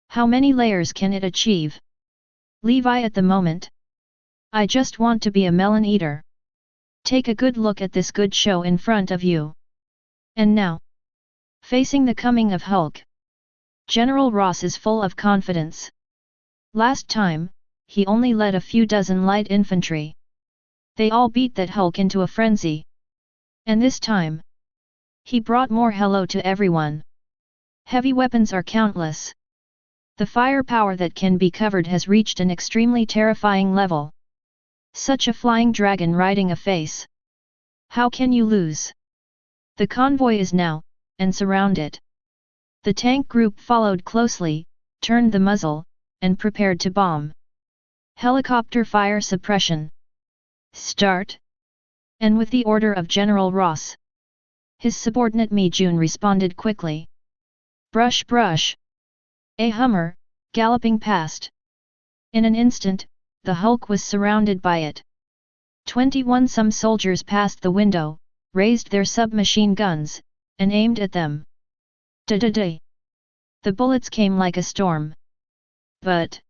How many layers can it achieve? Levi at the moment? I just want to be a melon eater. Take a good look at this good show in front of you. And now, facing the coming of Hulk, General Ross is full of confidence. Last time, he only led a few dozen light infantry. They all beat that Hulk into a frenzy. And this time, he brought more hello to everyone. Heavy weapons are countless. The firepower that can be covered has reached an extremely terrifying level. Such a flying dragon riding a face. How can you lose? The convoy is now, and surround it. The tank group followed closely, turned the muzzle, and prepared to bomb. Helicopter fire suppression. Start. And with the order of General Ross, his subordinate Mi Jun responded quickly. Brush brush. A Hummer, galloping past. In an instant, the Hulk was surrounded by it. 21 some soldiers passed the window, raised their submachine guns, and aimed at them. Da-da-da. The bullets came like a storm. But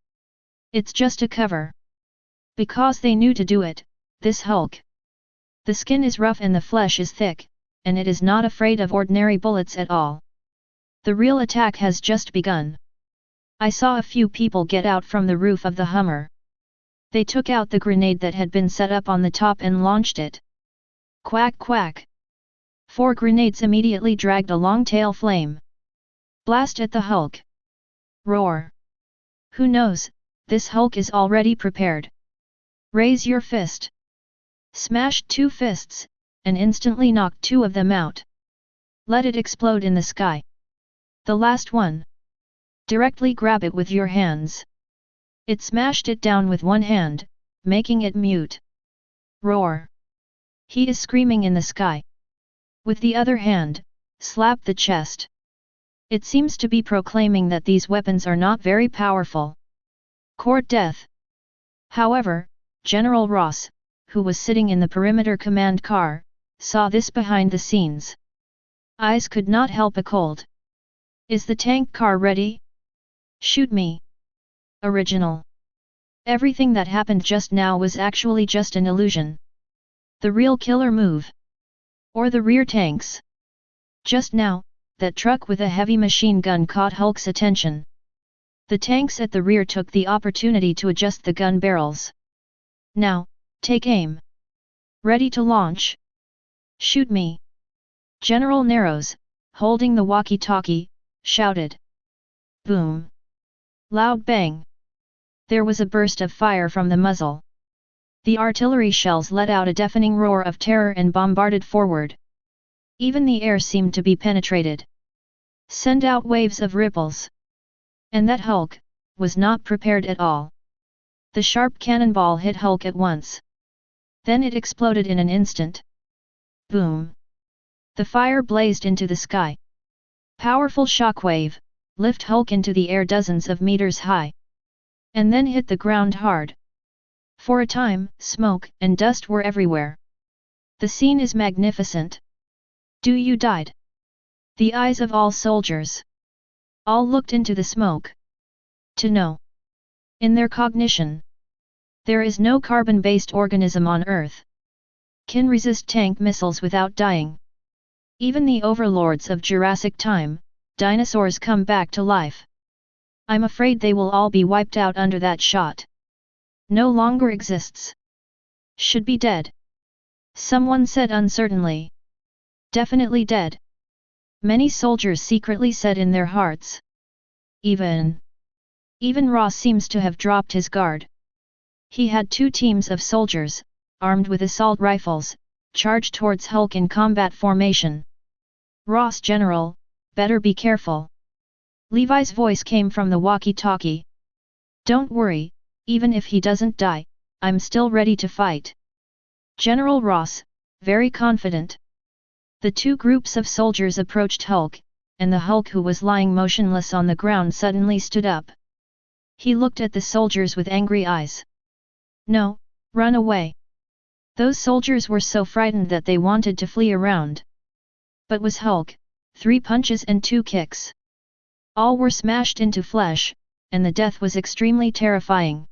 it's just a cover. Because they knew to do it, this Hulk. The skin is rough and the flesh is thick, and it is not afraid of ordinary bullets at all. The real attack has just begun. I saw a few people get out from the roof of the Hummer. They took out the grenade that had been set up on the top and launched it. Quack quack. 4 grenades immediately dragged a long tail flame. Blast at the Hulk. Roar. Who knows, this Hulk is already prepared. Raise your fist. Smashed 2 fists, and instantly knocked 2 of them out. Let it explode in the sky. The last one. Directly grab it with your hands. It smashed it down with one hand, making it mute. Roar. He is screaming in the sky. With the other hand, slap the chest. It seems to be proclaiming that these weapons are not very powerful. Court death. However, General Ross, who was sitting in the perimeter command car, saw this behind the scenes. Eyes could not help a cold. Is the tank car ready? Shoot me. Original. Everything that happened just now was actually just an illusion. The real killer move. Or the rear tanks. Just now, that truck with a heavy machine gun caught Hulk's attention. The tanks at the rear took the opportunity to adjust the gun barrels. Now, take aim. Ready to launch. Shoot me. General Narrows, holding the walkie-talkie, shouted. Boom. Loud bang. There was a burst of fire from the muzzle. The artillery shells let out a deafening roar of terror and bombarded forward. Even the air seemed to be penetrated. Send out waves of ripples. And that Hulk was not prepared at all. The sharp cannonball hit Hulk at once. Then it exploded in an instant. Boom. The fire blazed into the sky. Powerful shockwave lift Hulk into the air dozens of meters high. And then hit the ground hard. For a time, smoke and dust were everywhere. The scene is magnificent. Do you died? The eyes of all soldiers. All looked into the smoke. To know. In their cognition. There is no carbon-based organism on Earth. Can resist tank missiles without dying. Even the overlords of Jurassic time, dinosaurs come back to life. I'm afraid they will all be wiped out under that shot. No longer exists. Should be dead. Someone said uncertainly. Definitely dead. Many soldiers secretly said in their hearts. Even Ross seems to have dropped his guard. He had 2 teams of soldiers, armed with assault rifles, charged towards Hulk in combat formation. Ross General, better be careful. Levi's voice came from the walkie-talkie. Don't worry, even if he doesn't die, I'm still ready to fight. General Ross, very confident. The 2 groups of soldiers approached Hulk, and the Hulk who was lying motionless on the ground suddenly stood up. He looked at the soldiers with angry eyes. No, run away. Those soldiers were so frightened that they wanted to flee around. But was Hulk, 3 punches and 2 kicks. All were smashed into flesh, and the death was extremely terrifying.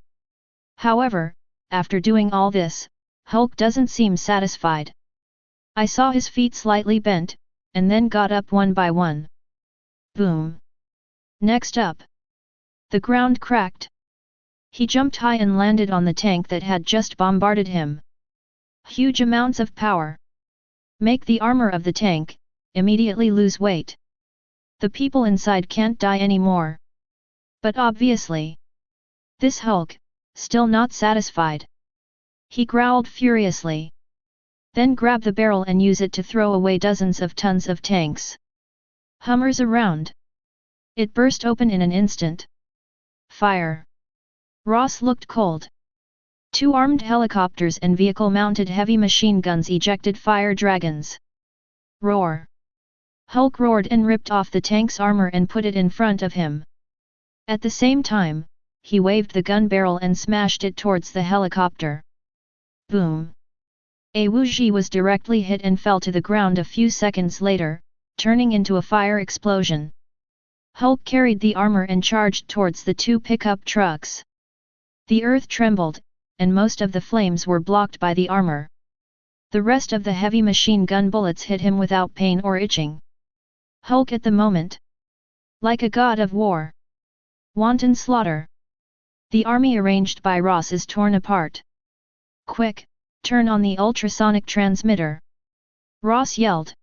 However, after doing all this, Hulk doesn't seem satisfied. I saw his feet slightly bent, and then got up one by one. Boom. Next up. The ground cracked. He jumped high and landed on the tank that had just bombarded him. Huge amounts of power. Make the armor of the tank immediately lose weight. The people inside can't die anymore. But obviously, this Hulk, still not satisfied. He growled furiously. Then grabbed the barrel and used it to throw away dozens of tons of tanks. Hummers around. It burst open in an instant. Fire. Ross looked cold. 2 armed helicopters and vehicle-mounted heavy machine guns ejected fire dragons. Roar. Hulk roared and ripped off the tank's armor and put it in front of him. At the same time, he waved the gun barrel and smashed it towards the helicopter. Boom. A Wuji was directly hit and fell to the ground a few seconds later, turning into a fire explosion. Hulk carried the armor and charged towards the 2 pickup trucks. The earth trembled, and most of the flames were blocked by the armor. The rest of the heavy machine gun bullets hit him without pain or itching. Hulk at the moment. Like a god of war. Wanton slaughter. The army arranged by Ross is torn apart. Quick, turn on the ultrasonic transmitter. Ross yelled.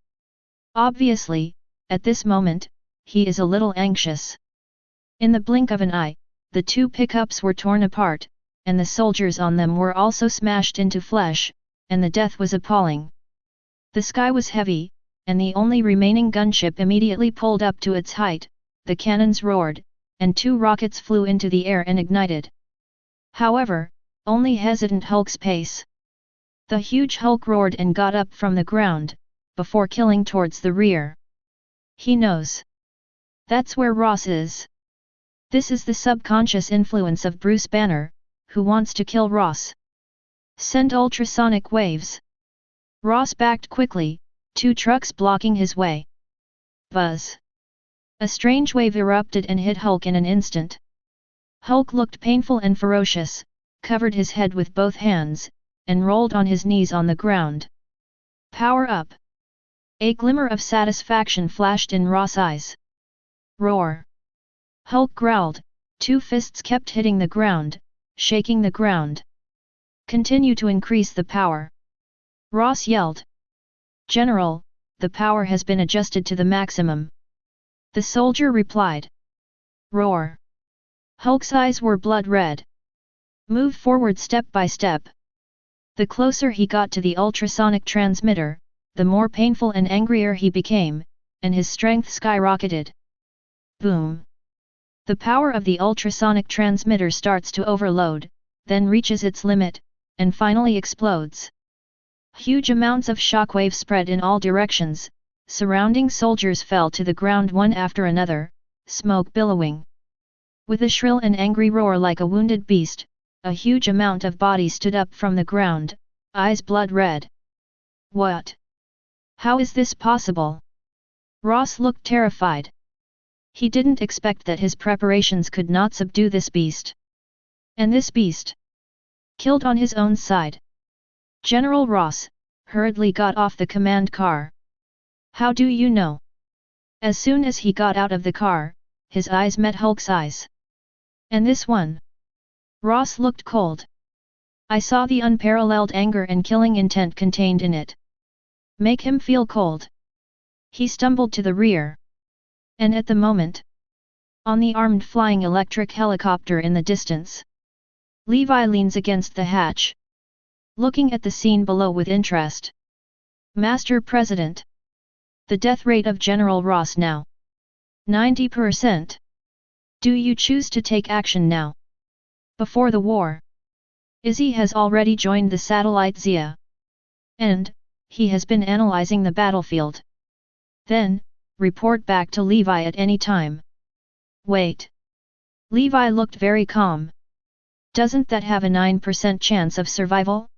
Obviously, at this moment, he is a little anxious. In the blink of an eye, the 2 pickups were torn apart, and the soldiers on them were also smashed into flesh, and the death was appalling. The sky was heavy, and the only remaining gunship immediately pulled up to its height, the cannons roared, and 2 rockets flew into the air and ignited. However, only hesitant Hulk's pace. The huge Hulk roared and got up from the ground, before killing towards the rear. He knows. That's where Ross is. This is the subconscious influence of Bruce Banner, who wants to kill Ross. Send ultrasonic waves. Ross backed quickly, 2 trucks blocking his way. Buzz. A strange wave erupted and hit Hulk in an instant. Hulk looked painful and ferocious, covered his head with both hands, and rolled on his knees on the ground. Power up. A glimmer of satisfaction flashed in Ross' eyes. Roar. Hulk growled, Two fists kept hitting the ground, shaking the ground. Continue to increase the power. Ross yelled. General, the power has been adjusted to the maximum. The soldier replied. Roar. Hulk's eyes were blood red. Move forward step by step. The closer he got to the ultrasonic transmitter, the more painful and angrier he became, and his strength skyrocketed. Boom. The power of the ultrasonic transmitter starts to overload, then reaches its limit, and finally explodes. Huge amounts of shockwave spread in all directions, surrounding soldiers fell to the ground one after another, smoke billowing. With a shrill and angry roar like a wounded beast, a huge amount of bodies stood up from the ground, eyes blood red. What? How is this possible? Ross looked terrified. He didn't expect that his preparations could not subdue this beast. And this beast? Killed on his own side. General Ross hurriedly got off the command car. How do you know? As soon as he got out of the car, his eyes met Hulk's eyes. And this one? Ross looked cold. I saw the unparalleled anger and killing intent contained in it. Make him feel cold. He stumbled to the rear. And at the moment, on the armed flying electric helicopter in the distance, Levi leans against the hatch, looking at the scene below with interest. Master President. The death rate of General Ross now. 90%. Do you choose to take action now? Before the war, Izzy has already joined the satellite Gaia. And, he has been analyzing the battlefield. Then, report back to Levi at any time. Wait. Levi looked very calm. Doesn't that have a 9% chance of survival?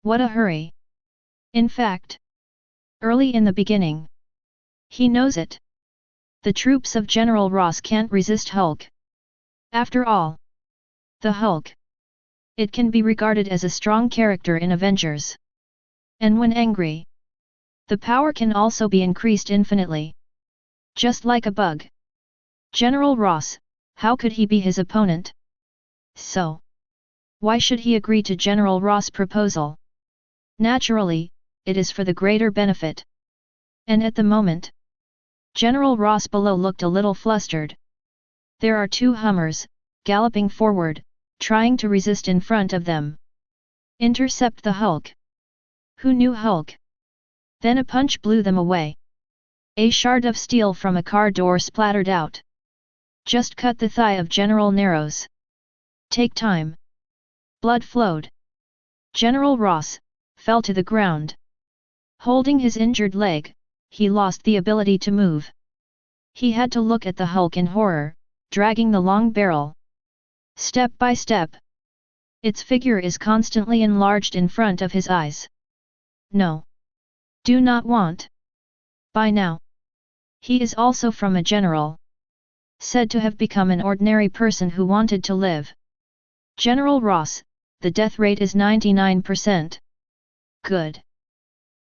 What a hurry. In fact, early in the beginning, he knows it. The troops of General Ross can't resist Hulk. After all, the Hulk. It can be regarded as a strong character in Avengers. And when angry, the power can also be increased infinitely. Just like a bug. General Ross, how could he be his opponent? So, why should he agree to General Ross' proposal? Naturally, it is for the greater benefit. And at the moment, General Ross below looked a little flustered. There are two Hummers, galloping forward, trying to resist in front of them. Intercept the Hulk. Who knew Hulk? Then a punch blew them away. A shard of steel from a car door splattered out. Just cut the thigh of General Narrows. Take time. Blood flowed. General Ross fell to the ground. Holding his injured leg, he lost the ability to move. He had to look at the Hulk in horror, dragging the long barrel. Step by step. Its figure is constantly enlarged in front of his eyes. No. Do not want. By now. He is also from a general. Said to have become an ordinary person who wanted to live. General Ross, the death rate is 99%. Good.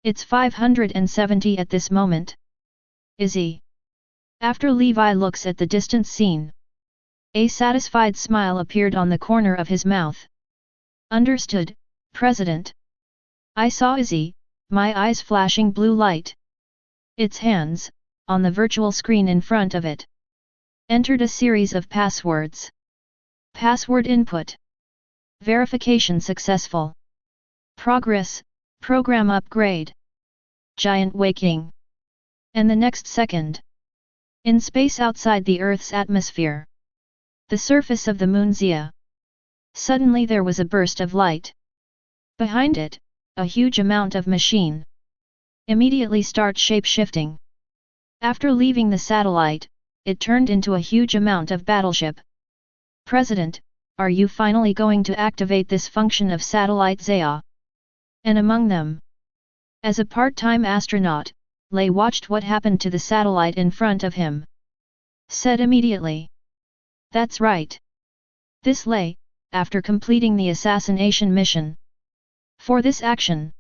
It's 570 at this moment. Izzy. After Levi looks at the distant scene, a satisfied smile appeared on the corner of his mouth. Understood, President. I saw Izzy, my eyes flashing blue light. Its hands, on the virtual screen in front of it, entered a series of passwords. Password input. Verification successful. Progress, program upgrade. Giant waking. And the next second, in space outside the Earth's atmosphere, the surface of the moon Gaia. Suddenly there was a burst of light. Behind it, a huge amount of machine immediately start shape-shifting. After leaving the satellite, it turned into a huge amount of battleship. President, are you finally going to activate this function of satellite Gaia? And among them, as a part-time astronaut, Lei watched what happened to the satellite in front of him. Said immediately. That's right. This Lei, after completing the assassination mission. For this action,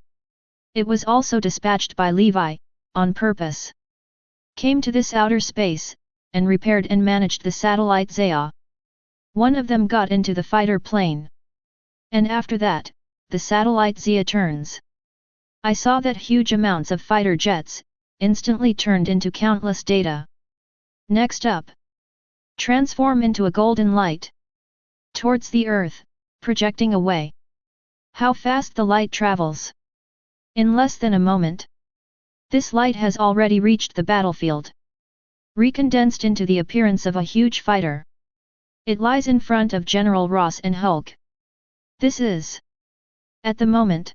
it was also dispatched by Levi, on purpose. Came to this outer space, and repaired and managed the satellite Gaia. One of them got into the fighter plane. And after that, the satellite Zia turns. I saw that huge amounts of fighter jets, instantly turned into countless data. Next up. Transform into a golden light. Towards the earth, projecting away. How fast the light travels. In less than a moment. This light has already reached the battlefield. Recondensed into the appearance of a huge fighter. It lies in front of General Ross and Hulk. This is. At the moment.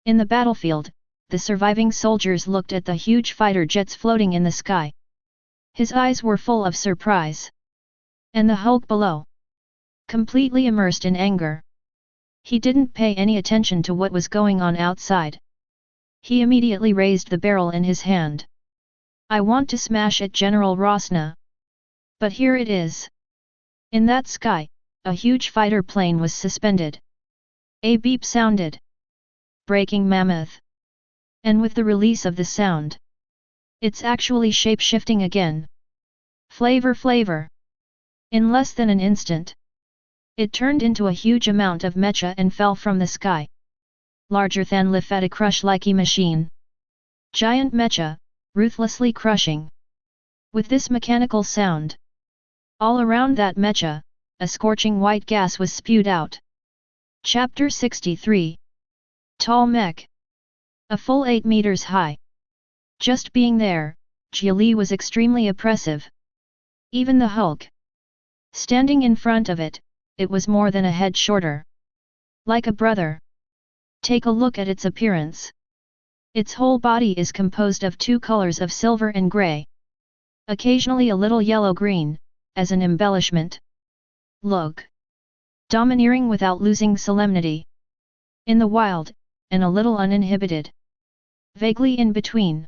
In the battlefield, the surviving soldiers looked at the huge fighter jets floating in the sky. His eyes were full of surprise. And the Hulk below. Completely immersed in anger. He didn't pay any attention to what was going on outside. He immediately raised the barrel in his hand. I want to smash at General Rosna. But here it is. In that sky, a huge fighter plane was suspended. A beep sounded. Breaking mammoth. And with the release of the sound. It's actually shape-shifting again. Flavor. In less than an instant. It turned into a huge amount of mecha and fell from the sky. Larger than Lifetta crush-like machine. Giant mecha, ruthlessly crushing. With this mechanical sound. All around that mecha, a scorching white gas was spewed out. Chapter 63. Tall mech. A full 8 meters high. Just being there, Jia Li was extremely oppressive. Even the Hulk. Standing in front of it, it was more than a head shorter. Like a brother. Take a look at its appearance. Its whole body is composed of 2 colors of silver and grey. Occasionally a little yellow-green, as an embellishment. Look. Domineering without losing solemnity. In the wild, and a little uninhibited. Vaguely in between.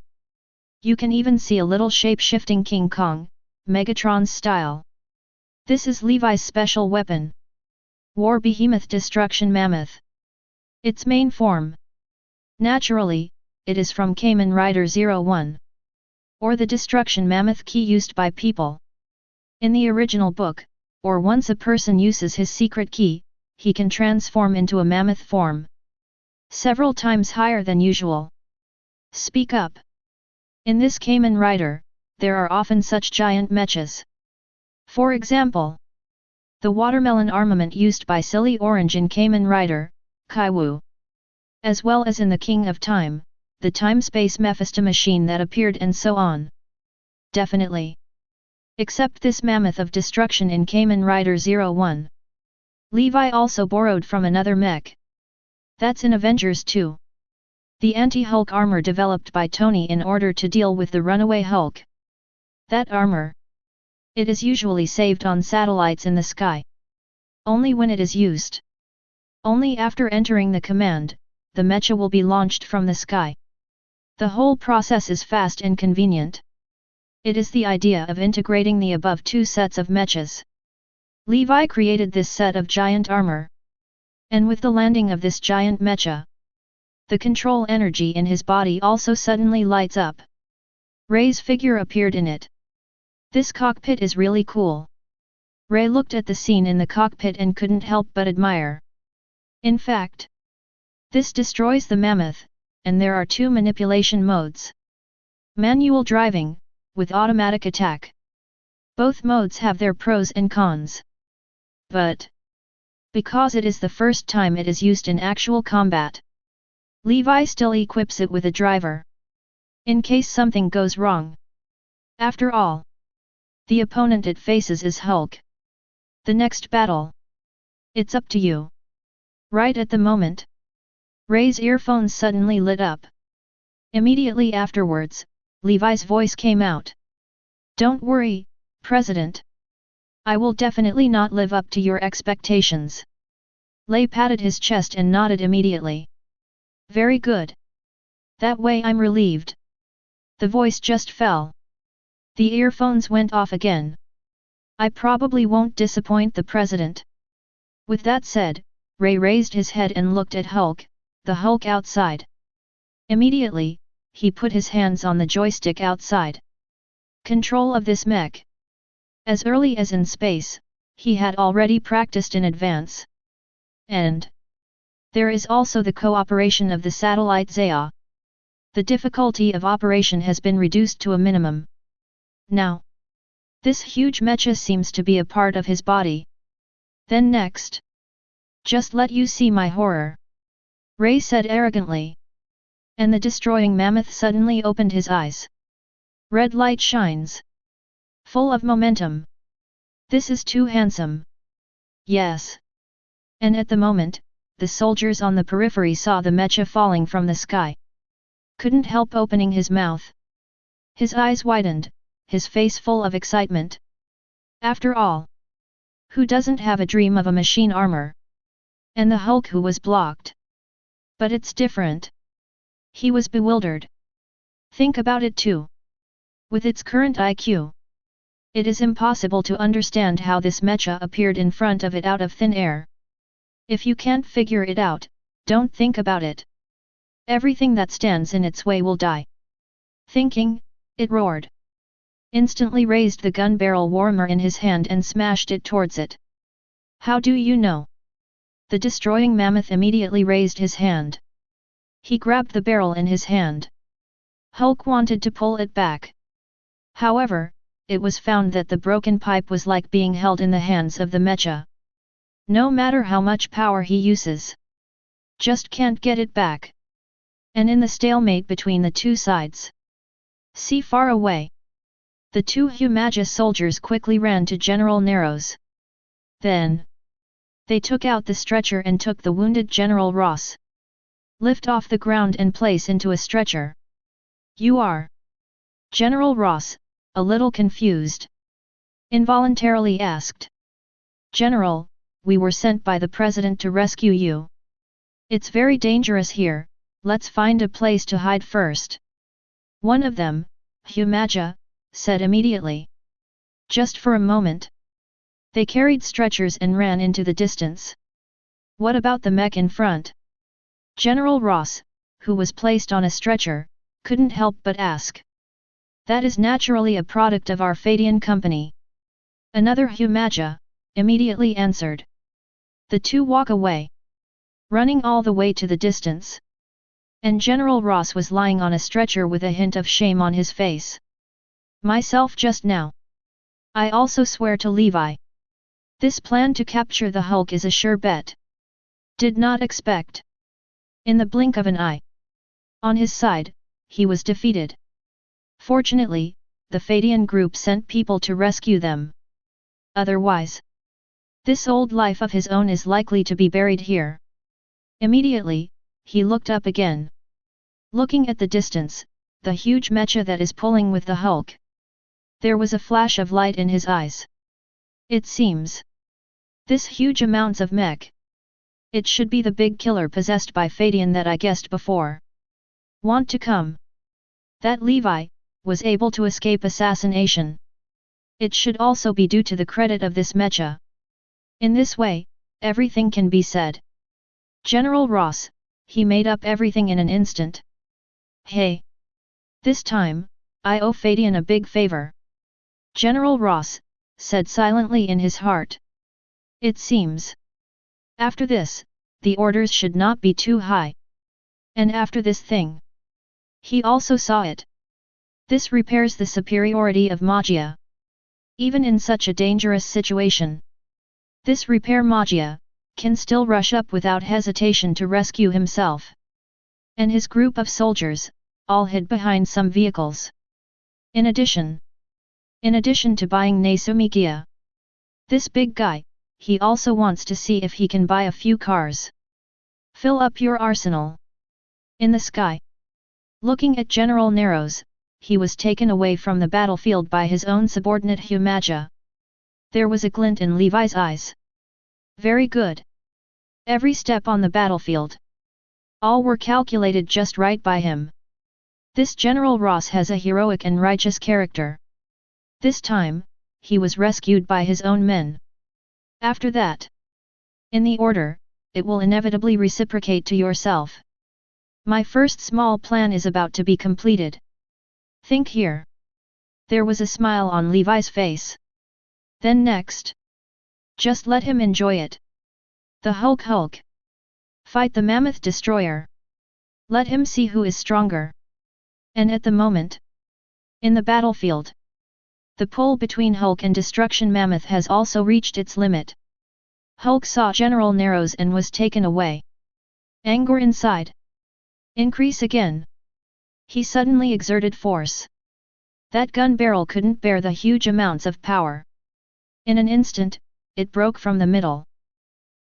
You can even see a little shape-shifting King Kong, Megatron's style. This is Levi's special weapon. War Behemoth Destruction Mammoth. Its main form. Naturally, it is from Kamen Rider 01. Or the Destruction Mammoth key used by people. In the original book, or once a person uses his secret key, he can transform into a mammoth form. Several times higher than usual. Speak up. In this Kamen Rider, there are often such giant mechas. For example, the watermelon armament used by Silly Orange in Kamen Rider, Kaiwu. As well as in the King of Time, the time-space Mephisto machine that appeared and so on. Definitely. Except this mammoth of destruction in Kamen Rider 01. Levi also borrowed from another mech. That's in Avengers 2. The anti-Hulk armor developed by Tony in order to deal with the runaway Hulk. That armor. It is usually saved on satellites in the sky. Only when it is used. Only after entering the command, the mecha will be launched from the sky. The whole process is fast and convenient. It is the idea of integrating the above 2 sets of mechas. Levi created this set of giant armor. And with the landing of this giant mecha, the control energy in his body also suddenly lights up. Ray's figure appeared in it. This cockpit is really cool. Ray looked at the scene in the cockpit and couldn't help but admire. In fact, this destroys the mammoth, and there are 2 manipulation modes. Manual driving, with automatic attack. Both modes have their pros and cons. But, because it is the first time it is used in actual combat, Levi still equips it with a driver. In case something goes wrong. After all, the opponent it faces is Hulk. The next battle. It's up to you. Right at the moment, Ray's earphones suddenly lit up. Immediately afterwards, Levi's voice came out. Don't worry, President. I will definitely not live up to your expectations. Lay patted his chest and nodded immediately. Very good. That way I'm relieved. The voice just fell. The earphones went off again. I probably won't disappoint the President. With that said, Ray raised his head and looked at Hulk, the Hulk outside. Immediately, he put his hands on the joystick outside. Control of this mech. As early as in space, he had already practiced in advance. And there is also the cooperation of the satellite Gaia. The difficulty of operation has been reduced to a minimum. Now, this huge mecha seems to be a part of his body. Then next, just let you see my horror, Ray said arrogantly. And the destroying mammoth suddenly opened his eyes. Red light shines. Full of momentum. This is too handsome. Yes. And at the moment, the soldiers on the periphery saw the mecha falling from the sky. Couldn't help opening his mouth. His eyes widened, his face full of excitement. After all, who doesn't have a dream of a machine armor? And the Hulk who was blocked. But it's different. He was bewildered. Think about it too. With its current IQ, it is impossible to understand how this mecha appeared in front of it out of thin air. If you can't figure it out, don't think about it. Everything that stands in its way will die. Thinking, it roared. Instantly raised the gun barrel warmer in his hand and smashed it towards it. How do you know? The destroying mammoth immediately raised his hand. He grabbed the barrel in his hand. Hulk wanted to pull it back. However, it was found that the broken pipe was like being held in the hands of the mecha. No matter how much power he uses, just can't get it back. And in the stalemate between the two sides, see far away, the two Humaja soldiers quickly ran to General Narrows. Then, they took out the stretcher and took the wounded General Ross. Lift off the ground and place into a stretcher. You are? General Ross, a little confused, involuntarily asked. General, we were sent by the President to rescue you. It's very dangerous here, let's find a place to hide first. One of them, Humaja, said immediately. Just for a moment. They carried stretchers and ran into the distance. What about the mech in front? General Ross, who was placed on a stretcher, couldn't help but ask. That is naturally a product of our Feidian company. Another Humaja immediately answered. The two walk away, running all the way to the distance. And General Ross was lying on a stretcher with a hint of shame on his face. Myself just now. I also swear to Levi. This plan to capture the Hulk is a sure bet. Did not expect. In the blink of an eye. On his side, he was defeated. Fortunately, the Feidian group sent people to rescue them. Otherwise, this old life of his own is likely to be buried here. Immediately, he looked up again. Looking at the distance, the huge mecha that is pulling with the Hulk. There was a flash of light in his eyes. It seems. This huge amounts of mech. It should be the big killer possessed by Feidian that I guessed before. Want to come? That Levi was able to escape assassination. It should also be due to the credit of this mecha. In this way, everything can be said. General Ross, he made up everything in an instant. Hey! This time, I owe Feidian a big favor. General Ross said silently in his heart. It seems. After this, the orders should not be too high. And after this thing, he also saw it. This repairs the superiority of magia. Even in such a dangerous situation, this repair magia can still rush up without hesitation to rescue himself. And his group of soldiers all hid behind some vehicles. In addition to buying Nasumikia, this big guy, he also wants to see if he can buy a few cars. Fill up your arsenal. In the sky, looking at General Narrows, he was taken away from the battlefield by his own subordinate Humaja. There was a glint in Levi's eyes. Very good. Every step on the battlefield. All were calculated just right by him. This General Ross has a heroic and righteous character. This time, he was rescued by his own men. After that, in the order, it will inevitably reciprocate to yourself. My first small plan is about to be completed. Think here. There was a smile on Levi's face. Then next, Just let him enjoy it. The Hulk. Fight the Mammoth Destroyer. Let him see who is stronger. And at the moment, in the battlefield, the pull between Hulk and Destruction Mammoth has also reached its limit. Hulk saw General Narrows and was taken away. Anger inside. Increase again. He suddenly exerted force. That gun barrel couldn't bear the huge amounts of power. In an instant, it broke from the middle.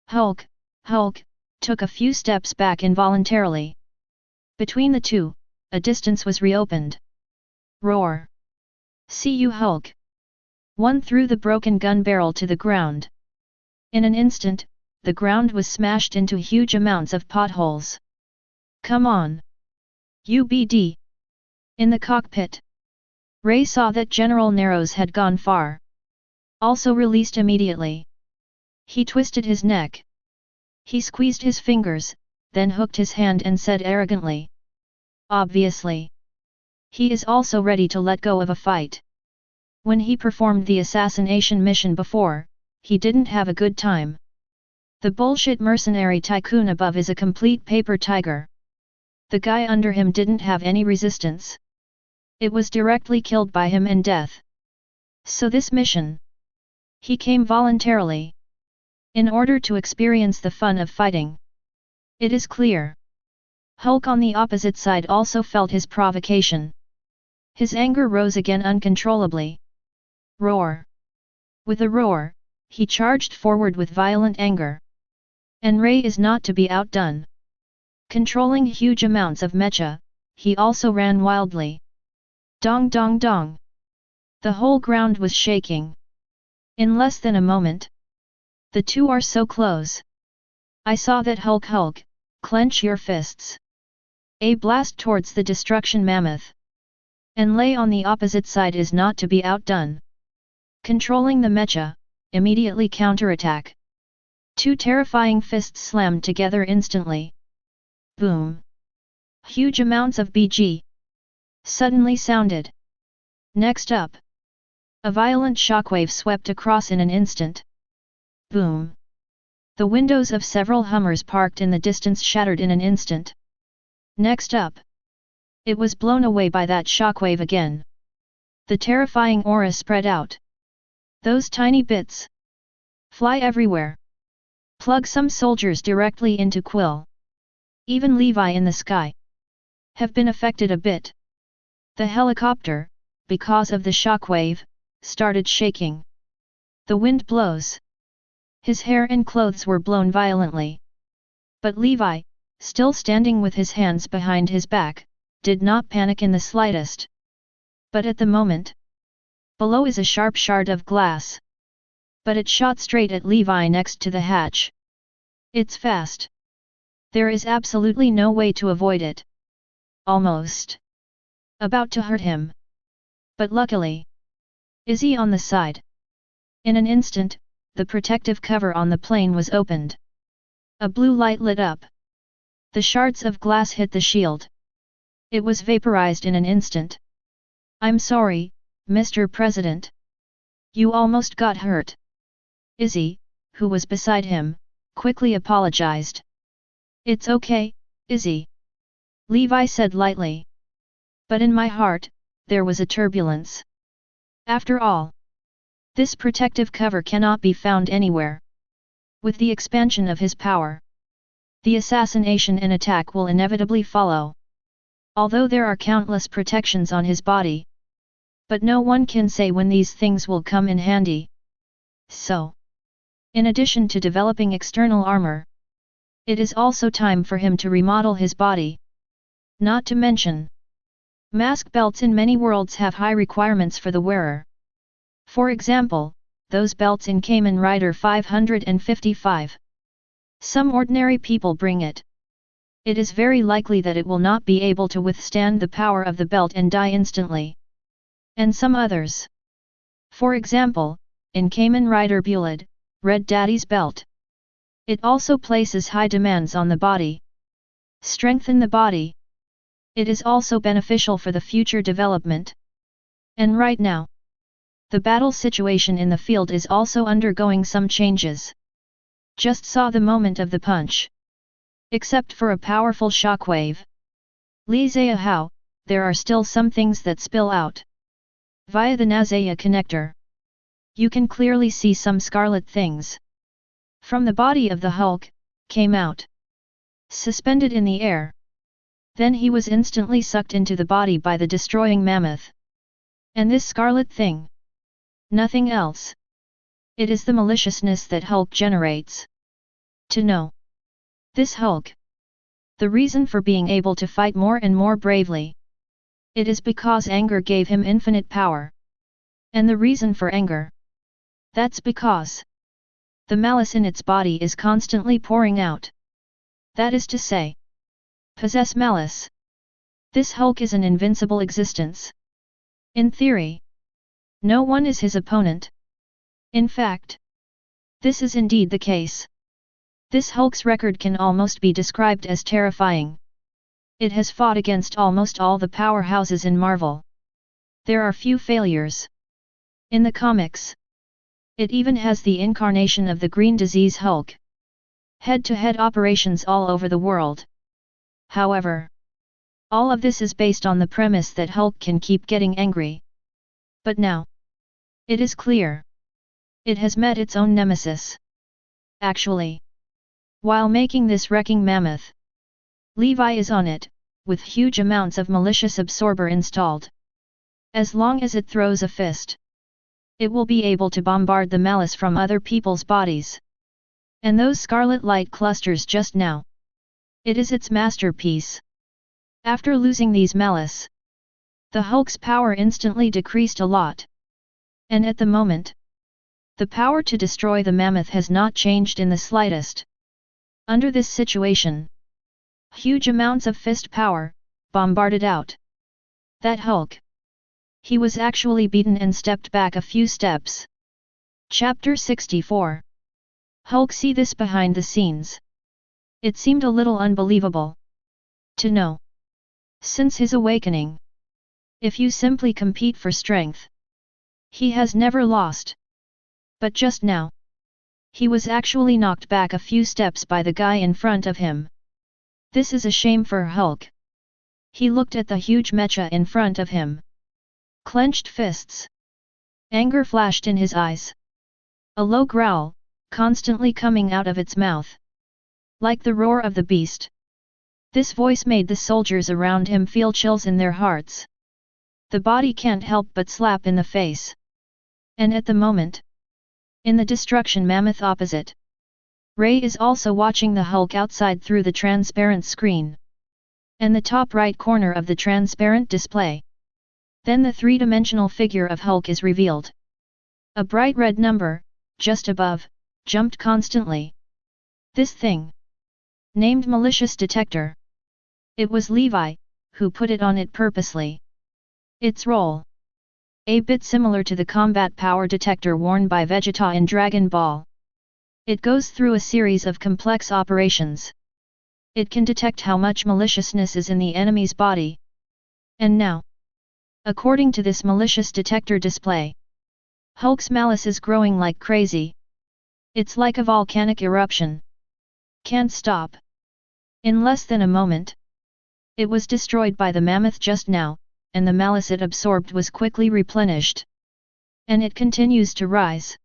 Hulk took a few steps back involuntarily. Between the two, a distance was reopened. Roar! See you, Hulk! One threw the broken gun barrel to the ground. In an instant, the ground was smashed into huge amounts of potholes. Come on! UBD! In the cockpit, Ray saw that General Narrows had gone far. Also released immediately. He twisted his neck. He squeezed his fingers, then hooked his hand and said arrogantly. Obviously. He is also ready to let go of a fight. When he performed the assassination mission before, he didn't have a good time. The bullshit mercenary tycoon above is a complete paper tiger. The guy under him didn't have any resistance. It was directly killed by him and death. So this mission, he came voluntarily. In order to experience the fun of fighting. It is clear. Hulk on the opposite side also felt his provocation. His anger rose again uncontrollably. Roar! With a roar, he charged forward with violent anger. And Ray is not to be outdone. Controlling huge amounts of mecha, he also ran wildly. Dong dong dong! The whole ground was shaking. In less than a moment, the two are so close. I saw that Hulk, clench your fists. A blast towards the Destruction Mammoth. And Lay on the opposite side is not to be outdone. Controlling the mecha, immediately counterattack. Two terrifying fists slammed together instantly. Boom! Huge amounts of BG suddenly sounded. Next up, a violent shockwave swept across in an instant. Boom! The windows of several Hummers parked in the distance shattered in an instant. Next up, it was blown away by that shockwave again. The terrifying aura spread out. Those tiny bits fly everywhere. Plug some soldiers directly into Quill. Even Levi in the sky have been affected a bit. The helicopter, because of the shockwave, started shaking. The wind blows. His hair and clothes were blown violently. But Levi, still standing with his hands behind his back, did not panic in the slightest. But at the moment, below is a sharp shard of glass. But it shot straight at Levi next to the hatch. It's fast. There is absolutely no way to avoid it. Almost about to hurt him. But luckily, Izzy on the side. In an instant, the protective cover on the plane was opened. A blue light lit up. The shards of glass hit the shield. It was vaporized in an instant. I'm sorry, Mr. President. You almost got hurt. Izzy, who was beside him, quickly apologized. It's okay, Izzy. Levi said lightly. But in my heart, there was a turbulence. After all, this protective cover cannot be found anywhere. With the expansion of his power, the assassination and attack will inevitably follow. Although there are countless protections on his body. But no one can say when these things will come in handy. So, in addition to developing external armor, it is also time for him to remodel his body. Not to mention, mask belts in many worlds have high requirements for the wearer. For example, those belts in Kamen Rider 555. Some ordinary people bring it. It is very likely that it will not be able to withstand the power of the belt and die instantly. And some others. For example, in Kamen Rider Bullet, Red Daddy's belt. It also places high demands on the body. Strengthen the body. It is also beneficial for the future development. And right now, The battle situation in the field is also undergoing some changes. Just saw the moment of the punch. Except for a powerful shockwave. Li Ziyahao, there are still some things that spill out. Via the Nazaya connector. You can clearly see some scarlet things. From the body of the Hulk, came out. Suspended in the air. Then he was instantly sucked into the body by the destroying mammoth. And this scarlet thing? Nothing else. It is the maliciousness that Hulk generates. To know. This Hulk. The reason for being able to fight more and more bravely. It is because anger gave him infinite power. And the reason for anger. That's because the malice in its body is constantly pouring out. That is to say, possess malice. This Hulk is an invincible existence. In theory, no one is his opponent. In fact, this is indeed the case. This Hulk's record can almost be described as terrifying. It has fought against almost all the powerhouses in Marvel. There are few failures. In the comics, it even has the incarnation of the Green Disease Hulk. Head-to-head operations all over the world. However, all of this is based on the premise that Hulk can keep getting angry. But now, it is clear. It has met its own nemesis. Actually, while making this wrecking mammoth, Levi is on it, with huge amounts of malicious absorber installed. As long as it throws a fist, it will be able to bombard the malice from other people's bodies. And those scarlet light clusters just now. It is its masterpiece. After losing these malice, the Hulk's power instantly decreased a lot. And at the moment, the power to destroy the mammoth has not changed in the slightest. Under this situation, huge amounts of fist power, bombarded out. That Hulk. He was actually beaten and stepped back a few steps. Chapter 64. Hulk see this behind the scenes. It seemed a little unbelievable. To know. Since his awakening. If you simply compete for strength. He has never lost. But just now. He was actually knocked back a few steps by the guy in front of him. This is a shame for Hulk. He looked at the huge mecha in front of him. Clenched fists. Anger flashed in his eyes. A low growl, constantly coming out of its mouth. Like the roar of the beast. This voice made the soldiers around him feel chills in their hearts. The body can't help but slap in the face. And at the moment, in the destruction mammoth opposite, Ray is also watching the Hulk outside through the transparent screen. And the top right corner of the transparent display. Then the three-dimensional figure of Hulk is revealed. A bright red number, just above, jumped constantly. This thing. Named Malicious Detector. It was Levi, who put it on it purposely. Its role. A bit similar to the combat power detector worn by Vegeta in Dragon Ball. It goes through a series of complex operations. It can detect how much maliciousness is in the enemy's body. And now, according to this malicious detector display, Hulk's malice is growing like crazy. It's like a volcanic eruption. Can't stop. In less than a moment, it was destroyed by the mammoth just now, and the malice it absorbed was quickly replenished. And it continues to rise,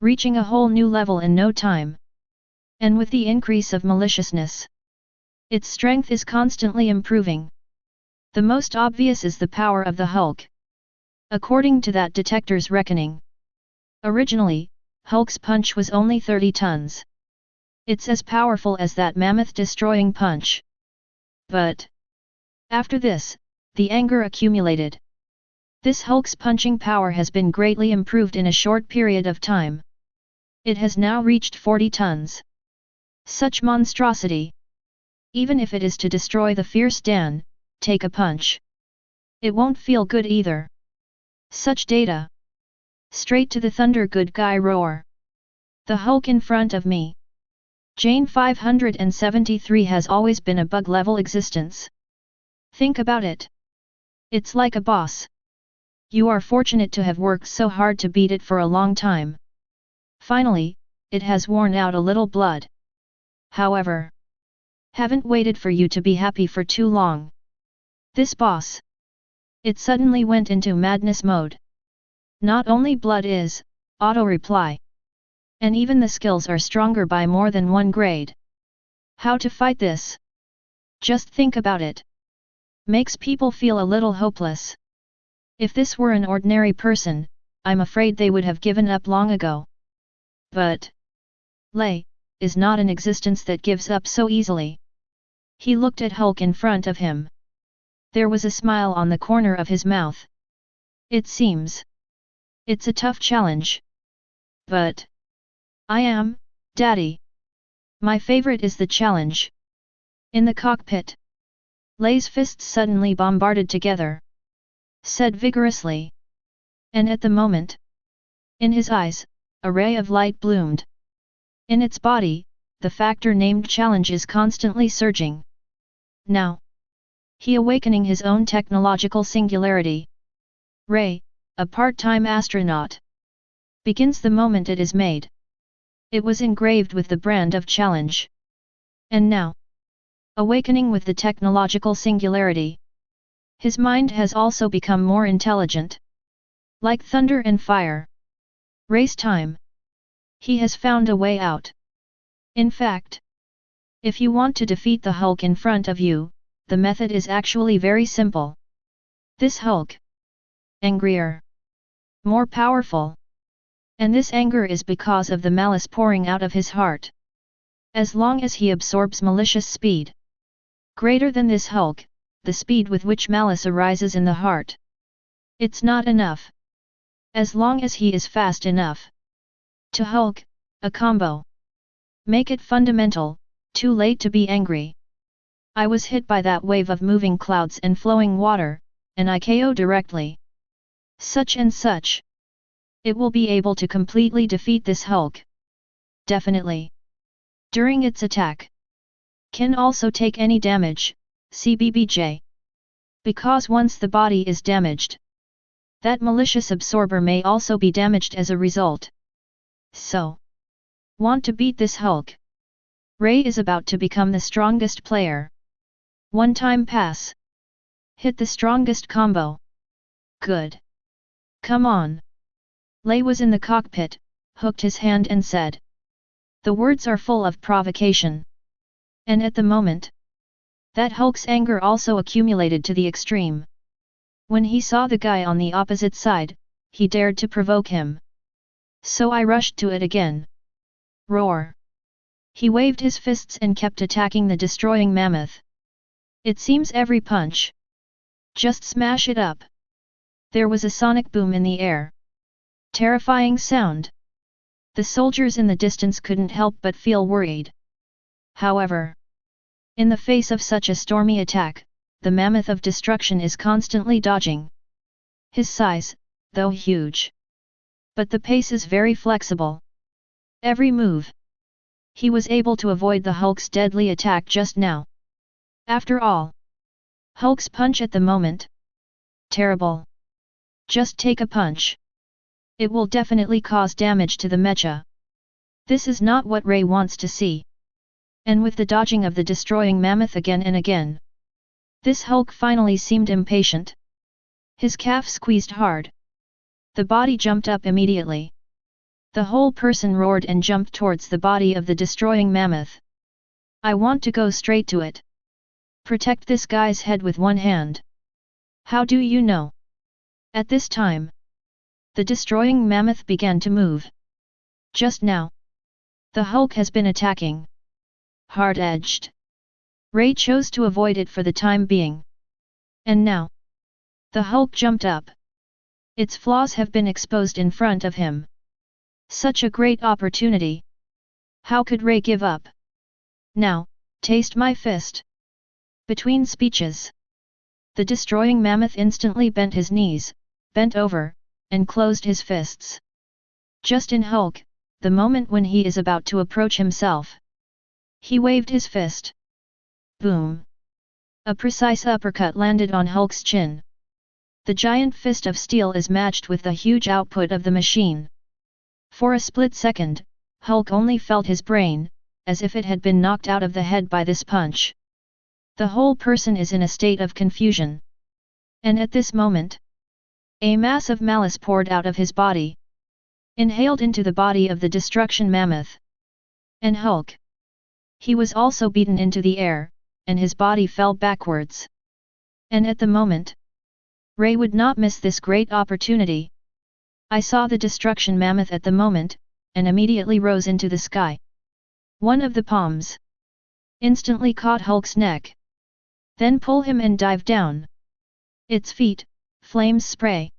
reaching a whole new level in no time. And with the increase of maliciousness, its strength is constantly improving. The most obvious is the power of the Hulk. According to that detector's reckoning, originally, Hulk's punch was only 30 tons. It's as powerful as that mammoth-destroying punch. But after this, the anger accumulated. This Hulk's punching power has been greatly improved in a short period of time. It has now reached 40 tons. Such monstrosity! Even if it is to destroy the fierce Dan, take a punch. It won't feel good either. Such data. Straight to the thunder good guy roar. The Hulk in front of me. Jane 573 has always been a bug-level existence. Think about it. It's like a boss. You are fortunate to have worked so hard to beat it for a long time. Finally, it has worn out a little blood. However, haven't waited for you to be happy for too long. This boss. It suddenly went into madness mode. Not only blood is, auto-reply. And even the skills are stronger by more than one grade. How to fight this? Just think about it. Makes people feel a little hopeless. If this were an ordinary person, I'm afraid they would have given up long ago. But Lei is not an existence that gives up so easily. He looked at Hulk in front of him. There was a smile on the corner of his mouth. It seems it's a tough challenge. But I am, Daddy. My favorite is the challenge. In the cockpit, Lei's fists suddenly bombarded together. Said vigorously. And at the moment, in his eyes, a ray of light bloomed. In its body, the factor named challenge is constantly surging. Now, he awakening his own technological singularity. Ray, a part-time astronaut. Begins the moment it is made. It was engraved with the brand of challenge. And now, awakening with the technological singularity. His mind has also become more intelligent. Like thunder and fire. Race time. He has found a way out. In fact, if you want to defeat the Hulk in front of you, the method is actually very simple. This Hulk. Angrier. More powerful. And this anger is because of the malice pouring out of his heart. As long as he absorbs malicious speed greater than this Hulk, the speed with which malice arises in the heart. It's not enough. As long as he is fast enough. To Hulk, a combo. Make it fundamental, too late to be angry. I was hit by that wave of moving clouds and flowing water, and I KO directly. Such and such. It will be able to completely defeat this Hulk. Definitely. During its attack. Can also take any damage, CBBJ. Because once the body is damaged, that malicious absorber may also be damaged as a result. So, want to beat this Hulk? Ray is about to become the strongest player. One time pass. Hit the strongest combo. Good. Come on. Lei was in the cockpit, hooked his hand and said. The words are full of provocation. And at the moment, that Hulk's anger also accumulated to the extreme. When he saw the guy on the opposite side, he dared to provoke him. So I rushed to it again. Roar. He waved his fists and kept attacking the destroying mammoth. It seems every punch. Just smash it up. There was a sonic boom in the air. Terrifying sound. The soldiers in the distance couldn't help but feel worried. However, in the face of such a stormy attack, the mammoth of destruction is constantly dodging. His size, though huge. But the pace is very flexible. Every move. He was able to avoid the Hulk's deadly attack just now. After all, Hulk's punch at the moment? Terrible. Just take a punch. It will definitely cause damage to the mecha. This is not what Ray wants to see. And with the dodging of the destroying mammoth again and again, this Hulk finally seemed impatient. His calf squeezed hard. The body jumped up immediately. The whole person roared and jumped towards the body of the destroying mammoth. I want to go straight to it. Protect this guy's head with one hand. How do you know? At this time, the destroying mammoth began to move. Just now, the Hulk has been attacking. Hard-edged. Ray chose to avoid it for the time being. And now, the Hulk jumped up. Its flaws have been exposed in front of him. Such a great opportunity. How could Ray give up? Now, taste my fist. Between speeches, the destroying mammoth instantly bent his knees, bent over, and closed his fists. Just in Hulk, the moment when he is about to approach himself. He waved his fist. Boom! A precise uppercut landed on Hulk's chin. The giant fist of steel is matched with the huge output of the machine. For a split second, Hulk only felt his brain, as if it had been knocked out of the head by this punch. The whole person is in a state of confusion. And at this moment, a mass of malice poured out of his body, inhaled into the body of the destruction mammoth. And Hulk. He was also beaten into the air, and his body fell backwards. And at the moment, Ray would not miss this great opportunity. I saw the destruction mammoth at the moment, and immediately rose into the sky. One of the palms instantly caught Hulk's neck. Then pull him and dive down. Its feet, flames spray.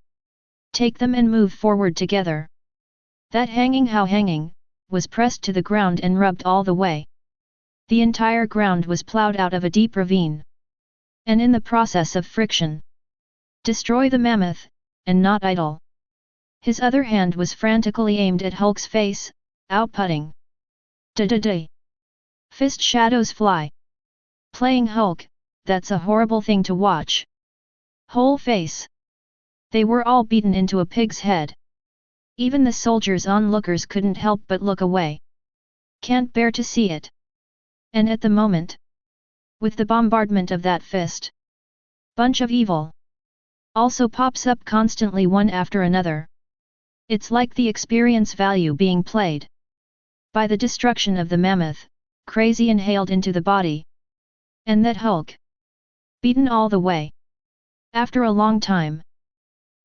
Take them and move forward together. That hanging, was pressed to the ground and rubbed all the way. The entire ground was plowed out of a deep ravine. And in the process of friction, destroy the mammoth, and not idle. His other hand was frantically aimed at Hulk's face, outputting. Da-da-da. Fist shadows fly. Playing Hulk, that's a horrible thing to watch. Whole face. They were all beaten into a pig's head. Even the soldiers onlookers couldn't help but look away. Can't bear to see it. And at the moment, with the bombardment of that fist, bunch of evil also pops up constantly one after another. It's like the experience value being played. By the destruction of the mammoth, crazy inhaled into the body. And that Hulk, beaten all the way. After a long time,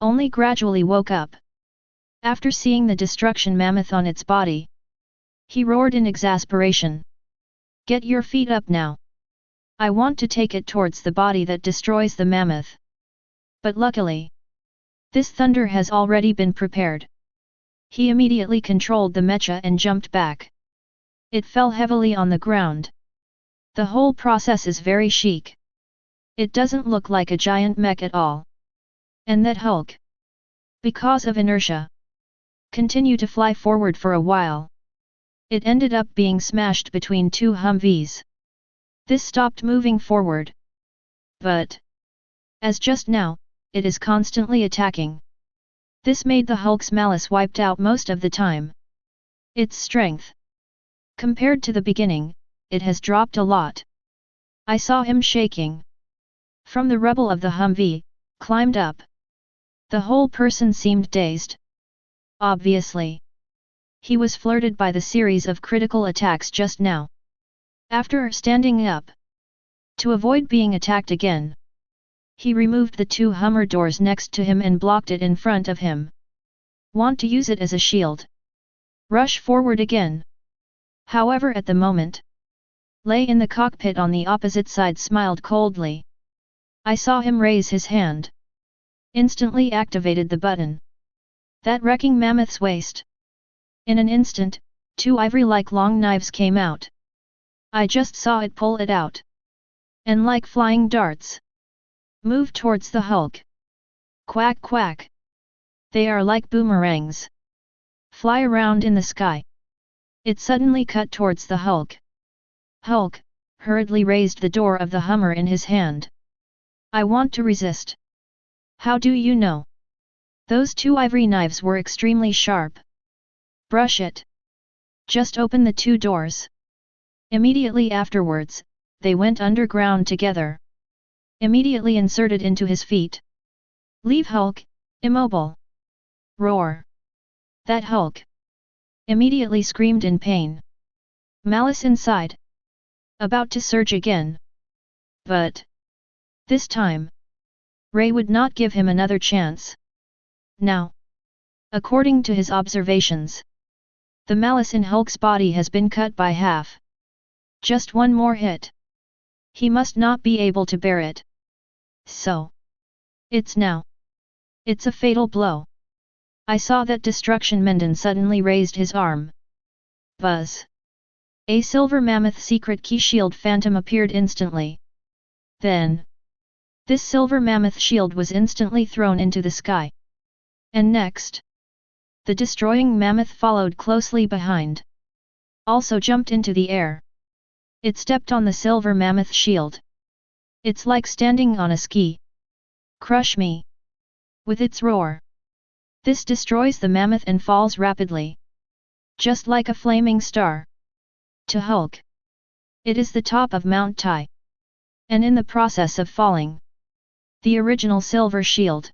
only gradually woke up. After seeing the destruction mammoth on its body, he roared in exasperation. Get your feet up now. I want to take it towards the body that destroys the mammoth. But luckily, this thunder has already been prepared. He immediately controlled the mecha and jumped back. It fell heavily on the ground. The whole process is very chic. It doesn't look like a giant mech at all. And that Hulk, because of inertia, continued to fly forward for a while. It ended up being smashed between two Humvees. This stopped moving forward. But, as just now, it is constantly attacking. This made the Hulk's malice wiped out most of the time. Its strength, compared to the beginning, it has dropped a lot. I saw him shaking. From the rubble of the Humvee, climbed up. The whole person seemed dazed. Obviously, he was flirted by the series of critical attacks just now. After standing up, to avoid being attacked again, he removed the two Hummer doors next to him and blocked it in front of him. Want to use it as a shield? Rush forward again. However, at the moment, Lei in the cockpit on the opposite side smiled coldly. I saw him raise his hand. Instantly activated the button. That wrecking mammoth's waist. In an instant, two ivory-like long knives came out. I just saw it pull it out. And like flying darts, move towards the Hulk. Quack quack. They are like boomerangs. Fly around in the sky. It suddenly cut towards the Hulk. Hulk hurriedly raised the door of the Hummer in his hand. I want to resist. How do you know? Those two ivory knives were extremely sharp. Brush it. Just open the two doors. Immediately afterwards, they went underground together. Immediately inserted into his feet. Leave Hulk, immobile. Roar. That Hulk immediately screamed in pain. Malice inside. About to surge again. But this time, Ray would not give him another chance. Now, according to his observations, the malice in Hulk's body has been cut by half. Just one more hit. He must not be able to bear it. So, it's now. It's a fatal blow. I saw that destruction Menden suddenly raised his arm. Buzz. A silver mammoth secret key shield phantom appeared instantly. Then, this silver mammoth shield was instantly thrown into the sky. And next, the destroying mammoth followed closely behind. Also jumped into the air. It stepped on the silver mammoth shield. It's like standing on a ski. Crush me. with its roar. This destroys the mammoth and falls rapidly, just like a flaming star. To Hulk, it is the top of Mount Tai, and in the process of falling, the original silver shield.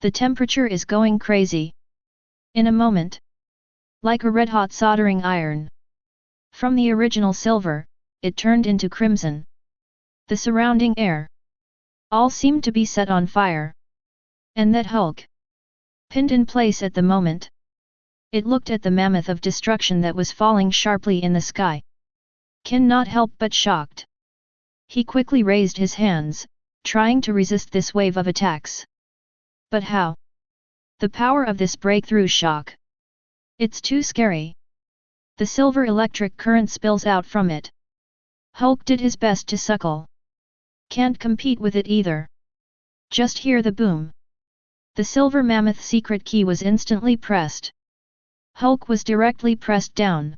The temperature is going crazy. In a moment, like a red-hot soldering iron. From the original silver, it turned into crimson. The surrounding air, all seemed to be set on fire. And that Hulk, pinned in place at the moment. It looked at the mammoth of destruction that was falling sharply in the sky. Cannot help but shocked. He quickly raised his hands, trying to resist this wave of attacks. But how? The power of this breakthrough shock. It's too scary. The silver electric current spills out from it. Hulk did his best to suckle. Can't compete with it either. Just hear the boom. The silver mammoth secret key was instantly pressed. Hulk was directly pressed down.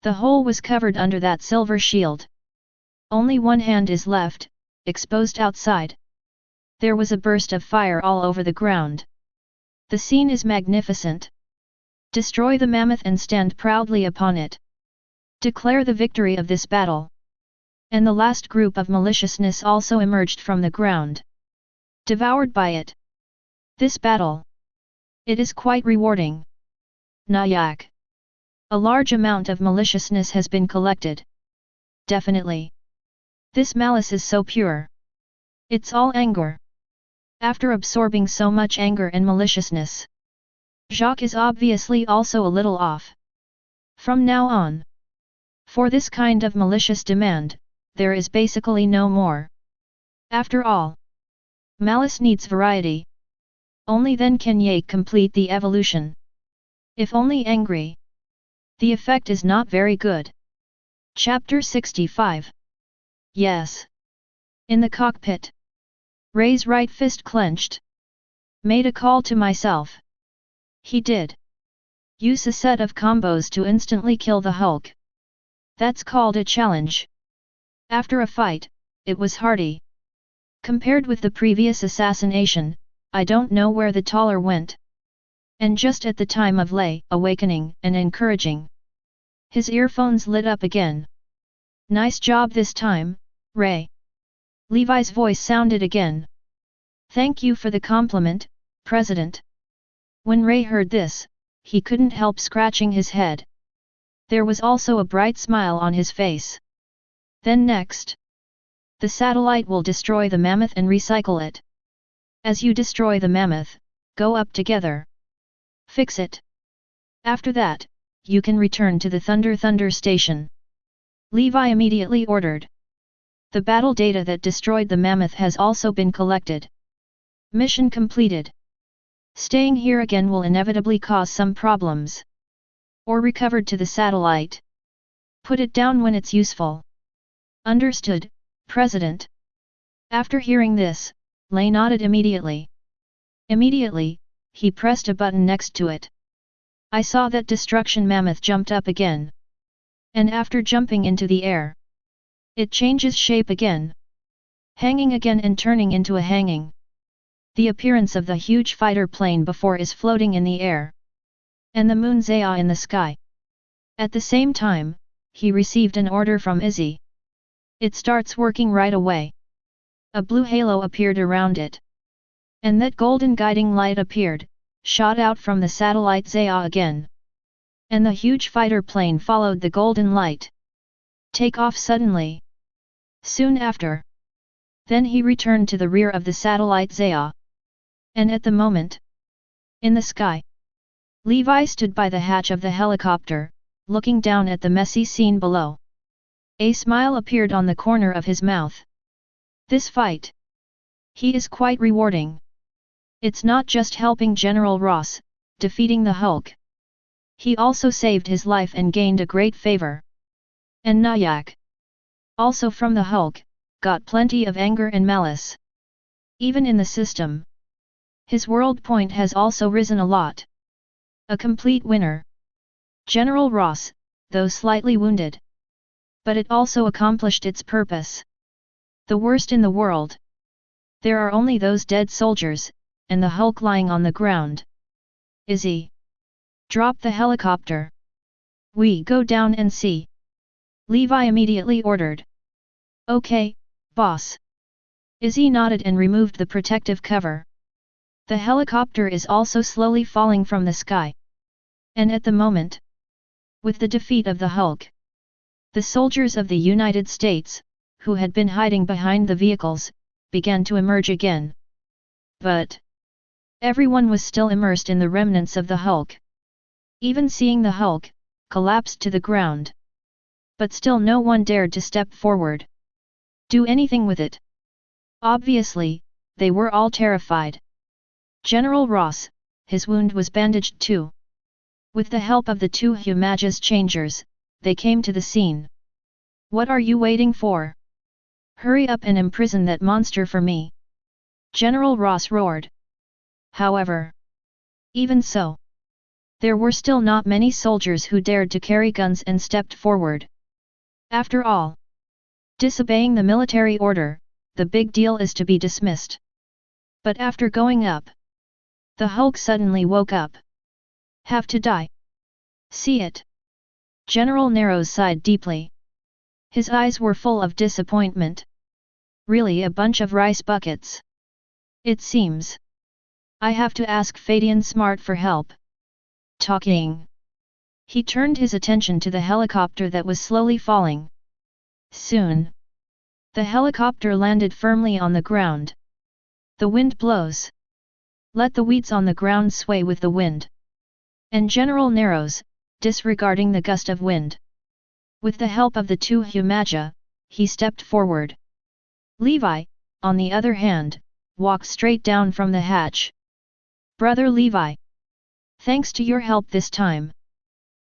The hole was covered under that silver shield. Only one hand is left, exposed outside. There was a burst of fire all over the ground. The scene is magnificent. Destroy the mammoth and stand proudly upon it. Declare the victory of this battle. And the last group of maliciousness also emerged from the ground. Devoured by it. This battle. It is quite rewarding. Nayak. A large amount of maliciousness has been collected. Definitely. This malice is so pure. It's all anger. After absorbing so much anger and maliciousness, Jacques is obviously also a little off. From now on, for this kind of malicious demand, there is basically no more. After all, malice needs variety. Only then can Ye complete the evolution. If only angry, the effect is not very good. Chapter 65. Yes. In the cockpit. Ray's right fist clenched. Made a call to myself. He did. Use a set of combos to instantly kill the Hulk. That's called a challenge. After a fight, it was hardy. Compared with the previous assassination, I don't know where the taller went. And just at the time of Lei awakening and encouraging, his earphones lit up again. Nice job this time, Ray. Levi's voice sounded again. Thank you for the compliment, President. When Ray heard this, he couldn't help scratching his head. There was also a bright smile on his face. Then next, the satellite will destroy the mammoth and recycle it. As you destroy the mammoth, go up together. Fix it. After that, you can return to the Thunder Station. Levi immediately ordered. The battle data that destroyed the mammoth has also been collected. Mission completed. Staying here again will inevitably cause some problems. Or recovered to the satellite. Put it down when it's useful. Understood, President. After hearing this, Lei nodded immediately. Immediately, he pressed a button next to it. I saw that destruction mammoth jumped up again. And after jumping into the air, it changes shape again. Hanging again and turning into a hanging. The appearance of the huge fighter plane before is floating in the air. And the moon Zaya in the sky. At the same time, he received an order from Izzy. It starts working right away. A blue halo appeared around it. And that golden guiding light appeared, shot out from the satellite Zaya again. And the huge fighter plane followed the golden light. Take off suddenly. Soon after. Then he returned to the rear of the satellite Zaya. And at the moment, in the sky, Levi stood by the hatch of the helicopter, looking down at the messy scene below. A smile appeared on the corner of his mouth. This fight, he is quite rewarding. It's not just helping General Ross, defeating the Hulk. He also saved his life and gained a great favor. And Nayak, also from the Hulk, got plenty of anger and malice. Even in the system, his world point has also risen a lot. A complete winner. General Ross, though slightly wounded. But it also accomplished its purpose. The worst in the world. There are only those dead soldiers, and the Hulk lying on the ground. Izzy! Drop the helicopter! We go down and see! Levi immediately ordered. Okay, boss. Izzy nodded and removed the protective cover. The helicopter is also slowly falling from the sky. And at the moment, with the defeat of the Hulk, the soldiers of the United States, who had been hiding behind the vehicles, began to emerge again. But everyone was still immersed in the remnants of the Hulk. Even seeing the Hulk collapsed to the ground. But still no one dared to step forward. Do anything with it. Obviously, they were all terrified. General Ross, his wound was bandaged too. With the help of the two Humages changers, they came to the scene. What are you waiting for? Hurry up and imprison that monster for me! General Ross roared. However, even so, there were still not many soldiers who dared to carry guns and stepped forward. After all, disobeying the military order, the big deal is to be dismissed. But after going up, the Hulk suddenly woke up. Have to die. See it. General Narrows sighed deeply. His eyes were full of disappointment. Really a bunch of rice buckets. It seems. I have to ask Feidian Smart for help. Talking. He turned his attention to the helicopter that was slowly falling. Soon, the helicopter landed firmly on the ground. The wind blows. Let the weeds on the ground sway with the wind. And General Narrows, disregarding the gust of wind. With the help of the two Humaja, he stepped forward. Levi, on the other hand, walked straight down from the hatch. Brother Levi! Thanks to your help this time.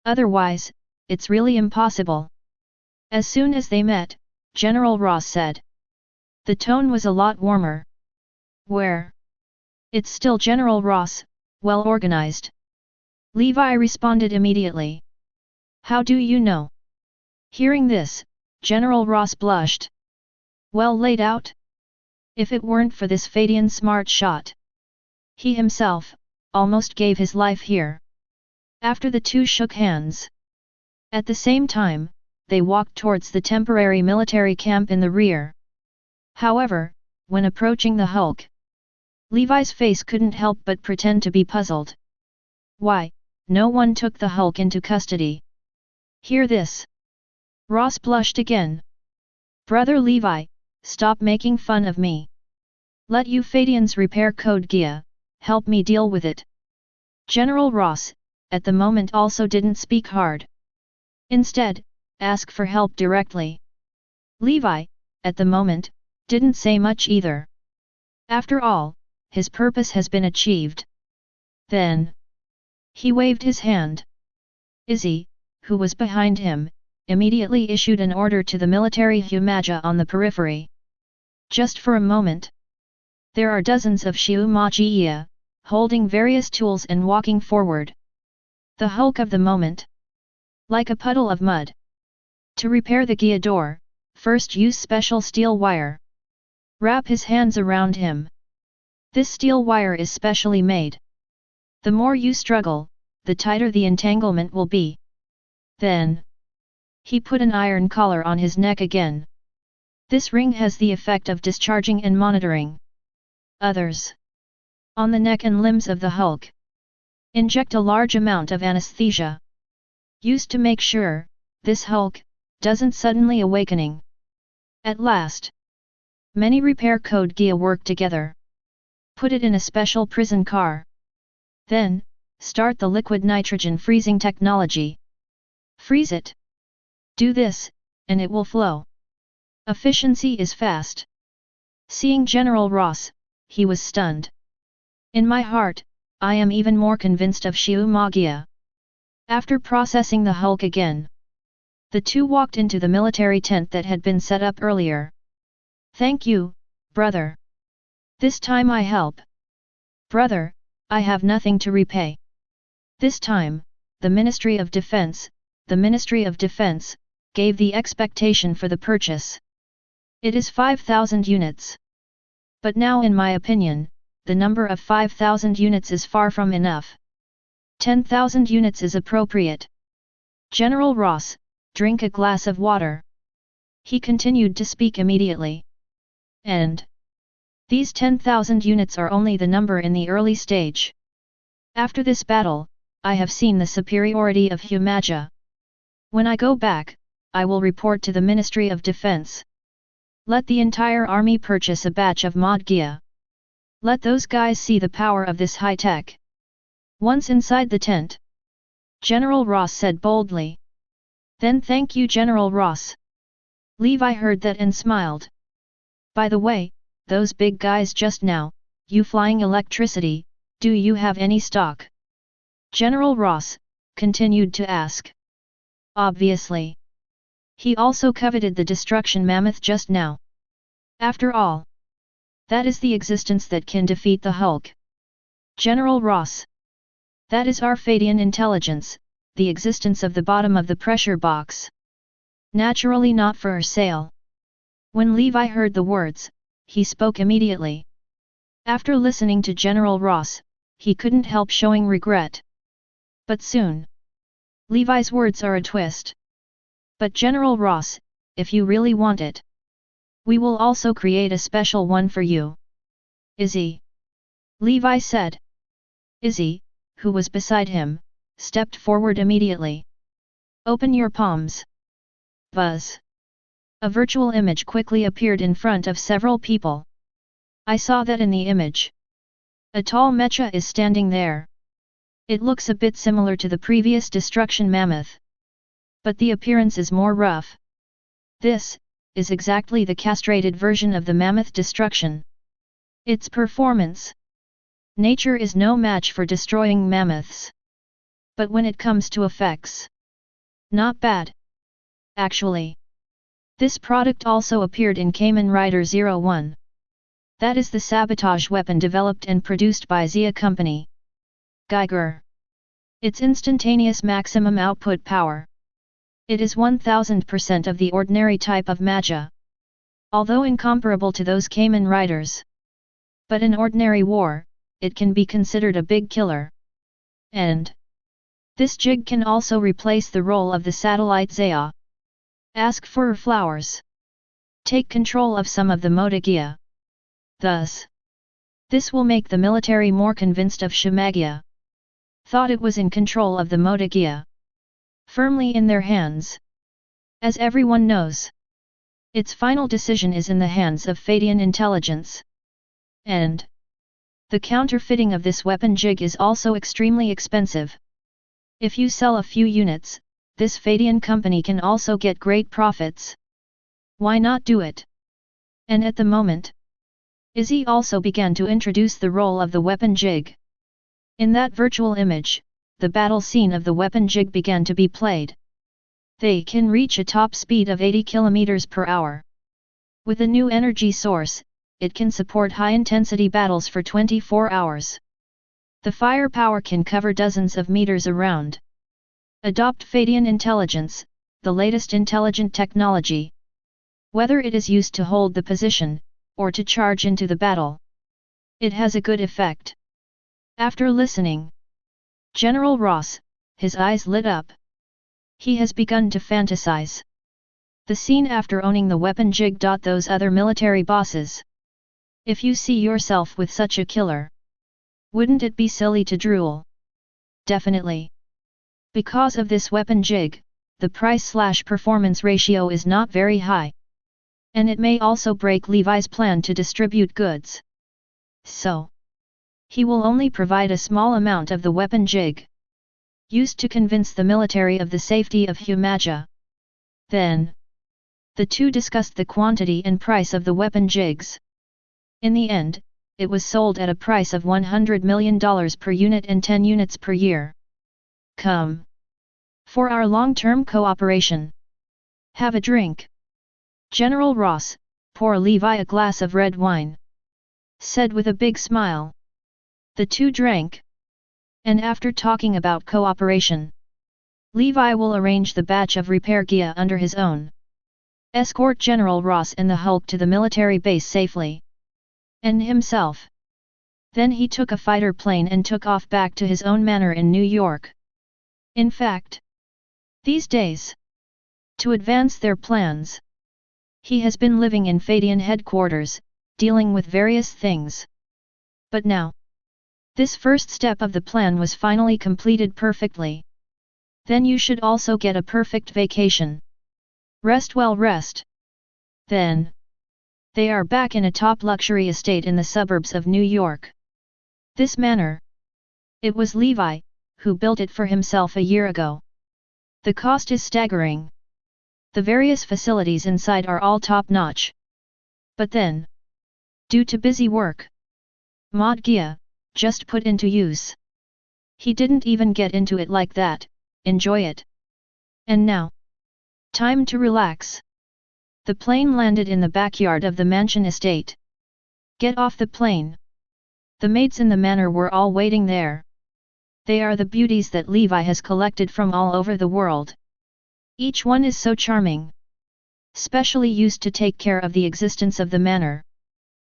Otherwise, it's really impossible. As soon as they met, General Ross said. The tone was a lot warmer. Where? It's still General Ross, well organized. Levi responded immediately. How do you know? Hearing this, General Ross blushed. Well laid out? If it weren't for this Feidian Smart shot. He himself, almost gave his life here. After the two shook hands. At the same time, they walked towards the temporary military camp in the rear. However, when approaching the Hulk, Levi's face couldn't help but pretend to be puzzled. Why, no one took the Hulk into custody? Hear this. Ross blushed again. Brother Levi, stop making fun of me. Let you Feidians repair code Gaia, help me deal with it. General Ross, at the moment also didn't speak hard. Instead, ask for help directly. Levi, at the moment, didn't say much either. After all, his purpose has been achieved. Then, he waved his hand. Izzy, who was behind him, immediately issued an order to the military Humaja on the periphery. Just for a moment. There are dozens of Shiumagia, holding various tools and walking forward. The Hulk of the moment. Like a puddle of mud. To repair the Gaia door, first use special steel wire. Wrap his hands around him. This steel wire is specially made. The more you struggle, the tighter the entanglement will be. Then, he put an iron collar on his neck again. This ring has the effect of discharging and monitoring. Others. On the neck and limbs of the Hulk. Inject a large amount of anesthesia. Used to make sure, this Hulk, doesn't suddenly awakening. At last. Many repair code Gaia work together. Put it in a special prison car. Then, start the liquid nitrogen freezing technology. Freeze it. Do this, and it will flow. Efficiency is fast. Seeing General Ross, he was stunned. In my heart, I am even more convinced of Shiumagia. After processing the Hulk again, the two walked into the military tent that had been set up earlier. Thank you, brother. This time I help. Brother, I have nothing to repay. This time, the Ministry of Defense, gave the expectation for the purchase. It is 5,000 units. But now in my opinion, the number of 5,000 units is far from enough. 10,000 units is appropriate. General Ross, drink a glass of water. He continued to speak immediately. And these 10,000 units are only the number in the early stage. After this battle, I have seen the superiority of Humaja. When I go back, I will report to the Ministry of Defense. Let the entire army purchase a batch of mod Gaia. Let those guys see the power of this high tech. Once inside the tent, General Ross said boldly. Then thank you, General Ross. Levi heard that and smiled. By the way, those big guys just now, you flying electricity, do you have any stock? General Ross continued to ask. Obviously. He also coveted the destruction mammoth just now. After all, that is the existence that can defeat the Hulk. General Ross. That is our Feidian Intelligence, the existence of the bottom of the pressure box. Naturally not for sale. When Levi heard the words, he spoke immediately. After listening to General Ross, he couldn't help showing regret. But soon. Levi's words are a twist. But General Ross, if you really want it, we will also create a special one for you. Izzy. Levi said. Izzy, who was beside him, stepped forward immediately. Open your palms. Buzz. A virtual image quickly appeared in front of several people. I saw that in the image. A tall mecha is standing there. It looks a bit similar to the previous destruction mammoth. But the appearance is more rough. This is exactly the castrated version of the mammoth destruction. Its performance. Nature is no match for destroying mammoths. But when it comes to effects, not bad. Actually, this product also appeared in Kamen Rider 01. That is the sabotage weapon developed and produced by Zia Company. Geiger. Its instantaneous maximum output power. It is 1000% of the ordinary type of magia. Although incomparable to those Kamen Riders. But in ordinary war, it can be considered a big killer. And this jig can also replace the role of the satellite Zaya. Ask for flowers. Take control of some of the Modagia. Thus, this will make the military more convinced of Shimagia. Thought it was in control of the Modagia. Firmly in their hands. As everyone knows, its final decision is in the hands of Feidian Intelligence. And the counterfeiting of this weapon jig is also extremely expensive. If you sell a few units, this Feidian company can also get great profits. Why not do it? And at the moment, Izzy also began to introduce the role of the weapon jig. In that virtual image, the battle scene of the weapon jig began to be played. They can reach a top speed of 80 km per hour. With a new energy source, it can support high-intensity battles for 24 hours. The firepower can cover dozens of meters around. Adopt Feidian Intelligence, the latest intelligent technology. Whether it is used to hold the position, or to charge into the battle, it has a good effect. After listening, General Ross, his eyes lit up. He has begun to fantasize the scene after owning the weapon jig. Those other military bosses. If you see yourself with such a killer, wouldn't it be silly to drool? Definitely. Because of this weapon jig, the price/performance ratio is not very high. And it may also break Levi's plan to distribute goods. So, he will only provide a small amount of the weapon jig, used to convince the military of the safety of Humaja. Then, the two discussed the quantity and price of the weapon jigs. In the end, it was sold at a price of $100 million per unit and 10 units per year. Come. For our long-term cooperation. Have a drink. General Ross, pour Levi a glass of red wine. Said with a big smile. The two drank. And after talking about cooperation, Levi will arrange the batch of repair Gaia under his own. Escort General Ross and the Hulk to the military base safely. And himself Then he took a fighter plane and took off back to his own manor in New York. In fact, these days, to advance their plans, he has been living in Feidian headquarters, dealing with various things. But now, this first step of the plan was finally completed perfectly. Then you should also get a perfect vacation. Rest well, rest. Then, they are back in a top luxury estate in the suburbs of New York. This manor. It was Levi, who built it for himself a year ago. The cost is staggering. The various facilities inside are all top-notch. But then, due to busy work, mod Gaia, just put into use. He didn't even get into it like that, enjoy it. And now, time to relax. The plane landed in the backyard of the mansion estate. Get off the plane. The maids in the manor were all waiting there. They are the beauties that Levi has collected from all over the world. Each one is so charming. Specially used to take care of the existence of the manor.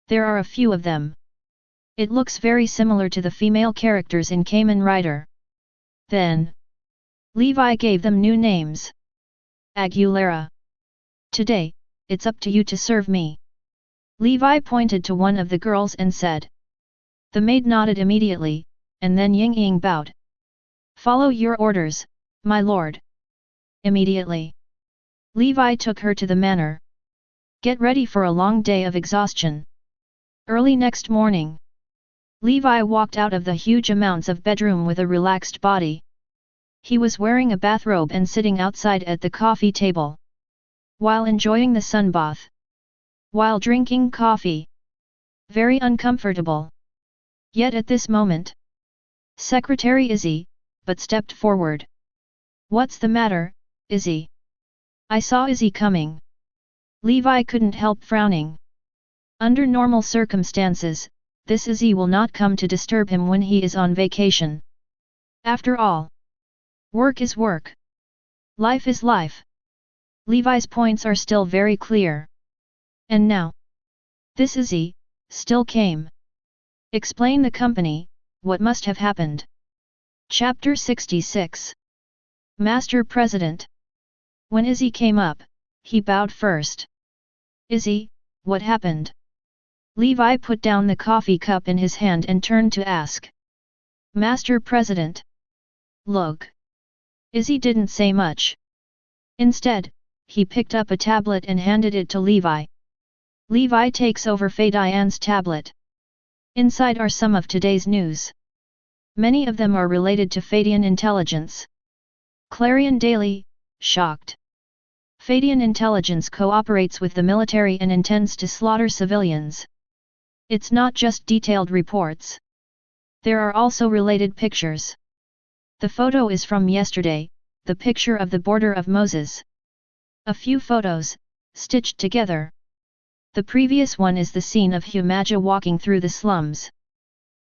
There are a few of them. It looks very similar to the female characters in Kamen Rider. Then, Levi gave them new names. Aguilera. Today, it's up to you to serve me. Levi pointed to one of the girls and said. The maid nodded immediately, and then Ying bowed. Follow your orders, my lord. Immediately, Levi took her to the manor. Get ready for a long day of exhaustion. Early next morning, Levi walked out of the huge amounts of bedroom with a relaxed body. He was wearing a bathrobe and sitting outside at the coffee table, while enjoying the sunbath, while drinking coffee. Very uncomfortable. Yet at this moment, Secretary Izzy, but stepped forward. What's the matter, Izzy? I saw Izzy coming. Levi couldn't help frowning. Under normal circumstances, this Izzy will not come to disturb him when he is on vacation. After all, work is work. Life is life. Levi's points are still very clear. And now, this Izzy, still came. Explain the company, what must have happened. Chapter 66. Master President. When Izzy came up, he bowed first. Izzy, what happened? Levi put down the coffee cup in his hand and turned to ask. Master President. Look. Izzy didn't say much. Instead, he picked up a tablet and handed it to Levi. Levi takes over Feidian's tablet. Inside are some of today's news. Many of them are related to Feidian Intelligence. Clarion Daily, shocked. Feidian Intelligence cooperates with the military and intends to slaughter civilians. It's not just detailed reports. There are also related pictures. The photo is from yesterday, the picture of the border of Moses. A few photos, stitched together. The previous one is the scene of Humaja walking through the slums.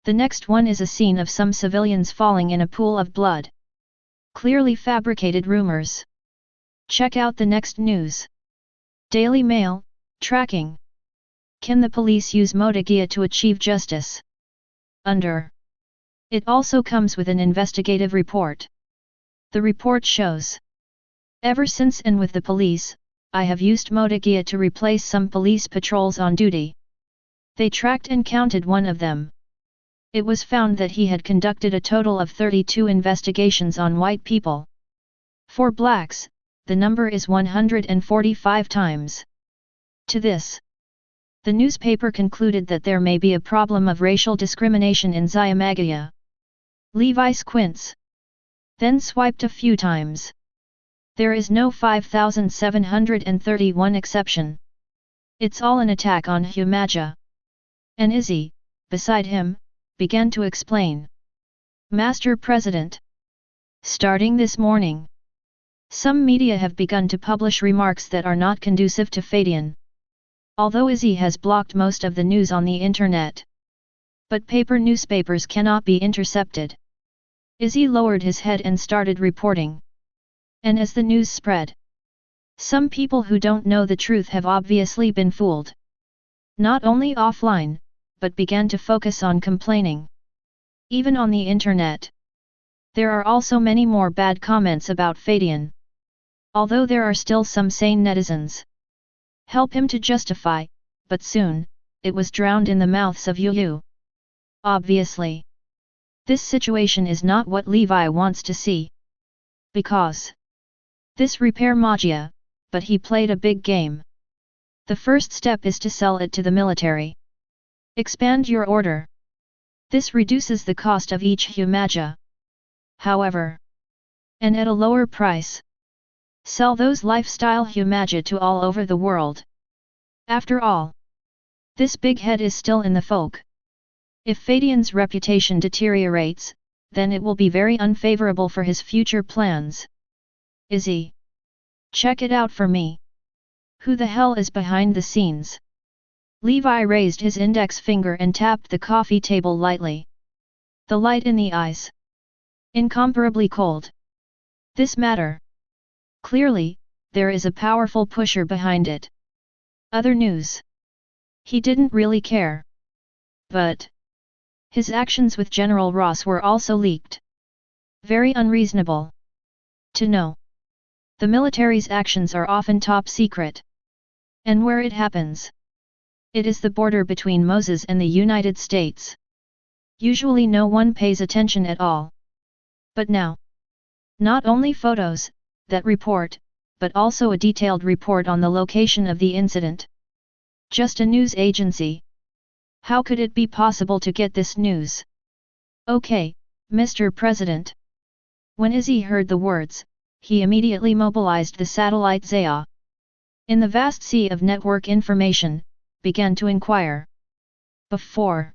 The next one is a scene of some civilians falling in a pool of blood. Clearly fabricated rumors. Check out the next news. Daily Mail, tracking. Can the police use Gaia to achieve justice? Under. It also comes with an investigative report. The report shows. Ever since and with the police, I have used Gaia to replace some police patrols on duty. They tracked and counted one of them. It was found that he had conducted a total of 32 investigations on white people. For blacks, the number is 145 times. To this, the newspaper concluded that there may be a problem of racial discrimination in Xiamagia. Levi squints. Then swiped a few times. There is no 5731 exception. It's all an attack on Humaja. And Izzy, beside him, began to explain. Master President. Starting this morning, some media have begun to publish remarks that are not conducive to Feidian. Although Izzy has blocked most of the news on the internet. But paper newspapers cannot be intercepted. Izzy lowered his head and started reporting. And as the news spread, some people who don't know the truth have obviously been fooled. Not only offline, but began to focus on complaining. Even on the internet, there are also many more bad comments about Feidian. Although there are still some sane netizens help him to justify, but soon, it was drowned in the mouths of Yu. Obviously, this situation is not what Levi wants to see. Because this repair magia, but he played a big game. The first step is to sell it to the military. Expand your order. This reduces the cost of each humagia. However, and at a lower price. Sell those lifestyle humagia to all over the world. After all, this big head is still in the folk. If Feidian's reputation deteriorates, then it will be very unfavorable for his future plans. Izzy, check it out for me. Who the hell is behind the scenes? Levi raised his index finger and tapped the coffee table lightly. The light in the eyes. Incomparably cold. This matter. Clearly, there is a powerful pusher behind it. Other news. He didn't really care. But his actions with General Ross were also leaked. Very unreasonable to know. The military's actions are often top secret. And where it happens, it is the border between Moses and the United States. Usually no one pays attention at all. But now, not only photos that report, but also a detailed report on the location of the incident. Just a news agency. How could it be possible to get this news? Okay, Mr. President. When Izzy heard the words, he immediately mobilized the satellite Gaia. In the vast sea of network information, began to inquire. Before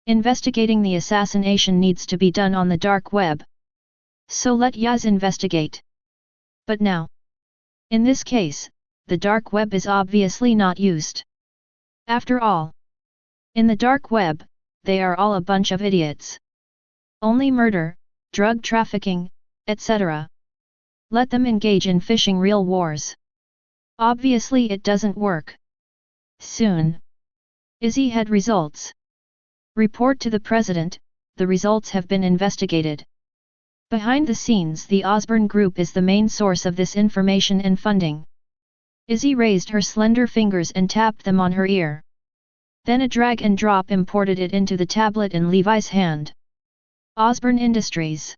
investigating the assassination needs to be done on the dark web. So let Yaz investigate. But now, in this case, the dark web is obviously not used. After all, in the dark web, they are all a bunch of idiots. Only murder, drug trafficking, etc. Let them engage in fishing real wars. Obviously it doesn't work. Soon, Izzy had results. Report to the President, the results have been investigated. Behind the scenes the Osborn Group is the main source of this information and funding. Izzy raised her slender fingers and tapped them on her ear. Then a drag and drop imported it into the tablet in Levi's hand. Osborn Industries.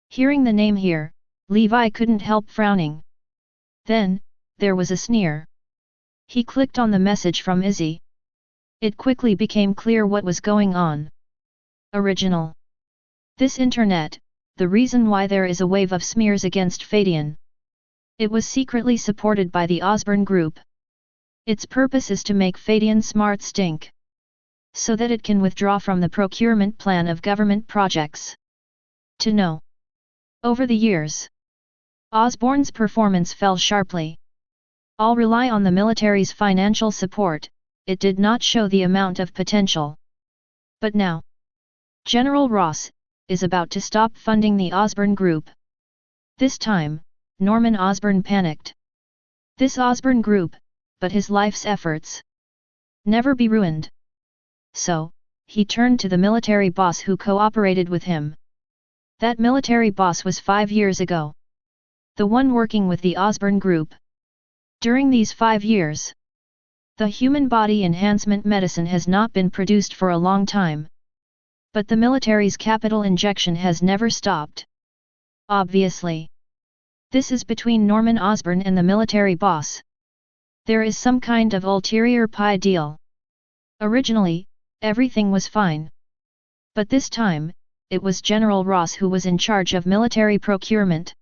Hearing the name here, Levi couldn't help frowning. Then, there was a sneer. He clicked on the message from Izzy. It quickly became clear what was going on. Original. This internet, the reason why there is a wave of smears against Feidian. It was secretly supported by the Osborn Group. Its purpose is to make Feidian smart stink. So that it can withdraw from the procurement plan of government projects. To know. Over the years, Osborn's performance fell sharply. All rely on the military's financial support, it did not show the amount of potential. But now, General Ross is about to stop funding the Osborn Group. This time, Norman Osborn panicked. This Osborn Group, but his life's efforts, never be ruined. So, he turned to the military boss who cooperated with him. That military boss was 5 years ago. The one working with the Osborn Group. During these 5 years, the human body enhancement medicine has not been produced for a long time. But the military's capital injection has never stopped. Obviously, this is between Norman Osborn and the military boss. There is some kind of ulterior pie deal. Originally, everything was fine. But this time, it was General Ross who was in charge of military procurement.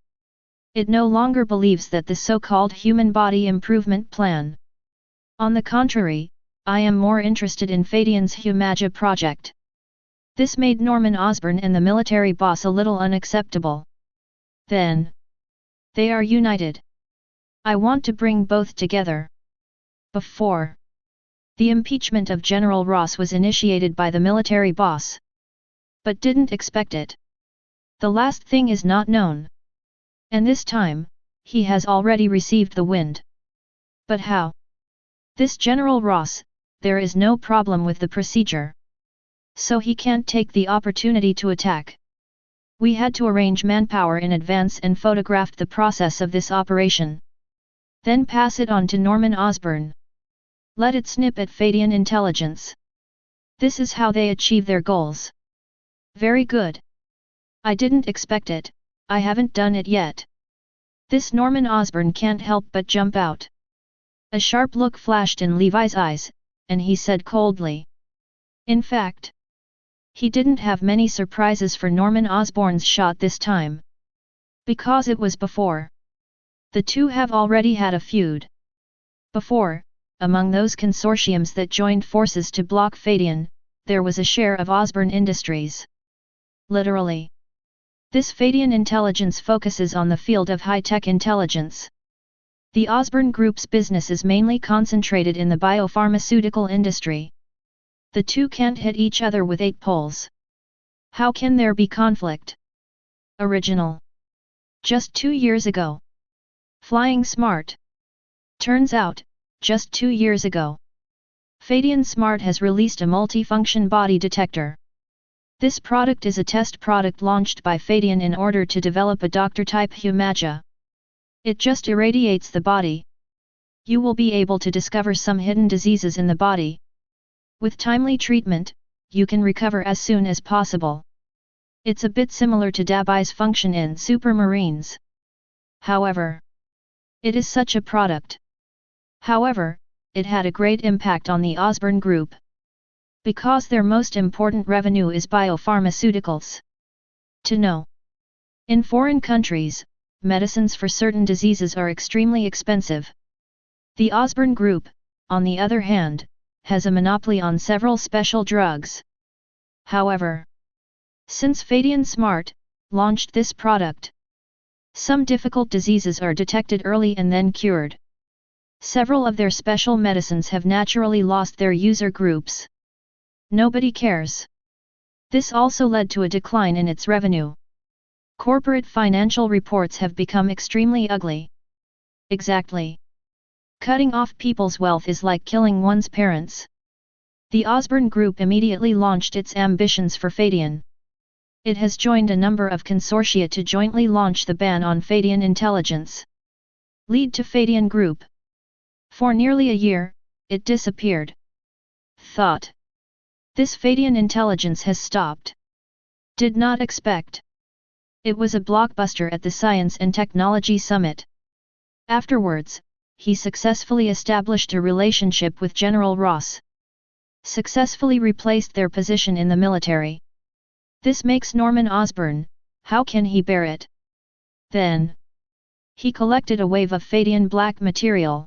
It no longer believes that the so-called human body improvement plan. On the contrary, I am more interested in Feidian's Humagia project. This made Norman Osborn and the military boss a little unacceptable. Then, they are united. I want to bring both together. Before, the impeachment of General Ross was initiated by the military boss. But didn't expect it. The last thing is not known. And this time, he has already received the wind. But how? This General Ross, there is no problem with the procedure. So he can't take the opportunity to attack. We had to arrange manpower in advance and photographed the process of this operation. Then pass it on to Norman Osborn. Let it snip at Feidian Intelligence. This is how they achieve their goals. Very good. I didn't expect it, I haven't done it yet. This Norman Osborn can't help but jump out. A sharp look flashed in Levi's eyes, and he said coldly. In fact, he didn't have many surprises for Norman Osborn's shot this time. Because it was before. The two have already had a feud. Before, among those consortiums that joined forces to block Feidian, there was a share of Osborn Industries. Literally. This Feidian Intelligence focuses on the field of high-tech intelligence. The Osborn Group's business is mainly concentrated in the biopharmaceutical industry. The two can't hit each other with 8 poles. How can there be conflict? Original. Just 2 years ago. Flying smart. Turns out, just 2 years ago, Feidian Smart has released a multifunction body detector. This product is a test product launched by Feidian in order to develop a doctor-type Humaja. It just irradiates the body. You will be able to discover some hidden diseases in the body. With timely treatment, you can recover as soon as possible. It's a bit similar to Dabi's function in Supermarines. However, it is such a product. However, it had a great impact on the Osborn Group. Because their most important revenue is biopharmaceuticals. To know. In foreign countries, medicines for certain diseases are extremely expensive. The Osborn Group, on the other hand, has a monopoly on several special drugs. However, since Feidian Smart launched this product, some difficult diseases are detected early and then cured. Several of their special medicines have naturally lost their user groups. Nobody cares. This also led to a decline in its revenue. Corporate financial reports have become extremely ugly. Exactly. Cutting off people's wealth is like killing one's parents. The Osborn Group immediately launched its ambitions for Feidian. It has joined a number of consortia to jointly launch the ban on Feidian Intelligence. Lead to Feidian Group. For nearly a year, it disappeared. Thought. This Feidian Intelligence has stopped. Did not expect. It was a blockbuster at the Science and Technology Summit. Afterwards, he successfully established a relationship with General Ross. Successfully replaced their position in the military. This makes Norman Osborn, how can he bear it? Then, he collected a wave of Feidian black material.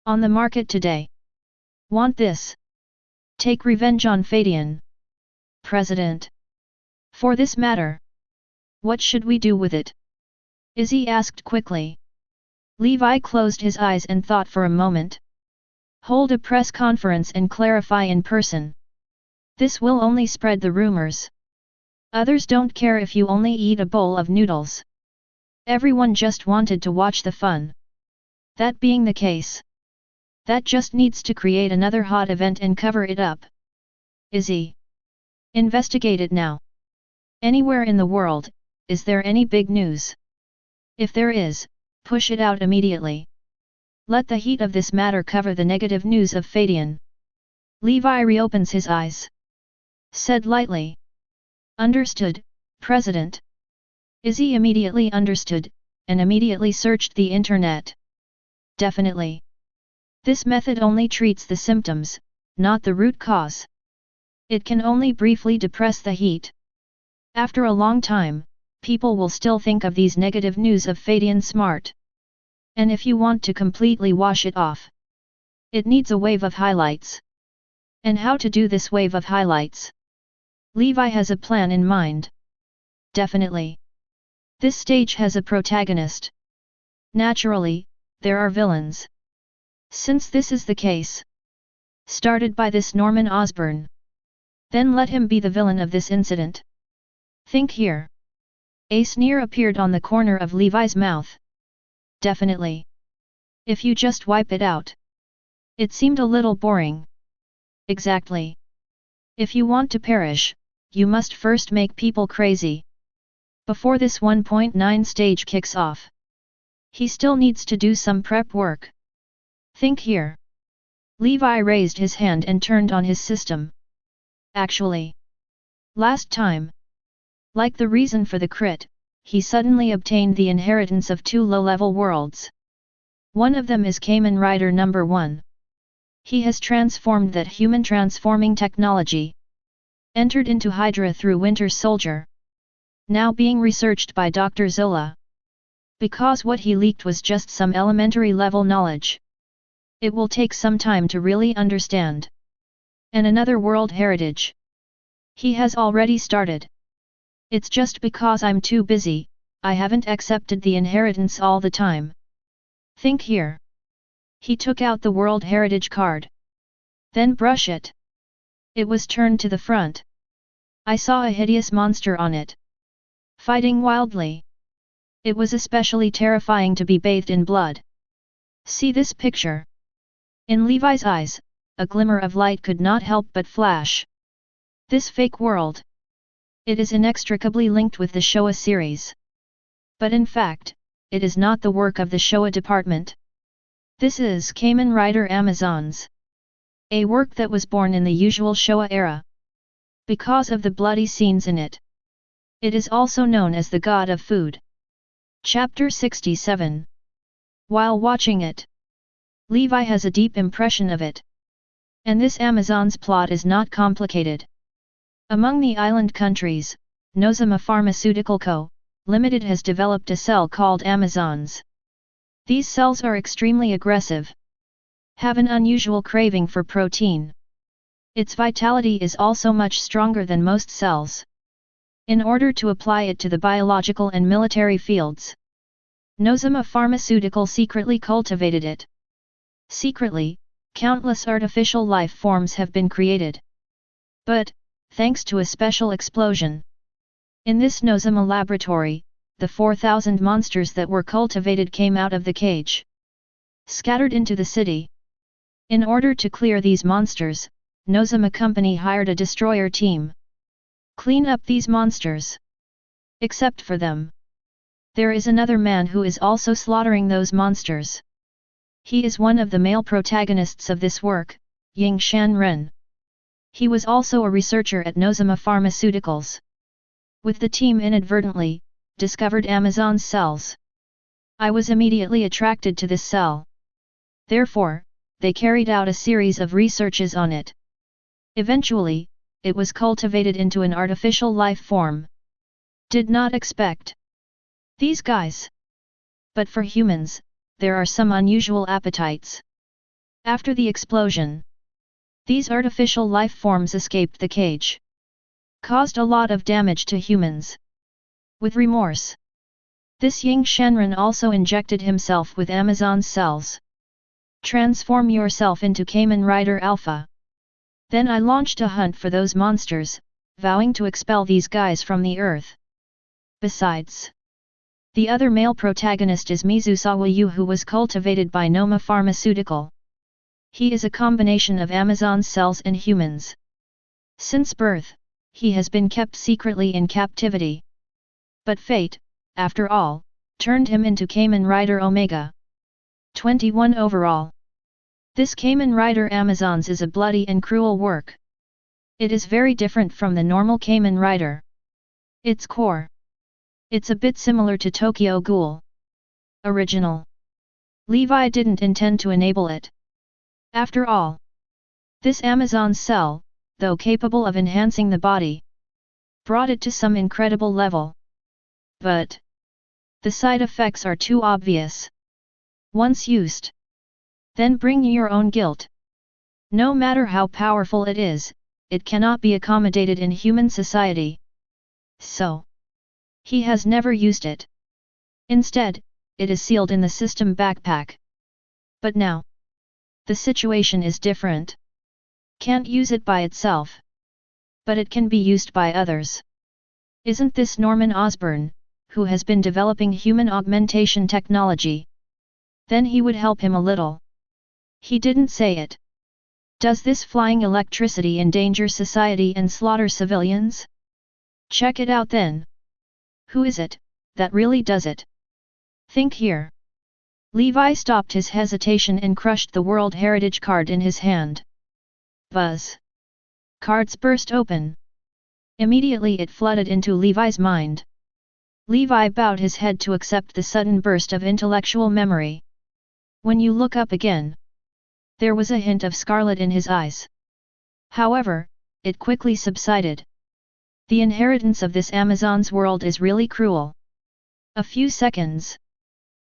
On the market today. Want this? Take revenge on Feidian. President. For this matter. What should we do with it? Izzy asked quickly. Levi closed his eyes and thought for a moment. Hold a press conference and clarify in person. This will only spread the rumors. Others don't care if you only eat a bowl of noodles. Everyone just wanted to watch the fun. That being the case. That just needs to create another hot event and cover it up. Izzy. Investigate it now. Anywhere in the world, is there any big news? If there is, push it out immediately. Let the heat of this matter cover the negative news of Feidian. Levi reopens his eyes. Said lightly. Understood, President. Izzy immediately understood, and immediately searched the internet. Definitely. This method only treats the symptoms, not the root cause. It can only briefly depress the heat. After a long time, people will still think of these negative news of Feidian Smart. And if you want to completely wash it off, it needs a wave of highlights. And how to do this wave of highlights? Levi has a plan in mind. Definitely. This stage has a protagonist. Naturally, there are villains. Since this is the case, started by this Norman Osborn, then let him be the villain of this incident. Think here. A sneer appeared on the corner of Levi's mouth. Definitely. If you just wipe it out. It seemed a little boring. Exactly. If you want to perish, you must first make people crazy. Before this 1.9 stage kicks off, he still needs to do some prep work. Think here. Levi raised his hand and turned on his system. Actually, last time, like the reason for the crit, he suddenly obtained the inheritance of 2 low-level worlds. One of them is Kamen Rider number 1. He has transformed that human transforming technology. Entered into Hydra through Winter Soldier. Now being researched by Dr. Zola. Because what he leaked was just some elementary level knowledge. It will take some time to really understand. And another world heritage. He has already started. It's just because I'm too busy, I haven't accepted the inheritance all the time. Think here. He took out the World Heritage card. Then brush it. It was turned to the front. I saw a hideous monster on it. Fighting wildly. It was especially terrifying to be bathed in blood. See this picture. In Levi's eyes, a glimmer of light could not help but flash. This fake world. It is inextricably linked with the Showa series. But in fact, it is not the work of the Showa department. This is Kamen Rider Amazons. A work that was born in the usual Showa era. Because of the bloody scenes in it. It is also known as the God of Food. Chapter 67. While watching it, Levi has a deep impression of it. And this Amazon's plot is not complicated. Among the island countries, Nozama Pharmaceutical Co., Limited has developed a cell called Amazons. These cells are extremely aggressive. Have an unusual craving for protein. Its vitality is also much stronger than most cells. In order to apply it to the biological and military fields, Nozama Pharmaceutical secretly cultivated it. Secretly, countless artificial life forms have been created. But, thanks to a special explosion in this Nozama laboratory, the 4,000 monsters that were cultivated came out of the cage, scattered into the city. In order to clear these monsters, Nozama Company hired a destroyer team. Clean up these monsters. Except for them. There is another man who is also slaughtering those monsters. He is one of the male protagonists of this work, Ying Shanren. He was also a researcher at Nozama Pharmaceuticals. With the team inadvertently, discovered Amazon's cells. I was immediately attracted to this cell. Therefore, they carried out a series of researches on it. Eventually, it was cultivated into an artificial life form. Did not expect these guys. But for humans, there are some unusual appetites. After the explosion, these artificial life forms escaped the cage. Caused a lot of damage to humans. With remorse, this Ying Shenren also injected himself with Amazon's cells. Transform yourself into Kamen Rider Alpha. Then I launched a hunt for those monsters, vowing to expel these guys from the earth. Besides, the other male protagonist is Mizusawa Yu, who was cultivated by Noma Pharmaceutical. He is a combination of Amazon's cells and humans. Since birth, he has been kept secretly in captivity. But fate, after all, turned him into Kamen Rider Omega. 21 overall. This Kamen Rider Amazons is a bloody and cruel work. It is very different from the normal Kamen Rider. Its core. It's a bit similar to Tokyo Ghoul. Original. Levi didn't intend to enable it. After all, this Amazon cell, though capable of enhancing the body, brought it to some incredible level. But the side effects are too obvious. Once used, then bring your own guilt. No matter how powerful it is, it cannot be accommodated in human society. So, he has never used it. Instead, it is sealed in the system backpack. But now, the situation is different. Can't use it by itself. But it can be used by others. Isn't this Norman Osborn, who has been developing human augmentation technology? Then he would help him a little. He didn't say it. Does this flying electricity endanger society and slaughter civilians? Check it out then. Who is it that really does it? Think here. Levi stopped his hesitation and crushed the World Heritage card in his hand. Buzz. Cards burst open. Immediately it flooded into Levi's mind. Levi bowed his head to accept the sudden burst of intellectual memory. When you look up again, there was a hint of scarlet in his eyes. However, it quickly subsided. The inheritance of this Amazon's world is really cruel. A few seconds.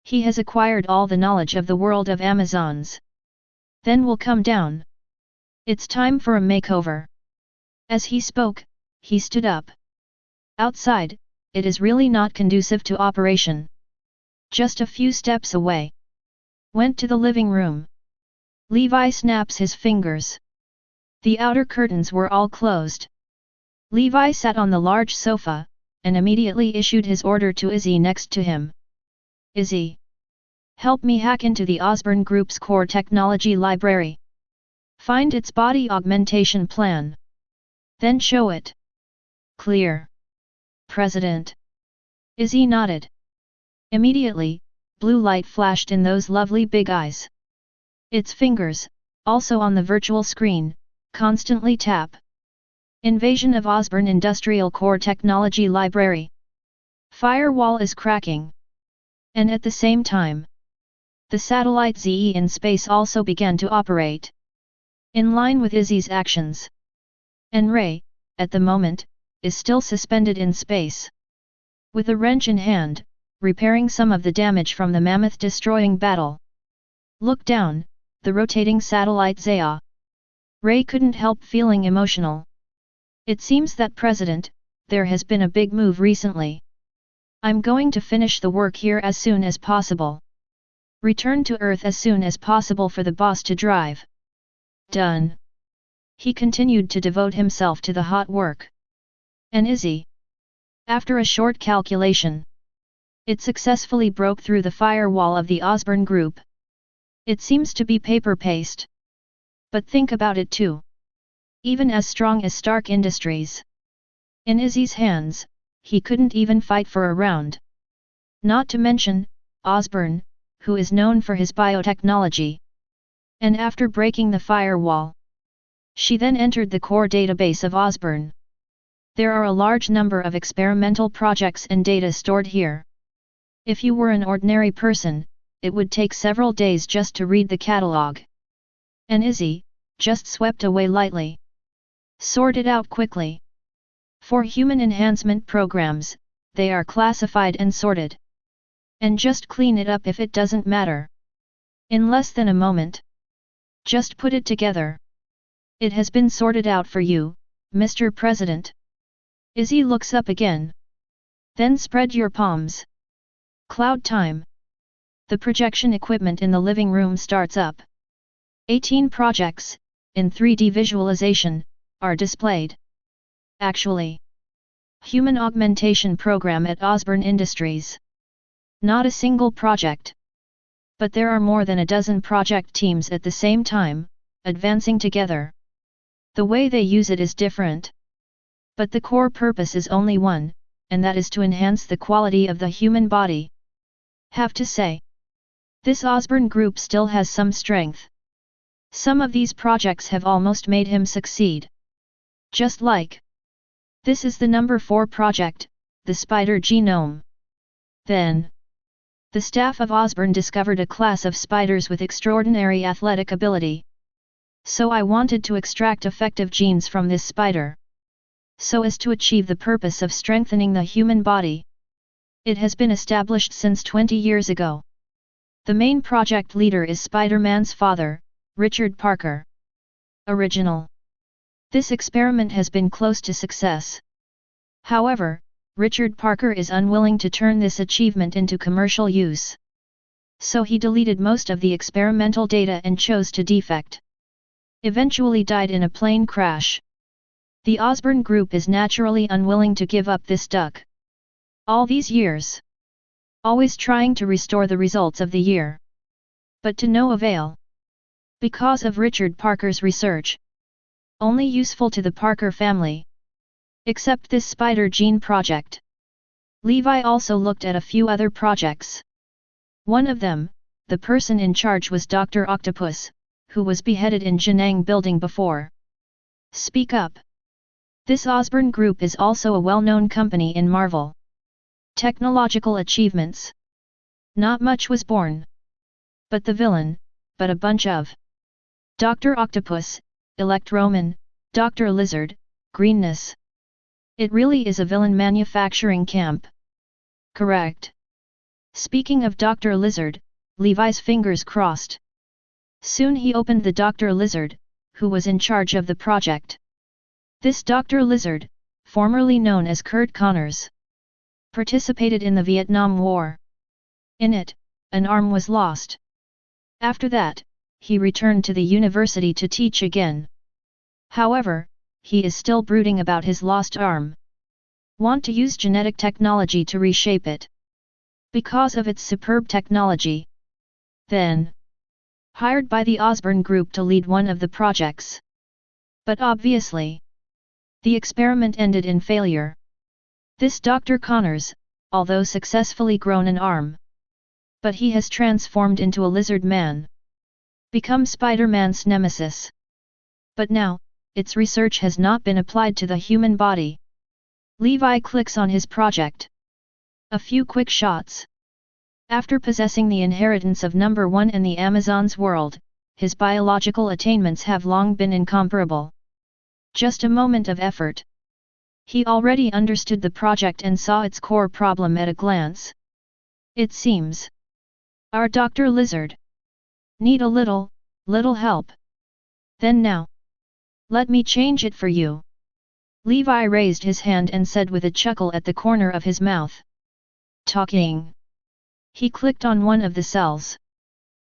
He has acquired all the knowledge of the world of Amazons. Then will come down. It's time for a makeover. As he spoke, he stood up. Outside, it is really not conducive to operation. Just a few steps away. Went to the living room. Levi snaps his fingers. The outer curtains were all closed. Levi sat on the large sofa, and immediately issued his order to Izzy next to him. Izzy. Help me hack into the Osborn Group's core technology library. Find its body augmentation plan. Then show it. Clear. President. Izzy nodded. Immediately, blue light flashed in those lovely big eyes. Its fingers, also on the virtual screen, constantly tap. Invasion of Osborn Industrial Core Technology Library. Firewall is cracking. And at the same time, the satellite ZE in space also began to operate. In line with Izzy's actions. And Ray, at the moment, is still suspended in space. With a wrench in hand, repairing some of the damage from the mammoth-destroying battle. Look down, the rotating satellite Zaya. Ray couldn't help feeling emotional. It seems that President, there has been a big move recently. I'm going to finish the work here as soon as possible. Return to Earth as soon as possible for the boss to drive. Done. He continued to devote himself to the hot work. And Izzy. After a short calculation, it successfully broke through the firewall of the Osborn Group. It seems to be paper paste. But think about it too. Even as strong as Stark Industries. In Izzy's hands, he couldn't even fight for a round. Not to mention, Osborn, who is known for his biotechnology. And after breaking the firewall, she then entered the core database of Osborn. There are a large number of experimental projects and data stored here. If you were an ordinary person, it would take several days just to read the catalog. And Izzy, just swept away lightly. Sort it out quickly. For human enhancement programs, they are classified and sorted. And just clean it up if it doesn't matter. In less than a moment. Just put it together. It has been sorted out for you, Mr. President. Izzy looks up again. Then spread your palms. Cloud time. The projection equipment in the living room starts up. 18 projects, in 3D visualization, are displayed. Actually, human augmentation program at Osborn Industries. Not a single project. But there are more than a dozen project teams at the same time, advancing together. The way they use it is different. But the core purpose is only one, and that is to enhance the quality of the human body. Have to say, this Osborn Group still has some strength. Some of these projects have almost made him succeed. Just like, this is the number 4 project, the spider genome. Then, the staff of Osborn discovered a class of spiders with extraordinary athletic ability. So I wanted to extract effective genes from this spider. So as to achieve the purpose of strengthening the human body. It has been established since 20 years ago. The main project leader is Spider-Man's father, Richard Parker. Original. This experiment has been close to success. However, Richard Parker is unwilling to turn this achievement into commercial use. So he deleted most of the experimental data and chose to defect. Eventually died in a plane crash. The Osborn Group is naturally unwilling to give up this duck. All these years. Always trying to restore the results of the year. But to no avail. Because of Richard Parker's research. Only useful to the Parker family. Except this spider gene project. Levi also looked at a few other projects. One of them, the person in charge was Dr. Octopus, who was beheaded in Zhinao building before. Speak up. This Osborn group is also a well-known company in Marvel. Technological achievements. Not much was born. But the villain, but a bunch of. Dr. Octopus, Electroman, Dr. Lizard, Greenness. It really is a villain manufacturing camp. Correct. Speaking of Dr. Lizard, Levi's fingers crossed. Soon he opened the Dr. Lizard, who was in charge of the project. This Dr. Lizard, formerly known as Kurt Connors, participated in the Vietnam War. In it, an arm was lost. After that, he returned to the university to teach again. However, he is still brooding about his lost arm. Want to use genetic technology to reshape it. Because of its superb technology. Then, hired by the Osborn Group to lead one of the projects. But obviously, the experiment ended in failure. This Dr. Connors, although successfully grown an arm, but he has transformed into a lizard man. Become Spider-Man's nemesis. But now, its research has not been applied to the human body. Levi clicks on his project. A few quick shots. After possessing the inheritance of number 1 in the Amazons world, his biological attainments have long been incomparable. Just a moment of effort. He already understood the project and saw its core problem at a glance. It seems. Our Dr. Lizard. Need a little help. Then now. Let me change it for you. Levi raised his hand and said with a chuckle at the corner of his mouth. Talking. He clicked on one of the cells.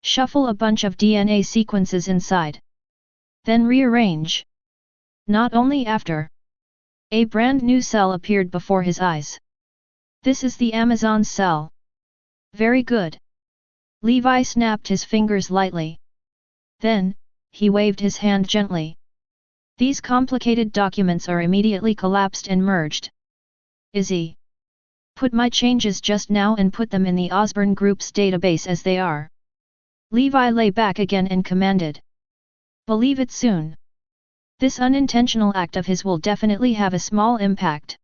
Shuffle a bunch of DNA sequences inside. Then rearrange. Not only after. A brand new cell appeared before his eyes. This is the Amazon cell. Very good. Levi snapped his fingers lightly. Then, he waved his hand gently. These complicated documents are immediately collapsed and merged. Izzy. Put my changes just now and put them in the Osborn Group's database as they are. Levi lay back again and commanded. Believe it soon. This unintentional act of his will definitely have a small impact.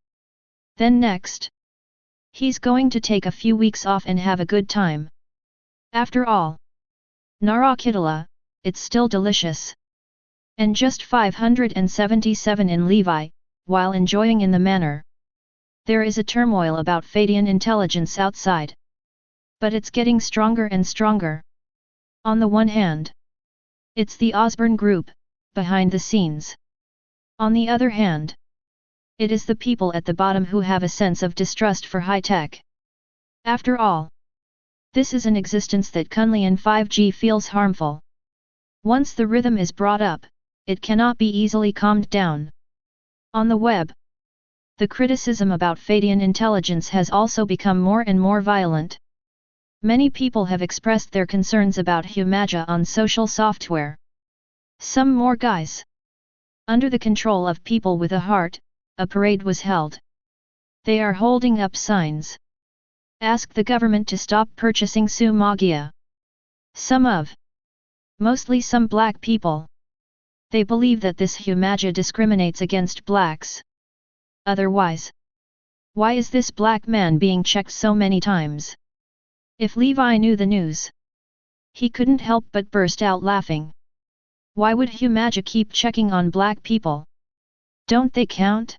Then next. He's going to take a few weeks off and have a good time. After all. Narakidala, it's still delicious. And just 577 in Levi, while enjoying in the manner. There is a turmoil about Feidian Intelligence outside. But it's getting stronger and stronger. On the one hand, it's the Osborn Group, behind the scenes. On the other hand, it is the people at the bottom who have a sense of distrust for high-tech. After all, this is an existence that Kunlian 5G feels harmful. Once the rhythm is brought up, it cannot be easily calmed down. On the web, the criticism about Feidian Intelligence has also become more and more violent. Many people have expressed their concerns about Humaja on social software. Some more guys. Under the control of people with a heart, a parade was held. They are holding up signs. Ask the government to stop purchasing Sumagia. Mostly some black people. They believe that this Humaja discriminates against blacks. Otherwise, why is this black man being checked so many times? If Levi knew the news, he couldn't help but burst out laughing. Why would Humaja keep checking on black people? Don't they count?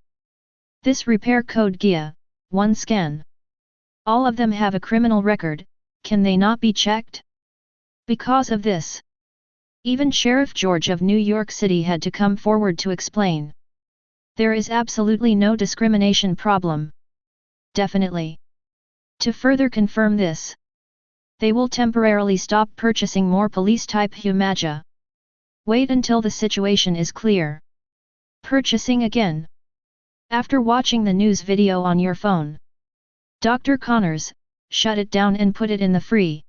This repair code Gaia, one scan. All of them have a criminal record, can they not be checked? Because of this, even Sheriff George of New York City had to come forward to explain. There is absolutely no discrimination problem. Definitely. To further confirm this, they will temporarily stop purchasing more police-type Humaja. Wait until the situation is clear. Purchasing again. After watching the news video on your phone, Dr. Connors, shut it down and put it in the free.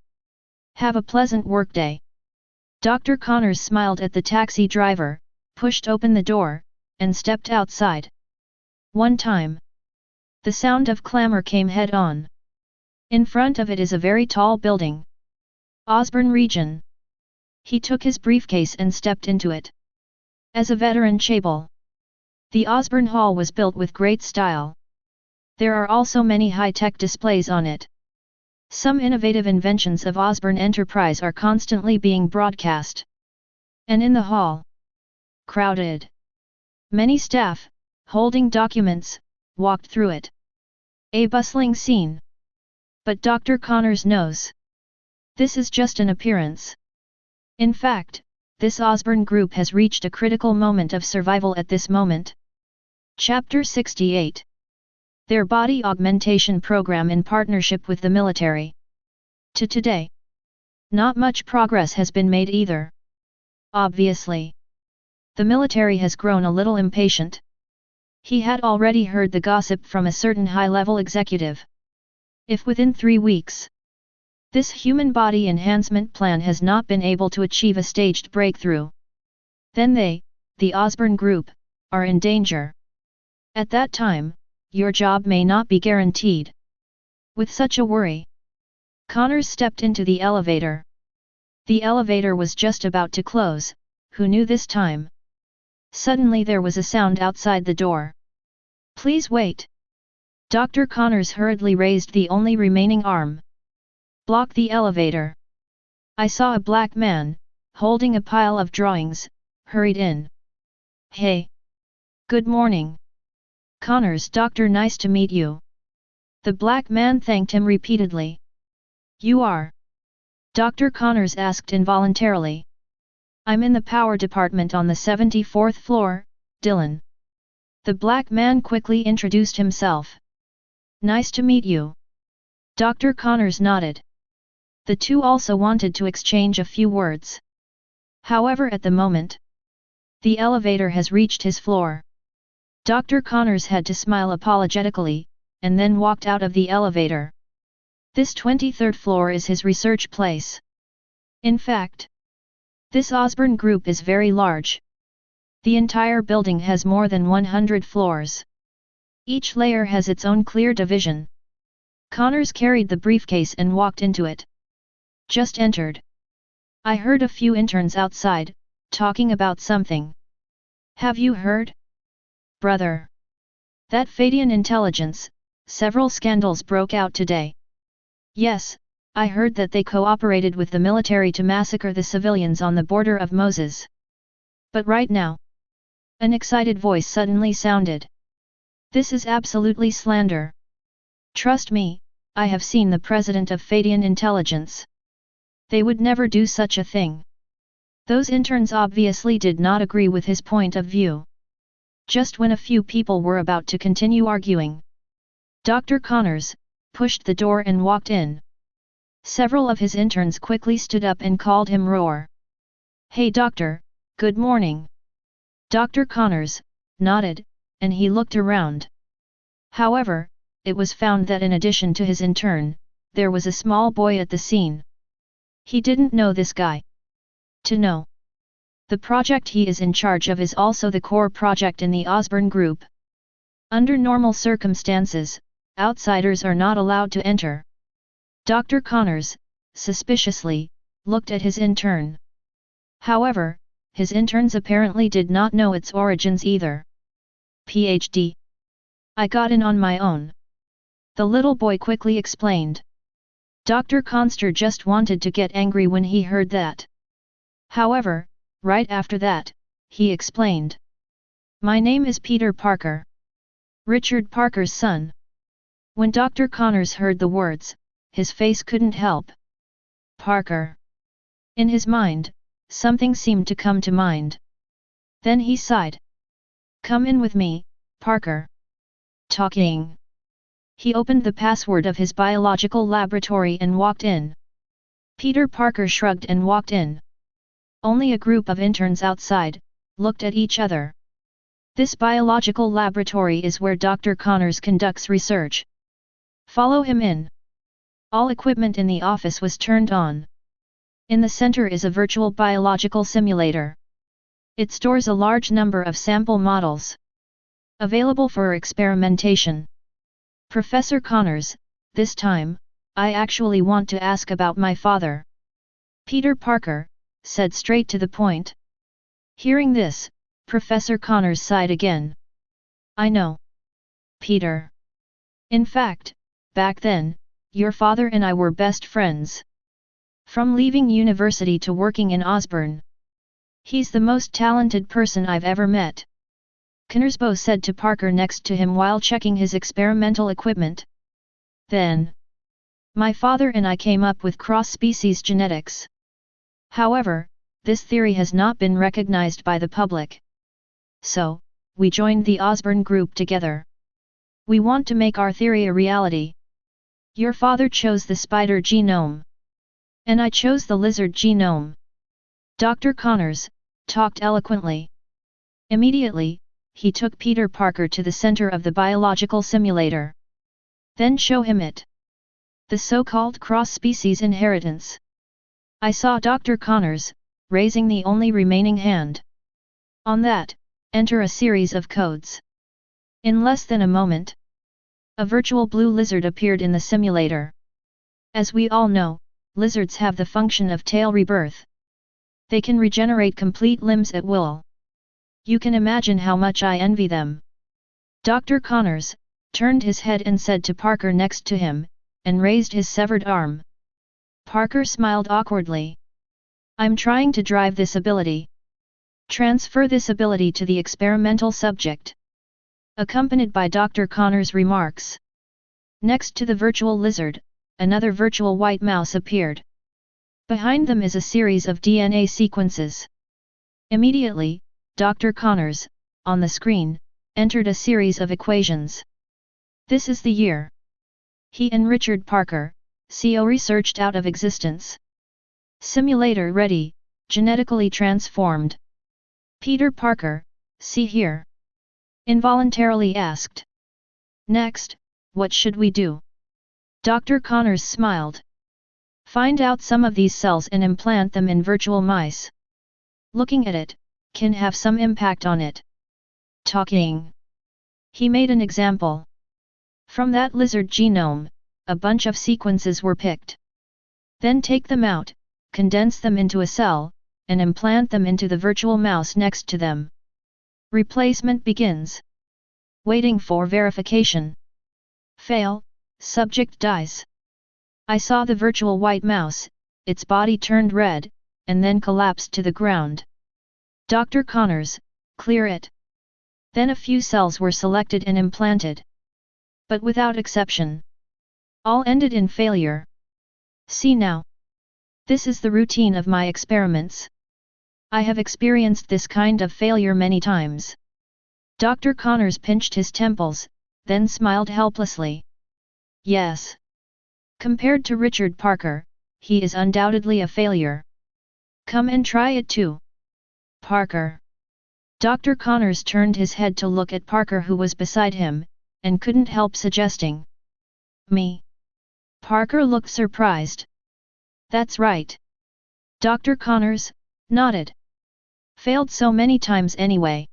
Have a pleasant workday. Dr. Connors smiled at the taxi driver, pushed open the door, and stepped outside. One time, the sound of clamor came head-on. In front of it is a very tall building. Osborn region. He took his briefcase and stepped into it. As a veteran Chable, the Osborn Hall was built with great style. There are also many high-tech displays on it. Some innovative inventions of Osborn Enterprise are constantly being broadcast. And in the hall, crowded, many staff, holding documents, walked through it. A bustling scene. But Dr. Connors knows, this is just an appearance. In fact, this Osborn group has reached a critical moment of survival at this moment. Chapter 68. Their body augmentation program in partnership with the military. To today, not much progress has been made either. Obviously, the military has grown a little impatient. He had already heard the gossip from a certain high-level executive. If within 3 weeks, this human body enhancement plan has not been able to achieve a staged breakthrough, then they, the Osborn Group, are in danger. At that time, your job may not be guaranteed. With such a worry, Connors stepped into the elevator. The elevator was just about to close, who knew this time? Suddenly there was a sound outside the door. Please wait. Dr. Connors hurriedly raised the only remaining arm. Block the elevator. I saw a black man, holding a pile of drawings, hurried in. Hey. Good morning. Connors, doctor, nice to meet you. The black man thanked him repeatedly. You are? Dr. Connors asked involuntarily. I'm in the power department on the 74th floor, Dylan. The black man quickly introduced himself. Nice to meet you. Dr. Connors nodded. The two also wanted to exchange a few words. However, at the moment, the elevator has reached his floor. Dr. Connors had to smile apologetically, and then walked out of the elevator. This 23rd floor is his research place. In fact, this Osborn group is very large. The entire building has more than 100 floors. Each layer has its own clear division. Connors carried the briefcase and walked into it. Just entered. I heard a few interns outside, talking about something. Have you heard? Brother. That Feidian Intelligence, several scandals broke out today. Yes, I heard that they cooperated with the military to massacre the civilians on the border of Moses. But right now, an excited voice suddenly sounded. This is absolutely slander. Trust me, I have seen the president of Feidian Intelligence. They would never do such a thing. Those interns obviously did not agree with his point of view. Just when a few people were about to continue arguing, Dr. Connors pushed the door and walked in. Several of his interns quickly stood up and called him Roar. Hey doctor, good morning. Dr. Connors nodded, and he looked around. However, it was found that in addition to his intern, there was a small boy at the scene. He didn't know this guy. To know, the project he is in charge of is also the core project in the Osborn Group. Under normal circumstances, outsiders are not allowed to enter. Dr. Connors, suspiciously, looked at his intern. However, his interns apparently did not know its origins either. PhD. I got in on my own. The little boy quickly explained. Dr. Conster just wanted to get angry when he heard that. However, right after that, he explained. My name is Peter Parker. Richard Parker's son. When Dr. Connors heard the words, his face couldn't help. Parker. In his mind, something seemed to come to mind. Then he sighed. Come in with me, Parker. Talking. He opened the password of his biological laboratory and walked in. Peter Parker shrugged and walked in. Only a group of interns outside looked at each other. This biological laboratory is where Dr. Connors conducts research. Follow him in. All equipment in the office was turned on. In the center is a virtual biological simulator. It stores a large number of sample models, available for experimentation. Professor Connors, this time, I actually want to ask about my father. Peter Parker said straight to the point. Hearing this, Professor Connors sighed again. I know, Peter. In fact, back then, your father and I were best friends. From leaving university to working in Osborn. He's the most talented person I've ever met. Connersbo said to Parker next to him while checking his experimental equipment. Then, my father and I came up with cross-species genetics. However, this theory has not been recognized by the public. So, we joined the Osborn group together. We want to make our theory a reality. Your father chose the spider genome. And I chose the lizard genome. Dr. Connors talked eloquently. Immediately, he took Peter Parker to the center of the biological simulator. Then show him it. The so-called cross-species inheritance. I saw Dr. Connors raising the only remaining hand. On that, enter a series of codes. In less than a moment, a virtual blue lizard appeared in the simulator. As we all know, lizards have the function of tail rebirth. They can regenerate complete limbs at will. You can imagine how much I envy them. Dr. Connors turned his head and said to Parker next to him, and raised his severed arm. Parker smiled awkwardly. I'm trying to drive this ability. Transfer this ability to the experimental subject. Accompanied by Dr. Connors' remarks. Next to the virtual lizard, another virtual white mouse appeared. Behind them is a series of DNA sequences. Immediately, Dr. Connors, on the screen, entered a series of equations. This is the year. He and Richard Parker, CO researched out of existence. Simulator ready, genetically transformed. Peter Parker, see here. Involuntarily asked. Next, what should we do? Dr. Connors smiled. Find out some of these cells and implant them in virtual mice. Looking at it, can have some impact on it. Talking. He made an example. From that lizard genome, a bunch of sequences were picked. Then take them out, condense them into a cell, and implant them into the virtual mouse next to them. Replacement begins. Waiting for verification. Fail, subject dies. I saw the virtual white mouse, its body turned red, and then collapsed to the ground. Dr. Connors, clear it. Then a few cells were selected and implanted. But without exception. All ended in failure. See now. This is the routine of my experiments. I have experienced this kind of failure many times. Dr. Connors pinched his temples, then smiled helplessly. Yes. Compared to Richard Parker, he is undoubtedly a failure. Come and try it too. Parker. Dr. Connors turned his head to look at Parker who was beside him, and couldn't help suggesting. Me. Parker looked surprised. That's right. Dr. Connors nodded. Failed so many times anyway.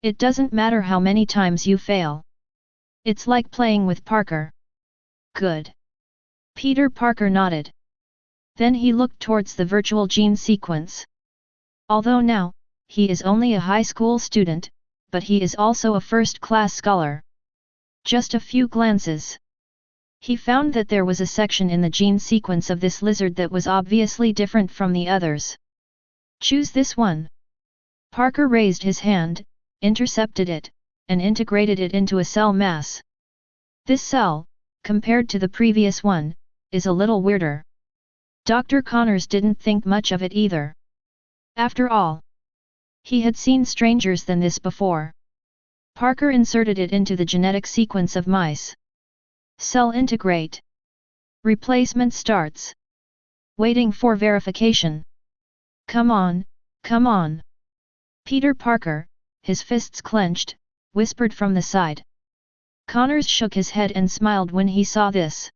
It doesn't matter how many times you fail. It's like playing with Parker. Good. Peter Parker nodded. Then he looked towards the virtual gene sequence. Although now, he is only a high school student, but he is also a first-class scholar. Just a few glances. He found that there was a section in the gene sequence of this lizard that was obviously different from the others. Choose this one. Parker raised his hand, intercepted it, and integrated it into a cell mass. This cell, compared to the previous one, is a little weirder. Dr. Connors didn't think much of it either. After all, he had seen strangers than this before. Parker inserted it into the genetic sequence of mice. Cell integrate. Replacement starts. Waiting for verification. Come on, come on. Peter Parker, his fists clenched, whispered from the side. Connors shook his head and smiled when he saw this.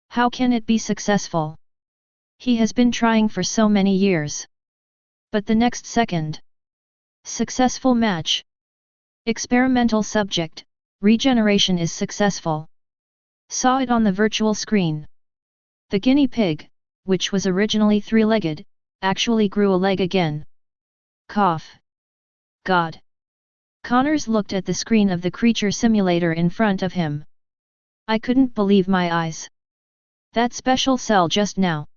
How can it be successful? He has been trying for so many years. But the next second. Successful match. Experimental subject, regeneration is successful. Saw it on the virtual screen. The guinea pig, which was originally three-legged, actually grew a leg again. Cough. God. Connors looked at the screen of the creature simulator in front of him. I couldn't believe my eyes. That special cell just now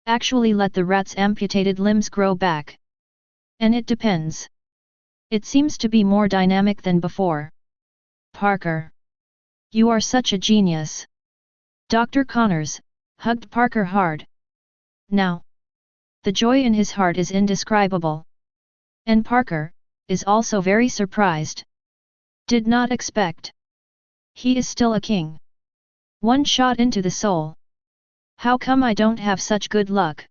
actually let the rat's amputated limbs grow back. And it depends. It seems to be more dynamic than before. Parker. You are such a genius. Dr. Connors hugged Parker hard. Now. The joy in his heart is indescribable. And Parker is also very surprised. Did not expect. He is still a king. One shot into the soul. How come I don't have such good luck?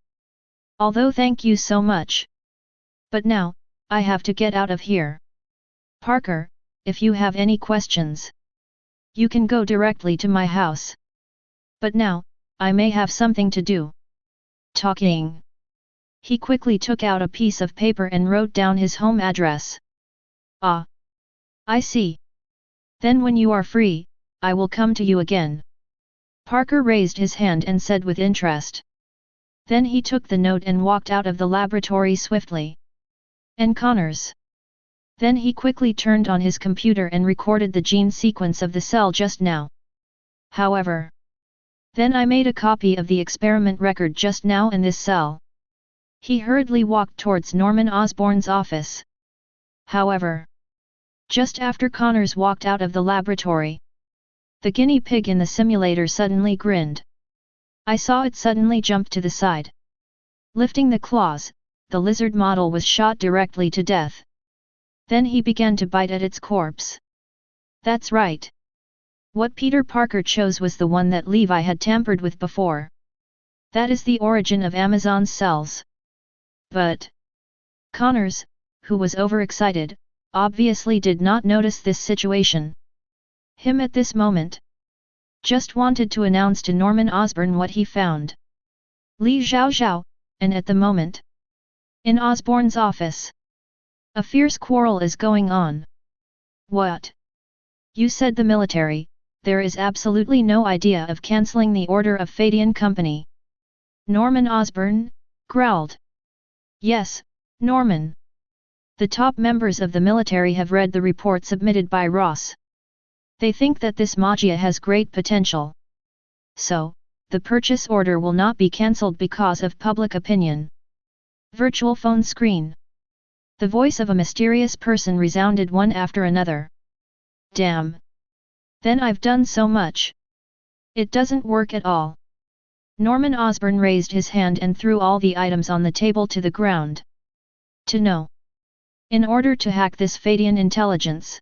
Although thank you so much. But now, I have to get out of here. Parker, if you have any questions, you can go directly to my house. But now, I may have something to do. Talking. He quickly took out a piece of paper and wrote down his home address. Ah. I see. Then when you are free, I will come to you again. Parker raised his hand and said with interest. Then he took the note and walked out of the laboratory swiftly. And Connors. Then he quickly turned on his computer and recorded the gene sequence of the cell just now. However. Then I made a copy of the experiment record just now in this cell. He hurriedly walked towards Norman Osborn's office. However. Just after Connors walked out of the laboratory, the guinea pig in the simulator suddenly grinned. I saw it suddenly jump to the side. Lifting the claws, the lizard model was shot directly to death. Then he began to bite at its corpse. That's right. What Peter Parker chose was the one that Levi had tampered with before. That is the origin of Amazon's cells. But Connors, who was overexcited, obviously did not notice this situation. Him at this moment just wanted to announce to Norman Osborn what he found. Li Zhao Zhao, and at the moment, in Osborn's office, a fierce quarrel is going on. What? You said the military, there is absolutely no idea of cancelling the order of Feidian Company. Norman Osborn growled. Yes, Norman. The top members of the military have read the report submitted by Ross. They think that this magia has great potential. So, the purchase order will not be cancelled because of public opinion. Virtual phone screen. The voice of a mysterious person resounded one after another. Damn. Then I've done so much. It doesn't work at all. Norman Osborn raised his hand and threw all the items on the table to the ground. To know. In order to hack this Feidian Intelligence,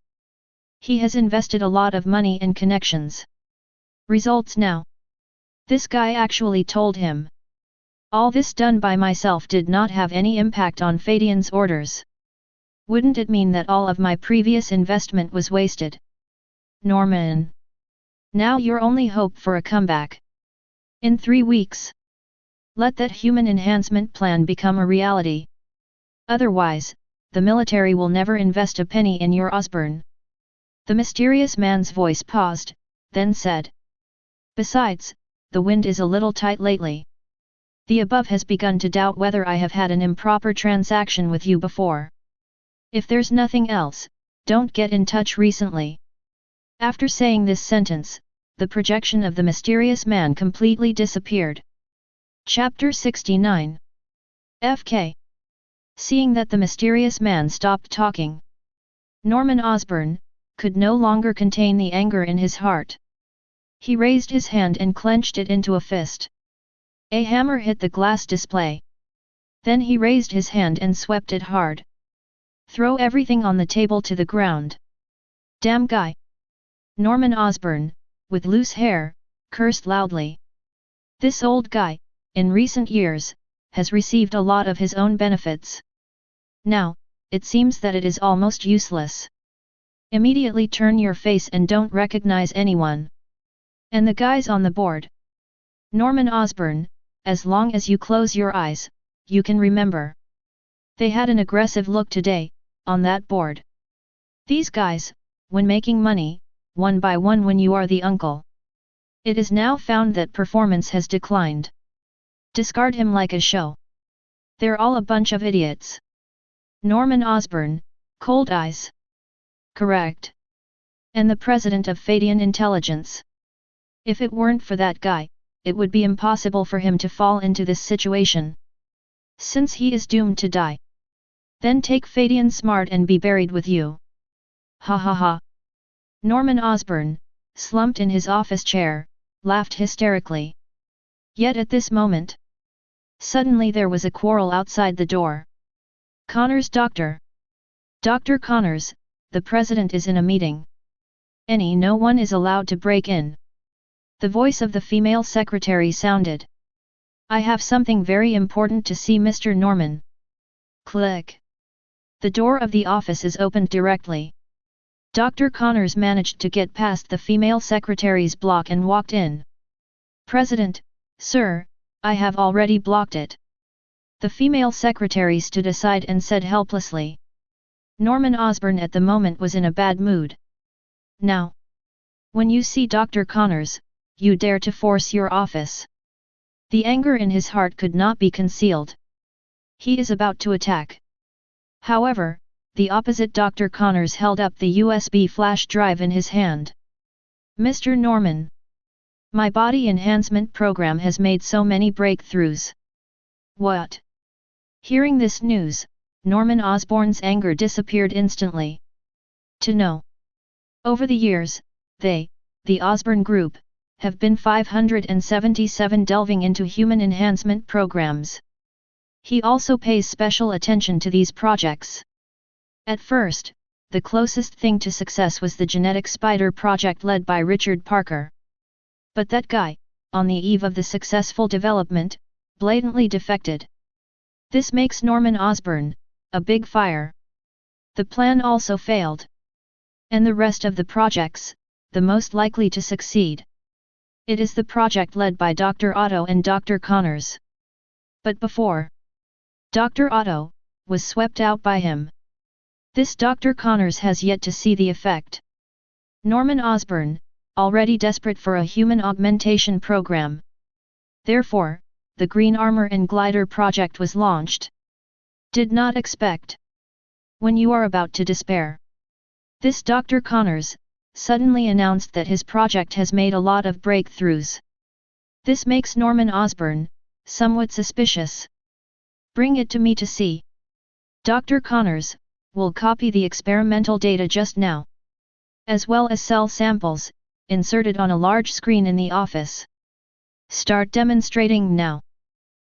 he has invested a lot of money and connections. Results now. This guy actually told him. All this done by myself did not have any impact on Feidian's orders. Wouldn't it mean that all of my previous investment was wasted? Norman. Now your only hope for a comeback. In 3 weeks. Let that human enhancement plan become a reality. Otherwise, the military will never invest a penny in your Osborn. The mysterious man's voice paused, then said. Besides, the wind is a little tight lately. The above has begun to doubt whether I have had an improper transaction with you before. If there's nothing else, don't get in touch recently. After saying this sentence, the projection of the mysterious man completely disappeared. Chapter 69. FK. Seeing that the mysterious man stopped talking, Norman Osborn could no longer contain the anger in his heart. He raised his hand and clenched it into a fist. A hammer hit the glass display. Then he raised his hand and swept it hard. Throw everything on the table to the ground. Damn guy! Norman Osborn, with loose hair, cursed loudly. This old guy, in recent years, has received a lot of his own benefits. Now, it seems that it is almost useless. Immediately turn your face and don't recognize anyone. And the guys on the board. Norman Osborn, as long as you close your eyes, you can remember. They had an aggressive look today, on that board. These guys, when making money, one by one when you are the uncle. It is now found that performance has declined. Discard him like a show. They're all a bunch of idiots. Norman Osborn, cold eyes. Correct. And the president of Feidian Intelligence. If it weren't for that guy, it would be impossible for him to fall into this situation. Since he is doomed to die. Then take Feidian Smart and be buried with you. Ha ha ha. Norman Osborn, slumped in his office chair, laughed hysterically. Yet at this moment, suddenly there was a quarrel outside the door. Connors Doctor. Dr. Connors, the president is in a meeting. No one is allowed to break in. The voice of the female secretary sounded. I have something very important to see Mr. Norman. Click. The door of the office is opened directly. Dr. Connors managed to get past the female secretary's block and walked in. President, sir, I have already blocked it. The female secretary stood aside and said helplessly. Norman Osborn at the moment was in a bad mood. Now, when you see Dr. Connors, you dare to force your office. The anger in his heart could not be concealed. He is about to attack. However, the opposite Dr. Connors held up the USB flash drive in his hand. Mr. Norman. My body enhancement program has made so many breakthroughs. What? Hearing this news, Norman Osborn's anger disappeared instantly. To know. Over the years, they, the Osborn Group, have been 577 delving into human enhancement programs. He also pays special attention to these projects. At first, the closest thing to success was the genetic spider project led by Richard Parker. But that guy, on the eve of the successful development, blatantly defected. This makes Norman Osborn a big fire. The plan also failed. And the rest of the projects, the most likely to succeed. It is the project led by Dr. Otto and Dr. Connors. But before Dr. Otto was swept out by him. This Dr. Connors has yet to see the effect. Norman Osborn, already desperate for a human augmentation program. Therefore, the Green Armor and Glider project was launched. Did not expect. When you are about to despair. This Dr. Connors suddenly announced that his project has made a lot of breakthroughs. This makes Norman Osborn somewhat suspicious. Bring it to me to see. Dr. Connors will copy the experimental data just now, as well as cell samples, inserted on a large screen in the office. Start demonstrating now.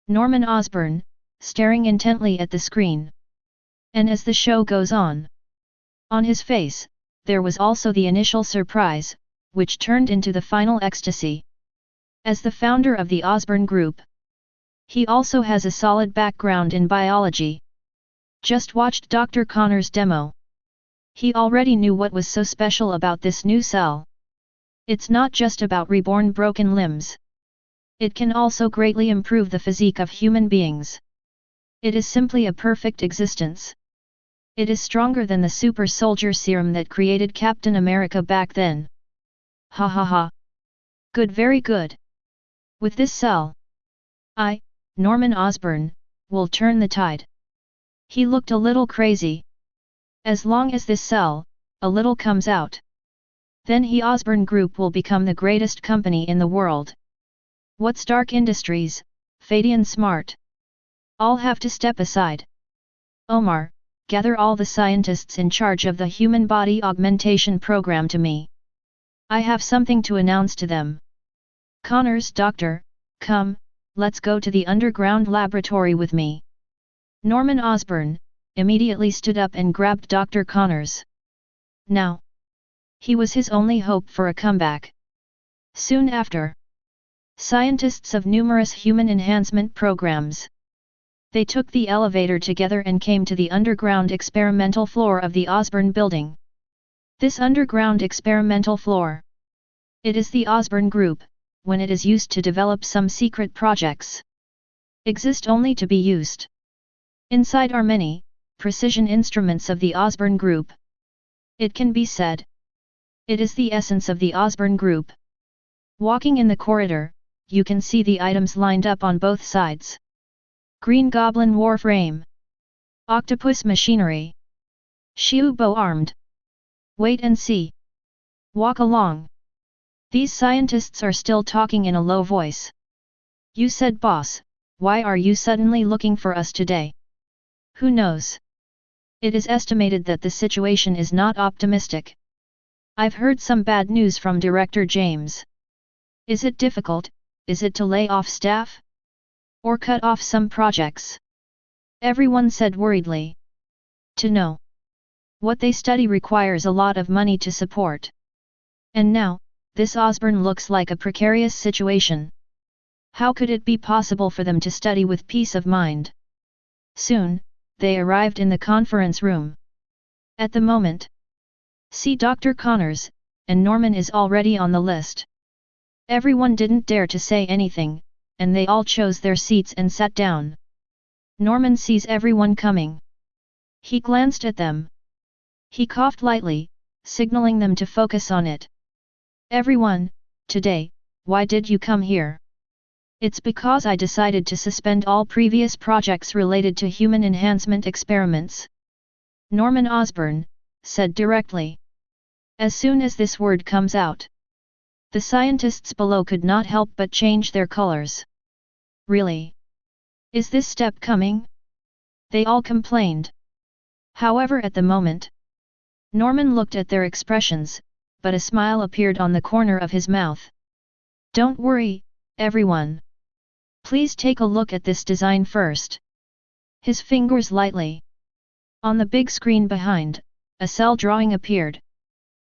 Norman Osborn, staring intently at the screen. And as the show goes on his face, there was also the initial surprise, which turned into the final ecstasy. As the founder of the Osborn Group, he also has a solid background in biology. Just watched Dr. Connors' demo. He already knew what was so special about this new cell. It's not just about reborn broken limbs. It can also greatly improve the physique of human beings. It is simply a perfect existence. It is stronger than the super soldier serum that created Captain America back then. Ha ha ha. Good, very good. With this cell, I, Norman Osborn, will turn the tide. He looked a little crazy. As long as this cell, a little comes out. Then the Osborn Group will become the greatest company in the world. What's Stark Industries, Feidian Smart? All have to step aside. Omar, gather all the scientists in charge of the human body augmentation program to me. I have something to announce to them. Connors, doctor, come, let's go to the underground laboratory with me. Norman Osborn immediately stood up and grabbed Dr. Connors. Now, he was his only hope for a comeback. Soon after, scientists of numerous human enhancement programs. They took the elevator together and came to the underground experimental floor of the Osborn building. This underground experimental floor. It is the Osborn Group, when it is used to develop some secret projects. exist only to be used. Inside are many precision instruments of the Osborn group. It can be said, it is the essence of the Osborn group. Walking in the corridor, you can see the items lined up on both sides. Green Goblin Warframe. Octopus Machinery. Shiubo Armed. Wait and see. Walk along. These scientists are still talking in a low voice. You said, boss, why are you suddenly looking for us today? Who knows? It is estimated that the situation is not optimistic. I've heard some bad news from Director James. Is it difficult? Is it to lay off staff? Or cut off some projects? Everyone said worriedly. To know what they study requires a lot of money to support. And now, this Osborn looks like a precarious situation. How could it be possible for them to study with peace of mind? Soon, they arrived in the conference room. At the moment, see Dr. Connors, and Norman is already on the list. Everyone didn't dare to say anything, and they all chose their seats and sat down. Norman sees everyone coming. He glanced at them. He coughed lightly, signaling them to focus on it. Everyone, today, why did you come here? It's because I decided to suspend all previous projects related to human enhancement experiments. Norman Osborn said directly. As soon as this word comes out, the scientists below could not help but change their colors. Really? Is this step coming? They all complained. However, at the moment, Norman looked at their expressions, but a smile appeared on the corner of his mouth. Don't worry, everyone. Please take a look at this design first. His fingers lightly. On the big screen behind, a cell drawing appeared.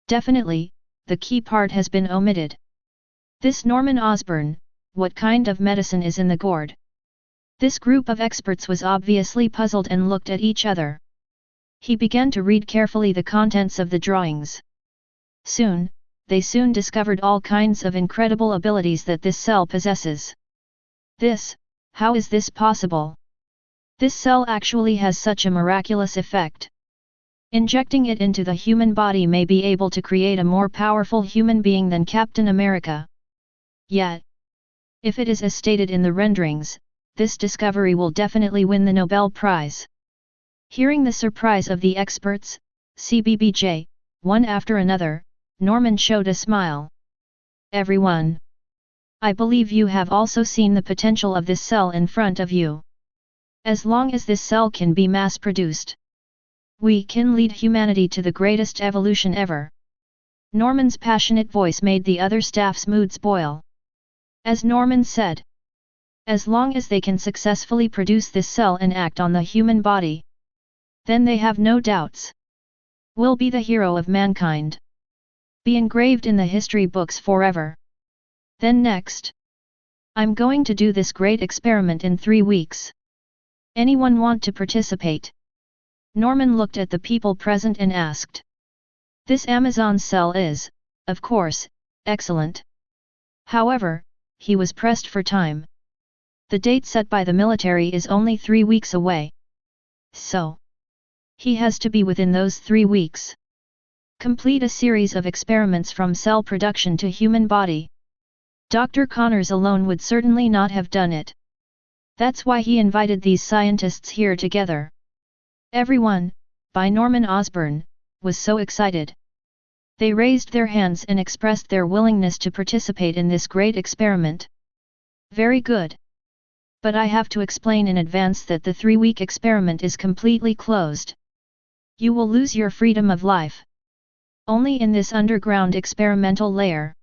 Definitely, the key part has been omitted. This Norman Osborn, what kind of medicine is in the gourd? This group of experts was obviously puzzled and looked at each other. He began to read carefully the contents of the drawings. They soon discovered all kinds of incredible abilities that this cell possesses. How is this possible? This cell actually has such a miraculous effect. Injecting it into the human body may be able to create a more powerful human being than Captain America. Yet, if it is as stated in the renderings, this discovery will definitely win the Nobel Prize. Hearing the surprise of the experts, CBBJ, one after another, Norman showed a smile. Everyone, I believe you have also seen the potential of this cell in front of you. As long as this cell can be mass-produced, we can lead humanity to the greatest evolution ever. Norman's passionate voice made the other staff's moods boil. As Norman said, as long as they can successfully produce this cell and act on the human body, then they have no doubts. Will be the hero of mankind. Be engraved in the history books forever. Then next, I'm going to do this great experiment in 3 weeks. Anyone want to participate? Norman looked at the people present and asked. This Amazon cell is, of course, excellent. However, he was pressed for time. The date set by the military is only 3 weeks away. So, he has to be within those 3 weeks. Complete a series of experiments from cell production to human body. Dr. Connors alone would certainly not have done it. That's why he invited these scientists here together. Everyone, by Norman Osborn, was so excited. They raised their hands and expressed their willingness to participate in this great experiment. Very good. But I have to explain in advance that the 3-week experiment is completely closed. You will lose your freedom of life. Only in this underground experimental layer.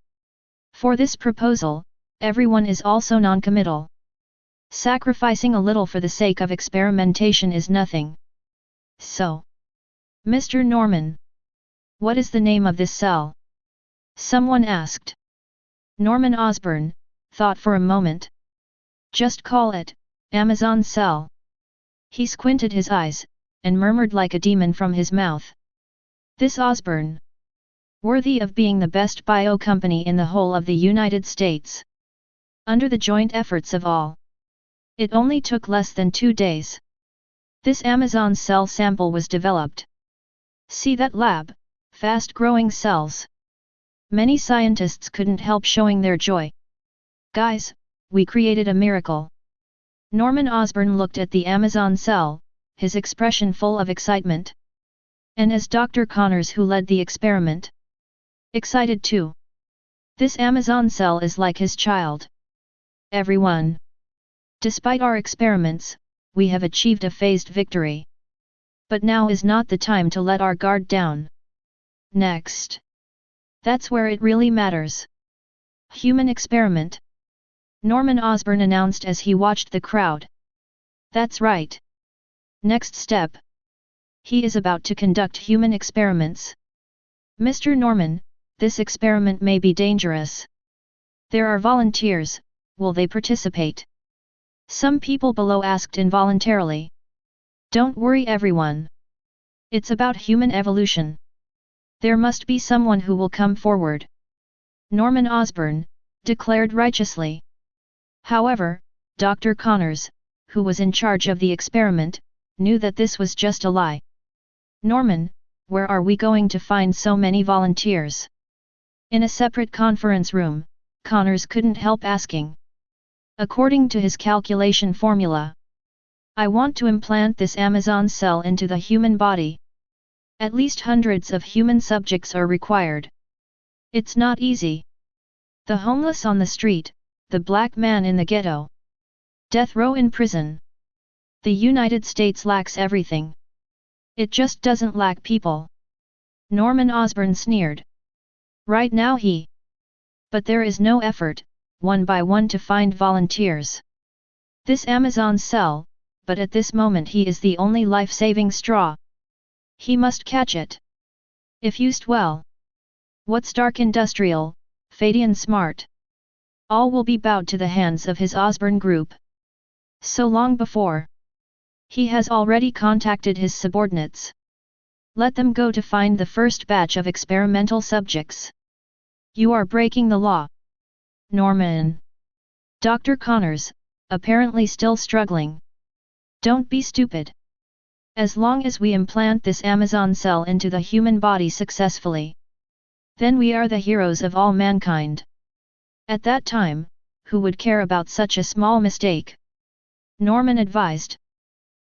For this proposal, everyone is also non-committal. Sacrificing a little for the sake of experimentation is nothing. So, Mr. Norman, what is the name of this cell? Someone asked. Norman Osborn thought for a moment. Just call it Amazon cell. He squinted his eyes, and murmured like a demon from his mouth. This Osborn, worthy of being the best bio company in the whole of the United States. Under the joint efforts of all It only took less than 2 days. This Amazon cell sample was developed. See that lab, fast-growing cells. Many scientists couldn't help showing their joy. Guys, we created a miracle. Norman Osborn looked at the Amazon cell, his expression full of excitement. And as Dr. Connors, who led the experiment, excited too. This Amazon cell is like his child. Everyone. Despite our experiments, we have achieved a phased victory. But now is not the time to let our guard down. Next. That's where it really matters. Human experiment. Norman Osborn announced as he watched the crowd. That's right. Next step. He is about to conduct human experiments. Mr. Norman, this experiment may be dangerous. There are volunteers, will they participate? Some people below asked involuntarily. Don't worry everyone. It's about human evolution. There must be someone who will come forward. Norman Osborn declared righteously. However, Dr. Connors, who was in charge of the experiment, knew that this was just a lie. Norman, where are we going to find so many volunteers? In a separate conference room, Connors couldn't help asking. According to his calculation formula, I want to implant this Amazon cell into the human body. At least hundreds of human subjects are required. It's not easy. The homeless on the street, the black man in the ghetto, death row in prison. The United States lacks everything. It just doesn't lack people. Norman Osborn sneered. Right now But there is no effort, one by one to find volunteers. This Amazon cell, but at this moment he is the only life-saving straw. He must catch it. If used well. What's dark industrial, Feidian smart. All will be bowed to the hands of his Osborn group. So long before. He has already contacted his subordinates. Let them go to find the first batch of experimental subjects. You are breaking the law. Norman. Dr. Connors, apparently still struggling. Don't be stupid. As long as we implant this Amazon cell into the human body successfully, then we are the heroes of all mankind. At that time, who would care about such a small mistake? Norman advised.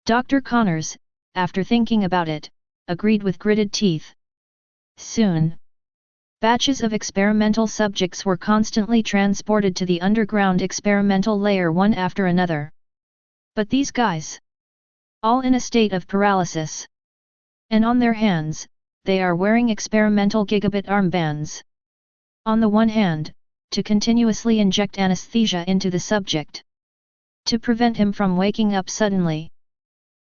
Dr. Connors, after thinking about it, agreed with gritted teeth. Soon, batches of experimental subjects were constantly transported to the underground experimental layer one after another. But these guys, all in a state of paralysis. And on their hands, they are wearing experimental gigabit armbands. On the one hand, to continuously inject anesthesia into the subject, to prevent him from waking up suddenly.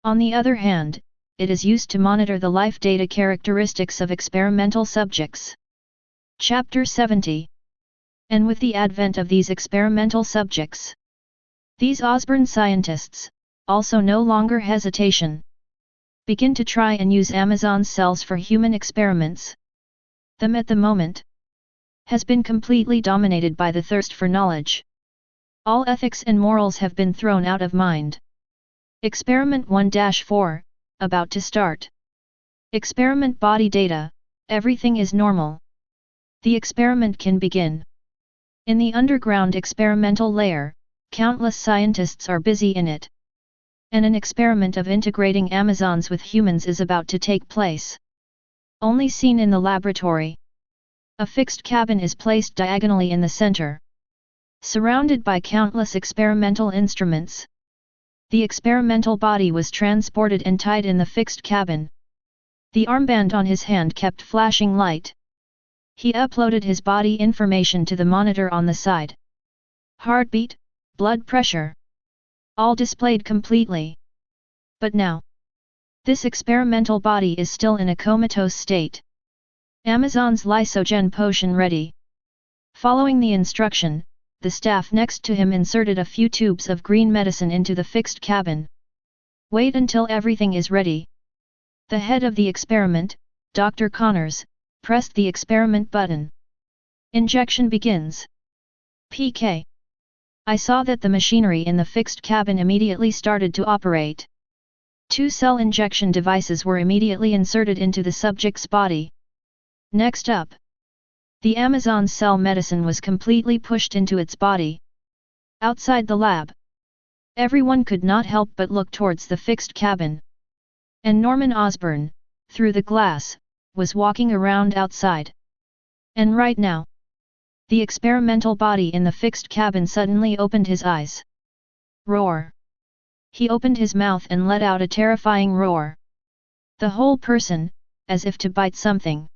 On the other hand, it is used to monitor the life data characteristics of experimental subjects. Chapter 70. And with the advent of these experimental subjects, these Osborn scientists, also no longer hesitation, begin to try and use Amazon cells for human experiments. Them at the moment has been completely dominated by the thirst for knowledge. All ethics and morals have been thrown out of mind. Experiment 1-4, about to start. Experiment body data, everything is normal. The experiment can begin. In the underground experimental layer, countless scientists are busy in it. And an experiment of integrating Amazons with humans is about to take place. Only seen in the laboratory. A fixed cabin is placed diagonally in the center, surrounded by countless experimental instruments. The experimental body was transported and tied in the fixed cabin. The armband on his hand kept flashing light. He uploaded his body information to the monitor on the side. Heartbeat, blood pressure, all displayed completely. But now, this experimental body is still in a comatose state. Amazon's lysogen potion ready. Following the instruction, the staff next to him inserted a few tubes of green medicine into the fixed cabin. Wait until everything is ready. The head of the experiment, Dr. Connors, pressed the experiment button. Injection begins. PK. I saw that the machinery in the fixed cabin immediately started to operate. 2 cell injection devices were immediately inserted into the subject's body. Next up, the Amazon's cell medicine was completely pushed into its body. Outside the lab, everyone could not help but look towards the fixed cabin. And Norman Osborn, through the glass, was walking around outside. And right now, the experimental body in the fixed cabin suddenly opened his eyes. Roar! He opened his mouth and let out a terrifying roar. The whole person, as if to bite something.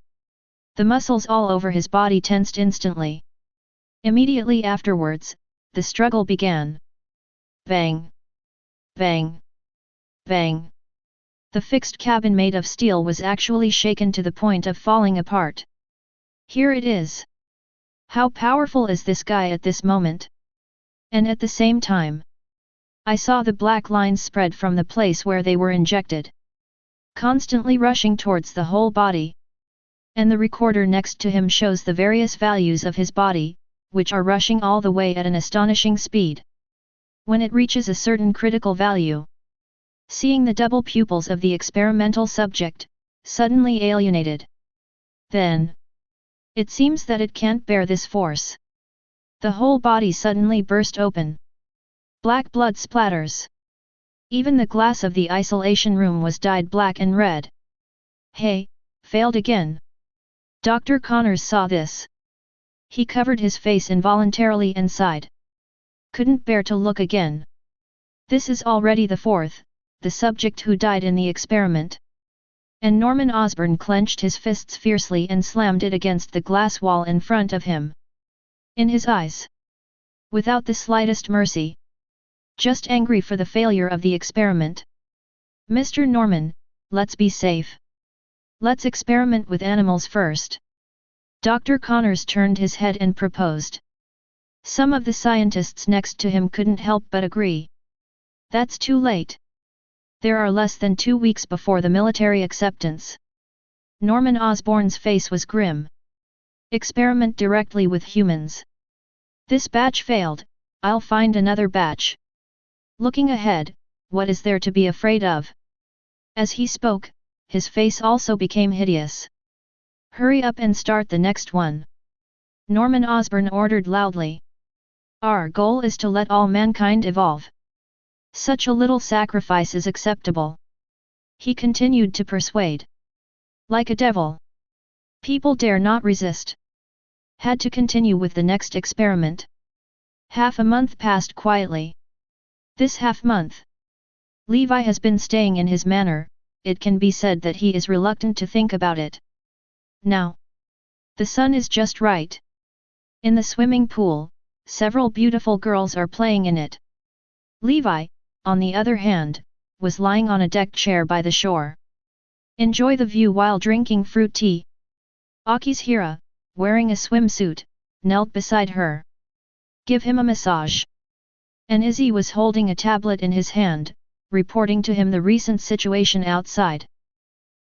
The muscles all over his body tensed instantly. Immediately afterwards, the struggle began. Bang! Bang! Bang! The fixed cabin made of steel was actually shaken to the point of falling apart. Here it is. How powerful is this guy at this moment? And at the same time, I saw the black lines spread from the place where they were injected, constantly rushing towards the whole body. And the recorder next to him shows the various values of his body, which are rushing all the way at an astonishing speed. When it reaches a certain critical value, seeing the double pupils of the experimental subject, suddenly alienated. Then, it seems that it can't bear this force. The whole body suddenly burst open. Black blood splatters. Even the glass of the isolation room was dyed black and red. Hey, failed again. Dr. Connors saw this. He covered his face involuntarily and sighed. Couldn't bear to look again. This is already the 4th, the subject who died in the experiment. And Norman Osborn clenched his fists fiercely and slammed it against the glass wall in front of him. In his eyes, without the slightest mercy, just angry for the failure of the experiment. Mr. Norman, let's be safe. Let's experiment with animals first. Dr. Connors turned his head and proposed. Some of the scientists next to him couldn't help but agree. That's too late. There are less than 2 weeks before the military acceptance. Norman Osborn's face was grim. Experiment directly with humans. This batch failed, I'll find another batch. Looking ahead, what is there to be afraid of? As he spoke, his face also became hideous. Hurry up and start the next one. Norman Osborn ordered loudly. Our goal is to let all mankind evolve. Such a little sacrifice is acceptable. He continued to persuade. Like a devil. People dare not resist. Had to continue with the next experiment. Half a month passed quietly. This half-month, Levi has been staying in his manor. It can be said that he is reluctant to think about it. Now, the sun is just right. In the swimming pool, several beautiful girls are playing in it. Levi, on the other hand, was lying on a deck chair by the shore. Enjoy the view while drinking fruit tea. Aki's Hira, wearing a swimsuit, knelt beside her. Give him a massage. And Izzy was holding a tablet in his hand, reporting to him the recent situation outside.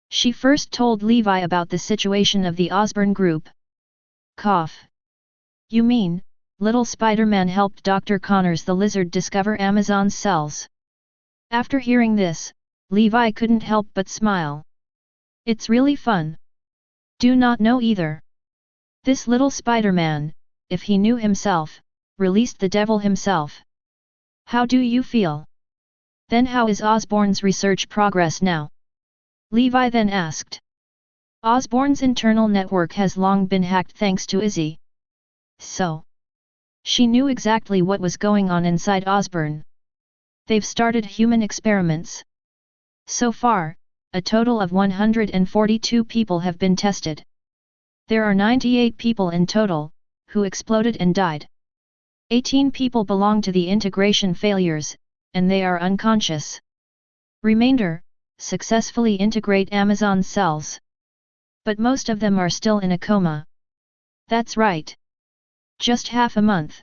She first told Levi about the situation of the Osborn group. Cough. You mean, little Spider-Man helped Dr. Connors the lizard discover Amazon's cells? After hearing this, Levi couldn't help but smile. It's really fun. Do not know either. This little Spider-Man, if he knew himself, released the devil himself. How do you feel? Then how is Osborn's research progress now? Levi then asked. Osborn's internal network has long been hacked thanks to Izzy. So, she knew exactly what was going on inside Osborn. They've started human experiments. So far, a total of 142 people have been tested. There are 98 people in total, who exploded and died. 18 people belong to the integration failures, and they are unconscious. Remainder, successfully integrate Amazon cells. But most of them are still in a coma. That's right. Just half a month.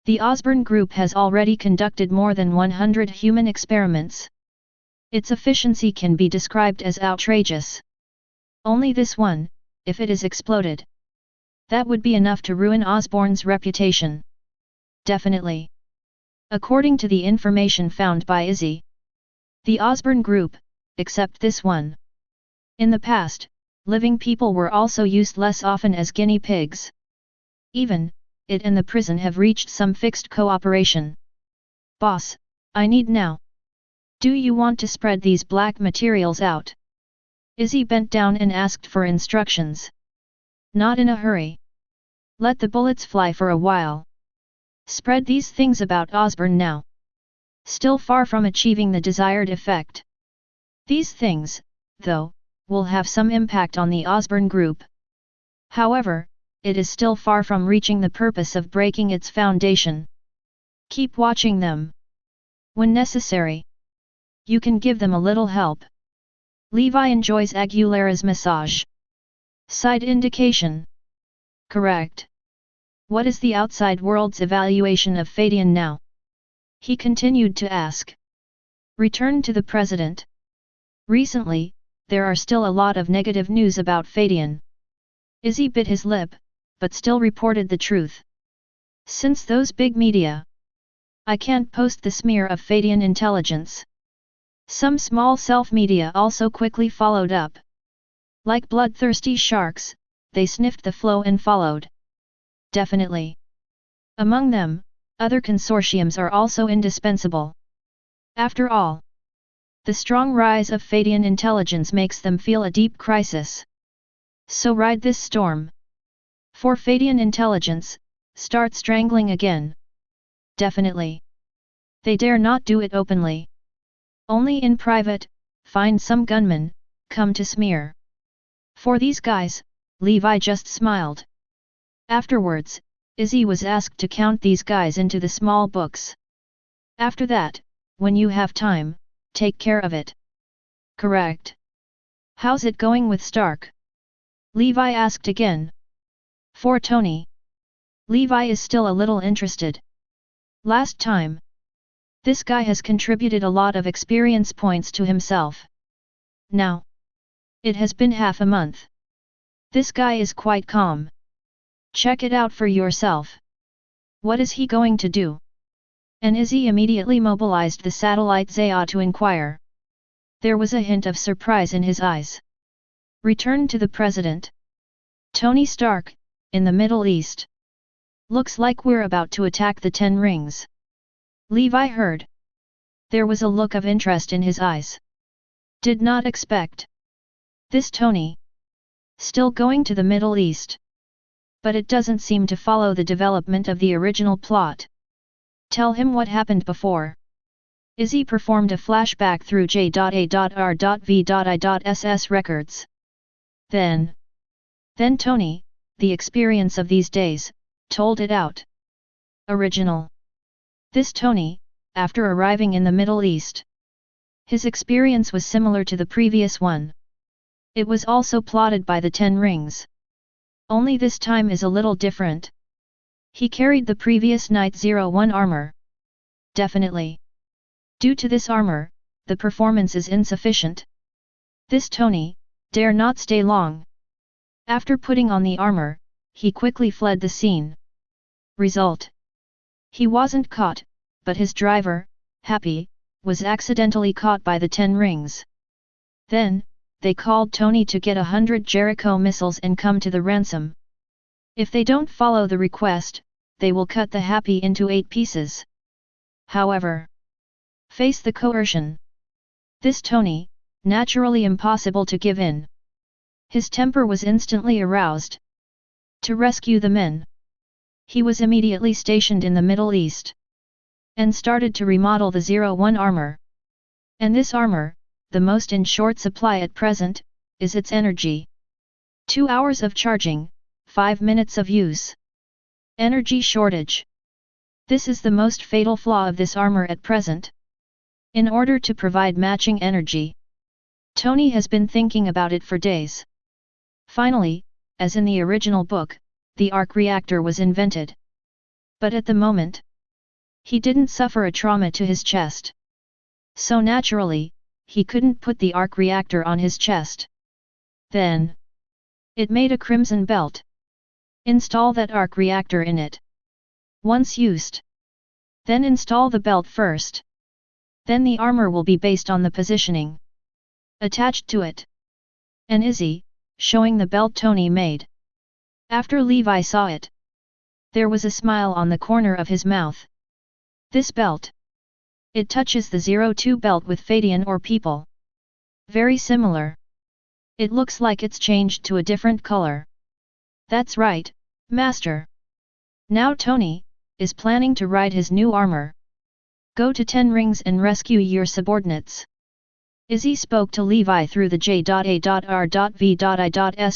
The Osborn group has already conducted more than 100 human experiments. Its efficiency can be described as outrageous. Only this one, if it is exploded, that would be enough to ruin Osborn's reputation. Definitely. According to the information found by Izzy, the Osborn group, except this one. In the past, living people were also used less often as guinea pigs. Even, it and the prison have reached some fixed cooperation. Boss, I need now. Do you want to spread these black materials out? Izzy bent down and asked for instructions. Not in a hurry. Let the bullets fly for a while. Spread these things about Osborn now. Still far from achieving the desired effect. These things, though, will have some impact on the Osborn group. However, it is still far from reaching the purpose of breaking its foundation. Keep watching them. When necessary, you can give them a little help. Levi enjoys Aguilera's massage. Side indication. Correct. What is the outside world's evaluation of Feidian now? He continued to ask. Return to the president. Recently, there are still a lot of negative news about Feidian. Izzy bit his lip, but still reported the truth. Since those big media, I can't post the smear of Feidian Intelligence. Some small self-media also quickly followed up. Like bloodthirsty sharks, they sniffed the flow and followed. Definitely. Among them, other consortiums are also indispensable. After all, the strong rise of Feidian Intelligence makes them feel a deep crisis. So ride this storm. For Feidian Intelligence, start strangling again. Definitely. They dare not do it openly. Only in private, find some gunmen, come to smear. For these guys, Levi just smiled. Afterwards, Izzy was asked to count these guys into the small books. After that, when you have time, take care of it. Correct. How's it going with Stark? Levi asked again. For Tony. Levi is still a little interested. Last time. This guy has contributed a lot of experience points to himself. Now. It has been half a month. This guy is quite calm. Check it out for yourself. What is he going to do? And Izzy immediately mobilized the satellite Zaya to inquire. There was a hint of surprise in his eyes. Return to the president. Tony Stark, in the Middle East. Looks like we're about to attack the Ten Rings. Levi heard. There was a look of interest in his eyes. Did not expect. This Tony. Still going to the Middle East. But it doesn't seem to follow the development of the original plot. Tell him what happened before. Izzy performed a flashback through J.A.R.V.I.SS records. Then Tony, the experience of these days, told it out. Original. This Tony, after arriving in the Middle East. His experience was similar to the previous one. It was also plotted by the Ten Rings. Only this time is a little different. He carried the previous Night 01 armor. Definitely. Due to this armor, the performance is insufficient. This Tony, dare not stay long. After putting on the armor, he quickly fled the scene. Result. He wasn't caught, but his driver, Happy, was accidentally caught by the Ten Rings. Then, they called Tony to get 100 Jericho missiles and come to the ransom. If they don't follow the request, they will cut the Happy into 8 pieces. However, face the coercion. This Tony, naturally impossible to give in. His temper was instantly aroused. To rescue the men, he was immediately stationed in the Middle East. And started to remodel the 01 armor. And this armor, the most in short supply at present, is its energy. 2 hours of charging, 5 minutes of use. Energy shortage. This is the most fatal flaw of this armor at present. In order to provide matching energy, Tony has been thinking about it for days. Finally, as in the original book, the arc reactor was invented. But at the moment, he didn't suffer a trauma to his chest. So naturally, he couldn't put the arc reactor on his chest. Then, it made a crimson belt. Install that arc reactor in it. Once used, Then install the belt first. Then the armor will be based on the positioning attached to it. And Izzy, showing the belt Tony made. After Levi saw it, there was a smile on the corner of his mouth. This belt. It touches the 02 belt with Feidian or people. Very similar. It looks like it's changed to a different color. That's right, Master. Now Tony is planning to ride his new armor. Go to 10 rings and rescue your subordinates. Izzy spoke to Levi through the J.A.R.V.I.S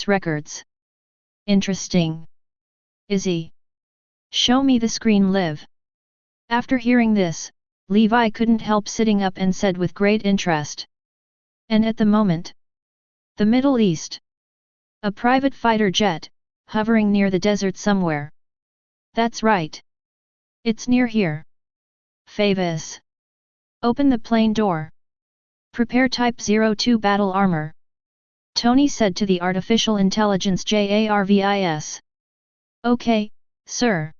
records. Interesting. Izzy. Show me the screen live. After hearing this, Levi couldn't help sitting up and said with great interest. And at the moment, the Middle East. A private fighter jet, hovering near the desert somewhere. That's right. It's near here. Favis. Open the plane door. Prepare Type 02 battle armor. Tony said to the artificial intelligence JARVIS. Okay, sir.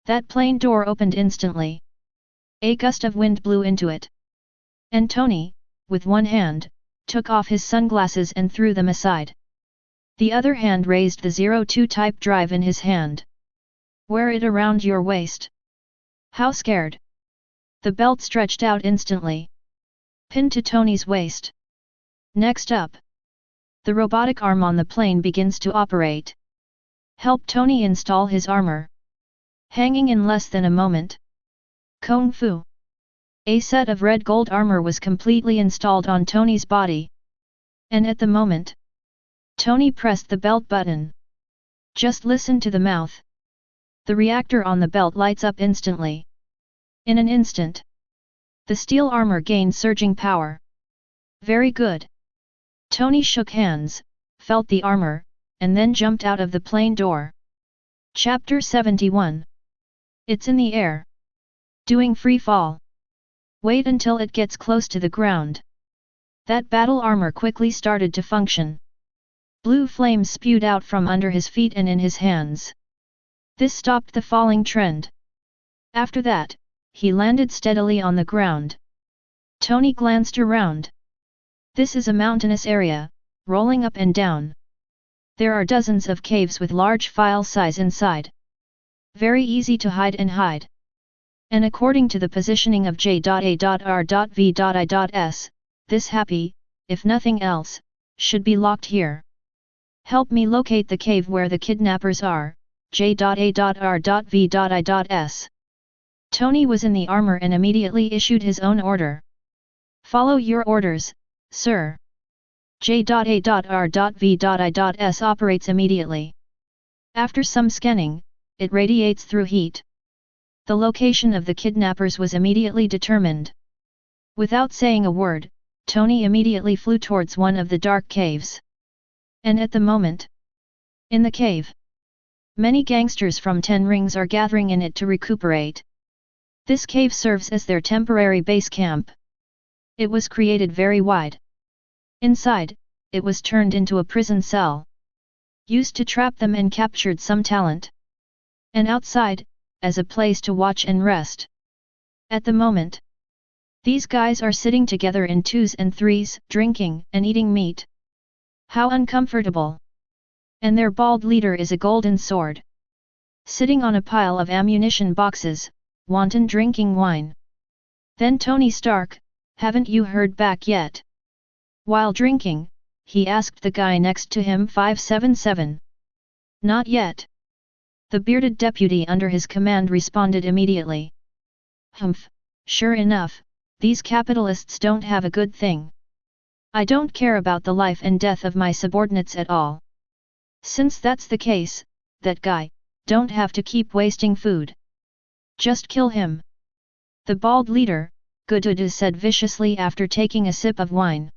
That plane door opened instantly. A gust of wind blew into it. And Tony, with one hand, took off his sunglasses and threw them aside. The other hand raised the 02 type drive in his hand. Wear it around your waist. How scared? The belt stretched out instantly. Pinned to Tony's waist. Next up. The robotic arm on the plane begins to operate. Help Tony install his armor. Hanging in less than a moment. Kung Fu. A set of red gold armor was completely installed on Tony's body. And at the moment, Tony pressed the belt button. Just listen to the mouth. The reactor on the belt lights up instantly. In an instant, the steel armor gained surging power. Very good. Tony shook hands, felt the armor, and then jumped out of the plane door. Chapter 71. It's in the air. Doing free fall. Wait until it gets close to the ground. That battle armor quickly started to function. Blue flames spewed out from under his feet and in his hands. This stopped the falling trend. After that, he landed steadily on the ground. Tony glanced around. This is a mountainous area, rolling up and down. There are dozens of caves with large file size inside. Very easy to hide and hide. And according to the positioning of J.A.R.V.I.S, this happy, if nothing else, should be locked here. Help me locate the cave where the kidnappers are, J.A.R.V.I.S. Tony was in the armor and immediately issued his own order. Follow your orders, sir. J.A.R.V.I.S operates immediately. After some scanning, it radiates through heat. The location of the kidnappers was immediately determined. Without saying a word, Tony immediately flew towards one of the dark caves. And at the moment, in the cave, many gangsters from 10 rings are gathering in it to recuperate. This cave serves as their temporary base camp. It was created very wide. Inside, it was turned into a prison cell. Used to trap them and captured some talent. And outside, as a place to watch and rest. At the moment, these guys are sitting together in 2s and 3s, drinking and eating meat. How uncomfortable. And their bald leader is a golden sword. Sitting on a pile of ammunition boxes, wanton drinking wine. Then Tony Stark, haven't you heard back yet? While drinking, he asked the guy next to him 577. Not yet. The bearded deputy under his command responded immediately. Humph, sure enough, these capitalists don't have a good thing. I don't care about the life and death of my subordinates at all. Since that's the case, that guy, don't have to keep wasting food. Just kill him. The bald leader, Gududu said viciously after taking a sip of wine.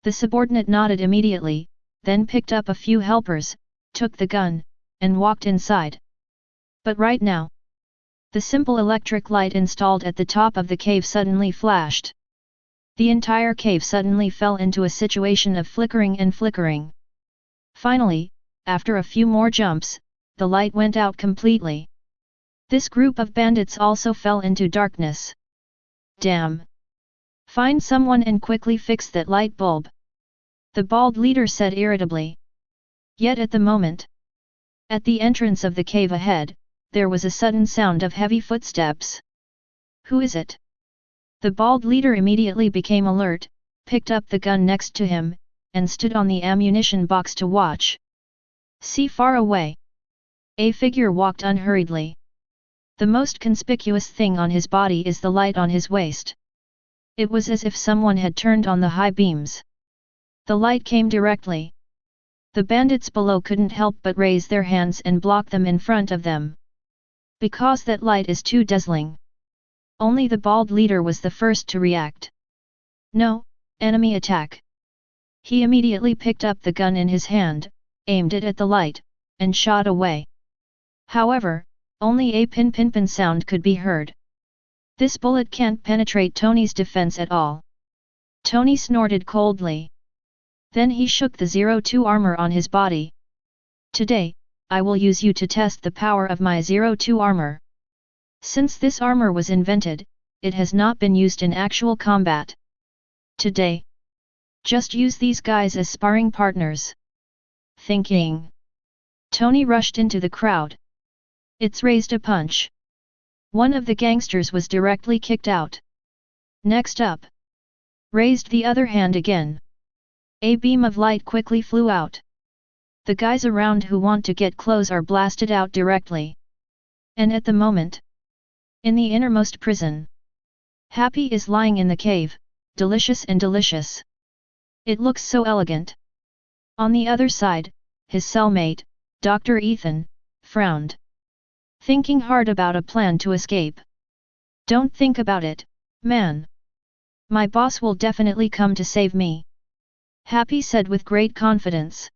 The subordinate nodded immediately, then picked up a few helpers, took the gun, and walked inside. But right now, the simple electric light installed at the top of the cave suddenly flashed. The entire cave suddenly fell into a situation of flickering and flickering. Finally, after a few more jumps, the light went out completely. This group of bandits also fell into darkness. Damn! Find someone and quickly fix that light bulb, the bald leader said irritably. Yet at the moment, at the entrance of the cave ahead, there was a sudden sound of heavy footsteps. Who is it? The bald leader immediately became alert, picked up the gun next to him, and stood on the ammunition box to watch. See far away. A figure walked unhurriedly. The most conspicuous thing on his body is the light on his waist. It was as if someone had turned on the high beams. The light came directly. The bandits below couldn't help but raise their hands and block them in front of them. Because that light is too dazzling. Only the bald leader was the first to react. No, enemy attack. He immediately picked up the gun in his hand, aimed it at the light, and shot away. However, only a pin sound could be heard. This bullet can't penetrate Tony's defense at all. Tony snorted coldly. Then he shook the 02 armor on his body. Today, I will use you to test the power of my 02 armor. Since this armor was invented, it has not been used in actual combat. Today, just use these guys as sparring partners. Thinking. Tony rushed into the crowd. It's raised a punch. One of the gangsters was directly kicked out. Next up. Raised the other hand again. A beam of light quickly flew out. The guys around who want to get close are blasted out directly. And at the moment, in the innermost prison, Happy is lying in the cave, delicious and delicious. It looks so elegant. On the other side, his cellmate, Dr. Ethan, frowned. Thinking hard about a plan to escape. Don't think about it, man. My boss will definitely come to save me. Happy said with great confidence.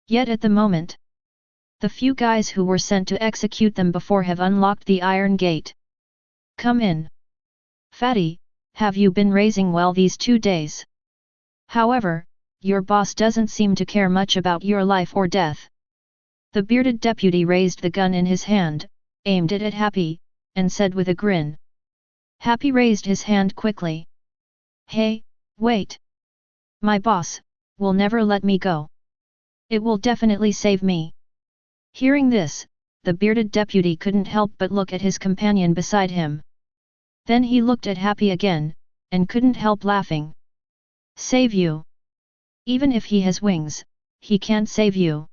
Yet at the moment, the few guys who were sent to execute them before have unlocked the iron gate. Come in. Fatty, have you been raising well these 2 days? However, your boss doesn't seem to care much about your life or death. The bearded deputy raised the gun in his hand, aimed it at Happy, and said with a grin. Happy raised his hand quickly. Hey, wait. My boss will never let me go. It will definitely save me. Hearing this, the bearded deputy couldn't help but look at his companion beside him. Then he looked at Happy again, and couldn't help laughing. Save you? Even if he has wings, he can't save you.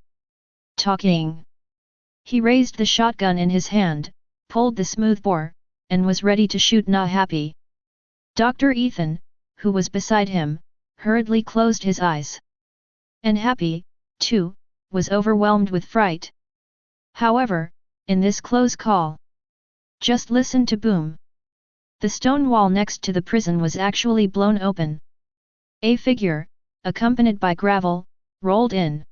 Talking. He raised the shotgun in his hand, pulled the smoothbore, and was ready to shoot Happy. Dr. Ethan, who was beside him, hurriedly closed his eyes. And Happy, too, was overwhelmed with fright. However, in this close call, just listen to boom. The stone wall next to the prison was actually blown open. A figure, accompanied by gravel, rolled in.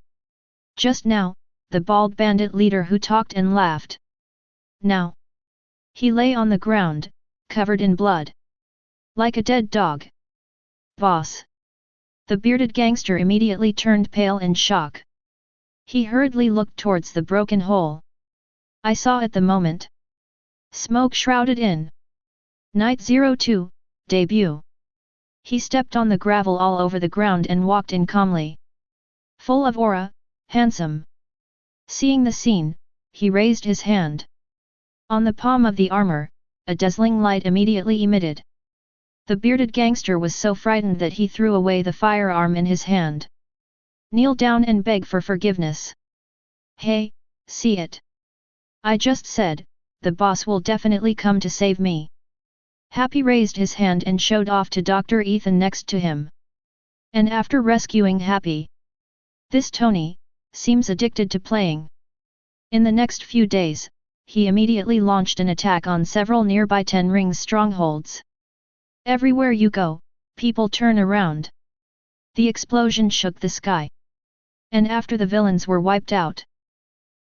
Just now, the bald bandit leader who talked and laughed. Now, he lay on the ground, covered in blood. Like a dead dog. Boss. The bearded gangster immediately turned pale in shock. He hurriedly looked towards the broken hole. I saw at the moment. Smoke shrouded in. Night 02, debut. He stepped on the gravel all over the ground and walked in calmly. Full of aura, handsome. Seeing the scene, he raised his hand. On the palm of the armor, a dazzling light immediately emitted. The bearded gangster was so frightened that he threw away the firearm in his hand. Kneel down and beg for forgiveness. Hey, see it. I just said, the boss will definitely come to save me. Happy raised his hand and showed off to Dr. Ethan next to him. And after rescuing Happy, this Tony seems addicted to playing. In the next few days, he immediately launched an attack on several nearby 10 Rings strongholds. Everywhere you go, people turn around. The explosion shook the sky. And after the villains were wiped out,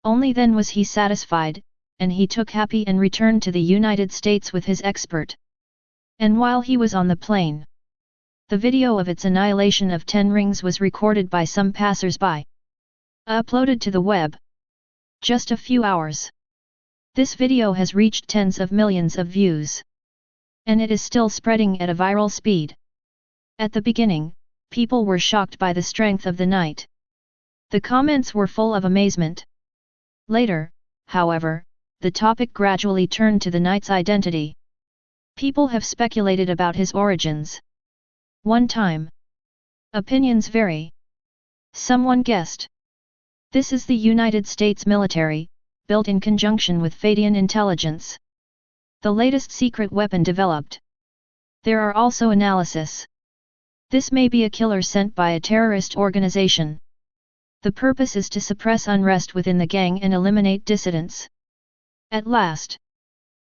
only then was he satisfied, and he took Happy and returned to the United States with his expert. And while he was on the plane, the video of its annihilation of 10 Rings was recorded by some passers-by. Uploaded to the web. Just a few hours. This video has reached tens of millions of views. And it is still spreading at a viral speed. At the beginning, people were shocked by the strength of the knight. The comments were full of amazement. Later, however, the topic gradually turned to the knight's identity. People have speculated about his origins. One time. Opinions vary. Someone guessed. This is the United States military, built in conjunction with Feidian Intelligence. The latest secret weapon developed. There are also analysis. This may be a killer sent by a terrorist organization. The purpose is to suppress unrest within the gang and eliminate dissidents. At last.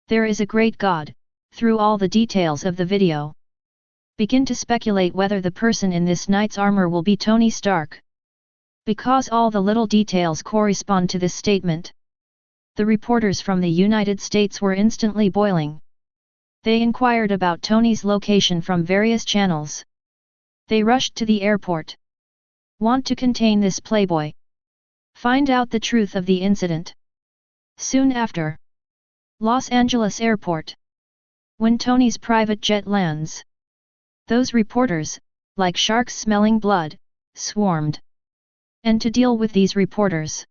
There is a great God, through all the details of the video. Begin to speculate whether the person in this knight's armor will be Tony Stark. Because all the little details correspond to this statement. The reporters from the United States were instantly boiling. They inquired about Tony's location from various channels. They rushed to the airport. Want to contain this playboy? Find out the truth of the incident. Soon after. Los Angeles Airport. When Tony's private jet lands. Those reporters, like sharks smelling blood, swarmed. And to deal with these reporters,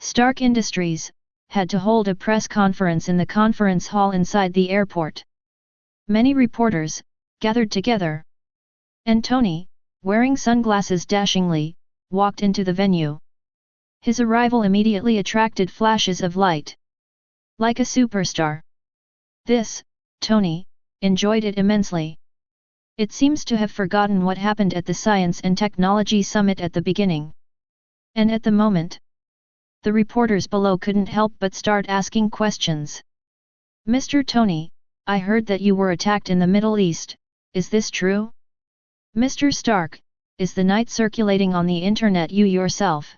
Stark Industries had to hold a press conference in the conference hall inside the airport. Many reporters gathered together. And Tony, wearing sunglasses dashingly, walked into the venue. His arrival immediately attracted flashes of light. Like a superstar. This, Tony, enjoyed it immensely. It seems to have forgotten what happened at the Science and Technology Summit at the beginning. And at the moment, the reporters below couldn't help but start asking questions. Mr. Tony, I heard that you were attacked in the Middle East, is this true? Mr. Stark, is the knight circulating on the internet you yourself?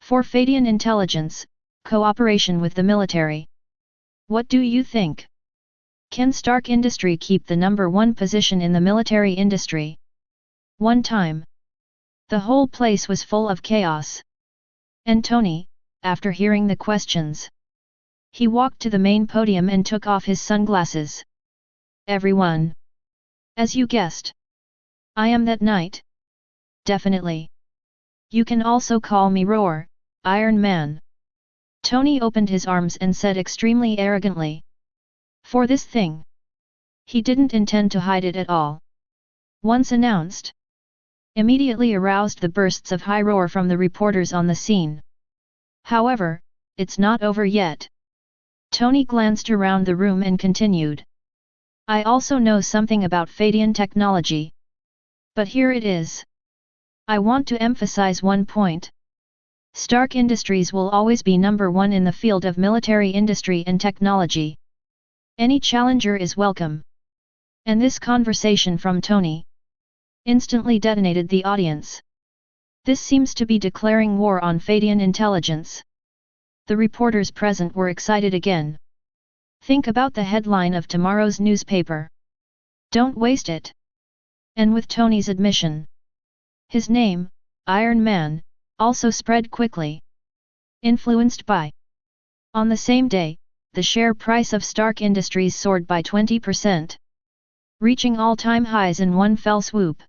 For Feidian Intelligence, cooperation with the military. What do you think? Can Stark Industry keep the #1 position in the military industry? One time. The whole place was full of chaos. And Tony, after hearing the questions, he walked to the main podium and took off his sunglasses. Everyone. As you guessed. I am that knight. Definitely. You can also call me Roar, Iron Man. Tony opened his arms and said extremely arrogantly. For this thing. He didn't intend to hide it at all. Once announced. Immediately aroused the bursts of high roar from the reporters on the scene. However, it's not over yet. Tony glanced around the room and continued. I also know something about Feidian technology. But here it is. I want to emphasize one point. Stark Industries will always be #1 in the field of military industry and technology. Any challenger is welcome. And this conversation from Tony instantly detonated the audience. This seems to be declaring war on Feidian Intelligence. The reporters present were excited again. Think about the headline of tomorrow's newspaper. Don't waste it. And with Tony's admission, his name, Iron Man, also spread quickly. Influenced by. On the same day, the share price of Stark Industries soared by 20%. Reaching all-time highs in one fell swoop.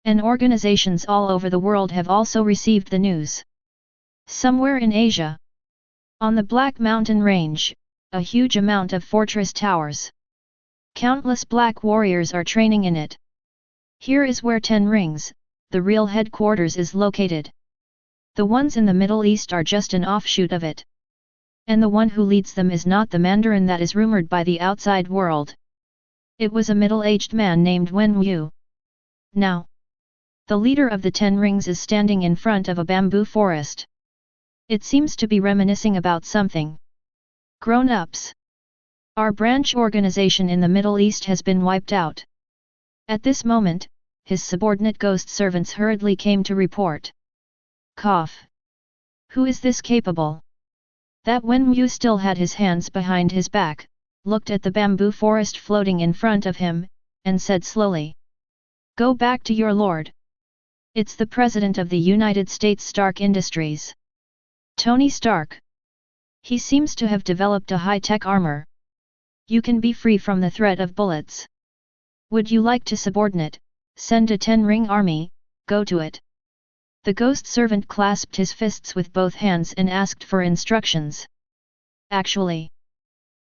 And organizations all over the world have also received the news. Somewhere in Asia. On the Black Mountain Range, a huge amount of fortress towers. Countless black warriors are training in it. Here is where Ten Rings, the real headquarters, is located. The ones in the Middle East are just an offshoot of it. And the one who leads them is not the Mandarin that is rumored by the outside world. It was a middle-aged man named Wen Yu. Now, the leader of the Ten Rings is standing in front of a bamboo forest. It seems to be reminiscing about something. Grown-ups. Our branch organization in the Middle East has been wiped out. At this moment, his subordinate ghost servants hurriedly came to report. Cough. Who is this capable? That Wen Yu still had his hands behind his back, looked at the bamboo forest floating in front of him, and said slowly. Go back to your lord. It's the President of the United States Stark Industries. Tony Stark. He seems to have developed a high-tech armor. You can be free from the threat of bullets. Would you like to subordinate, send a 10-ring army, go to it? The ghost servant clasped his fists with both hands and asked for instructions. Actually,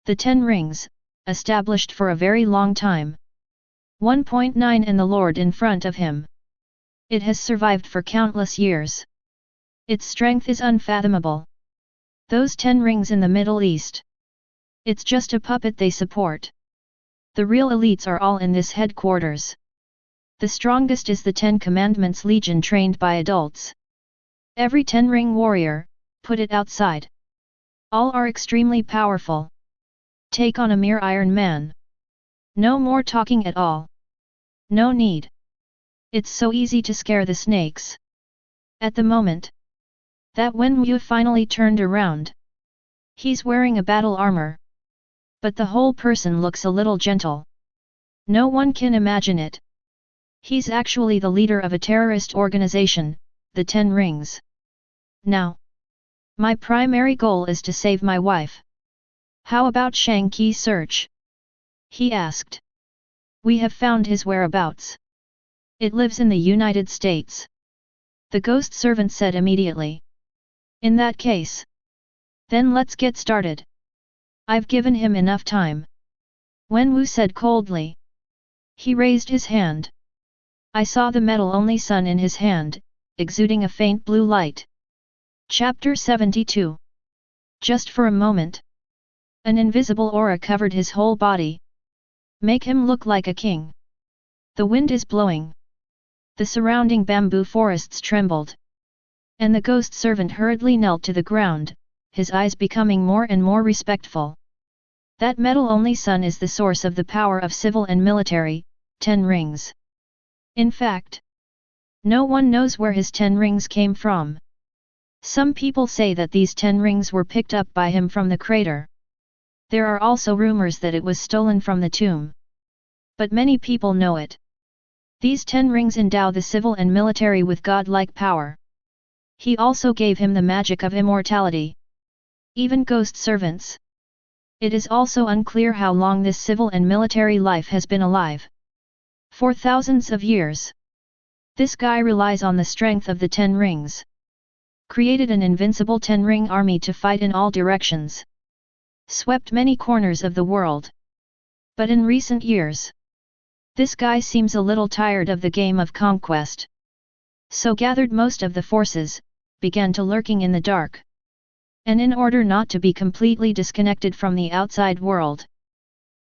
the 10 rings, established for a very long time. 1.9 and the Lord in front of him. It has survived for countless years. Its strength is unfathomable. Those 10 rings in the Middle East. It's just a puppet they support. The real elites are all in this headquarters. The strongest is the 10 Commandments Legion trained by adults. Every 10-ring warrior, put it outside. All are extremely powerful. Take on a mere Iron Man. No more talking at all. No need. It's so easy to scare the snakes. At the moment that when Wu finally turned around, he's wearing a battle armor. But the whole person looks a little gentle. No one can imagine it. He's actually the leader of a terrorist organization, the 10 Rings. Now, my primary goal is to save my wife. How about Shang-Chi's search? He asked. We have found his whereabouts. It lives in the United States. The ghost servant said immediately. In that case, then let's get started. I've given him enough time. Wen Wu said coldly. He raised his hand. I saw the metal-only sun in his hand, exuding a faint blue light. Chapter 72. Just for a moment. An invisible aura covered his whole body. Make him look like a king. The wind is blowing. The surrounding bamboo forests trembled. And the ghost servant hurriedly knelt to the ground, his eyes becoming more and more respectful. That metal-only sun is the source of the power of civil and military, 10 rings. In fact, no one knows where his 10 rings came from. Some people say that these 10 rings were picked up by him from the crater. There are also rumors that it was stolen from the tomb. But many people know it. These 10 rings endow the civil and military with godlike power. He also gave him the magic of immortality. Even ghost servants. It is also unclear how long this civil and military life has been alive. For thousands of years. This guy relies on the strength of the 10 rings. Created an invincible 10-ring army to fight in all directions. Swept many corners of the world. But in recent years, this guy seems a little tired of the game of conquest. So gathered most of the forces, began to lurking in the dark. And in order not to be completely disconnected from the outside world.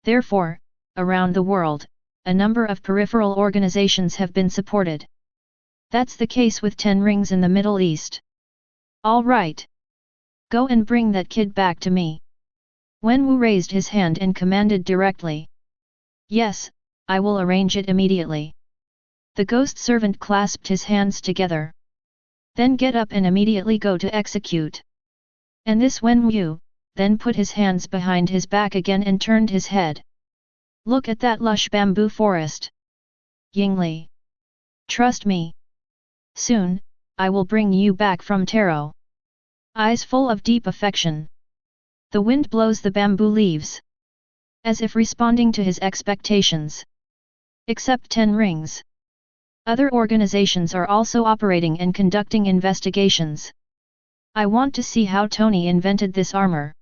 Therefore, around the world, a number of peripheral organizations have been supported. That's the case with 10 rings in the Middle East. All right. Go and bring that kid back to me. Wen Wu raised his hand and commanded directly. Yes, I will arrange it immediately. The ghost servant clasped his hands together. Then get up and immediately go to execute. And this Wen Wu, then put his hands behind his back again and turned his head. Look at that lush bamboo forest. Yingli. Trust me. Soon, I will bring you back from Taro. Eyes full of deep affection. The wind blows the bamboo leaves. As if responding to his expectations. Except 10 rings. Other organizations are also operating and conducting investigations. I want to see how Tony invented this armor.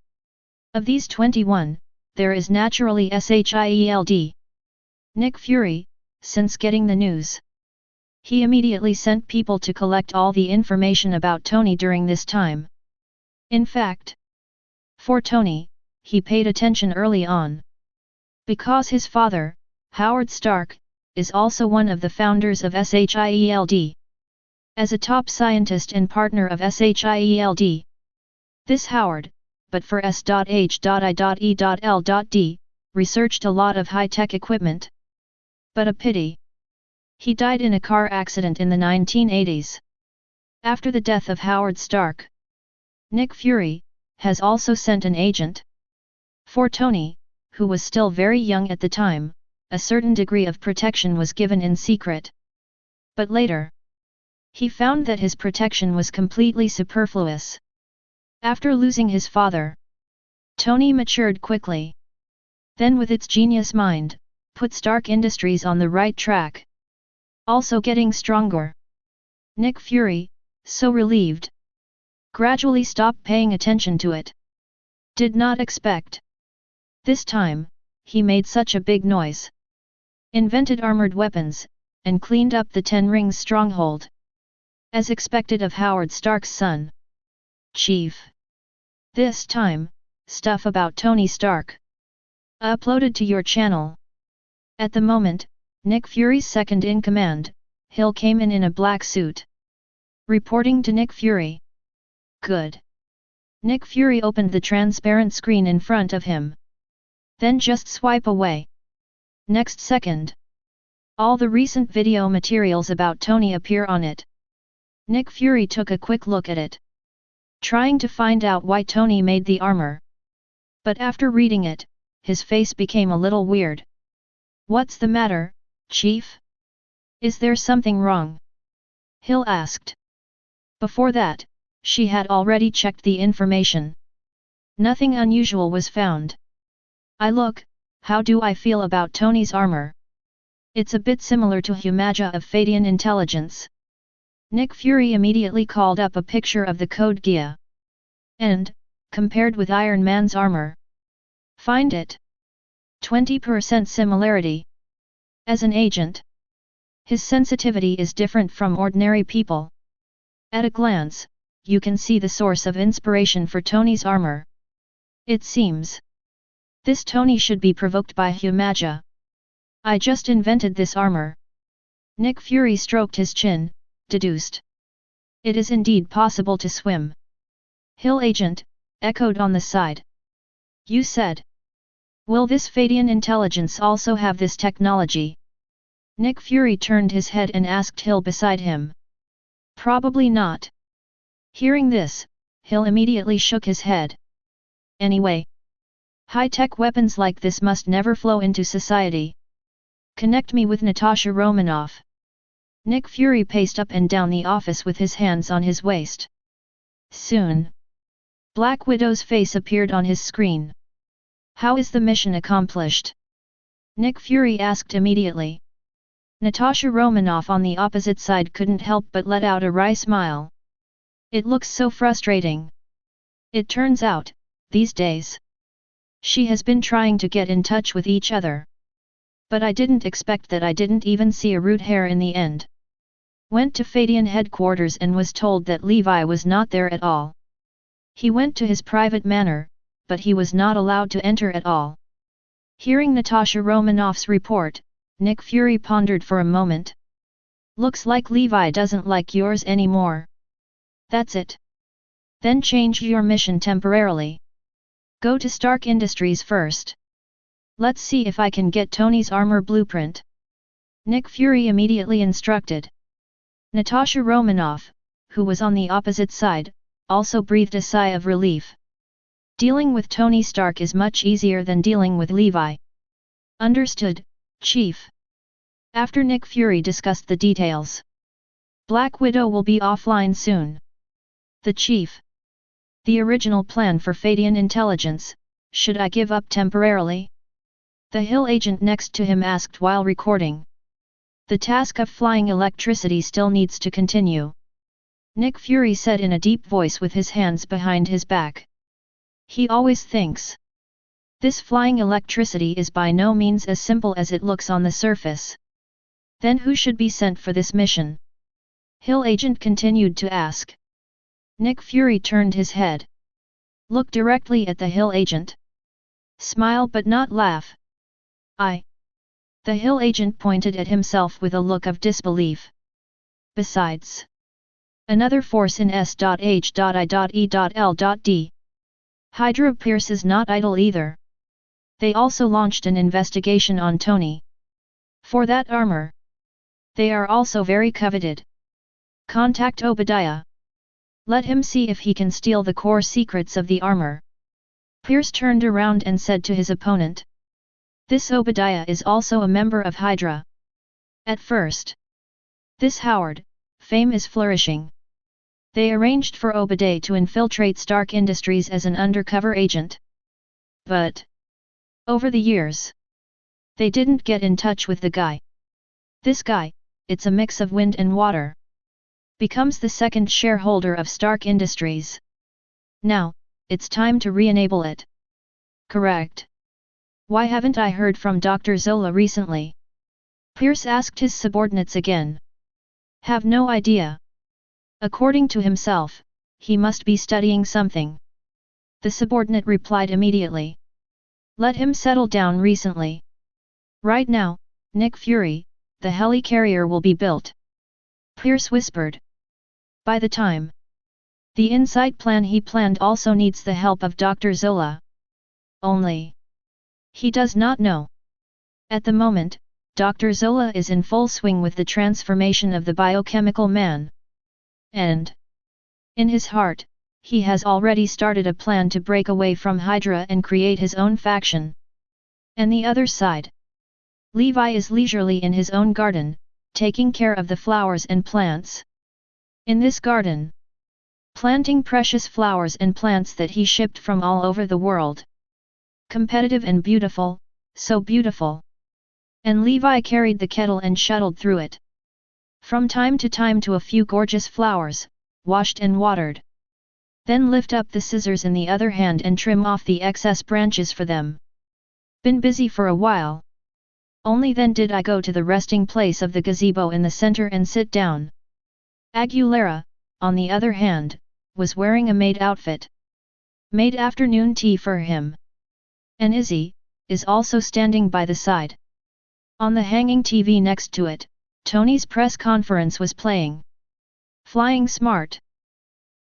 Of these 21, there is naturally SHIELD. Nick Fury, since getting the news. He immediately sent people to collect all the information about Tony during this time. In fact, for Tony, he paid attention early on. Because his father, Howard Stark, is also one of the founders of SHIELD. As a top scientist and partner of SHIELD. This Howard, but for S.H.I.E.L.D., researched a lot of high-tech equipment. But a pity. He died in a car accident in the 1980s. After the death of Howard Stark, Nick Fury has also sent an agent. For Tony, who was still very young at the time, a certain degree of protection was given in secret. But later, he found that his protection was completely superfluous. After losing his father, Tony matured quickly. Then with its genius mind, put Stark Industries on the right track. Also getting stronger. Nick Fury, so relieved, gradually stopped paying attention to it. Did not expect. This time, he made such a big noise. Invented armored weapons, and cleaned up the Ten Rings stronghold. As expected of Howard Stark's son. Chief. This time, stuff about Tony Stark. Uploaded to your channel. At the moment, Nick Fury's second-in-command, Hill came in a black suit. Reporting to Nick Fury. Good. Nick Fury opened the transparent screen in front of him. Then just swipe away. Next second. All the recent video materials about Tony appear on it. Nick Fury took a quick look at it. Trying to find out why Tony made the armor. But after reading it, his face became a little weird. What's the matter, Chief? Is there something wrong? Hill asked. Before that, she had already checked the information. Nothing unusual was found. How do I feel about Tony's armor? It's a bit similar to Humaja of Feidian Intelligence. Nick Fury immediately called up a picture of the code Gaia. And, compared with Iron Man's armor. Find it. 20% similarity. As an agent, his sensitivity is different from ordinary people. At a glance, you can see the source of inspiration for Tony's armor. It seems. This Tony should be provoked by Humaja. I just invented this armor. Nick Fury stroked his chin, deduced. It is indeed possible to swim. Hill agent, echoed on the side. You said. Will this Feidian Intelligence also have this technology? Nick Fury turned his head and asked Hill beside him. Probably not. Hearing this, Hill immediately shook his head. Anyway, high-tech weapons like this must never flow into society. Connect me with Natasha Romanoff. Nick Fury paced up and down the office with his hands on his waist. Soon, Black Widow's face appeared on his screen. How is the mission accomplished? Nick Fury asked immediately. Natasha Romanoff on the opposite side couldn't help but let out a wry smile. It looks so frustrating. It turns out, these days, she has been trying to get in touch with each other. But I didn't expect that. I didn't even see a root hair in the end. Went to Feidian headquarters and was told that Levi was not there at all. He went to his private manor, but he was not allowed to enter at all. Hearing Natasha Romanoff's report, Nick Fury pondered for a moment. Looks like Levi doesn't like yours anymore. That's it. Then change your mission temporarily. Go to Stark Industries first. Let's see if I can get Tony's armor blueprint. Nick Fury immediately instructed. Natasha Romanoff, who was on the opposite side, also breathed a sigh of relief. Dealing with Tony Stark is much easier than dealing with Levi. Understood, Chief. After Nick Fury discussed the details. Black Widow will be offline soon. The Chief. The original plan for Feidian Intelligence, should I give up temporarily? The Hill agent next to him asked while recording. The task of flying electricity still needs to continue. Nick Fury said in a deep voice with his hands behind his back. He always thinks. This flying electricity is by no means as simple as it looks on the surface. Then who should be sent for this mission? Hill agent continued to ask. Nick Fury turned his head. Look directly at the Hill agent. Smile but not laugh. The Hill agent pointed at himself with a look of disbelief. Besides, another force in S.H.I.E.L.D. Hydra Pierce is not idle either. They also launched an investigation on Tony. For that armor. They are also very coveted. Contact Obadiah. Let him see if he can steal the core secrets of the armor. Pierce turned around and said to his opponent. This Obadiah is also a member of Hydra. At first. This Howard, fame is flourishing. They arranged for Obadiah to infiltrate Stark Industries as an undercover agent. But over the years, they didn't get in touch with the guy. This guy, it's a mix of wind and water, becomes the second shareholder of Stark Industries. Now, it's time to re-enable it. Correct. Why haven't I heard from Dr. Zola recently? Pierce asked his subordinates again. Have no idea. According to himself, he must be studying something. The subordinate replied immediately. Let him settle down recently. Right now, Nick Fury, the helicarrier will be built. Pierce whispered. By the time the Insight plan he planned also needs the help of Dr. Zola. Only he does not know. At the moment, Dr. Zola is in full swing with the transformation of the biochemical man. And in his heart, he has already started a plan to break away from Hydra and create his own faction. And the other side, Levi is leisurely in his own garden, taking care of the flowers and plants. In this garden, planting precious flowers and plants that he shipped from all over the world. Competitive and beautiful, so beautiful. And Levi carried the kettle and shuttled through it. From time to time to a few gorgeous flowers, washed and watered. Then lift up the scissors in the other hand and trim off the excess branches for them. Been busy for a while. Only then did I go to the resting place of the gazebo in the center and sit down. Aguilera, on the other hand, was wearing a maid outfit. Made afternoon tea for him. And Izzy is also standing by the side. On the hanging TV next to it, Tony's press conference was playing. Flying smart.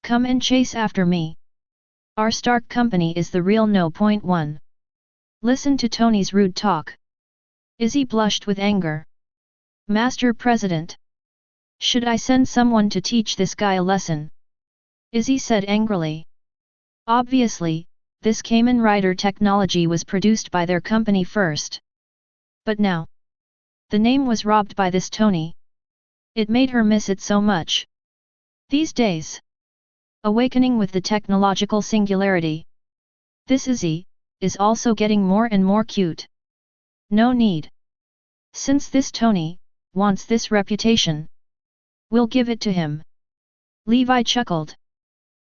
Come and chase after me. Our Stark company is the real no. 1. Listen to Tony's rude talk. Izzy blushed with anger. Master President. Should I send someone to teach this guy a lesson? Izzy said angrily. Obviously, this Kamen Rider technology was produced by their company first. But now, the name was robbed by this Tony. It made her miss it so much. These days, awakening with the technological singularity. This Izzy is also getting more and more cute. No need. Since this Tony wants this reputation, we'll give it to him. Levi chuckled.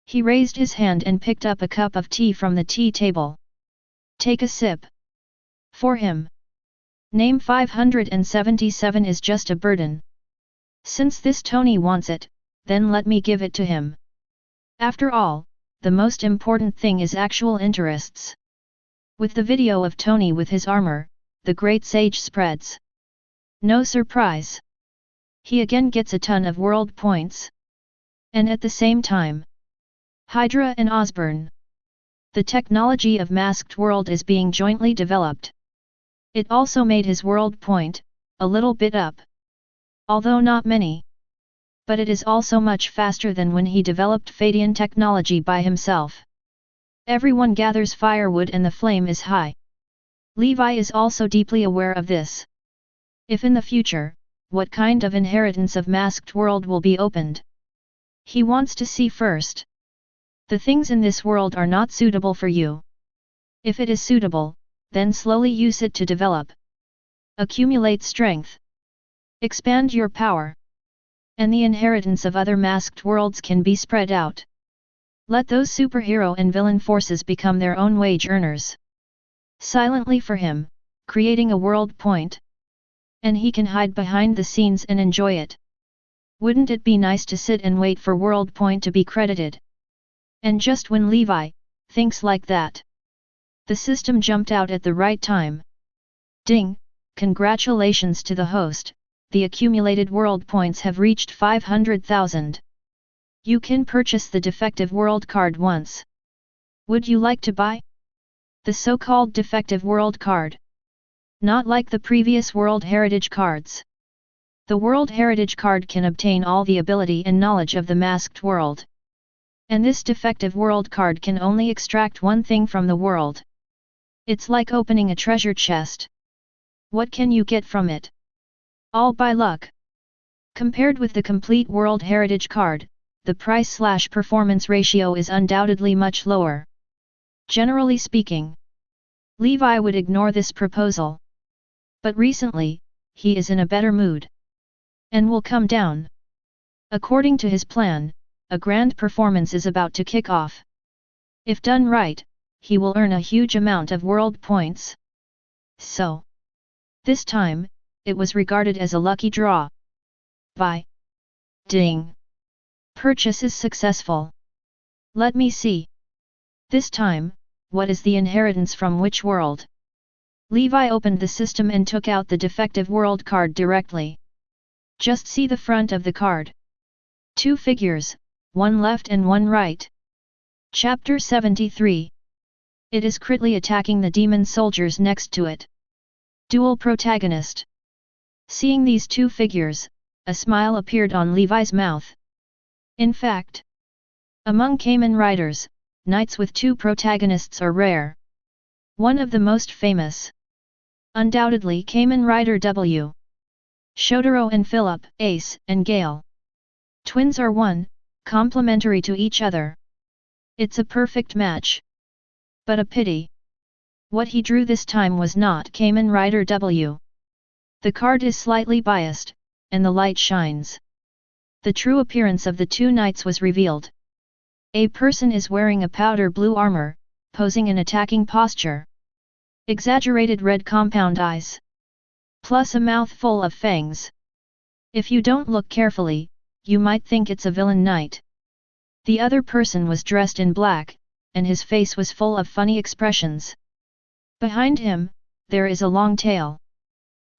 He raised his hand and picked up a cup of tea from the tea table. Take a sip. For him. Name 577 is just a burden. Since this Tony wants it, then let me give it to him. After all, the most important thing is actual interests. With the video of Tony with his armor, the great sage spreads. No surprise. He again gets a ton of world points. And at the same time, Hydra and Osborn. The technology of Masked World is being jointly developed. It also made his world point a little bit up. Although not many. But it is also much faster than when he developed Feidian technology by himself. Everyone gathers firewood and the flame is high. Levi is also deeply aware of this. If in the future, what kind of inheritance of Masked World will be opened? He wants to see first. The things in this world are not suitable for you. If it is suitable, then slowly use it to develop. Accumulate strength. Expand your power. And the inheritance of other masked worlds can be spread out. Let those superhero and villain forces become their own wage earners. Silently for him, creating a world point. And he can hide behind the scenes and enjoy it. Wouldn't it be nice to sit and wait for world point to be credited? And just when Levi thinks like that, the system jumped out at the right time. Ding! Congratulations to the host, the accumulated world points have reached 500,000. You can purchase the defective world card once. Would you like to buy the so-called defective world card? Not like the previous World Heritage cards. The World Heritage card can obtain all the ability and knowledge of the masked world. And this defective world card can only extract one thing from the world. It's like opening a treasure chest. What can you get from it? All by luck. Compared with the complete World Heritage card, the price/performance ratio is undoubtedly much lower. Generally speaking, Levi would ignore this proposal. But recently, he is in a better mood. And will come down. According to his plan, a grand performance is about to kick off. If done right, he will earn a huge amount of world points. So, this time, it was regarded as a lucky draw. Buy. Ding. Purchase is successful. Let me see. This time, what is the inheritance from which world? Levi opened the system and took out the defective world card directly. Just see the front of the card. 2 figures, one left and one right. Chapter 73. It is critically attacking the demon soldiers next to it. Dual protagonist. Seeing these 2 figures, a smile appeared on Levi's mouth. In fact, among Kamen Riders, knights with 2 protagonists are rare. One of the most famous. Undoubtedly Kamen Rider W. Shotaro and Philip, Ace, and Gale. Twins are one, complementary to each other. It's a perfect match. But a pity. What he drew this time was not Kamen Rider W. The card is slightly biased, and the light shines. The true appearance of the 2 knights was revealed. A person is wearing a powder blue armor, posing an attacking posture. Exaggerated red compound eyes. Plus a mouth full of fangs. If you don't look carefully, you might think it's a villain knight. The other person was dressed in black, and his face was full of funny expressions. Behind him, there is a long tail.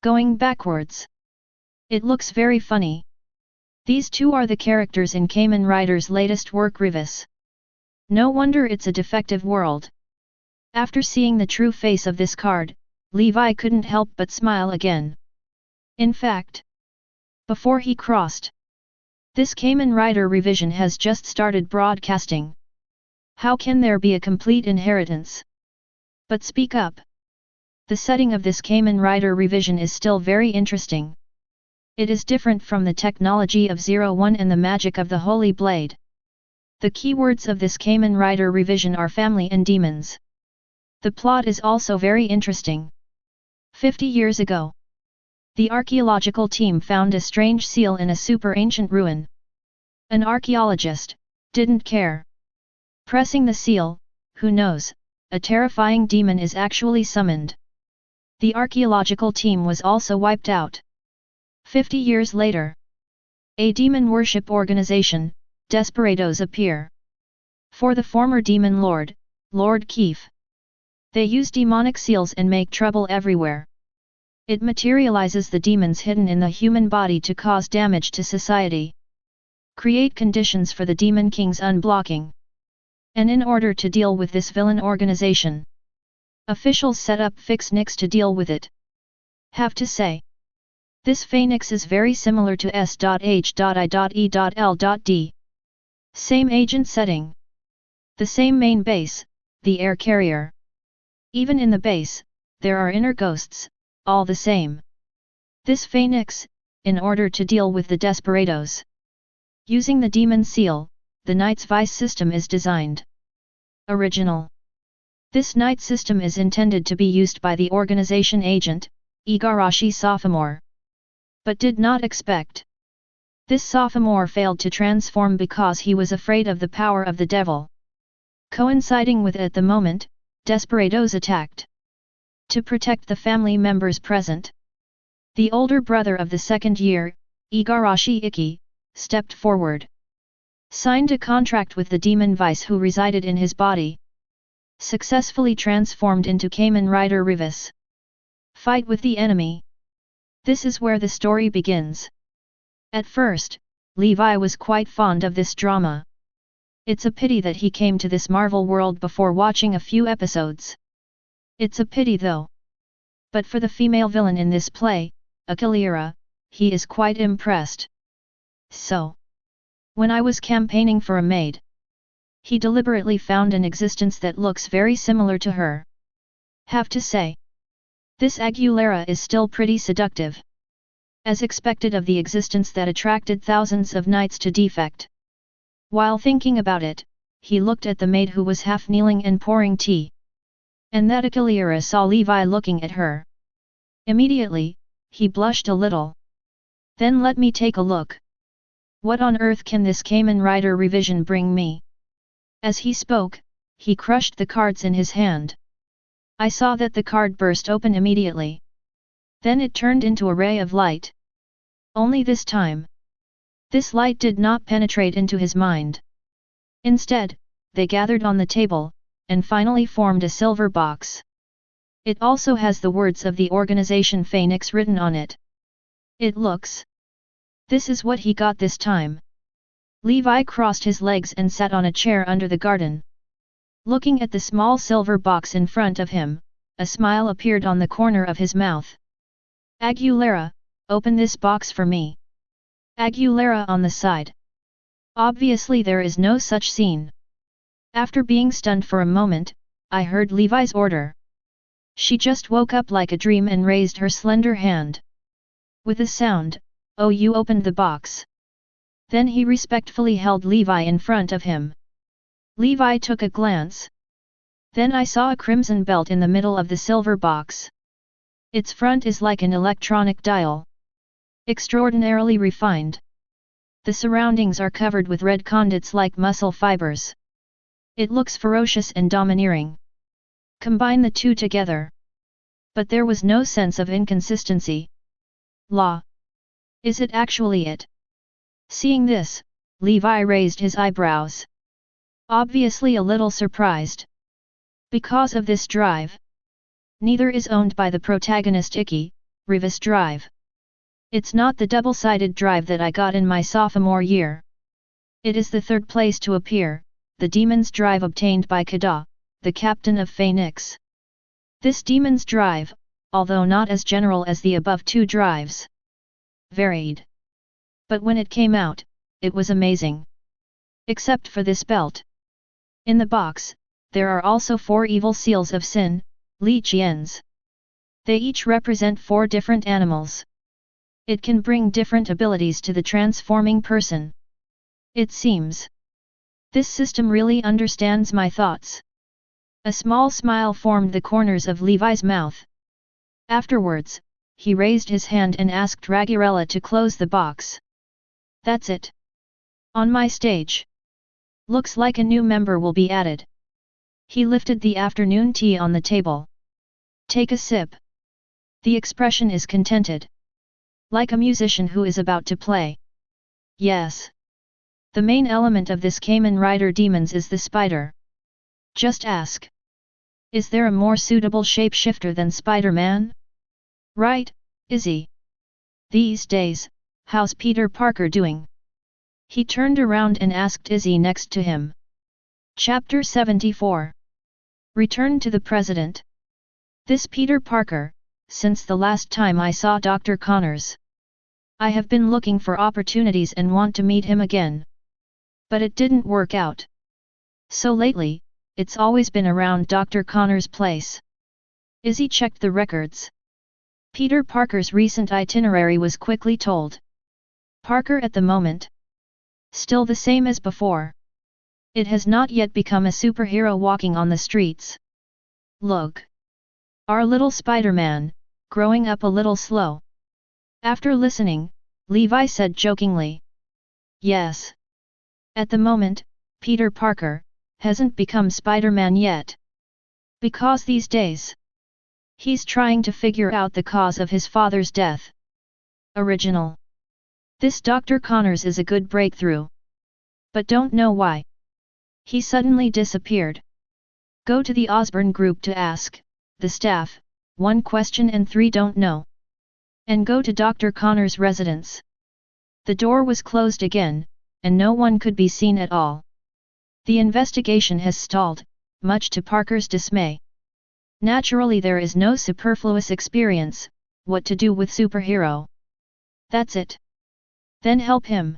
Going backwards. It looks very funny. These 2 are the characters in Kamen Rider's latest work Rivis. No wonder it's a defective world. After seeing the true face of this card, Levi couldn't help but smile again. In fact, before he crossed, this Kamen Rider revision has just started broadcasting. How can there be a complete inheritance? But speak up. The setting of this Kamen Rider revision is still very interesting. It is different from the technology of 01 and the magic of the Holy Blade. The keywords of this Kamen Rider revision are family and demons. The plot is also very interesting. 50 years ago, the archaeological team found a strange seal in a super ancient ruin. An archaeologist didn't care. Pressing the seal, who knows, a terrifying demon is actually summoned. The archaeological team was also wiped out. 50 years later, a demon worship organization, Desperados, appear. For the former demon lord, Lord Keefe. They use demonic seals and make trouble everywhere. It materializes the demons hidden in the human body to cause damage to society. Create conditions for the Demon King's unblocking. And in order to deal with this villain organization, officials set up Phoenix to deal with it. Have to say, this Phoenix is very similar to S.H.I.E.L.D. Same agent setting. The same main base, the air carrier. Even in the base, there are inner ghosts, all the same. This Phoenix, in order to deal with the Desperados. Using the Demon Seal, the Knight's Vice system is designed. Original. This Knight system is intended to be used by the organization agent, Igarashi Sophomore. But did not expect. This sophomore failed to transform because he was afraid of the power of the devil. Coinciding with it at the moment, Desperados attacked. To protect the family members present, the older brother of the second year, Igarashi Ikki, stepped forward. Signed a contract with the demon vice who resided in his body. Successfully transformed into Kamen Rider Rivis. Fight with the enemy. This is where the story begins. At first, Levi was quite fond of this drama. It's a pity that he came to this Marvel world before watching a few episodes. It's a pity though. But for the female villain in this play, Akilira, he is quite impressed. So, when I was campaigning for a maid, he deliberately found an existence that looks very similar to her. Have to say, this Aguilera is still pretty seductive. As expected of the existence that attracted thousands of knights to defect. While thinking about it, he looked at the maid who was half kneeling and pouring tea. And that Akiliera saw Levi looking at her. Immediately, he blushed a little. Then let me take a look. What on earth can this Kamen Rider revision bring me? As he spoke, he crushed the cards in his hand. I saw that the card burst open immediately. Then it turned into a ray of light. Only this time. This light did not penetrate into his mind. Instead, they gathered on the table, and finally formed a silver box. It also has the words of the organization Phoenix written on it. It looks. This is what he got this time. Levi crossed his legs and sat on a chair under the garden. Looking at the small silver box in front of him, a smile appeared on the corner of his mouth. Aguilera, open this box for me. Aguilera on the side. Obviously there is no such scene. After being stunned for a moment, I heard Levi's order. She just woke up like a dream and raised her slender hand. With a sound, "Oh, you opened the box." Then he respectfully held Levi in front of him. Levi took a glance. Then I saw a crimson belt in the middle of the silver box. Its front is like an electronic dial. Extraordinarily refined. The surroundings are covered with red conduits like muscle fibers. It looks ferocious and domineering. Combine the two together. But there was no sense of inconsistency. Law. Is it actually it? Seeing this, Levi raised his eyebrows. Obviously a little surprised. Because of this drive. Neither is owned by the protagonist Ikki, Revis drive. It's not the double-sided drive that I got in my sophomore year. It is the third place to appear, the demon's drive obtained by Kada, the captain of Phoenix. This demon's drive, although not as general as the above two drives, varied. But when it came out, it was amazing. Except for this belt. In the box, there are also 4 evil seals of sin, Li Qians. They each represent 4 different animals. It can bring different abilities to the transforming person. It seems. This system really understands my thoughts. A small smile formed the corners of Levi's mouth. Afterwards, he raised his hand and asked Ragirella to close the box. That's it. On my stage. Looks like a new member will be added. He lifted the afternoon tea on the table. Take a sip. The expression is contented. Like a musician who is about to play. Yes. The main element of this Kamen Rider demons is the spider. Just ask. Is there a more suitable shapeshifter than Spider-Man? Right, Izzy. These days, how's Peter Parker doing? He turned around and asked Izzy next to him. Chapter 74. Return to the President. This Peter Parker, since the last time I saw Dr. Connors. I have been looking for opportunities and want to meet him again. But it didn't work out. So lately, it's always been around Dr. Connors' place. Izzy checked the records. Peter Parker's recent itinerary was quickly told. Parker at the moment. Still the same as before. It has not yet become a superhero walking on the streets. Look. Our little Spider-Man, growing up a little slow. After listening, Levi said jokingly. Yes. At the moment, Peter Parker hasn't become Spider-Man yet. Because these days, he's trying to figure out the cause of his father's death. Original. This Dr. Connors is a good breakthrough. But don't know why. He suddenly disappeared. Go to the Osborn group to ask, the staff, 1 question and 3 don't know. And go to Dr. Connors' residence. The door was closed again, and no one could be seen at all. The investigation has stalled, much to Parker's dismay. Naturally there is no superfluous experience, what to do with superhero. That's it. Then help him.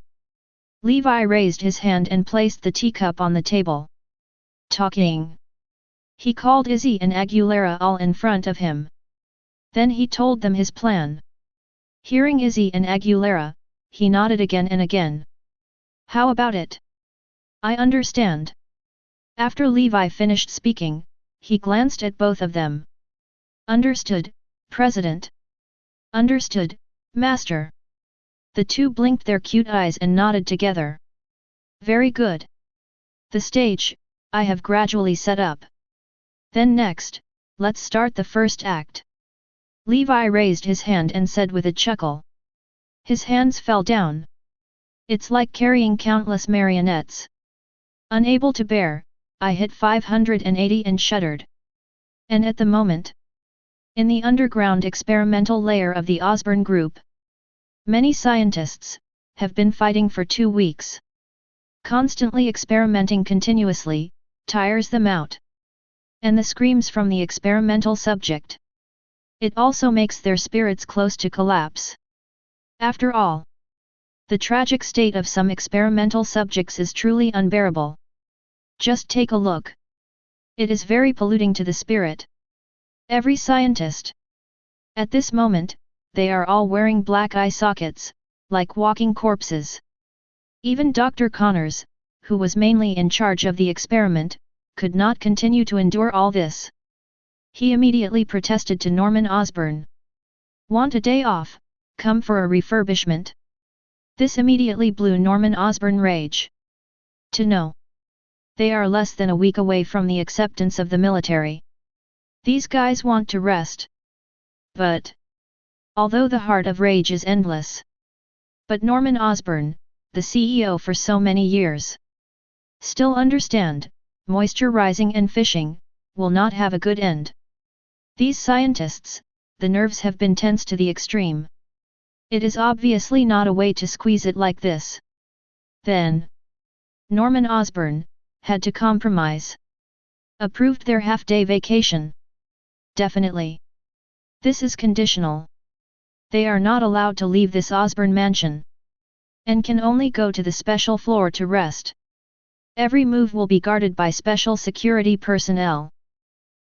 Levi raised his hand and placed the teacup on the table. Talking. He called Izzy and Aguilera all in front of him. Then he told them his plan. Hearing Izzy and Aguilera, he nodded again and again. How about it? I understand. After Levi finished speaking, he glanced at both of them. Understood, President. Understood, Master. The two blinked their cute eyes and nodded together. Very good. The stage, I have gradually set up. Then next, let's start the first act. Levi raised his hand and said with a chuckle. His hands fell down. It's like carrying countless marionettes. Unable to bear, I hit 580 and shuddered. And at the moment, in the underground experimental layer of the Osborn group, many scientists have been fighting for 2 weeks. Constantly experimenting continuously tires them out. And the screams from the experimental subject. It also makes their spirits close to collapse. After all, the tragic state of some experimental subjects is truly unbearable. Just take a look. It is very polluting to the spirit. Every scientist. At this moment, they are all wearing black eye sockets, like walking corpses. Even Dr. Connors, who was mainly in charge of the experiment, could not continue to endure all this. He immediately protested to Norman Osborn. Want a day off? Come for a refurbishment? This immediately blew Norman Osborn rage. To know. They are less than a week away from the acceptance of the military. These guys want to rest. But, although the heart of rage is endless. But Norman Osborn, the CEO for so many years, still understand, moisturizing and fishing, will not have a good end. These scientists, the nerves have been tense to the extreme. It is obviously not a way to squeeze it like this. Then, Norman Osborn had to compromise. Approved their half-day vacation. Definitely. This is conditional. They are not allowed to leave this Osborn mansion. And can only go to the special floor to rest. Every move will be guarded by special security personnel.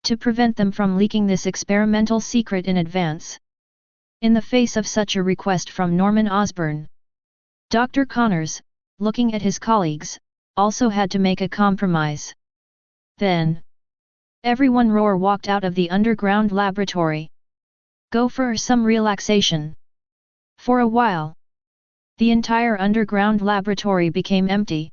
To prevent them from leaking this experimental secret in advance. In the face of such a request from Norman Osborn, Dr. Connors, looking at his colleagues, also had to make a compromise. Then, everyone walked out of the underground laboratory. Go for some relaxation. For a while, the entire underground laboratory became empty.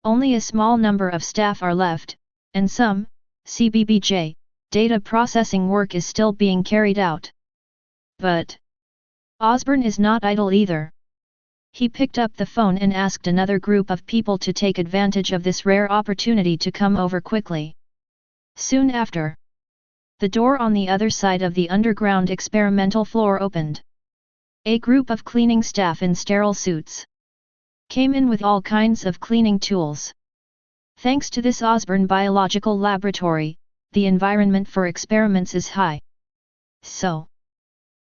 Only a small number of staff are left, and some, CBBJ, data processing work is still being carried out. But Osborn is not idle either. He picked up the phone and asked another group of people to take advantage of this rare opportunity to come over quickly. Soon after, the door on the other side of the underground experimental floor opened. A group of cleaning staff in sterile suits came in with all kinds of cleaning tools. Thanks to this Osborn biological laboratory, the environment for experiments is high. So,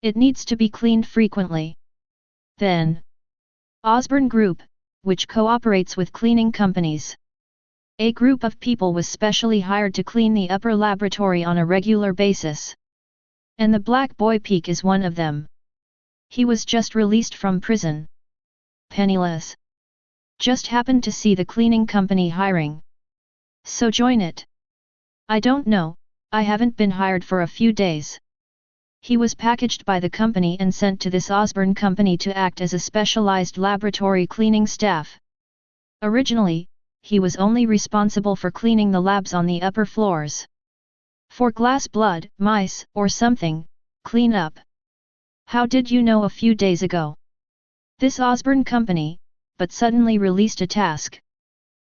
it needs to be cleaned frequently. Then, Osborn Group, which cooperates with cleaning companies. A group of people was specially hired to clean the upper laboratory on a regular basis. And the Black Boy Peak is one of them. He was just released from prison. Penniless. Just happened to see the cleaning company hiring. So join it. I don't know, I haven't been hired for a few days. He was packaged by the company and sent to this Osborn company to act as a specialized laboratory cleaning staff. Originally, he was only responsible for cleaning the labs on the upper floors. For glass blood, mice, or something, clean up. How did you know a few days ago? This Osborn company, but suddenly released a task.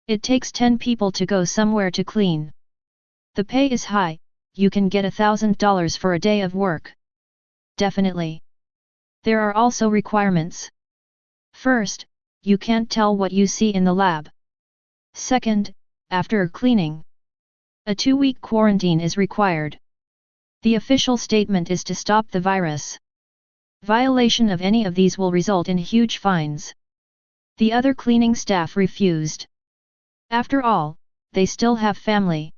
It takes 10 people to go somewhere to clean. The pay is high, you can get $1,000 for a day of work. Definitely. There are also requirements. First, you can't tell what you see in the lab. Second, after cleaning, a 2-week quarantine is required. The official statement is to stop the virus. Violation of any of these will result in huge fines. The other cleaning staff refused. After all, they still have family.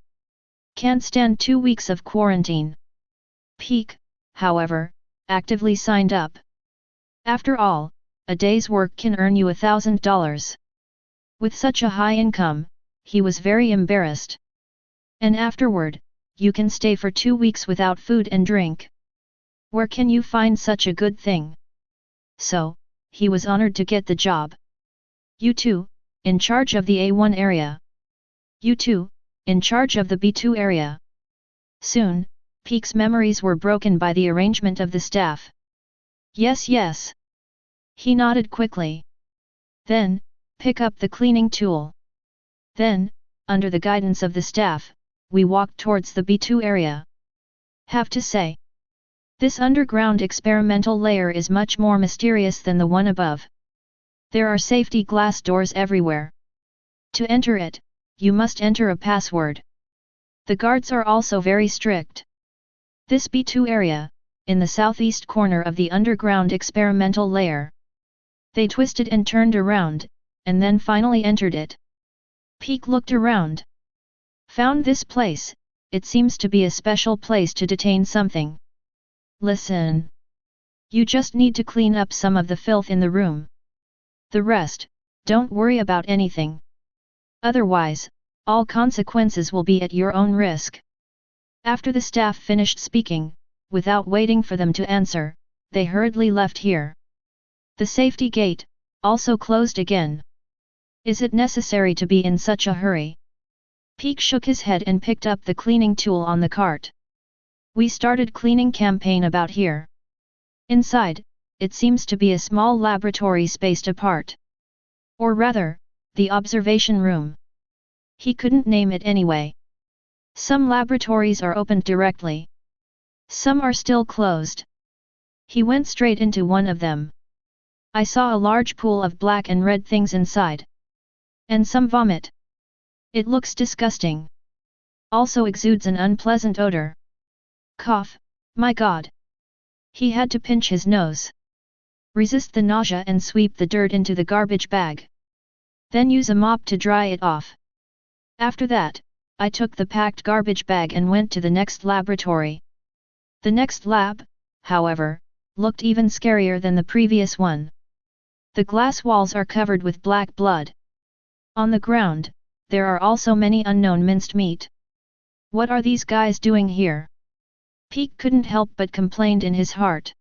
Can't stand 2 weeks of quarantine. Peak, however, actively signed up. After all, a day's work can earn you $1,000. With such a high income, he was very embarrassed. And afterward, you can stay for 2 weeks without food and drink. Where can you find such a good thing? So, he was honored to get the job. You two, in charge of the A1 area. You two, in charge of the B2 area. Soon, Peak's memories were broken by the arrangement of the staff. Yes, yes. He nodded quickly. Then, pick up the cleaning tool. Then, under the guidance of the staff, we walked towards the B2 area. Have to say, this underground experimental layer is much more mysterious than the one above. There are safety glass doors everywhere. To enter it, you must enter a password. The guards are also very strict. This B2 area, in the southeast corner of the underground experimental layer. They twisted and turned around, and then finally entered it. Peak looked around. Found this place, it seems to be a special place to detain something. Listen. You just need to clean up some of the filth in the room. The rest, don't worry about anything. Otherwise, all consequences will be at your own risk. After the staff finished speaking, without waiting for them to answer, they hurriedly left here. The safety gate, also closed again. Is it necessary to be in such a hurry? Peak shook his head and picked up the cleaning tool on the cart. We started cleaning campaign about here. Inside, it seems to be a small laboratory spaced apart. Or rather, the observation room. He couldn't name it anyway. Some laboratories are opened directly. Some are still closed. He went straight into one of them. I saw a large pool of black and red things inside. And some vomit. It looks disgusting. Also exudes an unpleasant odor. Cough, my god. He had to pinch his nose. Resist the nausea and sweep the dirt into the garbage bag. Then use a mop to dry it off. After that, I took the packed garbage bag and went to the next laboratory. The next lab, however, looked even scarier than the previous one. The glass walls are covered with black blood. On the ground, there are also many unknown minced meat. What are these guys doing here? Peak couldn't help but complained in his heart.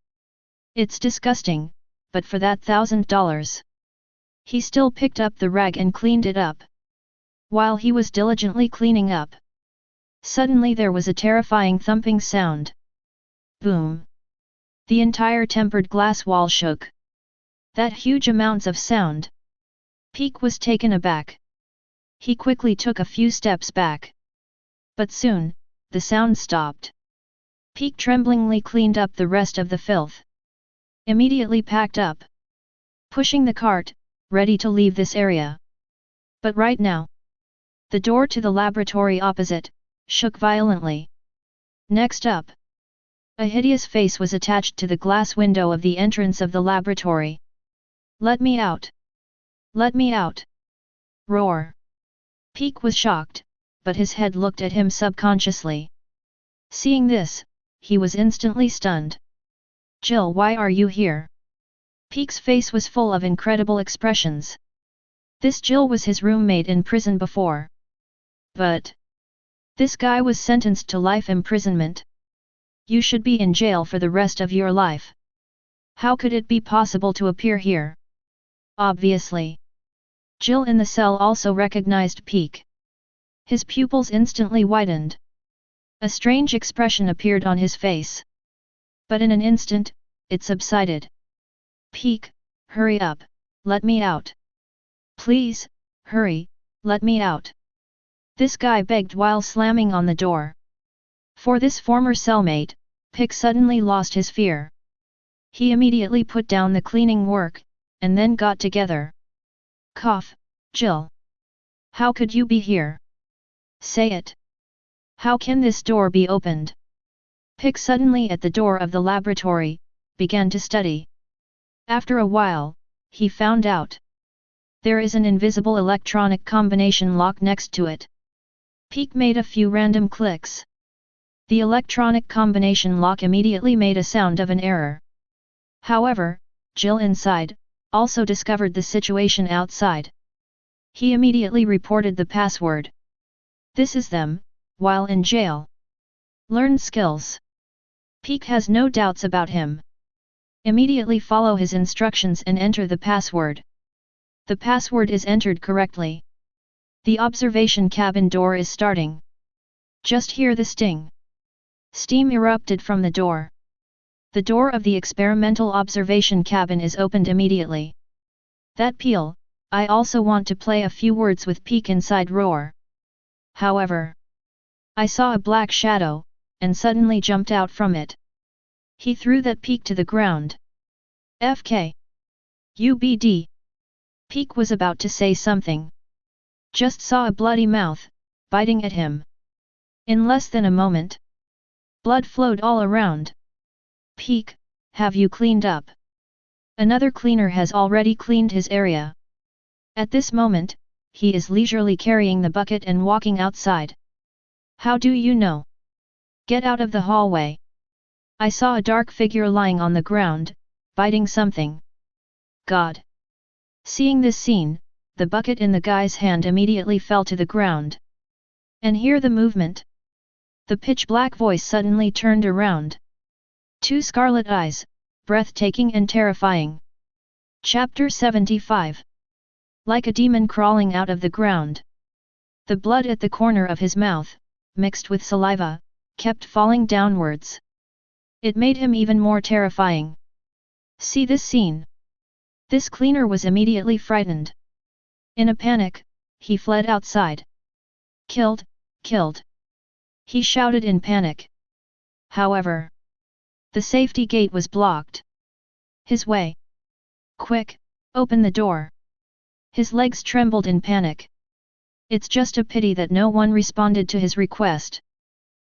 It's disgusting, but for that $1,000. He still picked up the rag and cleaned it up. While he was diligently cleaning up, suddenly there was a terrifying thumping sound. Boom! The entire tempered glass wall shook. That huge amounts of sound. Peak was taken aback. He quickly took a few steps back. But soon, the sound stopped. Peak tremblingly cleaned up the rest of the filth. Immediately packed up. Pushing the cart, ready to leave this area. But right now, the door to the laboratory opposite, shook violently. Next up, a hideous face was attached to the glass window of the entrance of the laboratory. Let me out! Let me out! Roar! Peak was shocked, but his head looked at him subconsciously. Seeing this, he was instantly stunned. Jill, why are you here? Peak's face was full of incredible expressions. This Jill was his roommate in prison before. But this guy was sentenced to life imprisonment. You should be in jail for the rest of your life. How could it be possible to appear here? Obviously. Jill in the cell also recognized Peak. His pupils instantly widened. A strange expression appeared on his face. But in an instant, it subsided. Peak, hurry up, let me out. Please, hurry, let me out. This guy begged while slamming on the door. For this former cellmate, Peak suddenly lost his fear. He immediately put down the cleaning work, and then got together. Cough, Jill. How could you be here? Say it. How can this door be opened? Peak suddenly at the door of the laboratory, began to study. After a while, he found out. There is an invisible electronic combination lock next to it. Peak made a few random clicks. The electronic combination lock immediately made a sound of an error. However, Jill inside, also discovered the situation outside. He immediately reported the password. This is them, while in jail. Learn skills. Peak has no doubts about him. Immediately follow his instructions and enter the password. The password is entered correctly. The observation cabin door is starting. Just hear the sting. Steam erupted from the door. The door of the experimental observation cabin is opened immediately. That peel, I also want to play a few words with Peak inside roar. However, I saw a black shadow, and suddenly jumped out from it. He threw that Peak to the ground. FK. UBD. Peak was about to say something. Just saw a bloody mouth, biting at him. In less than a moment, blood flowed all around. Peak, have you cleaned up? Another cleaner has already cleaned his area. At this moment, he is leisurely carrying the bucket and walking outside. How do you know? Get out of the hallway. I saw a dark figure lying on the ground, biting something. God! Seeing this scene, the bucket in the guy's hand immediately fell to the ground. And hear the movement. The pitch-black voice suddenly turned around. Two scarlet eyes, breathtaking and terrifying. Chapter 75. Like a demon crawling out of the ground. The blood at the corner of his mouth, mixed with saliva, kept falling downwards. It made him even more terrifying. See this scene. This cleaner was immediately frightened. In a panic, he fled outside. Killed, killed. He shouted in panic. However, the safety gate was blocked. His way. Quick, open the door. His legs trembled in panic. It's just a pity that no one responded to his request.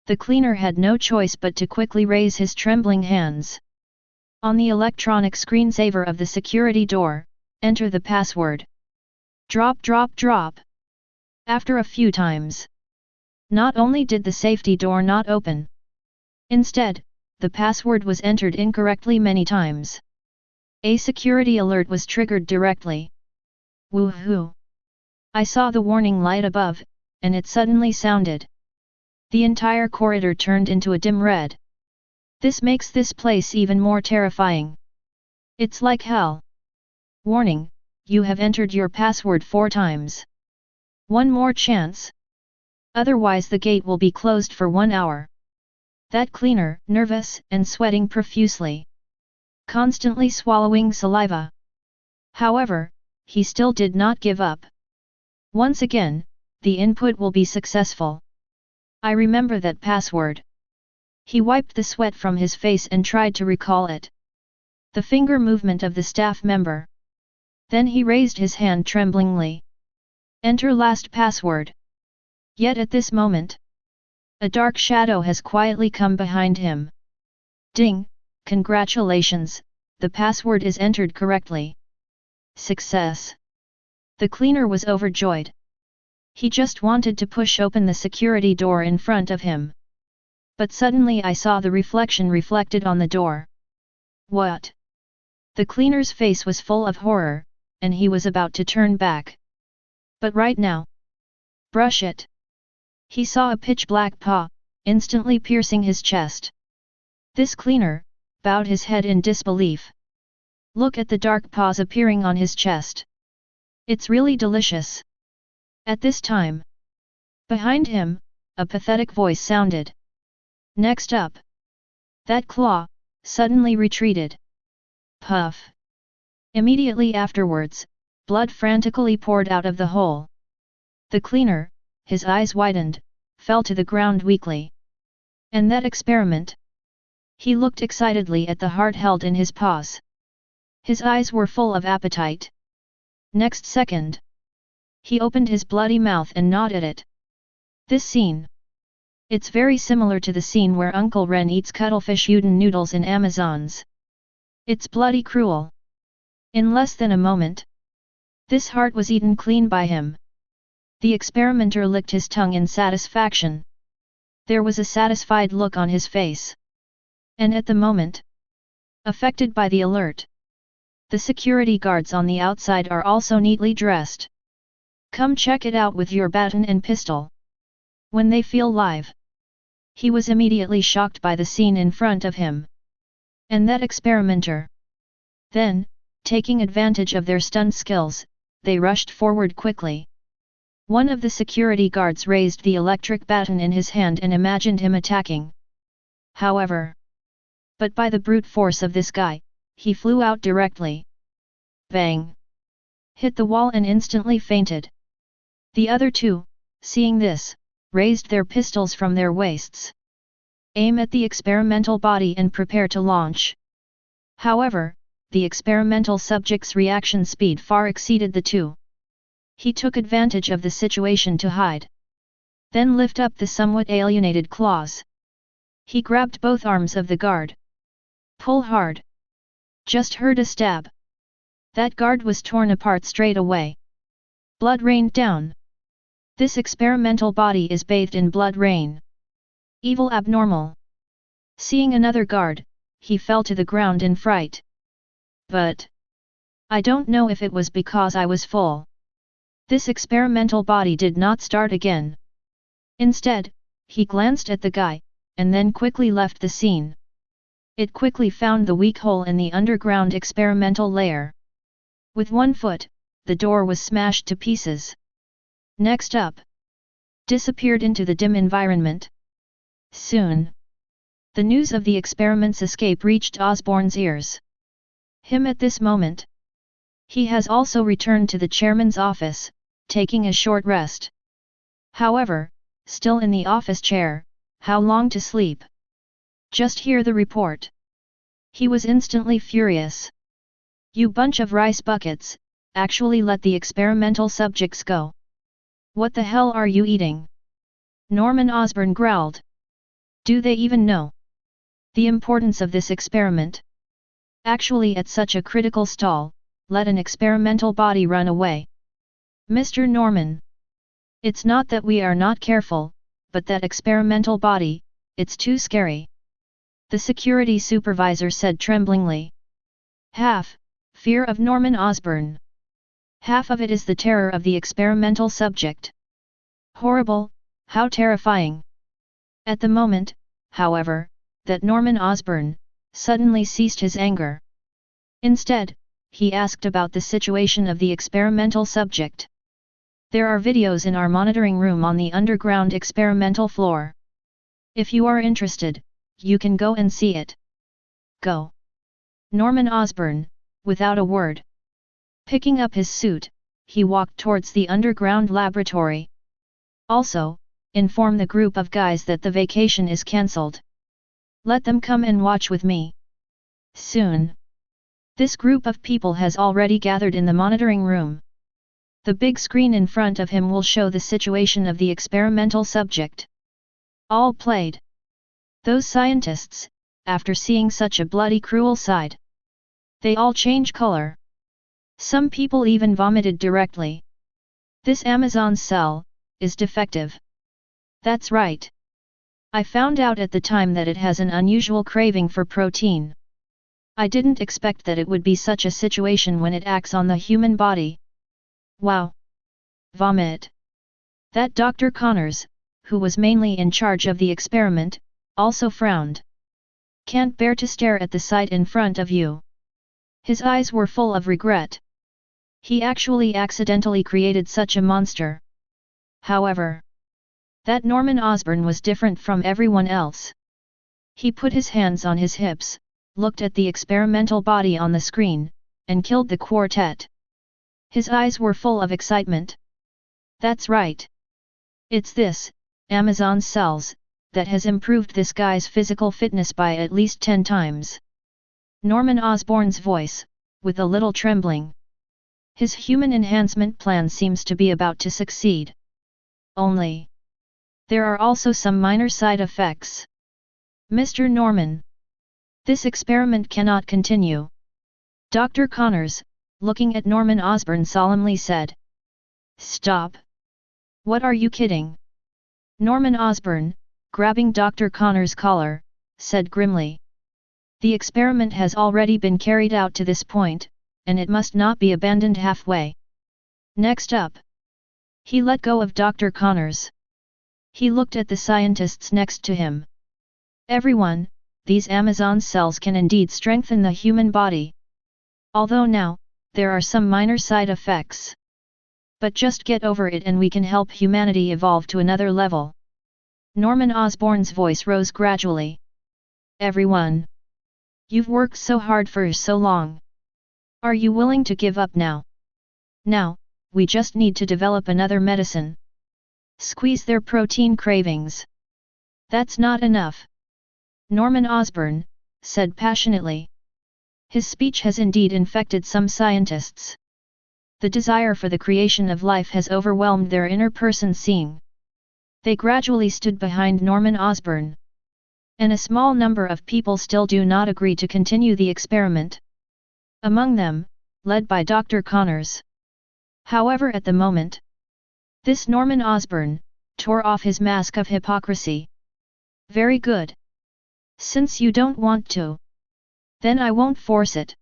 The cleaner had no choice but to quickly raise his trembling hands. On the electronic screensaver of the security door, enter the password. Drop drop drop. After a few times. Not only did the safety door not open. Instead, the password was entered incorrectly many times. A security alert was triggered directly. Woohoo! I saw the warning light above, and it suddenly sounded. The entire corridor turned into a dim red. This makes this place even more terrifying. It's like hell. Warning, you have entered your password 4 times. One more chance. Otherwise the gate will be closed for 1 hour. That cleaner, nervous and sweating profusely. Constantly swallowing saliva. However, he still did not give up. Once again, the input will be successful. I remember that password. He wiped the sweat from his face and tried to recall it. The finger movement of the staff member. Then he raised his hand tremblingly. Enter last password. Yet at this moment, a dark shadow has quietly come behind him. Ding! Congratulations, the password is entered correctly. Success! The cleaner was overjoyed. He just wanted to push open the security door in front of him. But suddenly I saw the reflection reflected on the door. What? The cleaner's face was full of horror, and he was about to turn back. But right now. Brush it. He saw a pitch-black paw, instantly piercing his chest. This cleaner bowed his head in disbelief. Look at the dark paws appearing on his chest. It's really delicious. At this time, behind him, a pathetic voice sounded. Next up. That claw suddenly retreated. Puff. Immediately afterwards, blood frantically poured out of the hole. The cleaner, his eyes widened, fell to the ground weakly. And that experiment? He looked excitedly at the heart held in his paws. His eyes were full of appetite. Next second, he opened his bloody mouth and gnawed at it. This scene. It's very similar to the scene where Uncle Ren eats cuttlefish udon noodles in Amazons. It's bloody cruel. In less than a moment, this heart was eaten clean by him. The experimenter licked his tongue in satisfaction. There was a satisfied look on his face. And at the moment, affected by the alert, the security guards on the outside are also neatly dressed. Come check it out with your baton and pistol. When they feel live. He was immediately shocked by the scene in front of him. And that experimenter. Then, taking advantage of their stunt skills, they rushed forward quickly. One of the security guards raised the electric baton in his hand and imagined him attacking. However, but by the brute force of this guy, he flew out directly. Bang! Hit the wall and instantly fainted. The other two, seeing this, raised their pistols from their waists. Aim at the experimental body and prepare to launch. However, the experimental subject's reaction speed far exceeded the two. He took advantage of the situation to hide. Then lift up the somewhat alienated claws. He grabbed both arms of the guard. Pull hard. Just heard a stab. That guard was torn apart straight away. Blood rained down. This experimental body is bathed in blood rain. Evil abnormal. Seeing another guard, he fell to the ground in fright. But I don't know if it was because I was full. This experimental body did not start again. Instead, he glanced at the guy, and then quickly left the scene. It quickly found the weak hole in the underground experimental layer. With one foot, the door was smashed to pieces. Next up, disappeared into the dim environment. Soon, the news of the experiment's escape reached Osborn's ears. Him at this moment. He has also returned to the chairman's office, taking a short rest. However, still in the office chair, how long to sleep? Just hear the report. He was instantly furious. You bunch of rice buckets, actually let the experimental subjects go. What the hell are you eating? Norman Osborn growled. Do they even know the importance of this experiment? Actually, at such a critical stall, let an experimental body run away. Mr. Norman. It's not that we are not careful, but that experimental body, it's too scary. The security supervisor said tremblingly. Half, fear of Norman Osborn. Half of it is the terror of the experimental subject. Horrible, how terrifying. At the moment, however, that Norman Osborn suddenly ceased his anger. Instead, he asked about the situation of the experimental subject. There are videos in our monitoring room on the underground experimental floor. If you are interested, you can go and see it. Go. Norman Osborn, without a word. Picking up his suit, he walked towards the underground laboratory. Also, inform the group of guys that the vacation is cancelled. Let them come and watch with me. Soon. This group of people has already gathered in the monitoring room. The big screen in front of him will show the situation of the experimental subject. All played. Those scientists, after seeing such a bloody cruel side, they all change color. Some people even vomited directly. This Amazon's cell is defective. That's right. I found out at the time that it has an unusual craving for protein. I didn't expect that it would be such a situation when it acts on the human body. Wow! Vomit! That Dr. Connors, who was mainly in charge of the experiment, also frowned. Can't bear to stare at the sight in front of you. His eyes were full of regret. He actually accidentally created such a monster. However, that Norman Osborn was different from everyone else. He put his hands on his hips, looked at the experimental body on the screen, and killed the quartet. His eyes were full of excitement. That's right. It's this, Amazon's cells, that has improved this guy's physical fitness by at least 10 times. Norman Osborn's voice, with a little trembling. His human enhancement plan seems to be about to succeed. Only, there are also some minor side effects. Mr. Norman. This experiment cannot continue. Dr. Connors, looking at Norman Osborn solemnly said. Stop. What are you kidding? Norman Osborn, grabbing Dr. Connors' collar, said grimly. The experiment has already been carried out to this point, and it must not be abandoned halfway. Next up. He let go of Dr. Connors. He looked at the scientists next to him. Everyone, these Amazon cells can indeed strengthen the human body. Although now, there are some minor side effects. But just get over it and we can help humanity evolve to another level. Norman Osborn's voice rose gradually. Everyone. You've worked so hard for so long. Are you willing to give up now? Now, we just need to develop another medicine. Squeeze their protein cravings. That's not enough. Norman Osborn said passionately. His speech has indeed infected some scientists. The desire for the creation of life has overwhelmed their inner person seeing. They gradually stood behind Norman Osborn. And a small number of people still do not agree to continue the experiment. Among them, led by Dr. Connors. However, at the moment, this Norman Osborn tore off his mask of hypocrisy. Very good. Since you don't want to, then I won't force it.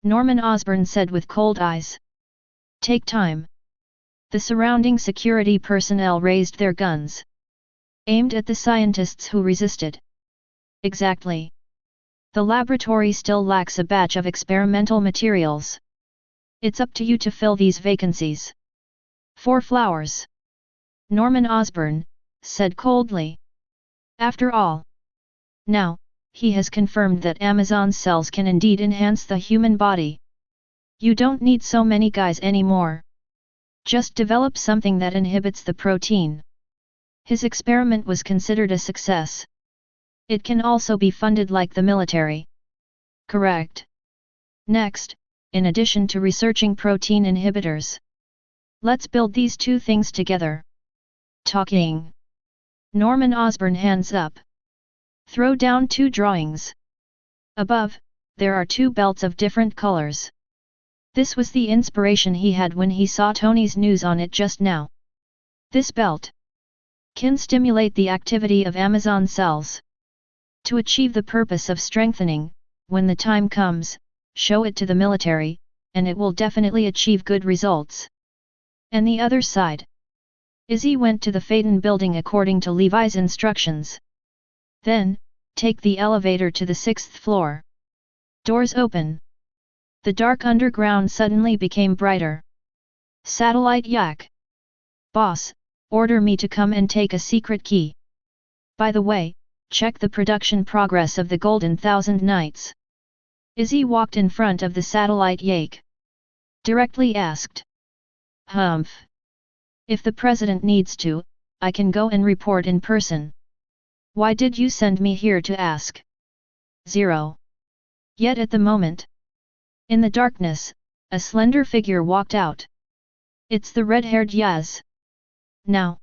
Norman Osborn said with cold eyes. Take time. The surrounding security personnel raised their guns. Aimed at the scientists who resisted. Exactly. The laboratory still lacks a batch of experimental materials. It's up to you to fill these vacancies. 4 flowers. Norman Osborn said coldly. After all. Now, he has confirmed that Amazon cells can indeed enhance the human body. You don't need so many guys anymore. Just develop something that inhibits the protein. His experiment was considered a success. It can also be funded like the military. Correct. Next, in addition to researching protein inhibitors, let's build these 2 things together. Talking. Norman Osborn hands up. Throw down 2 drawings. Above, there are 2 belts of different colors. This was the inspiration he had when he saw Tony's news on it just now. This belt can stimulate the activity of Amazon cells. To achieve the purpose of strengthening, when the time comes, show it to the military, and it will definitely achieve good results. And the other side. Izzy went to the Feidian building according to Levi's instructions. Then, take the elevator to the 6th floor. Doors open. The dark underground suddenly became brighter. Satellite Yak. Boss, order me to come and take a secret key. By the way, check the production progress of the Golden 1000 Nights. Izzy walked in front of the satellite Yak. Directly asked. Humph. If the president needs to, I can go and report in person. Why did you send me here to ask? 0. Yet at the moment. In the darkness, a slender figure walked out. It's the red-haired Yaz. Now.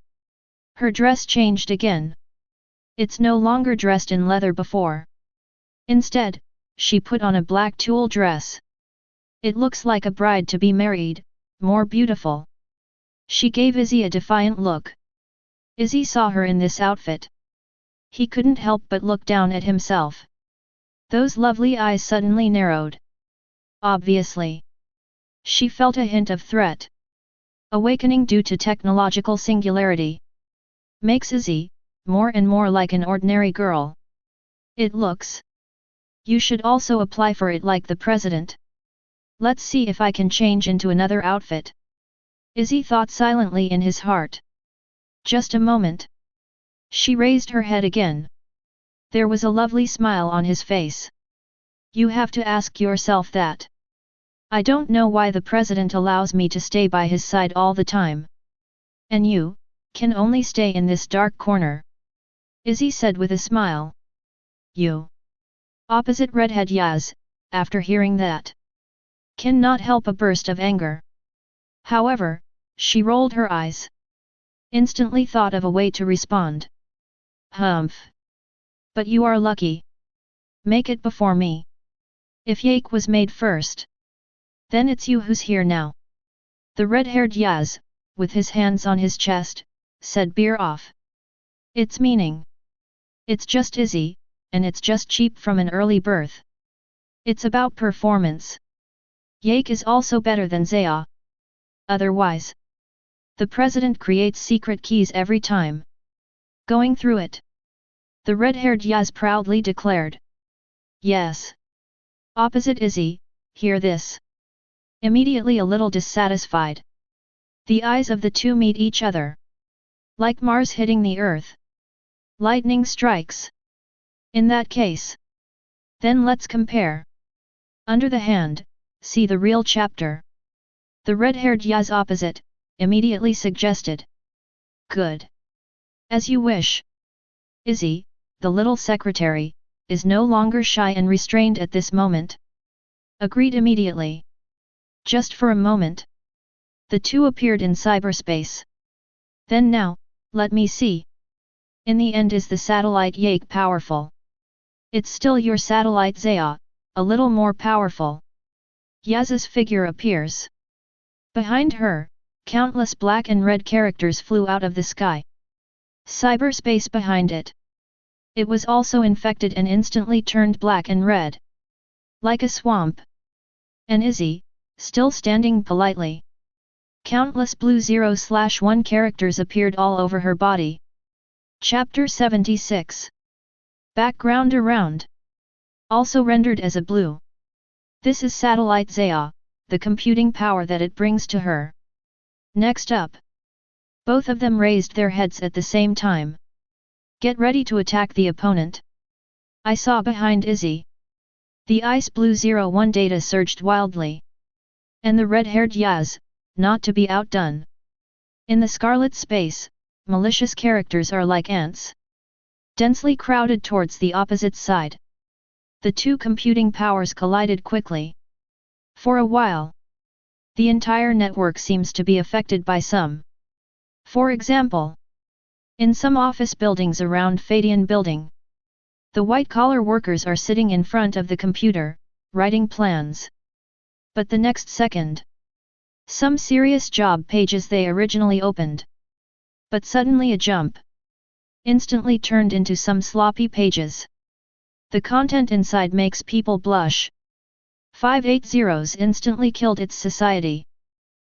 Her dress changed again. It's no longer dressed in leather before. Instead, she put on a black tulle dress. It looks like a bride to be married, more beautiful. She gave Izzy a defiant look. Izzy saw her in this outfit. He couldn't help but look down at himself. Those lovely eyes suddenly narrowed. Obviously. She felt a hint of threat. Awakening due to technological singularity. Makes Izzy more and more like an ordinary girl. It looks. You should also apply for it like the president. Let's see if I can change into another outfit. Izzy thought silently in his heart. Just a moment. She raised her head again. There was a lovely smile on his face. You have to ask yourself that. I don't know why the president allows me to stay by his side all the time. And you can only stay in this dark corner. Izzy said with a smile. You. Opposite redhead Yaz, after hearing that, cannot help a burst of anger. However, she rolled her eyes. Instantly thought of a way to respond. Humph. But you are lucky. Make it before me. If Yak was made first, then it's you who's here now. The red-haired Yaz, with his hands on his chest, said beer off. It's meaning. It's just Izzy, and it's just cheap from an early birth. It's about performance. Yak is also better than Zaya. Otherwise, The president creates secret keys every time. Going through it. The red-haired Yaz proudly declared. Yes. Opposite Izzy, hear this. Immediately a little dissatisfied. The eyes of the two meet each other. Like Mars hitting the Earth. Lightning strikes. In that case. Then let's compare. Under the hand, see the real chapter. The red-haired Yaz opposite, immediately suggested. Good. As you wish. Izzy, the little secretary, is no longer shy and restrained at this moment. Agreed immediately. Just for a moment. The two appeared in cyberspace. Then now, let me see. In the end, is the satellite Yake powerful? It's still your satellite Zaya, a little more powerful. Yaz's figure appears. Behind her, countless black and red characters flew out of the sky. Cyberspace behind it. It was also infected and instantly turned black and red. Like a swamp. And Izzy, still standing politely. Countless blue 0/1 characters appeared all over her body. Chapter 76. Background around. Also rendered as a blue. This is satellite Zaya, the computing power that it brings to her. Next up. Both of them raised their heads at the same time. Get ready to attack the opponent. I saw behind Izzy. The ice blue 01 data surged wildly. And the red-haired Yaz, not to be outdone. In the scarlet space, malicious characters are like ants. Densely crowded towards the opposite side. The two computing powers collided quickly. For a while. The entire network seems to be affected by some. For example. In some office buildings around Feidian building. The white-collar workers are sitting in front of the computer, writing plans. But the next second. Some serious job pages they originally opened. But suddenly a jump. Instantly turned into some sloppy pages. The content inside makes people blush. 580s instantly killed its society.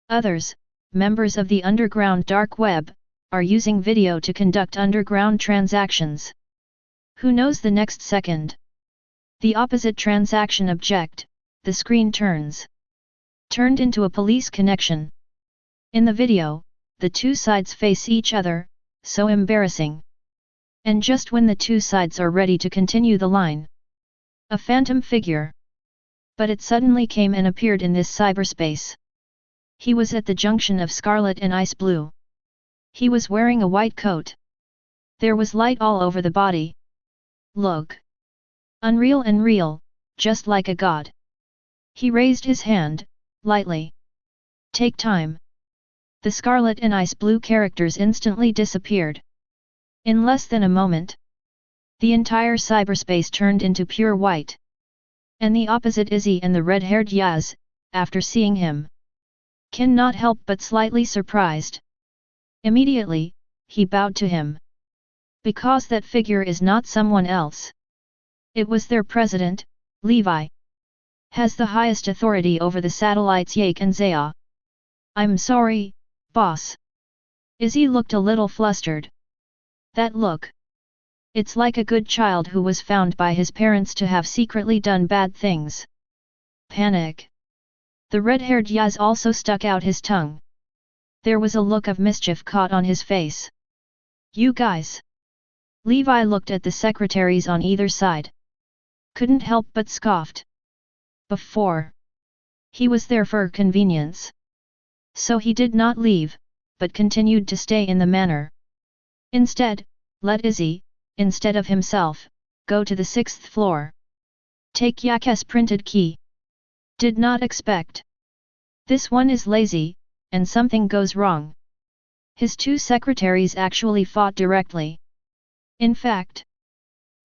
Others, members of the underground dark web, are using video to conduct underground transactions. Who knows the next second? The opposite transaction object, the screen turns. Turned into a police connection. In the video, the two sides face each other, so embarrassing. And just when the two sides are ready to continue the line. A phantom figure. But it suddenly came and appeared in this cyberspace. He was at the junction of scarlet and ice blue. He was wearing a white coat. There was light all over the body. Look. Unreal and real, just like a god. He raised his hand, lightly. Take time. The scarlet and ice blue characters instantly disappeared. In less than a moment. The entire cyberspace turned into pure white. And the opposite Izzy and the red-haired Yaz, after seeing him. Cannot help but slightly surprised. Immediately, he bowed to him. Because that figure is not someone else. It was their president, Levi. Has the highest authority over the satellites Yake and Zaya. I'm sorry, boss. Izzy looked a little flustered. That look. It's like a good child who was found by his parents to have secretly done bad things. Panic. The red-haired Yaz also stuck out his tongue. There was a look of mischief caught on his face. You guys. Levi looked at the secretaries on either side. Couldn't help but scoffed. Before. He was there for convenience. So he did not leave, but continued to stay in the manor. Instead, let Izzy, instead of himself, go to the 6th floor. Take Yak's printed key. Did not expect. This one is lazy, and something goes wrong. His two secretaries actually fought directly. In fact.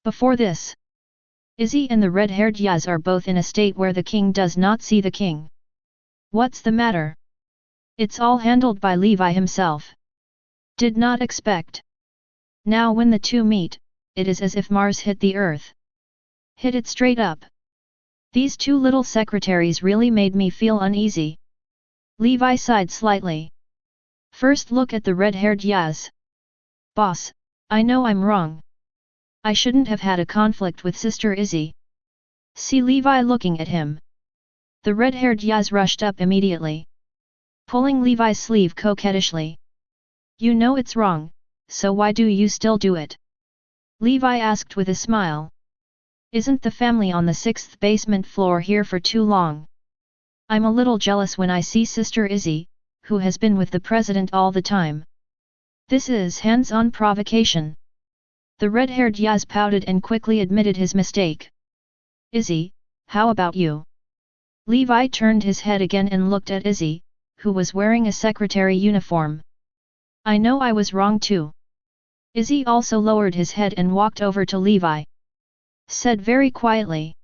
Before this. Izzy and the red-haired Yaz are both in a state where the king does not see the king. What's the matter? It's all handled by Levi himself. Did not expect. Now when the two meet, it is as if Mars hit the Earth. Hit it straight up. These two little secretaries really made me feel uneasy. Levi sighed slightly. First look at the red-haired Yaz. Boss, I know I'm wrong. I shouldn't have had a conflict with Sister Izzy. See Levi looking at him. The red-haired Yaz rushed up immediately, pulling Levi's sleeve coquettishly. You know it's wrong, so why do you still do it? Levi asked with a smile. Isn't the family on the 6th basement floor here for too long? I'm a little jealous when I see Sister Izzy, who has been with the president all the time. This is hands-on provocation. The red-haired Yaz pouted and quickly admitted his mistake. Izzy, how about you? Levi turned his head again and looked at Izzy, who was wearing a secretary uniform. I know I was wrong too. Izzy also lowered his head and walked over to Levi. Said very quietly.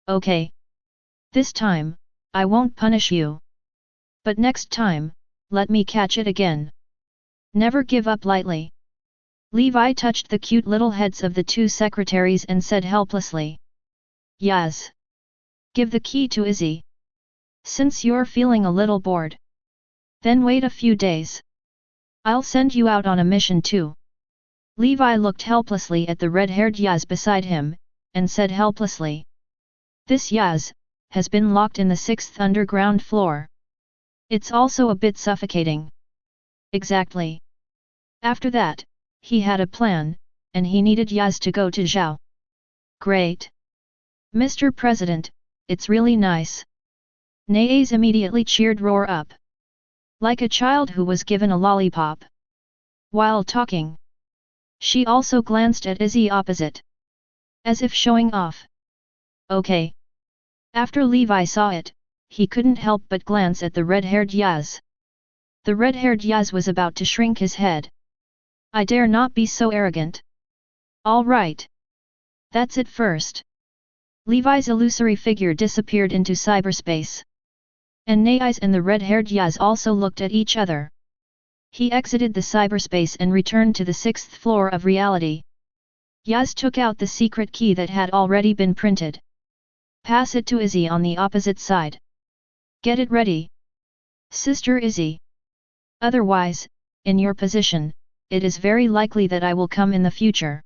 Okay. This time, I won't punish you. But next time, let me catch it again. Never give up lightly. Levi touched the cute little heads of the two secretaries and said helplessly. Yaz. Give the key to Izzy. Since you're feeling a little bored. Then wait a few days. I'll send you out on a mission too. Levi looked helplessly at the red-haired Yaz beside him, and said helplessly. This Yaz has been locked in the 6th underground floor. It's also a bit suffocating. Exactly. After that, he had a plan, and he needed Yaz to go to Zhao. Great. Mr. President, it's really nice. Naes immediately cheered Roar up. Like a child who was given a lollipop. While talking, she also glanced at Izzy opposite. As if showing off. Okay. After Levi saw it, he couldn't help but glance at the red-haired Yaz. The red-haired Yaz was about to shrink his head. I dare not be so arrogant. All right. That's it first. Levi's illusory figure disappeared into cyberspace. And Naes and the red-haired Yaz also looked at each other. He exited the cyberspace and returned to the 6th floor of reality. Yaz took out the secret key that had already been printed. Pass it to Izzy on the opposite side. Get it ready. Sister Izzy. Otherwise, in your position, it is very likely that I will come in the future.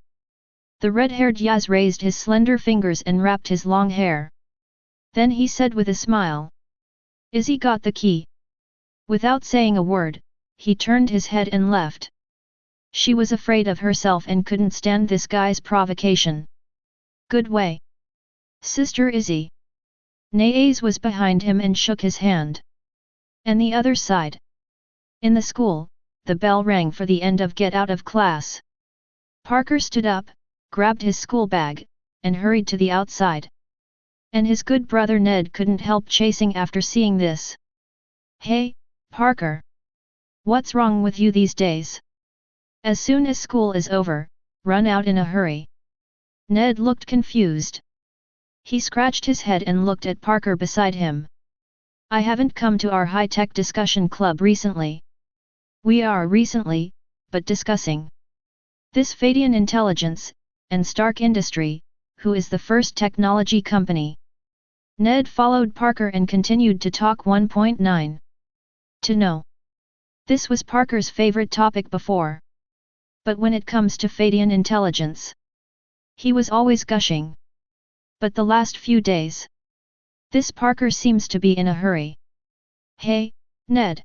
The red-haired Yaz raised his slender fingers and wrapped his long hair. Then he said with a smile. Izzy got the key. Without saying a word, he turned his head and left. She was afraid of herself and couldn't stand this guy's provocation. Good way. Sister Izzy. Naes was behind him and shook his hand. And the other side. In the school, the bell rang for the end of get out of class. Parker stood up, grabbed his school bag, and hurried to the outside. And his good brother Ned couldn't help chasing after seeing this. Hey, Parker! What's wrong with you these days? As soon as school is over, run out in a hurry. Ned looked confused. He scratched his head and looked at Parker beside him. I haven't come to our high-tech discussion club recently. We are recently, but discussing this Feidian Intelligence, and Stark Industry, who is the first technology company. Ned followed Parker and continued to talk 1.9. To know. This was Parker's favorite topic before. But when it comes to Feidian Intelligence, he was always gushing. But the last few days, this Parker seems to be in a hurry. Hey, Ned.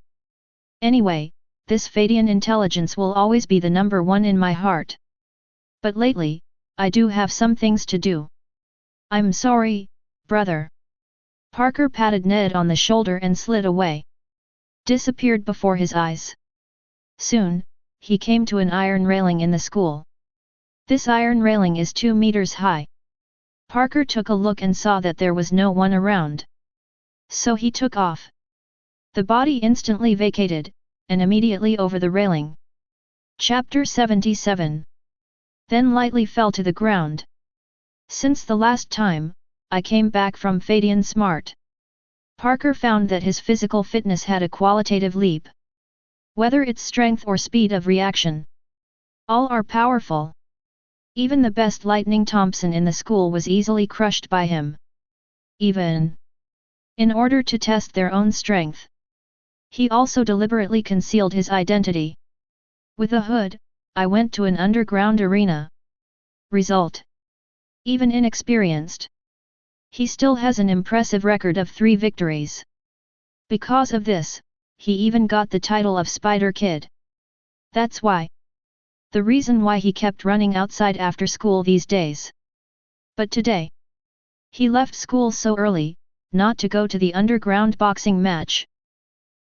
Anyway, this Feidian Intelligence will always be the number one in my heart. But lately, I do have some things to do. I'm sorry, brother. Parker patted Ned on the shoulder and slid away. Disappeared before his eyes. Soon, he came to an iron railing in the school. This iron railing is 2 meters high. Parker took a look and saw that there was no one around. So he took off. The body instantly vacated, and immediately over the railing. Chapter 77. Then lightly fell to the ground. Since the last time, I came back from Feidian Smart. Parker found that his physical fitness had a qualitative leap. Whether it's strength or speed of reaction, all are powerful. Even the best Lightning Thompson in the school was easily crushed by him. Even in order to test their own strength, He also deliberately concealed his identity. With a hood, I went to an underground arena. Result: even inexperienced, he still has an impressive record of 3 victories. Because of this, he even got the title of Spider Kid. That's why. The reason why he kept running outside after school these days. But today, he left school so early, not to go to the underground boxing match.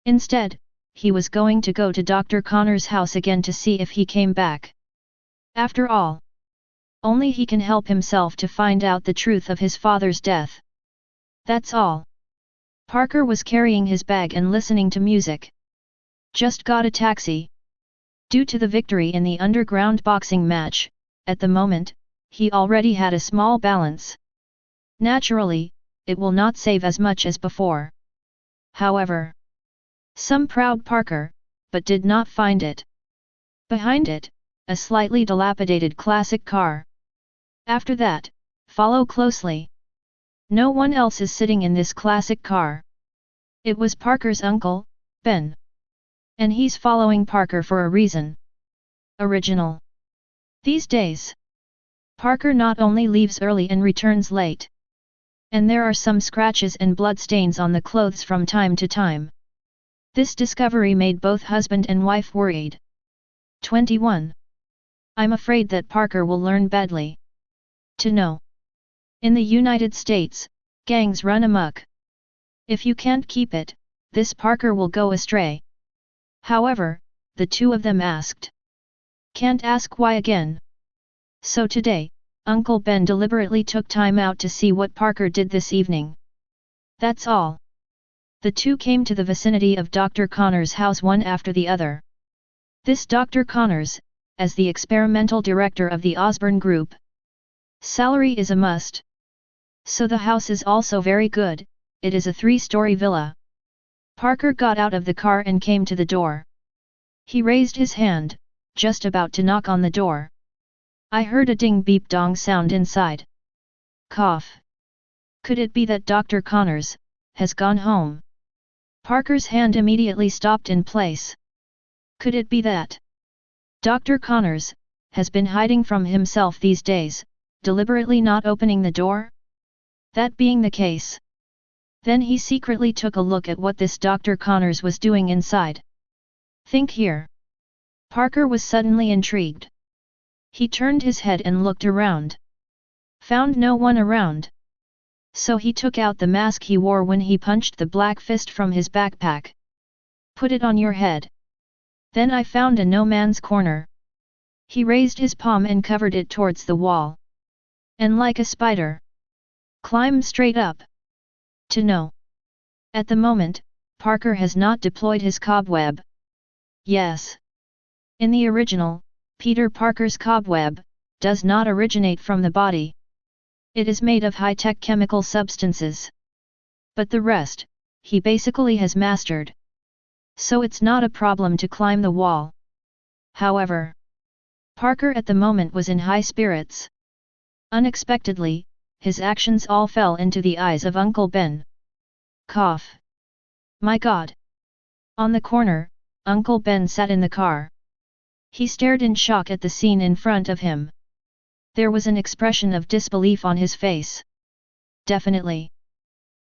Instead, he was going to go to Dr. Connor's house again to see if he came back. After all, only he can help himself to find out the truth of his father's death. That's all. Parker was carrying his bag and listening to music. Just got a taxi. Due to the victory in the underground boxing match, at the moment, he already had a small balance. Naturally, it will not save as much as before. However, some proud Parker, but did not find it. Behind it, a slightly dilapidated classic car. After that, follow closely. No one else is sitting in this classic car. It was Parker's uncle, Ben. And he's following Parker for a reason. Original. These days, Parker not only leaves early and returns late. And there are some scratches and bloodstains on the clothes from time to time. This discovery made both husband and wife worried. 21. I'm afraid that Parker will learn badly. To know. In the United States, gangs run amok. If you can't keep it, this Parker will go astray. However, the two of them asked. Can't ask why again. So today, Uncle Ben deliberately took time out to see what Parker did this evening. That's all. The two came to the vicinity of Dr. Connor's house one after the other. This Dr. Connors, as the experimental director of the Osborn group. Salary is a must. So the house is also very good, it is a 3-story villa. Parker got out of the car and came to the door. He raised his hand, just about to knock on the door. I heard a ding-beep-dong sound inside. Cough. Could it be that Dr. Connors has gone home? Parker's hand immediately stopped in place. Could it be that Dr. Connors has been hiding from himself these days, deliberately not opening the door? That being the case, then he secretly took a look at what this Dr. Connors was doing inside. Think here. Parker was suddenly intrigued. He turned his head and looked around. Found no one around. So he took out the mask he wore when he punched the black fist from his backpack. Put it on your head. Then I found a no man's corner. He raised his palm and covered it towards the wall. And like a spider, climb straight up. To know. At the moment, Parker has not deployed his cobweb. Yes. In the original, Peter Parker's cobweb does not originate from the body. It is made of high-tech chemical substances. But the rest, he basically has mastered. So it's not a problem to climb the wall. However, Parker at the moment was in high spirits. Unexpectedly, his actions all fell into the eyes of Uncle Ben. Cough. My God. On the corner, Uncle Ben sat in the car. He stared in shock at the scene in front of him. There was an expression of disbelief on his face. Definitely.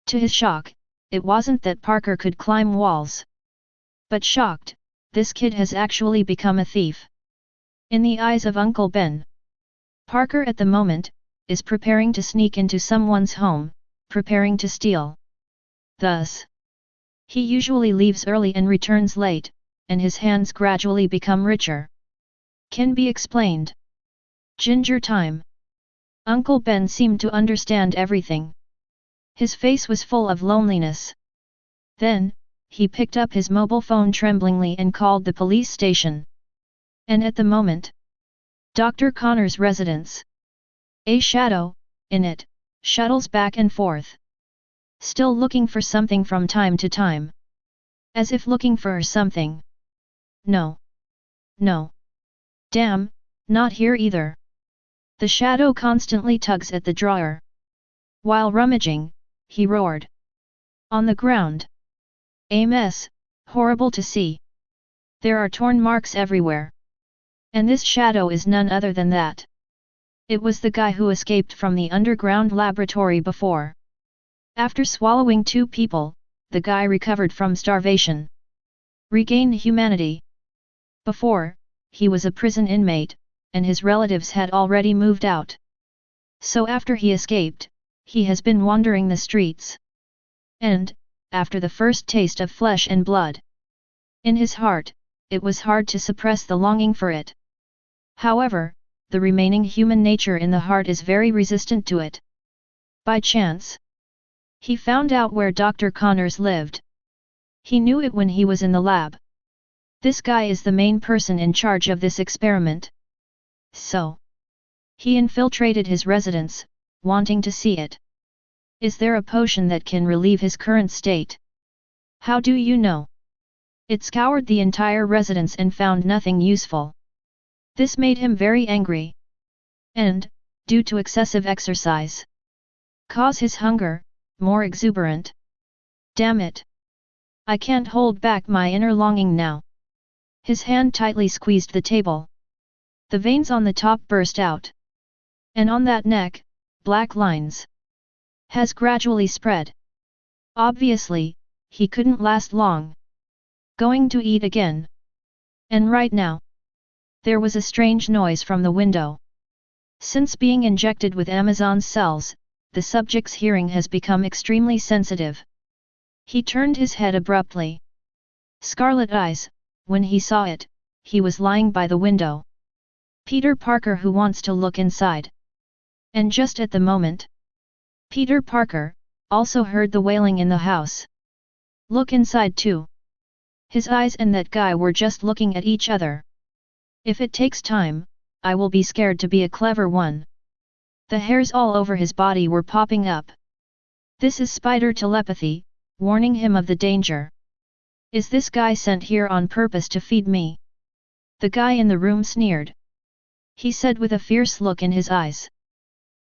To his shock, it wasn't that Parker could climb walls. But shocked, this kid has actually become a thief. In the eyes of Uncle Ben, Parker at the moment is preparing to sneak into someone's home, preparing to steal. Thus, he usually leaves early and returns late, and his hands gradually become richer. Can be explained. Ginger time. Uncle Ben seemed to understand everything. His face was full of loneliness. Then, he picked up his mobile phone tremblingly and called the police station. And at the moment, Dr. Connor's residence. A shadow, in it, shuttles back and forth. Still looking for something from time to time. As if looking for something. No. No. Damn, not here either. The shadow constantly tugs at the drawer. While rummaging, he roared. On the ground. A mess, Horrible to see. There are torn marks everywhere. And this shadow is none other than that. It was the guy who escaped from the underground laboratory before. After swallowing 2 people, the guy recovered from starvation. Regained humanity. Before, he was a prison inmate, and his relatives had already moved out. So after he escaped, he has been wandering the streets. And, after the first taste of flesh and blood, in his heart, it was hard to suppress the longing for it. However, the remaining human nature in the heart is very resistant to it. By chance, he found out where Dr. Connors lived. He knew it when he was in the lab. This guy is the main person in charge of this experiment. So, he infiltrated his residence, wanting to see it. Is there a potion that can relieve his current state? How do you know? It scoured the entire residence and found nothing useful. This made him very angry. And, due to excessive exercise, cause his hunger more exuberant. Damn it! I can't hold back my inner longing now. His hand tightly squeezed the table. The veins on the top burst out. And on that neck, black lines has gradually spread. Obviously, he couldn't last long. Going to eat again. And right now, there was a strange noise from the window. Since being injected with amzons cells, the subject's hearing has become extremely sensitive. He turned his head abruptly. Scarlet eyes, when he saw it, he was lying by the window. Peter Parker who wants to look inside. And just at the moment, Peter Parker also heard the wailing in the house. Look inside too. His eyes and that guy were just looking at each other. If it takes time, I will be scared to be a clever one. The hairs all over his body were popping up. This is spider telepathy, warning him of the danger. Is this guy sent here on purpose to feed me? The guy in the room sneered. He said with a fierce look in his eyes.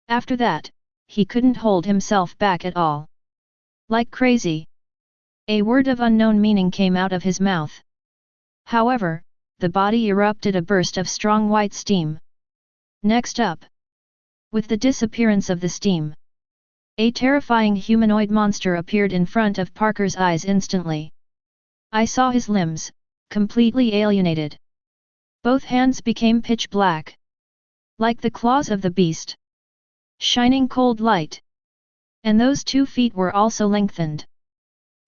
After that, he couldn't hold himself back at all. Like crazy. A word of unknown meaning came out of his mouth. However, the body erupted a burst of strong white steam. Next up, with the disappearance of the steam, a terrifying humanoid monster appeared in front of Parker's eyes instantly. I saw his limbs, completely alienated. Both hands became pitch black, like the claws of the beast, shining cold light. And those 2 feet were also lengthened,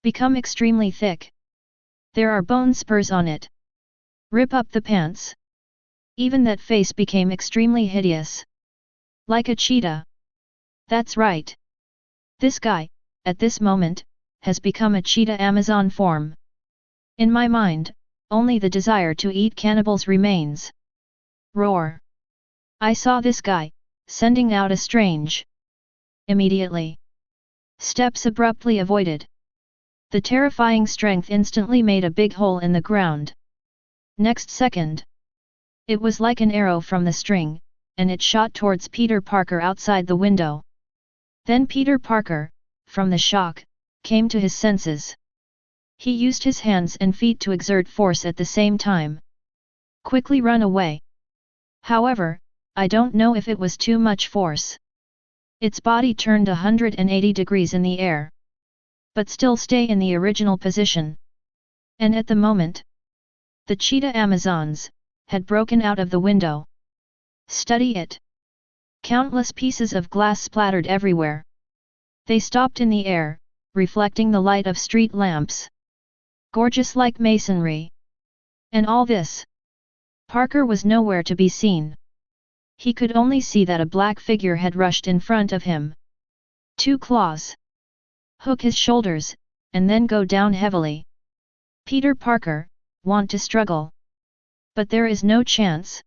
become extremely thick. There are bone spurs on it. Rip up the pants. Even that face became extremely hideous. Like a cheetah. That's right. This guy, at this moment, has become a cheetah Amazon form. In my mind, only the desire to eat cannibals remains. Roar. I saw this guy, sending out a strange. Immediately. Steps abruptly avoided. The terrifying strength instantly made a big hole in the ground. Next second, it was like an arrow from the string, and it shot towards Peter Parker outside the window. Then Peter Parker, from the shock, came to his senses. He used his hands and feet to exert force at the same time. Quickly run away. However, I don't know if it was too much force. Its body turned 180 degrees in the air. But still stay in the original position. And at the moment, the cheetah Amazons had broken out of the window. Study it. Countless pieces of glass splattered everywhere. They stopped in the air, reflecting the light of street lamps. Gorgeous like masonry. And all this. Parker was nowhere to be seen. He could only see that a black figure had rushed in front of him. 2 claws. Hook his shoulders, and then go down heavily. Peter Parker, want to struggle. But there is no chance.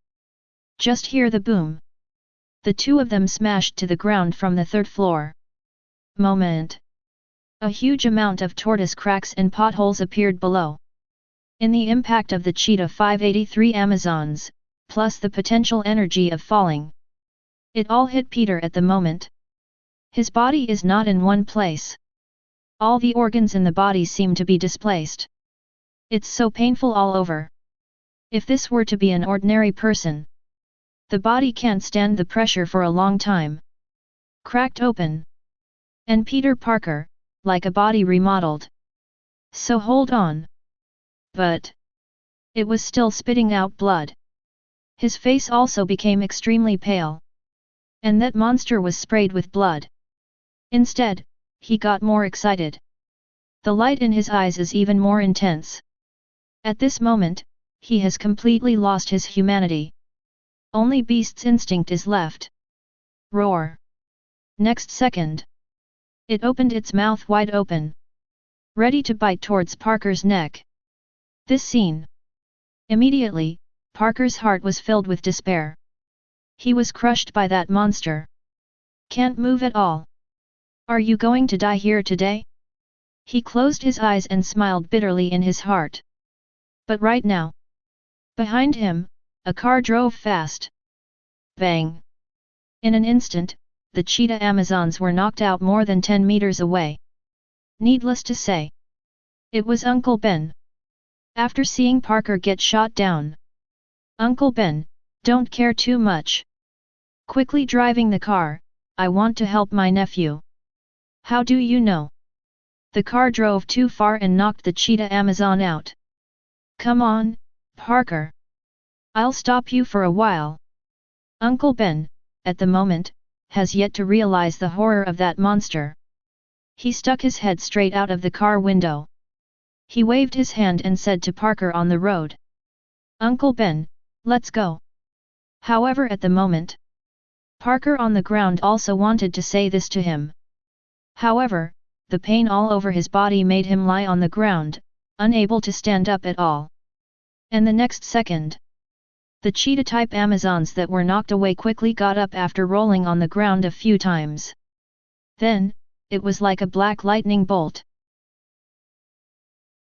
Just hear the boom. The 2 of them smashed to the ground from the 3rd floor. Moment. A huge amount of tortoise cracks and potholes appeared below. In the impact of the Cheetah 583 Amazons, plus the potential energy of falling. It all hit Peter at the moment. His body is not in one place. All the organs in the body seem to be displaced. It's so painful all over. If this were to be an ordinary person, the body can't stand the pressure for a long time. Cracked open. And Peter Parker, like a body remodeled. So hold on. But it was still spitting out blood. His face also became extremely pale. And that monster was sprayed with blood. Instead, he got more excited. The light in his eyes is even more intense. At this moment, he has completely lost his humanity. Only beast's instinct is left. Roar. Next second, it opened its mouth wide open, ready to bite towards Parker's neck. This scene. Immediately, Parker's heart was filled with despair. He was crushed by that monster. Can't move at all. Are you going to die here today? He closed his eyes and smiled bitterly in his heart. But right now, behind him, a car drove fast. Bang! In an instant, the cheetah amazons were knocked out more than 10 meters away. Needless to say, it was Uncle Ben. After seeing Parker get shot down, Uncle Ben, don't care too much. Quickly driving the car, I want to help my nephew. How do you know? The car drove too far and knocked the cheetah amazon out. Come on, Parker. I'll stop you for a while. Uncle Ben, at the moment, has yet to realize the horror of that monster. He stuck his head straight out of the car window. He waved his hand and said to Parker on the road. Uncle Ben, let's go. However, at the moment, Parker on the ground also wanted to say this to him. However, the pain all over his body made him lie on the ground, unable to stand up at all. And the next second, the cheetah-type amazons that were knocked away quickly got up after rolling on the ground a few times. Then, it was like a black lightning bolt.